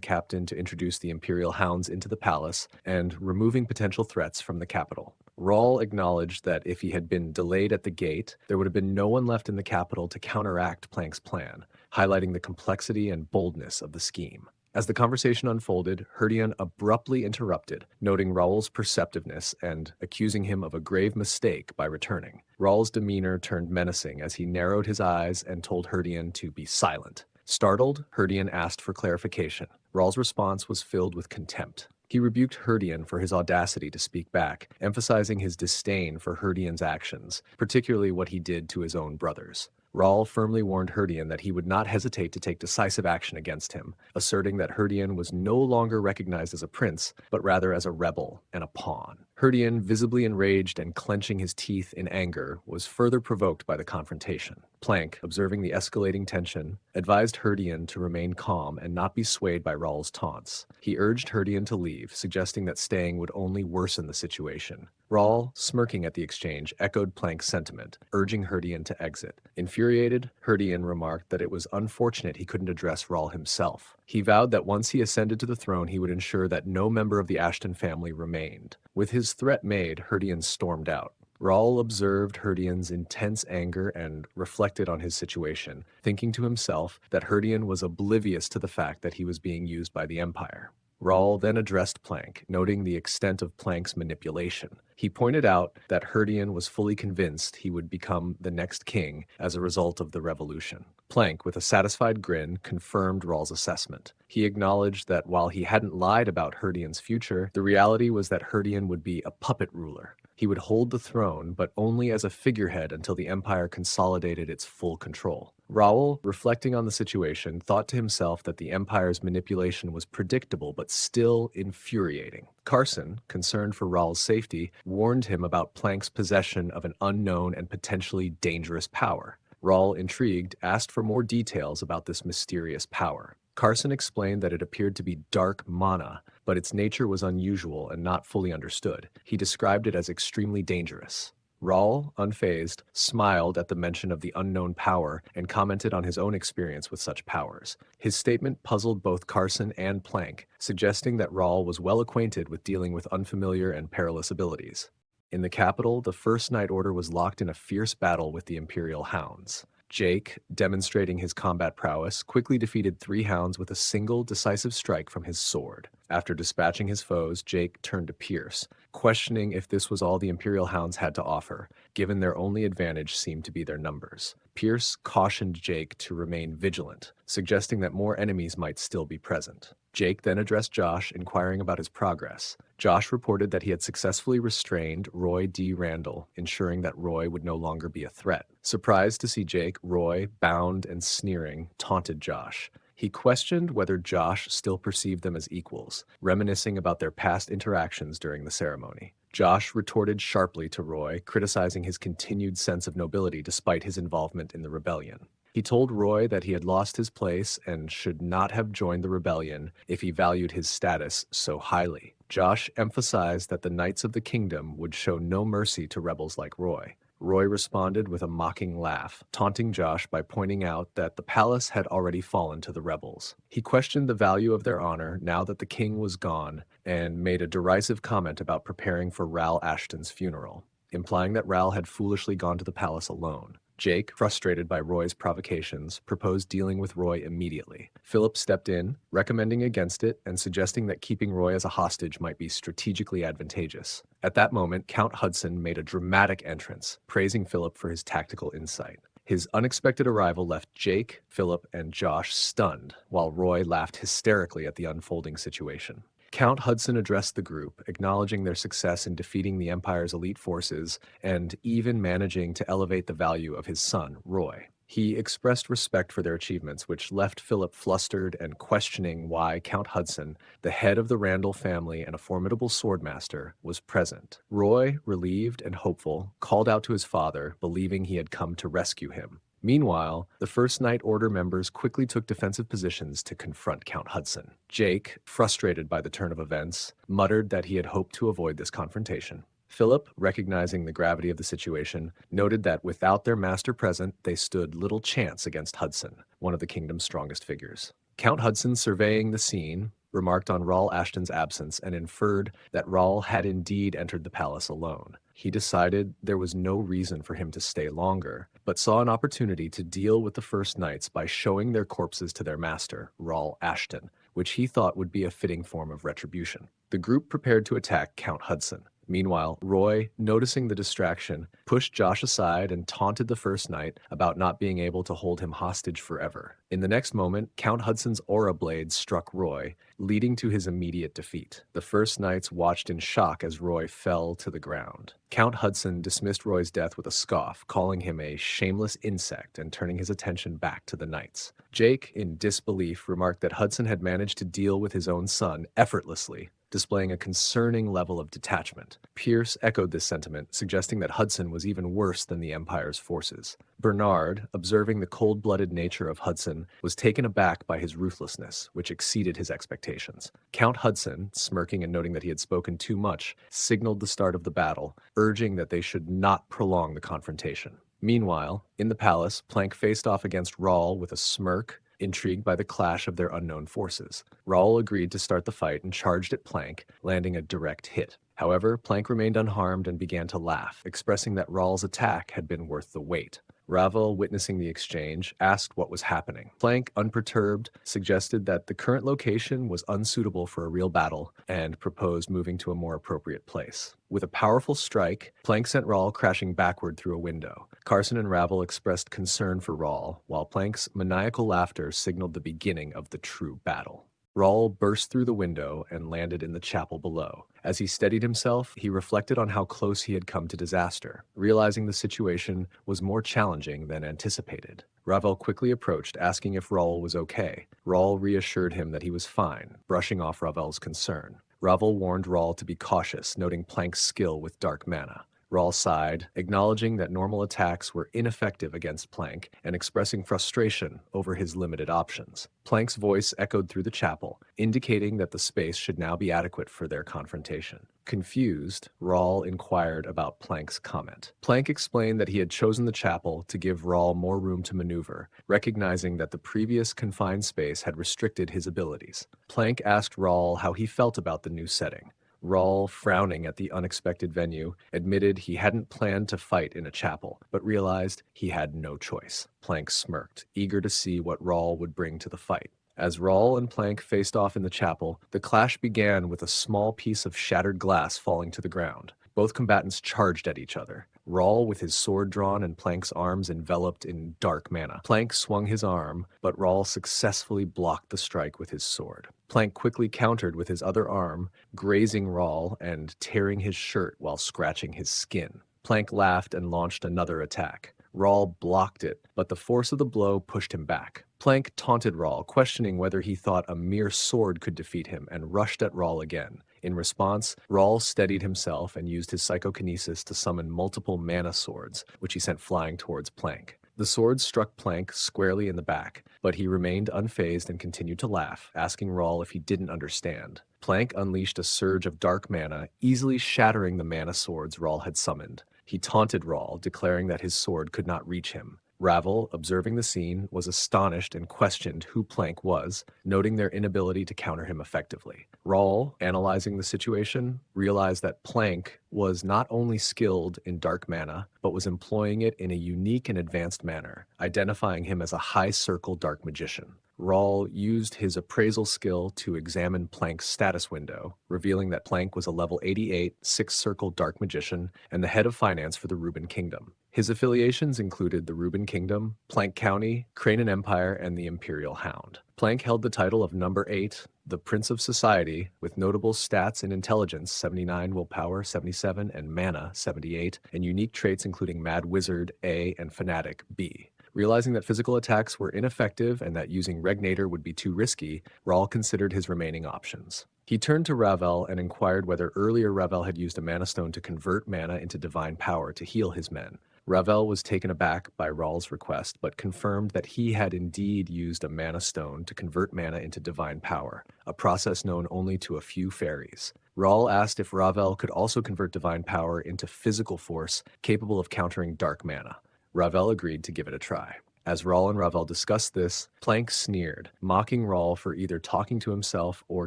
Speaker 3: captain to introduce the Imperial Hounds into the palace, and removing potential threats from the capital. Raul acknowledged that if he had been delayed at the gate, there would have been no one left in the capital to counteract Plank's plan, highlighting the complexity and boldness of the scheme. As the conversation unfolded, Herdian abruptly interrupted, noting Raul's perceptiveness and accusing him of a grave mistake by returning. Raul's demeanor turned menacing as he narrowed his eyes and told Herdian to be silent. Startled, Herdian asked for clarification. Raul's response was filled with contempt. He rebuked Herdian for his audacity to speak back, emphasizing his disdain for Herdian's actions, particularly what he did to his own brothers. Raul firmly warned Herdian that he would not hesitate to take decisive action against him, asserting that Herdian was no longer recognized as a prince, but rather as a rebel and a pawn. Herdian, visibly enraged and clenching his teeth in anger, was further provoked by the confrontation. Plank, observing the escalating tension, advised Herdian to remain calm and not be swayed by Raul's taunts. He urged Herdian to leave, suggesting that staying would only worsen the situation. Raul, smirking at the exchange, echoed Plank's sentiment, urging Herdian to exit. Infuriated, Herdian remarked that it was unfortunate he couldn't address Raul himself. He vowed that once he ascended to the throne, he would ensure that no member of the Ashton family remained. With his threat made, Herdian stormed out. Raul observed Herdian's intense anger and reflected on his situation, thinking to himself that Herdian was oblivious to the fact that he was being used by the Empire. Raul then addressed Plank, noting the extent of Plank's manipulation. He pointed out that Herdian was fully convinced he would become the next king as a result of the revolution. Plank, with a satisfied grin, confirmed Raul's assessment. He acknowledged that while he hadn't lied about Herdian's future, the reality was that Herdian would be a puppet ruler. He would hold the throne, but only as a figurehead until the empire consolidated its full control. Raul, reflecting on the situation, thought to himself that the empire's manipulation was predictable but still infuriating. Carson, concerned for Raul's safety, warned him about Plank's possession of an unknown and potentially dangerous power. Raul, intrigued, asked for more details about this mysterious power. Carson explained that it appeared to be dark mana, but its nature was unusual and not fully understood. He described it as extremely dangerous. Raul, unfazed, smiled at the mention of the unknown power and commented on his own experience with such powers. His statement puzzled both Carson and Plank, suggesting that Raul was well acquainted with dealing with unfamiliar and perilous abilities. In the capital, the First Night Order was locked in a fierce battle with the Imperial Hounds. Jake, demonstrating his combat prowess, quickly defeated 3 hounds with a single decisive strike from his sword. After dispatching his foes, Jake turned to Pierce, questioning if this was all the Imperial Hounds had to offer, given their only advantage seemed to be their numbers. Pierce cautioned Jake to remain vigilant, suggesting that more enemies might still be present. Jake then addressed Josh, inquiring about his progress. Josh reported that he had successfully restrained Roy D. Randall, ensuring that Roy would no longer be a threat. Surprised to see Jake, Roy, bound and sneering, taunted Josh. He questioned whether Josh still perceived them as equals, reminiscing about their past interactions during the ceremony. Josh retorted sharply to Roy, criticizing his continued sense of nobility despite his involvement in the rebellion. He told Roy that he had lost his place and should not have joined the rebellion if he valued his status so highly. Josh emphasized that the Knights of the Kingdom would show no mercy to rebels like Roy. Roy responded with a mocking laugh, taunting Josh by pointing out that the palace had already fallen to the rebels. He questioned the value of their honor now that the king was gone and made a derisive comment about preparing for Raul Ashton's funeral, implying that Raul had foolishly gone to the palace alone. Jake, frustrated by Roy's provocations, proposed dealing with Roy immediately. Philip stepped in, recommending against it and suggesting that keeping Roy as a hostage might be strategically advantageous. At that moment, Count Hudson made a dramatic entrance, praising Philip for his tactical insight. His unexpected arrival left Jake, Philip, and Josh stunned, while Roy laughed hysterically at the unfolding situation. Count Hudson addressed the group, acknowledging their success in defeating the Empire's elite forces and even managing to elevate the value of his son, Roy. He expressed respect for their achievements, which left Philip flustered and questioning why Count Hudson, the head of the Randall family and a formidable swordmaster, was present. Roy, relieved and hopeful, called out to his father, believing he had come to rescue him. Meanwhile, the First Night Order members quickly took defensive positions to confront Count Hudson. Jake, frustrated by the turn of events, muttered that he had hoped to avoid this confrontation. Philip, recognizing the gravity of the situation, noted that without their master present, they stood little chance against Hudson, one of the kingdom's strongest figures. Count Hudson, surveying the scene, remarked on Raul Ashton's absence and inferred that Raul had indeed entered the palace alone. He decided there was no reason for him to stay longer, but saw an opportunity to deal with the First Knights by showing their corpses to their master, Raul Ashton, which he thought would be a fitting form of retribution. The group prepared to attack Count Hudson. Meanwhile, Roy, noticing the distraction, pushed Josh aside and taunted the First Knight about not being able to hold him hostage forever. In the next moment, Count Hudson's aura blade struck Roy, leading to his immediate defeat. The First Knights watched in shock as Roy fell to the ground. Count Hudson dismissed Roy's death with a scoff, calling him a shameless insect and turning his attention back to the Knights. Jake, in disbelief, remarked that Hudson had managed to deal with his own son effortlessly, displaying a concerning level of detachment. Pierce echoed this sentiment, suggesting that Hudson was even worse than the Empire's forces. Bernard, observing the cold-blooded nature of Hudson, was taken aback by his ruthlessness, which exceeded his expectations. Count Hudson, smirking and noting that he had spoken too much, signaled the start of the battle, urging that they should not prolong the confrontation. Meanwhile, in the palace, Plank faced off against Raul with a smirk, intrigued by the clash of their unknown forces. Raul agreed to start the fight and charged at Plank, landing a direct hit. However, Plank remained unharmed and began to laugh, expressing that Raul's attack had been worth the wait. Ravel, witnessing the exchange, asked what was happening. Plank, unperturbed, suggested that the current location was unsuitable for a real battle and proposed moving to a more appropriate place. With a powerful strike, Plank sent Raul crashing backward through a window. Carson and Ravel expressed concern for Raul, while Plank's maniacal laughter signaled the beginning of the true battle. Raul burst through the window and landed in the chapel below. As he steadied himself, he reflected on how close he had come to disaster, realizing the situation was more challenging than anticipated. Ravel quickly approached, asking if Raul was okay. Raul reassured him that he was fine, brushing off Ravel's concern. Ravel warned Raul to be cautious, noting Plank's skill with dark mana. Raul sighed, acknowledging that normal attacks were ineffective against Plank and expressing frustration over his limited options. Plank's voice echoed through the chapel, indicating that the space should now be adequate for their confrontation. Confused, Raul inquired about Plank's comment. Plank explained that he had chosen the chapel to give Raul more room to maneuver, recognizing that the previous confined space had restricted his abilities. Plank asked Raul how he felt about the new setting. Raul, frowning at the unexpected venue, admitted he hadn't planned to fight in a chapel, but realized he had no choice. Plank smirked, eager to see what Raul would bring to the fight. As Raul and Plank faced off in the chapel, the clash began with a small piece of shattered glass falling to the ground. Both combatants charged at each other. Raul with his sword drawn and Plank's arms enveloped in dark mana. Plank swung his arm, but Raul successfully blocked the strike with his sword. Plank quickly countered with his other arm, grazing Raul and tearing his shirt while scratching his skin. Plank laughed and launched another attack. Raul blocked it, but the force of the blow pushed him back. Plank taunted Raul, questioning whether he thought a mere sword could defeat him, and rushed at Raul again. In response, Raul steadied himself and used his psychokinesis to summon multiple mana swords, which he sent flying towards Plank. The swords struck Plank squarely in the back, but he remained unfazed and continued to laugh, asking Raul if he didn't understand. Plank unleashed a surge of dark mana, easily shattering the mana swords Raul had summoned. He taunted Raul, declaring that his sword could not reach him. Raul, observing the scene, was astonished and questioned who Plank was, noting their inability to counter him effectively. Raul, analyzing the situation, realized that Plank was not only skilled in dark mana, but was employing it in a unique and advanced manner, identifying him as a high-circle dark magician. Raul used his appraisal skill to examine Plank's status window, revealing that Plank was a level 88 six-circle dark magician and the head of finance for the Reuben Kingdom. His affiliations included the Reuben Kingdom, Plank County, Cranen Empire, and the Imperial Hound. Plank held the title of Number 8, the Prince of Society, with notable stats in intelligence 79, willpower 77, and mana 78, and unique traits including Mad Wizard A and Fanatic B. Realizing that physical attacks were ineffective and that using Regnator would be too risky, Raul considered his remaining options. He turned to Ravel and inquired whether earlier Ravel had used a mana stone to convert mana into divine power to heal his men. Ravel was taken aback by Raul's request, but confirmed that he had indeed used a mana stone to convert mana into divine power, a process known only to a few fairies. Raul asked if Ravel could also convert divine power into physical force capable of countering dark mana. Ravel agreed to give it a try. As Raul and Ravel discussed this, Plank sneered, mocking Raul for either talking to himself or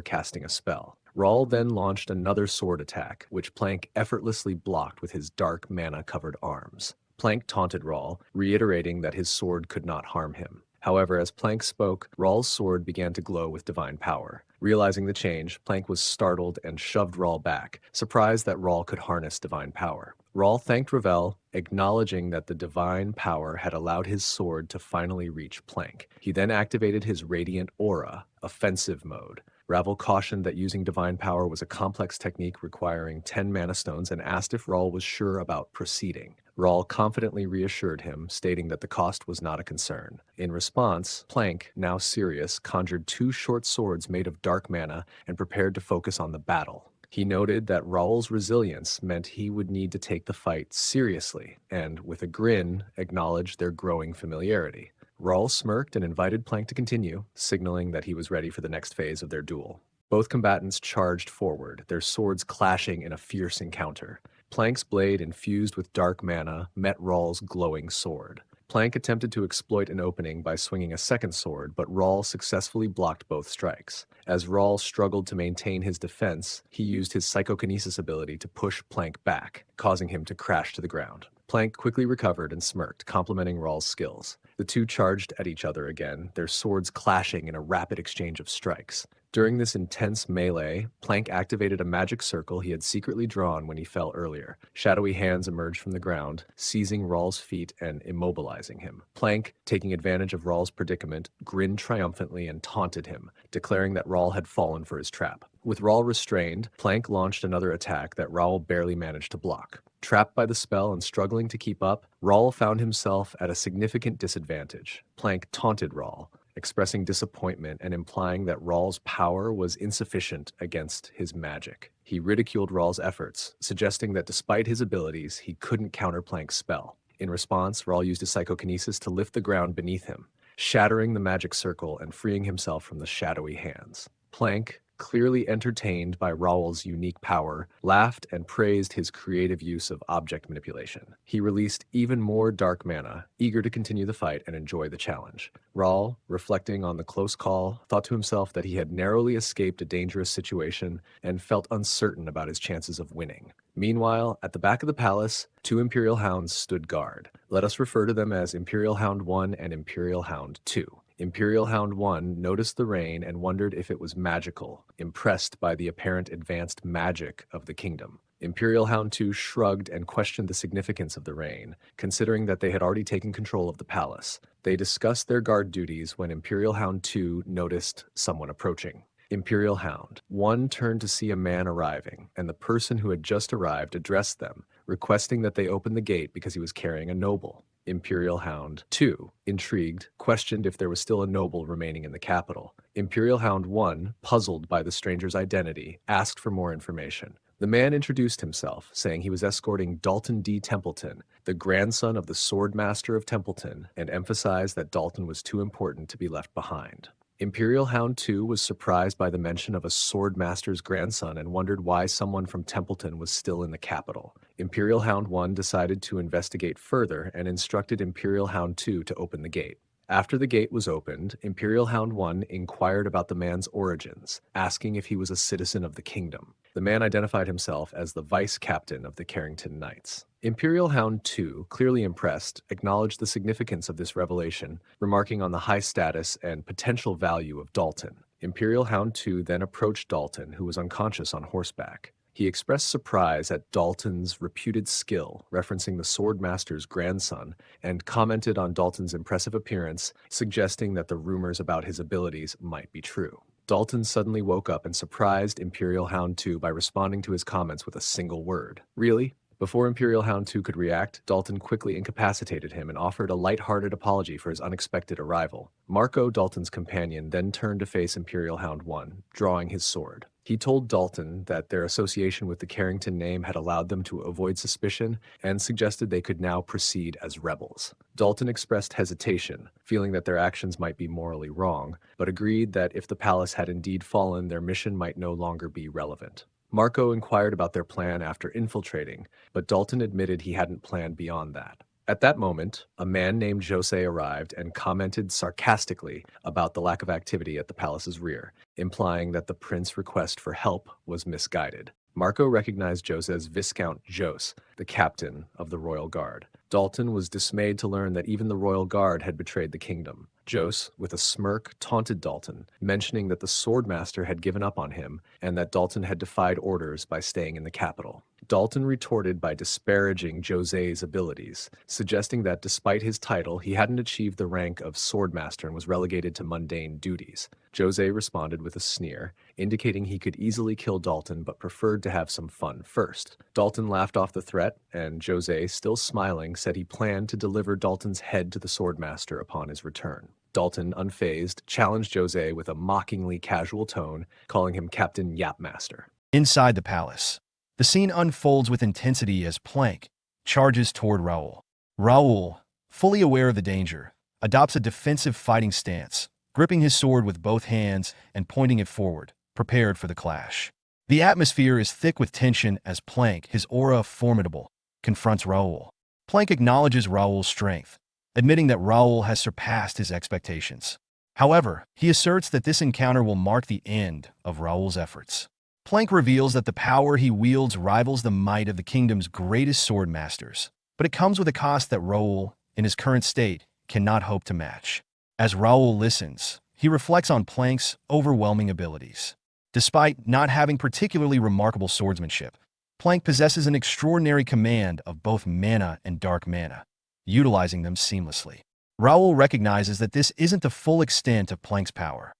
Speaker 3: casting a spell. Raul then launched another sword attack, which Plank effortlessly blocked with his dark mana-covered arms. Plank taunted Raul, reiterating that his sword could not harm him. However, as Plank spoke, Raul's sword began to glow with divine power. Realizing the change, Plank was startled and shoved Raul back, surprised that Raul could harness divine power. Raul thanked Ravel, acknowledging that the divine power had allowed his sword to finally reach Plank. He then activated his Radiant Aura, offensive mode. Ravel cautioned that using divine power was a complex technique requiring 10 mana stones and asked if Raul was sure about proceeding. Raul confidently reassured him, stating that the cost was not a concern. In response, Plank, now serious, conjured 2 short swords made of dark mana and prepared to focus on the battle. He noted that Raul's resilience meant he would need to take the fight seriously, and, with a grin, acknowledged their growing familiarity. Raul smirked and invited Plank to continue, signaling that he was ready for the next phase of their duel. Both combatants charged forward, their swords clashing in a fierce encounter. Plank's blade, infused with dark mana, met Raul's glowing sword. Plank attempted to exploit an opening by swinging a second sword, but Raul successfully blocked both strikes. As Raul struggled to maintain his defense, he used his psychokinesis ability to push Plank back, causing him to crash to the ground. Plank quickly recovered and smirked, complimenting Raul's skills. The two charged at each other again, their swords clashing in a rapid exchange of strikes. During this intense melee, Plank activated a magic circle he had secretly drawn when he fell earlier. Shadowy hands emerged from the ground, seizing Raul's feet and immobilizing him. Plank, taking advantage of Raul's predicament, grinned triumphantly and taunted him, declaring that Raul had fallen for his trap. With Raul restrained, Plank launched another attack that Raul barely managed to block. Trapped by the spell and struggling to keep up, Raul found himself at a significant disadvantage. Plank taunted Raul, expressing disappointment and implying that Raul's power was insufficient against his magic. He ridiculed Raul's efforts, suggesting that despite his abilities, he couldn't counter Plank's spell. In response, Raul used his psychokinesis to lift the ground beneath him, shattering the magic circle and freeing himself from the shadowy hands. Plank, clearly entertained by Raul's unique power, laughed and praised his creative use of object manipulation. He released even more dark mana, eager to continue the fight and enjoy the challenge. Raul, reflecting on the close call, thought to himself that he had narrowly escaped a dangerous situation and felt uncertain about his chances of winning. Meanwhile, at the back of the palace, two Imperial Hounds stood guard. Let us refer to them as Imperial Hound 1 and Imperial Hound 2. Imperial Hound 1 noticed the rain and wondered if it was magical, impressed by the apparent advanced magic of the kingdom. Imperial Hound 2 shrugged and questioned the significance of the rain, considering that they had already taken control of the palace. They discussed their guard duties when Imperial Hound 2 noticed someone approaching. Imperial Hound 1 turned to see a man arriving, and the person who had just arrived addressed them, requesting that they open the gate because he was carrying a noble. Imperial Hound 2, intrigued, questioned if there was still a noble remaining in the capital. Imperial Hound 1, puzzled by the stranger's identity, asked for more information. The man introduced himself, saying he was escorting Dalton D. Templeton, the grandson of the Swordmaster of Templeton, and emphasized that Dalton was too important to be left behind. Imperial Hound 2 was surprised by the mention of a Swordmaster's grandson and wondered why someone from Templeton was still in the capital. Imperial Hound 1 decided to investigate further and instructed Imperial Hound 2 to open the gate. After the gate was opened, Imperial Hound 1 inquired about the man's origins, asking if he was a citizen of the kingdom. The man identified himself as the vice captain of the Carrington Knights. Imperial Hound 2, clearly impressed, acknowledged the significance of this revelation, remarking on the high status and potential value of Dalton. Imperial Hound 2 then approached Dalton, who was unconscious on horseback. He expressed surprise at Dalton's reputed skill, referencing the Swordmaster's grandson, and commented on Dalton's impressive appearance, suggesting that the rumors about his abilities might be true. Dalton suddenly woke up and surprised Imperial Hound 2 by responding to his comments with a single word. Really? Before Imperial Hound 2 could react, Dalton quickly incapacitated him and offered a light-hearted apology for his unexpected arrival. Marco, Dalton's companion, then turned to face Imperial Hound 1, drawing his sword. He told Dalton that their association with the Carrington name had allowed them to avoid suspicion and suggested they could now proceed as rebels. Dalton expressed hesitation, feeling that their actions might be morally wrong, but agreed that if the palace had indeed fallen, their mission might no longer be relevant. Marco inquired about their plan after infiltrating, but Dalton admitted he hadn't planned beyond that. At that moment, a man named Jose arrived and commented sarcastically about the lack of activity at the palace's rear, implying that the prince's request for help was misguided. Marco recognized Jose as Viscount Jose, the captain of the Royal Guard. Dalton was dismayed to learn that even the Royal Guard had betrayed the kingdom. Jose, with a smirk, taunted Dalton, mentioning that the Swordmaster had given up on him and that Dalton had defied orders by staying in the capital. Dalton retorted by disparaging Jose's abilities, suggesting that despite his title, he hadn't achieved the rank of Swordmaster and was relegated to mundane duties. Jose responded with a sneer, indicating he could easily kill Dalton but preferred to have some fun first. Dalton laughed off the threat, and Jose, still smiling, said he planned to deliver Dalton's head to the Swordmaster upon his return. Dalton, unfazed, challenged Jose with a mockingly casual tone, calling him Captain Yapmaster.
Speaker 4: Inside the palace, the scene unfolds with intensity as Plank charges toward Raul. Raul, fully aware of the danger, adopts a defensive fighting stance, gripping his sword with both hands and pointing it forward, prepared for the clash. The atmosphere is thick with tension as Plank, his aura formidable, confronts Raul. Plank acknowledges Raul's strength, admitting that Raul has surpassed his expectations. However, he asserts that this encounter will mark the end of Raul's efforts. Plank reveals that the power he wields rivals the might of the kingdom's greatest sword masters, but it comes with a cost that Raul, in his current state, cannot hope to match. As Raul listens, he reflects on Plank's overwhelming abilities. Despite not having particularly remarkable swordsmanship, Plank possesses an extraordinary command of both mana and dark mana, utilizing them seamlessly. Raul recognizes that this isn't the full extent of Plank's power.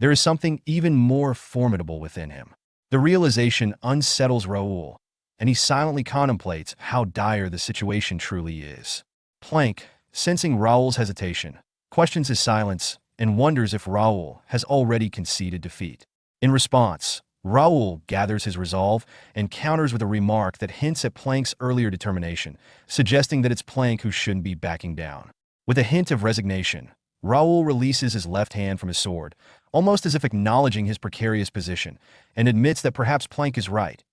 Speaker 4: There is something even more formidable within him. The realization unsettles Raul, and he silently contemplates how dire the situation truly is. Plank, sensing Raul's hesitation, questions his silence and wonders if Raul has already conceded defeat. In response, Raul gathers his resolve and counters with a remark that hints at Plank's earlier determination, suggesting that it's Plank who shouldn't be backing down. With a hint of resignation, Raul releases his left hand from his sword, almost as if acknowledging his precarious position, and admits that perhaps Plank is right.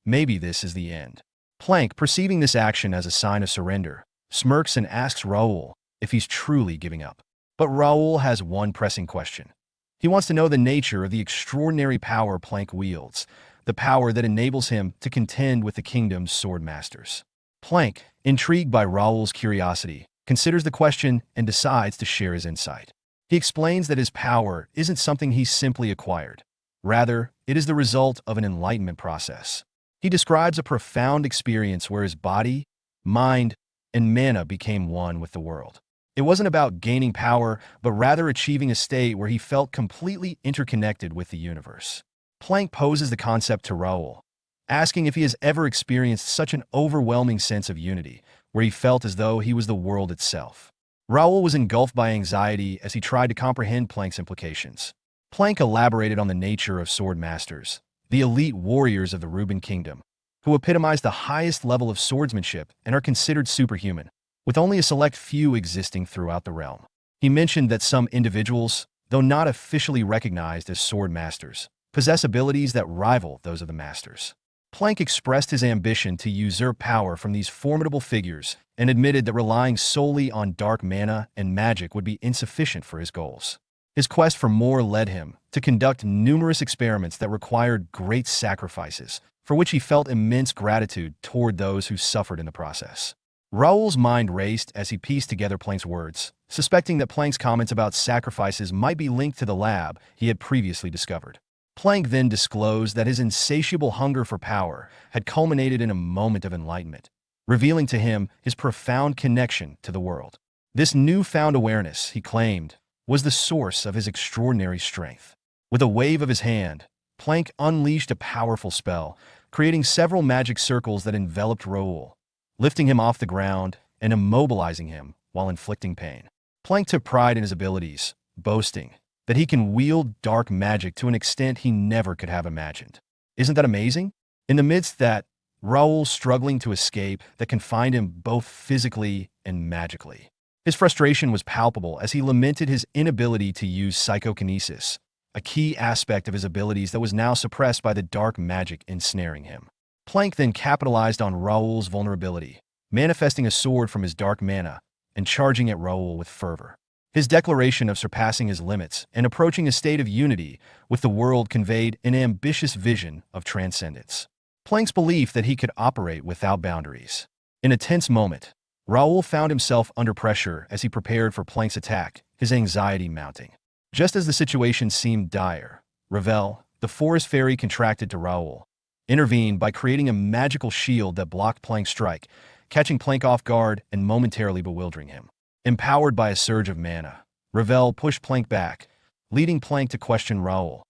Speaker 4: Maybe this is the end. Plank, perceiving this action as a sign of surrender, smirks and asks Raul if he's truly giving up. But Raul has one pressing question. He wants to know the nature of the extraordinary power Plank wields, the power that enables him to contend with the kingdom's sword masters. Plank, intrigued by Raul's curiosity, considers the question and decides to share his insight. He explains that his power isn't something he simply acquired. Rather, it is the result of an enlightenment process. He describes a profound experience where his body, mind, and mana became one with the world. It wasn't about gaining power, but rather achieving a state where he felt completely interconnected with the universe. Plank poses the concept to Raul, asking if he has ever experienced such an overwhelming sense of unity, where he felt as though he was the world itself. Raul was engulfed by anxiety as he tried to comprehend Plank's implications. Plank elaborated on the nature of sword masters, the elite warriors of the Reuben Kingdom, who epitomize the highest level of swordsmanship and are considered superhuman, with only a select few existing throughout the realm. He mentioned that some individuals, though not officially recognized as sword masters, possess abilities that rival those of the masters. Plank expressed his ambition to usurp power from these formidable figures and admitted that relying solely on dark mana and magic would be insufficient for his goals. His quest for more led him to conduct numerous experiments that required great sacrifices, for which he felt immense gratitude toward those who suffered in the process. Raul's mind raced as he pieced together Plank's words, suspecting that Plank's comments about sacrifices might be linked to the lab he had previously discovered. Plank then disclosed that his insatiable hunger for power had culminated in a moment of enlightenment, revealing to him his profound connection to the world. This newfound awareness, he claimed, was the source of his extraordinary strength. With a wave of his hand, Plank unleashed a powerful spell, creating several magic circles that enveloped Raul, lifting him off the ground and immobilizing him while inflicting pain. Plank took pride in his abilities, boasting that he can wield dark magic to an extent he never could have imagined. Isn't that amazing? In the midst that, Raul struggling to escape that confined him both physically and magically. His frustration was palpable as he lamented his inability to use psychokinesis, a key aspect of his abilities that was now suppressed by the dark magic ensnaring him. Plank then capitalized on Raul's vulnerability, manifesting a sword from his dark mana and charging at Raul with fervor. His declaration of surpassing his limits and approaching a state of unity with the world conveyed an ambitious vision of transcendence. Plank's belief that he could operate without boundaries. In a tense moment, Raul found himself under pressure as he prepared for Plank's attack, his anxiety mounting. Just as the situation seemed dire, Ravel, the forest fairy contracted to Raul, intervened by creating a magical shield that blocked Plank's strike, catching Plank off guard and momentarily bewildering him. Empowered by a surge of mana, Ravel pushed Plank back, leading Plank to question Raul.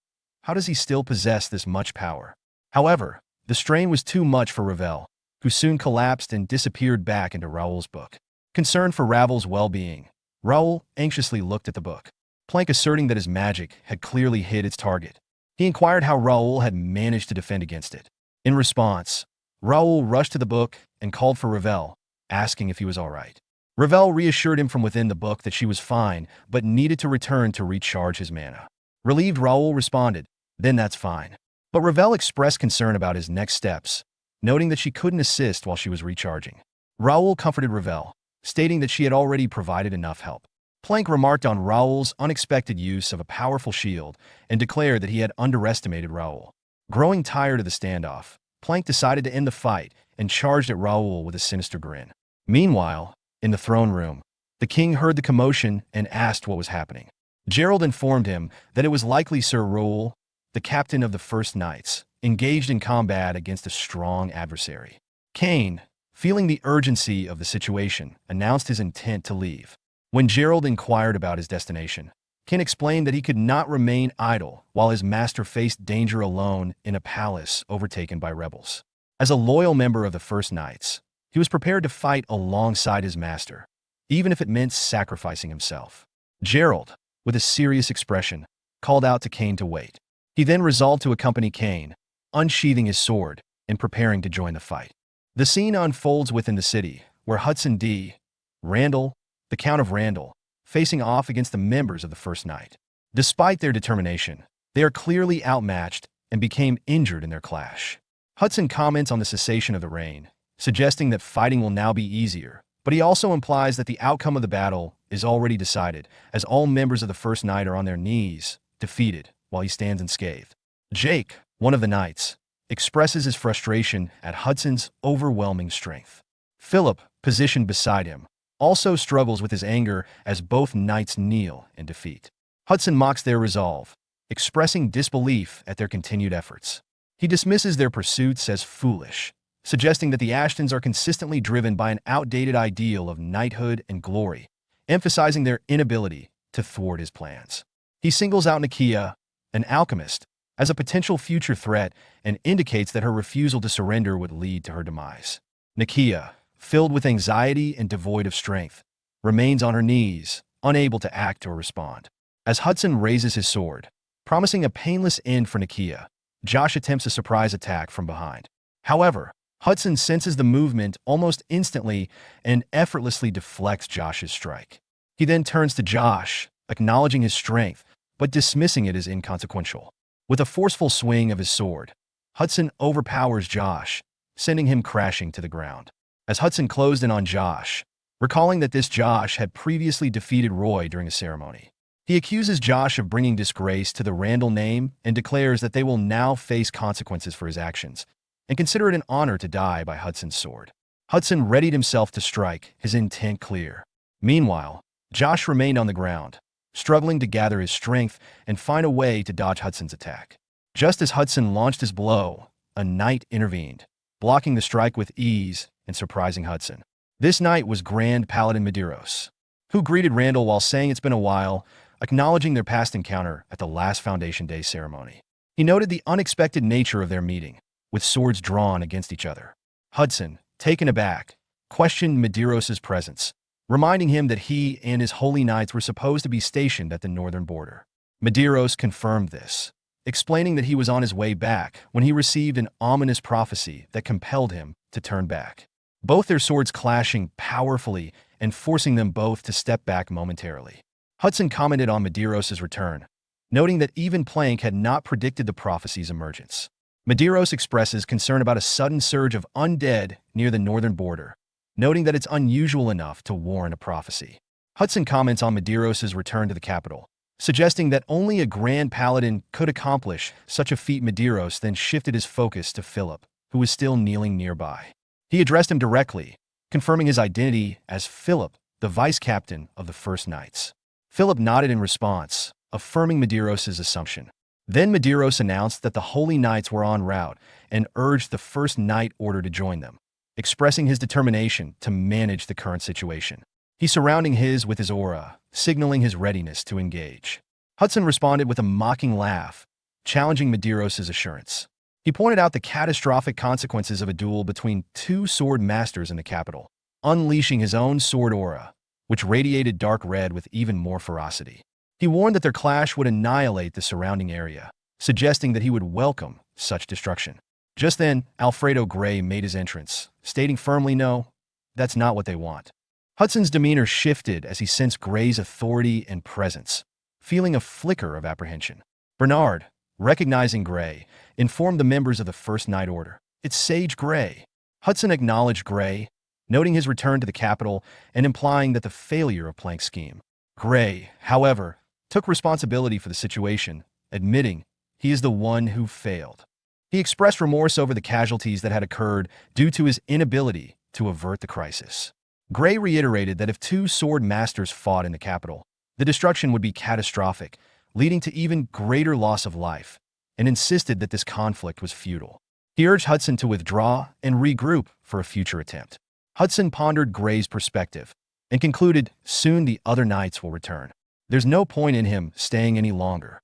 Speaker 4: How does he still possess this much power? However, the strain was too much for Ravel, who soon collapsed and disappeared back into Raul's book. Concerned for Ravel's well-being, Raul anxiously looked at the book, Plank asserting that his magic had clearly hit its target. He inquired how Raul had managed to defend against it. In response, Raul rushed to the book and called for Ravel, asking if he was all right. Ravel reassured him from within the book that she was fine, but needed to return to recharge his mana. Relieved, Raul responded, "Then that's fine." But Ravel expressed concern about his next steps, noting that she couldn't assist while she was recharging. Raul comforted Ravel, stating that she had already provided enough help. Plank remarked on Raul's unexpected use of a powerful shield and declared that he had underestimated Raul. Growing tired of the standoff, Plank decided to end the fight and charged at Raul with a sinister grin. Meanwhile, in the throne room, the king heard the commotion and asked what was happening. Gerald informed him that it was likely Sir Raul, the captain of the First Knights, engaged in combat against a strong adversary. Kane, feeling the urgency of the situation, announced his intent to leave. When Gerald inquired about his destination, Kane explained that he could not remain idle while his master faced danger alone in a palace overtaken by rebels. As a loyal member of the First Knights, he was prepared to fight alongside his master, even if it meant sacrificing himself. Gerald, with a serious expression, called out to Kane to wait. He then resolved to accompany Kane, unsheathing his sword and preparing to join the fight. The scene unfolds within the city, where Hudson D. Randall, the Count of Randall, facing off against the members of the First Knight. Despite their determination, they are clearly outmatched and became injured in their clash. Hudson comments on the cessation of the rain, suggesting that fighting will now be easier, but he also implies that the outcome of the battle is already decided, as all members of the First Knight are on their knees, defeated, while he stands unscathed. Jake, one of the knights, expresses his frustration at Hudson's overwhelming strength. Philip, positioned beside him, also struggles with his anger as both knights kneel in defeat. Hudson mocks their resolve, expressing disbelief at their continued efforts. He dismisses their pursuits as foolish, suggesting that the Ashtons are consistently driven by an outdated ideal of knighthood and glory, emphasizing their inability to thwart his plans. He singles out Nakia, an alchemist, as a potential future threat and indicates that her refusal to surrender would lead to her demise. Nakia, filled with anxiety and devoid of strength, remains on her knees, unable to act or respond. As Hudson raises his sword, promising a painless end for Nakia, Josh attempts a surprise attack from behind. However, Hudson senses the movement almost instantly and effortlessly deflects Josh's strike. He then turns to Josh, acknowledging his strength, but dismissing it as inconsequential. With a forceful swing of his sword, Hudson overpowers Josh, sending him crashing to the ground. As Hudson closed in on Josh, recalling that this Josh had previously defeated Roy during a ceremony, he accuses Josh of bringing disgrace to the Randall name and declares that they will now face consequences for his actions, and consider it an honor to die by Hudson's sword. Hudson readied himself to strike, his intent clear. Meanwhile, Josh remained on the ground, struggling to gather his strength and find a way to dodge Hudson's attack. Just as Hudson launched his blow, a knight intervened, blocking the strike with ease and surprising Hudson. This knight was Grand Paladin Medeiros, who greeted Randall while saying it's been a while, acknowledging their past encounter at the last Foundation Day ceremony. He noted the unexpected nature of their meeting, with swords drawn against each other. Hudson, taken aback, questioned Medeiros' presence, reminding him that he and his holy knights were supposed to be stationed at the northern border. Medeiros confirmed this, explaining that he was on his way back when he received an ominous prophecy that compelled him to turn back. Both their swords clashing powerfully and forcing them both to step back momentarily. Hudson commented on Medeiros' return, noting that even Plank had not predicted the prophecy's emergence. Medeiros expresses concern about a sudden surge of undead near the northern border, noting that it's unusual enough to warrant a prophecy. Hudson comments on Medeiros' return to the capital, suggesting that only a Grand Paladin could accomplish such a feat. Medeiros then shifted his focus to Philip, who was still kneeling nearby. He addressed him directly, confirming his identity as Philip, the vice-captain of the First Knights. Philip nodded in response, affirming Medeiros' assumption. Then Medeiros announced that the Holy Knights were en route and urged the First Knight Order to join them, expressing his determination to manage the current situation. He surrounding his with his aura, signaling his readiness to engage. Hudson responded with a mocking laugh, challenging Medeiros' assurance. He pointed out the catastrophic consequences of a duel between two sword masters in the capital, unleashing his own sword aura, which radiated dark red with even more ferocity. He warned that their clash would annihilate the surrounding area, suggesting that he would welcome such destruction. Just then, Alfredo Gray made his entrance, stating firmly, "No, that's not what they want." Hudson's demeanor shifted as he sensed Gray's authority and presence, feeling a flicker of apprehension. Bernard, recognizing Gray, informed the members of the First Knight Order, "It's Sage Gray." Hudson acknowledged Gray, noting his return to the capital and implying that the failure of Plank's scheme. Gray, however, took responsibility for the situation, admitting he is the one who failed. He expressed remorse over the casualties that had occurred due to his inability to avert the crisis. Gray reiterated that if two sword masters fought in the capital, the destruction would be catastrophic, leading to even greater loss of life, and insisted that this conflict was futile. He urged Hudson to withdraw and regroup for a future attempt. Hudson pondered Gray's perspective and concluded soon the other knights will return. There's no point in him staying any longer.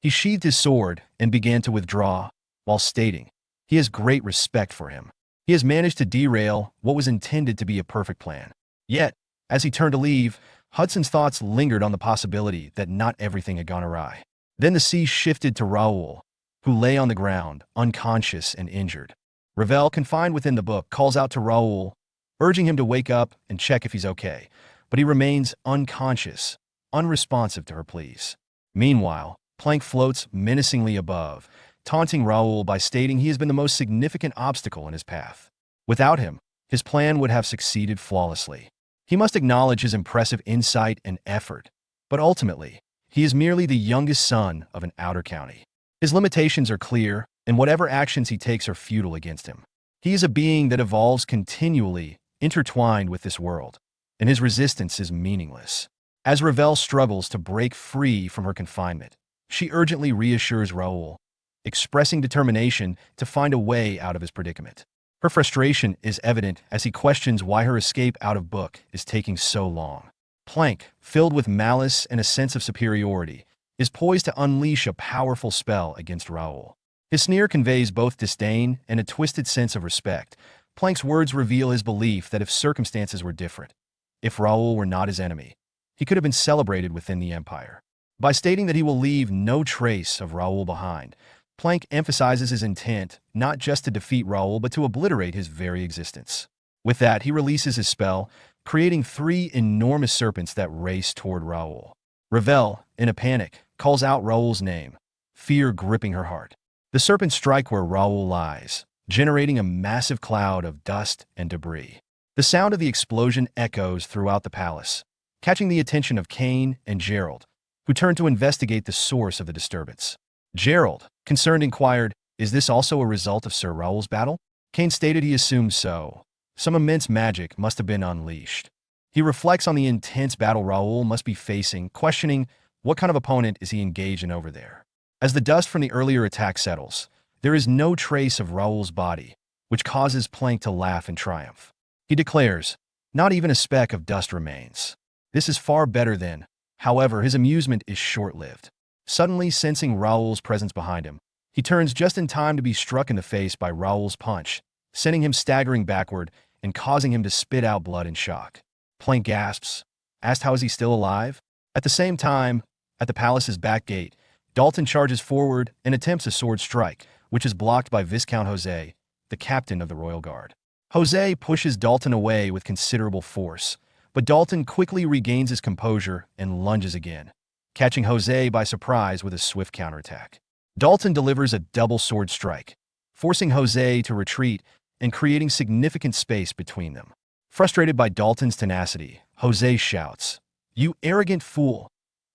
Speaker 4: He sheathed his sword and began to withdraw, while stating he has great respect for him. He has managed to derail what was intended to be a perfect plan. Yet, as he turned to leave, Hudson's thoughts lingered on the possibility that not everything had gone awry. Then the sea shifted to Raul, who lay on the ground, unconscious and injured. Ravel, confined within the book, calls out to Raul, urging him to wake up and check if he's okay, but he remains unconscious, unresponsive to her pleas. Meanwhile, Plank floats menacingly above, taunting Raul by stating he has been the most significant obstacle in his path. Without him, his plan would have succeeded flawlessly. He must acknowledge his impressive insight and effort, but ultimately, he is merely the youngest son of an outer county. His limitations are clear, and whatever actions he takes are futile against him. He is a being that evolves continually, intertwined with this world, and his resistance is meaningless. As Ravel struggles to break free from her confinement, she urgently reassures Raul, expressing determination to find a way out of his predicament. Her frustration is evident as he questions why her escape out of book is taking so long. Plank, filled with malice and a sense of superiority, is poised to unleash a powerful spell against Raul. His sneer conveys both disdain and a twisted sense of respect. Plank's words reveal his belief that if circumstances were different, if Raul were not his enemy, he could have been celebrated within the Empire. By stating that he will leave no trace of Raul behind, Plank emphasizes his intent not just to defeat Raul but to obliterate his very existence. With that, he releases his spell, creating 3 enormous serpents that race toward Raul. Ravel, in a panic, calls out Raul's name, fear gripping her heart. The serpents strike where Raul lies, generating a massive cloud of dust and debris. The sound of the explosion echoes throughout the palace, catching the attention of Kane and Gerald, who turn to investigate the source of the disturbance. Gerald, concerned, inquired, "Is this also a result of Sir Raul's battle?" Kane stated he assumed so. Some immense magic must have been unleashed. He reflects on the intense battle Raul must be facing, questioning what kind of opponent is he engaged in over there. As the dust from the earlier attack settles, there is no trace of Raul's body, which causes Plank to laugh in triumph. He declares, "Not even a speck of dust remains. This is far better than." However, his amusement is short-lived. Suddenly sensing Raul's presence behind him, he turns just in time to be struck in the face by Raul's punch, sending him staggering backward and causing him to spit out blood in shock. Plank gasps, asked how is he still alive? At the same time, at the palace's back gate, Dalton charges forward and attempts a sword strike, which is blocked by Viscount Jose, the captain of the Royal Guard. Jose pushes Dalton away with considerable force, but Dalton quickly regains his composure and lunges again, catching Jose by surprise with a swift counterattack. Dalton delivers a double sword strike, forcing Jose to retreat and creating significant space between them. Frustrated by Dalton's tenacity, Jose shouts, "You arrogant fool!"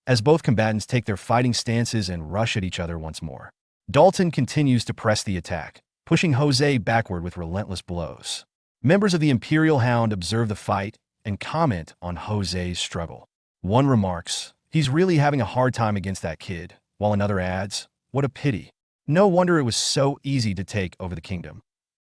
Speaker 4: as both combatants take their fighting stances and rush at each other once more. Dalton continues to press the attack, pushing Jose backward with relentless blows. Members of the Imperial Hound observe the fight and comment on Jose's struggle. One remarks, "He's really having a hard time against that kid," while another adds, "What a pity. No wonder it was so easy to take over the kingdom."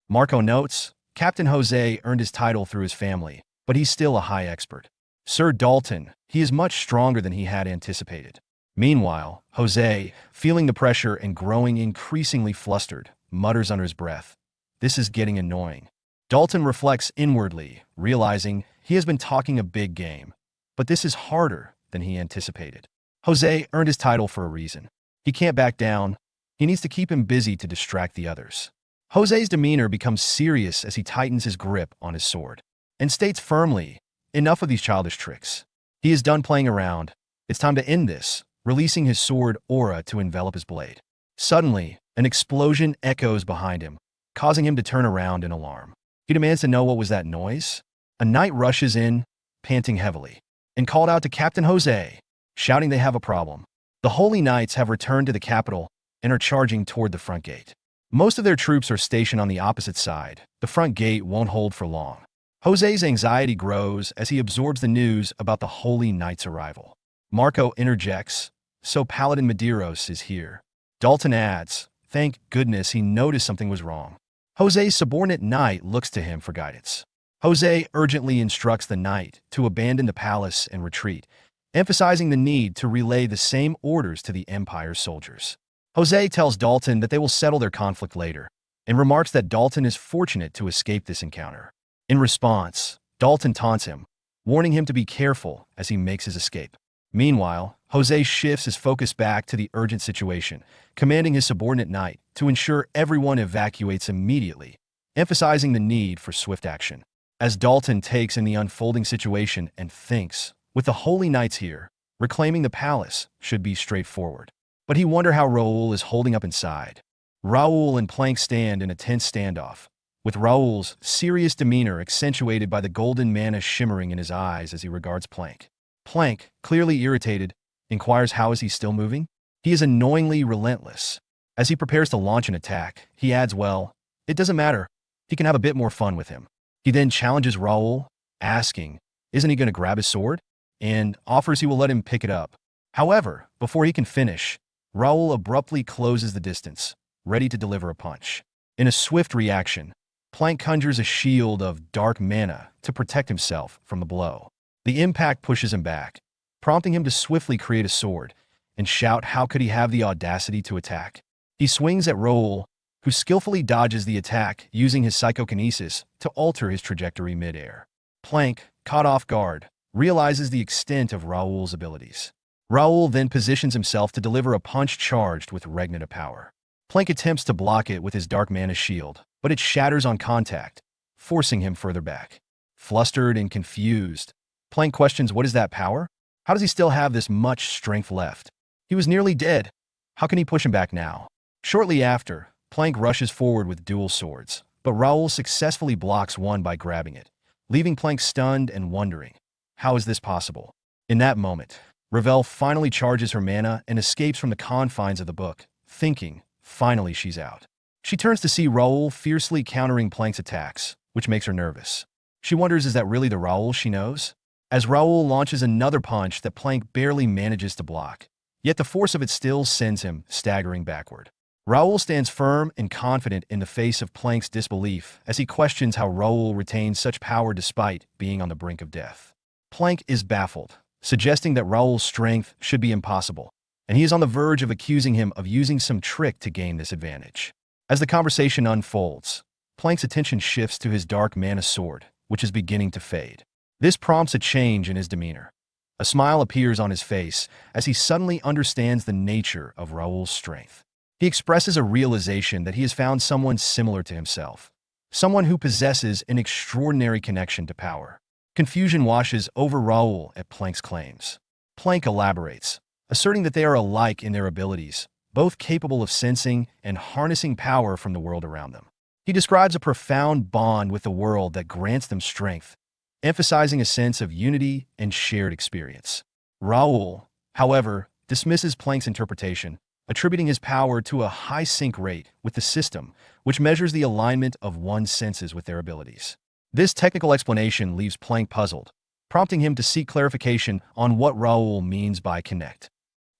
Speaker 4: Marco notes, Captain Jose earned his title through his family, but he's still a high expert. Sir Dalton, he is much stronger than he had anticipated. Meanwhile, Jose, feeling the pressure and growing increasingly flustered, mutters under his breath, "This is getting annoying." Dalton reflects inwardly, realizing he has been talking a big game, but this is harder than he anticipated. Jose earned his title for a reason. He can't back down. He needs to keep him busy to distract the others. Jose's demeanor becomes serious as he tightens his grip on his sword and states firmly, "Enough of these childish tricks. He is done playing around. It's time to end this," releasing his sword aura to envelop his blade. Suddenly, an explosion echoes behind him, causing him to turn around in alarm. He demands to know what was that noise. A knight rushes in, panting heavily, and called out to Captain Jose, shouting they have a problem. The Holy Knights have returned to the capital and are charging toward the front gate. Most of their troops are stationed on the opposite side. The front gate won't hold for long. Jose's anxiety grows as he absorbs the news about the Holy Knight's arrival. Marco interjects, "So Paladin Medeiros is here." Dalton adds, "Thank goodness he noticed something was wrong." Jose's subordinate knight looks to him for guidance. Jose urgently instructs the knight to abandon the palace and retreat, emphasizing the need to relay the same orders to the Empire's soldiers. Jose tells Dalton that they will settle their conflict later, and remarks that Dalton is fortunate to escape this encounter. In response, Dalton taunts him, warning him to be careful as he makes his escape. Meanwhile, Jose shifts his focus back to the urgent situation, commanding his subordinate knight to ensure everyone evacuates immediately, emphasizing the need for swift action. As Dalton takes in the unfolding situation and thinks, with the Holy Knights here, reclaiming the palace should be straightforward. But he wonders how Raul is holding up inside. Raul and Plank stand in a tense standoff, with Raul's serious demeanor accentuated by the golden mana shimmering in his eyes as he regards Plank. Plank, clearly irritated, inquires how is he still moving? He is annoyingly relentless. As he prepares to launch an attack, he adds, well, it doesn't matter. He can have a bit more fun with him. He then challenges Raul, asking, isn't he going to grab his sword? And offers he will let him pick it up. However, before he can finish, Raul abruptly closes the distance, ready to deliver a punch. In a swift reaction, Plank conjures a shield of dark mana to protect himself from the blow. The impact pushes him back, prompting him to swiftly create a sword and shout how could he have the audacity to attack. He swings at Raul, who skillfully dodges the attack using his psychokinesis to alter his trajectory midair. Plank, caught off guard, realizes the extent of Raul's abilities. Raul then positions himself to deliver a punch charged with Regnita power. Plank attempts to block it with his dark mana shield, but it shatters on contact, forcing him further back. Flustered and confused, Plank questions what is that power? How does he still have this much strength left? He was nearly dead. How can he push him back now? Shortly after, Plank rushes forward with dual swords, but Raul successfully blocks one by grabbing it, leaving Plank stunned and wondering, how is this possible? In that moment, Ravel finally charges her mana and escapes from the confines of the book, thinking, finally she's out. She turns to see Raul fiercely countering Plank's attacks, which makes her nervous. She wonders, is that really the Raul she knows? As Raul launches another punch that Plank barely manages to block, yet the force of it still sends him staggering backward. Raul stands firm and confident in the face of Plank's disbelief as he questions how Raul retains such power despite being on the brink of death. Plank is baffled, suggesting that Raul's strength should be impossible, and he is on the verge of accusing him of using some trick to gain this advantage. As the conversation unfolds, Plank's attention shifts to his dark mana sword, which is beginning to fade. This prompts a change in his demeanor. A smile appears on his face as he suddenly understands the nature of Raul's strength. He expresses a realization that he has found someone similar to himself, someone who possesses an extraordinary connection to power. Confusion washes over Raul at Plank's claims. Plank elaborates, asserting that they are alike in their abilities, both capable of sensing and harnessing power from the world around them. He describes a profound bond with the world that grants them strength, emphasizing a sense of unity and shared experience. Raul, however, dismisses Plank's interpretation, attributing his power to a high sync rate with the system, which measures the alignment of one's senses with their abilities. This technical explanation leaves Plank puzzled, prompting him to seek clarification on what Raul means by connect.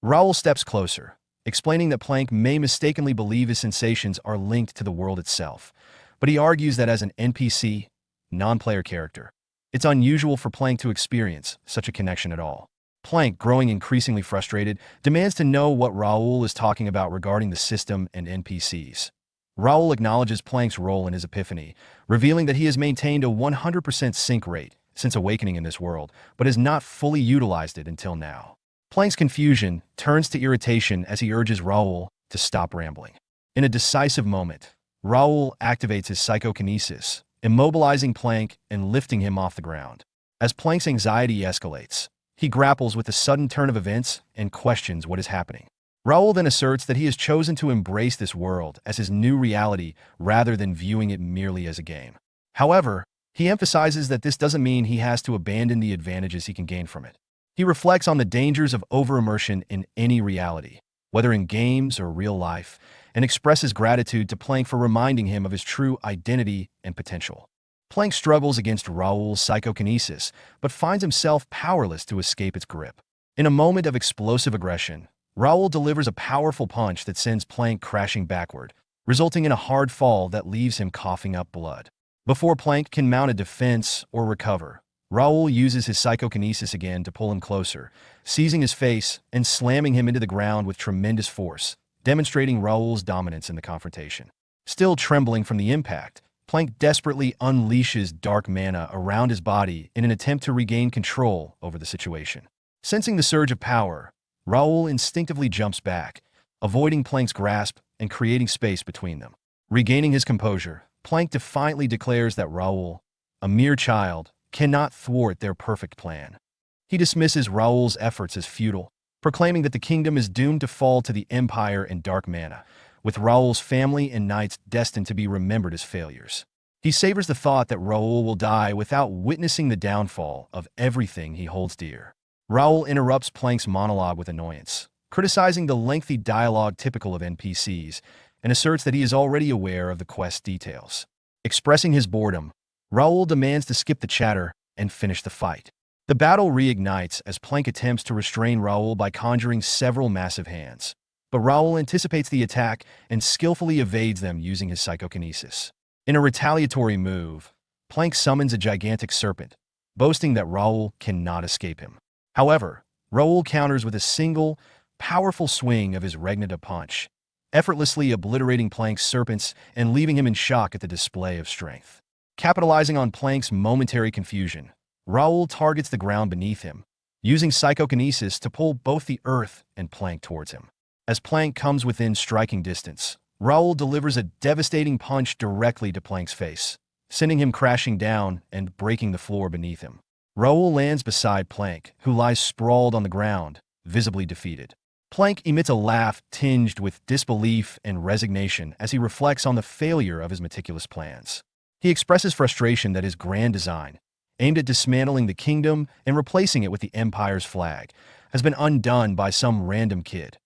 Speaker 4: Raul steps closer, explaining that Plank may mistakenly believe his sensations are linked to the world itself, but he argues that as an NPC, non-player character, it's unusual for Plank to experience such a connection at all. Plank, growing increasingly frustrated, demands to know what Raul is talking about regarding the system and NPCs. Raul acknowledges Plank's role in his epiphany, revealing that he has maintained a 100% sync rate since awakening in this world, but has not fully utilized it until now. Plank's confusion turns to irritation as he urges Raul to stop rambling. In a decisive moment, Raul activates his psychokinesis, immobilizing Plank and lifting him off the ground. As Plank's anxiety escalates, he grapples with the sudden turn of events and questions what is happening. Raul then asserts that he has chosen to embrace this world as his new reality rather than viewing it merely as a game. However, he emphasizes that this doesn't mean he has to abandon the advantages he can gain from it. He reflects on the dangers of over-immersion in any reality, whether in games or real life, and expresses gratitude to Plank for reminding him of his true identity and potential. Plank struggles against Raul's psychokinesis, but finds himself powerless to escape its grip. In a moment of explosive aggression, Raul delivers a powerful punch that sends Plank crashing backward, resulting in a hard fall that leaves him coughing up blood. Before Plank can mount a defense or recover, Raul uses his psychokinesis again to pull him closer, seizing his face and slamming him into the ground with tremendous force, demonstrating Raul's dominance in the confrontation. Still trembling from the impact, Plank desperately unleashes dark mana around his body in an attempt to regain control over the situation. Sensing the surge of power, Raul instinctively jumps back, avoiding Plank's grasp and creating space between them. Regaining his composure, Plank defiantly declares that Raul, a mere child, cannot thwart their perfect plan. He dismisses Raul's efforts as futile, proclaiming that the kingdom is doomed to fall to the Empire and dark mana, with Raul's family and knights destined to be remembered as failures. He savors the thought that Raul will die without witnessing the downfall of everything he holds dear. Raul interrupts Plank's monologue with annoyance, criticizing the lengthy dialogue typical of NPCs, and asserts that he is already aware of the quest details. Expressing his boredom, Raul demands to skip the chatter and finish the fight. The battle reignites as Plank attempts to restrain Raul by conjuring several massive hands. But Raul anticipates the attack and skillfully evades them using his psychokinesis. In a retaliatory move, Plank summons a gigantic serpent, boasting that Raul cannot escape him. However, Raul counters with a single, powerful swing of his Regnita punch, effortlessly obliterating Plank's serpents and leaving him in shock at the display of strength. Capitalizing on Plank's momentary confusion, Raul targets the ground beneath him, using psychokinesis to pull both the earth and Plank towards him. As Plank comes within striking distance, Raul delivers a devastating punch directly to Plank's face, sending him crashing down and breaking the floor beneath him. Raul lands beside Plank, who lies sprawled on the ground, visibly defeated. Plank emits a laugh tinged with disbelief and resignation as he reflects on the failure of his meticulous plans. He expresses frustration that his grand design, aimed at dismantling the kingdom and replacing it with the Empire's flag, has been undone by some random kid,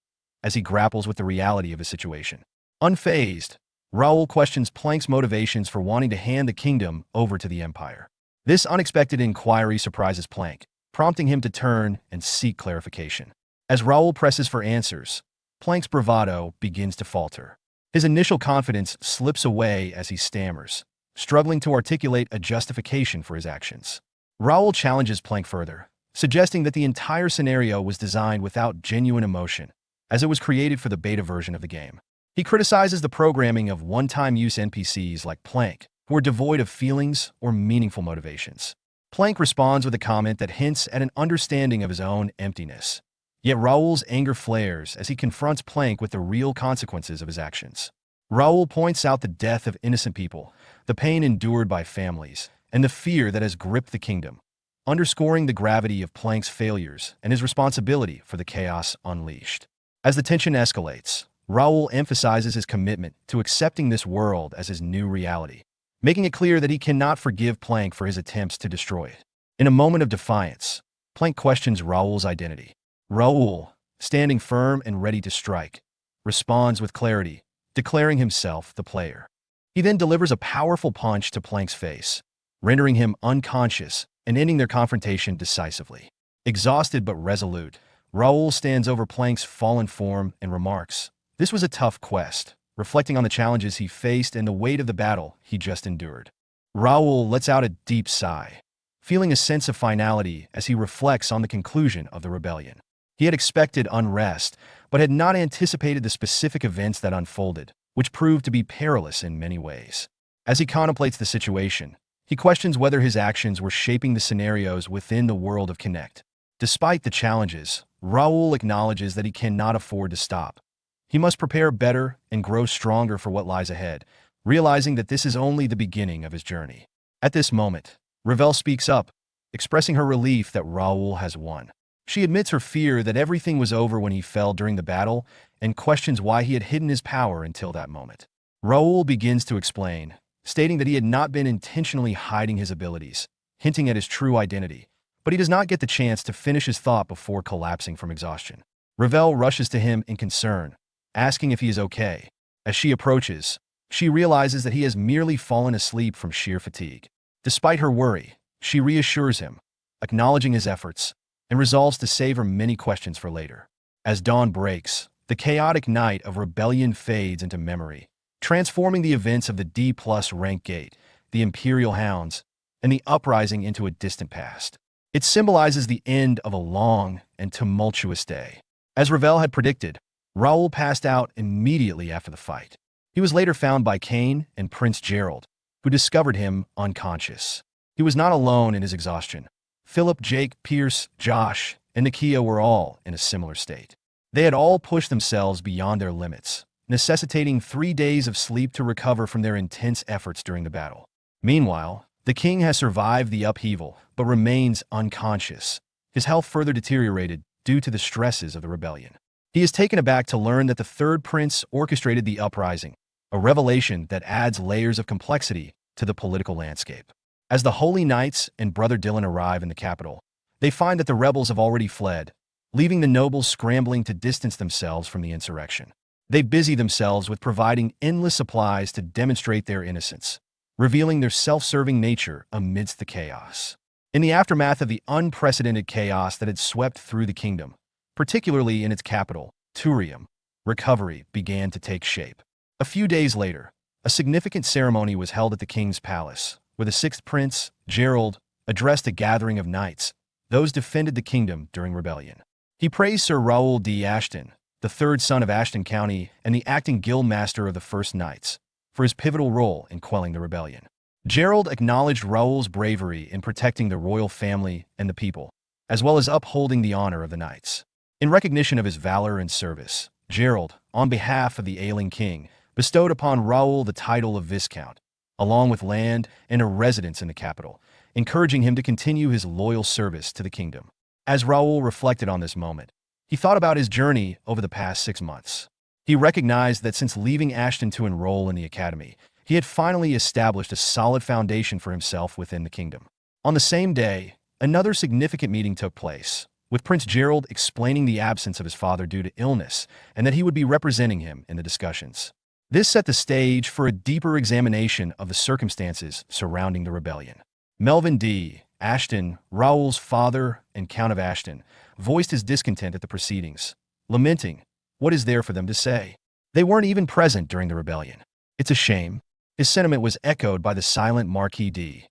Speaker 4: as he grapples with the reality of his situation. Unfazed, Raul questions Plank's motivations for wanting to hand the kingdom over to the Empire. This unexpected inquiry surprises Plank, prompting him to turn and seek clarification. As Raul presses for answers, Plank's bravado begins to falter. His initial confidence slips away as he stammers, struggling to articulate a justification for his actions. Raul challenges Plank further, suggesting that the entire scenario was designed without genuine emotion, as it was created for the beta version of the game. He criticizes the programming of one-time use NPCs like Plank, who are devoid of feelings or meaningful motivations. Plank responds with a comment that hints at an understanding of his own emptiness. Yet Raul's anger flares as he confronts Plank with the real consequences of his actions. Raul points out the death of innocent people, the pain endured by families, and the fear that has gripped the kingdom, underscoring the gravity of Plank's failures and his responsibility for the chaos unleashed. As the tension escalates, Raul emphasizes his commitment to accepting this world as his new reality, making it clear that he cannot forgive Plank for his attempts to destroy it. In a moment of defiance, Plank questions Raul's identity. Raul, standing firm and ready to strike, responds with clarity, declaring himself the player. He then delivers a powerful punch to Plank's face, rendering him unconscious and ending their confrontation decisively. Exhausted but resolute, Raul stands over Plank's fallen form and remarks, "This was a tough quest," reflecting on the challenges he faced and the weight of the battle he just endured. Raul lets out a deep sigh, feeling a sense of finality as he reflects on the conclusion of the rebellion. He had expected unrest, but had not anticipated the specific events that unfolded, which proved to be perilous in many ways. As he contemplates the situation, he questions whether his actions were shaping the scenarios within the world of Connect. Despite the challenges, Raul acknowledges that he cannot afford to stop. He must prepare better and grow stronger for what lies ahead, realizing that this is only the beginning of his journey. At this moment, Ravel speaks up, expressing her relief that Raul has won. She admits her fear that everything was over when he fell during the battle and questions why he had hidden his power until that moment. Raul begins to explain, stating that he had not been intentionally hiding his abilities, hinting at his true identity, but he does not get the chance to finish his thought before collapsing from exhaustion. Ravel rushes to him in concern, asking if he is okay. As she approaches, she realizes that he has merely fallen asleep from sheer fatigue. Despite her worry, she reassures him, acknowledging his efforts, and resolves to save her many questions for later. As dawn breaks, the chaotic night of rebellion fades into memory, transforming the events of the D+ rank gate, the Imperial Hounds, and the uprising into a distant past. It symbolizes the end of a long and tumultuous day. As Ravel had predicted, Raul passed out immediately after the fight. He was later found by Kane and Prince Gerald, who discovered him unconscious. He was not alone in his exhaustion. Philip, Jake, Pierce, Josh, and Nakia were all in a similar state. They had all pushed themselves beyond their limits, necessitating 3 days of sleep to recover from their intense efforts during the battle. Meanwhile, the king has survived the upheaval, but remains unconscious. His health further deteriorated due to the stresses of the rebellion. He is taken aback to learn that the third prince orchestrated the uprising, a revelation that adds layers of complexity to the political landscape. As the Holy Knights and Brother Dylan arrive in the capital, they find that the rebels have already fled, leaving the nobles scrambling to distance themselves from the insurrection. They busy themselves with providing endless supplies to demonstrate their innocence, revealing their self-serving nature amidst the chaos. In the aftermath of the unprecedented chaos that had swept through the kingdom, particularly in its capital, Turium, recovery began to take shape. A few days later, a significant ceremony was held at the king's palace, where the sixth prince, Gerald, addressed a gathering of knights, those defended the kingdom during rebellion. He praised Sir Raul D. Ashton, the third son of Ashton County and the acting guild master of the First Knights, for his pivotal role in quelling the rebellion. Gerald acknowledged Raul's bravery in protecting the royal family and the people, as well as upholding the honor of the knights. In recognition of his valor and service, Gerald, on behalf of the ailing king, bestowed upon Raul the title of Viscount, along with land and a residence in the capital, encouraging him to continue his loyal service to the kingdom. As Raul reflected on this moment, he thought about his journey over the past 6 months. He recognized that since leaving Ashton to enroll in the academy, he had finally established a solid foundation for himself within the kingdom. On the same day, another significant meeting took place, with Prince Gerald explaining the absence of his father due to illness and that he would be representing him in the discussions. This set the stage for a deeper examination of the circumstances surrounding the rebellion. Melvin D. Ashton, Raul's father and Count of Ashton, voiced his discontent at the proceedings, lamenting, "What is there for them to say? They weren't even present during the rebellion. It's a shame." His sentiment was echoed by the silent Marquis D.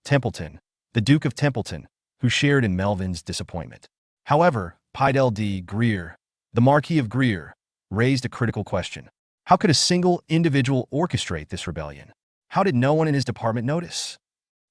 Speaker 4: Templeton, the Duke of Templeton, who shared in Melvin's disappointment. However, Pidel D. Greer, the Marquis of Greer, raised a critical question. How could a single individual orchestrate this rebellion? How did no one in his department notice?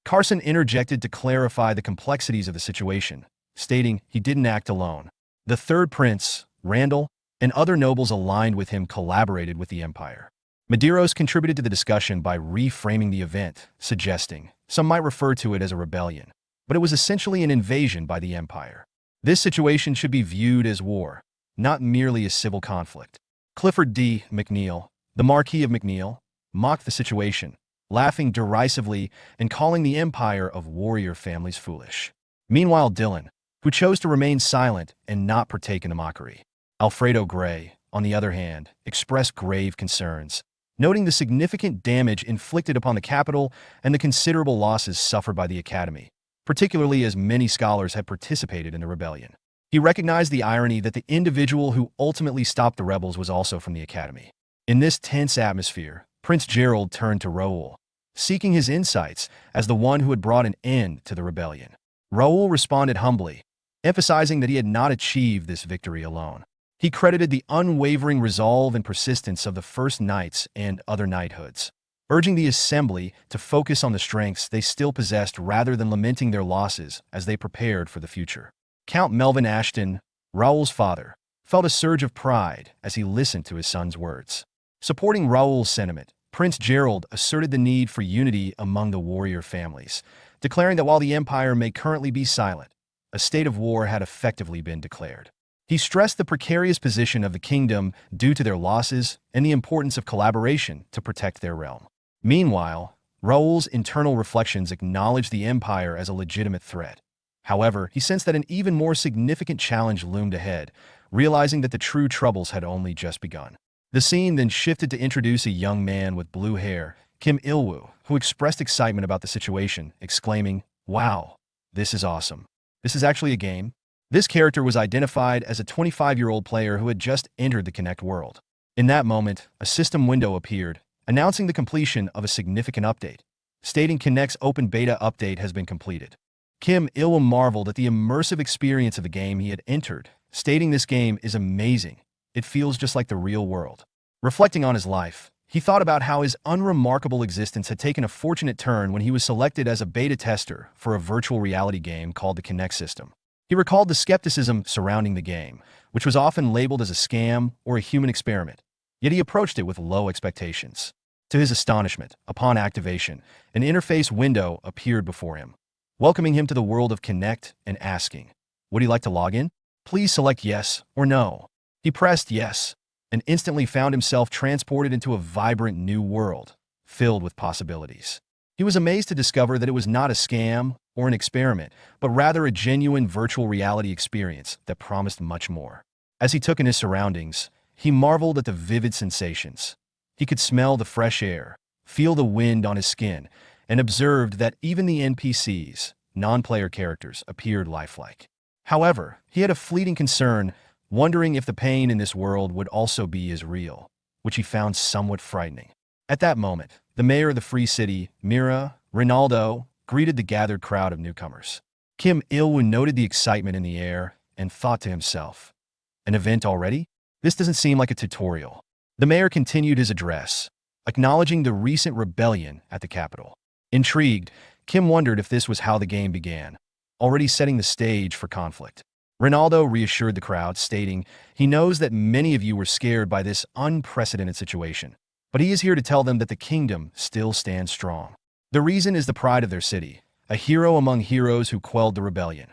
Speaker 4: Carson interjected to clarify the complexities of the situation, stating he didn't act alone. The third prince, Randall, and other nobles aligned with him collaborated with the empire. Medeiros contributed to the discussion by reframing the event, suggesting some might refer to it as a rebellion, but it was essentially an invasion by the empire. This situation should be viewed as war, not merely as civil conflict. Clifford D. McNeil, the Marquis of McNeil, mocked the situation, laughing derisively and calling the empire of warrior families foolish. Meanwhile, Dylan, who chose to remain silent and not partake in the mockery. Alfredo Gray, on the other hand, expressed grave concerns, noting the significant damage inflicted upon the capital and the considerable losses suffered by the academy, particularly as many scholars had participated in the rebellion. He recognized the irony that the individual who ultimately stopped the rebels was also from the academy. In this tense atmosphere, Prince Gerald turned to Raul, seeking his insights as the one who had brought an end to the rebellion. Raul responded humbly, emphasizing that he had not achieved this victory alone. He credited the unwavering resolve and persistence of the First Knights and other knighthoods, urging the assembly to focus on the strengths they still possessed rather than lamenting their losses as they prepared for the future. Count Melvin Ashton, Raul's father, felt a surge of pride as he listened to his son's words. Supporting Raul's sentiment, Prince Gerald asserted the need for unity among the warrior families, declaring that while the empire may currently be silent, a state of war had effectively been declared. He stressed the precarious position of the kingdom due to their losses and the importance of collaboration to protect their realm. Meanwhile, Raul's internal reflections acknowledged the empire as a legitimate threat. However, he sensed that an even more significant challenge loomed ahead, realizing that the true troubles had only just begun. The scene then shifted to introduce a young man with blue hair, Kim Il-woo, who expressed excitement about the situation, exclaiming, "Wow, this is awesome. This is actually a game." This character was identified as a 25-year-old player who had just entered the Connect world. In that moment, a system window appeared, announcing the completion of a significant update, stating Connect's open beta update has been completed. Kim Il-woo marveled at the immersive experience of the game he had entered, stating this game is amazing. It feels just like the real world. Reflecting on his life, He thought about how his unremarkable existence had taken a fortunate turn when he was selected as a beta tester for a virtual reality game called the Kinect system. He recalled the skepticism surrounding the game, which was often labeled as a scam or a human experiment, yet he approached it with low expectations. To his astonishment, upon activation, an interface window appeared before him, welcoming him to the world of Kinect and asking, "Would he like to log in? Please select yes or no." He pressed yes, and instantly found himself transported into a vibrant new world, filled with possibilities. He was amazed to discover that it was not a scam or an experiment, but rather a genuine virtual reality experience that promised much more. As he took in his surroundings, he marveled at the vivid sensations. He could smell the fresh air, feel the wind on his skin, and observed that even the NPCs, non-player characters, appeared lifelike. However, he had a fleeting concern, wondering if the pain in this world would also be as real, which he found somewhat frightening. At that moment, the mayor of the Free City, Mira Ronaldo, greeted the gathered crowd of newcomers. Kim Il-woo noted the excitement in the air and thought to himself, "An event already? This doesn't seem like a tutorial." The mayor continued his address, acknowledging the recent rebellion at the capital. Intrigued, Kim wondered if this was how the game began, already setting the stage for conflict. Ronaldo reassured the crowd, stating, "He knows that many of you were scared by this unprecedented situation, but he is here to tell them that the kingdom still stands strong. The reason is the pride of their city, a hero among heroes who quelled the rebellion.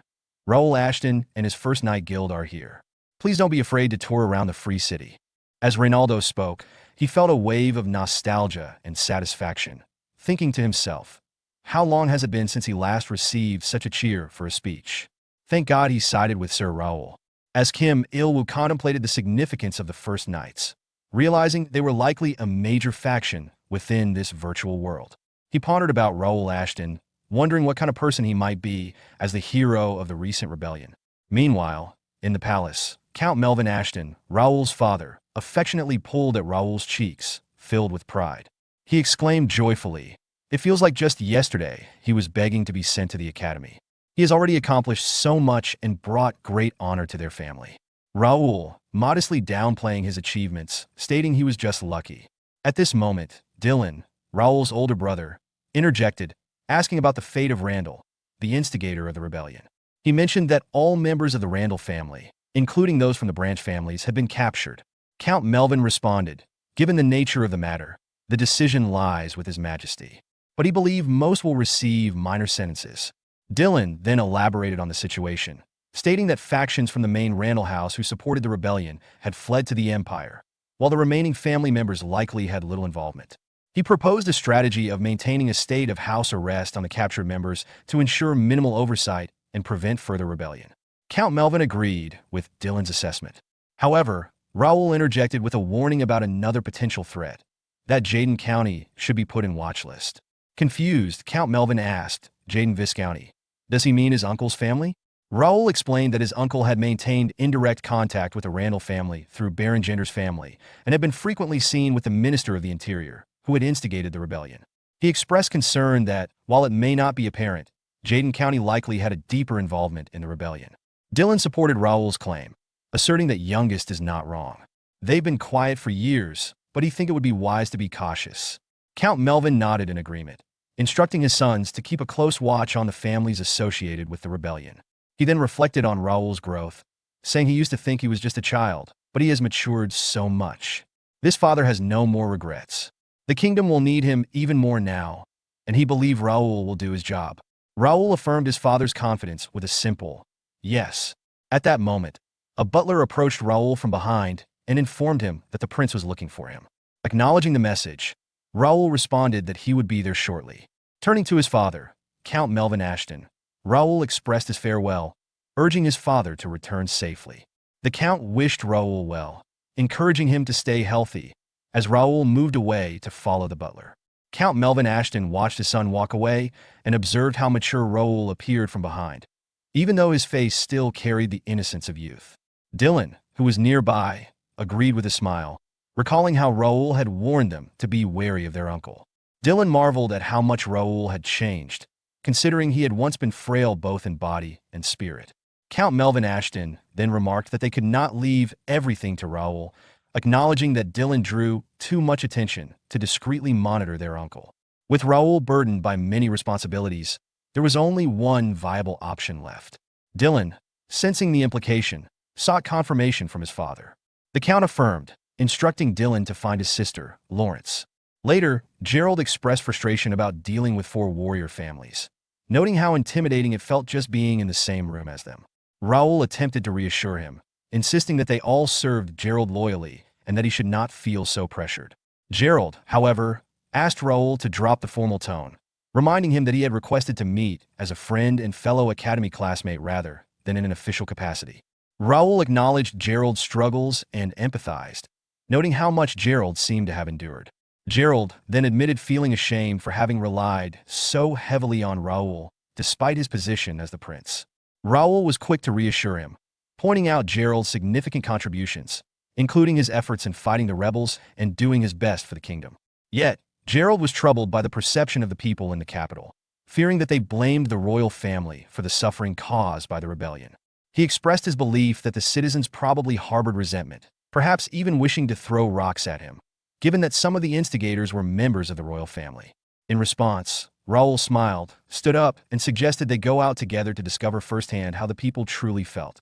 Speaker 4: Raul Ashton and his First Night Guild are here. Please don't be afraid to tour around the Free City." As Ronaldo spoke, he felt a wave of nostalgia and satisfaction, thinking to himself, how long has it been since he last received such a cheer for a speech? Thank God he sided with Sir Raul. As Kim Il-woo contemplated the significance of the First Knights, realizing they were likely a major faction within this virtual world, he pondered about Raul Ashton, wondering what kind of person he might be as the hero of the recent rebellion. Meanwhile, in the palace, Count Melvin Ashton, Raul's father, affectionately pulled at Raul's cheeks, filled with pride. He exclaimed joyfully, "It feels like just yesterday he was begging to be sent to the academy. He has already accomplished so much and brought great honor to their family." Raul, modestly downplaying his achievements, stating he was just lucky. At this moment, Dylan, Raul's older brother, interjected, asking about the fate of Randall, the instigator of the rebellion. He mentioned that all members of the Randall family, including those from the branch families, had been captured. Count Melvin responded, "Given the nature of the matter, the decision lies with His Majesty, but he believed most will receive minor sentences." Dylan then elaborated on the situation, stating that factions from the main Randall house who supported the rebellion had fled to the Empire, while the remaining family members likely had little involvement. He proposed a strategy of maintaining a state of house arrest on the captured members to ensure minimal oversight and prevent further rebellion. Count Melvin agreed with Dylan's assessment. However, Raul interjected with a warning about another potential threat, that Jaden County should be put in watch list. Confused, Count Melvin asked, "Jaden Viscounty, does he mean his uncle's family?" Raul explained that his uncle had maintained indirect contact with the Randall family through Baron Gender's family and had been frequently seen with the Minister of the Interior, who had instigated the rebellion. He expressed concern that, while it may not be apparent, Jaden County likely had a deeper involvement in the rebellion. Dylan supported Raul's claim, asserting that youngest is not wrong. They've been quiet for years, but he think it would be wise to be cautious. Count Melvin nodded in agreement, instructing his sons to keep a close watch on the families associated with the rebellion. He then reflected on Raul's growth, saying he used to think he was just a child, but he has matured so much. This father has no more regrets. The kingdom will need him even more now, and he believed Raul will do his job. Raul affirmed his father's confidence with a simple yes. At that moment, a butler approached Raul from behind and informed him that the prince was looking for him. Acknowledging the message, Raul responded that he would be there shortly. Turning to his father, Count Melvin Ashton, Raul expressed his farewell, urging his father to return safely. The Count wished Raul well, encouraging him to stay healthy, as Raul moved away to follow the butler. Count Melvin Ashton watched his son walk away and observed how mature Raul appeared from behind, even though his face still carried the innocence of youth. Dylan, who was nearby, agreed with a smile, recalling how Raul had warned them to be wary of their uncle. Dylan marveled at how much Raul had changed, considering he had once been frail both in body and spirit. Count Melvin Ashton then remarked that they could not leave everything to Raul, acknowledging that Dylan drew too much attention to discreetly monitor their uncle. With Raul burdened by many responsibilities, there was only one viable option left. Dylan, sensing the implication, sought confirmation from his father. The Count affirmed, instructing Dylan to find his sister, Lawrence. Later, Gerald expressed frustration about dealing with 4 warrior families, noting how intimidating it felt just being in the same room as them. Raul attempted to reassure him, insisting that they all served Gerald loyally and that he should not feel so pressured. Gerald, however, asked Raul to drop the formal tone, reminding him that he had requested to meet as a friend and fellow academy classmate rather than in an official capacity. Raul acknowledged Gerald's struggles and empathized, noting how much Gerald seemed to have endured. Gerald then admitted feeling ashamed for having relied so heavily on Raul despite his position as the prince. Raul was quick to reassure him, pointing out Gerald's significant contributions, including his efforts in fighting the rebels and doing his best for the kingdom. Yet, Gerald was troubled by the perception of the people in the capital, fearing that they blamed the royal family for the suffering caused by the rebellion. He expressed his belief that the citizens probably harbored resentment, perhaps even wishing to throw rocks at him, given that some of the instigators were members of the royal family. In response, Raul smiled, stood up, and suggested they go out together to discover firsthand how the people truly felt.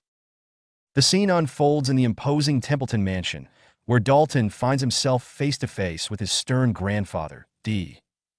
Speaker 4: The scene unfolds in the imposing Templeton mansion, where Dalton finds himself face-to-face with his stern grandfather, D.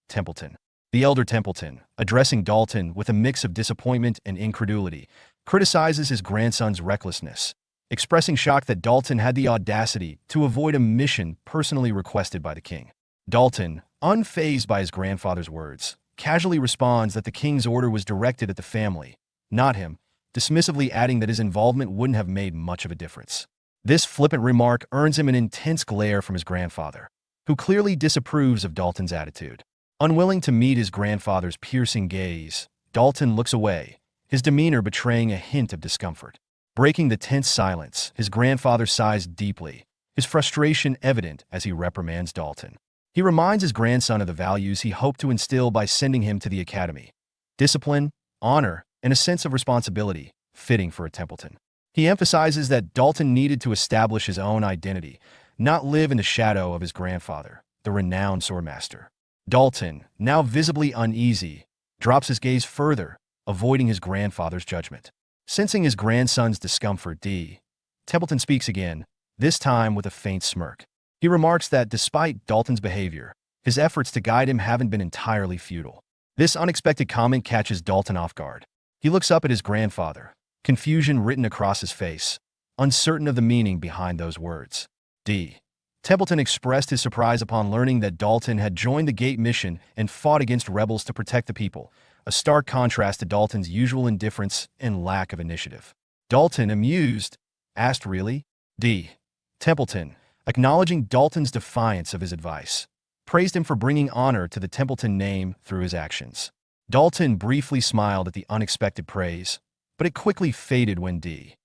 Speaker 4: Templeton. The elder Templeton, addressing Dalton with a mix of disappointment and incredulity, criticizes his grandson's recklessness, expressing shock that Dalton had the audacity to avoid a mission personally requested by the king. Dalton, unfazed by his grandfather's words, casually responds that the king's order was directed at the family, not him, dismissively adding that his involvement wouldn't have made much of a difference. This flippant remark earns him an intense glare from his grandfather, who clearly disapproves of Dalton's attitude. Unwilling to meet his grandfather's piercing gaze, Dalton looks away, his demeanor betraying a hint of discomfort. Breaking the tense silence, his grandfather sighs deeply, his frustration evident as he reprimands Dalton. He reminds his grandson of the values he hoped to instill by sending him to the academy: discipline, honor, and a sense of responsibility, fitting for a Templeton. He emphasizes that Dalton needed to establish his own identity, not live in the shadow of his grandfather, the renowned swordmaster. Dalton, now visibly uneasy, drops his gaze further, avoiding his grandfather's judgment. Sensing his grandson's discomfort, D. Templeton speaks again, this time with a faint smirk. He remarks that despite Dalton's behavior, his efforts to guide him haven't been entirely futile. This unexpected comment catches Dalton off guard. He looks up at his grandfather, confusion written across his face, uncertain of the meaning behind those words. D. Templeton expressed his surprise upon learning that Dalton had joined the Gate mission and fought against rebels to protect the people, a stark contrast to Dalton's usual indifference and lack of initiative. Dalton, amused, asked, "Really?" D. Templeton, acknowledging Dalton's defiance of his advice, praised him for bringing honor to the Templeton name through his actions. Dalton briefly smiled at the unexpected praise, but it quickly faded when D.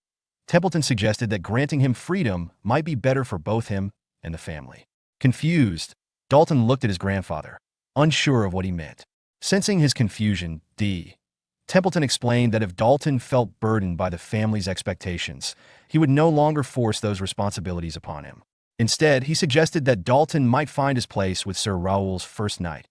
Speaker 4: Templeton suggested that granting him freedom might be better for both him and the family. Confused, Dalton looked at his grandfather, unsure of what he meant. Sensing his confusion, D. Templeton explained that if Dalton felt burdened by the family's expectations, he would no longer force those responsibilities upon him. Instead, he suggested that Dalton might find his place with Sir Raoul's first knight,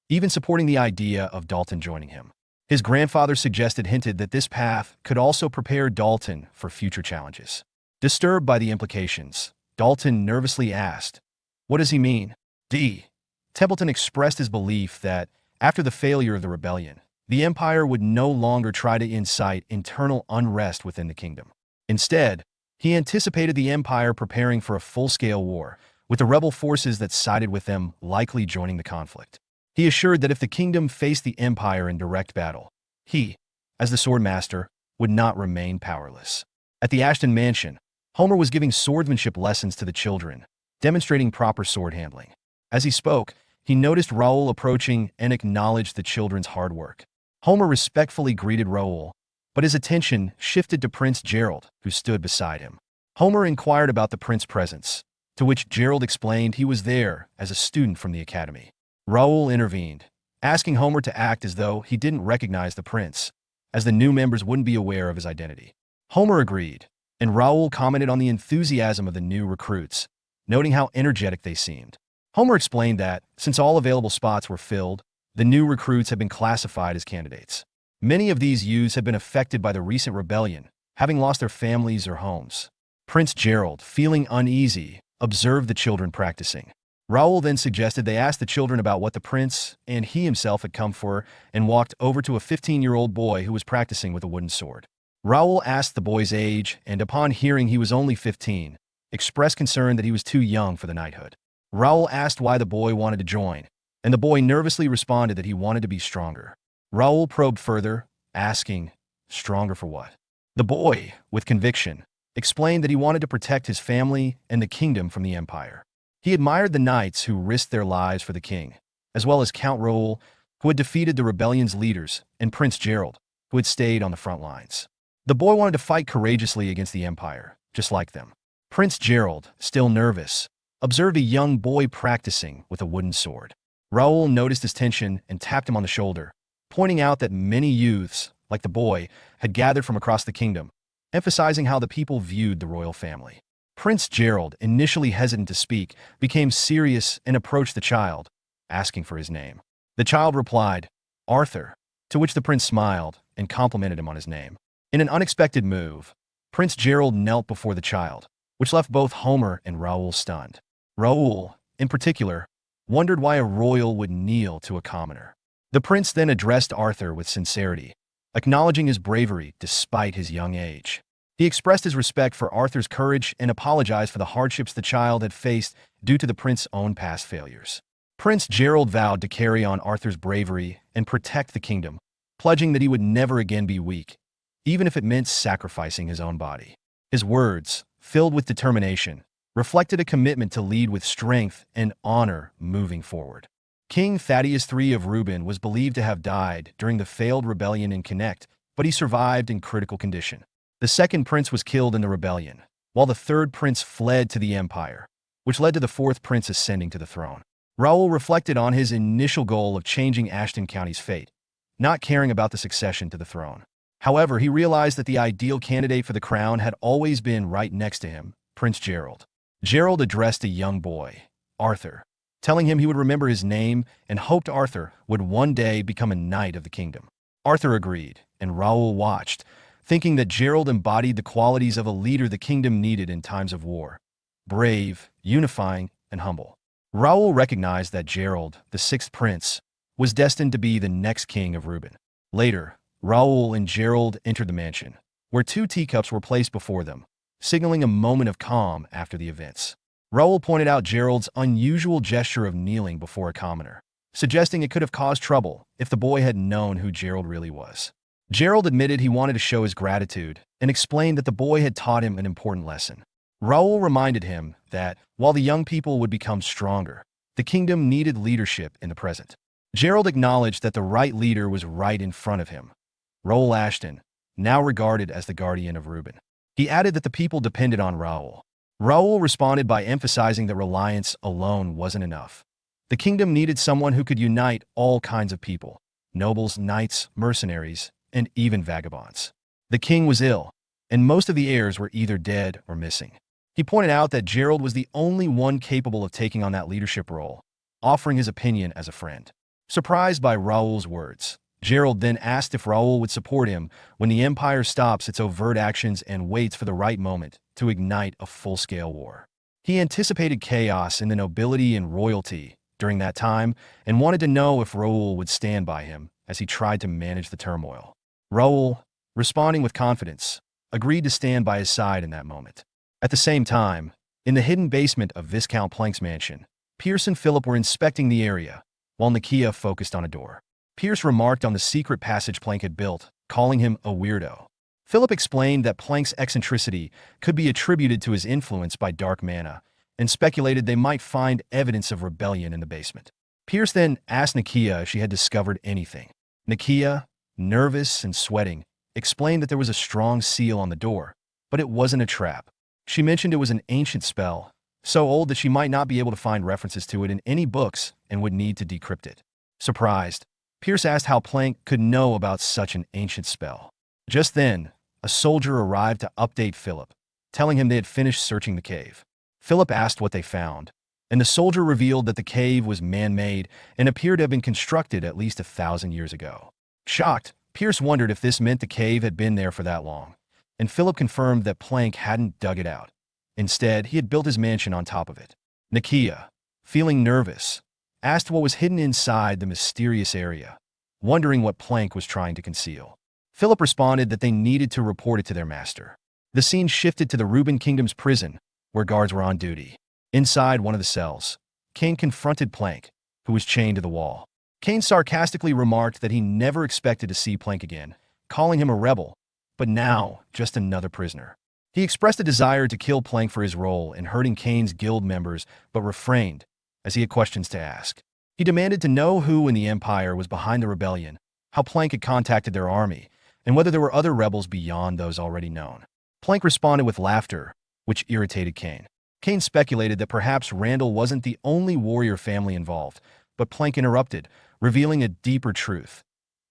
Speaker 4: even supporting the idea of Dalton joining him. His grandfather hinted that this path could also prepare Dalton for future challenges. Disturbed by the implications, Dalton nervously asked, "What does he mean?" D. Templeton expressed his belief that, after the failure of the rebellion, the Empire would no longer try to incite internal unrest within the kingdom. Instead, he anticipated the Empire preparing for a full-scale war, with the rebel forces that sided with them likely joining the conflict. He assured that if the kingdom faced the Empire in direct battle, he, as the swordmaster, would not remain powerless. At the Ashton mansion, Homer was giving swordsmanship lessons to the children, demonstrating proper sword handling. As he spoke, he noticed Raul approaching and acknowledged the children's hard work. Homer respectfully greeted Raul, but his attention shifted to Prince Gerald, who stood beside him. Homer inquired about the prince's presence, to which Gerald explained he was there as a student from the academy. Raul intervened, asking Homer to act as though he didn't recognize the prince, as the new members wouldn't be aware of his identity. Homer agreed, and Raul commented on the enthusiasm of the new recruits, noting how energetic they seemed. Homer explained that, since all available spots were filled, the new recruits had been classified as candidates. Many of these youths had been affected by the recent rebellion, having lost their families or homes. Prince Gerald, feeling uneasy, observed the children practicing. Raul then suggested they ask the children about what the prince and he himself had come for and walked over to a 15-year-old boy who was practicing with a wooden sword. Raul asked the boy's age and, upon hearing he was only 15, expressed concern that he was too young for the knighthood. Raul asked why the boy wanted to join, and the boy nervously responded that he wanted to be stronger. Raul probed further, asking, stronger for what? The boy, with conviction, explained that he wanted to protect his family and the kingdom from the empire. He admired the knights who risked their lives for the king, as well as Count Raul, who had defeated the rebellion's leaders, and Prince Gerald, who had stayed on the front lines. The boy wanted to fight courageously against the empire, just like them. Prince Gerald, still nervous, observed a young boy practicing with a wooden sword. Raul noticed his tension and tapped him on the shoulder, pointing out that many youths, like the boy, had gathered from across the kingdom, emphasizing how the people viewed the royal family. Prince Gerald, initially hesitant to speak, became serious and approached the child, asking for his name. The child replied, Arthur, to which the prince smiled and complimented him on his name. In an unexpected move, Prince Gerald knelt before the child, which left both Homer and Raul stunned. Raul, in particular, wondered why a royal would kneel to a commoner. The prince then addressed Arthur with sincerity, acknowledging his bravery despite his young age. He expressed his respect for Arthur's courage and apologized for the hardships the child had faced due to the prince's own past failures. Prince Gerald vowed to carry on Arthur's bravery and protect the kingdom, pledging that he would never again be weak, even if it meant sacrificing his own body. His words, filled with determination, reflected a commitment to lead with strength and honor moving forward. King Thaddeus III of Reuben was believed to have died during the failed rebellion in Connect, but he survived in critical condition. The second prince was killed in the rebellion, while the third prince fled to the empire, which led to the fourth prince ascending to the throne. Raul reflected on his initial goal of changing Ashton County's fate, not caring about the succession to the throne. However, he realized that the ideal candidate for the crown had always been right next to him, Prince Gerald. Gerald addressed a young boy, Arthur, telling him he would remember his name and hoped Arthur would one day become a knight of the kingdom. Arthur agreed, and Raul watched, thinking that Gerald embodied the qualities of a leader the kingdom needed in times of war: brave, unifying, and humble. Raul recognized that Gerald, the sixth prince, was destined to be the next king of Reuben. Later, Raul and Gerald entered the mansion, where 2 teacups were placed before them, signaling a moment of calm after the events. Raul pointed out Gerald's unusual gesture of kneeling before a commoner, suggesting it could have caused trouble if the boy had known who Gerald really was. Gerald admitted he wanted to show his gratitude and explained that the boy had taught him an important lesson. Raul reminded him that, while the young people would become stronger, the kingdom needed leadership in the present. Gerald acknowledged that the right leader was right in front of him, Raul Ashton, now regarded as the guardian of Reuben. He added that the people depended on Raul. Raul responded by emphasizing that reliance alone wasn't enough. The kingdom needed someone who could unite all kinds of people: nobles, knights, mercenaries, and even vagabonds. The king was ill, and most of the heirs were either dead or missing. He pointed out that Gerald was the only one capable of taking on that leadership role, offering his opinion as a friend. Surprised by Raul's words, Gerald then asked if Raul would support him when the empire stops its overt actions and waits for the right moment to ignite a full-scale war. He anticipated chaos in the nobility and royalty during that time and wanted to know if Raul would stand by him as he tried to manage the turmoil. Raul, responding with confidence, agreed to stand by his side in that moment. At the same time, in the hidden basement of Viscount Plank's mansion, Pierce and Philip were inspecting the area, while Nakia focused on a door. Pierce remarked on the secret passage Plank had built, calling him a weirdo. Philip explained that Plank's eccentricity could be attributed to his influence by dark mana, and speculated they might find evidence of rebellion in the basement. Pierce then asked Nakia if she had discovered anything. Nakia, nervous and sweating, explained that there was a strong seal on the door, but it wasn't a trap. She mentioned it was an ancient spell, so old that she might not be able to find references to it in any books and would need to decrypt it. Surprised, Pierce asked how Plank could know about such an ancient spell. Just then, a soldier arrived to update Philip, telling him they had finished searching the cave. Philip asked what they found, and the soldier revealed that the cave was man-made and appeared to have been constructed at least 1,000 years ago. Shocked, Pierce wondered if this meant the cave had been there for that long, and Philip confirmed that Plank hadn't dug it out. Instead, he had built his mansion on top of it. Nakia, feeling nervous, asked what was hidden inside the mysterious area, wondering what Plank was trying to conceal. Philip responded that they needed to report it to their master. The scene shifted to the Reuben Kingdom's prison, where guards were on duty. Inside one of the cells, Kane confronted Plank, who was chained to the wall. Kane sarcastically remarked that he never expected to see Plank again, calling him a rebel, but now just another prisoner. He expressed a desire to kill Plank for his role in hurting Kane's guild members, but refrained, as he had questions to ask. He demanded to know who in the Empire was behind the rebellion, how Plank had contacted their army, and whether there were other rebels beyond those already known. Plank responded with laughter, which irritated Kane. Kane speculated that perhaps Randall wasn't the only warrior family involved, but Plank interrupted, revealing a deeper truth.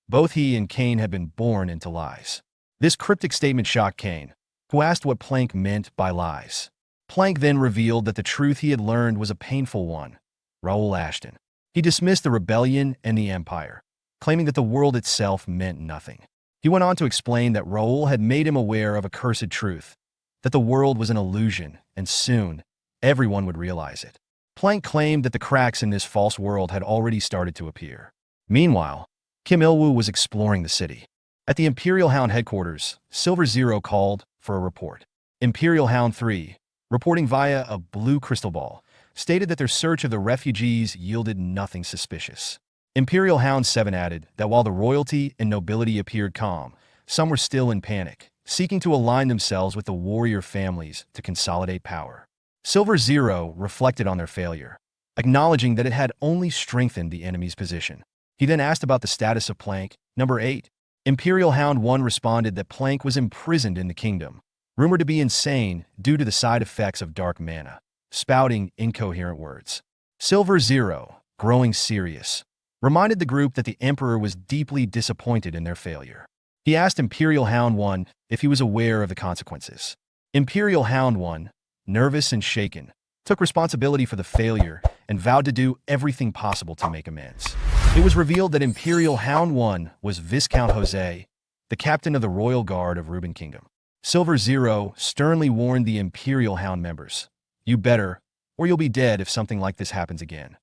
Speaker 4: Both he and Kane had been born into lies. This cryptic statement shocked Kane, who asked what Plank meant by lies. Plank then revealed that the truth he had learned was a painful one: Raul Ashton. He dismissed the rebellion and the Empire, claiming that the world itself meant nothing. He went on to explain that Raul had made him aware of a cursed truth, that the world was an illusion, and soon, everyone would realize it. Plank claimed that the cracks in this false world had already started to appear. Meanwhile, Kim Il-woo was exploring the city. At the Imperial Hound headquarters, Silver Zero called for a report. Imperial Hound 3, reporting via a blue crystal ball, stated that their search of the refugees yielded nothing suspicious. Imperial Hound 7 added that while the royalty and nobility appeared calm, some were still in panic, seeking to align themselves with the warrior families to consolidate power. Silver Zero reflected on their failure, acknowledging that it had only strengthened the enemy's position. He then asked about the status of Plank, number 8. Imperial Hound 1 responded that Plank was imprisoned in the kingdom, rumored to be insane due to the side effects of dark mana, spouting incoherent words. Silver Zero, growing serious, reminded the group that the Emperor was deeply disappointed in their failure. He asked Imperial Hound 1 if he was aware of the consequences. Imperial Hound 1, nervous and shaken, took responsibility for the failure and vowed to do everything possible to make amends. It was revealed that Imperial Hound 1 was Viscount Jose, the captain of the Royal Guard of Reuben Kingdom. Silver Zero sternly warned the Imperial Hound members, "You better, or you'll be dead if something like this happens again."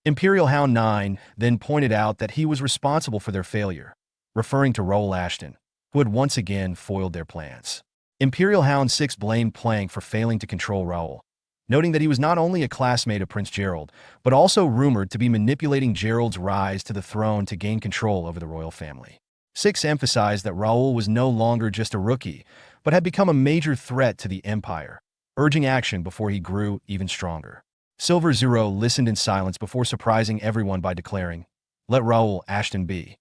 Speaker 4: Imperial Hound 9 then pointed out that he was responsible for their failure, referring to Raul Ashton, who had once again foiled their plans. Imperial Hound 6 blamed Plank for failing to control Raul, noting that he was not only a classmate of Prince Gerald, but also rumored to be manipulating Gerald's rise to the throne to gain control over the royal family. 6 emphasized that Raul was no longer just a rookie, but had become a major threat to the Empire, urging action before he grew even stronger. Silver Zero listened in silence before surprising everyone by declaring, "Let Raul Ashton be."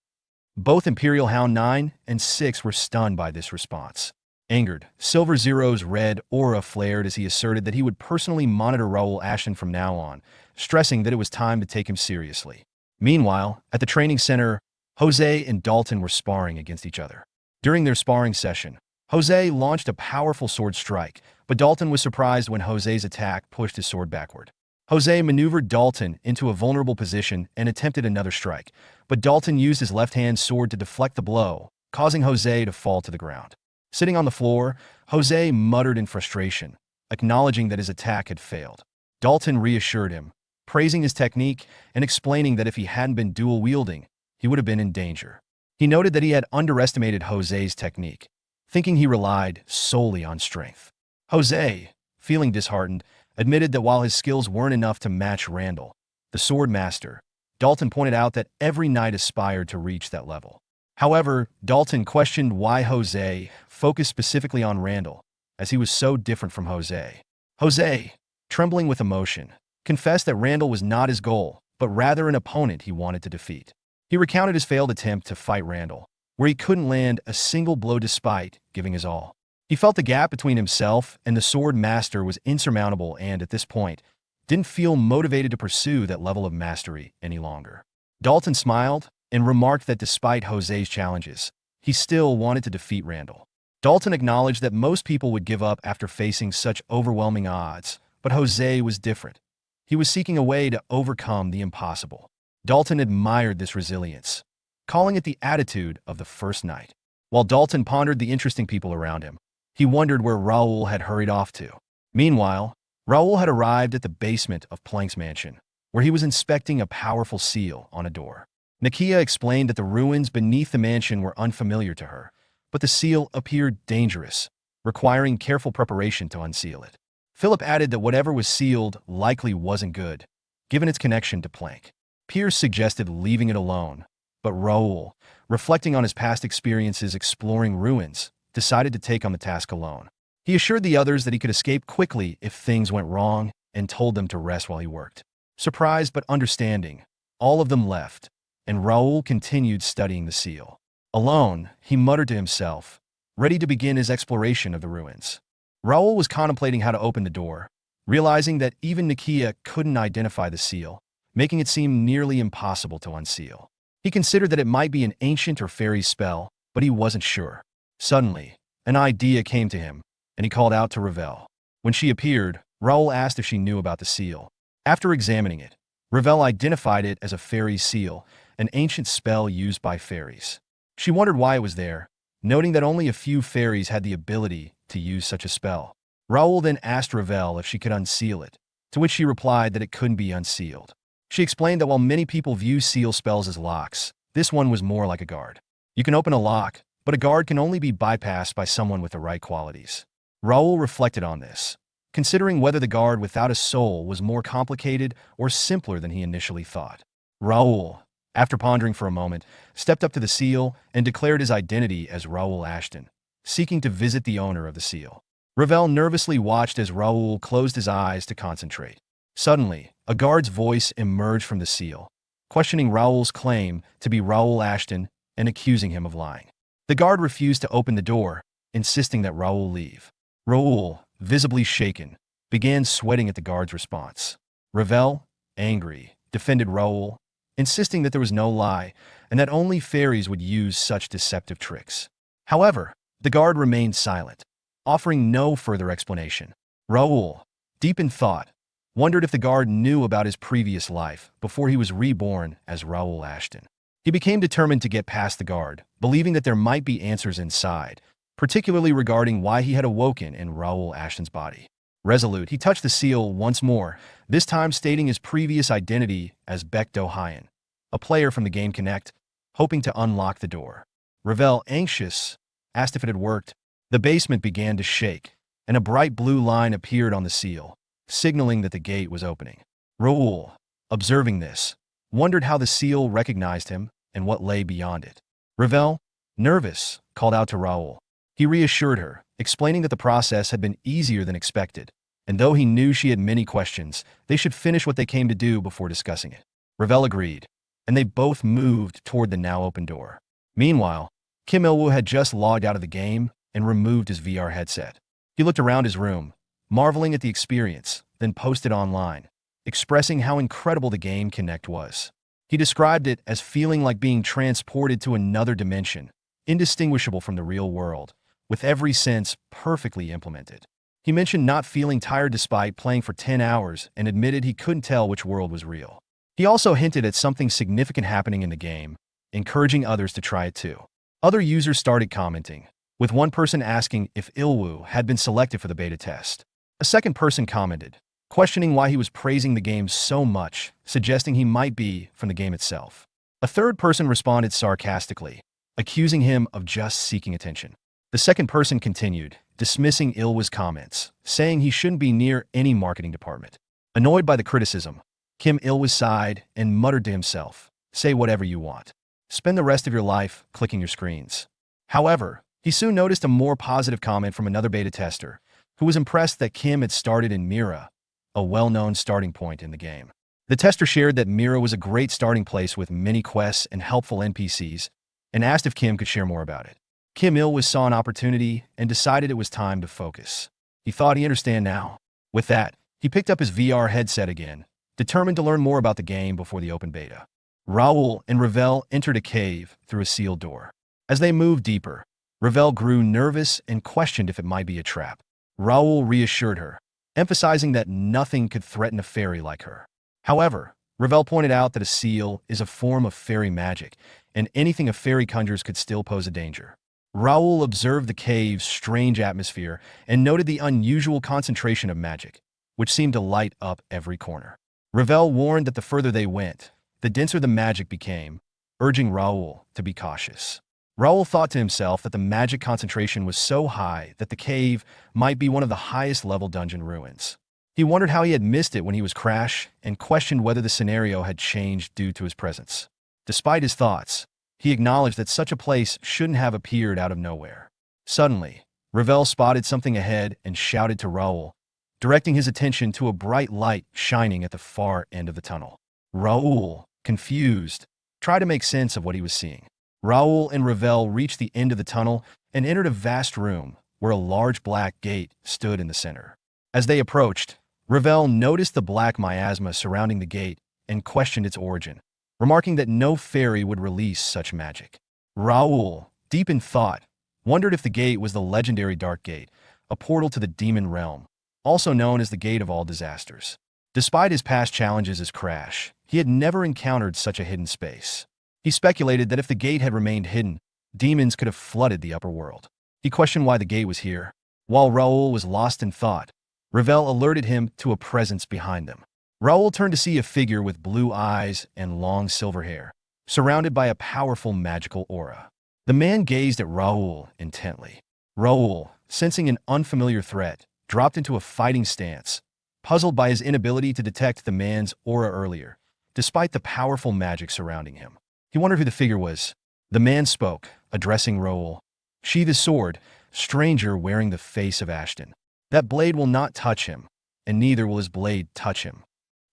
Speaker 4: Both Imperial Hound 9 and 6 were stunned by this response. Angered, Silver Zero's red aura flared as he asserted that he would personally monitor Raul Ashton from now on, stressing that it was time to take him seriously. Meanwhile, at the training center, Jose and Dalton were sparring against each other. During their sparring session, Jose launched a powerful sword strike, but Dalton was surprised when Jose's attack pushed his sword backward. Jose maneuvered Dalton into a vulnerable position and attempted another strike, but Dalton used his left-hand sword to deflect the blow, causing Jose to fall to the ground. Sitting on the floor, Jose muttered in frustration, acknowledging that his attack had failed. Dalton reassured him, praising his technique and explaining that if he hadn't been dual-wielding, he would have been in danger. He noted that he had underestimated Jose's technique, thinking he relied solely on strength. Jose, feeling disheartened, admitted that while his skills weren't enough to match Randall, the sword master, Dalton pointed out that every knight aspired to reach that level. However, Dalton questioned why Jose focused specifically on Randall, as he was so different from Jose. Jose, trembling with emotion, confessed that Randall was not his goal, but rather an opponent he wanted to defeat. He recounted his failed attempt to fight Randall, where he couldn't land a single blow despite giving his all. He felt the gap between himself and the sword master was insurmountable and, at this point, didn't feel motivated to pursue that level of mastery any longer. Dalton smiled and remarked that despite Jose's challenges, he still wanted to defeat Randall. Dalton acknowledged that most people would give up after facing such overwhelming odds, but But Jose was different. He was seeking a way to overcome the impossible. Dalton admired this resilience, calling it the attitude of the first night. While Dalton pondered the interesting people around him, he wondered where Raul had hurried off to. Meanwhile, Raul had arrived at the basement of Plank's mansion, where he was inspecting a powerful seal on a door. Nakia explained that the ruins beneath the mansion were unfamiliar to her, but the seal appeared dangerous, requiring careful preparation to unseal it. Philip added that whatever was sealed likely wasn't good, given its connection to Plank. Pierce suggested leaving it alone, but Raul, reflecting on his past experiences exploring ruins, decided to take on the task alone. He assured the others that he could escape quickly if things went wrong and told them to rest while he worked. Surprised but understanding, all of them left, and Raul continued studying the seal. Alone, he muttered to himself, ready to begin his exploration of the ruins. Raul was contemplating how to open the door, realizing that even Nakia couldn't identify the seal, making it seem nearly impossible to unseal. He considered that it might be an ancient or fairy spell, but he wasn't sure. Suddenly, an idea came to him, and he called out to Ravel. When she appeared, Raul asked if she knew about the seal. After examining it, Ravel identified it as a fairy seal, an ancient spell used by fairies. She wondered why it was there, noting that only a few fairies had the ability to use such a spell. Raul then asked Ravel if she could unseal it, to which she replied that it couldn't be unsealed. She explained that while many people view seal spells as locks, this one was more like a guard. You can open a lock, but a guard can only be bypassed by someone with the right qualities. Raul reflected on this, considering whether the guard without a soul was more complicated or simpler than he initially thought. Raul, after pondering for a moment, stepped up to the seal and declared his identity as Raul Ashton, seeking to visit the owner of the seal. Ravel nervously watched as Raul closed his eyes to concentrate. Suddenly, a guard's voice emerged from the seal, questioning Raul's claim to be Raul Ashton and accusing him of lying. The guard refused to open the door, insisting that Raul leave. Raul, visibly shaken, began sweating at the guard's response. Ravel, angry, defended Raul, insisting that there was no lie and that only fairies would use such deceptive tricks. However, the guard remained silent, offering no further explanation. Raul, deep in thought, wondered if the guard knew about his previous life before he was reborn as Raul Ashton. He became determined to get past the guard, believing that there might be answers inside, particularly regarding why he had awoken in Raul Ashton's body. Resolute, he touched the seal once more, this time stating his previous identity as Bae DoHyun, a player from the game Connect, hoping to unlock the door. Ravel, anxious, asked if it had worked. The basement began to shake, and a bright blue line appeared on the seal, signaling that the gate was opening. Raul, observing this, wondered how the seal recognized him and what lay beyond it. Ravel, nervous, called out to Raul. He reassured her, explaining that the process had been easier than expected, and though he knew she had many questions, they should finish what they came to do before discussing it. Ravel agreed, and they both moved toward the now open door. Meanwhile, Kim Il-woo had just logged out of the game and removed his VR headset. He looked around his room, marveling at the experience, then posted online, expressing how incredible the game Connect was. He described it as feeling like being transported to another dimension, indistinguishable from the real world, with every sense perfectly implemented. He mentioned not feeling tired despite playing for 10 hours and admitted he couldn't tell which world was real. He also hinted at something significant happening in the game, encouraging others to try it too. Other users started commenting, with one person asking if Il-woo had been selected for the beta test. A second person commented, questioning why he was praising the game so much, suggesting he might be from the game itself. A third person responded sarcastically, accusing him of just seeking attention. The second person continued, dismissing Il-woo's comments, saying he shouldn't be near any marketing department. Annoyed by the criticism, Kim Il-woo sighed and muttered to himself, "Say whatever you want. Spend the rest of your life clicking your screens." However, he soon noticed a more positive comment from another beta tester, who was impressed that Kim had started in Mira, a well-known starting point in the game. The tester shared that Mira was a great starting place with many quests and helpful NPCs, and asked if Kim could share more about it. Kim Il-woo saw an opportunity and decided it was time to focus. He thought he understand now. With that, he picked up his VR headset again, determined to learn more about the game before the open beta. Raul and Ravel entered a cave through a sealed door. As they moved deeper, Ravel grew nervous and questioned if it might be a trap. Raul reassured her, emphasizing that nothing could threaten a fairy like her. However, Ravel pointed out that a seal is a form of fairy magic, and anything a fairy conjures could still pose a danger. Raul observed the cave's strange atmosphere and noted the unusual concentration of magic, which seemed to light up every corner. Ravel warned that the further they went, the denser the magic became, urging Raul to be cautious. Raul thought to himself that the magic concentration was so high that the cave might be one of the highest-level dungeon ruins. He wondered how he had missed it when he was Crash and questioned whether the scenario had changed due to his presence. Despite his thoughts, he acknowledged that such a place shouldn't have appeared out of nowhere. Suddenly, Ravel spotted something ahead and shouted to Raul, directing his attention to a bright light shining at the far end of the tunnel. Raul, confused, tried to make sense of what he was seeing. Raul and Ravel reached the end of the tunnel and entered a vast room where a large black gate stood in the center. As they approached, Ravel noticed the black miasma surrounding the gate and questioned its origin, remarking that no fairy would release such magic. Raul, deep in thought, wondered if the gate was the legendary Dark Gate, a portal to the demon realm, also known as the Gate of All Disasters. Despite his past challenges as Crash, he had never encountered such a hidden space. He speculated that if the gate had remained hidden, demons could have flooded the upper world. He questioned why the gate was here. While Raul was lost in thought, Ravel alerted him to a presence behind them. Raul turned to see a figure with blue eyes and long silver hair, surrounded by a powerful magical aura. The man gazed at Raul intently. Raul, sensing an unfamiliar threat, dropped into a fighting stance, puzzled by his inability to detect the man's aura earlier, despite the powerful magic surrounding him. He wondered who the figure was. The man spoke, addressing Raul. "Sheath his sword, stranger wearing the face of Ashton. That blade will not touch him, and neither will his blade touch him."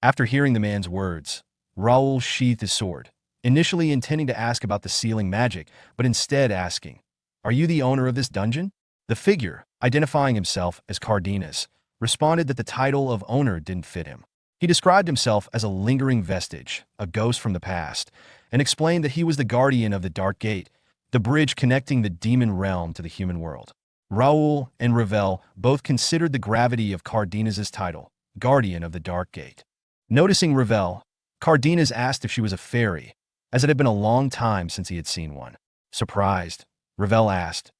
Speaker 4: After hearing the man's words, Raul sheathed his sword, initially intending to ask about the sealing magic, but instead asking, "Are you the owner of this dungeon?" The figure, identifying himself as Cardenas, responded that the title of owner didn't fit him. He described himself as a lingering vestige, a ghost from the past, and explained that he was the guardian of the Dark Gate, the bridge connecting the demon realm to the human world. Raul and Ravel both considered the gravity of Cardenas' title, Guardian of the Dark Gate. Noticing Ravel, Cardenas asked if she was a fairy, as it had been a long time since he had seen one. Surprised, Ravel asked,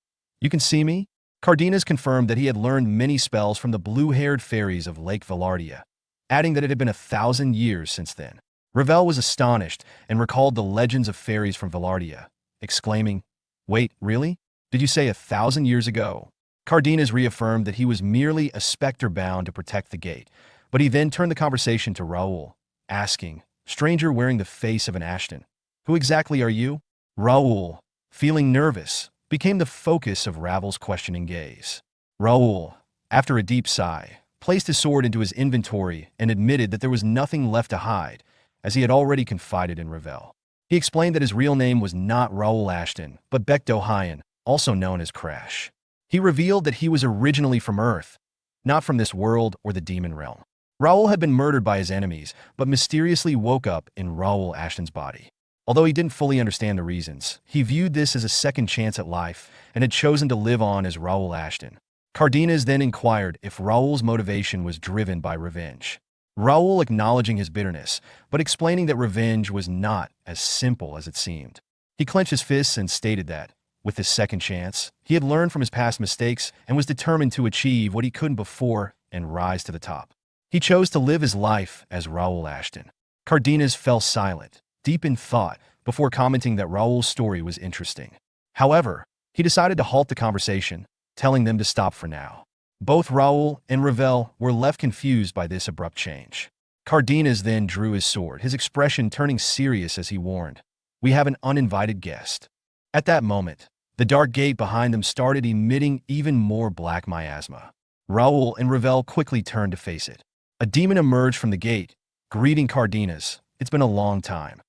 Speaker 4: "You can see me?" Cardenas confirmed that he had learned many spells from the blue-haired fairies of Lake Velardia, adding that it had been 1,000 years since then. Ravel was astonished and recalled the legends of fairies from Velardia, exclaiming, "Wait, really? Did you say 1,000 years ago?" Cardenas reaffirmed that he was merely a specter bound to protect the gate, but he then turned the conversation to Raul, asking, "Stranger wearing the face of an Ashton, who exactly are you?" Raul, feeling nervous, became the focus of Ravel's questioning gaze. Raul, after a deep sigh, placed his sword into his inventory and admitted that there was nothing left to hide, as he had already confided in Ravel. He explained that his real name was not Raul Ashton, but Bae DoHyun, also known as Crash. He revealed that he was originally from Earth, not from this world or the demon realm. Raul had been murdered by his enemies, but mysteriously woke up in Raul Ashton's body. Although he didn't fully understand the reasons, he viewed this as a second chance at life and had chosen to live on as Raul Ashton. Cardenas then inquired if Raul's motivation was driven by revenge. Raul acknowledging his bitterness, but explaining that revenge was not as simple as it seemed. He clenched his fists and stated that, with this second chance, he had learned from his past mistakes and was determined to achieve what he couldn't before and rise to the top. He chose to live his life as Raul Ashton. Cardenas fell silent, deep in thought, before commenting that Raul's story was interesting. However, he decided to halt the conversation, telling them to stop for now. Both Raul and Ravel were left confused by this abrupt change. Cardenas then drew his sword, his expression turning serious as he warned, "We have an uninvited guest." At that moment, the dark gate behind them started emitting even more black miasma. Raul and Ravel quickly turned to face it. A demon emerged from the gate, greeting Cardenas. "It's been a long time."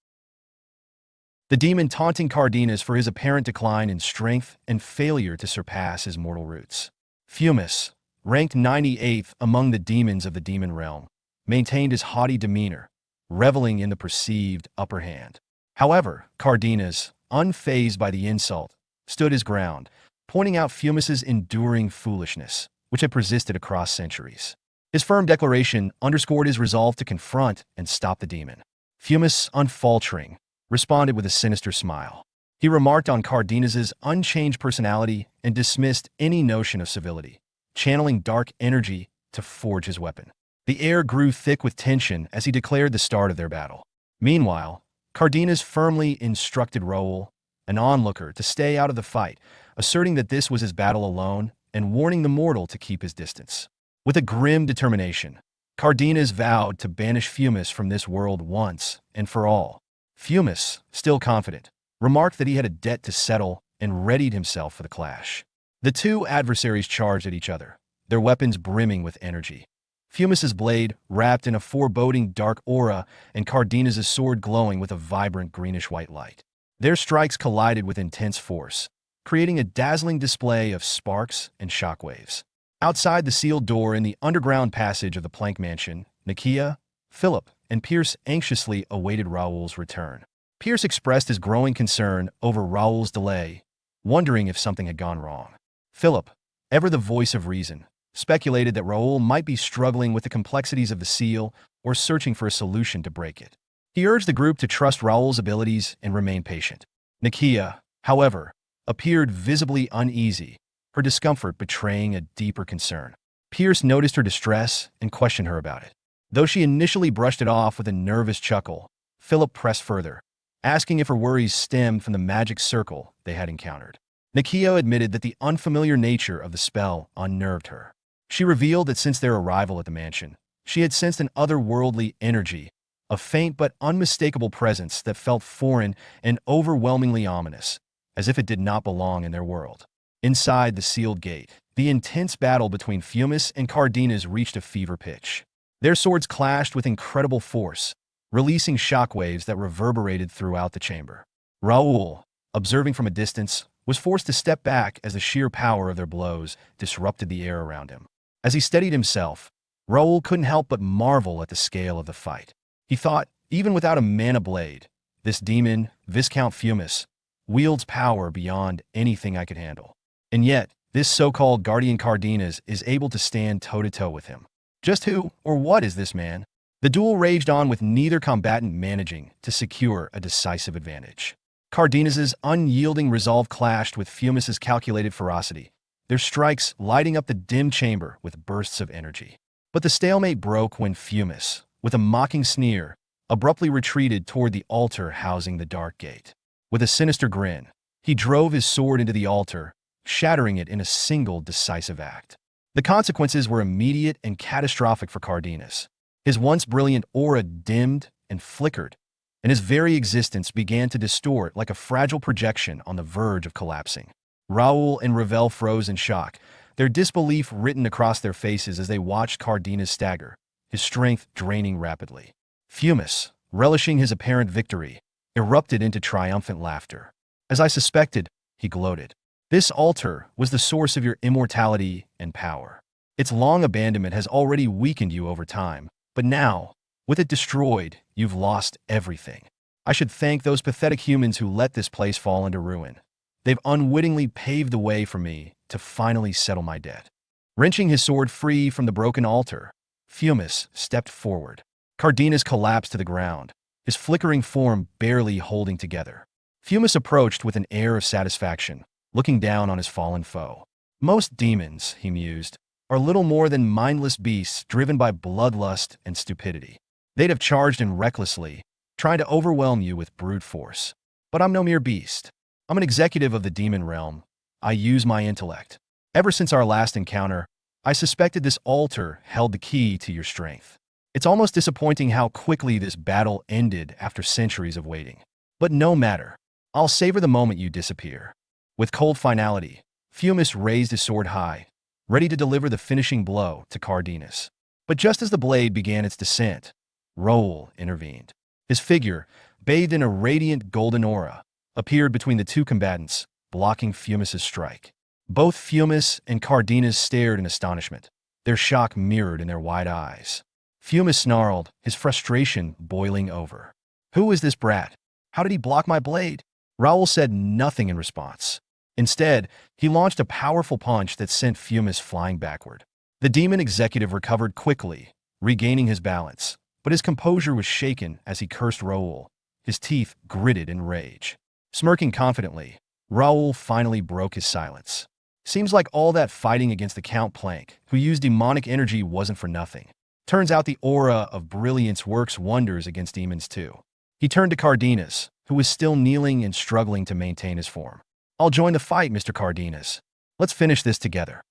Speaker 4: The demon taunting Cardenas for his apparent decline in strength and failure to surpass his mortal roots. Fumus, ranked 98th among the demons of the demon realm, maintained his haughty demeanor, reveling in the perceived upper hand. However, Cardenas, unfazed by the insult, stood his ground, pointing out Fumus's enduring foolishness, which had persisted across centuries. His firm declaration underscored his resolve to confront and stop the demon. Fumus, unfaltering, responded with a sinister smile. He remarked on Cardenas' unchanged personality and dismissed any notion of civility, channeling dark energy to forge his weapon. The air grew thick with tension as he declared the start of their battle. Meanwhile, Cardenas firmly instructed Raul, an onlooker, to stay out of the fight, asserting that this was his battle alone and warning the mortal to keep his distance. With a grim determination, Cardenas vowed to banish Fumus from this world once and for all. Fumus, still confident, remarked that he had a debt to settle and readied himself for the clash. The two adversaries charged at each other, their weapons brimming with energy. Fumus's blade wrapped in a foreboding dark aura and Cardenas' sword glowing with a vibrant greenish-white light. Their strikes collided with intense force, creating a dazzling display of sparks and shockwaves. Outside the sealed door in the underground passage of the Plank Mansion, Nakia, Philip, and Pierce anxiously awaited Raul's return. Pierce expressed his growing concern over Raul's delay, wondering if something had gone wrong. Philip, ever the voice of reason, speculated that Raul might be struggling with the complexities of the seal or searching for a solution to break it. He urged the group to trust Raul's abilities and remain patient. Nakia, however, appeared visibly uneasy, her discomfort betraying a deeper concern. Pierce noticed her distress and questioned her about it. Though she initially brushed it off with a nervous chuckle, Philip pressed further, asking if her worries stemmed from the magic circle they had encountered. Nakia admitted that the unfamiliar nature of the spell unnerved her. She revealed that since their arrival at the mansion, she had sensed an otherworldly energy, a faint but unmistakable presence that felt foreign and overwhelmingly ominous, as if it did not belong in their world. Inside the sealed gate, the intense battle between Fumus and Cardenas reached a fever pitch. Their swords clashed with incredible force, releasing shockwaves that reverberated throughout the chamber. Raul, observing from a distance, was forced to step back as the sheer power of their blows disrupted the air around him. As he steadied himself, Raul couldn't help but marvel at the scale of the fight. He thought, even without a mana blade, this demon, Viscount Fumus, wields power beyond anything I could handle. And yet, this so-called Guardian Cardenas is able to stand toe-to-toe with him. Just who or what is this man? The duel raged on with neither combatant managing to secure a decisive advantage. Cardenas' unyielding resolve clashed with Fumus's calculated ferocity, their strikes lighting up the dim chamber with bursts of energy. But the stalemate broke when Fumus, with a mocking sneer, abruptly retreated toward the altar housing the dark gate. With a sinister grin, he drove his sword into the altar, shattering it in a single decisive act. The consequences were immediate and catastrophic for Cardenas. His once brilliant aura dimmed and flickered, and his very existence began to distort like a fragile projection on the verge of collapsing. Raul and Ravel froze in shock, their disbelief written across their faces as they watched Cardenas stagger, his strength draining rapidly. Fumus, relishing his apparent victory, erupted into triumphant laughter. As I suspected, he gloated. This altar was the source of your immortality and power. Its long abandonment has already weakened you over time, but now, with it destroyed, you've lost everything. I should thank those pathetic humans who let this place fall into ruin. They've unwittingly paved the way for me to finally settle my debt. Wrenching his sword free from the broken altar, Fumus stepped forward. Cardenas collapsed to the ground, his flickering form barely holding together. Fumus approached with an air of satisfaction, looking down on his fallen foe. Most demons, he mused, are little more than mindless beasts driven by bloodlust and stupidity. They'd have charged in recklessly, trying to overwhelm you with brute force. But I'm no mere beast. I'm an executive of the demon realm. I use my intellect. Ever since our last encounter, I suspected this altar held the key to your strength. It's almost disappointing how quickly this battle ended after centuries of waiting. But no matter. I'll savor the moment you disappear. With cold finality, Fumus raised his sword high, ready to deliver the finishing blow to Cardenas. But just as the blade began its descent, Raul intervened. His figure, bathed in a radiant golden aura, appeared between the two combatants, blocking Fumus's strike. Both Fumus and Cardenas stared in astonishment, their shock mirrored in their wide eyes. Fumus snarled, his frustration boiling over. Who is this brat? How did he block my blade? Raul said nothing in response. Instead, he launched a powerful punch that sent Fumus flying backward. The demon executive recovered quickly, regaining his balance, but his composure was shaken as he cursed Raul, his teeth gritted in rage. Smirking confidently, Raul finally broke his silence. Seems like all that fighting against the Count Plank, who used demonic energy, wasn't for nothing. Turns out the aura of brilliance works wonders against demons too. He turned to Cardenas, who was still kneeling and struggling to maintain his form. "I'll join the fight, Mr. Cardenas. Let's finish this together."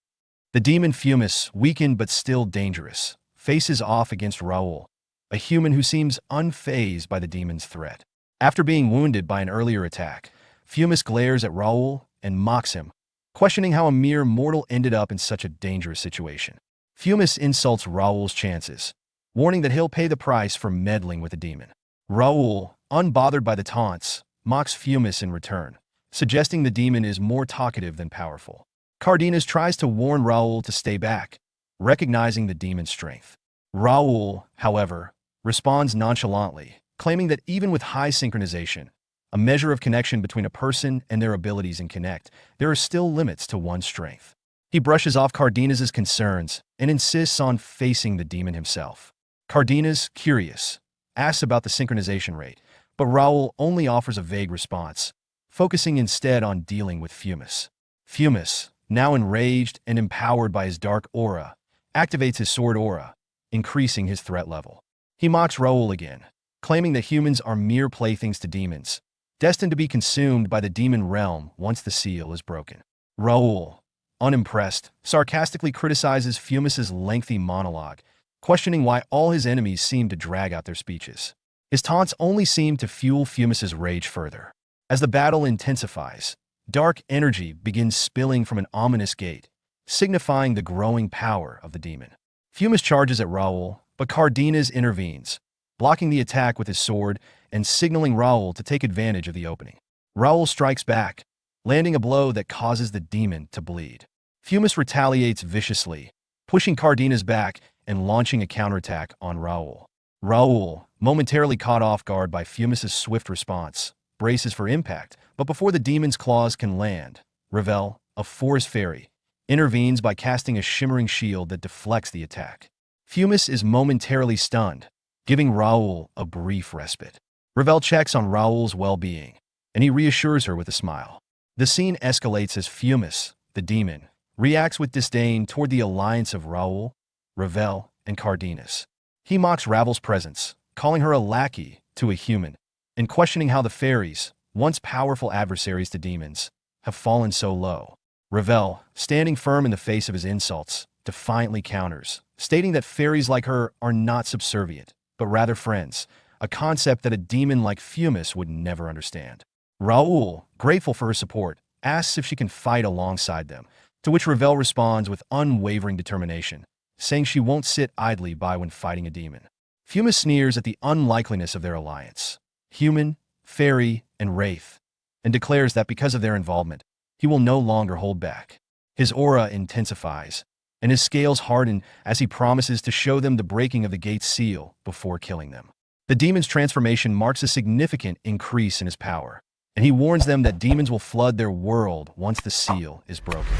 Speaker 4: The demon Fumus, weakened but still dangerous, faces off against Raul, a human who seems unfazed by the demon's threat. After being wounded by an earlier attack, Fumus glares at Raul and mocks him, questioning how a mere mortal ended up in such a dangerous situation. Fumus insults Raul's chances, warning that he'll pay the price for meddling with the demon. Raul, unbothered by the taunts, mocks Fumus in return, suggesting the demon is more talkative than powerful. Cardenas tries to warn Raul to stay back, recognizing the demon's strength. Raul, however, responds nonchalantly, claiming that even with high synchronization, a measure of connection between a person and their abilities in Connect, there are still limits to one's strength. He brushes off Cardenas' concerns and insists on facing the demon himself. Cardenas, curious, asks about the synchronization rate, but Raul only offers a vague response, focusing instead on dealing with Fumus. Fumus, now enraged and empowered by his dark aura, activates his sword aura, increasing his threat level. He mocks Raul again, claiming that humans are mere playthings to demons, destined to be consumed by the demon realm once the seal is broken. Raul, unimpressed, sarcastically criticizes Fumus's lengthy monologue, questioning why all his enemies seem to drag out their speeches. His taunts only seem to fuel Fumus's rage further. As the battle intensifies, dark energy begins spilling from an ominous gate, signifying the growing power of the demon. Fumus charges at Raul, but Cardenas intervenes, blocking the attack with his sword and signaling Raul to take advantage of the opening. Raul strikes back, landing a blow that causes the demon to bleed. Fumus retaliates viciously, pushing Cardenas back and launching a counterattack on Raul. Raul, momentarily caught off guard by Fumus's swift response, braces for impact, but before the demon's claws can land, Ravel, a forest fairy, intervenes by casting a shimmering shield that deflects the attack. Fumus is momentarily stunned, giving Raul a brief respite. Ravel checks on Raul's well-being, and he reassures her with a smile. The scene escalates as Fumus, the demon, reacts with disdain toward the alliance of Raul, Ravel, and Cardenas. He mocks Ravel's presence, calling her a lackey to a human, and questioning how the fairies, once powerful adversaries to demons, have fallen so low. Ravel, standing firm in the face of his insults, defiantly counters, stating that fairies like her are not subservient, but rather friends, a concept that a demon like Fumus would never understand. Raul, grateful for her support, asks if she can fight alongside them, to which Ravel responds with unwavering determination, saying she won't sit idly by when fighting a demon. Fumus sneers at the unlikeliness of their alliance, human, fairy, and wraith, and declares that because of their involvement, he will no longer hold back. His aura intensifies, and his scales harden as he promises to show them the breaking of the gate's seal before killing them. The demon's transformation marks a significant increase in his power, and he warns them that demons will flood their world once the seal is broken.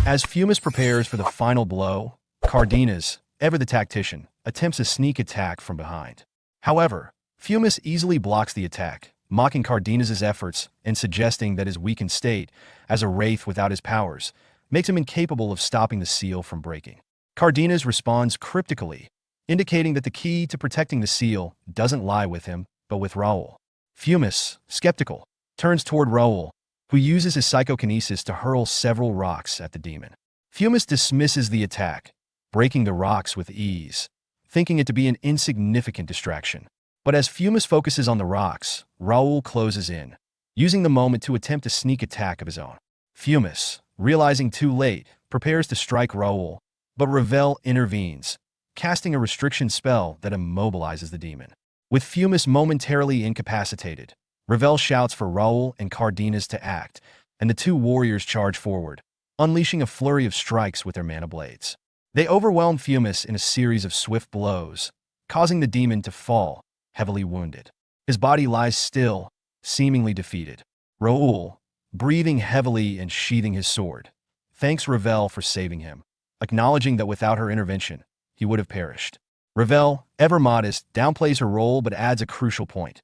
Speaker 4: As Fumus prepares for the final blow, Cardenas, ever the tactician, attempts a sneak attack from behind. However, Fumus easily blocks the attack, mocking Cardenas' efforts and suggesting that his weakened state, as a wraith without his powers, makes him incapable of stopping the seal from breaking. Cardenas responds cryptically, indicating that the key to protecting the seal doesn't lie with him, but with Raul. Fumus, skeptical, turns toward Raul, who uses his psychokinesis to hurl several rocks at the demon. Fumus dismisses the attack, breaking the rocks with ease, thinking it to be an insignificant distraction. But as Fumus focuses on the rocks, Raul closes in, using the moment to attempt a sneak attack of his own. Fumus, realizing too late, prepares to strike Raul, but Ravel intervenes, casting a restriction spell that immobilizes the demon. With Fumus momentarily incapacitated, Ravel shouts for Raul and Cardenas to act, and the two warriors charge forward, unleashing a flurry of strikes with their mana blades. They overwhelm Fumus in a series of swift blows, causing the demon to fall, heavily wounded. His body lies still, seemingly defeated. Raul, breathing heavily and sheathing his sword, thanks Ravel for saving him, acknowledging that without her intervention, he would have perished. Ravel, ever modest, downplays her role but adds a crucial point.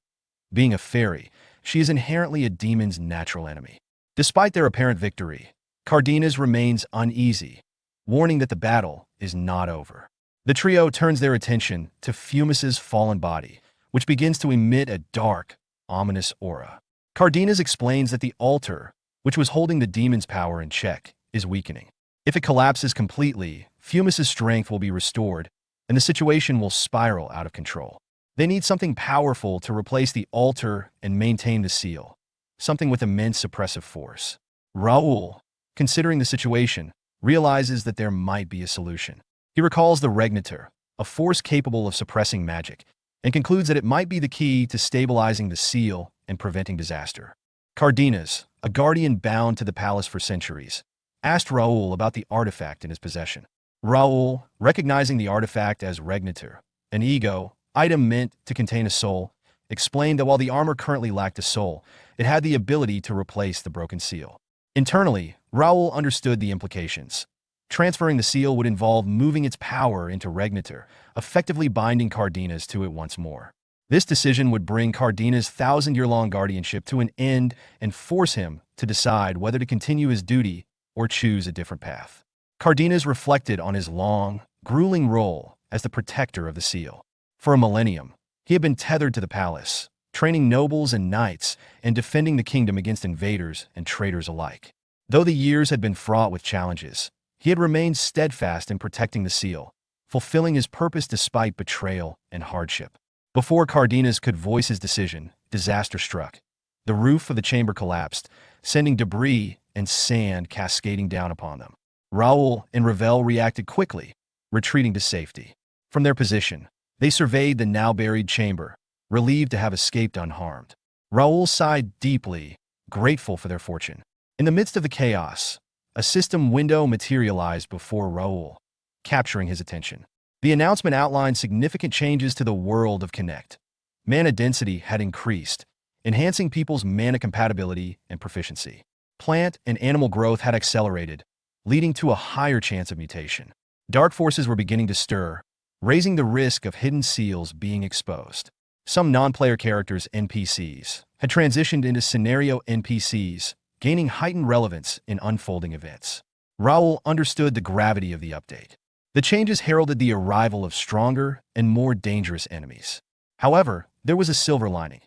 Speaker 4: Being a fairy, she is inherently a demon's natural enemy. Despite their apparent victory, Cardenas remains uneasy, warning that the battle is not over. The trio turns their attention to Fumus's fallen body, which begins to emit a dark, ominous aura. Cardenas explains that the altar, which was holding the demon's power in check, is weakening. If it collapses completely, Fumus's strength will be restored, and the situation will spiral out of control. They need something powerful to replace the altar and maintain the seal, something with immense suppressive force. Raul, considering the situation, realizes that there might be a solution. He recalls the Regnator, a force capable of suppressing magic, and concludes that it might be the key to stabilizing the seal and preventing disaster. Cardenas, a guardian bound to the palace for centuries, asked Raul about the artifact in his possession. Raul, recognizing the artifact as Regnator, an ego, item meant to contain a soul, explained that while the armor currently lacked a soul, it had the ability to replace the broken seal. Internally, Raul understood the implications. Transferring the seal would involve moving its power into Regnator, effectively binding Cardenas to it once more. This decision would bring Cardenas' thousand-year-long guardianship to an end and force him to decide whether to continue his duty or choose a different path. Cardenas reflected on his long, grueling role as the protector of the seal. For a millennium, he had been tethered to the palace, training nobles and knights and defending the kingdom against invaders and traitors alike. Though the years had been fraught with challenges, he had remained steadfast in protecting the seal, fulfilling his purpose despite betrayal and hardship. Before Cardenas could voice his decision, disaster struck. The roof of the chamber collapsed, sending debris and sand cascading down upon them. Raul and Ravel reacted quickly, retreating to safety. From their position, they surveyed the now-buried chamber, relieved to have escaped unharmed. Raul sighed deeply, grateful for their fortune. In the midst of the chaos, a system window materialized before Raul, capturing his attention. The announcement outlined significant changes to the world of Connect. Mana density had increased, enhancing people's mana compatibility and proficiency. Plant and animal growth had accelerated, leading to a higher chance of mutation. Dark forces were beginning to stir, raising the risk of hidden seals being exposed. Some non-player characters, NPCs, had transitioned into scenario NPCs, gaining heightened relevance in unfolding events. Raul understood the gravity of the update. The changes heralded the arrival of stronger and more dangerous enemies. However, there was a silver lining.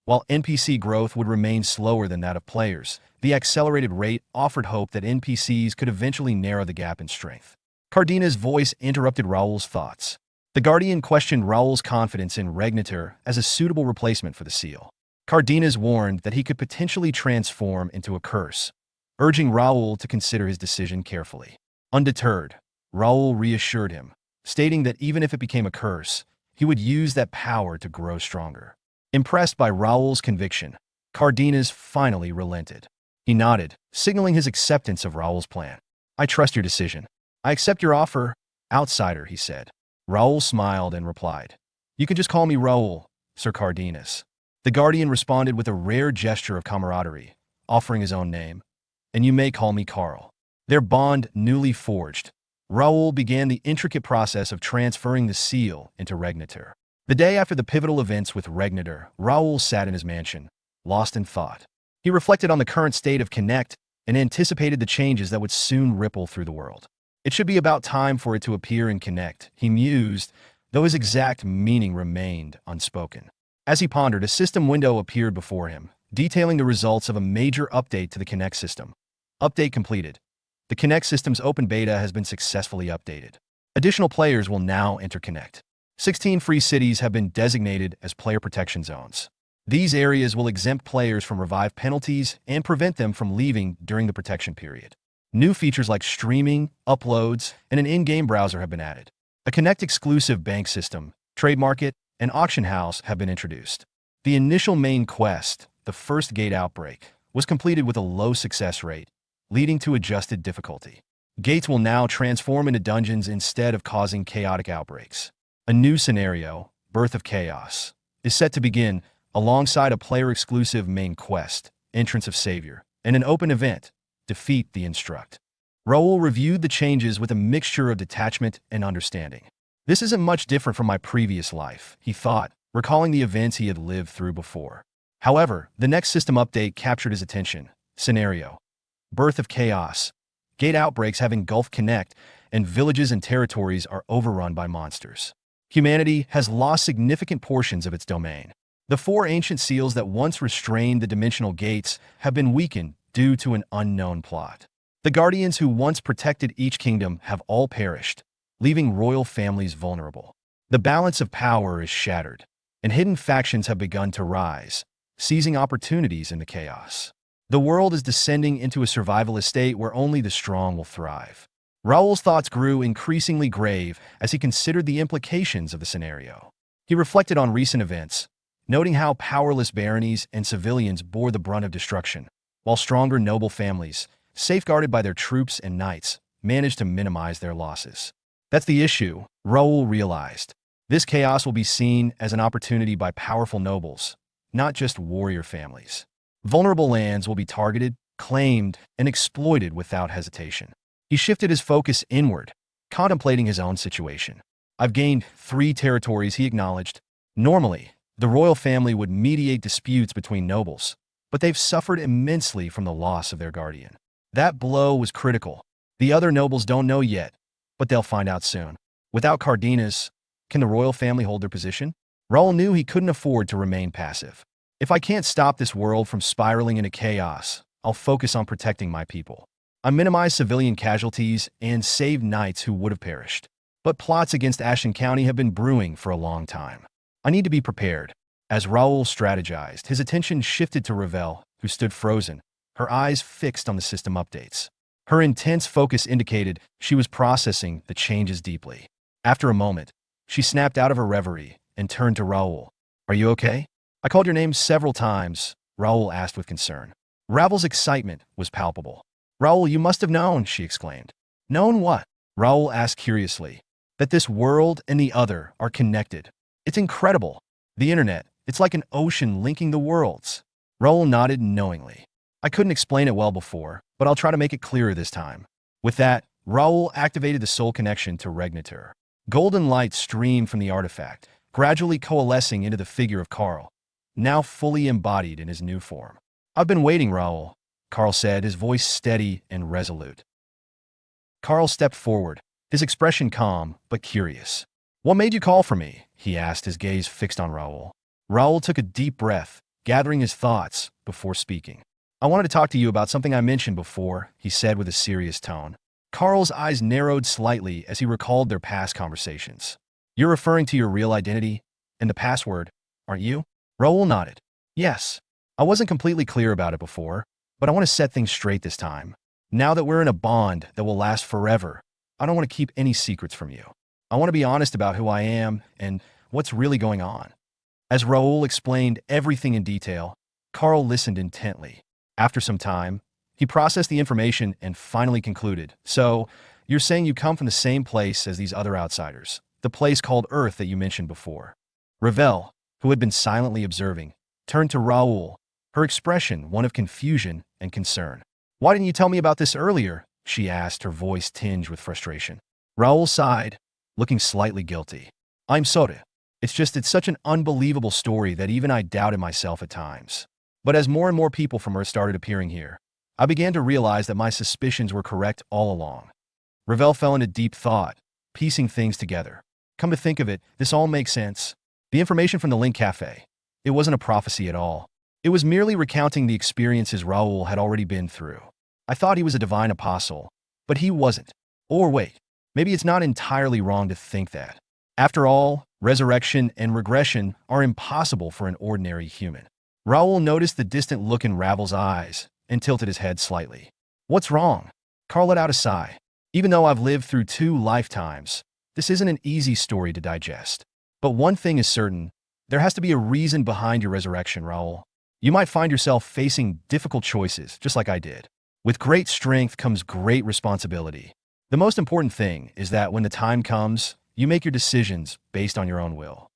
Speaker 4: While NPC growth would remain slower than that of players, the accelerated rate offered hope that NPCs could eventually narrow the gap in strength. Cardenas' voice interrupted Raul's thoughts. The Guardian questioned Raul's confidence in Regnator as a suitable replacement for the seal. Cardenas warned that he could potentially transform into a curse, urging Raul to consider his decision carefully. Undeterred, Raul reassured him, stating that even if it became a curse, he would use that power to grow stronger. Impressed by Raul's conviction, Cardenas finally relented. He nodded, signaling his acceptance of Raul's plan. "I trust your decision. I accept your offer, outsider," he said. Raul smiled and replied, "You can just call me Raul, Sir Cardenas." The Guardian responded with a rare gesture of camaraderie, offering his own name, "And you may call me Carl." Their bond newly forged, Raul began the intricate process of transferring the seal into Regnator. The day after the pivotal events with Regnator, Raul sat in his mansion, lost in thought. He reflected on the current state of Connect and anticipated the changes that would soon ripple through the world. It should be about time for it to appear in Connect, he mused, though his exact meaning remained unspoken. As he pondered, a system window appeared before him, detailing the results of a major update to the Connect system. Update completed. The Connect system's open beta has been successfully updated. Additional players will now enter Connect. 16 free cities have been designated as player protection zones. These areas will exempt players from revive penalties and prevent them from leaving during the protection period. New features like streaming, uploads, and an in-game browser have been added. A Connect-exclusive bank system, trade market, and auction house have been introduced. The initial main quest, the first gate outbreak, was completed with a low success rate, leading to adjusted difficulty. Gates will now transform into dungeons instead of causing chaotic outbreaks. A new scenario, Birth of Chaos, is set to begin alongside a player-exclusive main quest, Entrance of Savior, and an open event, Defeat the Instruct. Raul reviewed the changes with a mixture of detachment and understanding. This isn't much different from my previous life, he thought, recalling the events he had lived through before. However, the next system update captured his attention. Scenario: Birth of chaos. Gate outbreaks have engulfed Connect, and villages and territories are overrun by monsters. Humanity has lost significant portions of its domain. The 4 ancient seals that once restrained the dimensional gates have been weakened due to an unknown plot. The guardians who once protected each kingdom have all perished, leaving royal families vulnerable. The balance of power is shattered, and hidden factions have begun to rise, seizing opportunities in the chaos. The world is descending into a survivalist state where only the strong will thrive. Raul's thoughts grew increasingly grave as he considered the implications of the scenario. He reflected on recent events, noting how powerless baronies and civilians bore the brunt of destruction, while stronger noble families, safeguarded by their troops and knights, managed to minimize their losses. That's the issue, Raul realized. This chaos will be seen as an opportunity by powerful nobles, not just warrior families. Vulnerable lands will be targeted, claimed, and exploited without hesitation. He shifted his focus inward, contemplating his own situation. I've gained 3 territories, he acknowledged. Normally, the royal family would mediate disputes between nobles, but they've suffered immensely from the loss of their guardian. That blow was critical. The other nobles don't know yet, but they'll find out soon. Without Cardenas, can the royal family hold their position? Raul knew he couldn't afford to remain passive. If I can't stop this world from spiraling into chaos, I'll focus on protecting my people. I minimize civilian casualties and save knights who would have perished. But plots against Ashen County have been brewing for a long time. I need to be prepared. As Raul strategized, his attention shifted to Ravel, who stood frozen, her eyes fixed on the system updates. Her intense focus indicated she was processing the changes deeply. After a moment, she snapped out of her reverie and turned to Raul. Are you okay? I called your name several times, Raul asked with concern. Ravel's excitement was palpable. Raul, you must have known, she exclaimed. Known what? Raul asked curiously. That this world and the other are connected. It's incredible. The internet, it's like an ocean linking the worlds. Raul nodded knowingly. I couldn't explain it well before, but I'll try to make it clearer this time. With that, Raul activated the soul connection to Regnator. Golden light streamed from the artifact, gradually coalescing into the figure of Carl, now fully embodied in his new form. I've been waiting, Raul, Carl said, his voice steady and resolute. Carl stepped forward, his expression calm but curious. What made you call for me? He asked, his gaze fixed on Raul. Raul took a deep breath, gathering his thoughts before speaking. I wanted to talk to you about something I mentioned before, he said with a serious tone. Carl's eyes narrowed slightly as he recalled their past conversations. You're referring to your real identity and the password, aren't you? Raul nodded. Yes. I wasn't completely clear about it before, but I want to set things straight this time. Now that we're in a bond that will last forever, I don't want to keep any secrets from you. I want to be honest about who I am and what's really going on. As Raul explained everything in detail, Carl listened intently. After some time, he processed the information and finally concluded. So, you're saying you come from the same place as these other outsiders, the place called Earth that you mentioned before. Ravel, who had been silently observing, turned to Raul, her expression one of confusion and concern. Why didn't you tell me about this earlier? She asked, her voice tinged with frustration. Raul sighed, looking slightly guilty. I'm sorry. It's such an unbelievable story that even I doubted myself at times. But as more and more people from Earth started appearing here, I began to realize that my suspicions were correct all along. Ravel fell into deep thought, piecing things together. Come to think of it, this all makes sense. The information from the Link Cafe, it wasn't a prophecy at all. It was merely recounting the experiences Raul had already been through. I thought he was a divine apostle, but he wasn't. Or wait, maybe it's not entirely wrong to think that. After all, resurrection and regression are impossible for an ordinary human. Raul noticed the distant look in Ravel's eyes and tilted his head slightly. What's wrong? Carl let out a sigh. Even though I've lived through 2 lifetimes, this isn't an easy story to digest. But one thing is certain, there has to be a reason behind your resurrection, Raul. You might find yourself facing difficult choices, just like I did. With great strength comes great responsibility. The most important thing is that when the time comes, you make your decisions based on your own will.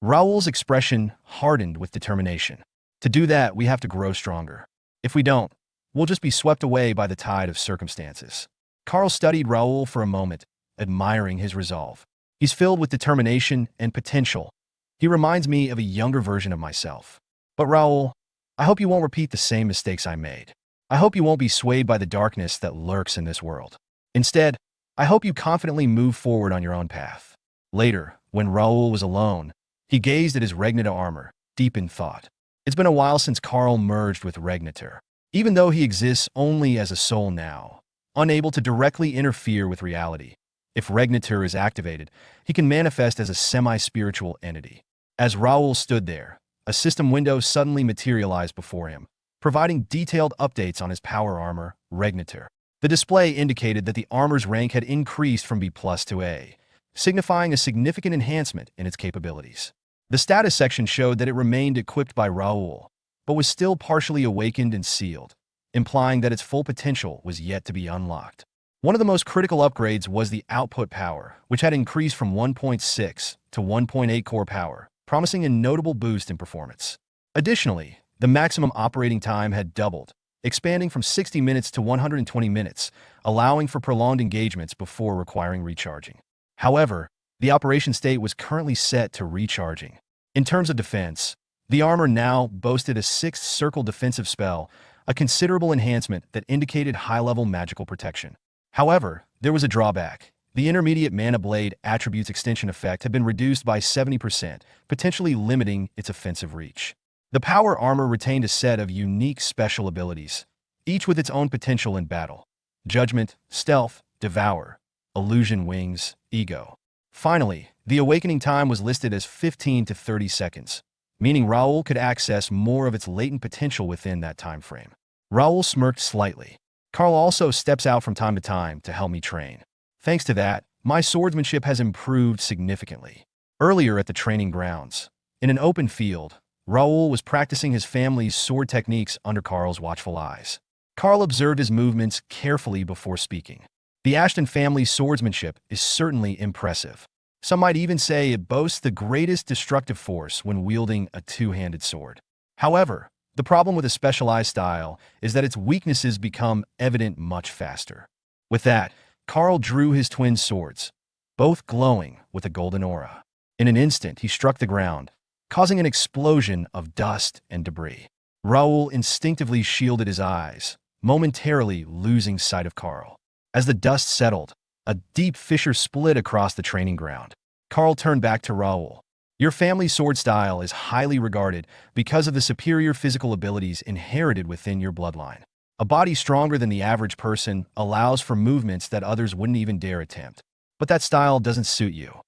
Speaker 4: Raul's expression hardened with determination. To do that, we have to grow stronger. If we don't, we'll just be swept away by the tide of circumstances. Carl studied Raul for a moment, admiring his resolve. He's filled with determination and potential. He reminds me of a younger version of myself. But Raul, I hope you won't repeat the same mistakes I made. I hope you won't be swayed by the darkness that lurks in this world. Instead, I hope you confidently move forward on your own path. Later, when Raul was alone, he gazed at his Regnita armor, deep in thought. It's been a while since Carl merged with Regnitor. Even though he exists only as a soul now, unable to directly interfere with reality, if Regnitor is activated, he can manifest as a semi-spiritual entity. As Raul stood there, a system window suddenly materialized before him, providing detailed updates on his power armor, Regnitor. The display indicated that the armor's rank had increased from B+ to A, signifying a significant enhancement in its capabilities. The status section showed that it remained equipped by Raul, but was still partially awakened and sealed, implying that its full potential was yet to be unlocked. One of the most critical upgrades was the output power, which had increased from 1.6 to 1.8 core power, promising a notable boost in performance. Additionally, the maximum operating time had doubled, expanding from 60 minutes to 120 minutes, allowing for prolonged engagements before requiring recharging. However, the operation state was currently set to recharging. In terms of defense, the armor now boasted a 6th circle defensive spell, a considerable enhancement that indicated high-level magical protection. However, there was a drawback. The intermediate mana blade attribute's extension effect had been reduced by 70%, potentially limiting its offensive reach. The power armor retained a set of unique special abilities, each with its own potential in battle: Judgment, Stealth, Devour, Illusion Wings, Ego. Finally, the awakening time was listed as 15 to 30 seconds, meaning Raul could access more of its latent potential within that time frame. Raul smirked slightly. Carl also steps out from time to help me train. Thanks to that, my swordsmanship has improved significantly. Earlier at the training grounds, in an open field, Raul was practicing his family's sword techniques under Carl's watchful eyes. Carl observed his movements carefully before speaking. The Ashton family's swordsmanship is certainly impressive. Some might even say it boasts the greatest destructive force when wielding a two-handed sword. However, the problem with a specialized style is that its weaknesses become evident much faster. With that, Carl drew his twin swords, both glowing with a golden aura. In an instant, he struck the ground, causing an explosion of dust and debris. Raul instinctively shielded his eyes, momentarily losing sight of Carl. As the dust settled, a deep fissure split across the training ground. Carl turned back to Raul. Your family's sword style is highly regarded because of the superior physical abilities inherited within your bloodline. A body stronger than the average person allows for movements that others wouldn't even dare attempt. But that style doesn't suit you.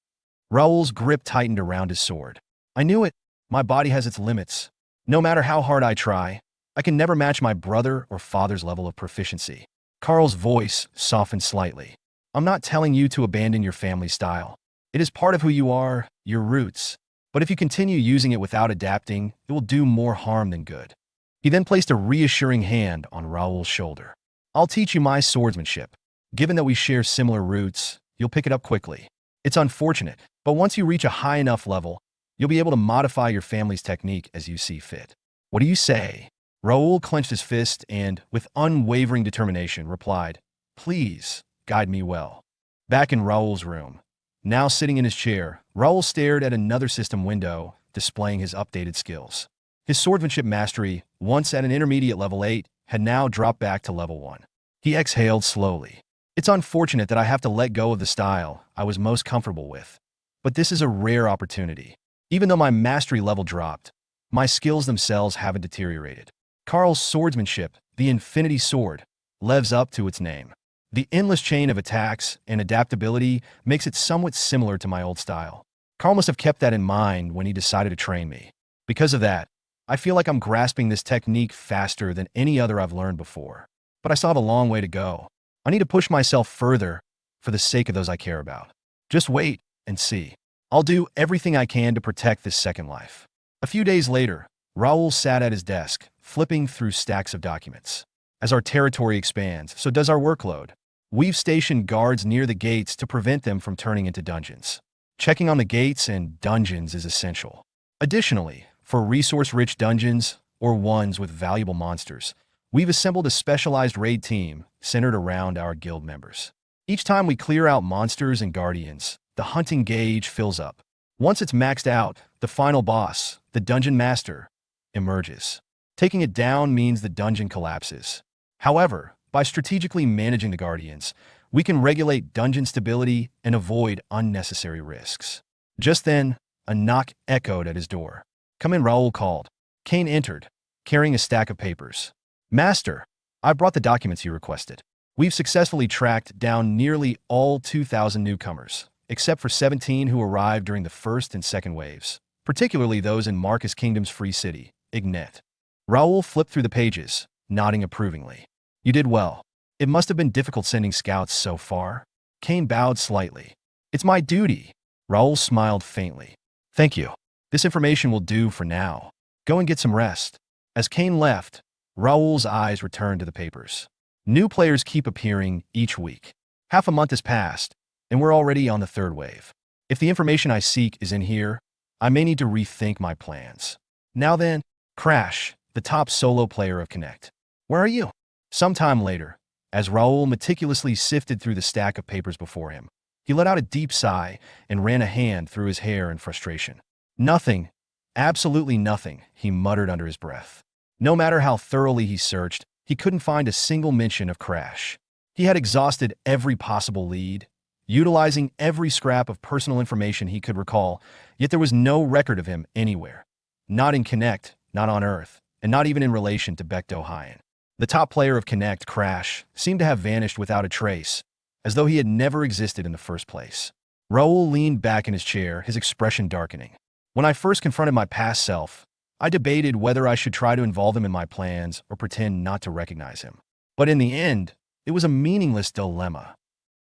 Speaker 4: Raul's grip tightened around his sword. I knew it. My body has its limits. No matter how hard I try, I can never match my brother or father's level of proficiency. Carl's voice softened slightly. I'm not telling you to abandon your family style. It is part of who you are, your roots. But if you continue using it without adapting, it will do more harm than good. He then placed a reassuring hand on Raul's shoulder. I'll teach you my swordsmanship. Given that we share similar roots, you'll pick it up quickly. It's unfortunate, but once you reach a high enough level, you'll be able to modify your family's technique as you see fit. What do you say? Raul clenched his fist and, with unwavering determination, replied, Please, guide me well. Back in Raul's room, now sitting in his chair, Raul stared at another system window, displaying his updated skills. His swordsmanship mastery, once at an intermediate level 8, had now dropped back to level 1. He exhaled slowly. It's unfortunate that I have to let go of the style I was most comfortable with, but this is a rare opportunity. Even though my mastery level dropped, my skills themselves haven't deteriorated. Carl's swordsmanship, the Infinity Sword, lives up to its name. The endless chain of attacks and adaptability makes it somewhat similar to my old style. Carl must have kept that in mind when he decided to train me. Because of that, I feel like I'm grasping this technique faster than any other I've learned before. But I still have a long way to go. I need to push myself further for the sake of those I care about. Just wait and see. I'll do everything I can to protect this second life. A few days later, Raul sat at his desk, flipping through stacks of documents. As our territory expands, so does our workload. We've stationed guards near the gates to prevent them from turning into dungeons. Checking on the gates and dungeons is essential. Additionally, for resource-rich dungeons, or ones with valuable monsters, we've assembled a specialized raid team centered around our guild members. Each time we clear out monsters and guardians, the hunting gauge fills up. Once it's maxed out, the final boss, the dungeon master, emerges. Taking it down means the dungeon collapses. However, by strategically managing the guardians, we can regulate dungeon stability and avoid unnecessary risks. Just then, a knock echoed at his door. "Come in," Raul called. Cain entered, carrying a stack of papers. "Master, I brought the documents you requested. We've successfully tracked down nearly all 2,000 newcomers, except for 17 who arrived during the first and second waves, particularly those in Marcus Kingdom's free city, Ignet." Raul flipped through the pages, nodding approvingly. "You did well. It must have been difficult sending scouts so far." Cain bowed slightly. "It's my duty." Raul smiled faintly. "Thank you. This information will do for now. Go and get some rest." As Cain left, Raul's eyes returned to the papers. New players keep appearing each week. Half a month has passed, and we're already on the third wave. If the information I seek is in here, I may need to rethink my plans. Now then, Crash, the top solo player of Connect. "Where are you?" Sometime later, as Raul meticulously sifted through the stack of papers before him, he let out a deep sigh and ran a hand through his hair in frustration. "Nothing, absolutely nothing," he muttered under his breath. No matter how thoroughly he searched, he couldn't find a single mention of Crash. He had exhausted every possible lead, utilizing every scrap of personal information he could recall, yet there was no record of him anywhere. Not in Connect, not on Earth, and not even in relation to Bae DoHyun. The top player of Connect, Crash, seemed to have vanished without a trace, as though he had never existed in the first place. Raul leaned back in his chair, his expression darkening. When I first confronted my past self, I debated whether I should try to involve him in my plans or pretend not to recognize him. But in the end, it was a meaningless dilemma.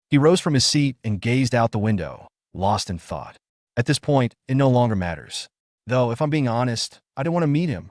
Speaker 4: He rose from his seat and gazed out the window, lost in thought. At this point, it no longer matters. Though, if I'm being honest, I didn't want to meet him.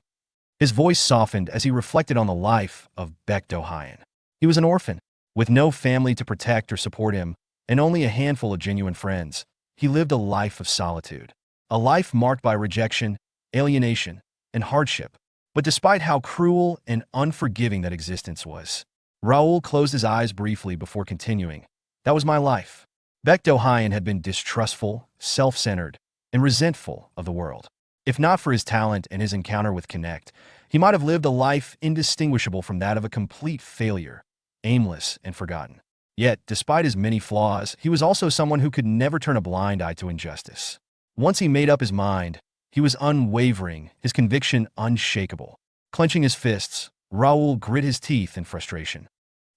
Speaker 4: His voice softened as he reflected on the life of Bae DoHyun. He was an orphan, with no family to protect or support him, and only a handful of genuine friends. He lived a life of solitude. A life marked by rejection, alienation, and hardship. But despite how cruel and unforgiving that existence was, Raul closed his eyes briefly before continuing. "That was my life." Bae DoHyun had been distrustful, self-centered, and resentful of the world. If not for his talent and his encounter with Connect, he might have lived a life indistinguishable from that of a complete failure, aimless and forgotten. Yet, despite his many flaws, he was also someone who could never turn a blind eye to injustice. Once he made up his mind, he was unwavering, his conviction unshakable. Clenching his fists, Raul grit his teeth in frustration.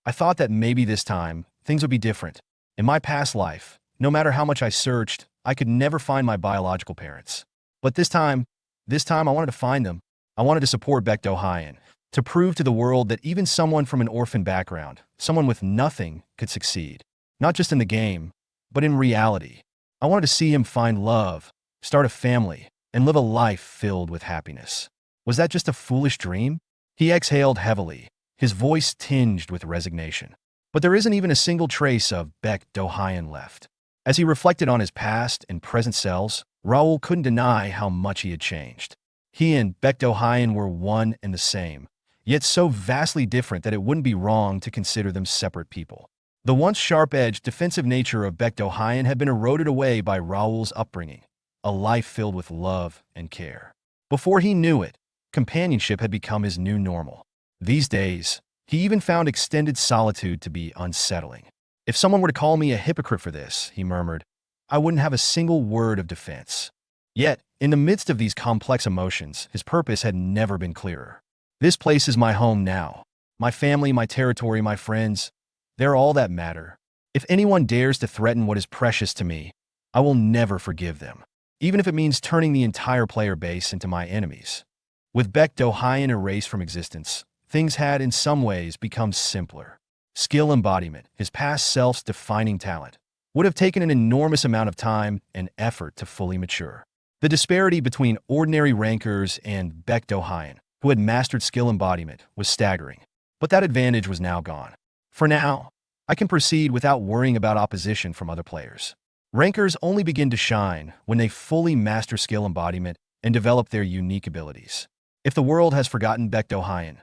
Speaker 4: "I thought that maybe this time, things would be different. In my past life, no matter how much I searched, I could never find my biological parents. But this time I wanted to find them. I wanted to support Bae DoHyun, to prove to the world that even someone from an orphan background, someone with nothing, could succeed. Not just in the game, but in reality. I wanted to see him find love, start a family, and live a life filled with happiness. Was that just a foolish dream?" He exhaled heavily, his voice tinged with resignation. But there isn't even a single trace of Bae DoHyun left. As he reflected on his past and present selves, Raul couldn't deny how much he had changed. He and Bae DoHyun were one and the same, yet so vastly different that it wouldn't be wrong to consider them separate people. The once sharp-edged, defensive nature of Bae DoHyun had been eroded away by Raul's upbringing, a life filled with love and care. Before he knew it, companionship had become his new normal. These days, he even found extended solitude to be unsettling. "If someone were to call me a hypocrite for this," he murmured, "I wouldn't have a single word of defense." Yet, in the midst of these complex emotions, his purpose had never been clearer. "This place is my home now. My family, my territory, my friends, they're all that matter. If anyone dares to threaten what is precious to me, I will never forgive them, even if it means turning the entire player base into my enemies." With Bae DoHyun erased from existence, things had in some ways become simpler. Skill embodiment, his past self's defining talent, would have taken an enormous amount of time and effort to fully mature. The disparity between ordinary rankers and Bae DoHyun, who had mastered skill embodiment, was staggering. But that advantage was now gone. For now, I can proceed without worrying about opposition from other players. Rankers only begin to shine when they fully master skill embodiment and develop their unique abilities. If the world has forgotten Bae DoHyun,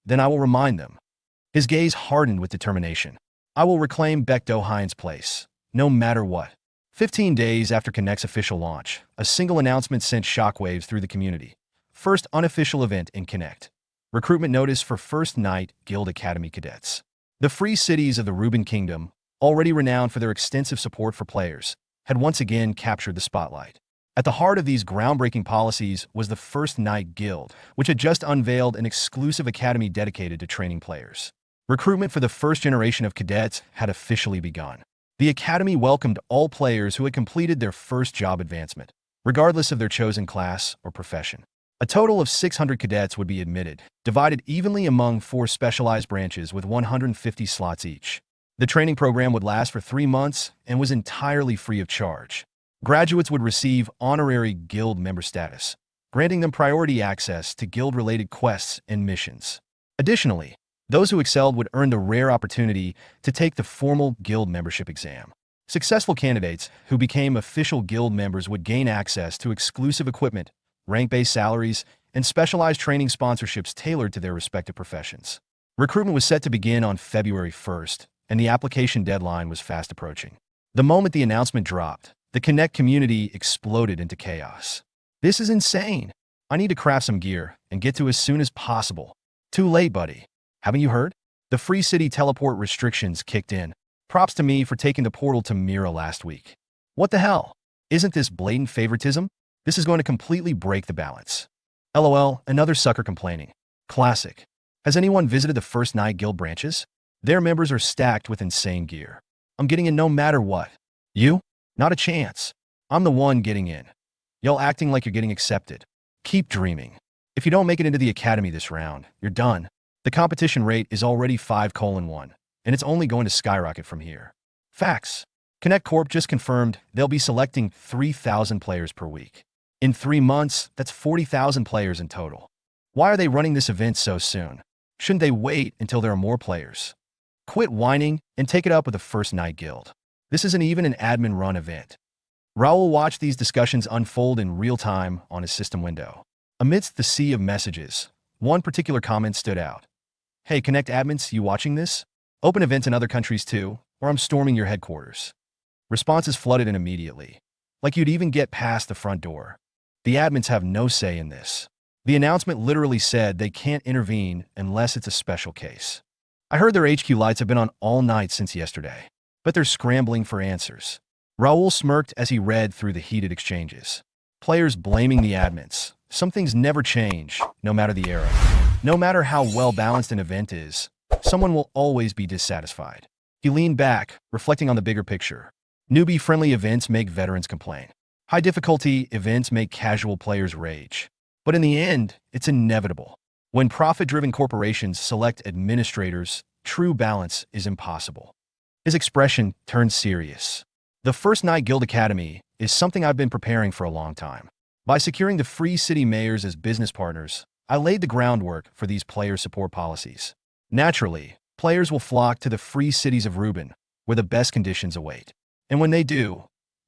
Speaker 4: then I will remind them. His gaze hardened with determination. I will reclaim Bae DoHyun's place, no matter what. 15 days after Connect's official launch, a single announcement sent shockwaves through the community. First unofficial event in Connect. Recruitment notice for First Night Guild Academy cadets. The free cities of the Ruben Kingdom, already renowned for their extensive support for players, had once again captured the spotlight. At the heart of these groundbreaking policies was the First Night Guild, which had just unveiled an exclusive academy dedicated to training players. Recruitment for the first generation of cadets had officially begun. The academy welcomed all players who had completed their first job advancement, regardless of their chosen class or profession. A total of 600 cadets would be admitted, divided evenly among 4 specialized branches with 150 slots each. The training program would last for 3 months and was entirely free of charge. Graduates would receive honorary guild member status, granting them priority access to guild-related quests and missions. Additionally, those who excelled would earn the rare opportunity to take the formal guild membership exam. Successful candidates who became official guild members would gain access to exclusive equipment, rank-based salaries, and specialized training sponsorships tailored to their respective professions. Recruitment was set to begin on February 1st, and the application deadline was fast approaching. The moment the announcement dropped, the Connect community exploded into chaos. This is insane. I need to craft some gear and get to as soon as possible. Too late, buddy. Haven't you heard? The free city teleport restrictions kicked in. Props to me for taking the portal to Mira last week. What the hell? Isn't this blatant favoritism? This is going to completely break the balance. LOL, another sucker complaining. Classic. Has anyone visited the First Night Guild branches? Their members are stacked with insane gear. I'm getting in no matter what. You? Not a chance. I'm the one getting in. Y'all acting like you're getting accepted. Keep dreaming. If you don't make it into the academy this round, you're done. The competition rate is already 5:1, and it's only going to skyrocket from here. Facts. Connect Corp just confirmed they'll be selecting 3,000 players per week. In 3 months, that's 40,000 players in total. Why are they running this event so soon? Shouldn't they wait until there are more players? Quit whining and take it up with the First Night Guild. This isn't even an admin-run event. Raul watched these discussions unfold in real time on his system window. Amidst the sea of messages, one particular comment stood out. Hey, Connect admins, you watching this? Open events in other countries too, or I'm storming your headquarters. Responses flooded in immediately, like you'd even get past the front door. The admins have no say in this. The announcement literally said they can't intervene unless it's a special case. I heard their HQ lights have been on all night since yesterday, but they're scrambling for answers. Raul smirked as he read through the heated exchanges. Players blaming the admins. Some things never change, no matter the era. No matter how well-balanced an event is, someone will always be dissatisfied. He leaned back, reflecting on the bigger picture. Newbie-friendly events make veterans complain. High-difficulty events make casual players rage. But in the end, it's inevitable. When profit-driven corporations select administrators, true balance is impossible. His expression turned serious. The First Night Guild Academy is something I've been preparing for a long time. By securing the free city mayors as business partners, I laid the groundwork for these player support policies. Naturally, players will flock to the free cities of Ruben, where the best conditions await. And when they do,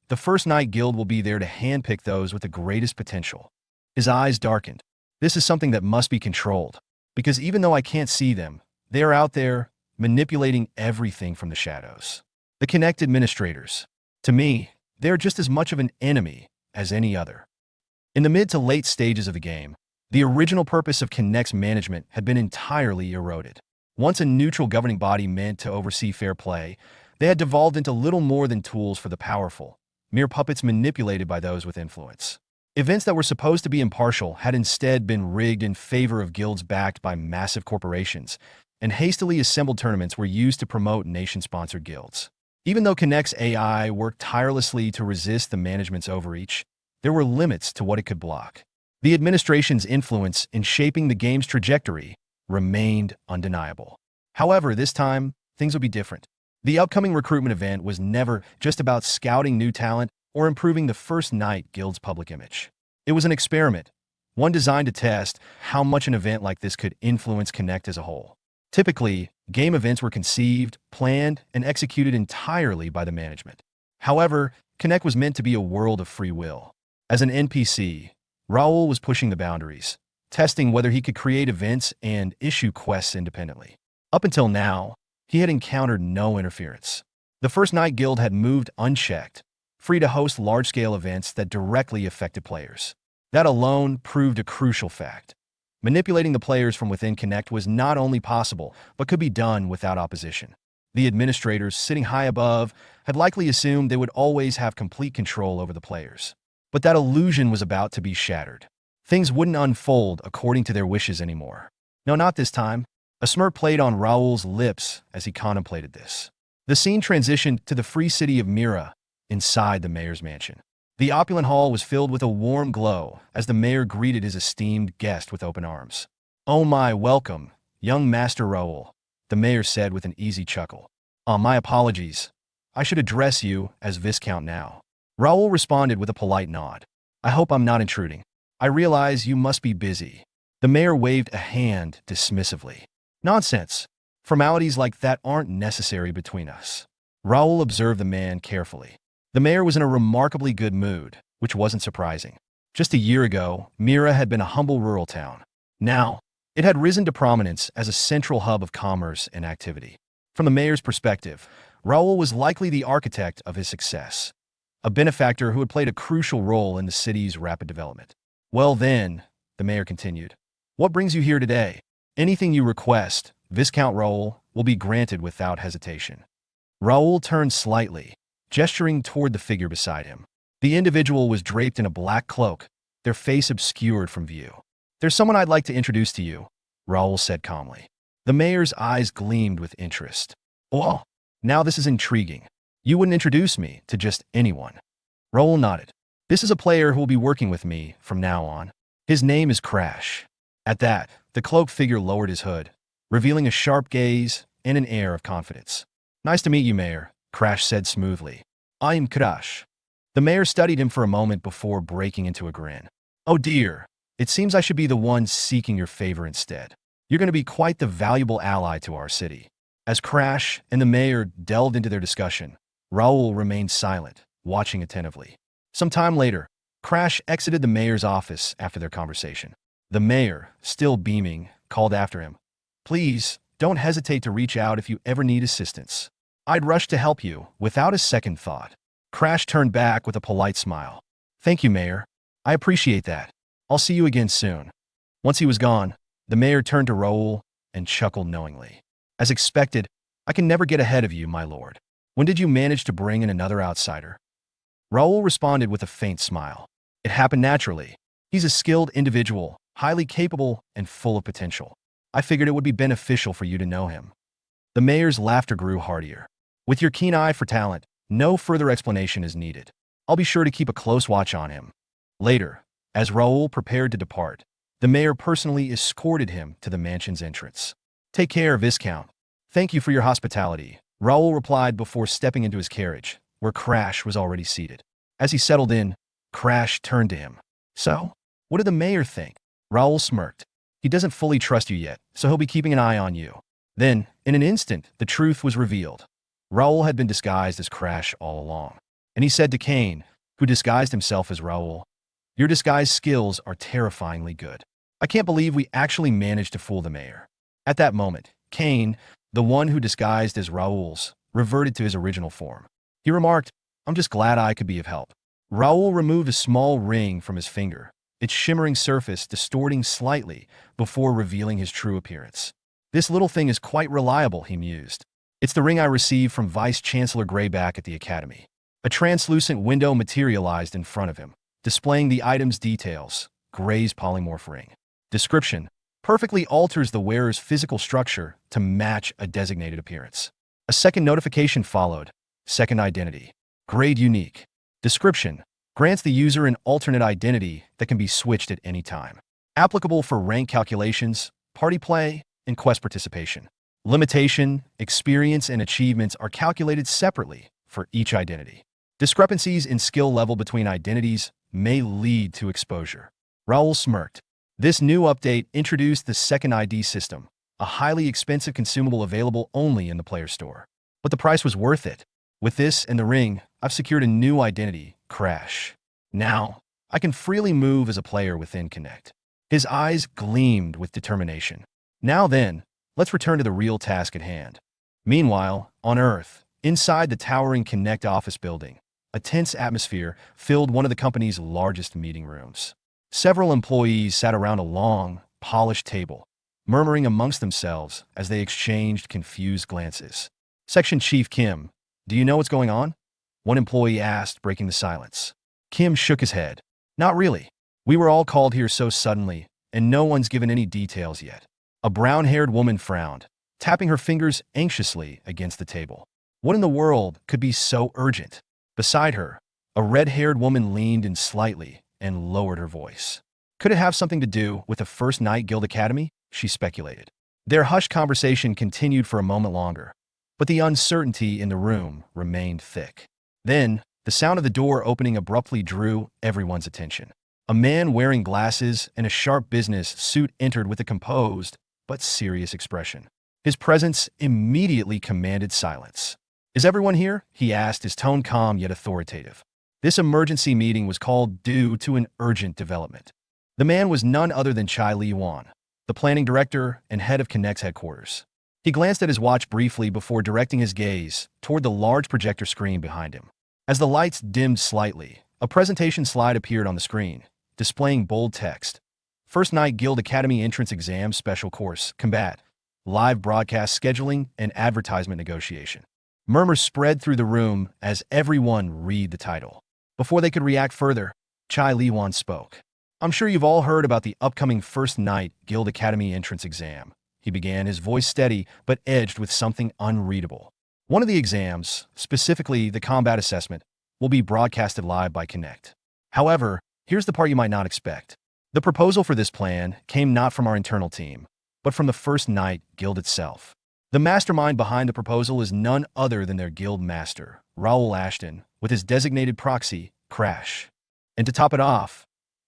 Speaker 4: the First Night Guild will be there to handpick those with the greatest potential. His eyes darkened. This is something that must be controlled, because even though I can't see them, they are out there manipulating everything from the shadows. The Connect administrators. To me, they are just as much of an enemy as any other. In the mid to late stages of the game, the original purpose of Connect's management had been entirely eroded. Once a neutral governing body meant to oversee fair play, they had devolved into little more than tools for the powerful, mere puppets manipulated by those with influence. Events that were supposed to be impartial had instead been rigged in favor of guilds backed by massive corporations, and hastily assembled tournaments were used to promote nation-sponsored guilds. Even though Connect's AI worked tirelessly to resist the management's overreach, there were limits to what it could block. The administration's influence in shaping the game's trajectory remained undeniable. However, this time, things would be different. The upcoming recruitment event was never just about scouting new talent or improving the First Night Guild's public image. It was an experiment, one designed to test how much an event like this could influence Connect as a whole. Typically, game events were conceived, planned, and executed entirely by the management. However, Connect was meant to be a world of free will. As an NPC, Raul was pushing the boundaries, testing whether he could create events and issue quests independently. Up until now, he had encountered no interference. The First Night Guild had moved unchecked, free to host large-scale events that directly affected players. That alone proved a crucial fact. Manipulating the players from within Connect was not only possible, but could be done without opposition. The administrators, sitting high above, had likely assumed they would always have complete control over the players. But that illusion was about to be shattered. Things wouldn't unfold according to their wishes anymore. No, not this time. A smirk played on Raul's lips as he contemplated this. The scene transitioned to the free city of Mira, inside the mayor's mansion. The opulent hall was filled with a warm glow as the mayor greeted his esteemed guest with open arms. "Oh my, welcome, young Master Raul," the mayor said with an easy chuckle. My apologies. I should address you as Viscount now." Raul responded with a polite nod. "I hope I'm not intruding. I realize you must be busy." The mayor waved a hand dismissively. "Nonsense. Formalities like that aren't necessary between us." Raul observed the man carefully. The mayor was in a remarkably good mood, which wasn't surprising. Just a year ago, Mira had been a humble rural town. Now, it had risen to prominence as a central hub of commerce and activity. From the mayor's perspective, Raul was likely the architect of his success, a benefactor who had played a crucial role in the city's rapid development. "Well then," the mayor continued, "what brings you here today? Anything you request, Viscount Raul, will be granted without hesitation." Raul turned slightly, gesturing toward the figure beside him. The individual was draped in a black cloak, their face obscured from view. "There's someone I'd like to introduce to you," Raul said calmly. The mayor's eyes gleamed with interest. "Oh, now this is intriguing. You wouldn't introduce me to just anyone." Raul nodded. "This is a player who will be working with me from now on. His name is Crash." At that, the cloaked figure lowered his hood, revealing a sharp gaze and an air of confidence. "Nice to meet you, Mayor," Crash said smoothly. "I'm Crash." The mayor studied him for a moment before breaking into a grin. "Oh dear, it seems I should be the one seeking your favor instead. You're going to be quite the valuable ally to our city." As Crash and the mayor delved into their discussion, Raul remained silent, watching attentively. Some time later, Crash exited the mayor's office after their conversation. The mayor, still beaming, called after him. "Please, don't hesitate to reach out if you ever need assistance. I'd rush to help you without a second thought." Crash turned back with a polite smile. "Thank you, Mayor. I appreciate that. I'll see you again soon." Once he was gone, the mayor turned to Raul and chuckled knowingly. "As expected, I can never get ahead of you, my lord. When did you manage to bring in another outsider?" Raul responded with a faint smile. "It happened naturally. He's a skilled individual, highly capable and full of potential. I figured it would be beneficial for you to know him." The mayor's laughter grew heartier. "With your keen eye for talent, no further explanation is needed. I'll be sure to keep a close watch on him." Later, as Raul prepared to depart, the mayor personally escorted him to the mansion's entrance. "Take care, Viscount. Thank you for your hospitality," Raul replied before stepping into his carriage, where Crash was already seated. As he settled in, Crash turned to him. "So, what did the mayor think?" Raul smirked. "He doesn't fully trust you yet, so he'll be keeping an eye on you." Then, in an instant, the truth was revealed. Raul had been disguised as Crash all along. And he said to Kane, who disguised himself as Raul, "Your disguise skills are terrifyingly good. I can't believe we actually managed to fool the mayor." At that moment, Kane, the one who disguised as Raul's, reverted to his original form. He remarked, "I'm just glad I could be of help." Raul removed a small ring from his finger, its shimmering surface distorting slightly before revealing his true appearance. "This little thing is quite reliable," he mused. "It's the ring I received from Vice-Chancellor Greyback at the Academy." A translucent window materialized in front of him, displaying the item's details. Grey's polymorph ring. Description: perfectly alters the wearer's physical structure to match a designated appearance. A second notification followed. Second identity. Grade unique. Description: grants the user an alternate identity that can be switched at any time. Applicable for rank calculations, party play, and quest participation. Limitation, experience, and achievements are calculated separately for each identity. Discrepancies in skill level between identities may lead to exposure. Raul smirked. This new update introduced the second ID system, a highly expensive consumable available only in the player store. But the price was worth it. With this and the ring, I've secured a new identity, Crash. Now, I can freely move as a player within Connect. His eyes gleamed with determination. "Now then, Let's return to the real task at hand. Meanwhile, on Earth, inside the towering Connect office building, a tense atmosphere filled one of the company's largest meeting rooms. Several employees sat around a long, polished table, murmuring amongst themselves as they exchanged confused glances. Section Chief Kim, do you know what's going on? One employee asked, breaking the silence. Kim shook his head. Not really. We were all called here so suddenly, and no one's given any details yet. A brown-haired woman frowned, tapping her fingers anxiously against the table. What in the world could be so urgent? Beside her, a red-haired woman leaned in slightly and lowered her voice. Could it have something to do with the first night Guild Academy? She speculated. Their hushed conversation continued for a moment longer, but the uncertainty in the room remained thick. Then, the sound of the door opening abruptly drew everyone's attention. A man wearing glasses and a sharp business suit entered with a composed but serious expression. His presence immediately commanded silence. Is everyone here? He asked, his tone calm yet authoritative. This emergency meeting was called due to an urgent development. The man was none other than Chai Li-wan, the planning director and head of Connect's headquarters. He glanced at his watch briefly before directing his gaze toward the large projector screen behind him. As the lights dimmed slightly, a presentation slide appeared on the screen, displaying bold text. First Night Guild Academy Entrance Exam Special Course, Combat, Live Broadcast Scheduling and Advertisement Negotiation. Murmurs spread through the room as everyone read the title. Before they could react further, Chai Li-wan spoke. I'm sure you've all heard about the upcoming First Night Guild Academy Entrance Exam. He began, his voice steady but edged with something unreadable. One of the exams, specifically the combat assessment, will be broadcasted live by Connect. However, here's the part you might not expect. The proposal for this plan came not from our internal team, but from the First Night Guild itself. The mastermind behind the proposal is none other than their guild master, Raul Ashton, with his designated proxy, Crash. And to top it off,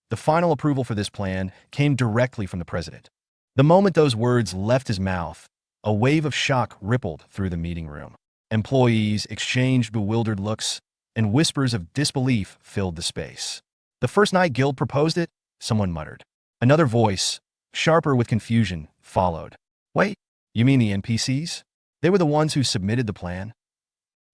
Speaker 4: the final approval for this plan came directly from the president. The moment those words left his mouth, a wave of shock rippled through the meeting room. Employees exchanged bewildered looks, and whispers of disbelief filled the space. The First Night Guild proposed it, someone muttered. Another voice, sharper with confusion, followed. Wait, you mean the NPCs? They were the ones who submitted the plan?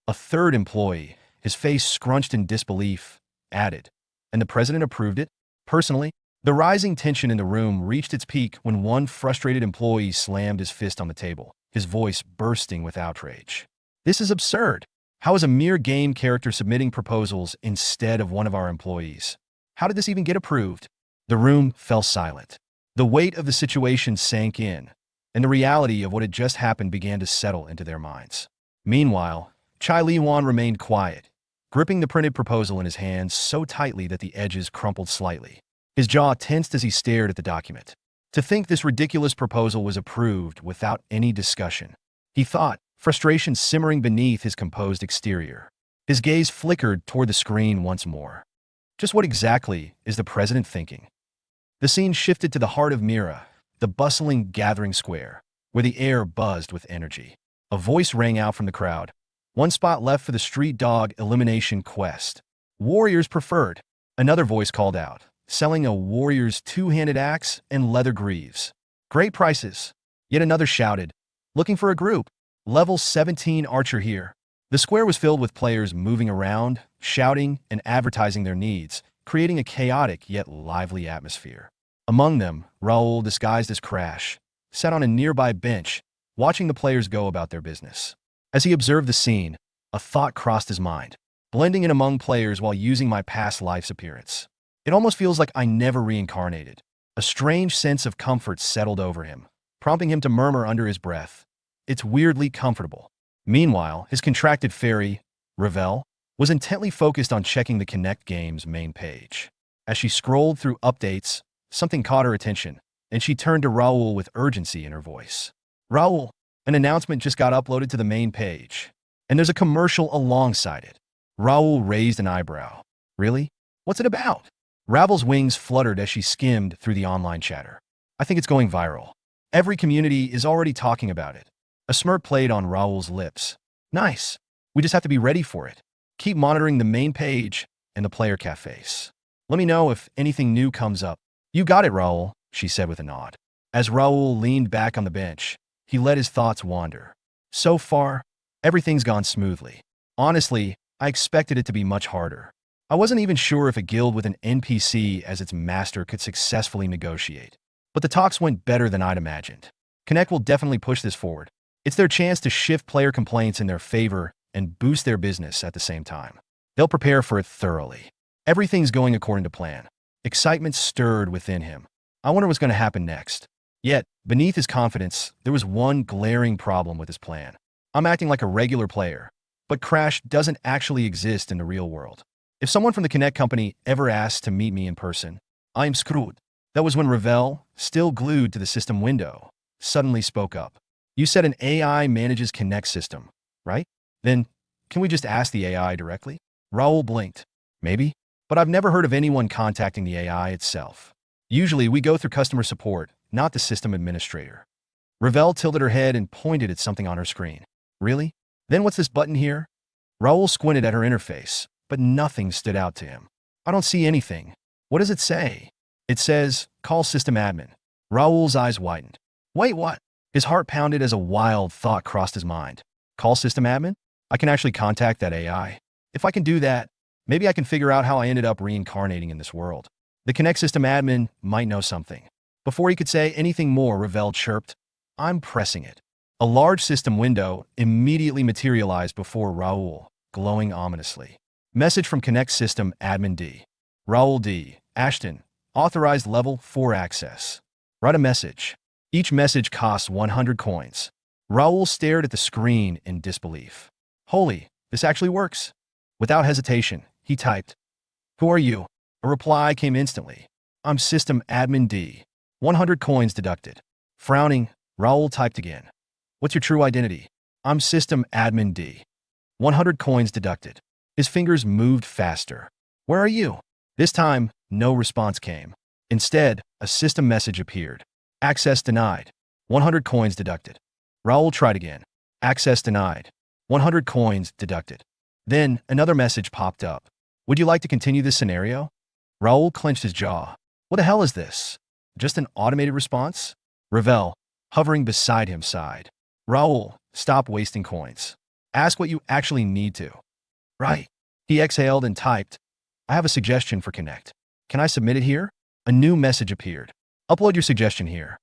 Speaker 4: A third employee, his face scrunched in disbelief, added. And the president approved it? Personally? The rising tension in the room reached its peak when one frustrated employee slammed his fist on the table, his voice bursting with outrage. This is absurd. How is a mere game character submitting proposals instead of one of our employees? How did this even get approved? The room fell silent. The weight of the situation sank in, and the reality of what had just happened began to settle into their minds. Meanwhile, Chai Li-wan remained quiet, gripping the printed proposal in his hands so tightly that the edges crumpled slightly. His jaw tensed as he stared at the document. To think this ridiculous proposal was approved without any discussion. He thought, frustration simmering beneath his composed exterior. His gaze flickered toward the screen once more. Just what exactly is the president thinking? The scene shifted to the heart of Mira, the bustling gathering square, where the air buzzed with energy. A voice rang out from the crowd. One spot left for the street dog elimination quest. Warriors preferred. Another voice called out, selling a warrior's two-handed axe and leather greaves. Great prices. Yet another shouted, looking for a group. Level 17 archer here. The square was filled with players moving around, shouting, and advertising their needs, creating a chaotic yet lively atmosphere. Among them, Raul, disguised as Crash, sat on a nearby bench, watching the players go about their business. As he observed the scene, a thought crossed his mind. Blending in among players while using my past life's appearance. It almost feels like I never reincarnated. A strange sense of comfort settled over him, prompting him to murmur under his breath. It's weirdly comfortable. Meanwhile, his contracted fairy, Ravel, was intently focused on checking the Connect game's main page. As she scrolled through updates, something caught her attention, and she turned to Raul with urgency in her voice. Raul, an announcement just got uploaded to the main page, and there's a commercial alongside it. Raul raised an eyebrow. Really? What's it about? Ravel's wings fluttered as she skimmed through the online chatter. I think it's going viral. Every community is already talking about it. A smirk played on Raul's lips. Nice. We just have to be ready for it. Keep monitoring the main page and the player cafes. Let me know if anything new comes up. You got it, Raul, she said with a nod. As Raul leaned back on the bench, he let his thoughts wander. So far, everything's gone smoothly. Honestly, I expected it to be much harder. I wasn't even sure if a guild with an NPC as its master could successfully negotiate. But the talks went better than I'd imagined. Connect will definitely push this forward. It's their chance to shift player complaints in their favor and boost their business at the same time. They'll prepare for it thoroughly. Everything's going according to plan. Excitement stirred within him. I wonder what's going to happen next. Yet, beneath his confidence, there was one glaring problem with his plan. I'm acting like a regular player, but Crash doesn't actually exist in the real world. If someone from the Connect company ever asks to meet me in person, I'm screwed. That was when Ravel, still glued to the system window, suddenly spoke up. You said an AI manages Connect system, right? Then, can we just ask the AI directly? Raul blinked. Maybe, but I've never heard of anyone contacting the AI itself. Usually, we go through customer support, not the system administrator. Ravel tilted her head and pointed at something on her screen. Really? Then what's this button here? Raul squinted at her interface, but nothing stood out to him. I don't see anything. What does it say? It says, call system admin. Raul's eyes widened. Wait, what? His heart pounded as a wild thought crossed his mind. Call system admin? I can actually contact that AI. If I can do that, maybe I can figure out how I ended up reincarnating in this world. The Connect system admin might know something. Before he could say anything more, Ravel chirped, I'm pressing it. A large system window immediately materialized before Raul, glowing ominously. Message from Connect System Admin D. Raul D. Ashton. Authorized level 4 access. Write a message. Each message costs 100 coins. Raul stared at the screen in disbelief. Holy, this actually works. Without hesitation, he typed, Who are you? A reply came instantly. I'm System Admin D. 100 coins deducted. Frowning, Raul typed again. What's your true identity? I'm System Admin D. 100 coins deducted. His fingers moved faster. Where are you? This time, no response came. Instead, a system message appeared. Access denied. 100 coins deducted. Raul tried again. Access denied. 100 coins deducted. Then, another message popped up. Would you like to continue this scenario? Raul clenched his jaw. What the hell is this? Just an automated response? Ravel, hovering beside him, sighed. Raul, stop wasting coins. Ask what you actually need to. Right. He exhaled and typed, I have a suggestion for Connect. Can I submit it here? A new message appeared. Upload your suggestion here.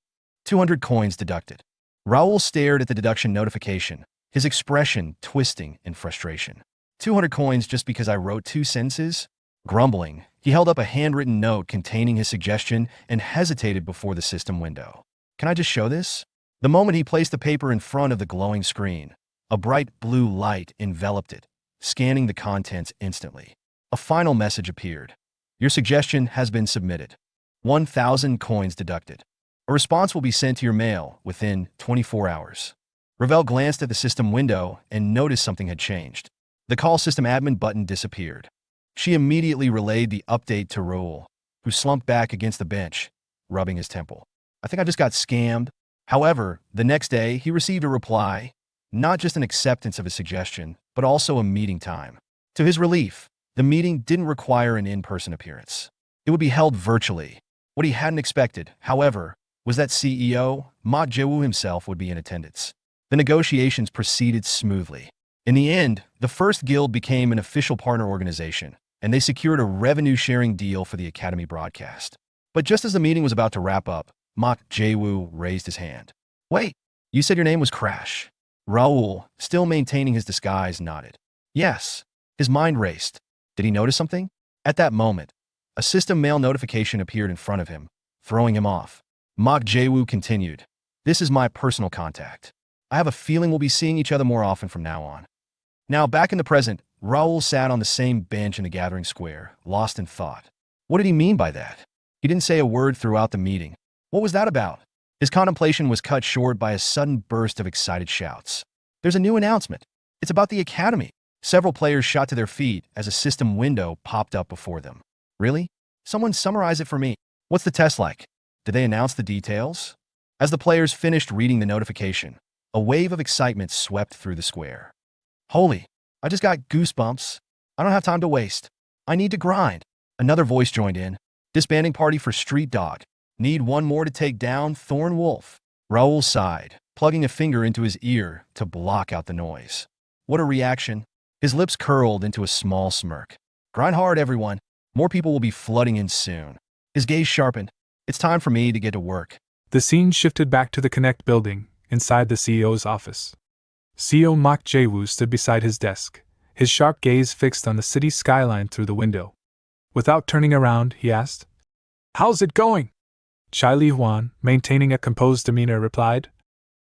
Speaker 4: 200 coins deducted. Raul stared at the deduction notification, his expression twisting in frustration. 200 coins just because I wrote 2 sentences? Grumbling, he held up a handwritten note containing his suggestion and hesitated before the system window. Can I just show this? The moment he placed the paper in front of the glowing screen, a bright blue light enveloped it, scanning the contents instantly. A final message appeared. Your suggestion has been submitted. 1,000 coins deducted. A response will be sent to your mail within 24 hours. Ravel glanced at the system window and noticed something had changed. The Call System Admin button disappeared. She immediately relayed the update to Raul, who slumped back against the bench, rubbing his temple. I think I just got scammed. However, the next day, he received a reply, not just an acceptance of his suggestion, but also a meeting time. To his relief, the meeting didn't require an in-person appearance. It would be held virtually. What he hadn't expected, however, was that CEO, Ma Jae-woo himself, would be in attendance. The negotiations proceeded smoothly. In the end, the first guild became an official partner organization, and they secured a revenue-sharing deal for the Academy broadcast. But just as the meeting was about to wrap up, Ma Jae-woo raised his hand. Wait, you said your name was Crash. Raul, still maintaining his disguise, nodded. Yes. His mind raced. Did he notice something? At that moment, a system mail notification appeared in front of him, throwing him off. Ma Jae-woo continued. This is my personal contact. I have a feeling we'll be seeing each other more often from now on. Now, back in the present, Raul sat on the same bench in the gathering square, lost in thought. What did he mean by that? He didn't say a word throughout the meeting. What was that about? His contemplation was cut short by a sudden burst of excited shouts. There's a new announcement. It's about the Academy. Several players shot to their feet as a system window popped up before them. Really? Someone summarize it for me. What's the test like? Did they announce the details? As the players finished reading the notification, a wave of excitement swept through the square. Holy, I just got goosebumps. I don't have time to waste. I need to grind. Another voice joined in. Disbanding party for Street Dog. Need one more to take down Thorn Wolf. Raul sighed. plugging a finger into his ear to block out the noise. What a reaction. His lips curled into a small smirk. Grind hard, everyone. More people will be flooding in soon. His gaze sharpened. It's time for me to get to work.
Speaker 2: The scene shifted back to the Connect building, inside the CEO's office. CEO Mok Jae-woo stood beside his desk, his sharp gaze fixed on the city skyline through the window. Without turning around, he asked, "How's it going?" Chai Li-hwan, maintaining a composed demeanor, replied,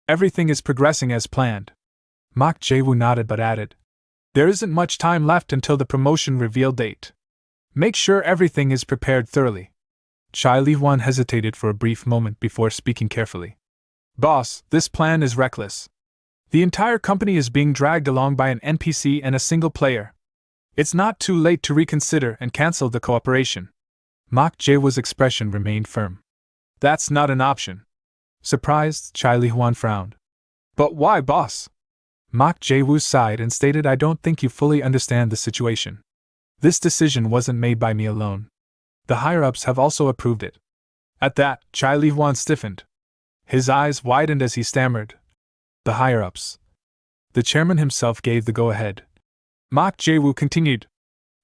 Speaker 2: "Everything is progressing as planned." Mok Jae-woo nodded but added, "There isn't much time left until the promotion reveal date. Make sure everything is prepared thoroughly." Chai Li-hwan hesitated for a brief moment before speaking carefully. "Boss, this plan is reckless. The entire company is being dragged along by an NPC and a single player. It's not too late to reconsider and cancel the cooperation." Mok Jae-woo's expression remained firm. "That's not an option." Surprised, Chai Li-hwan frowned. "But why, boss?" Mok Jae-woo sighed and stated, "I don't think you fully understand the situation. This decision wasn't made by me alone. The higher-ups have also approved it." At that, Chai Li-hwan stiffened. His eyes widened as he stammered, "The higher-ups." The chairman himself gave the go-ahead. Mok Jae-woo continued,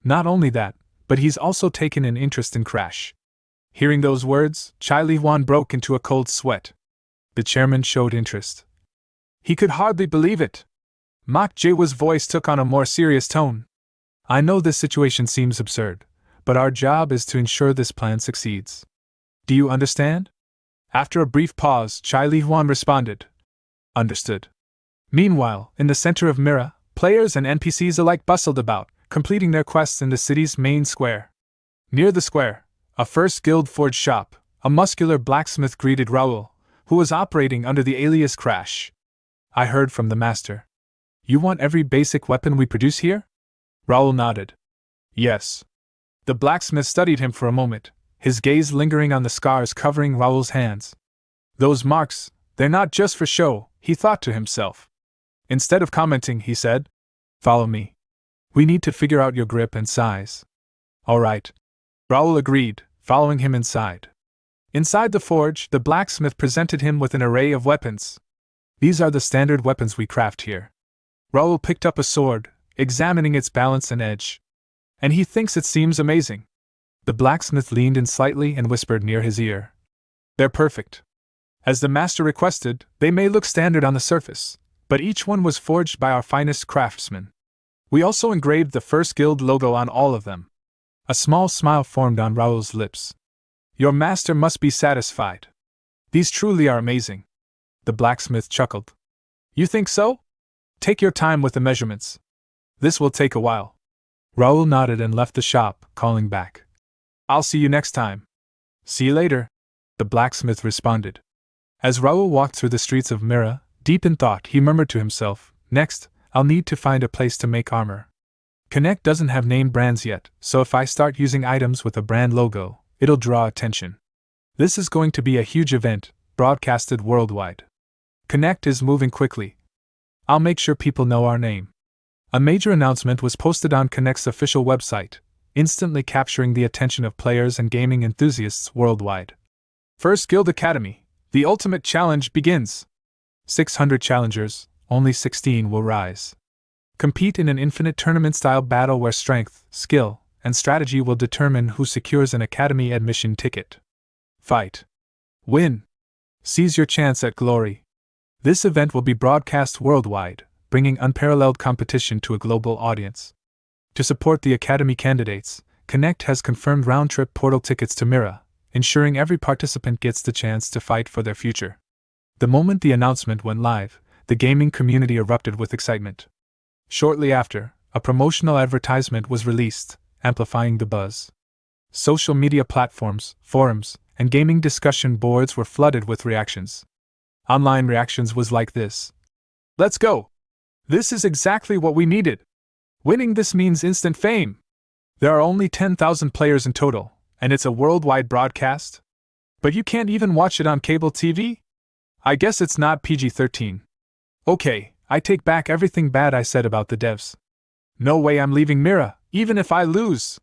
Speaker 2: "Not only that, but he's also taken an interest in Crash." Hearing those words, Chai Li-hwan broke into a cold sweat. The chairman showed interest. He could hardly believe it. Mok Jae-woo's voice took on a more serious tone. "I know this situation seems absurd, but our job is to ensure this plan succeeds. Do you understand?" After a brief pause, Chai Li-hwan responded, "Understood." Meanwhile, in the center of Mira, players and NPCs alike bustled about, completing their quests in the city's main square. Near the square, a first guild forge shop, a muscular blacksmith greeted Raul, who was operating under the alias Crash. "I heard from the master. You want every basic weapon we produce here?" Raul nodded. "Yes." The blacksmith studied him for a moment, his gaze lingering on the scars covering Raul's hands. "Those marks, they're not just for show," he thought to himself. Instead of commenting, he said, "Follow me. We need to figure out your grip and size." "All right." Raul agreed, following him inside. Inside the forge, the blacksmith presented him with an array of weapons. "These are the standard weapons we craft here." Raul picked up a sword, examining its balance and edge. "And he thinks it seems amazing." The blacksmith leaned in slightly and whispered near his ear, "They're perfect. As the master requested, they may look standard on the surface, but each one was forged by our finest craftsmen. We also engraved the first guild logo on all of them." A small smile formed on Raul's lips. "Your master must be satisfied. These truly are amazing." The blacksmith chuckled. "You think so? Take your time with the measurements. This will take a while." Raul nodded and left the shop, calling back, "I'll see you next time." "See you later," the blacksmith responded. As Raul walked through the streets of Mira, deep in thought, he murmured to himself, "Next, I'll need to find a place to make armor. Connect doesn't have named brands yet, so if I start using items with a brand logo, it'll draw attention. This is going to be a huge event, broadcasted worldwide. Connect is moving quickly. I'll make sure people know our name." A major announcement was posted on Connect's official website, instantly capturing the attention of players and gaming enthusiasts worldwide. "First Guild Academy, the ultimate challenge begins. 600 challengers, only 16 will rise. Compete in an infinite tournament-style battle where strength, skill, and strategy will determine who secures an academy admission ticket. Fight. Win. Seize your chance at glory." This event will be broadcast worldwide, bringing unparalleled competition to a global audience. To support the academy candidates, Connect has confirmed round-trip portal tickets to Mira, ensuring every participant gets the chance to fight for their future. The moment the announcement went live, the gaming community erupted with excitement. Shortly after, a promotional advertisement was released, amplifying the buzz. Social media platforms, forums, and gaming discussion boards were flooded with reactions. Online reactions was like this: "Let's go! This is exactly what we needed! Winning this means instant fame! There are only 10,000 players in total, and it's a worldwide broadcast? But you can't even watch it on cable TV? I guess it's not PG-13. Okay, I take back everything bad I said about the devs. No way I'm leaving Mira, even if I lose.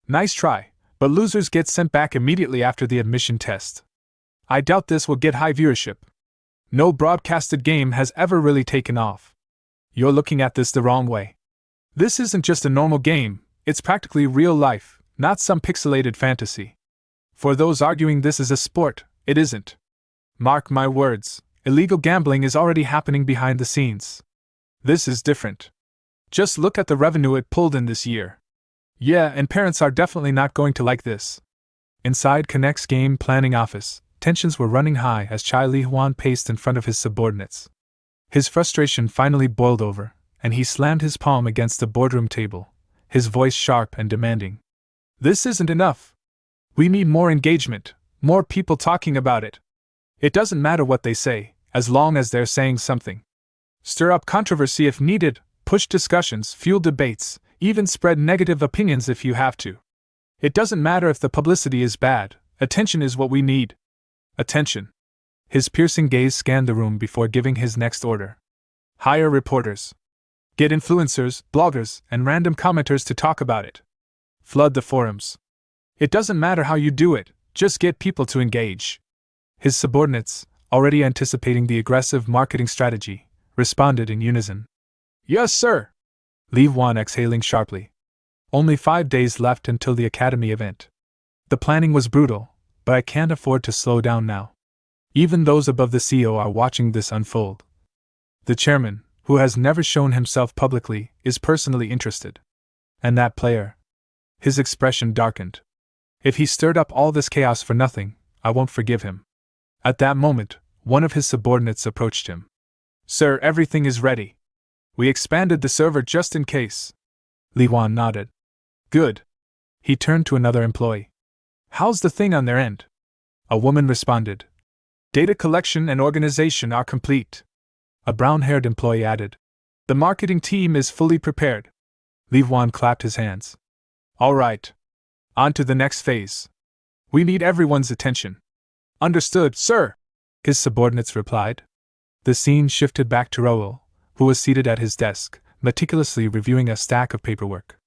Speaker 2: Nice try, but losers get sent back immediately after the admission test. I doubt this will get high viewership. No broadcasted game has ever really taken off. You're looking at this the wrong way. This isn't just a normal game, it's practically real life, not some pixelated fantasy. For those arguing this is a sport, it isn't. Mark my words, illegal gambling is already happening behind the scenes. This is different. Just look at the revenue it pulled in this year. Yeah, and parents are definitely not going to like this. Inside Connect's game planning office, tensions were running high as Chai Li-hwan paced in front of his subordinates. His frustration finally boiled over, and he slammed his palm against the boardroom table, his voice sharp and demanding. This isn't enough. We need more engagement, more people talking about it. It doesn't matter what they say, as long as they're saying something. Stir up controversy if needed, push discussions, fuel debates, even spread negative opinions if you have to. It doesn't matter if the publicity is bad, attention is what we need. Attention. His piercing gaze scanned the room before giving his next order. Hire reporters. Get influencers, bloggers, and random commenters to talk about it. Flood the forums. It doesn't matter how you do it, just get people to engage. His subordinates, already anticipating the aggressive marketing strategy, responded in unison. Yes, sir. Li-hwan exhaling sharply. Only 5 days left until the Academy event. The planning was brutal, but I can't afford to slow down now. Even those above the CEO are watching this unfold. The chairman, who has never shown himself publicly, is personally interested. And that player. His expression darkened. If he stirred up all this chaos for nothing, I won't forgive him. At that moment, one of his subordinates approached him. Sir, everything is ready. We expanded the server just in case. Li-hwan nodded. Good. He turned to another employee. How's the thing on their end? A woman responded. Data collection and organization are complete. A brown-haired employee added. The marketing team is fully prepared. Li-hwan clapped his hands. All right. On to the next phase. We need everyone's attention. Understood, sir, his subordinates replied. The scene shifted back to Raul, who was seated at his desk, meticulously reviewing a stack of paperwork.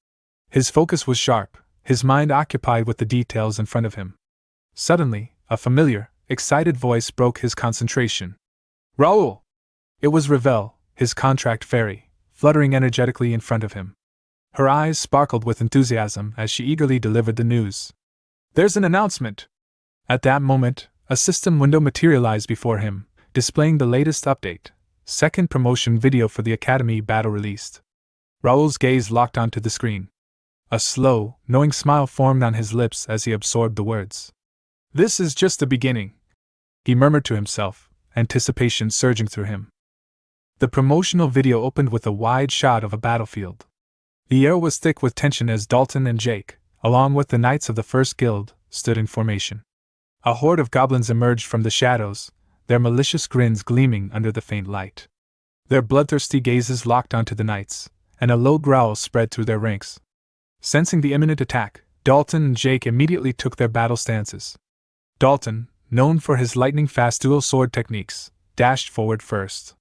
Speaker 2: His focus was sharp, his mind occupied with the details in front of him. Suddenly, a familiar, excited voice broke his concentration. Raul! It was Ravel, his contract fairy, fluttering energetically in front of him. Her eyes sparkled with enthusiasm as she eagerly delivered the news. There's an announcement! At that moment, a system window materialized before him, displaying the latest update, second promotion video for the Academy battle released. Raul's gaze locked onto the screen. A slow, knowing smile formed on his lips as he absorbed the words. This is just the beginning, he murmured to himself, anticipation surging through him. The promotional video opened with a wide shot of a battlefield. The air was thick with tension as Dalton and Jake, along with the Knights of the First Guild, stood in formation. A horde of goblins emerged from the shadows, their malicious grins gleaming under the faint light. Their bloodthirsty gazes locked onto the knights, and a low growl spread through their ranks. Sensing the imminent attack, Dalton and Jake immediately took their battle stances. Dalton, known for his lightning-fast dual sword techniques, dashed forward first.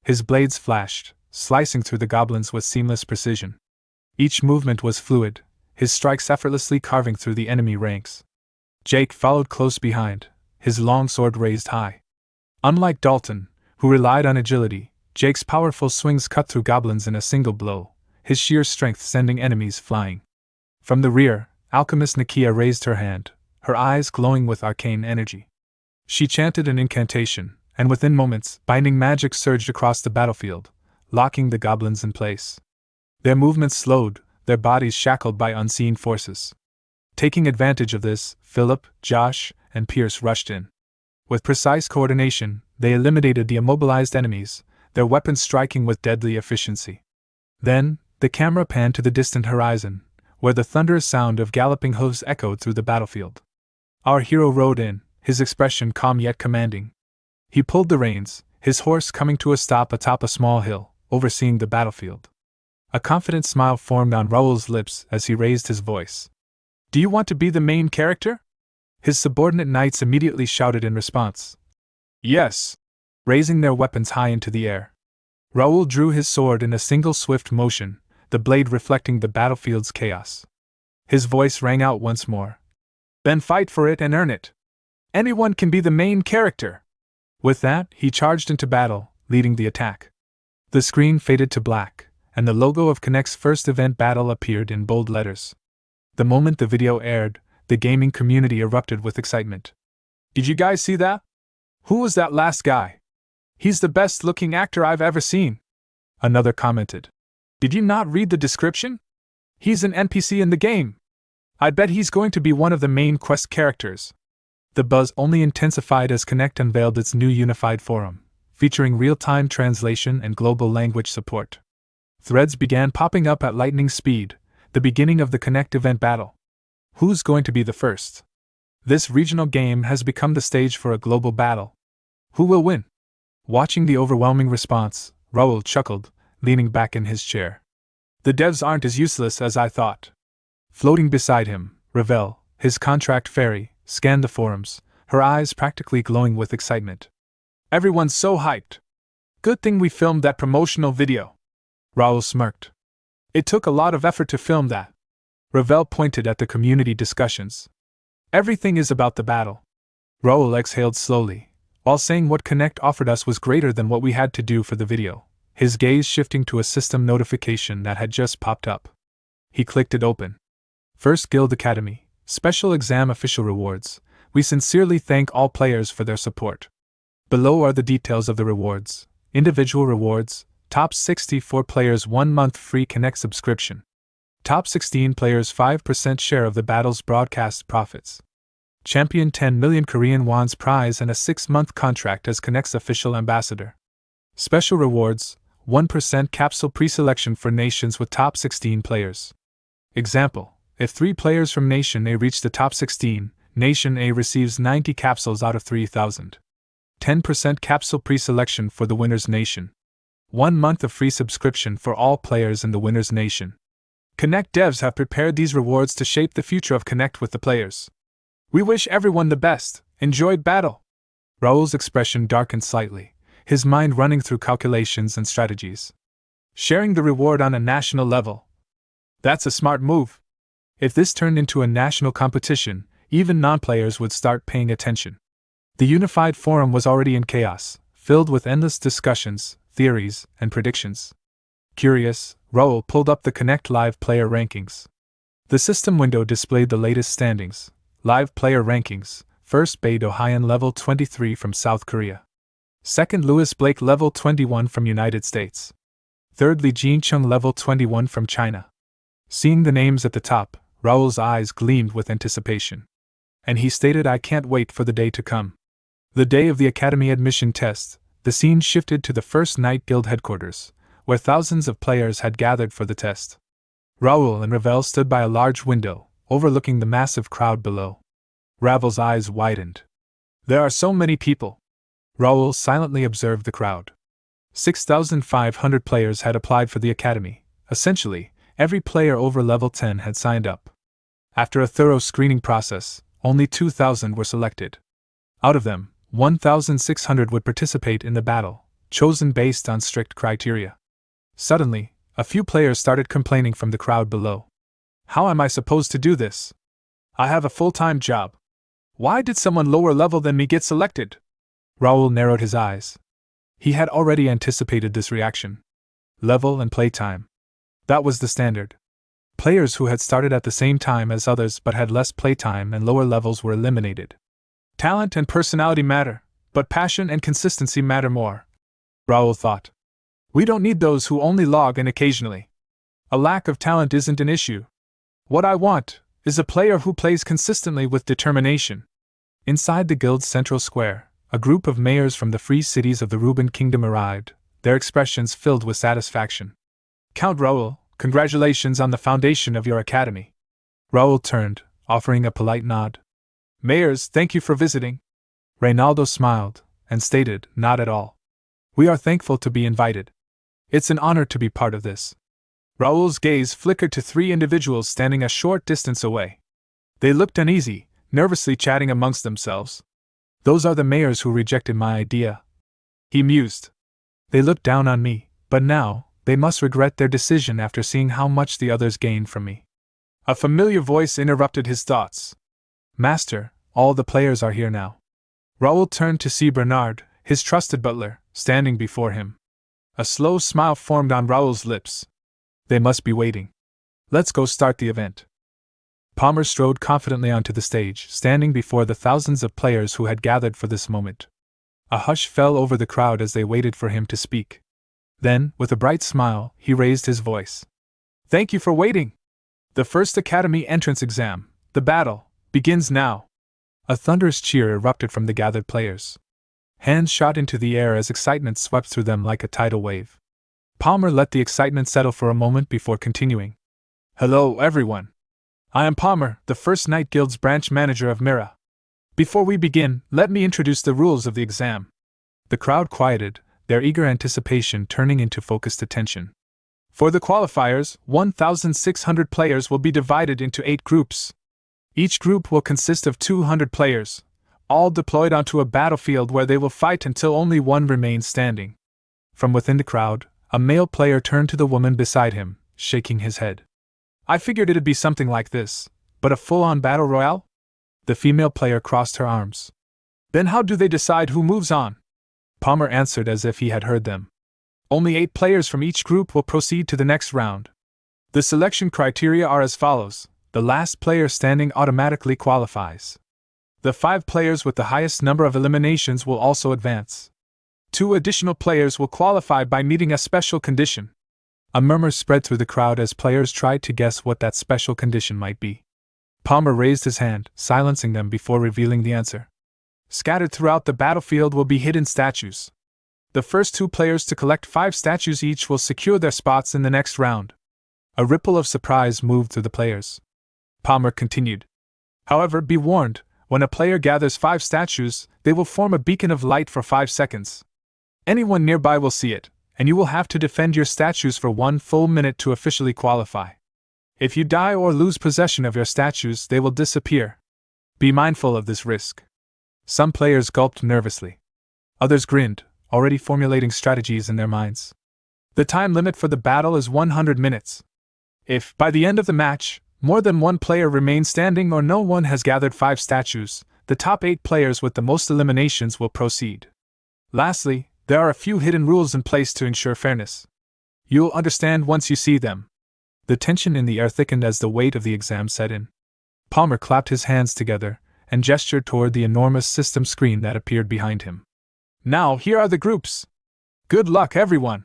Speaker 2: His blades flashed, slicing through the goblins with seamless precision. Each movement was fluid, his strikes effortlessly carving through the enemy ranks. Jake followed close behind, his long sword raised high. Unlike Dalton, who relied on agility, Jake's powerful swings cut through goblins in a single blow, his sheer strength sending enemies flying. From the rear, alchemist Nakia raised her hand, her eyes glowing with arcane energy. She chanted an incantation, and within moments, binding magic surged across the battlefield, locking the goblins in place. Their movements slowed, their bodies shackled by unseen forces. Taking advantage of this, Philip, Josh, and Pierce rushed in. With precise coordination, they eliminated the immobilized enemies, their weapons striking with deadly efficiency. Then, the camera panned to the distant horizon, where the thunderous sound of galloping hooves echoed through the battlefield. Our hero rode in, his expression calm yet commanding. He pulled the reins, his horse coming to a stop atop a small hill, overseeing the battlefield. A confident smile formed on Raul's lips as he raised his voice. Do you want to be the main character? His subordinate knights immediately shouted in response. Yes, raising their weapons high into the air. Raul drew his sword in a single swift motion, the blade reflecting the battlefield's chaos. His voice rang out once more. Then fight for it and earn it. Anyone can be the main character. With that, he charged into battle, leading the attack. The screen faded to black, and the logo of Connect's first event battle appeared in bold letters. The moment the video aired, the gaming community erupted with excitement. Did you guys see that? Who was that last guy? He's the best-looking actor I've ever seen. Another commented. Did you not read the description? He's an NPC in the game. I bet he's going to be one of the main quest characters. The buzz only intensified as Connect unveiled its new unified forum, featuring real-time translation and global language support. Threads began popping up at lightning speed, the beginning of the Connect event battle. Who's going to be the first? This regional game has become the stage for a global battle. Who will win? Watching the overwhelming response, Raul chuckled, leaning back in his chair. The devs aren't as useless as I thought. Floating beside him, Ravel, his contract fairy, scanned the forums, her eyes practically glowing with excitement. Everyone's so hyped. Good thing we filmed that promotional video. Raul smirked. It took a lot of effort to film that. Ravel pointed at the community discussions. Everything is about the battle. Raul exhaled slowly, while saying what Connect offered us was greater than what we had to do for the video, his gaze shifting to a system notification that had just popped up. He clicked it open. First Guild Academy, Special Exam Official Rewards. We sincerely thank all players for their support. Below are the details of the rewards. Individual rewards, top 64 players 1 month free Connect subscription. Top 16 players 5% share of the battle's broadcast profits. Champion 10 million Korean won's prize and a 6-month contract as Connect's official ambassador. Special rewards, 1% capsule preselection for nations with top 16 players. Example, if 3 players from Nation A reach the top 16, Nation A receives 90 capsules out of 3,000. 10% capsule preselection for the winner's nation. 1 month of free subscription for all players in the winner's nation. Connect devs have prepared these rewards to shape the future of Connect with the players. We wish everyone the best. Enjoyed battle. Raul's expression darkened slightly, his mind running through calculations and strategies. Sharing the reward on a national level. That's a smart move. If this turned into a national competition, even non-players would start paying attention. The unified forum was already in chaos, filled with endless discussions, theories, and predictions. Curious, Raul pulled up the Connect Live player rankings. The system window displayed the latest standings. Live player rankings: first Bae DoHyun level 23 from South Korea. Second Louis Blake level 21 from United States. Third Lee Jin-chung level 21 from China. Seeing the names at the top, Raul's eyes gleamed with anticipation. And he stated, I can't wait for the day to come. The day of the Academy admission test, the scene shifted to the First Night Guild headquarters, where thousands of players had gathered for the test. Raul and Ravel stood by a large window, overlooking the massive crowd below. Ravel's eyes widened. There are so many people. Raul silently observed the crowd. 6,500 players had applied for the Academy. Essentially, every player over level 10 had signed up. After a thorough screening process, only 2,000 were selected. Out of them, 1,600 would participate in the battle, chosen based on strict criteria. Suddenly, a few players started complaining from the crowd below. How am I supposed to do this? I have a full-time job. Why did someone lower level than me get selected? Raul narrowed his eyes. He had already anticipated this reaction. Level and playtime. That was the standard. Players who had started at the same time as others but had less playtime and lower levels were eliminated. Talent and personality matter, but passion and consistency matter more, Raul thought. We don't need those who only log in occasionally. A lack of talent isn't an issue. What I want is a player who plays consistently with determination. Inside the guild's central square, a group of mayors from the free cities of the Ruben Kingdom arrived, their expressions filled with satisfaction. Count Raul, congratulations on the foundation of your academy. Raul turned, offering a polite nod. Mayors, thank you for visiting. Reynaldo smiled, and stated, not at all. We are thankful to be invited. It's an honor to be part of this. Raul's gaze flickered to 3 individuals standing a short distance away. They looked uneasy, nervously chatting amongst themselves. Those are the mayors who rejected my idea. He mused. They looked down on me, but now, they must regret their decision after seeing how much the others gained from me. A familiar voice interrupted his thoughts. Master, all the players are here now. Raul turned to see Bernard, his trusted butler, standing before him. A slow smile formed on Raul's lips. They must be waiting. Let's go start the event. Palmer strode confidently onto the stage, standing before the thousands of players who had gathered for this moment. A hush fell over the crowd as they waited for him to speak. Then, with a bright smile, he raised his voice. Thank you for waiting! The first Academy entrance exam, the battle, begins now! A thunderous cheer erupted from the gathered players. Hands shot into the air as excitement swept through them like a tidal wave. Palmer let the excitement settle for a moment before continuing. Hello, everyone. I am Palmer, the First Night Guild's branch manager of Mira. Before we begin, let me introduce the rules of the exam. The crowd quieted, their eager anticipation turning into focused attention. For the qualifiers, 1,600 players will be divided into 8 groups. Each group will consist of 200 players, all deployed onto a battlefield where they will fight until only one remains standing. From within the crowd, a male player turned to the woman beside him, shaking his head. I figured it'd be something like this, but a full-on battle royale? The female player crossed her arms. Then how do they decide who moves on? Palmer answered as if he had heard them. Only 8 players from each group will proceed to the next round. The selection criteria are as follows. The last player standing automatically qualifies. The 5 players with the highest number of eliminations will also advance. 2 additional players will qualify by meeting a special condition. A murmur spread through the crowd as players tried to guess what that special condition might be. Palmer raised his hand, silencing them before revealing the answer. Scattered throughout the battlefield will be hidden statues. The first 2 players to collect 5 statues each will secure their spots in the next round. A ripple of surprise moved through the players. Palmer continued. However, be warned, when a player gathers 5 statues, they will form a beacon of light for 5 seconds. Anyone nearby will see it, and you will have to defend your statues for 1 full minute to officially qualify. If you die or lose possession of your statues, they will disappear. Be mindful of this risk. Some players gulped nervously. Others grinned, already formulating strategies in their minds. The time limit for the battle is 100 minutes. If, by the end of the match, more than one player remains standing or no one has gathered 5 statues, the top 8 players with the most eliminations will proceed. Lastly, there are a few hidden rules in place to ensure fairness. You'll understand once you see them. The tension in the air thickened as the weight of the exam set in. Palmer clapped his hands together and gestured toward the enormous system screen that appeared behind him. Now, here are the groups. Good luck, everyone!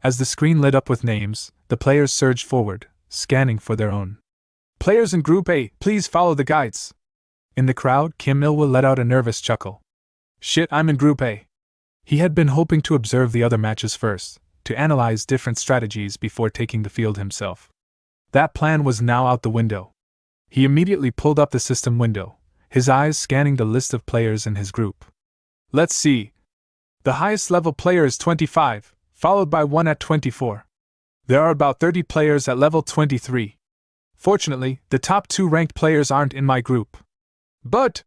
Speaker 2: As the screen lit up with names, the players surged forward, scanning for their own. Players in Group A, please follow the guides. In the crowd, Kim Il-will let out a nervous chuckle. Shit, I'm in Group A. He had been hoping to observe the other matches first, to analyze different strategies before taking the field himself. That plan was now out the window. He immediately pulled up the system window, his eyes scanning the list of players in his group. Let's see. The highest level player is 25, followed by one at 24. There are about 30 players at level 23. Fortunately, the top 2 ranked players aren't in my group. But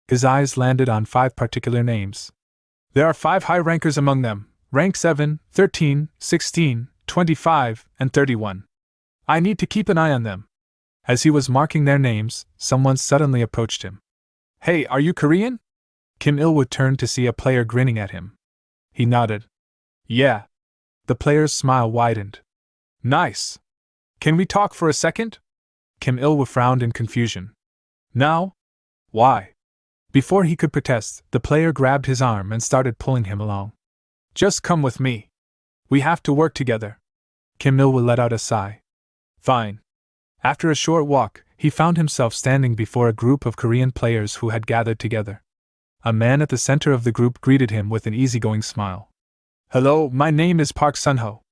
Speaker 2: his eyes landed on 5 particular names. There are 5 high rankers among them, rank 7, 13, 16, 25, and 31. I need to keep an eye on them. As he was marking their names, someone suddenly approached him. Hey, are you Korean? Kim Il-would turned to see a player grinning at him. He nodded. Yeah. The player's smile widened. Nice. Can we talk for a second? Kim Il-would frowned in confusion. Now? Why? Before he could protest, the player grabbed his arm and started pulling him along. Just come with me. We have to work together. Kim Il-would let out a sigh. Fine. After a short walk, he found himself standing before a group of Korean players who had gathered together. A man at the center of the group greeted him with an easygoing smile. Hello, my name is Park Sun-ho.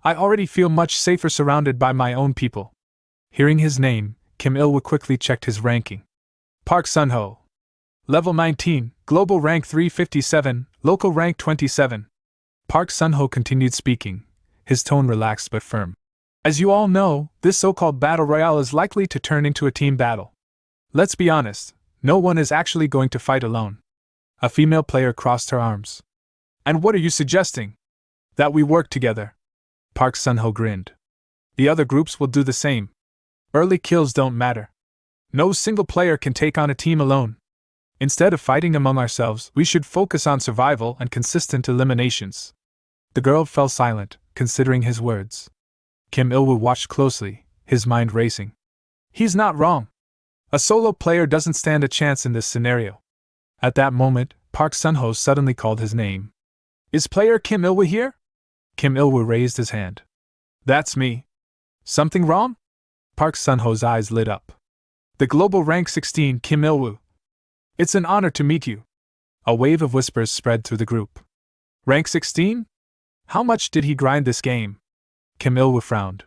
Speaker 2: I already feel much safer surrounded by my own people. Hearing his name, Kim Il-would quickly checked his ranking. Park Sun-ho. Level 19, global rank 357, local rank 27. Park Sun-ho continued speaking, his tone relaxed but firm. As you all know, this so-called battle royale is likely to turn into a team battle. Let's be honest, no one is actually going to fight alone. A female player crossed her arms. And what are you suggesting? That we work together. Park Sun-ho grinned. The other groups will do the same. Early kills don't matter. No single player can take on a team alone. Instead of fighting among ourselves, we should focus on survival and consistent eliminations. The girl fell silent, considering his words. Kim Il-woo watched closely, his mind racing. He's not wrong. A solo player doesn't stand a chance in this scenario. At that moment, Park Sun-ho suddenly called his name. Is player Kim Il-woo here? Kim Il-woo raised his hand. That's me. Something wrong? Park Sun-ho's eyes lit up. The global rank 16 Kim Il-woo. It's an honor to meet you. A wave of whispers spread through the group. Rank 16? How much did he grind this game? Kim Il-woo frowned.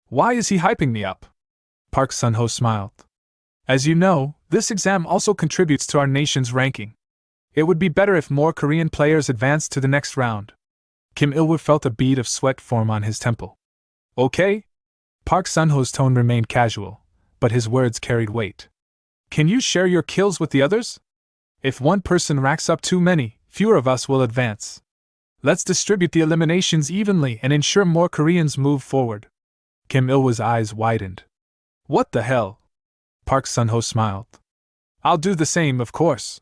Speaker 2: Why is he hyping me up? Park Sun-ho smiled. As you know, this exam also contributes to our nation's ranking. It would be better if more Korean players advanced to the next round. Kim Il-woo felt a bead of sweat form on his temple. Okay? Park Sun-ho's tone remained casual, but his words carried weight. Can you share your kills with the others? If one person racks up too many, fewer of us will advance. Let's distribute the eliminations evenly and ensure more Koreans move forward. Kim Il-woo's eyes widened. What the hell? Park Sun-ho smiled. I'll do the same, of course.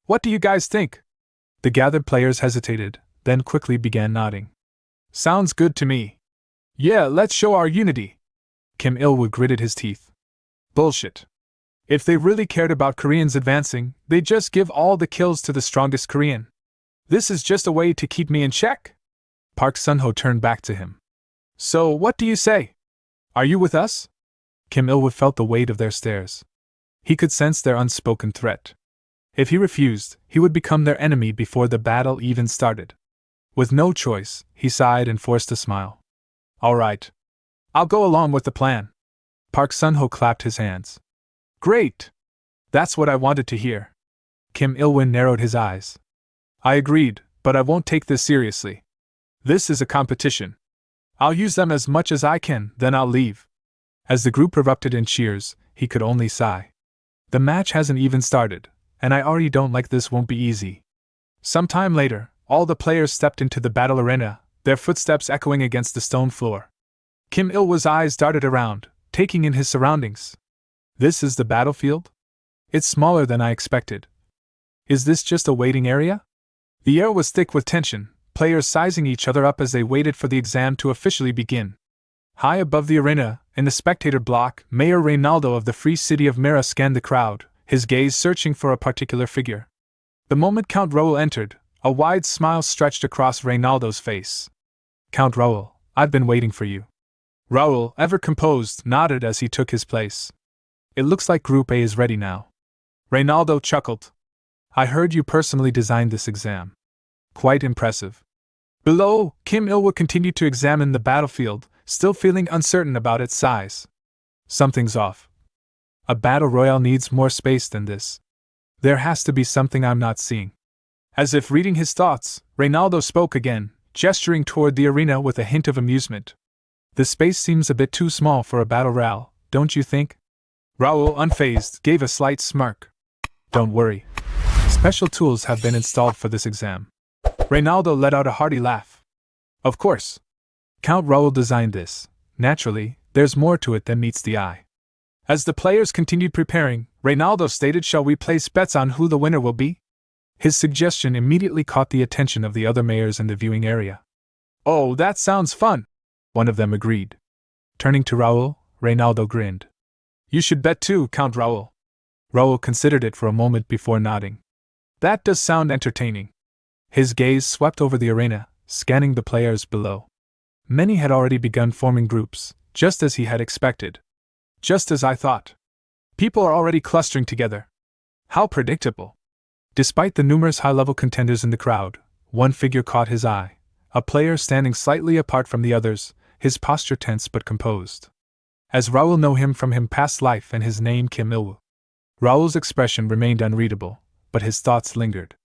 Speaker 2: What do you guys think? The gathered players hesitated, then quickly began nodding. Sounds good to me. Yeah, let's show our unity. Kim Il-woo gritted his teeth. Bullshit. If they really cared about Koreans advancing, they'd just give all the kills to the strongest Korean. This is just a way to keep me in check? Park Sun-ho turned back to him. So, what do you say? Are you with us? Kim Il-woo felt the weight of their stares. He could sense their unspoken threat. If he refused, he would become their enemy before the battle even started. With no choice, he sighed and forced a smile. All right. I'll go along with the plan. Park Sun-ho clapped his hands. Great! That's what I wanted to hear. Kim Il-woo narrowed his eyes. I agreed, but I won't take this seriously. This is a competition. I'll use them as much as I can, then I'll leave. As the group erupted in cheers, he could only sigh. The match hasn't even started, and I already don't like this won't be easy. Some time later, all the players stepped into the battle arena, their footsteps echoing against the stone floor. Kim Il-woo's eyes darted around, taking in his surroundings. This is the battlefield? It's smaller than I expected. Is this just a waiting area? The air was thick with tension, players sizing each other up as they waited for the exam to officially begin. High above the arena, in the spectator block, Mayor Reynaldo of the Free City of Mira scanned the crowd, his gaze searching for a particular figure. The moment Count Raul entered, a wide smile stretched across Reynaldo's face. Count Raul, I've been waiting for you. Raul, ever composed, nodded as he took his place. It looks like Group A is ready now. Reynaldo chuckled. I heard you personally designed this exam. Quite impressive. Below, Kim Il-woo continued to examine the battlefield, still feeling uncertain about its size. Something's off. A battle royale needs more space than this. There has to be something I'm not seeing. As if reading his thoughts, Reynaldo spoke again, gesturing toward the arena with a hint of amusement. The space seems a bit too small for a battle royale, don't you think? Raul, unfazed, gave a slight smirk. Don't worry. Special tools have been installed for this exam. Reynaldo let out a hearty laugh. Of course. Count Raul designed this. Naturally, there's more to it than meets the eye. As the players continued preparing, Reynaldo stated, shall we place bets on who the winner will be? His suggestion immediately caught the attention of the other mayors in the viewing area. Oh, that sounds fun! One of them agreed. Turning to Raul, Reynaldo grinned. You should bet too, Count Raul. Raul considered it for a moment before nodding. That does sound entertaining. His gaze swept over the arena, scanning the players below. Many had already begun forming groups, just as he had expected. Just as I thought. People are already clustering together. How predictable. Despite the numerous high-level contenders in the crowd, one figure caught his eye, a player standing slightly apart from the others, his posture tense but composed. As Raul knew him from his past life and his name Kim Il-woo. Raul's expression remained unreadable, but his thoughts lingered.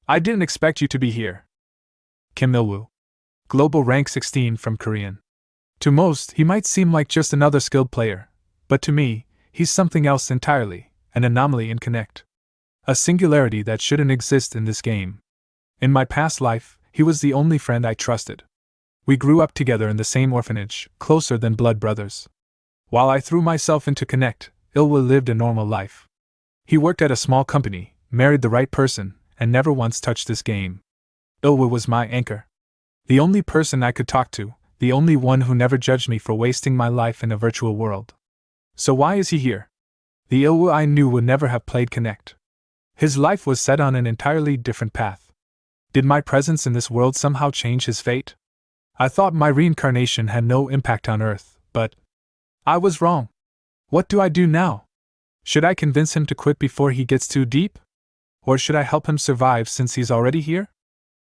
Speaker 2: I didn't expect you to be here. Kim Il-woo. Global rank 16 from Korean. To most, he might seem like just another skilled player, but to me, he's something else entirely, an anomaly in Connect. A singularity that shouldn't exist in this game. In my past life, he was the only friend I trusted. We grew up together in the same orphanage, closer than blood brothers. While I threw myself into Connect, Il-woo lived a normal life. He worked at a small company, married the right person, and never once touched this game. Ilwa was my anchor. The only person I could talk to, the only one who never judged me for wasting my life in a virtual world. So why is he here? The Ilwa I knew would never have played Connect. His life was set on an entirely different path. Did my presence in this world somehow change his fate? I thought my reincarnation had no impact on Earth, but I was wrong. What do I do now? Should I convince him to quit before he gets too deep? Or should I help him survive since he's already here?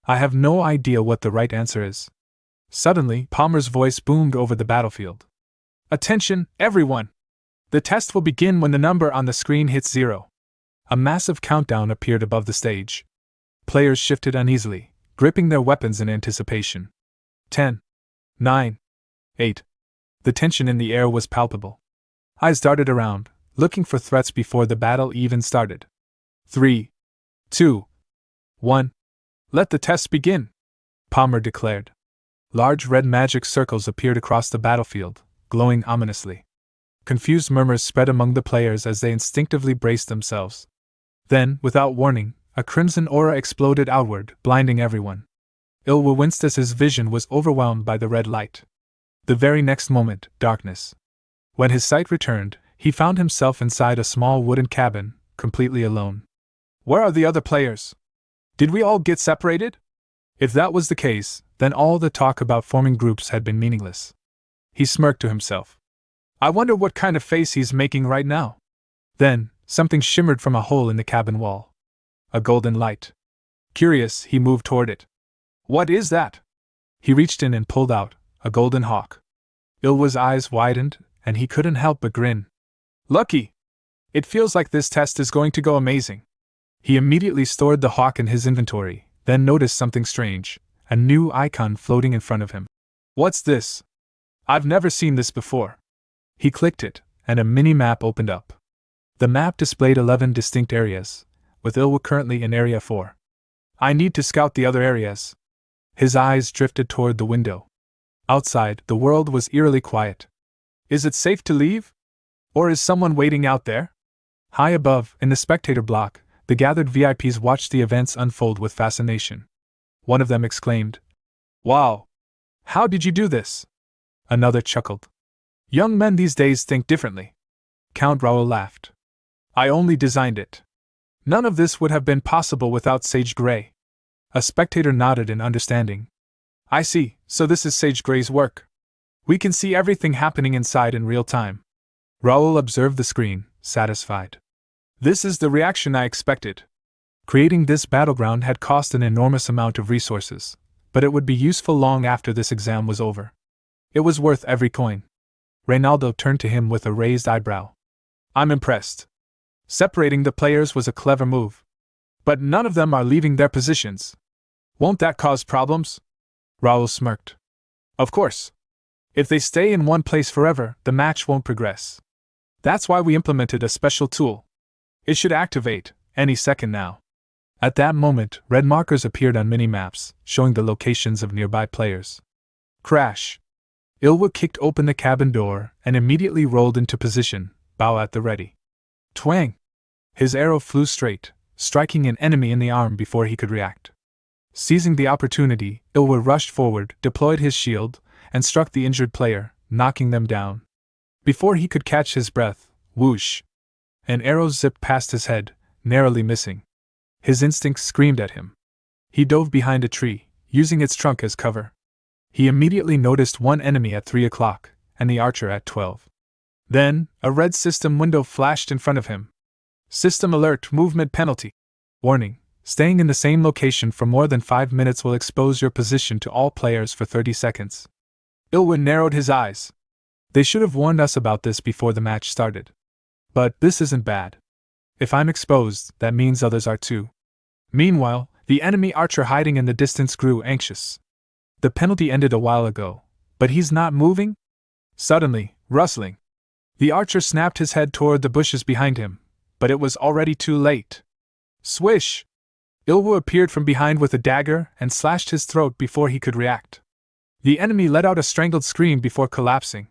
Speaker 2: I have no idea what the right answer is. Suddenly, Palmer's voice boomed over the battlefield. Attention, everyone! The test will begin when the number on the screen hits 0. A massive countdown appeared above the stage. Players shifted uneasily, gripping their weapons in anticipation. 10, 9, 8. The tension in the air was palpable. Eyes darted around, looking for threats before the battle even started. 3, 2, 1. Let the test begin, Palmer declared. Large red magic circles appeared across the battlefield, glowing ominously. Confused murmurs spread among the players as they instinctively braced themselves. Then, without warning, a crimson aura exploded outward, blinding everyone. Ilwa winced as his vision was overwhelmed by the red light. The very next moment, darkness. When his sight returned, he found himself inside a small wooden cabin, completely alone. Where are the other players? Did we all get separated? If that was the case, then all the talk about forming groups had been meaningless. He smirked to himself. I wonder what kind of face he's making right now. Then, something shimmered from a hole in the cabin wall. A golden light. Curious, he moved toward it. What is that? He reached in and pulled out a golden hawk. Ilwa's eyes widened, and he couldn't help but grin. Lucky! It feels like this test is going to go amazing. He immediately stored the hawk in his inventory, then noticed something strange, a new icon floating in front of him. What's this? I've never seen this before. He clicked it, and a mini-map opened up. The map displayed 11 distinct areas, with Ilwa currently in Area 4. I need to scout the other areas. His eyes drifted toward the window. Outside, the world was eerily quiet. Is it safe to leave? Or is someone waiting out there? High above, in the spectator block, the gathered VIPs watched the events unfold with fascination. One of them exclaimed, Wow! How did you do this? Another chuckled. Young men these days think differently. Count Raul laughed. I only designed it. None of this would have been possible without Sage Grey. A spectator nodded in understanding. I see, so this is Sage Grey's work. We can see everything happening inside in real time. Raul observed the screen, satisfied. This is the reaction I expected. Creating this battleground had cost an enormous amount of resources, but it would be useful long after this exam was over. It was worth every coin. Reynaldo turned to him with a raised eyebrow. I'm impressed. Separating the players was a clever move. But none of them are leaving their positions. Won't that cause problems? Raul smirked. Of course. If they stay in one place forever, the match won't progress. That's why we implemented a special tool. It should activate any second now. At that moment, red markers appeared on mini-maps, showing the locations of nearby players. Crash! Ilwa kicked open the cabin door and immediately rolled into position, bow at the ready. Twang! His arrow flew straight, striking an enemy in the arm before he could react. Seizing the opportunity, Ilwa rushed forward, deployed his shield, and struck the injured player, knocking them down. Before he could catch his breath, whoosh! An arrow zipped past his head, narrowly missing. His instincts screamed at him. He dove behind a tree, using its trunk as cover. He immediately noticed one enemy at 3 o'clock, and the archer at 12. Then, a red system window flashed in front of him. System alert, movement penalty. Warning, staying in the same location for more than 5 minutes will expose your position to all players for 30 seconds. Ilwa narrowed his eyes. They should have warned us about this before the match started. But this isn't bad. If I'm exposed, that means others are too. Meanwhile, the enemy archer hiding in the distance grew anxious. The penalty ended a while ago, but he's not moving? Suddenly, rustling. The archer snapped his head toward the bushes behind him, but it was already too late. Swish! Ilwa appeared from behind with a dagger and slashed his throat before he could react. The enemy let out a strangled scream before collapsing.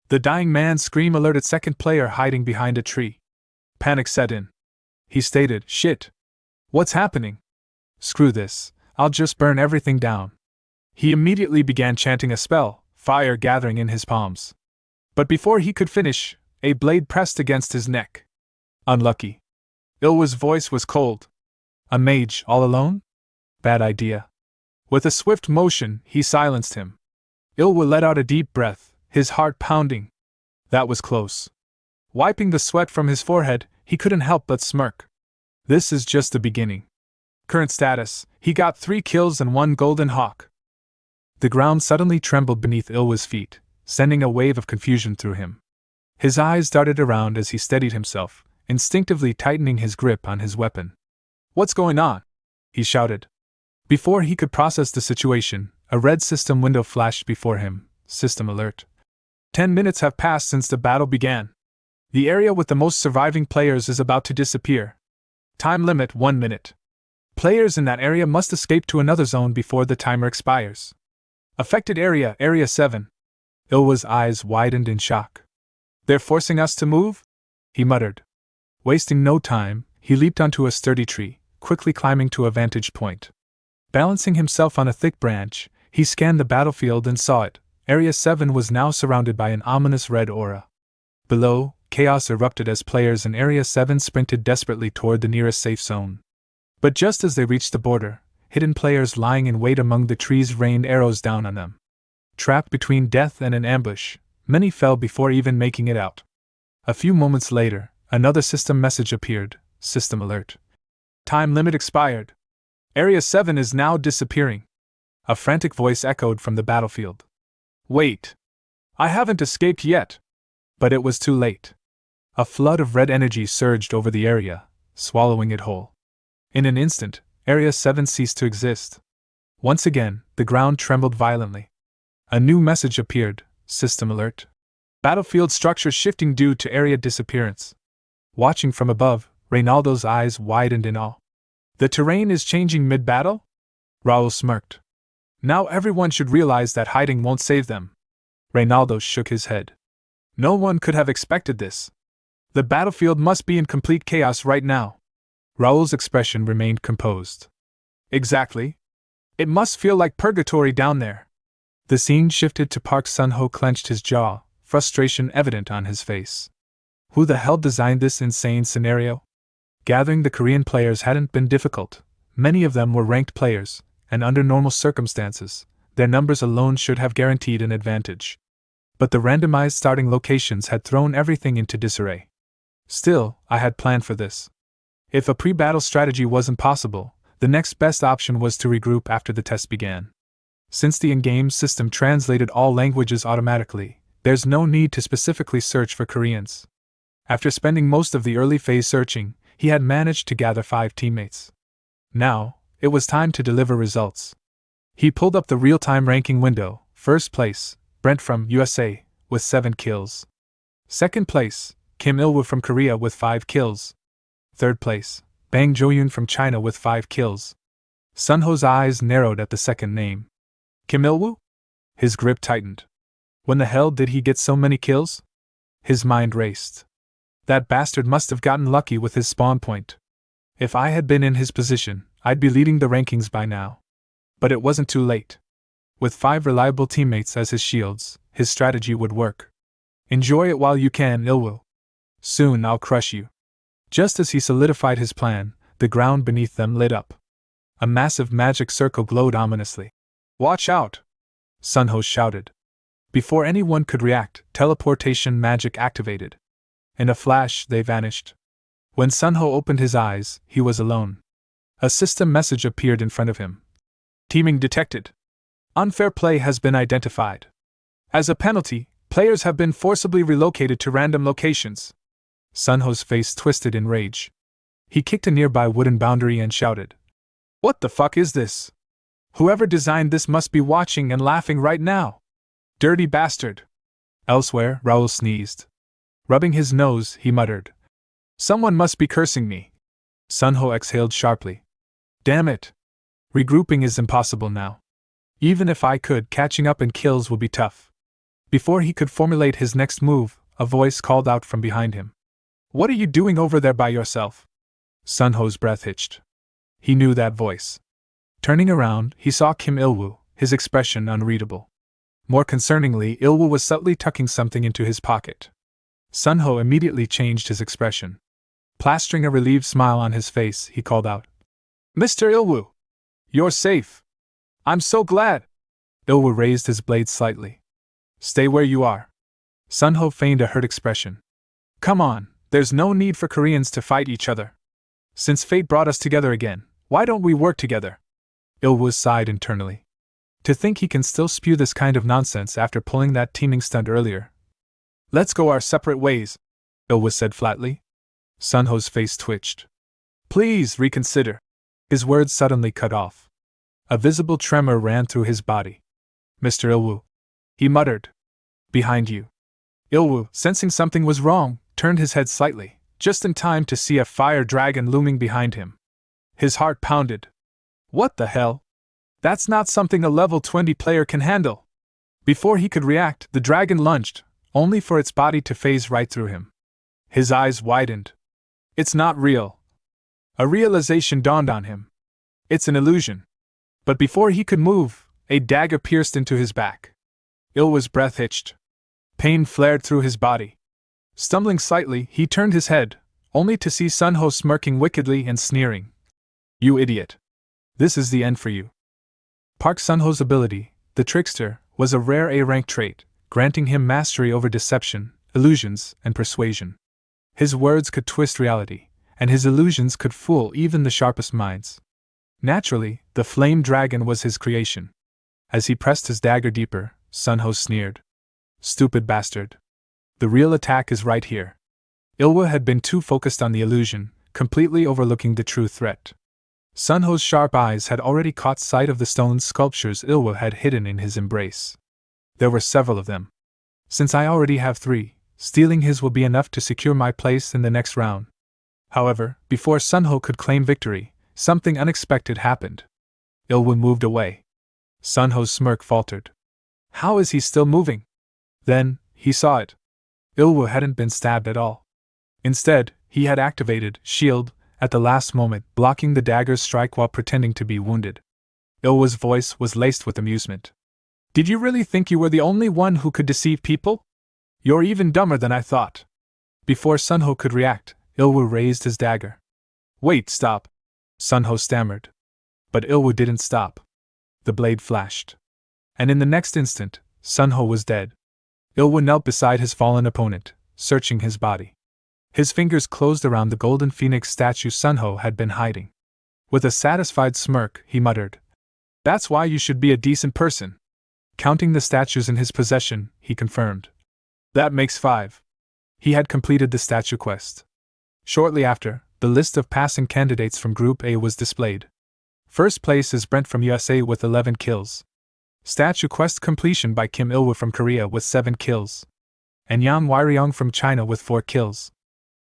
Speaker 2: The dying man's scream alerted second player hiding behind a tree. Panic set in. He stated, Shit! What's happening? Screw this, I'll just burn everything down. He immediately began chanting a spell, fire gathering in his palms. But before he could finish, a blade pressed against his neck. Unlucky. Ilwa's voice was cold. A mage all alone? Bad idea. With a swift motion, he silenced him. Ilwa let out a deep breath, his heart pounding. That was close. Wiping the sweat from his forehead, he couldn't help but smirk. This is just the beginning. Current status, he got 3 kills and 1 golden hawk. The ground suddenly trembled beneath Ilwa's feet, sending a wave of confusion through him. His eyes darted around as he steadied himself, instinctively tightening his grip on his weapon. What's going on? He shouted. Before he could process the situation, a red system window flashed before him. System alert. 10 minutes have passed since the battle began. The area with the most surviving players is about to disappear. Time limit 1 minute. Players in that area must escape to another zone before the timer expires. Affected area, Area 7. Ilwa's eyes widened in shock. They're forcing us to move? He muttered. Wasting no time, he leaped onto a sturdy tree, quickly climbing to a vantage point. Balancing himself on a thick branch, he scanned the battlefield and saw it. Area 7 was now surrounded by an ominous red aura. Below, chaos erupted as players in Area 7 sprinted desperately toward the nearest safe zone. But just as they reached the border, hidden players lying in wait among the trees rained arrows down on them. Trapped between death and an ambush, many fell before even making it out. A few moments later, another system message appeared. System alert. Time limit expired. Area 7 is now disappearing. A frantic voice echoed from the battlefield. Wait. I haven't escaped yet. But it was too late. A flood of red energy surged over the area, swallowing it whole. In an instant, Area 7 ceased to exist. Once again, the ground trembled violently. A new message appeared. System alert. Battlefield structure shifting due to area disappearance. Watching from above, Reynaldo's eyes widened in awe. The terrain is changing mid-battle? Raul smirked. Now everyone should realize that hiding won't save them. Reynaldo shook his head. No one could have expected this. The battlefield must be in complete chaos right now. Raul's expression remained composed. Exactly. It must feel like purgatory down there. The scene shifted to Park Sun-ho clenched his jaw, frustration evident on his face. Who the hell designed this insane scenario? Gathering the Korean players hadn't been difficult. Many of them were ranked players, and under normal circumstances, their numbers alone should have guaranteed an advantage. But the randomized starting locations had thrown everything into disarray. Still, I had planned for this. If a pre-battle strategy wasn't possible, the next best option was to regroup after the test began. Since the in-game system translated all languages automatically, there's no need to specifically search for Koreans. After spending most of the early phase searching, he had managed to gather 5 teammates. Now, it was time to deliver results. He pulled up the real-time ranking window. First place, Brent from USA, with 7 kills. Second place, Kim Il-woo from Korea with 5 kills. Third place, Bae DoHyun from China with 5 kills. Sun-ho's eyes narrowed at the second name. Kim Il-woo? His grip tightened. When the hell did he get so many kills? His mind raced. That bastard must have gotten lucky with his spawn point. If I had been in his position, I'd be leading the rankings by now. But it wasn't too late. With 5 reliable teammates as his shields, his strategy would work. Enjoy it while you can, Il-woo. Soon I'll crush you. Just as he solidified his plan, the ground beneath them lit up. A massive magic circle glowed ominously. Watch out! Sun-ho shouted. Before anyone could react, teleportation magic activated. In a flash, they vanished. When Sun-ho opened his eyes, he was alone. A system message appeared in front of him. Teaming detected. Unfair play has been identified. As a penalty, players have been forcibly relocated to random locations. Sun-ho's face twisted in rage. He kicked a nearby wooden boundary and shouted. What the fuck is this? Whoever designed this must be watching and laughing right now. Dirty bastard. Elsewhere, Raul sneezed. Rubbing his nose, he muttered. Someone must be cursing me. Sun-ho exhaled sharply. Damn it. Regrouping is impossible now. Even if I could, catching up in kills will be tough. Before he could formulate his next move, a voice called out from behind him. What are you doing over there by yourself? Sun-ho's breath hitched. He knew that voice. Turning around, he saw Kim Il-woo, his expression unreadable. More concerningly, Il-woo was subtly tucking something into his pocket. Sunho immediately changed his expression. Plastering a relieved smile on his face, he called out, "Mr. Il-woo! You're safe! I'm so glad!" Il-woo raised his blade slightly. "Stay where you are." Sunho feigned a hurt expression. "Come on, there's no need for Koreans to fight each other. Since fate brought us together again, why don't we work together?" Il-woo sighed internally. To think he can still spew this kind of nonsense after pulling that teaming stunt earlier. "Let's go our separate ways," Il-woo said flatly. Sunho's face twitched. "Please reconsider." His words suddenly cut off. A visible tremor ran through his body. "Mr. Il-woo," he muttered. "Behind you." Il-woo, sensing something was wrong, turned his head slightly, just in time to see a fire dragon looming behind him. His heart pounded. What the hell? That's not something a level 20 player can handle. Before he could react, the dragon lunged, only for its body to phase right through him. His eyes widened. It's not real. A realization dawned on him. It's an illusion. But before he could move, a dagger pierced into his back. Il-woo's breath hitched. Pain flared through his body. Stumbling slightly, he turned his head, only to see Sunho smirking wickedly and sneering. "You idiot. This is the end for you." Park Sunho's ability, the Trickster, was a rare A-rank trait, granting him mastery over deception, illusions, and persuasion. His words could twist reality, and his illusions could fool even the sharpest minds. Naturally, the flame dragon was his creation. As he pressed his dagger deeper, Sunho sneered. "Stupid bastard. The real attack is right here." Il-woo had been too focused on the illusion, completely overlooking the true threat. Sunho's sharp eyes had already caught sight of the stone sculptures Il-woo had hidden in his embrace. There were several of them. Since I already have 3, stealing his will be enough to secure my place in the next round. However, before Sunho could claim victory, something unexpected happened. Il-woo moved away. Sunho's smirk faltered. How is he still moving? Then, he saw it. Il-woo hadn't been stabbed at all. Instead, he had activated Shield at the last moment, blocking the dagger's strike while pretending to be wounded. Il-woo's voice was laced with amusement. "Did you really think you were the only one who could deceive people? You're even dumber than I thought." Before Sunho could react, Il-woo raised his dagger. "Wait, stop," Sunho stammered. But Il-woo didn't stop. The blade flashed. And in the next instant, Sunho was dead. Il-woo knelt beside his fallen opponent, searching his body. His fingers closed around the golden phoenix statue Sunho had been hiding. With a satisfied smirk, he muttered, "That's why you should be a decent person." Counting the statues in his possession, he confirmed. "That makes 5. He had completed the statue quest. Shortly after, the list of passing candidates from Group A was displayed. First place is Brent from USA with 11 kills. Statue quest completion by Kim Il-woo from Korea with 7 kills. And Yan Wairyong from China with 4 kills.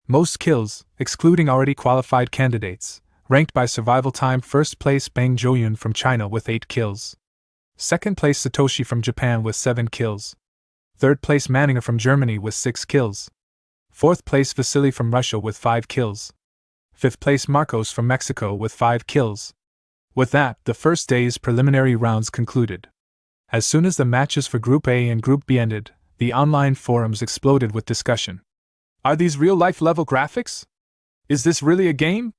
Speaker 2: Most kills, excluding already qualified candidates, ranked by survival time. First place Bae DoHyun from China with 8 kills. Second place Satoshi from Japan with 7 kills. Third place Manga from Germany with 6 kills. Fourth place Vasily from Russia with 5 kills. Fifth place Marcos from Mexico with 5 kills. With that, the first day's preliminary rounds concluded. As soon as the matches for Group A and Group B ended, the online forums exploded with discussion. Are these real-life level graphics? Is this really a game?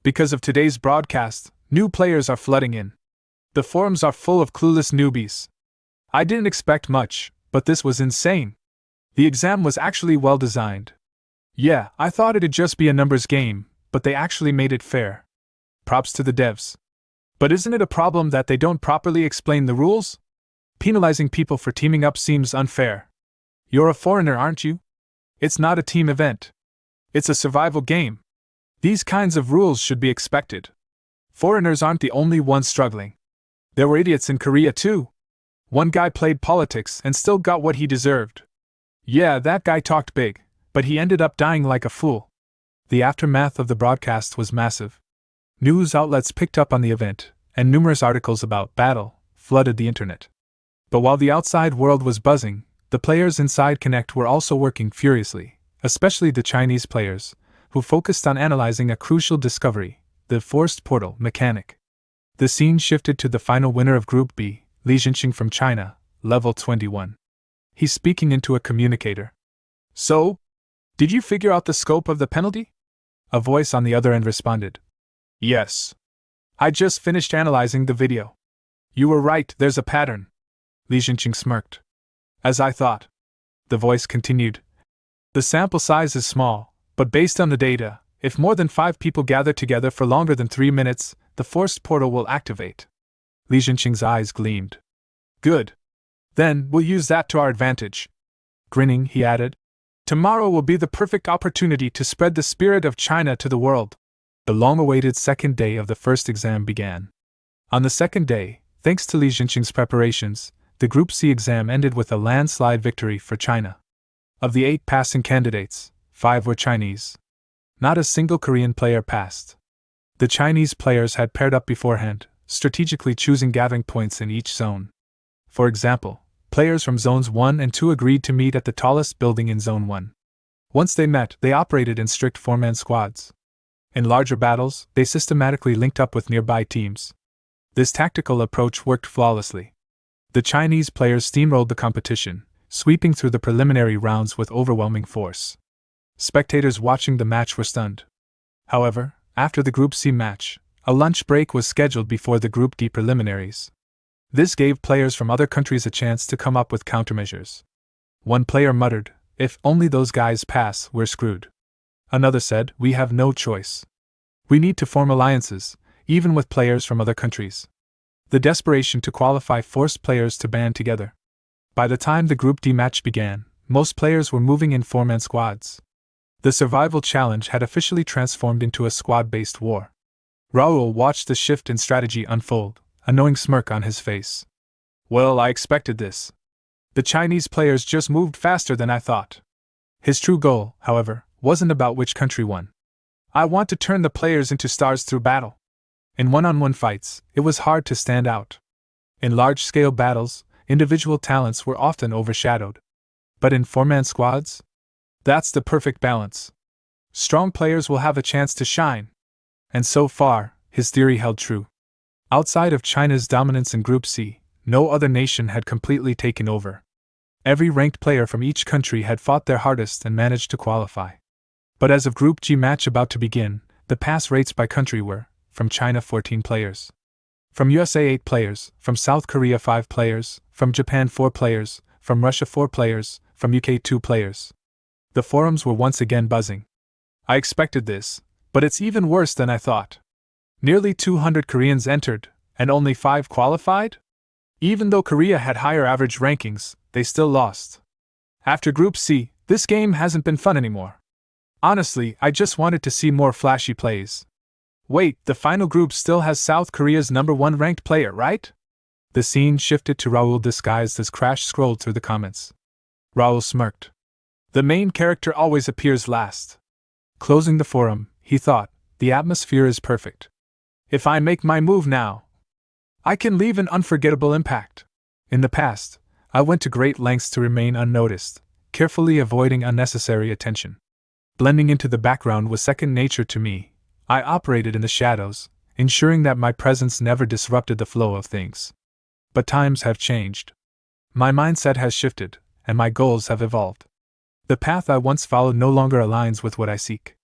Speaker 2: Because of today's broadcast, new players are flooding in. The forums are full of clueless newbies. I didn't expect much, but this was insane. The exam was actually well designed. Yeah, I thought it'd just be a numbers game, but they actually made it fair. Props to the devs. But isn't it a problem that they don't properly explain the rules? Penalizing people for teaming up seems unfair. You're a foreigner, aren't you? It's not a team event. It's a survival game. These kinds of rules should be expected. Foreigners aren't the only ones struggling. There were idiots in Korea too. One guy played politics and still got what he deserved. Yeah, that guy talked big, but he ended up dying like a fool. The aftermath of the broadcast was massive. News outlets picked up on the event, and numerous articles about battle flooded the internet. But while the outside world was buzzing, the players inside Connect were also working furiously, especially the Chinese players, who focused on analyzing a crucial discovery: the forced portal mechanic. The scene shifted to the final winner of Group B, Li Jinqing from China, level 21. He's speaking into a communicator. So, did you figure out the scope of the penalty? A voice on the other end responded. Yes. I just finished analyzing the video. You were right, there's a pattern. Li Jinqing smirked. As I thought. The voice continued. The sample size is small, but based on the data, if more than 5 people gather together for longer than 3 minutes, the forced portal will activate. Li Jinqing's eyes gleamed. Good. Then, we'll use that to our advantage. Grinning, he added. Tomorrow will be the perfect opportunity to spread the spirit of China to the world. The long-awaited second day of the first exam began. On the second day, thanks to Li Jinqing's preparations, the Group C exam ended with a landslide victory for China. Of the 8 passing candidates, 5 were Chinese. Not a single Korean player passed. The Chinese players had paired up beforehand, strategically choosing gathering points in each zone. For example, players from Zones 1 and 2 agreed to meet at the tallest building in Zone 1. Once they met, they operated in strict 4-man squads. In larger battles, they systematically linked up with nearby teams. This tactical approach worked flawlessly. The Chinese players steamrolled the competition, sweeping through the preliminary rounds with overwhelming force. Spectators watching the match were stunned. However, after the Group C match, a lunch break was scheduled before the Group D preliminaries. This gave players from other countries a chance to come up with countermeasures. One player muttered, "If only those guys pass, we're screwed." Another said, "We have no choice. We need to form alliances, even with players from other countries." The desperation to qualify forced players to band together. By the time the Group D match began, most players were moving in 4-man squads. The survival challenge had officially transformed into a squad-based war. Raul watched the shift in strategy unfold, a knowing smirk on his face. Well, I expected this. The Chinese players just moved faster than I thought. His true goal, however, wasn't about which country won. I want to turn the players into stars through battle. In one-on-one fights, it was hard to stand out. In large-scale battles, individual talents were often overshadowed. But in 4-man squads? That's the perfect balance. Strong players will have a chance to shine. And so far, his theory held true. Outside of China's dominance in Group C, no other nation had completely taken over. Every ranked player from each country had fought their hardest and managed to qualify. But as of Group G match about to begin, the pass rates by country were, from China 14 players. From USA 8 players, from South Korea 5 players, from Japan 4 players, from Russia 4 players, from UK 2 players. The forums were once again buzzing. I expected this, but it's even worse than I thought. Nearly 200 Koreans entered, and only 5 qualified? Even though Korea had higher average rankings, they still lost. After Group C, this game hasn't been fun anymore. Honestly, I just wanted to see more flashy plays. Wait, the final group still has South Korea's #1 ranked player, right? The scene shifted to Raul disguised as Crash scrolled through the comments. Raul smirked. The main character always appears last. Closing the forum, he thought, the atmosphere is perfect. If I make my move now, I can leave an unforgettable impact. In the past, I went to great lengths to remain unnoticed, carefully avoiding unnecessary attention. Blending into the background was second nature to me. I operated in the shadows, ensuring that my presence never disrupted the flow of things. But times have changed. My mindset has shifted, and my goals have evolved. The path I once followed no longer aligns with what I seek.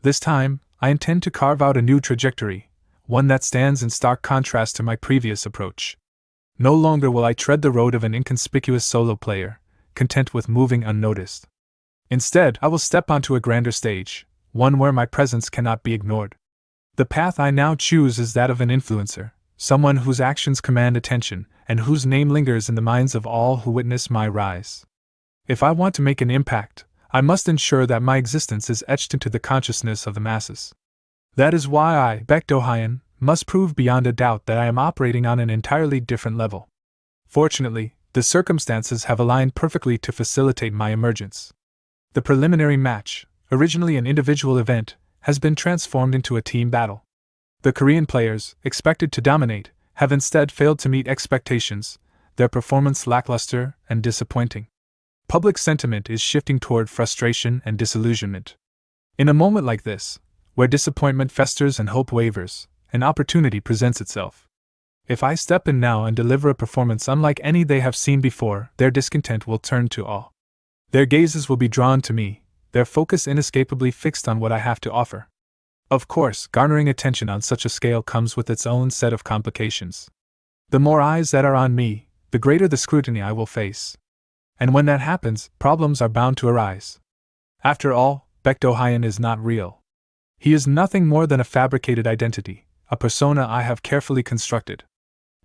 Speaker 2: This time, I intend to carve out a new trajectory, one that stands in stark contrast to my previous approach. No longer will I tread the road of an inconspicuous solo player, content with moving unnoticed. Instead, I will step onto a grander stage, one where my presence cannot be ignored. The path I now choose is that of an influencer, someone whose actions command attention, and whose name lingers in the minds of all who witness my rise. If I want to make an impact, I must ensure that my existence is etched into the consciousness of the masses. That is why I, Bae DoHyun, must prove beyond a doubt that I am operating on an entirely different level. Fortunately, the circumstances have aligned perfectly to facilitate my emergence. The preliminary match, originally an individual event, has been transformed into a team battle. The Korean players, expected to dominate, have instead failed to meet expectations, their performance lackluster and disappointing. Public sentiment is shifting toward frustration and disillusionment. In a moment like this, Where disappointment festers and hope wavers, an opportunity presents itself. If I step in now and deliver a performance unlike any they have seen before, their discontent will turn to awe. Their gazes will be drawn to me, their focus inescapably fixed on what I have to offer. Of course, garnering attention on such a scale comes with its own set of complications. The more eyes that are on me, the greater the scrutiny I will face. And when that happens, problems are bound to arise. After all, Bae DoHyun is not real. He is nothing more than a fabricated identity, a persona I have carefully constructed.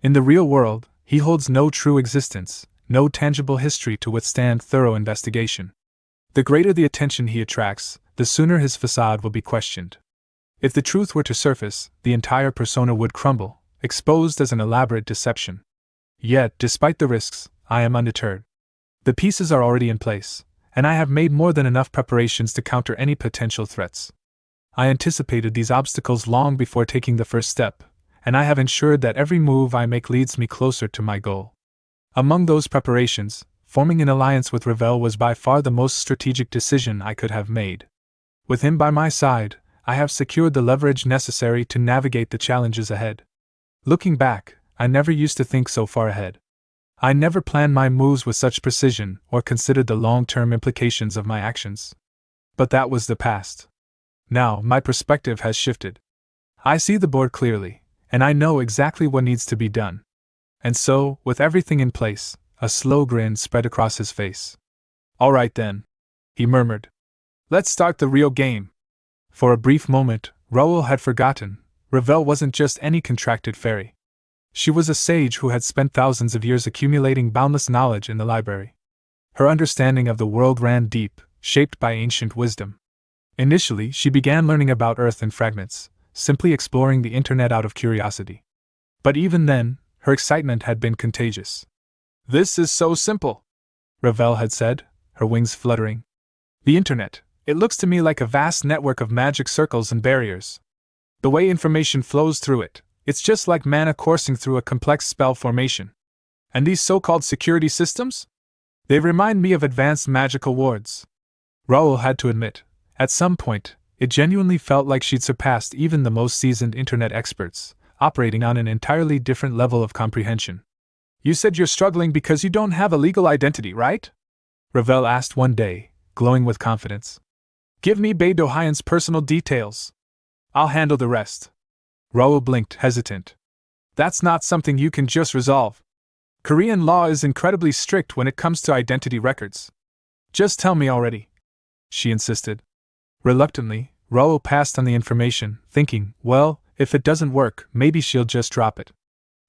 Speaker 2: In the real world, he holds no true existence, no tangible history to withstand thorough investigation. The greater the attention he attracts, the sooner his facade will be questioned. If the truth were to surface, the entire persona would crumble, exposed as an elaborate deception. Yet, despite the risks, I am undeterred. The pieces are already in place, and I have made more than enough preparations to counter any potential threats. I anticipated these obstacles long before taking the first step, and I have ensured that every move I make leads me closer to my goal. Among those preparations, forming an alliance with Raul was by far the most strategic decision I could have made. With him by my side, I have secured the leverage necessary to navigate the challenges ahead. Looking back, I never used to think so far ahead. I never planned my moves with such precision or considered the long-term implications of my actions. But that was the past. Now, my perspective has shifted. I see the board clearly, and I know exactly what needs to be done. And so, with everything in place, a slow grin spread across his face. "All right then," he murmured. "Let's start the real game." For a brief moment, Raul had forgotten. Ravel wasn't just any contracted fairy. She was a sage who had spent thousands of years accumulating boundless knowledge in the library. Her understanding of the world ran deep, shaped by ancient wisdom. Initially, she began learning about Earth in fragments, simply exploring the internet out of curiosity. But even then, her excitement had been contagious. "This is so simple," Ravel had said, her wings fluttering. "The internet, it looks to me like a vast network of magic circles and barriers. The way information flows through it, it's just like mana coursing through a complex spell formation. And these so-called security systems? They remind me of advanced magical wards." Raul had to admit, at some point, it genuinely felt like she'd surpassed even the most seasoned internet experts, operating on an entirely different level of comprehension. "You said you're struggling because you don't have a legal identity, right?" Ravel asked one day, glowing with confidence. "Give me Bae DoHyun's personal details. I'll handle the rest." Raul blinked, hesitant. "That's not something you can just resolve. Korean law is incredibly strict when it comes to identity records. Just tell me already," she insisted. Reluctantly, Raul passed on the information, thinking, well, if it doesn't work, maybe she'll just drop it.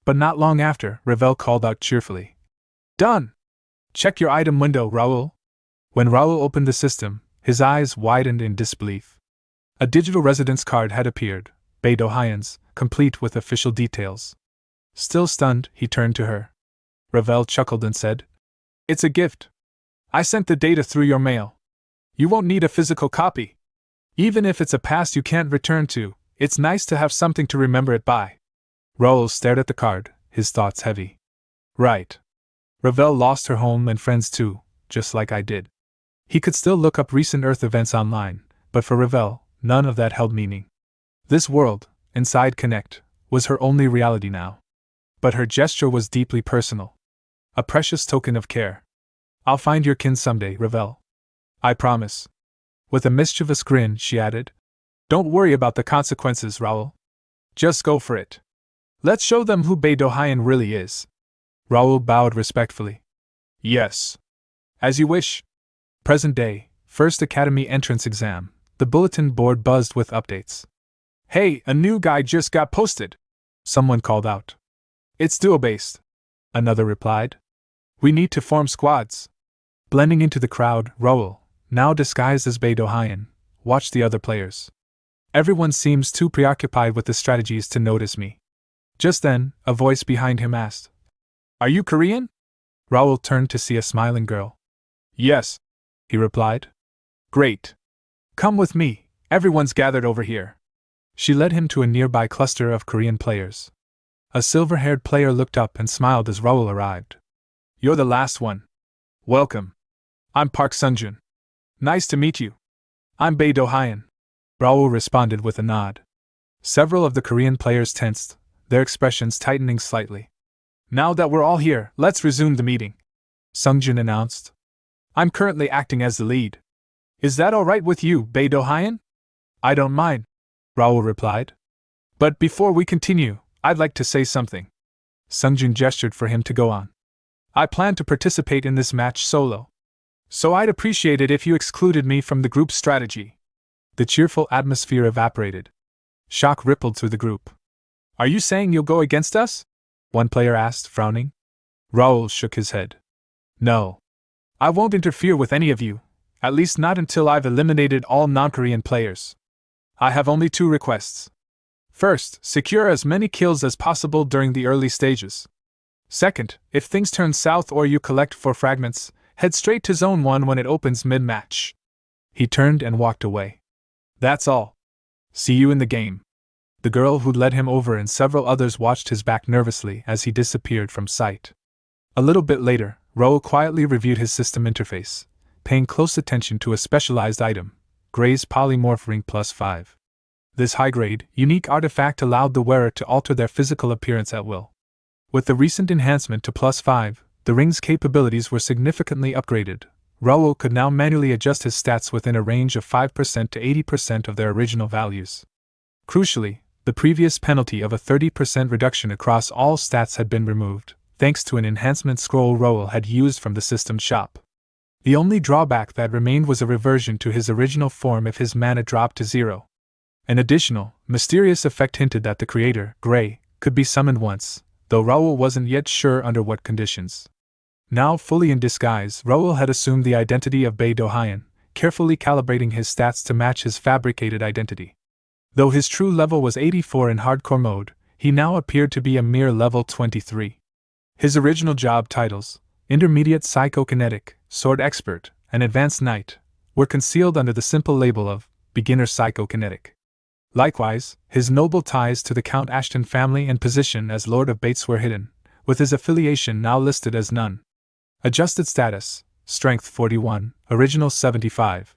Speaker 2: But not long after, Ravel called out cheerfully. "Done! Check your item window, Raul." When Raul opened the system, his eyes widened in disbelief. A digital residence card had appeared, Bae DoHyun's, complete with official details. Still stunned, he turned to her. Ravel chuckled and said, "It's a gift. I sent the data through your mail. You won't need a physical copy. Even if it's a past you can't return to, it's nice to have something to remember it by." Raul stared at the card, his thoughts heavy. Right. Ravel lost her home and friends too, just like I did. He could still look up recent Earth events online, but for Ravel, none of that held meaning. This world, inside Connect, was her only reality now. But her gesture was deeply personal. A precious token of care. "I'll find your kin someday, Ravel. I promise." With a mischievous grin, she added, "Don't worry about the consequences, Raul. Just go for it. Let's show them who Bae DoHyun really is." Raul bowed respectfully. "Yes. As you wish." Present day, First Academy entrance exam. The bulletin board buzzed with updates. "Hey, a new guy just got posted," someone called out. "It's duo-based," another replied. "We need to form squads." Blending into the crowd, Raul, now disguised as Bae DoHyun, watched the other players. Everyone seems too preoccupied with the strategies to notice me. Just then, a voice behind him asked, "Are you Korean?" Raul turned to see a smiling girl. "Yes," he replied. "Great. Come with me, everyone's gathered over here." She led him to a nearby cluster of Korean players. A silver-haired player looked up and smiled as Raul arrived. "You're the last one. Welcome. I'm Park Sunjun. Nice to meet you. I'm Bae DoHyun." Raul responded with a nod. Several of the Korean players tensed, their expressions tightening slightly. Now that we're all here, let's resume the meeting, Sungjun announced. I'm currently acting as the lead. Is that alright with you, Bae DoHyun? I don't mind, Raul replied. But before we continue, I'd like to say something. Sungjun gestured for him to go on. I plan to participate in this match solo. So I'd appreciate it if you excluded me from the group's strategy. The cheerful atmosphere evaporated. Shock rippled through the group. Are you saying you'll go against us? One player asked, frowning. Raul shook his head. No. I won't interfere with any of you, at least not until I've eliminated all non-Korean players. I have only 2 requests. First, secure as many kills as possible during the early stages. Second, if things turn south or you collect 4 fragments, head straight to Zone 1 when it opens mid-match. He turned and walked away. That's all. See you in the game. The girl who'd led him over and several others watched his back nervously as he disappeared from sight. A little bit later, Raul quietly reviewed his system interface, paying close attention to a specialized item, Gray's Polymorph Ring Plus 5. This high-grade, unique artifact allowed the wearer to alter their physical appearance at will. With the recent enhancement to Plus 5, the ring's capabilities were significantly upgraded. Raul could now manually adjust his stats within a range of 5% to 80% of their original values. Crucially, the previous penalty of a 30% reduction across all stats had been removed, thanks to an enhancement scroll Raul had used from the system shop. The only drawback that remained was a reversion to his original form if his mana dropped to 0. An additional, mysterious effect hinted that the creator, Gray, could be summoned once, though Raul wasn't yet sure under what conditions. Now fully in disguise, Raul had assumed the identity of Bae DoHyun, carefully calibrating his stats to match his fabricated identity. Though his true level was 84 in hardcore mode, he now appeared to be a mere level 23. His original job titles, Intermediate Psychokinetic, Sword Expert, and Advanced Knight, were concealed under the simple label of Beginner Psychokinetic. Likewise, his noble ties to the Count Ashton family and position as Lord of Bates were hidden, with his affiliation now listed as none. Adjusted status, Strength 41, Original 75.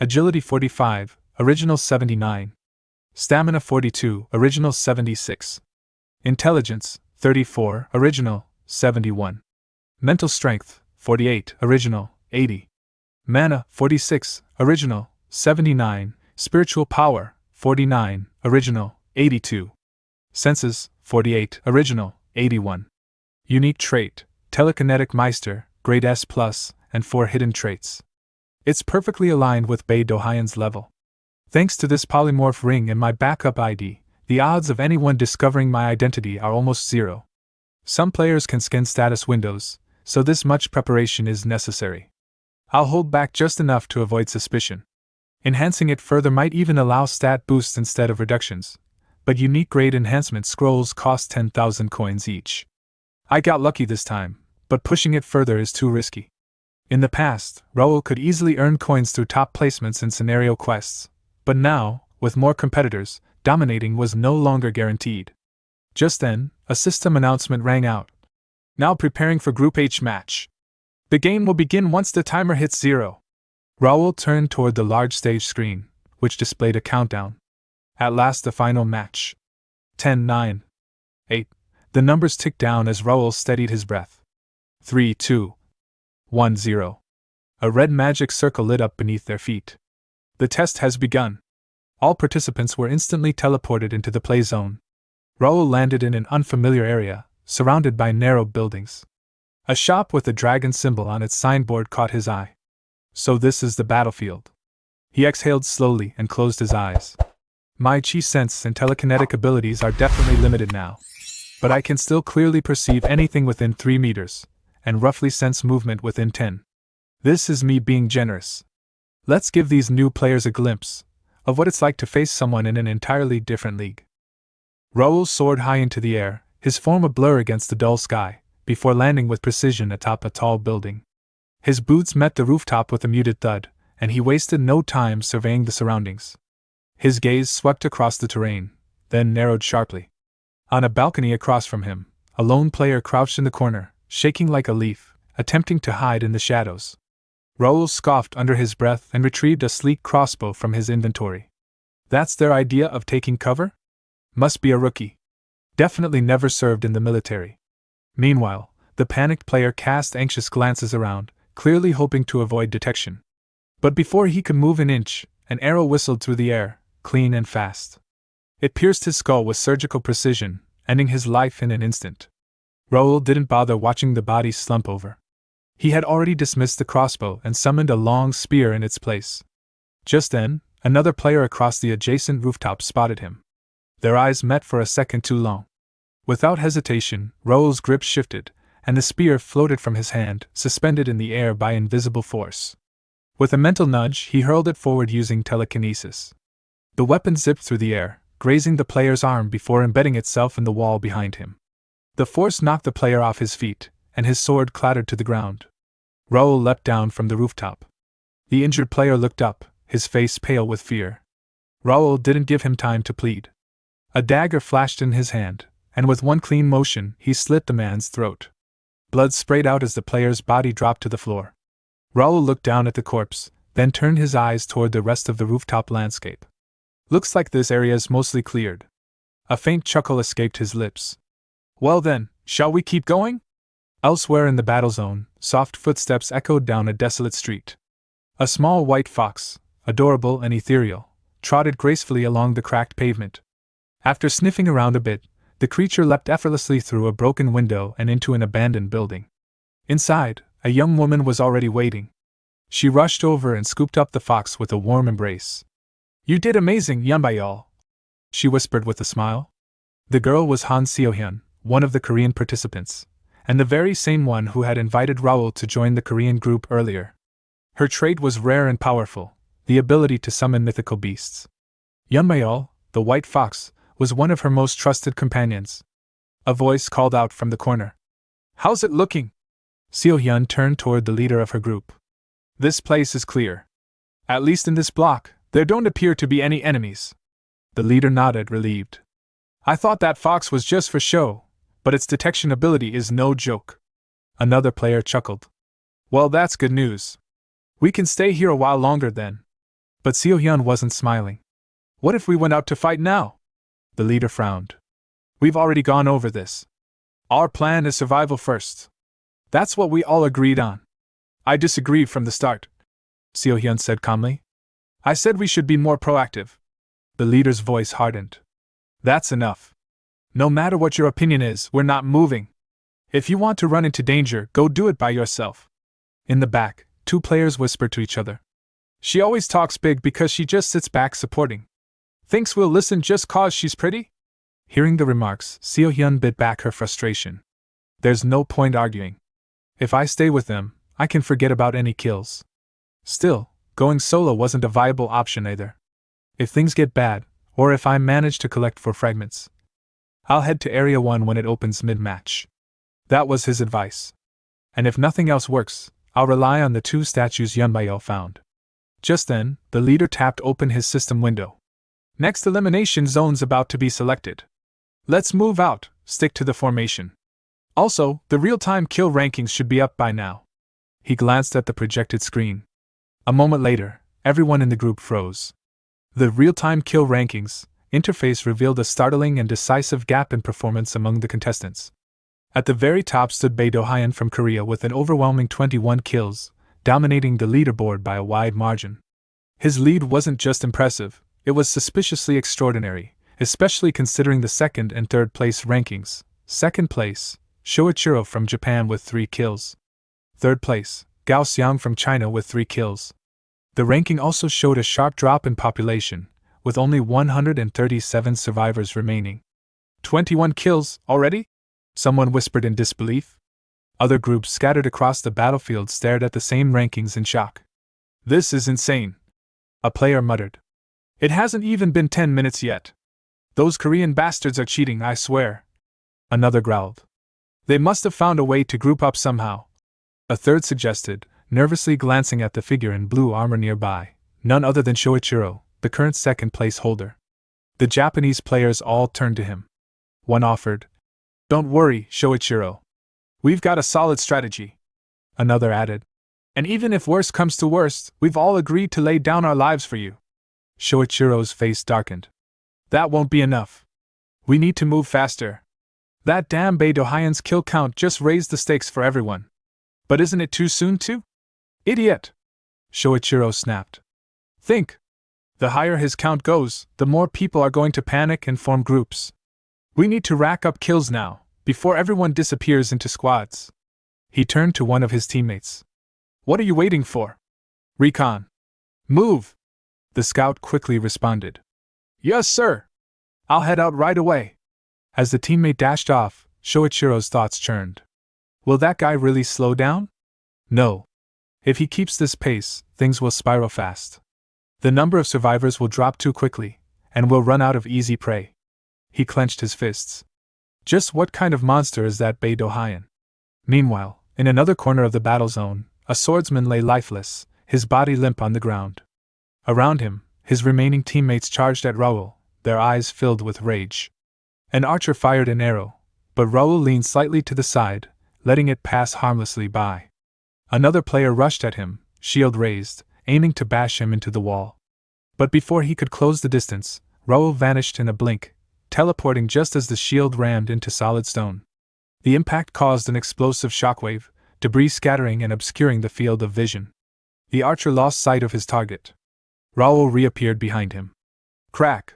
Speaker 2: Agility 45, Original 79. Stamina 42, Original 76. Intelligence 34, Original 71. Mental Strength 48, Original 80. Mana 46, Original 79. Spiritual Power 49, Original 82. Senses 48, Original 81. Unique Trait, Telekinetic Meister, Grade S+, and 4 hidden traits. It's perfectly aligned with Bae DoHyun's level. Thanks to this polymorph ring and my backup ID, the odds of anyone discovering my identity are almost 0. Some players can scan status windows, so this much preparation is necessary. I'll hold back just enough to avoid suspicion. Enhancing it further might even allow stat boosts instead of reductions, but unique grade enhancement scrolls cost 10,000 coins each. I got lucky this time, but pushing it further is too risky. In the past, Raul could easily earn coins through top placements in scenario quests, but now, with more competitors, dominating was no longer guaranteed. Just then, a system announcement rang out. Now preparing for Group H match. The game will begin once the timer hits 0. Raul turned toward the large stage screen, which displayed a countdown. At last the final match. 10, 9, 8. The numbers ticked down as Raul steadied his breath. 3, 2, 1, 0. A red magic circle lit up beneath their feet. The test has begun. All participants were instantly teleported into the play zone. Raul landed in an unfamiliar area, surrounded by narrow buildings. A shop with a dragon symbol on its signboard caught his eye. So this is the battlefield. He exhaled slowly and closed his eyes. My chi sense and telekinetic abilities are definitely limited now, but I can still clearly perceive anything within 3 meters, and roughly sense movement within 10. This is me being generous. Let's give these new players a glimpse of what it's like to face someone in an entirely different league. Raul soared high into the air, his form a blur against the dull sky, before landing with precision atop a tall building. His boots met the rooftop with a muted thud, and he wasted no time surveying the surroundings. His gaze swept across the terrain, then narrowed sharply. On a balcony across from him, a lone player crouched in the corner, shaking like a leaf, attempting to hide in the shadows. Raul scoffed under his breath and retrieved a sleek crossbow from his inventory. That's their idea of taking cover? Must be a rookie. Definitely never served in the military. Meanwhile, the panicked player cast anxious glances around, clearly hoping to avoid detection. But before he could move an inch, an arrow whistled through the air, clean and fast. It pierced his skull with surgical precision, ending his life in an instant. Raul didn't bother watching the body slump over. He had already dismissed the crossbow and summoned a long spear in its place. Just then, another player across the adjacent rooftop spotted him. Their eyes met for a second too long. Without hesitation, Raul's grip shifted, and the spear floated from his hand, suspended in the air by invisible force. With a mental nudge, he hurled it forward using telekinesis. The weapon zipped through the air, grazing the player's arm before embedding itself in the wall behind him. The force knocked the player off his feet, and his sword clattered to the ground. Raul leapt down from the rooftop. The injured player looked up, his face pale with fear. Raul didn't give him time to plead. A dagger flashed in his hand, and with one clean motion, he slit the man's throat. Blood sprayed out as the player's body dropped to the floor. Raul looked down at the corpse, then turned his eyes toward the rest of the rooftop landscape. Looks like this area's mostly cleared. A faint chuckle escaped his lips. Well then, shall we keep going? Elsewhere in the battle zone, soft footsteps echoed down a desolate street. A small white fox, adorable and ethereal, trotted gracefully along the cracked pavement. After sniffing around a bit, the creature leapt effortlessly through a broken window and into an abandoned building. Inside, a young woman was already waiting. She rushed over and scooped up the fox with a warm embrace. "You did amazing, Yunbayal," she whispered with a smile. The girl was Han Seo-hyun, one of the Korean participants, and the very same one who had invited Raul to join the Korean group earlier. Her trait was rare and powerful, the ability to summon mythical beasts. Yunbayal, the white fox, was one of her most trusted companions. A voice called out from the corner. "How's it looking?" Seo-hyun turned toward the leader of her group. "This place is clear. At least in this block, there don't appear to be any enemies." The leader nodded, relieved. "I thought that fox was just for show, but its detection ability is no joke." Another player chuckled. "Well, that's good news. We can stay here a while longer then." But Seo-hyun wasn't smiling. "What if we went out to fight now?" The leader frowned. "We've already gone over this. Our plan is survival first. That's what we all agreed on." "I disagree from the start," Seo-hyun said calmly. "I said we should be more proactive." The leader's voice hardened. "That's enough. No matter what your opinion is, we're not moving. If you want to run into danger, go do it by yourself." In the back, two players whispered to each other. "She always talks big because she just sits back supporting. Thinks we'll listen just 'cause she's pretty?" Hearing the remarks, Seo-hyun bit back her frustration. "There's no point arguing. If I stay with them, I can forget about any kills. Still, going solo wasn't a viable option either. If things get bad, or if I manage to collect 4 fragments, I'll head to Area 1 when it opens mid-match." That was his advice. "And if nothing else works, I'll rely on the 2 statues Yunbayel found." Just then, the leader tapped open his system window. "Next elimination zone's about to be selected. Let's move out, stick to the formation. Also, the real-time kill rankings should be up by now." He glanced at the projected screen. A moment later, everyone in the group froze. The real-time kill rankings interface revealed a startling and decisive gap in performance among the contestants. At the very top stood Bae DoHyun from Korea with an overwhelming 21 kills, dominating the leaderboard by a wide margin. His lead wasn't just impressive, it was suspiciously extraordinary, especially considering the second and third place rankings. Second place, Shoichiro from Japan with 3 kills. Third place, Gao Xiang from China with 3 kills. The ranking also showed a sharp drop in population, with only 137 survivors remaining. 21 kills, already? Someone whispered in disbelief. Other groups scattered across the battlefield stared at the same rankings in shock. "This is insane," a player muttered. "It hasn't even been 10 minutes yet. Those Korean bastards are cheating, I swear." Another growled. "They must have found a way to group up somehow," a third suggested, nervously glancing at the figure in blue armor nearby, none other than Shoichiro, the current second-place holder. The Japanese players all turned to him. One offered, "Don't worry, Shoichiro. We've got a solid strategy." Another added, "And even if worst comes to worst, we've all agreed to lay down our lives for you." Shoichiro's face darkened. That won't be enough. We need to move faster. That damn Bae DoHyun's kill count just raised the stakes for everyone. But isn't it too soon too? Idiot! Shoichiro snapped. Think. The higher his count goes, the more people are going to panic and form groups. We need to rack up kills now, before everyone disappears into squads. He turned to one of his teammates. What are you waiting for? Recon. Move! The scout quickly responded. Yes, sir! I'll head out right away. As the teammate dashed off, Shoichiro's thoughts churned. Will that guy really slow down? No. If he keeps this pace, things will spiral fast. The number of survivors will drop too quickly, and we'll run out of easy prey. He clenched his fists. Just what kind of monster is that Bae DoHyun? Meanwhile, in another corner of the battle zone, a swordsman lay lifeless, his body limp on the ground. Around him, his remaining teammates charged at Raul, their eyes filled with rage. An archer fired an arrow, but Raul leaned slightly to the side, letting it pass harmlessly by. Another player rushed at him, shield raised, aiming to bash him into the wall. But before he could close the distance, Raul vanished in a blink, teleporting just as the shield rammed into solid stone. The impact caused an explosive shockwave, debris scattering and obscuring the field of vision. The archer lost sight of his target. Raul reappeared behind him. Crack!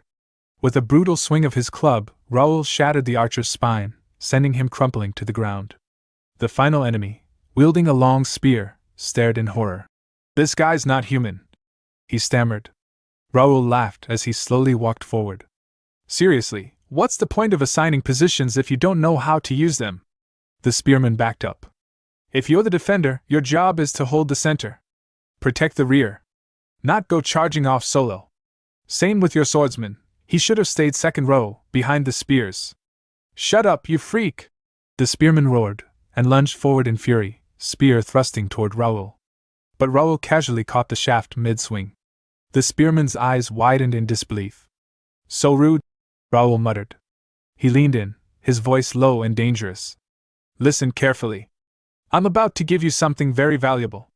Speaker 2: With a brutal swing of his club, Raul shattered the archer's spine, sending him crumpling to the ground. The final enemy, wielding a long spear, stared in horror. This guy's not human, he stammered. Raul laughed as he slowly walked forward. Seriously, what's the point of assigning positions if you don't know how to use them? The spearman backed up. If you're the defender, your job is to hold the center. Protect the rear. Not go charging off solo. Same with your swordsman, he should have stayed second row, behind the spears. Shut up, you freak! The spearman roared, and lunged forward in fury, spear thrusting toward Raul. But Raul casually caught the shaft mid-swing. The spearman's eyes widened in disbelief. So rude, Raul muttered. He leaned in, his voice low and dangerous. Listen carefully. I'm about to give you something very valuable.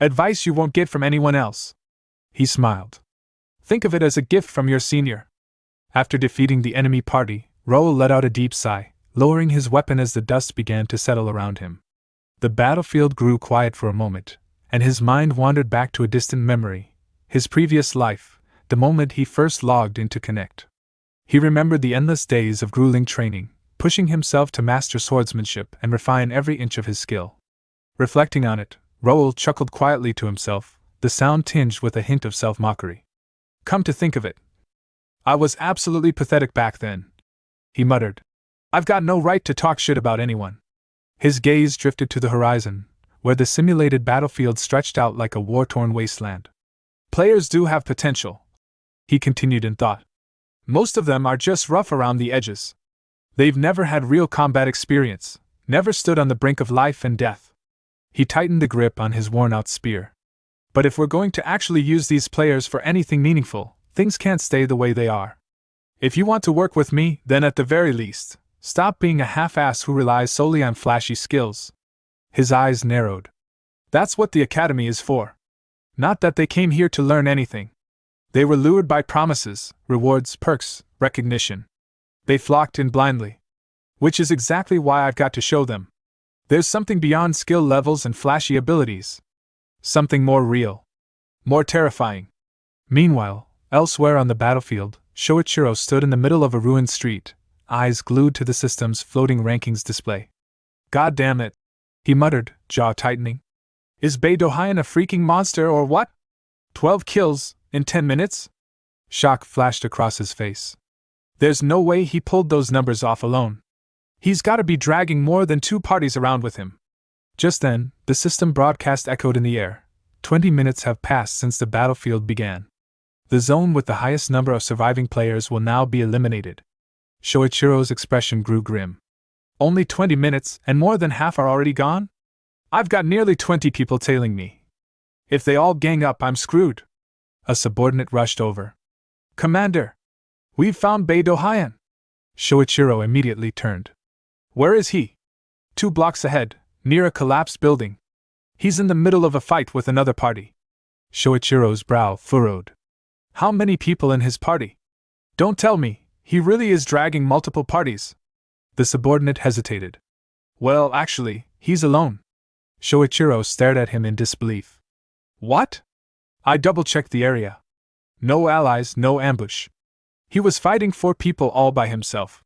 Speaker 2: Advice you won't get from anyone else. He smiled. Think of it as a gift from your senior. After defeating the enemy party, Raul let out a deep sigh, lowering his weapon as the dust began to settle around him. The battlefield grew quiet for a moment, and his mind wandered back to a distant memory, his previous life, the moment he first logged into Connect. He remembered the endless days of grueling training, pushing himself to master swordsmanship and refine every inch of his skill. Reflecting on it, Raul chuckled quietly to himself, the sound tinged with a hint of self-mockery. Come to think of it, I was absolutely pathetic back then, he muttered. I've got no right to talk shit about anyone. His gaze drifted to the horizon, where the simulated battlefield stretched out like a war-torn wasteland. Players do have potential, he continued in thought. Most of them are just rough around the edges. They've never had real combat experience, never stood on the brink of life and death. He tightened the grip on his worn-out spear. But if we're going to actually use these players for anything meaningful, things can't stay the way they are. If you want to work with me, then at the very least, stop being a half-ass who relies solely on flashy skills. His eyes narrowed. That's what the academy is for. Not that they came here to learn anything. They were lured by promises, rewards, perks, recognition. They flocked in blindly. Which is exactly why I've got to show them. There's something beyond skill levels and flashy abilities. Something more real. More terrifying. Meanwhile, elsewhere on the battlefield, Shoichiro stood in the middle of a ruined street, eyes glued to the system's floating rankings display. God damn it, he muttered, jaw tightening. Is Bae DoHyun a freaking monster or what? 12 kills, in 10 minutes? Shock flashed across his face. There's no way he pulled those numbers off alone. He's gotta be dragging more than 2 parties around with him. Just then, the system broadcast echoed in the air. 20 minutes have passed since the battlefield began. The zone with the highest number of surviving players will now be eliminated. Shoichiro's expression grew grim. Only 20 minutes, and more than half are already gone? I've got nearly 20 people tailing me. If they all gang up, I'm screwed. A subordinate rushed over. Commander! We've found Bae DoHyun! Shoichiro immediately turned. Where is he? 2 blocks ahead, near a collapsed building. He's in the middle of a fight with another party. Shoichiro's brow furrowed. How many people in his party? Don't tell me, he really is dragging multiple parties. The subordinate hesitated. Well, actually, he's alone. Shoichiro stared at him in disbelief. What? I double-checked the area. No allies, no ambush. He was fighting 4 people all by himself.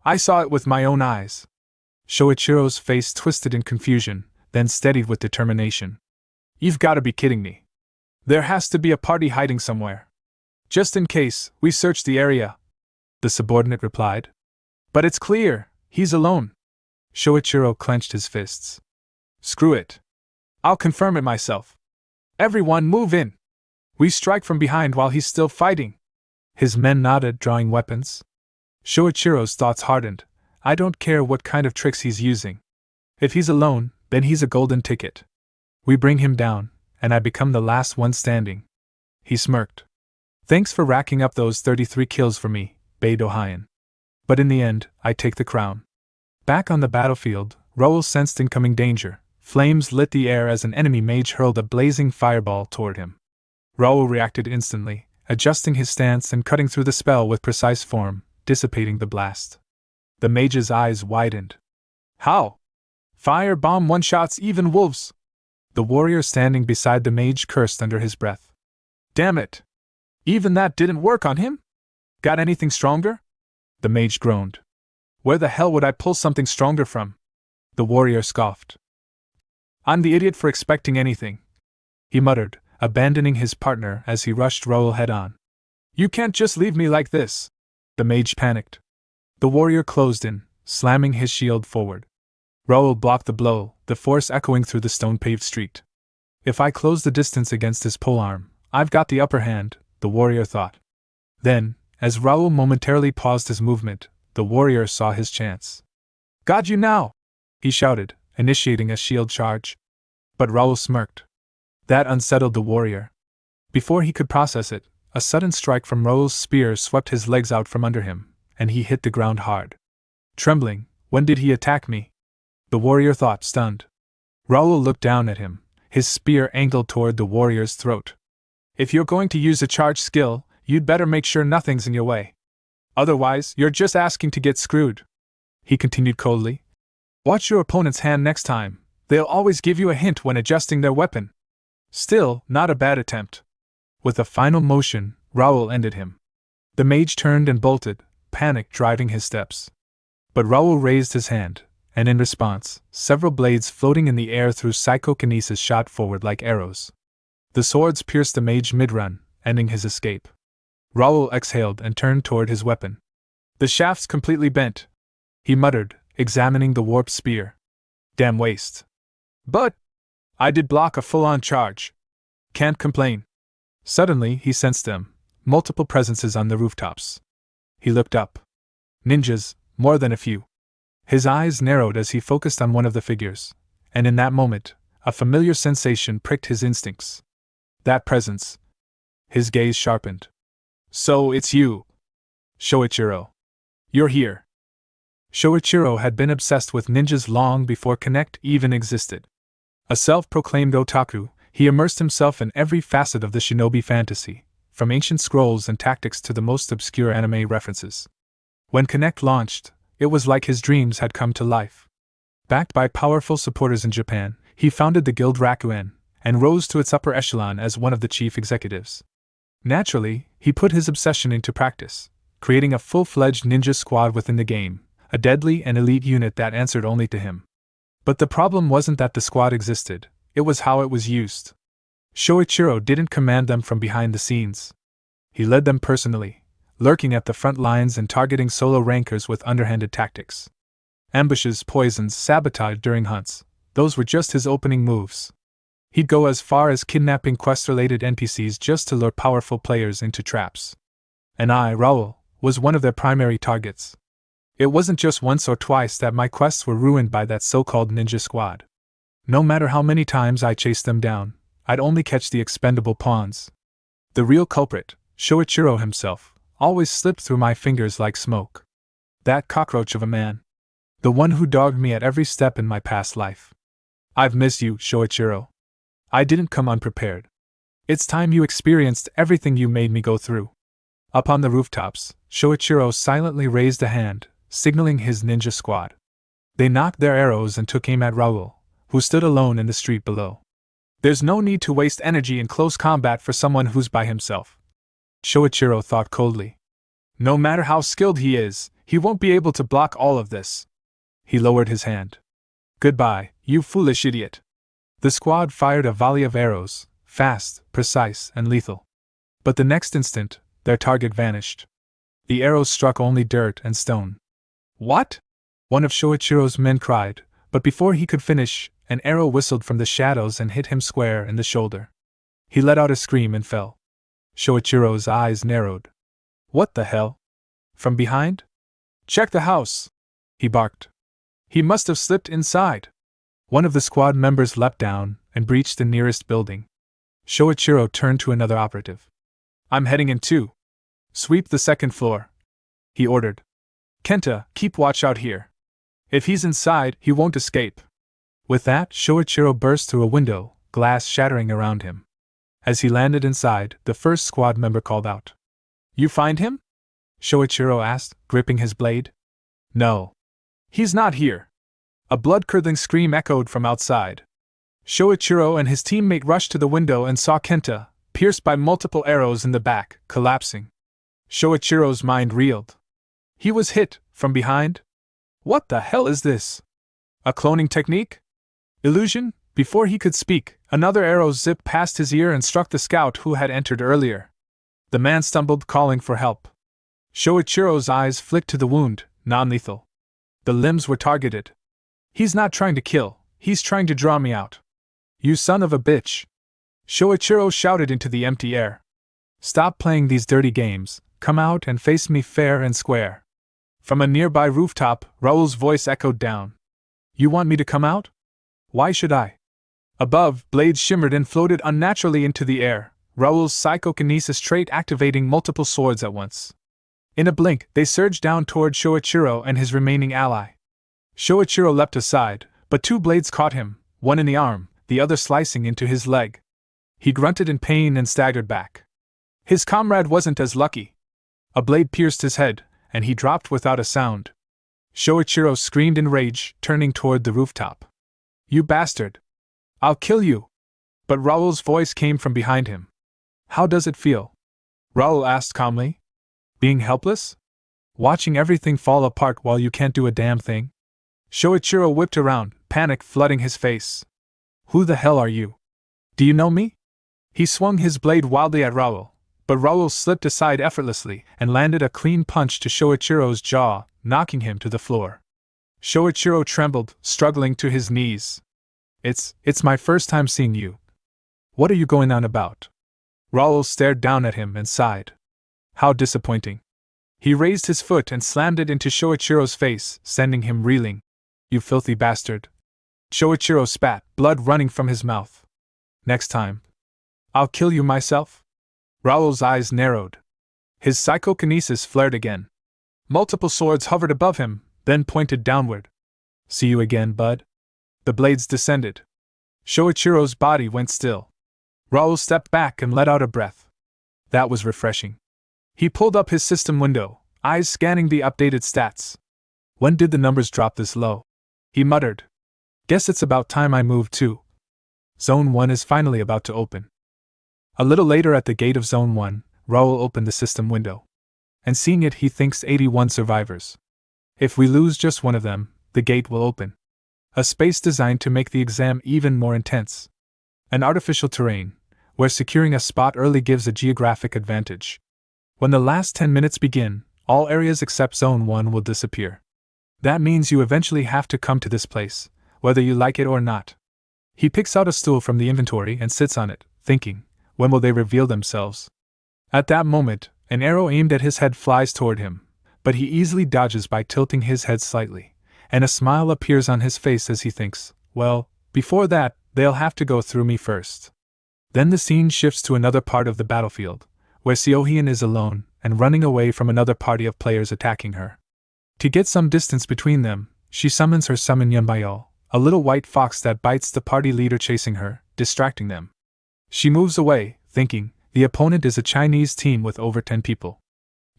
Speaker 2: I saw it with my own eyes. Shoichiro's face twisted in confusion, then steadied with determination. You've got to be kidding me. There has to be a party hiding somewhere. Just in case, we searched the area, the subordinate replied. But it's clear, he's alone. Shoichiro clenched his fists. Screw it. I'll confirm it myself. Everyone move in. We strike from behind while he's still fighting. His men nodded, drawing weapons. Shoichiro's thoughts hardened. I don't care what kind of tricks he's using. If he's alone, then he's a golden ticket. We bring him down, and I become the last one standing. He smirked. Thanks for racking up those 33 kills for me, Bae DoHyun. But in the end, I take the crown. Back on the battlefield, Raul sensed incoming danger. Flames lit the air as an enemy mage hurled a blazing fireball toward him. Raul reacted instantly, adjusting his stance and cutting through the spell with precise form, dissipating the blast. The mage's eyes widened. How? Fire bomb one-shots even wolves! The warrior standing beside the mage cursed under his breath. Damn it! Even that didn't work on him? Got anything stronger? The mage groaned. Where the hell would I pull something stronger from? The warrior scoffed. I'm the idiot for expecting anything, he muttered, abandoning his partner as he rushed Raul head-on. You can't just leave me like this. The mage panicked. The warrior closed in, slamming his shield forward. Raul blocked the blow, the force echoing through the stone-paved street. If I close the distance against his polearm, I've got the upper hand, the warrior thought. Then, as Raul momentarily paused his movement, the warrior saw his chance. Got you now! He shouted, initiating a shield charge. But Raul smirked. That unsettled the warrior. Before he could process it, a sudden strike from Raul's spear swept his legs out from under him, and he hit the ground hard. Trembling, when did he attack me? The warrior thought, stunned. Raul looked down at him, his spear angled toward the warrior's throat. If you're going to use a charge skill, you'd better make sure nothing's in your way. Otherwise, you're just asking to get screwed. He continued coldly. Watch your opponent's hand next time. They'll always give you a hint when adjusting their weapon. Still, not a bad attempt. With a final motion, Raul ended him. The mage turned and bolted, panic driving his steps. But Raul raised his hand, and in response, several blades floating in the air through psychokinesis shot forward like arrows. The swords pierced the mage mid-run, ending his escape. Raul exhaled and turned toward his weapon. The shaft's completely bent, he muttered, examining the warped spear. Damn waste. But I did block a full-on charge. Can't complain. Suddenly, he sensed them, multiple presences on the rooftops. He looked up. Ninjas, more than a few. His eyes narrowed as he focused on one of the figures, and in that moment, a familiar sensation pricked his instincts. That presence. His gaze sharpened. So it's you, Shoichiro. You're here. Shoichiro had been obsessed with ninjas long before Connect even existed. A self-proclaimed otaku, he immersed himself in every facet of the shinobi fantasy, from ancient scrolls and tactics to the most obscure anime references. When Connect launched, it was like his dreams had come to life. Backed by powerful supporters in Japan, he founded the guild Rakuen, and rose to its upper echelon as one of the chief executives. Naturally, he put his obsession into practice, creating a full-fledged ninja squad within the game, a deadly and elite unit that answered only to him. But the problem wasn't that the squad existed, it was how it was used. Shoichiro didn't command them from behind the scenes. He led them personally, lurking at the front lines and targeting solo rankers with underhanded tactics. Ambushes, poisons, sabotage during hunts, those were just his opening moves. He'd go as far as kidnapping quest-related NPCs just to lure powerful players into traps. And I, Raul, was one of their primary targets. It wasn't just once or twice that my quests were ruined by that so-called ninja squad. No matter how many times I chased them down, I'd only catch the expendable pawns. The real culprit, Shoichiro himself, always slipped through my fingers like smoke. That cockroach of a man. The one who dogged me at every step in my past life. I've missed you, Shoichiro. I didn't come unprepared. It's time you experienced everything you made me go through. Up on the rooftops, Shoichiro silently raised a hand, signaling his ninja squad. They knocked their arrows and took aim at Raul, who stood alone in the street below. There's no need to waste energy in close combat for someone who's by himself, Shoichiro thought coldly. No matter how skilled he is, he won't be able to block all of this. He lowered his hand. Goodbye, you foolish idiot. The squad fired a volley of arrows, fast, precise, and lethal. But the next instant, their target vanished. The arrows struck only dirt and stone. What? One of Shoichiro's men cried, but before he could finish, an arrow whistled from the shadows and hit him square in the shoulder. He let out a scream and fell. Shoichiro's eyes narrowed. What the hell? From behind? Check the house! He barked. He must have slipped inside. One of the squad members leapt down and breached the nearest building. Shoichiro turned to another operative. I'm heading in too. Sweep the second floor, he ordered. Kenta, keep watch out here. If he's inside, he won't escape. With that, Shoichiro burst through a window, glass shattering around him. As he landed inside, the first squad member called out. You find him? Shoichiro asked, gripping his blade. No. He's not here. A blood-curdling scream echoed from outside. Shoichiro and his teammate rushed to the window and saw Kenta, pierced by multiple arrows in the back, collapsing. Shoichiro's mind reeled. He was hit, from behind? What the hell is this? A cloning technique? Illusion? Before he could speak, another arrow zipped past his ear and struck the scout who had entered earlier. The man stumbled, calling for help. Shoichiro's eyes flicked to the wound, non-lethal. The limbs were targeted. He's not trying to kill, he's trying to draw me out. You son of a bitch! Shoichiro shouted into the empty air. Stop playing these dirty games, come out and face me fair and square. From a nearby rooftop, Raul's voice echoed down. You want me to come out? Why should I? Above, blades shimmered and floated unnaturally into the air, Raul's psychokinesis trait activating multiple swords at once. In a blink, they surged down toward Shoichiro and his remaining ally. Shoichiro leapt aside, but two blades caught him, one in the arm, the other slicing into his leg. He grunted in pain and staggered back. His comrade wasn't as lucky. A blade pierced his head, and he dropped without a sound. Shoichiro screamed in rage, turning toward the rooftop. You bastard! I'll kill you! But Raul's voice came from behind him. How does it feel? Raul asked calmly. Being helpless? Watching everything fall apart while you can't do a damn thing? Shoichiro whipped around, panic flooding his face. Who the hell are you? Do you know me? He swung his blade wildly at Raul, but Raul slipped aside effortlessly and landed a clean punch to Shoichiro's jaw, knocking him to the floor. Shoichiro trembled, struggling to his knees. It's my first time seeing you. What are you going on about? Raul stared down at him and sighed. How disappointing. He raised his foot and slammed it into Shoichiro's face, sending him reeling. You filthy bastard. Shoichiro spat, blood running from his mouth. Next time. I'll kill you myself? Raul's eyes narrowed. His psychokinesis flared again. Multiple swords hovered above him, then pointed downward. See you again, bud? The blades descended. Shoichiro's body went still. Raul stepped back and let out a breath. That was refreshing. He pulled up his system window, eyes scanning the updated stats. When did the numbers drop this low? He muttered. Guess it's about time I moved too. Zone 1 is finally about to open. A little later at the gate of Zone 1, Raul opened the system window. And seeing it, he thinks 81 survivors. If we lose just one of them, the gate will open. A space designed to make the exam even more intense. An artificial terrain, where securing a spot early gives a geographic advantage. When the last 10 minutes begin, all areas except Zone 1 will disappear. That means you eventually have to come to this place, whether you like it or not. He picks out a stool from the inventory and sits on it, thinking, when will they reveal themselves? At that moment, an arrow aimed at his head flies toward him, but he easily dodges by tilting his head slightly, and a smile appears on his face as he thinks, well, before that, they'll have to go through me first. Then the scene shifts to another part of the battlefield, where Seohyun is alone and running away from another party of players attacking her. To get some distance between them, she summons her summon Yunbayo, a little white fox that bites the party leader chasing her, distracting them. She moves away, thinking, the opponent is a Chinese team with over 10 people.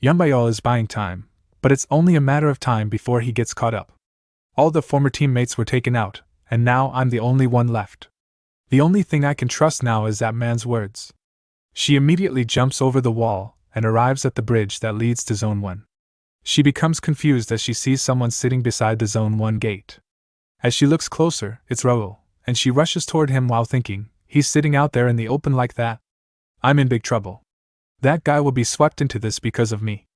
Speaker 2: Yumbayol is buying time, but it's only a matter of time before he gets caught up. All the former teammates were taken out, and now I'm the only one left. The only thing I can trust now is that man's words. She immediately jumps over the wall and arrives at the bridge that leads to Zone 1. She becomes confused as she sees someone sitting beside the Zone 1 gate. As she looks closer, it's Raul, and she rushes toward him while thinking, he's sitting out there in the open like that. I'm in big trouble. That guy will be swept into this because of me.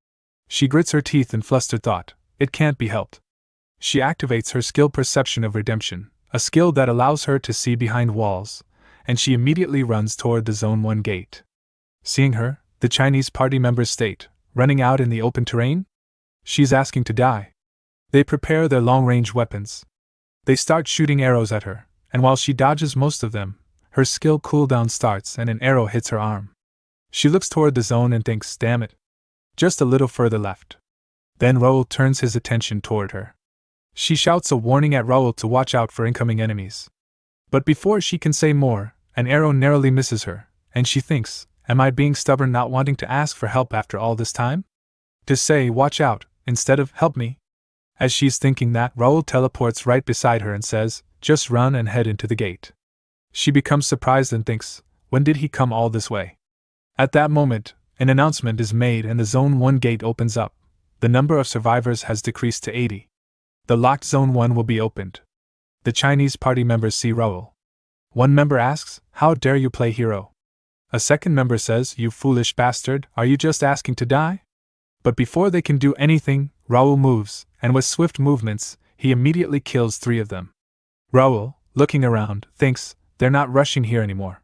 Speaker 2: She grits her teeth in flustered thought, it can't be helped. She activates her skill Perception of Redemption, a skill that allows her to see behind walls, and she immediately runs toward the Zone 1 gate. Seeing her, the Chinese party members state, running out in the open terrain? She's asking to die. They prepare their long-range weapons. They start shooting arrows at her, and while she dodges most of them, her skill cooldown starts and an arrow hits her arm. She looks toward the zone and thinks, damn it. Just a little further left. Then Raul turns his attention toward her. She shouts a warning at Raul to watch out for incoming enemies. But before she can say more, an arrow narrowly misses her, and she thinks, am I being stubborn not wanting to ask for help after all this time? To say, watch out, instead of, help me. As she's thinking that, Raul teleports right beside her and says, just run and head into the gate. She becomes surprised and thinks, when did he come all this way? At that moment, an announcement is made and the Zone 1 gate opens up. The number of survivors has decreased to 80. The locked Zone 1 will be opened. The Chinese party members see Raul. One member asks, how dare you play hero? A second member says, you foolish bastard, are you just asking to die? But before they can do anything, Raul moves, and with swift movements, he immediately kills 3 of them. Raul, looking around, thinks, they're not rushing here anymore.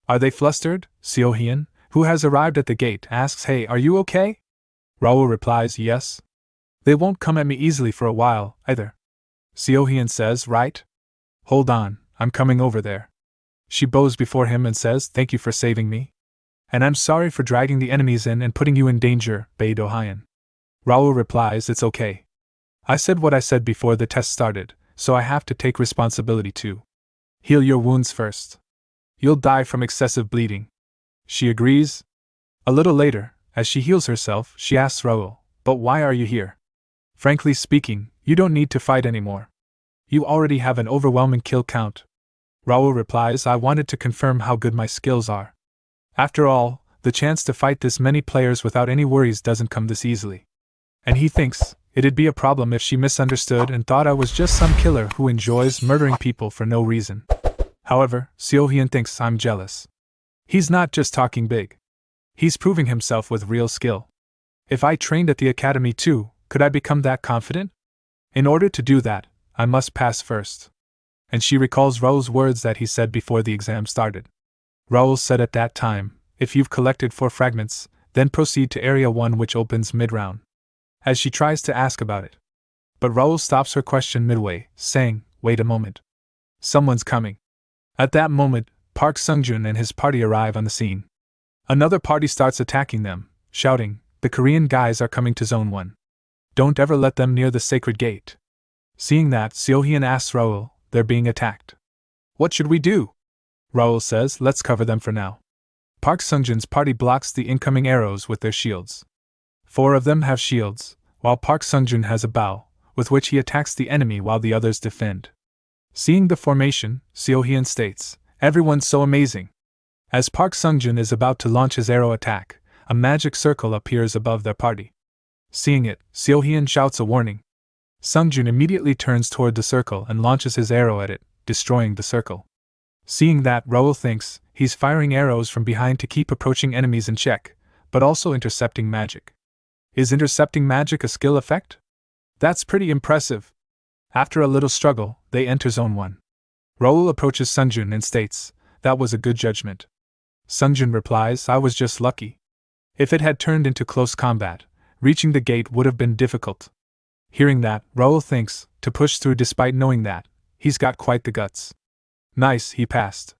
Speaker 2: Are they flustered? DoHyun, who has arrived at the gate, asks, hey, are you okay? Raul replies, yes. They won't come at me easily for a while, either. DoHyun says, right? Hold on, I'm coming over there. She bows before him and says, thank you for saving me. And I'm sorry for dragging the enemies in and putting you in danger, Bae DoHyun. Raul replies, it's okay. I said what I said before the test started, so I have to take responsibility too. Heal your wounds first. You'll die from excessive bleeding. She agrees. A little later, as she heals herself, she asks Raul, but why are you here? Frankly speaking, you don't need to fight anymore. You already have an overwhelming kill count. Raul replies, I wanted to confirm how good my skills are. After all, the chance to fight this many players without any worries doesn't come this easily. And he thinks, it'd be a problem if she misunderstood and thought I was just some killer who enjoys murdering people for no reason. However, DoHyun thinks I'm jealous. He's not just talking big. He's proving himself with real skill. If I trained at the academy too, could I become that confident? In order to do that, I must pass first. And she recalls Raul's words that he said before the exam started. Raul said at that time, if you've collected 4 fragments, then proceed to Area 1 which opens mid-round. As she tries to ask about it. But Raul stops her question midway, saying, wait a moment. Someone's coming. At that moment, Park Sungjun and his party arrive on the scene. Another party starts attacking them, shouting, the Korean guys are coming to Zone 1. Don't ever let them near the sacred gate. Seeing that, DoHyun asks Raul, they're being attacked. What should we do? Raul says, let's cover them for now. Park Sungjun's party blocks the incoming arrows with their shields. 4 of them have shields, while Park Sungjun has a bow, with which he attacks the enemy while the others defend. Seeing the formation, DoHyun states, everyone's so amazing. As Park Sungjun is about to launch his arrow attack, a magic circle appears above their party. Seeing it, DoHyun shouts a warning. Sungjun immediately turns toward the circle and launches his arrow at it, destroying the circle. Seeing that, Raul thinks, he's firing arrows from behind to keep approaching enemies in check, but also intercepting magic. Is intercepting magic a skill effect? That's pretty impressive. After a little struggle, they enter Zone 1. Raul approaches Sungjun and states, that was a good judgment. Sungjun replies, I was just lucky. If it had turned into close combat, reaching the gate would have been difficult. Hearing that, Raul thinks, to push through despite knowing that, he's got quite the guts. Nice, he passed.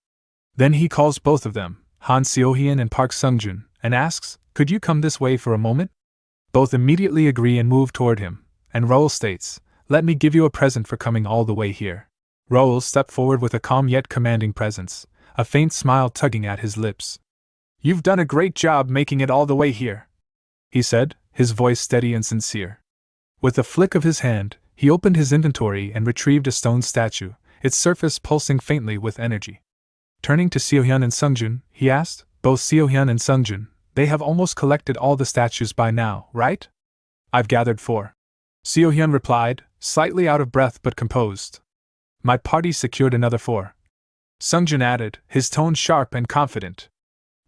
Speaker 2: Then he calls both of them, Han DoHyun and Park Sungjun, and asks, could you come this way for a moment? Both immediately agree and move toward him, and Raul states, let me give you a present for coming all the way here. Raul stepped forward with a calm yet commanding presence, a faint smile tugging at his lips. You've done a great job making it all the way here, he said, his voice steady and sincere. With a flick of his hand, he opened his inventory and retrieved a stone statue, its surface pulsing faintly with energy. Turning to Seo-hyun and Sungjun, he asked, both Seo-hyun and Sungjun, they have almost collected all the statues by now, right? I've gathered 4. Seo-hyun replied, slightly out of breath but composed. My party secured another 4. Sungjun added, his tone sharp and confident.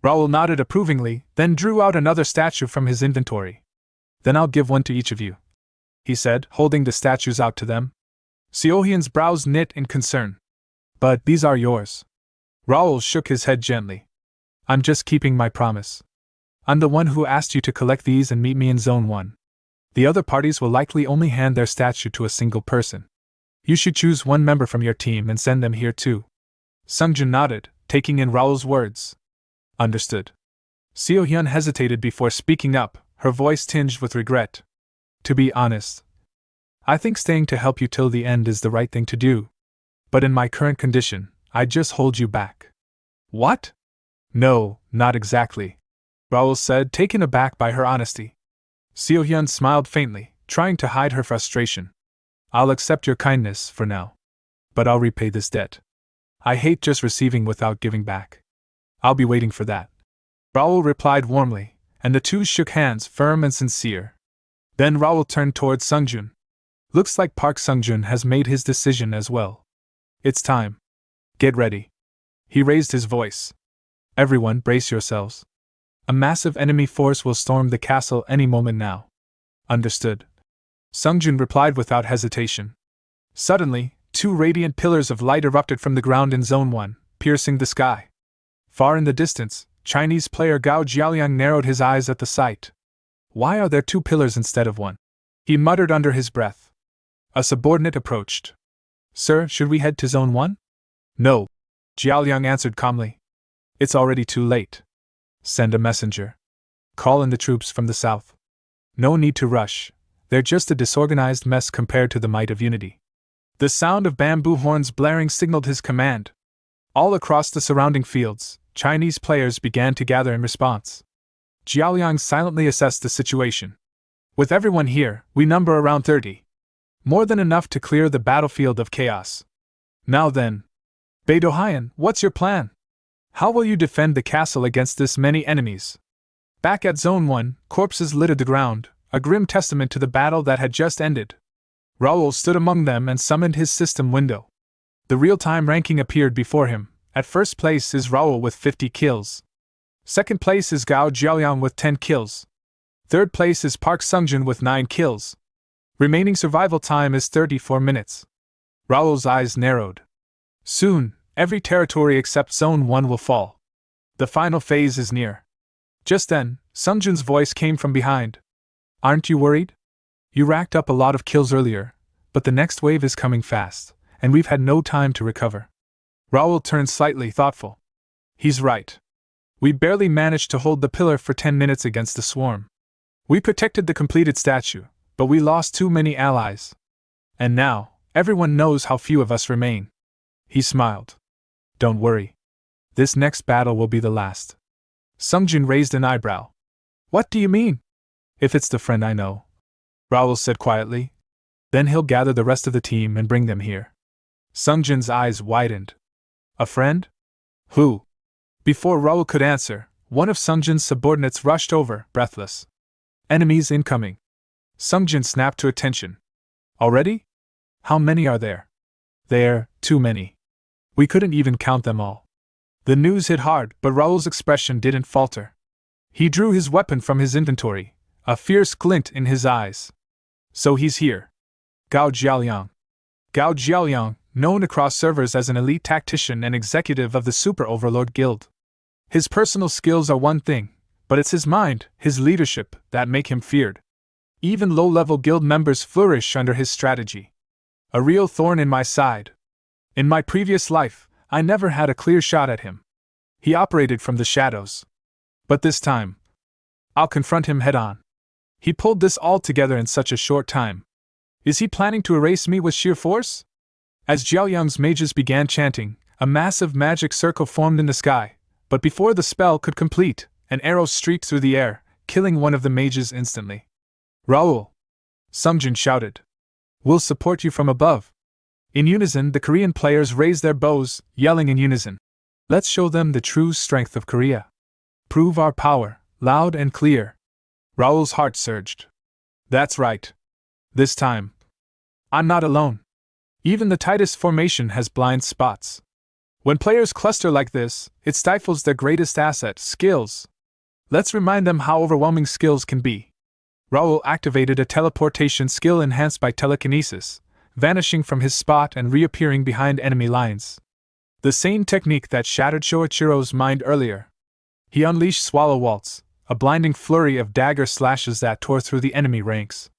Speaker 2: Raul nodded approvingly, then drew out another statue from his inventory. Then I'll give one to each of you, he said, holding the statues out to them. Seo-hyun's brows knit in concern. But these are yours. Raul shook his head gently. I'm just keeping my promise. I'm the one who asked you to collect these and meet me in Zone 1. The other parties will likely only hand their statue to a single person. You should choose one member from your team and send them here too. Sungjun nodded, taking in Raul's words. Understood. Seo-hyun hesitated before speaking up, her voice tinged with regret. To be honest, I think staying to help you till the end is the right thing to do. But in my current condition, I'd just hold you back. What? No, not exactly, Raul said, taken aback by her honesty. Seo-hyun smiled faintly, trying to hide her frustration. I'll accept your kindness for now. But I'll repay this debt. I hate just receiving without giving back. I'll be waiting for that. Raul replied warmly, and the two shook hands, firm and sincere. Then Raul turned towards Sungjun. Looks like Park Sungjun has made his decision as well. It's time. Get ready. He raised his voice. Everyone, brace yourselves. A massive enemy force will storm the castle any moment now. Understood. Sungjun replied without hesitation. Suddenly, 2 radiant pillars of light erupted from the ground in Zone 1, piercing the sky. Far in the distance, Chinese player Gao Jiaoliang narrowed his eyes at the sight. Why are there 2 pillars instead of 1? He muttered under his breath. A subordinate approached. Sir, should we head to Zone 1? No, Jiaoliang answered calmly. It's already too late. Send a messenger. Call in the troops from the south. No need to rush, they're just a disorganized mess compared to the might of unity. The sound of bamboo horns blaring signaled his command. All across the surrounding fields, Chinese players began to gather in response. Jiaoliang silently assessed the situation. With everyone here, we number around 30. More than enough to clear the battlefield of chaos. Now then, Bae DoHyun, what's your plan? How will you defend the castle against this many enemies? Back at Zone 1, corpses littered the ground, a grim testament to the battle that had just ended. Raul stood among them and summoned his system window. The real-time ranking appeared before him. At first place is Raul with 50 kills. Second place is Gao Jiaoliang with 10 kills. Third place is Park Sungjun with 9 kills. Remaining survival time is 34 minutes. Raul's eyes narrowed. Soon, every territory except Zone 1 will fall. The final phase is near. Just then, Sungjun's voice came from behind. Aren't you worried? You racked up a lot of kills earlier, but the next wave is coming fast, and we've had no time to recover. Raul turned slightly thoughtful. He's right. We barely managed to hold the pillar for 10 minutes against the swarm. We protected the completed statue, but we lost too many allies. And now, everyone knows how few of us remain. He smiled. Don't worry. This next battle will be the last. Sungjun raised an eyebrow. What do you mean? If it's the friend I know, Raul said quietly. Then he'll gather the rest of the team and bring them here. Sungjun's eyes widened. A friend? Who? Before Raul could answer, one of Sungjun's subordinates rushed over, breathless. Enemies incoming. Sungjun snapped to attention. Already? How many are there? There, too many. We couldn't even count them all. The news hit hard, but Raul's expression didn't falter. He drew his weapon from his inventory, a fierce glint in his eyes. So he's here. Gao Jiaoliang. Gao Jiaoliang, known across servers as an elite tactician and executive of the Super Overlord Guild. His personal skills are one thing, but it's his mind, his leadership, that make him feared. Even low-level guild members flourish under his strategy. A real thorn in my side. In my previous life, I never had a clear shot at him. He operated from the shadows. But this time, I'll confront him head-on. He pulled this all together in such a short time. Is he planning to erase me with sheer force? As Jiaoliang's mages began chanting, a massive magic circle formed in the sky, But before the spell could complete, an arrow streaked through the air, killing one of the mages instantly. "Raul!" Sungjin shouted. "We'll support you from above." In unison, the Korean players raised their bows, yelling in unison. "Let's show them the true strength of Korea. Prove our power, loud and clear." Raul's heart surged. "That's right. This time, I'm not alone. Even the tightest formation has blind spots. When players cluster like this, it stifles their greatest asset, skills. Let's remind them how overwhelming skills can be." Raul activated a teleportation skill enhanced by telekinesis, vanishing from his spot and reappearing behind enemy lines. The same technique that shattered Shoichiro's mind earlier. He unleashed Swallow Waltz, a blinding flurry of dagger slashes that tore through the enemy ranks.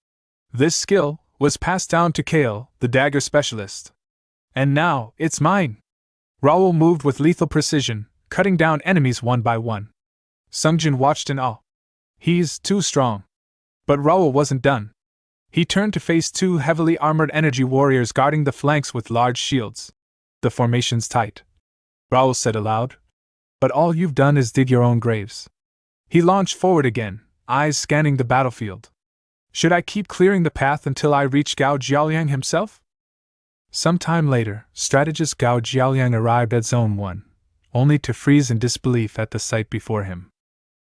Speaker 2: This skill was passed down to Kale, the dagger specialist. "And now, it's mine!" Raul moved with lethal precision, cutting down enemies one by one. Sungjin watched in awe. "He's too strong." But Raul wasn't done. He turned to face two heavily armored energy warriors guarding the flanks with large shields. "The formation's tight," Raul said aloud. "But all you've done is dig your own graves." He launched forward again, eyes scanning the battlefield. "Should I keep clearing the path until I reach Gao Jiaoliang himself?" Some time later, strategist Gao Jiaoliang arrived at Zone 1, only to freeze in disbelief at the sight before him.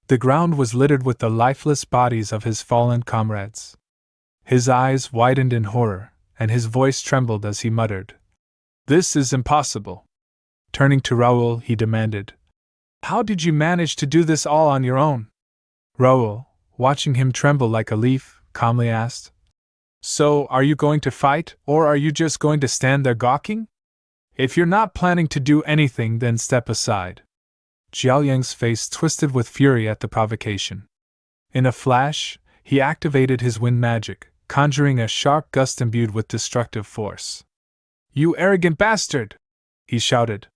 Speaker 2: The ground was littered with the lifeless bodies of his fallen comrades. His eyes widened in horror, and his voice trembled as he muttered, "This is impossible." Turning to Raul, he demanded, "How did you manage to do this all on your own?" Raul, watching him tremble like a leaf, calmly asked, "So, are you going to fight, or are you just going to stand there gawking? If you're not planning to do anything, then step aside." Jiaoliang's face twisted with fury at the provocation. In a flash, he activated his wind magic, conjuring a sharp gust imbued with destructive force. "You arrogant bastard!" he shouted.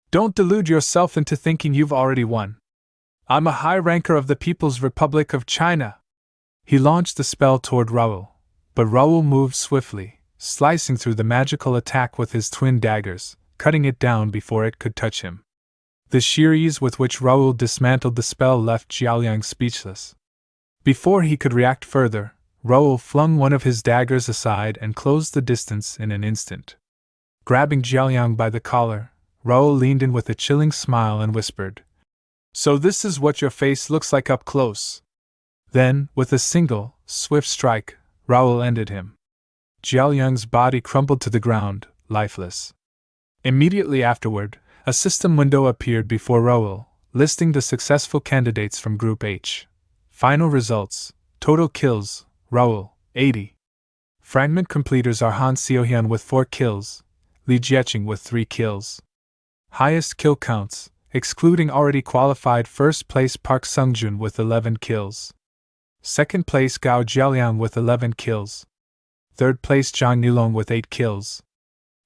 Speaker 2: "Don't delude yourself into thinking you've already won. I'm a high ranker of the People's Republic of China." He launched the spell toward Raul, but Raul moved swiftly, slicing through the magical attack with his twin daggers, cutting it down before it could touch him. The sheer ease with which Raul dismantled the spell left Jiaoliang speechless. Before he could react further, Raul flung one of his daggers aside and closed the distance in an instant. Grabbing Jiaoliang by the collar, Raul leaned in with a chilling smile and whispered, "So this is what your face looks like up close." Then, with a single, swift strike, Raul ended him. Jiaoliang's body crumpled to the ground, lifeless. Immediately afterward, a system window appeared before Raul, listing the successful candidates from Group H. Final results: total kills, Raul, 80. Fragment completers are Han Seohyun with 4 kills, Li Jieching with 3 kills. Highest kill counts, excluding already qualified first place Park Sungjun with 11 kills. Second place Gao Jiaoliang with 11 kills. Third place Zhang Nilong with 8 kills.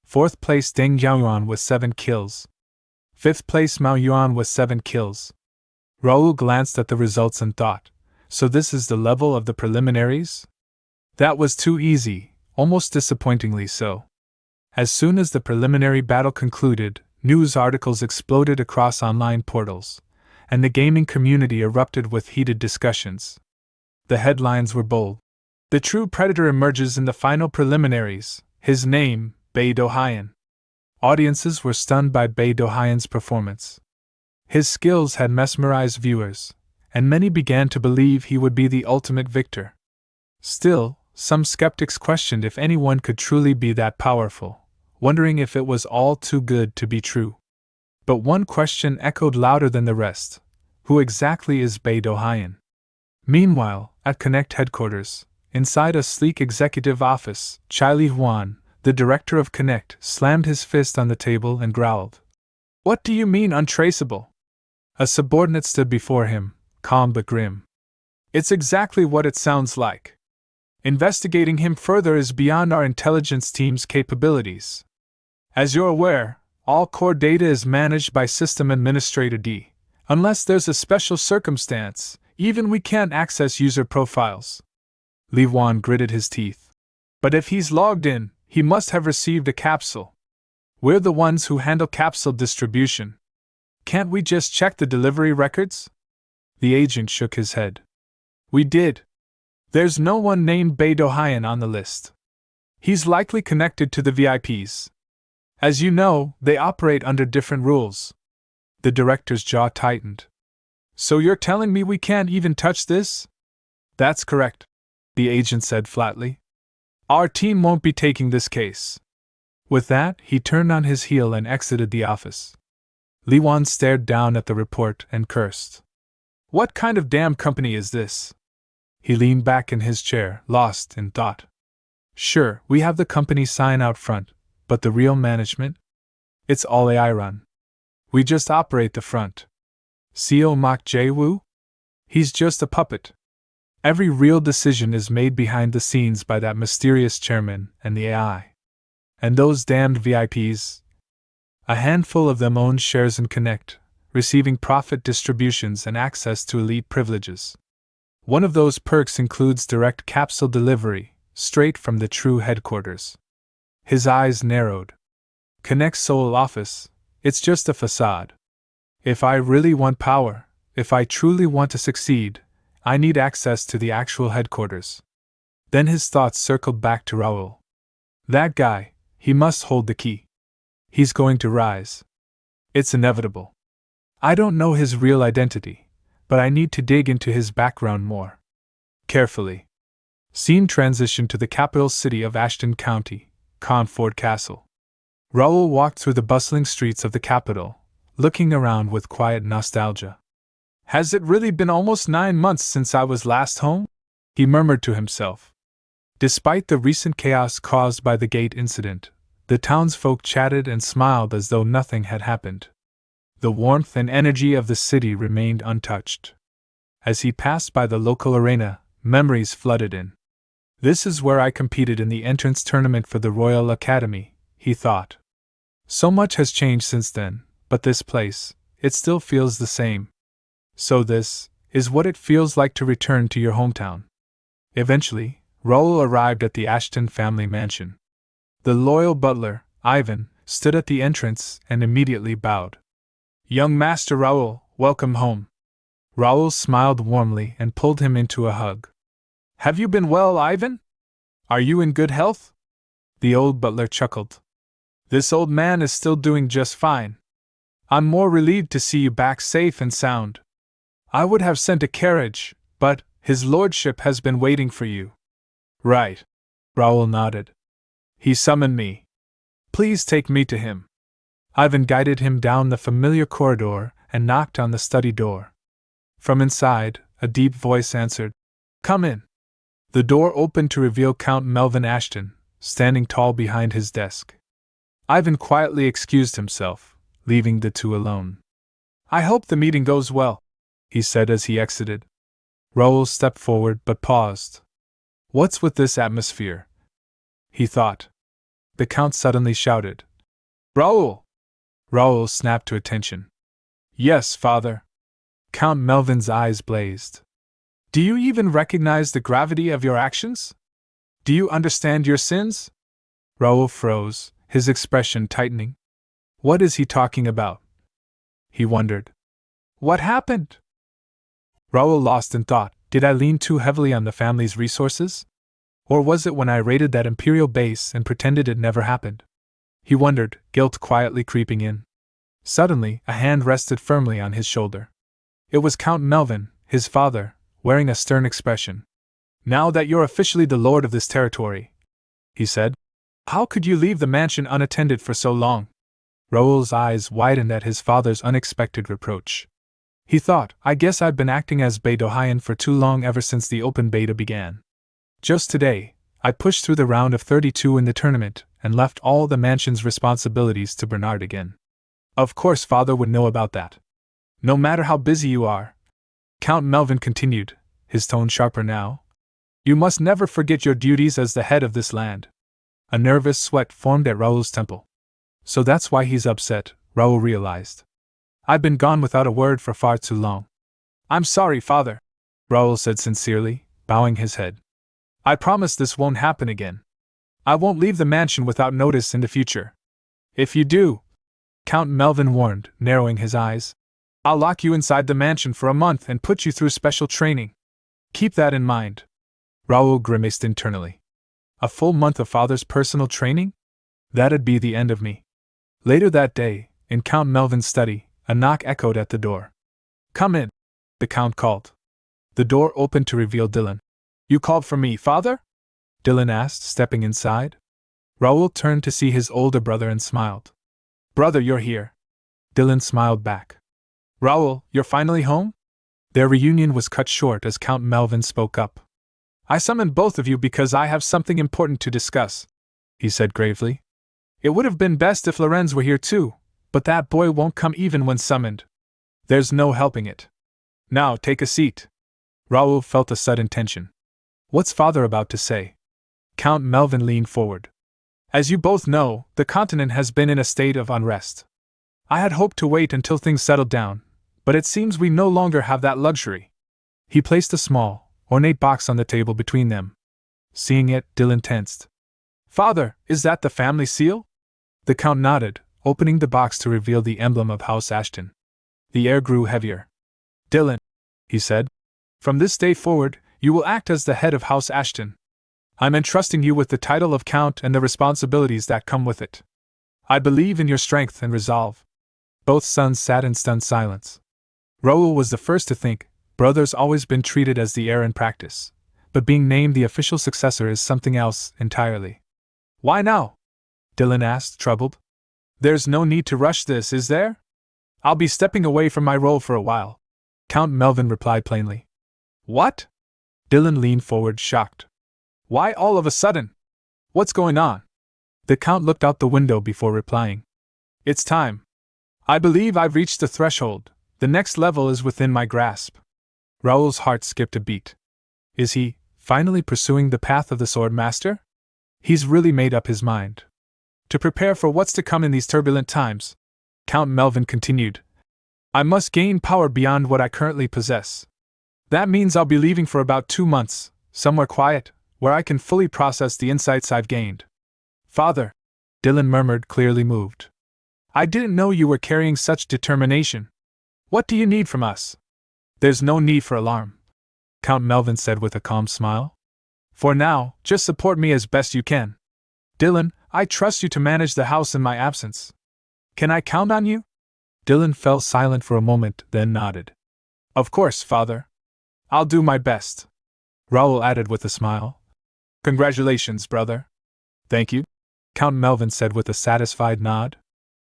Speaker 2: Fourth place Deng Yaoyuan with 7 kills. Fifth place Mao Yuan with 7 kills. Raul glanced at the results and thought, so this is the level of the preliminaries? That was too easy, almost disappointingly so. As soon as the preliminary battle concluded, news articles exploded across online portals, and the gaming community erupted with heated discussions. The headlines were bold. "The true predator emerges in the final preliminaries, his name, Bae DoHyun." Audiences were stunned by Bae DoHyun's performance. His skills had mesmerized viewers, and many began to believe he would be the ultimate victor. Still, some skeptics questioned if anyone could truly be that powerful, wondering if it was all too good to be true. But one question echoed louder than the rest: who exactly is Bae DoHyun? Meanwhile, at Connect headquarters, inside a sleek executive office, Chai Li Huan, the director of Connect, slammed his fist on the table and growled, "What do you mean untraceable?" A subordinate stood before him, calm but grim. "It's exactly what it sounds like. Investigating him further is beyond our intelligence team's capabilities. As you're aware, all core data is managed by System Administrator D. Unless there's a special circumstance, even we can't access user profiles." Li Wan gritted his teeth. "But if he's logged in, he must have received a capsule. We're the ones who handle capsule distribution. Can't we just check the delivery records? The agent shook his head. We did. There's no one named Bae DoHyun on the list. He's likely connected to the VIPs. As you know, they operate under different rules. The director's jaw tightened. So you're telling me we can't even touch this? That's correct, the agent said flatly. Our team won't be taking this case. With that, he turned on his heel and exited the office. Lee Wan stared down at the report and cursed. What kind of damn company is this? He leaned back in his chair, lost in thought. Sure, we have the company sign out front, but the real management? It's all AI run. We just operate the front. CO Mok Jae-woo? He's just a puppet. Every real decision is made behind the scenes by that mysterious chairman and the AI. And those damned VIPs? A handful of them own shares in Connect, receiving profit distributions and access to elite privileges. One of those perks includes direct capsule delivery, straight from the true headquarters. His eyes narrowed. Connect's sole office, it's just a facade. If I really want power, if I truly want to succeed, I need access to the actual headquarters. Then his thoughts circled back to Raul. That guy, he must hold the key. He's going to rise. It's inevitable. I don't know his real identity, but I need to dig into his background more carefully. Scene transition to the capital city of Ashton County, Conford Castle. Raul walked through the bustling streets of the capital, looking around with quiet nostalgia. Has it really been almost 9 months since I was last home? He murmured to himself. Despite the recent chaos caused by the gate incident, the townsfolk chatted and smiled as though nothing had happened. The warmth and energy of the city remained untouched. As he passed by the local arena, memories flooded in. This is where I competed in the entrance tournament for the Royal Academy, he thought. So much has changed since then, but this place, it still feels the same. So this is what it feels like to return to your hometown. Eventually, Raul arrived at the Ashton family mansion. The loyal butler, Ivan, stood at the entrance and immediately bowed. Young Master Raul, welcome home. Raul smiled warmly and pulled him into a hug. Have you been well, Ivan? Are you in good health? The old butler chuckled. This old man is still doing just fine. I'm more relieved to see you back safe and sound. I would have sent a carriage, but his lordship has been waiting for you. Right. Raul nodded. He summoned me. Please take me to him. Ivan guided him down the familiar corridor and knocked on the study door. From inside, a deep voice answered, Come in. The door opened to reveal Count Melvin Ashton, standing tall behind his desk. Ivan quietly excused himself, leaving the two alone. I hope the meeting goes well, he said as he exited. Raul stepped forward but paused. What's with this atmosphere? He thought. The Count suddenly shouted. Raul! Raul snapped to attention. Yes, father. Count Melvin's eyes blazed. Do you even recognize the gravity of your actions? Do you understand your sins? Raul froze, his expression tightening. What is he talking about? He wondered. What happened? Raul lost in thought. Did I lean too heavily on the family's resources? Or was it when I raided that imperial base and pretended it never happened? He wondered, guilt quietly creeping in. Suddenly, a hand rested firmly on his shoulder. It was Count Melvin, his father, wearing a stern expression. Now that you're officially the lord of this territory, he said, how could you leave the mansion unattended for so long? Raul's eyes widened at his father's unexpected reproach. He thought, I guess I've been acting as Bae DoHyun for too long ever since the open beta began. Just today, I pushed through the round of 32 in the tournament and left all the mansion's responsibilities to Bernard again. Of course father would know about that. No matter how busy you are, Count Melvin continued, his tone sharper now, you must never forget your duties as the head of this land. A nervous sweat formed at Raul's temple. So that's why he's upset, Raul realized. I've been gone without a word for far too long. I'm sorry, father, Raul said sincerely, bowing his head. I promise this won't happen again. I won't leave the mansion without notice in the future. If you do, Count Melvin warned, narrowing his eyes, I'll lock you inside the mansion for a month and put you through special training. Keep that in mind. Raul grimaced internally. A full month of father's personal training? That'd be the end of me. Later that day, in Count Melvin's study, a knock echoed at the door. Come in, the Count called. The door opened to reveal Dylan. You called for me, father? Dylan asked, stepping inside. Raul turned to see his older brother and smiled. Brother, you're here. Dylan smiled back. Raul, you're finally home? Their reunion was cut short as Count Melvin spoke up. I summoned both of you because I have something important to discuss, he said gravely. It would have been best if Lorenz were here too, but that boy won't come even when summoned. There's no helping it. Now, take a seat. Raul felt a sudden tension. What's father about to say? Count Melvin leaned forward. As you both know, the continent has been in a state of unrest. I had hoped to wait until things settled down, but it seems we no longer have that luxury. He placed a small, ornate box on the table between them. Seeing it, Dylan tensed. Father, is that the family seal? The Count nodded, opening the box to reveal the emblem of House Ashton. The air grew heavier. Dylan, he said, from this day forward, you will act as the head of House Ashton. I'm entrusting you with the title of Count and the responsibilities that come with it. I believe in your strength and resolve. Both sons sat in stunned silence. Raul was the first to think, brother's always been treated as the heir in practice, but being named the official successor is something else entirely. Why now? Dylan asked, troubled. There's no need to rush this, is there? I'll be stepping away from my role for a while, Count Melvin replied plainly. What? Dylan leaned forward, shocked. Why all of a sudden? What's going on? The Count looked out the window before replying. It's time. I believe I've reached the threshold. The next level is within my grasp. Raul's heart skipped a beat. Is he, finally pursuing the path of the Sword Master? He's really made up his mind. To prepare for what's to come in these turbulent times, Count Melvin continued, I must gain power beyond what I currently possess. That means I'll be leaving for about 2 months, somewhere quiet, where I can fully process the insights I've gained. Father, Dylan murmured, clearly moved. I didn't know you were carrying such determination. What do you need from us? There's no need for alarm, Count Melvin said with a calm smile. For now, just support me as best you can. Dylan, I trust you to manage the house in my absence. Can I count on you? Dylan fell silent for a moment, then nodded. Of course, father. I'll do my best, Raul added with a smile. Congratulations, brother. Thank you, Count Melvin said with a satisfied nod.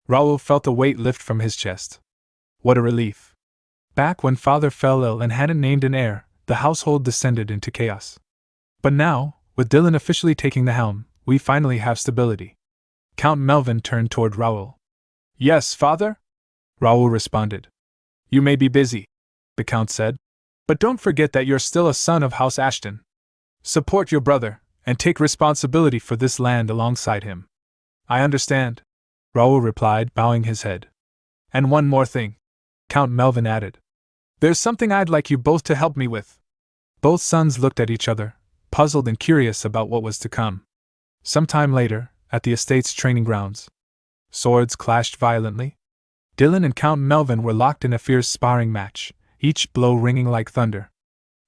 Speaker 2: Raul felt a weight lift from his chest. What a relief. Back when father fell ill and hadn't named an heir, the household descended into chaos. But now, with Dylan officially taking the helm, we finally have stability. Count Melvin turned toward Raul. Yes, father? Raul responded. You may be busy, the Count said, but don't forget that you're still a son of House Ashton. Support your brother, and take responsibility for this land alongside him. I understand, Raul replied, bowing his head. And one more thing, Count Melvin added. There's something I'd like you both to help me with. Both sons looked at each other, puzzled and curious about what was to come. Sometime later, at the estate's training grounds, swords clashed violently. Dylan and Count Melvin were locked in a fierce sparring match, each blow ringing like thunder.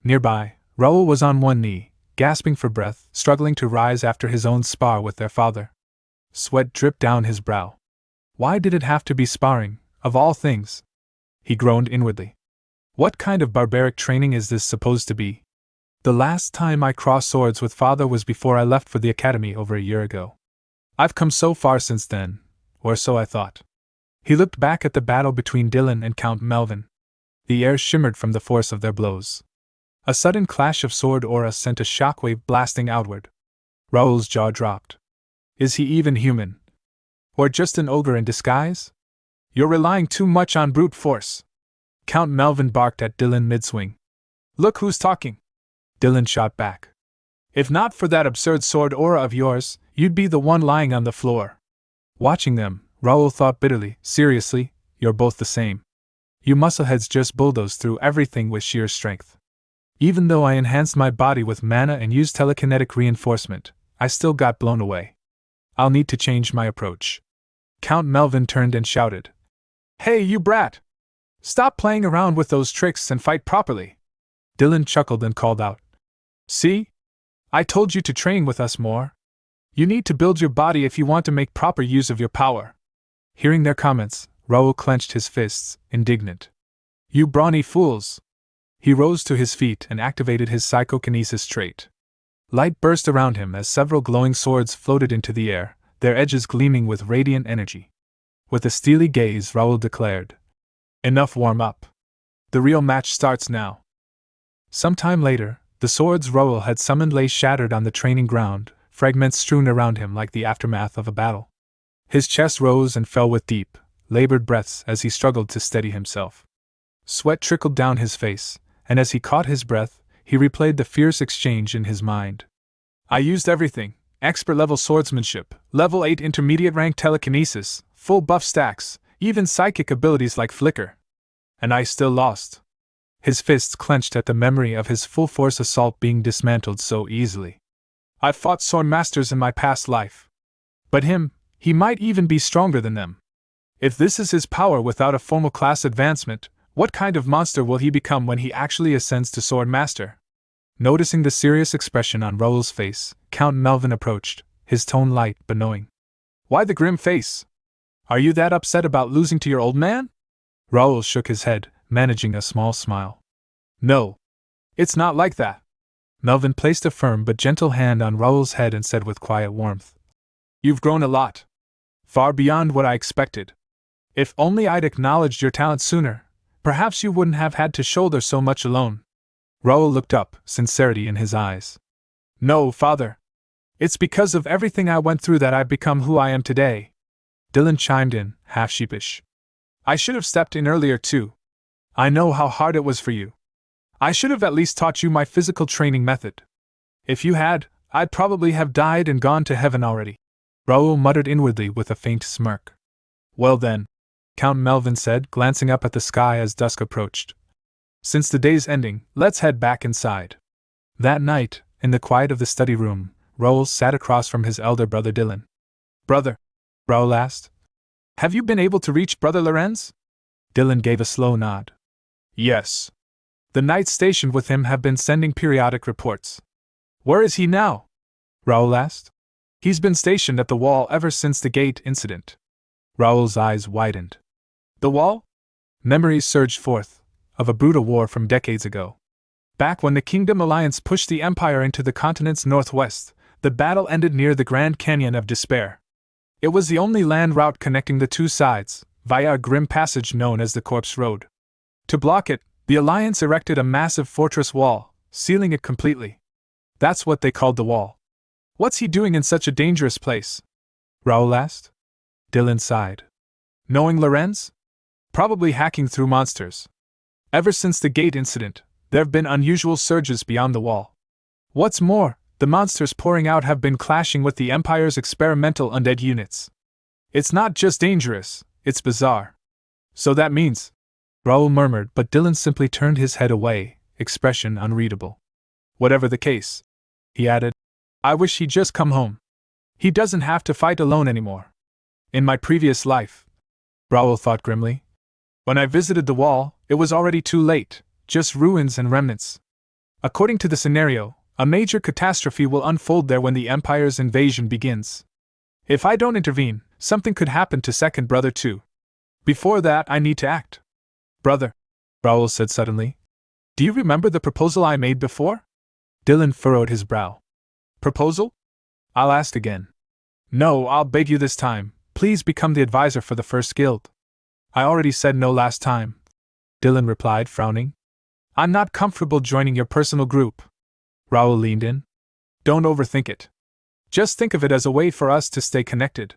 Speaker 2: Nearby, Raul was on one knee, gasping for breath, struggling to rise after his own spar with their father. Sweat dripped down his brow. Why did it have to be sparring, of all things? He groaned inwardly. What kind of barbaric training is this supposed to be? The last time I crossed swords with father was before I left for the academy over a year ago. I've come so far since then, or so I thought. He looked back at the battle between Dylan and Count Melvin. The air shimmered from the force of their blows. A sudden clash of sword auras sent a shockwave blasting outward. Raul's jaw dropped. Is he even human? Or just an ogre in disguise? You're relying too much on brute force. Count Melvin barked at Dylan mid-swing. Look who's talking. Dylan shot back. If not for that absurd sword aura of yours, you'd be the one lying on the floor. Watching them, Raul thought bitterly, seriously, you're both the same. You muscleheads just bulldoze through everything with sheer strength. Even though I enhanced my body with mana and used telekinetic reinforcement, I still got blown away. I'll need to change my approach. Count Melvin turned and shouted. Hey, you brat! Stop playing around with those tricks and fight properly. Dylan chuckled and called out. See? I told you to train with us more. You need to build your body if you want to make proper use of your power. Hearing their comments, Raul clenched his fists, indignant. You brawny fools! He rose to his feet and activated his psychokinesis trait. Light burst around him as several glowing swords floated into the air, their edges gleaming with radiant energy. With a steely gaze, Raul declared, Enough warm up. The real match starts now. Some time later, the swords Raul had summoned lay shattered on the training ground, fragments strewn around him like the aftermath of a battle. His chest rose and fell with deep, labored breaths as he struggled to steady himself. Sweat trickled down his face, and as he caught his breath, he replayed the fierce exchange in his mind. I used everything: expert-level swordsmanship, level 8 intermediate-rank telekinesis, full buff stacks, even psychic abilities like flicker. And I still lost. His fists clenched at the memory of his full-force assault being dismantled so easily. I've fought sword masters in my past life. But he might even be stronger than them. If this is his power without a formal class advancement, what kind of monster will he become when he actually ascends to Sword Master? Noticing the serious expression on Raul's face, Count Melvin approached, his tone light but knowing. Why the grim face? Are you that upset about losing to your old man? Raul shook his head, managing a small smile. No. It's not like that. Melvin placed a firm but gentle hand on Raul's head and said with quiet warmth. You've grown a lot. Far beyond what I expected. If only I'd acknowledged your talent sooner, perhaps you wouldn't have had to shoulder so much alone. Raul looked up, sincerity in his eyes. No, father. It's because of everything I went through that I've become who I am today. Dylan chimed in, half sheepish. I should have stepped in earlier too. I know how hard it was for you. I should have at least taught you my physical training method. If you had, I'd probably have died and gone to heaven already. Raul muttered inwardly with a faint smirk. Well then, Count Melvin said, glancing up at the sky as dusk approached. Since the day's ending, let's head back inside. That night, in the quiet of the study room, Raul sat across from his elder brother Dylan. Brother? Raul asked. Have you been able to reach Brother Lorenz? Dylan gave a slow nod. Yes. The knights stationed with him have been sending periodic reports. Where is he now? Raul asked. He's been stationed at the wall ever since the gate incident. Raul's eyes widened. The wall? Memories surged forth, of a brutal war from decades ago. Back when the Kingdom Alliance pushed the Empire into the continent's northwest, the battle ended near the Grand Canyon of Despair. It was the only land route connecting the two sides, via a grim passage known as the Corpse Road. To block it, the Alliance erected a massive fortress wall, sealing it completely. That's what they called the wall. What's he doing in such a dangerous place? Raul asked. Dylan sighed. Knowing Lorenz? Probably hacking through monsters. Ever since the gate incident, there have been unusual surges beyond the wall. What's more, the monsters pouring out have been clashing with the Empire's experimental undead units. It's not just dangerous, it's bizarre. So that means... Raul murmured, but Dylan simply turned his head away, expression unreadable. Whatever the case, he added, I wish he'd just come home. He doesn't have to fight alone anymore. In my previous life, Raul thought grimly, when I visited the wall, it was already too late, just ruins and remnants. According to the scenario, a major catastrophe will unfold there when the Empire's invasion begins. If I don't intervene, something could happen to Second Brother too. Before that, I need to act. Brother, Raul said suddenly, do you remember the proposal I made before? Dylan furrowed his brow. Proposal? I'll ask again. No, I'll beg you this time, please become the advisor for the first guild. I already said no last time. Dylan replied, frowning. I'm not comfortable joining your personal group. Raul leaned in. Don't overthink it. Just think of it as a way for us to stay connected.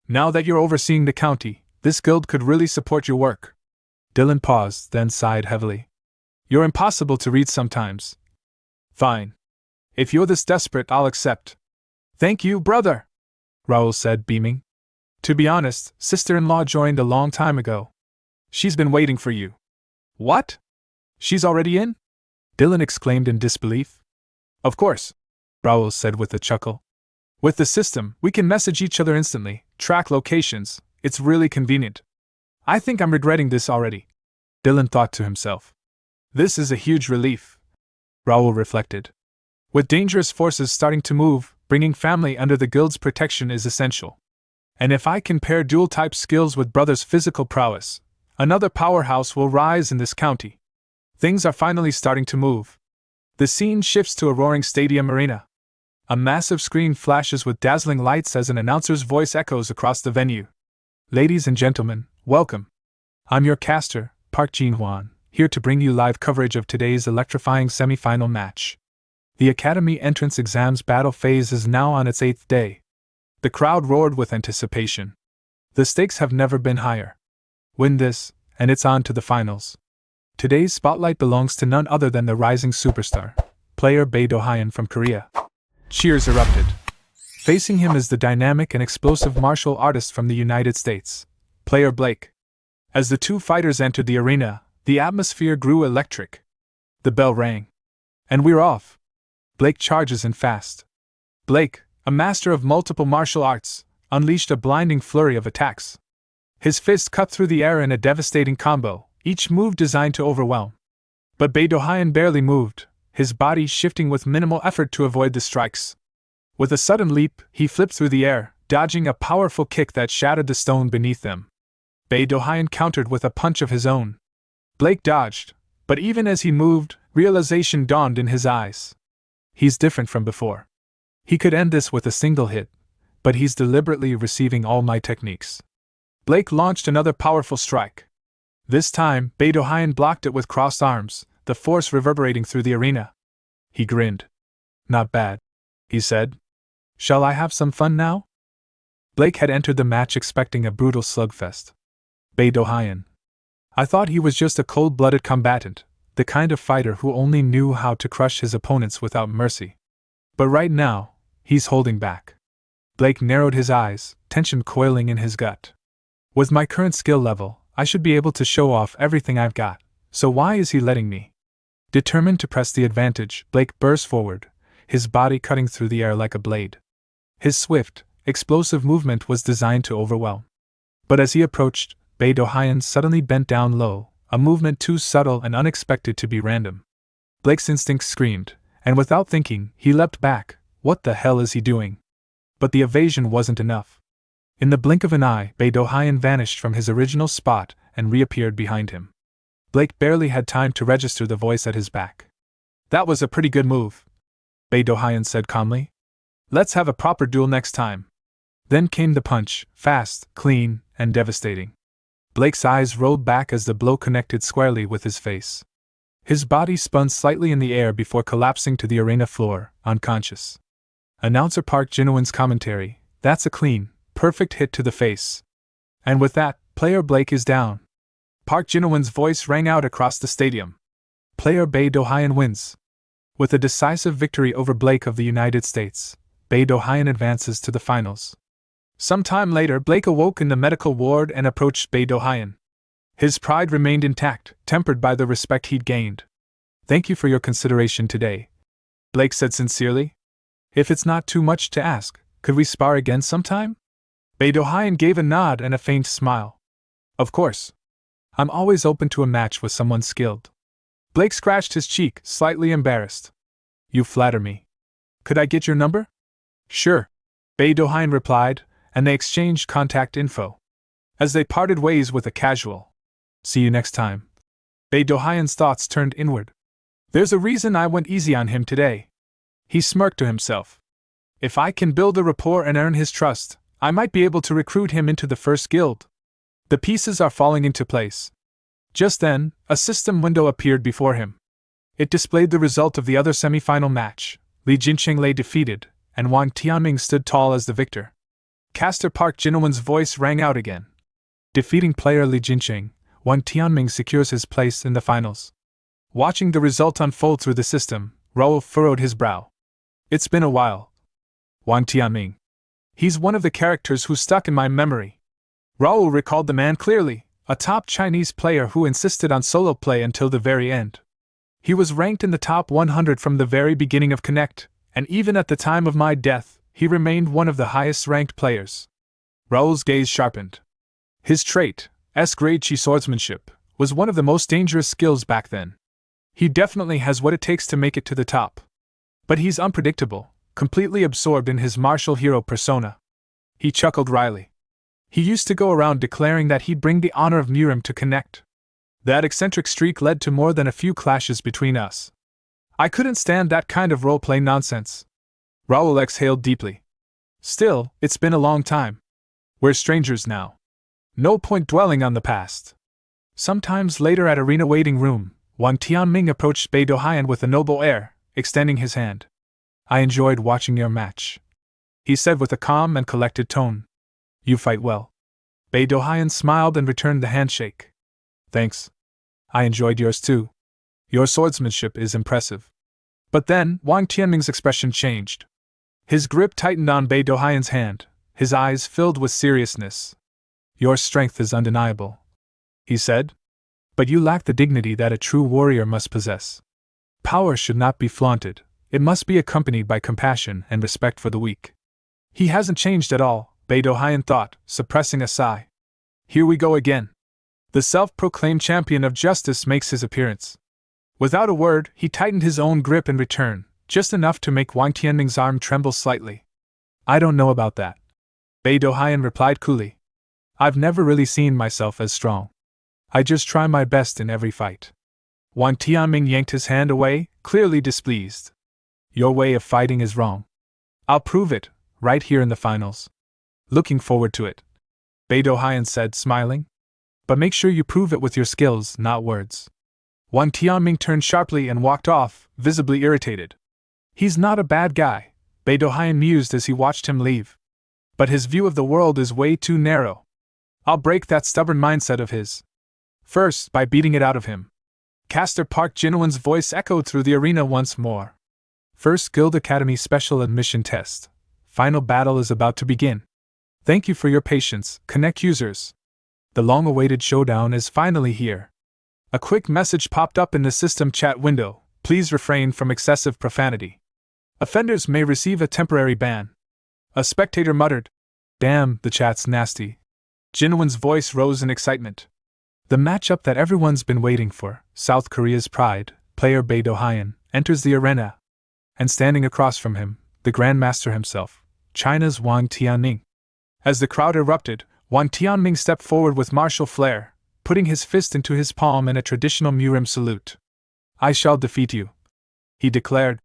Speaker 2: Now that you're overseeing the county, this guild could really support your work. Dylan paused, then sighed heavily. You're impossible to read sometimes. Fine. If you're this desperate, I'll accept. Thank you, brother, Raul said, beaming. To be honest, sister-in-law joined a long time ago. She's been waiting for you. What? She's already in? Dylan exclaimed in disbelief. Of course, Raul said with a chuckle. With the system, we can message each other instantly, track locations, it's really convenient. I think I'm regretting this already. Dylan thought to himself. This is a huge relief. Raul reflected. With dangerous forces starting to move, bringing family under the guild's protection is essential. And if I can pair dual-type skills with brother's physical prowess, another powerhouse will rise in this county. Things are finally starting to move. The scene shifts to a roaring stadium arena. A massive screen flashes with dazzling lights as an announcer's voice echoes across the venue. Ladies and gentlemen, welcome. I'm your caster, Park Jin-hwan, here to bring you live coverage of today's electrifying semi-final match. The Academy entrance exams battle phase is now on its 8th day. The crowd roared with anticipation. The stakes have never been higher. Win this, and it's on to the finals. Today's spotlight belongs to none other than the rising superstar, player Bae DoHyun from Korea. Cheers erupted. Facing him is the dynamic and explosive martial artist from the United States, player Blake. As the two fighters entered the arena, the atmosphere grew electric. The bell rang. And we're off. Blake charges in fast. Blake, a master of multiple martial arts, unleashed a blinding flurry of attacks. His fists cut through the air in a devastating combo, each move designed to overwhelm. But Bae DoHyun barely moved, his body shifting with minimal effort to avoid the strikes. With a sudden leap, he flipped through the air, dodging a powerful kick that shattered the stone beneath them. Bae DoHyun countered with a punch of his own. Blake dodged, but even as he moved, realization dawned in his eyes. He's different from before. He could end this with a single hit, but he's deliberately receiving all my techniques. Blake launched another powerful strike. This time, Bae DoHyun blocked it with crossed arms, the force reverberating through the arena. He grinned. Not bad, he said. Shall I have some fun now? Blake had entered the match expecting a brutal slugfest. Bae DoHyun. I thought he was just a cold-blooded combatant, the kind of fighter who only knew how to crush his opponents without mercy. But right now, he's holding back. Blake narrowed his eyes, tension coiling in his gut. With my current skill level, I should be able to show off everything I've got, so why is he letting me? Determined to press the advantage, Blake burst forward, his body cutting through the air like a blade. His swift, explosive movement was designed to overwhelm. But as he approached, Bae DoHyun suddenly bent down low, a movement too subtle and unexpected to be random. Blake's instincts screamed, and without thinking, he leapt back. What the hell is he doing? But the evasion wasn't enough. In the blink of an eye, Bae DoHyun vanished from his original spot and reappeared behind him. Blake barely had time to register the voice at his back. That was a pretty good move, Bae DoHyun said calmly. Let's have a proper duel next time. Then came the punch, fast, clean, and devastating. Blake's eyes rolled back as the blow connected squarely with his face. His body spun slightly in the air before collapsing to the arena floor, unconscious. Announcer Park Jin-hwan's commentary, that's a clean, perfect hit to the face. And with that, player Blake is down. Park Jin-hwan's voice rang out across the stadium. Player Bae DoHyun wins. With a decisive victory over Blake of the United States, Bae DoHyun advances to the finals. Some time later, Blake awoke in the medical ward and approached Bae DoHyun. His pride remained intact, tempered by the respect he'd gained. Thank you for your consideration today, Blake said sincerely. If it's not too much to ask, could we spar again sometime? Bae DoHyun gave a nod and a faint smile. Of course. I'm always open to a match with someone skilled. Blake scratched his cheek, slightly embarrassed. You flatter me. Could I get your number? Sure, Bae DoHyun replied, and they exchanged contact info. As they parted ways with a casual, see you next time, Bae DoHyun's thoughts turned inward. There's a reason I went easy on him today. He smirked to himself. If I can build a rapport and earn his trust, I might be able to recruit him into the first guild. The pieces are falling into place. Just then, a system window appeared before him. It displayed the result of the other semi-final match. Li Jincheng lay defeated, and Wang Tianming stood tall as the victor. Caster Park Jin-hwan's voice rang out again. Defeating player Li Jincheng, Wang Tianming secures his place in the finals. Watching the result unfold through the system, Raul furrowed his brow. It's been a while. Wang Tianming. He's one of the characters who stuck in my memory. Raul recalled the man clearly, a top Chinese player who insisted on solo play until the very end. He was ranked in the top 100 from the very beginning of Connect, and even at the time of my death, he remained one of the highest-ranked players. Raul's gaze sharpened. His trait, S-grade Chi swordsmanship, was one of the most dangerous skills back then. He definitely has what it takes to make it to the top. But he's unpredictable, completely absorbed in his martial hero persona. He chuckled wryly. He used to go around declaring that he'd bring the honor of Murim to connect. That eccentric streak led to more than a few clashes between us. I couldn't stand that kind of roleplay nonsense. Raul exhaled deeply. Still, it's been a long time. We're strangers now. No point dwelling on the past. Sometimes later at arena waiting room, Wang Tianming approached Bae DoHyun with a noble air, extending his hand. I enjoyed watching your match, he said with a calm and collected tone. You fight well. Bae DoHyun smiled and returned the handshake. Thanks. I enjoyed yours too. Your swordsmanship is impressive. But then, Wang Tianming's expression changed. His grip tightened on Bae DoHyun's hand, his eyes filled with seriousness. Your strength is undeniable, he said. But you lack the dignity that a true warrior must possess. Power should not be flaunted, it must be accompanied by compassion and respect for the weak. He hasn't changed at all, Bae DoHyun thought, suppressing a sigh. Here we go again. The self-proclaimed champion of justice makes his appearance. Without a word, he tightened his own grip in return, just enough to make Wang Tianming's arm tremble slightly. I don't know about that, Bae DoHyun replied coolly. I've never really seen myself as strong. I just try my best in every fight. Wang Tianming yanked his hand away, clearly displeased. Your way of fighting is wrong. I'll prove it, right here in the finals. Looking forward to it, Bae DoHyun said, smiling. But make sure you prove it with your skills, not words. Wang Tianming turned sharply and walked off, visibly irritated. He's not a bad guy, Bae DoHyun mused as he watched him leave. But his view of the world is way too narrow. I'll break that stubborn mindset of his. First, by beating it out of him. Caster Park Jinwon's voice echoed through the arena once more. First Guild Academy Special Admission Test. Final battle is about to begin. Thank you for your patience, Connect users. The long-awaited showdown is finally here. A quick message popped up in the system chat window. Please refrain from excessive profanity. Offenders may receive a temporary ban. A spectator muttered, Damn, the chat's nasty. Jinwon's voice rose in excitement. The matchup that everyone's been waiting for, South Korea's pride, player Bae DoHyun, enters the arena. And standing across from him, the Grandmaster himself, China's Wang Tianming. As the crowd erupted, Wang Tianming stepped forward with martial flair, putting his fist into his palm in a traditional Murim salute. I shall defeat you, he declared,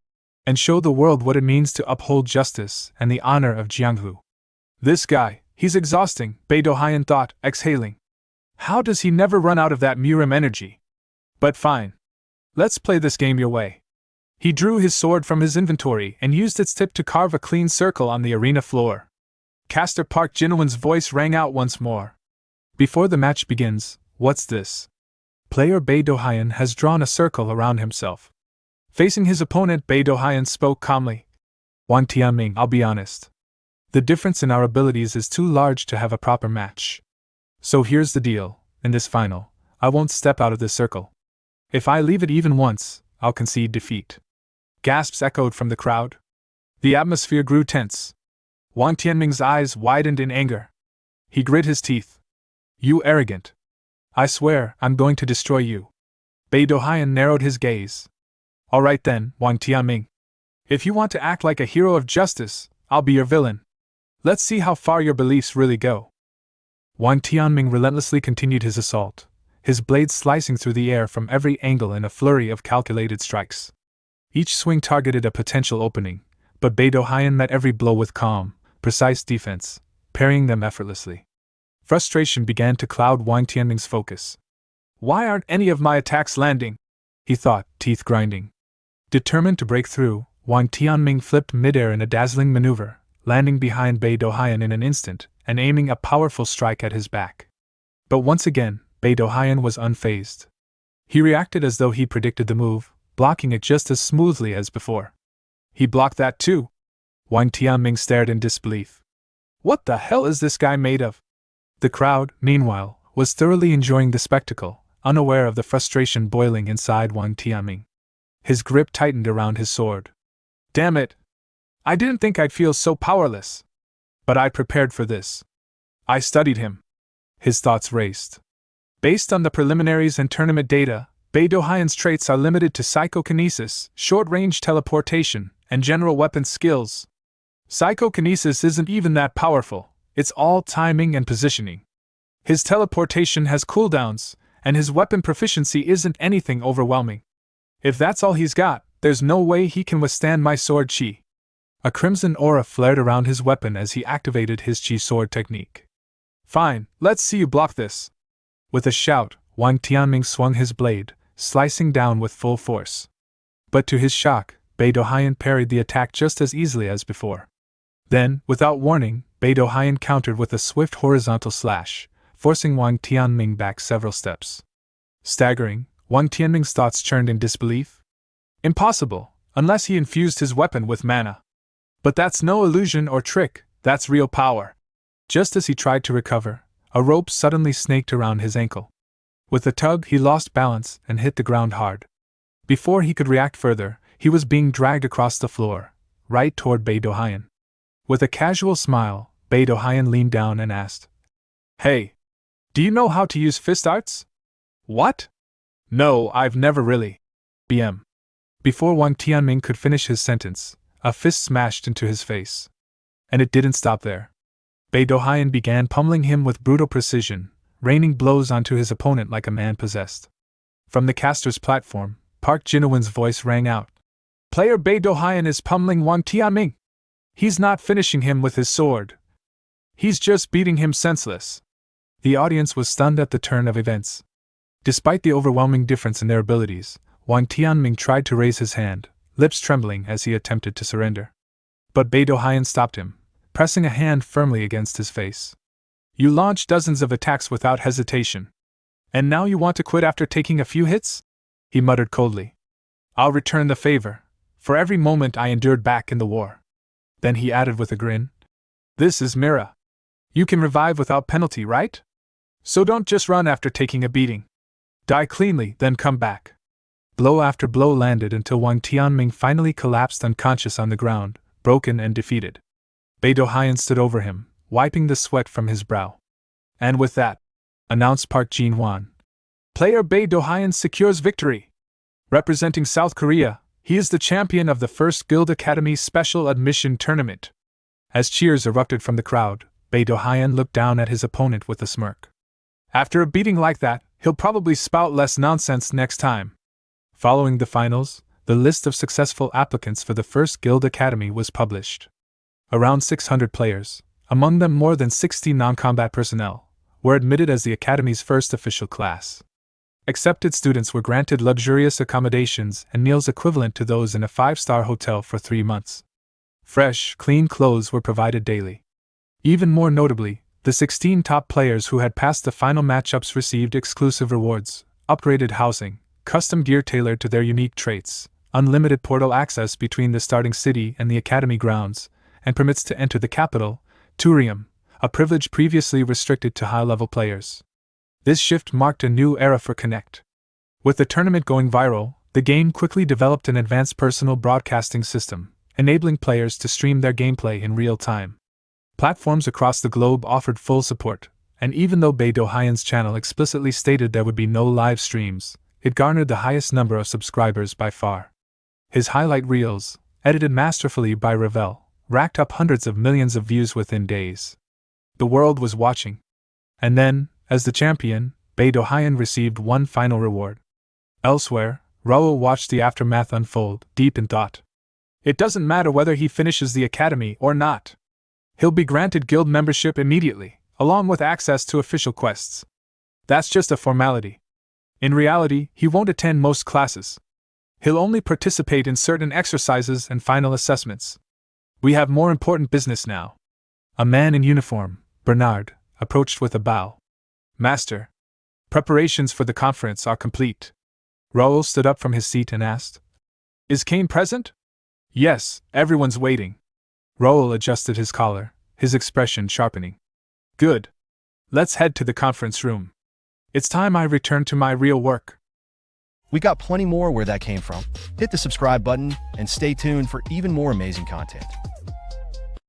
Speaker 2: and show the world what it means to uphold justice and the honor of Jianghu. This guy, he's exhausting, Bae DoHyun thought, exhaling. How does he never run out of that Murim energy? But fine. Let's play this game your way. He drew his sword from his inventory and used its tip to carve a clean circle on the arena floor. Caster Park Jinwon's voice rang out once more. Before the match begins, what's this? Player Bae DoHyun has drawn a circle around himself. Facing his opponent, Bae DoHyun spoke calmly. Wang Tianming, I'll be honest. The difference in our abilities is too large to have a proper match. So here's the deal, in this final, I won't step out of this circle. If I leave it even once, I'll concede defeat. Gasps echoed from the crowd. The atmosphere grew tense. Wang Tianming's eyes widened in anger. He grit his teeth. You arrogant. I swear, I'm going to destroy you. Bae DoHyun narrowed his gaze. All right then, Wang Tianming. If you want to act like a hero of justice, I'll be your villain. Let's see how far your beliefs really go. Wang Tianming relentlessly continued his assault, his blades slicing through the air from every angle in a flurry of calculated strikes. Each swing targeted a potential opening, but Bae DoHyun met every blow with calm, precise defense, parrying them effortlessly. Frustration began to cloud Wang Tianming's focus. Why aren't any of my attacks landing? He thought, teeth grinding. Determined to break through, Wang Tianming flipped midair in a dazzling maneuver, landing behind Bae DoHyun in an instant, and aiming a powerful strike at his back. But once again, Bae DoHyun was unfazed. He reacted as though he predicted the move, blocking it just as smoothly as before. He blocked that too. Wang Tianming stared in disbelief. What the hell is this guy made of? The crowd, meanwhile, was thoroughly enjoying the spectacle, unaware of the frustration boiling inside Wang Tianming. His grip tightened around his sword. Damn it! I didn't think I'd feel so powerless. But I prepared for this. I studied him. His thoughts raced. Based on the preliminaries and tournament data, Bae DoHyun's traits are limited to psychokinesis, short-range teleportation, and general weapon skills. Psychokinesis isn't even that powerful, it's all timing and positioning. His teleportation has cooldowns, and his weapon proficiency isn't anything overwhelming. If that's all he's got, there's no way he can withstand my sword chi. A crimson aura flared around his weapon as he activated his chi sword technique. Fine, let's see you block this. With a shout, Wang Tianming swung his blade, slicing down with full force. But to his shock, Bae DoHyun parried the attack just as easily as before. Then, without warning, Bae DoHyun countered with a swift horizontal slash, forcing Wang Tianming back several steps. Staggering, Wang Tianming's thoughts churned in disbelief. Impossible, unless he infused his weapon with mana. But that's no illusion or trick, that's real power. Just as he tried to recover, a rope suddenly snaked around his ankle. With a tug, he lost balance and hit the ground hard. Before he could react further, he was being dragged across the floor, right toward Bae DoHyun. With a casual smile, Bae DoHyun leaned down and asked, "Hey, do you know how to use fist arts?" "What?" "No, I've never really." BM. Before Wang Tianming could finish his sentence, a fist smashed into his face. And it didn't stop there. Bae DoHyun began pummeling him with brutal precision, raining blows onto his opponent like a man possessed. From the caster's platform, Park Jinwon's voice rang out. "Player Bae DoHyun is pummeling Wang Tianming. He's not finishing him with his sword. He's just beating him senseless." The audience was stunned at the turn of events. Despite the overwhelming difference in their abilities, Wang Tianming tried to raise his hand, lips trembling as he attempted to surrender. But Bae DoHyun stopped him, pressing a hand firmly against his face. "You launched dozens of attacks without hesitation. And now you want to quit after taking a few hits?" He muttered coldly. "I'll return the favor, for every moment I endured back in the war." Then he added with a grin, "This is Mira. You can revive without penalty, right? So don't just run after taking a beating. Die cleanly, then come back." Blow after blow landed until Wang Tianming finally collapsed unconscious on the ground, broken and defeated. Bae DoHyun stood over him, wiping the sweat from his brow. "And with that," announced Park Jin-hwan, "player Bae DoHyun secures victory. Representing South Korea, he is the champion of the first Guild Academy Special Admission Tournament." As cheers erupted from the crowd, Bae DoHyun looked down at his opponent with a smirk. "After a beating like that, he'll probably spout less nonsense next time." Following the finals, the list of successful applicants for the first Guild Academy was published. Around 600 players, among them more than 60 non-combat personnel, were admitted as the Academy's first official class. Accepted students were granted luxurious accommodations and meals equivalent to those in a 5-star hotel for 3 months. Fresh, clean clothes were provided daily. Even more notably, the 16 top players who had passed the final matchups received exclusive rewards, upgraded housing, custom gear tailored to their unique traits, unlimited portal access between the starting city and the Academy grounds, and permits to enter the capital, Turium, a privilege previously restricted to high-level players. This shift marked a new era for Connect. With the tournament going viral, the game quickly developed an advanced personal broadcasting system, enabling players to stream their gameplay in real time. Platforms across the globe offered full support, and even though Bae DoHyun's channel explicitly stated there would be no live streams, it garnered the highest number of subscribers by far. His highlight reels, edited masterfully by Raul, racked up hundreds of millions of views within days. The world was watching. And then, as the champion, Bae DoHyun received one final reward. Elsewhere, Raul watched the aftermath unfold, deep in thought. It doesn't matter whether he finishes the academy or not. He'll be granted guild membership immediately, along with access to official quests. That's just a formality. In reality, he won't attend most classes. He'll only participate in certain exercises and final assessments. We have more important business now. A man in uniform, Bernard, approached with a bow. "Master, preparations for the conference are complete." Raul stood up from his seat and asked, "Is Kane present?" "Yes, everyone's waiting." Raul adjusted his collar, his expression sharpening. "Good. Let's head to the conference room. It's time I return to my real work."
Speaker 4: We got plenty more where that came from. Hit the subscribe button and stay tuned for even more amazing content.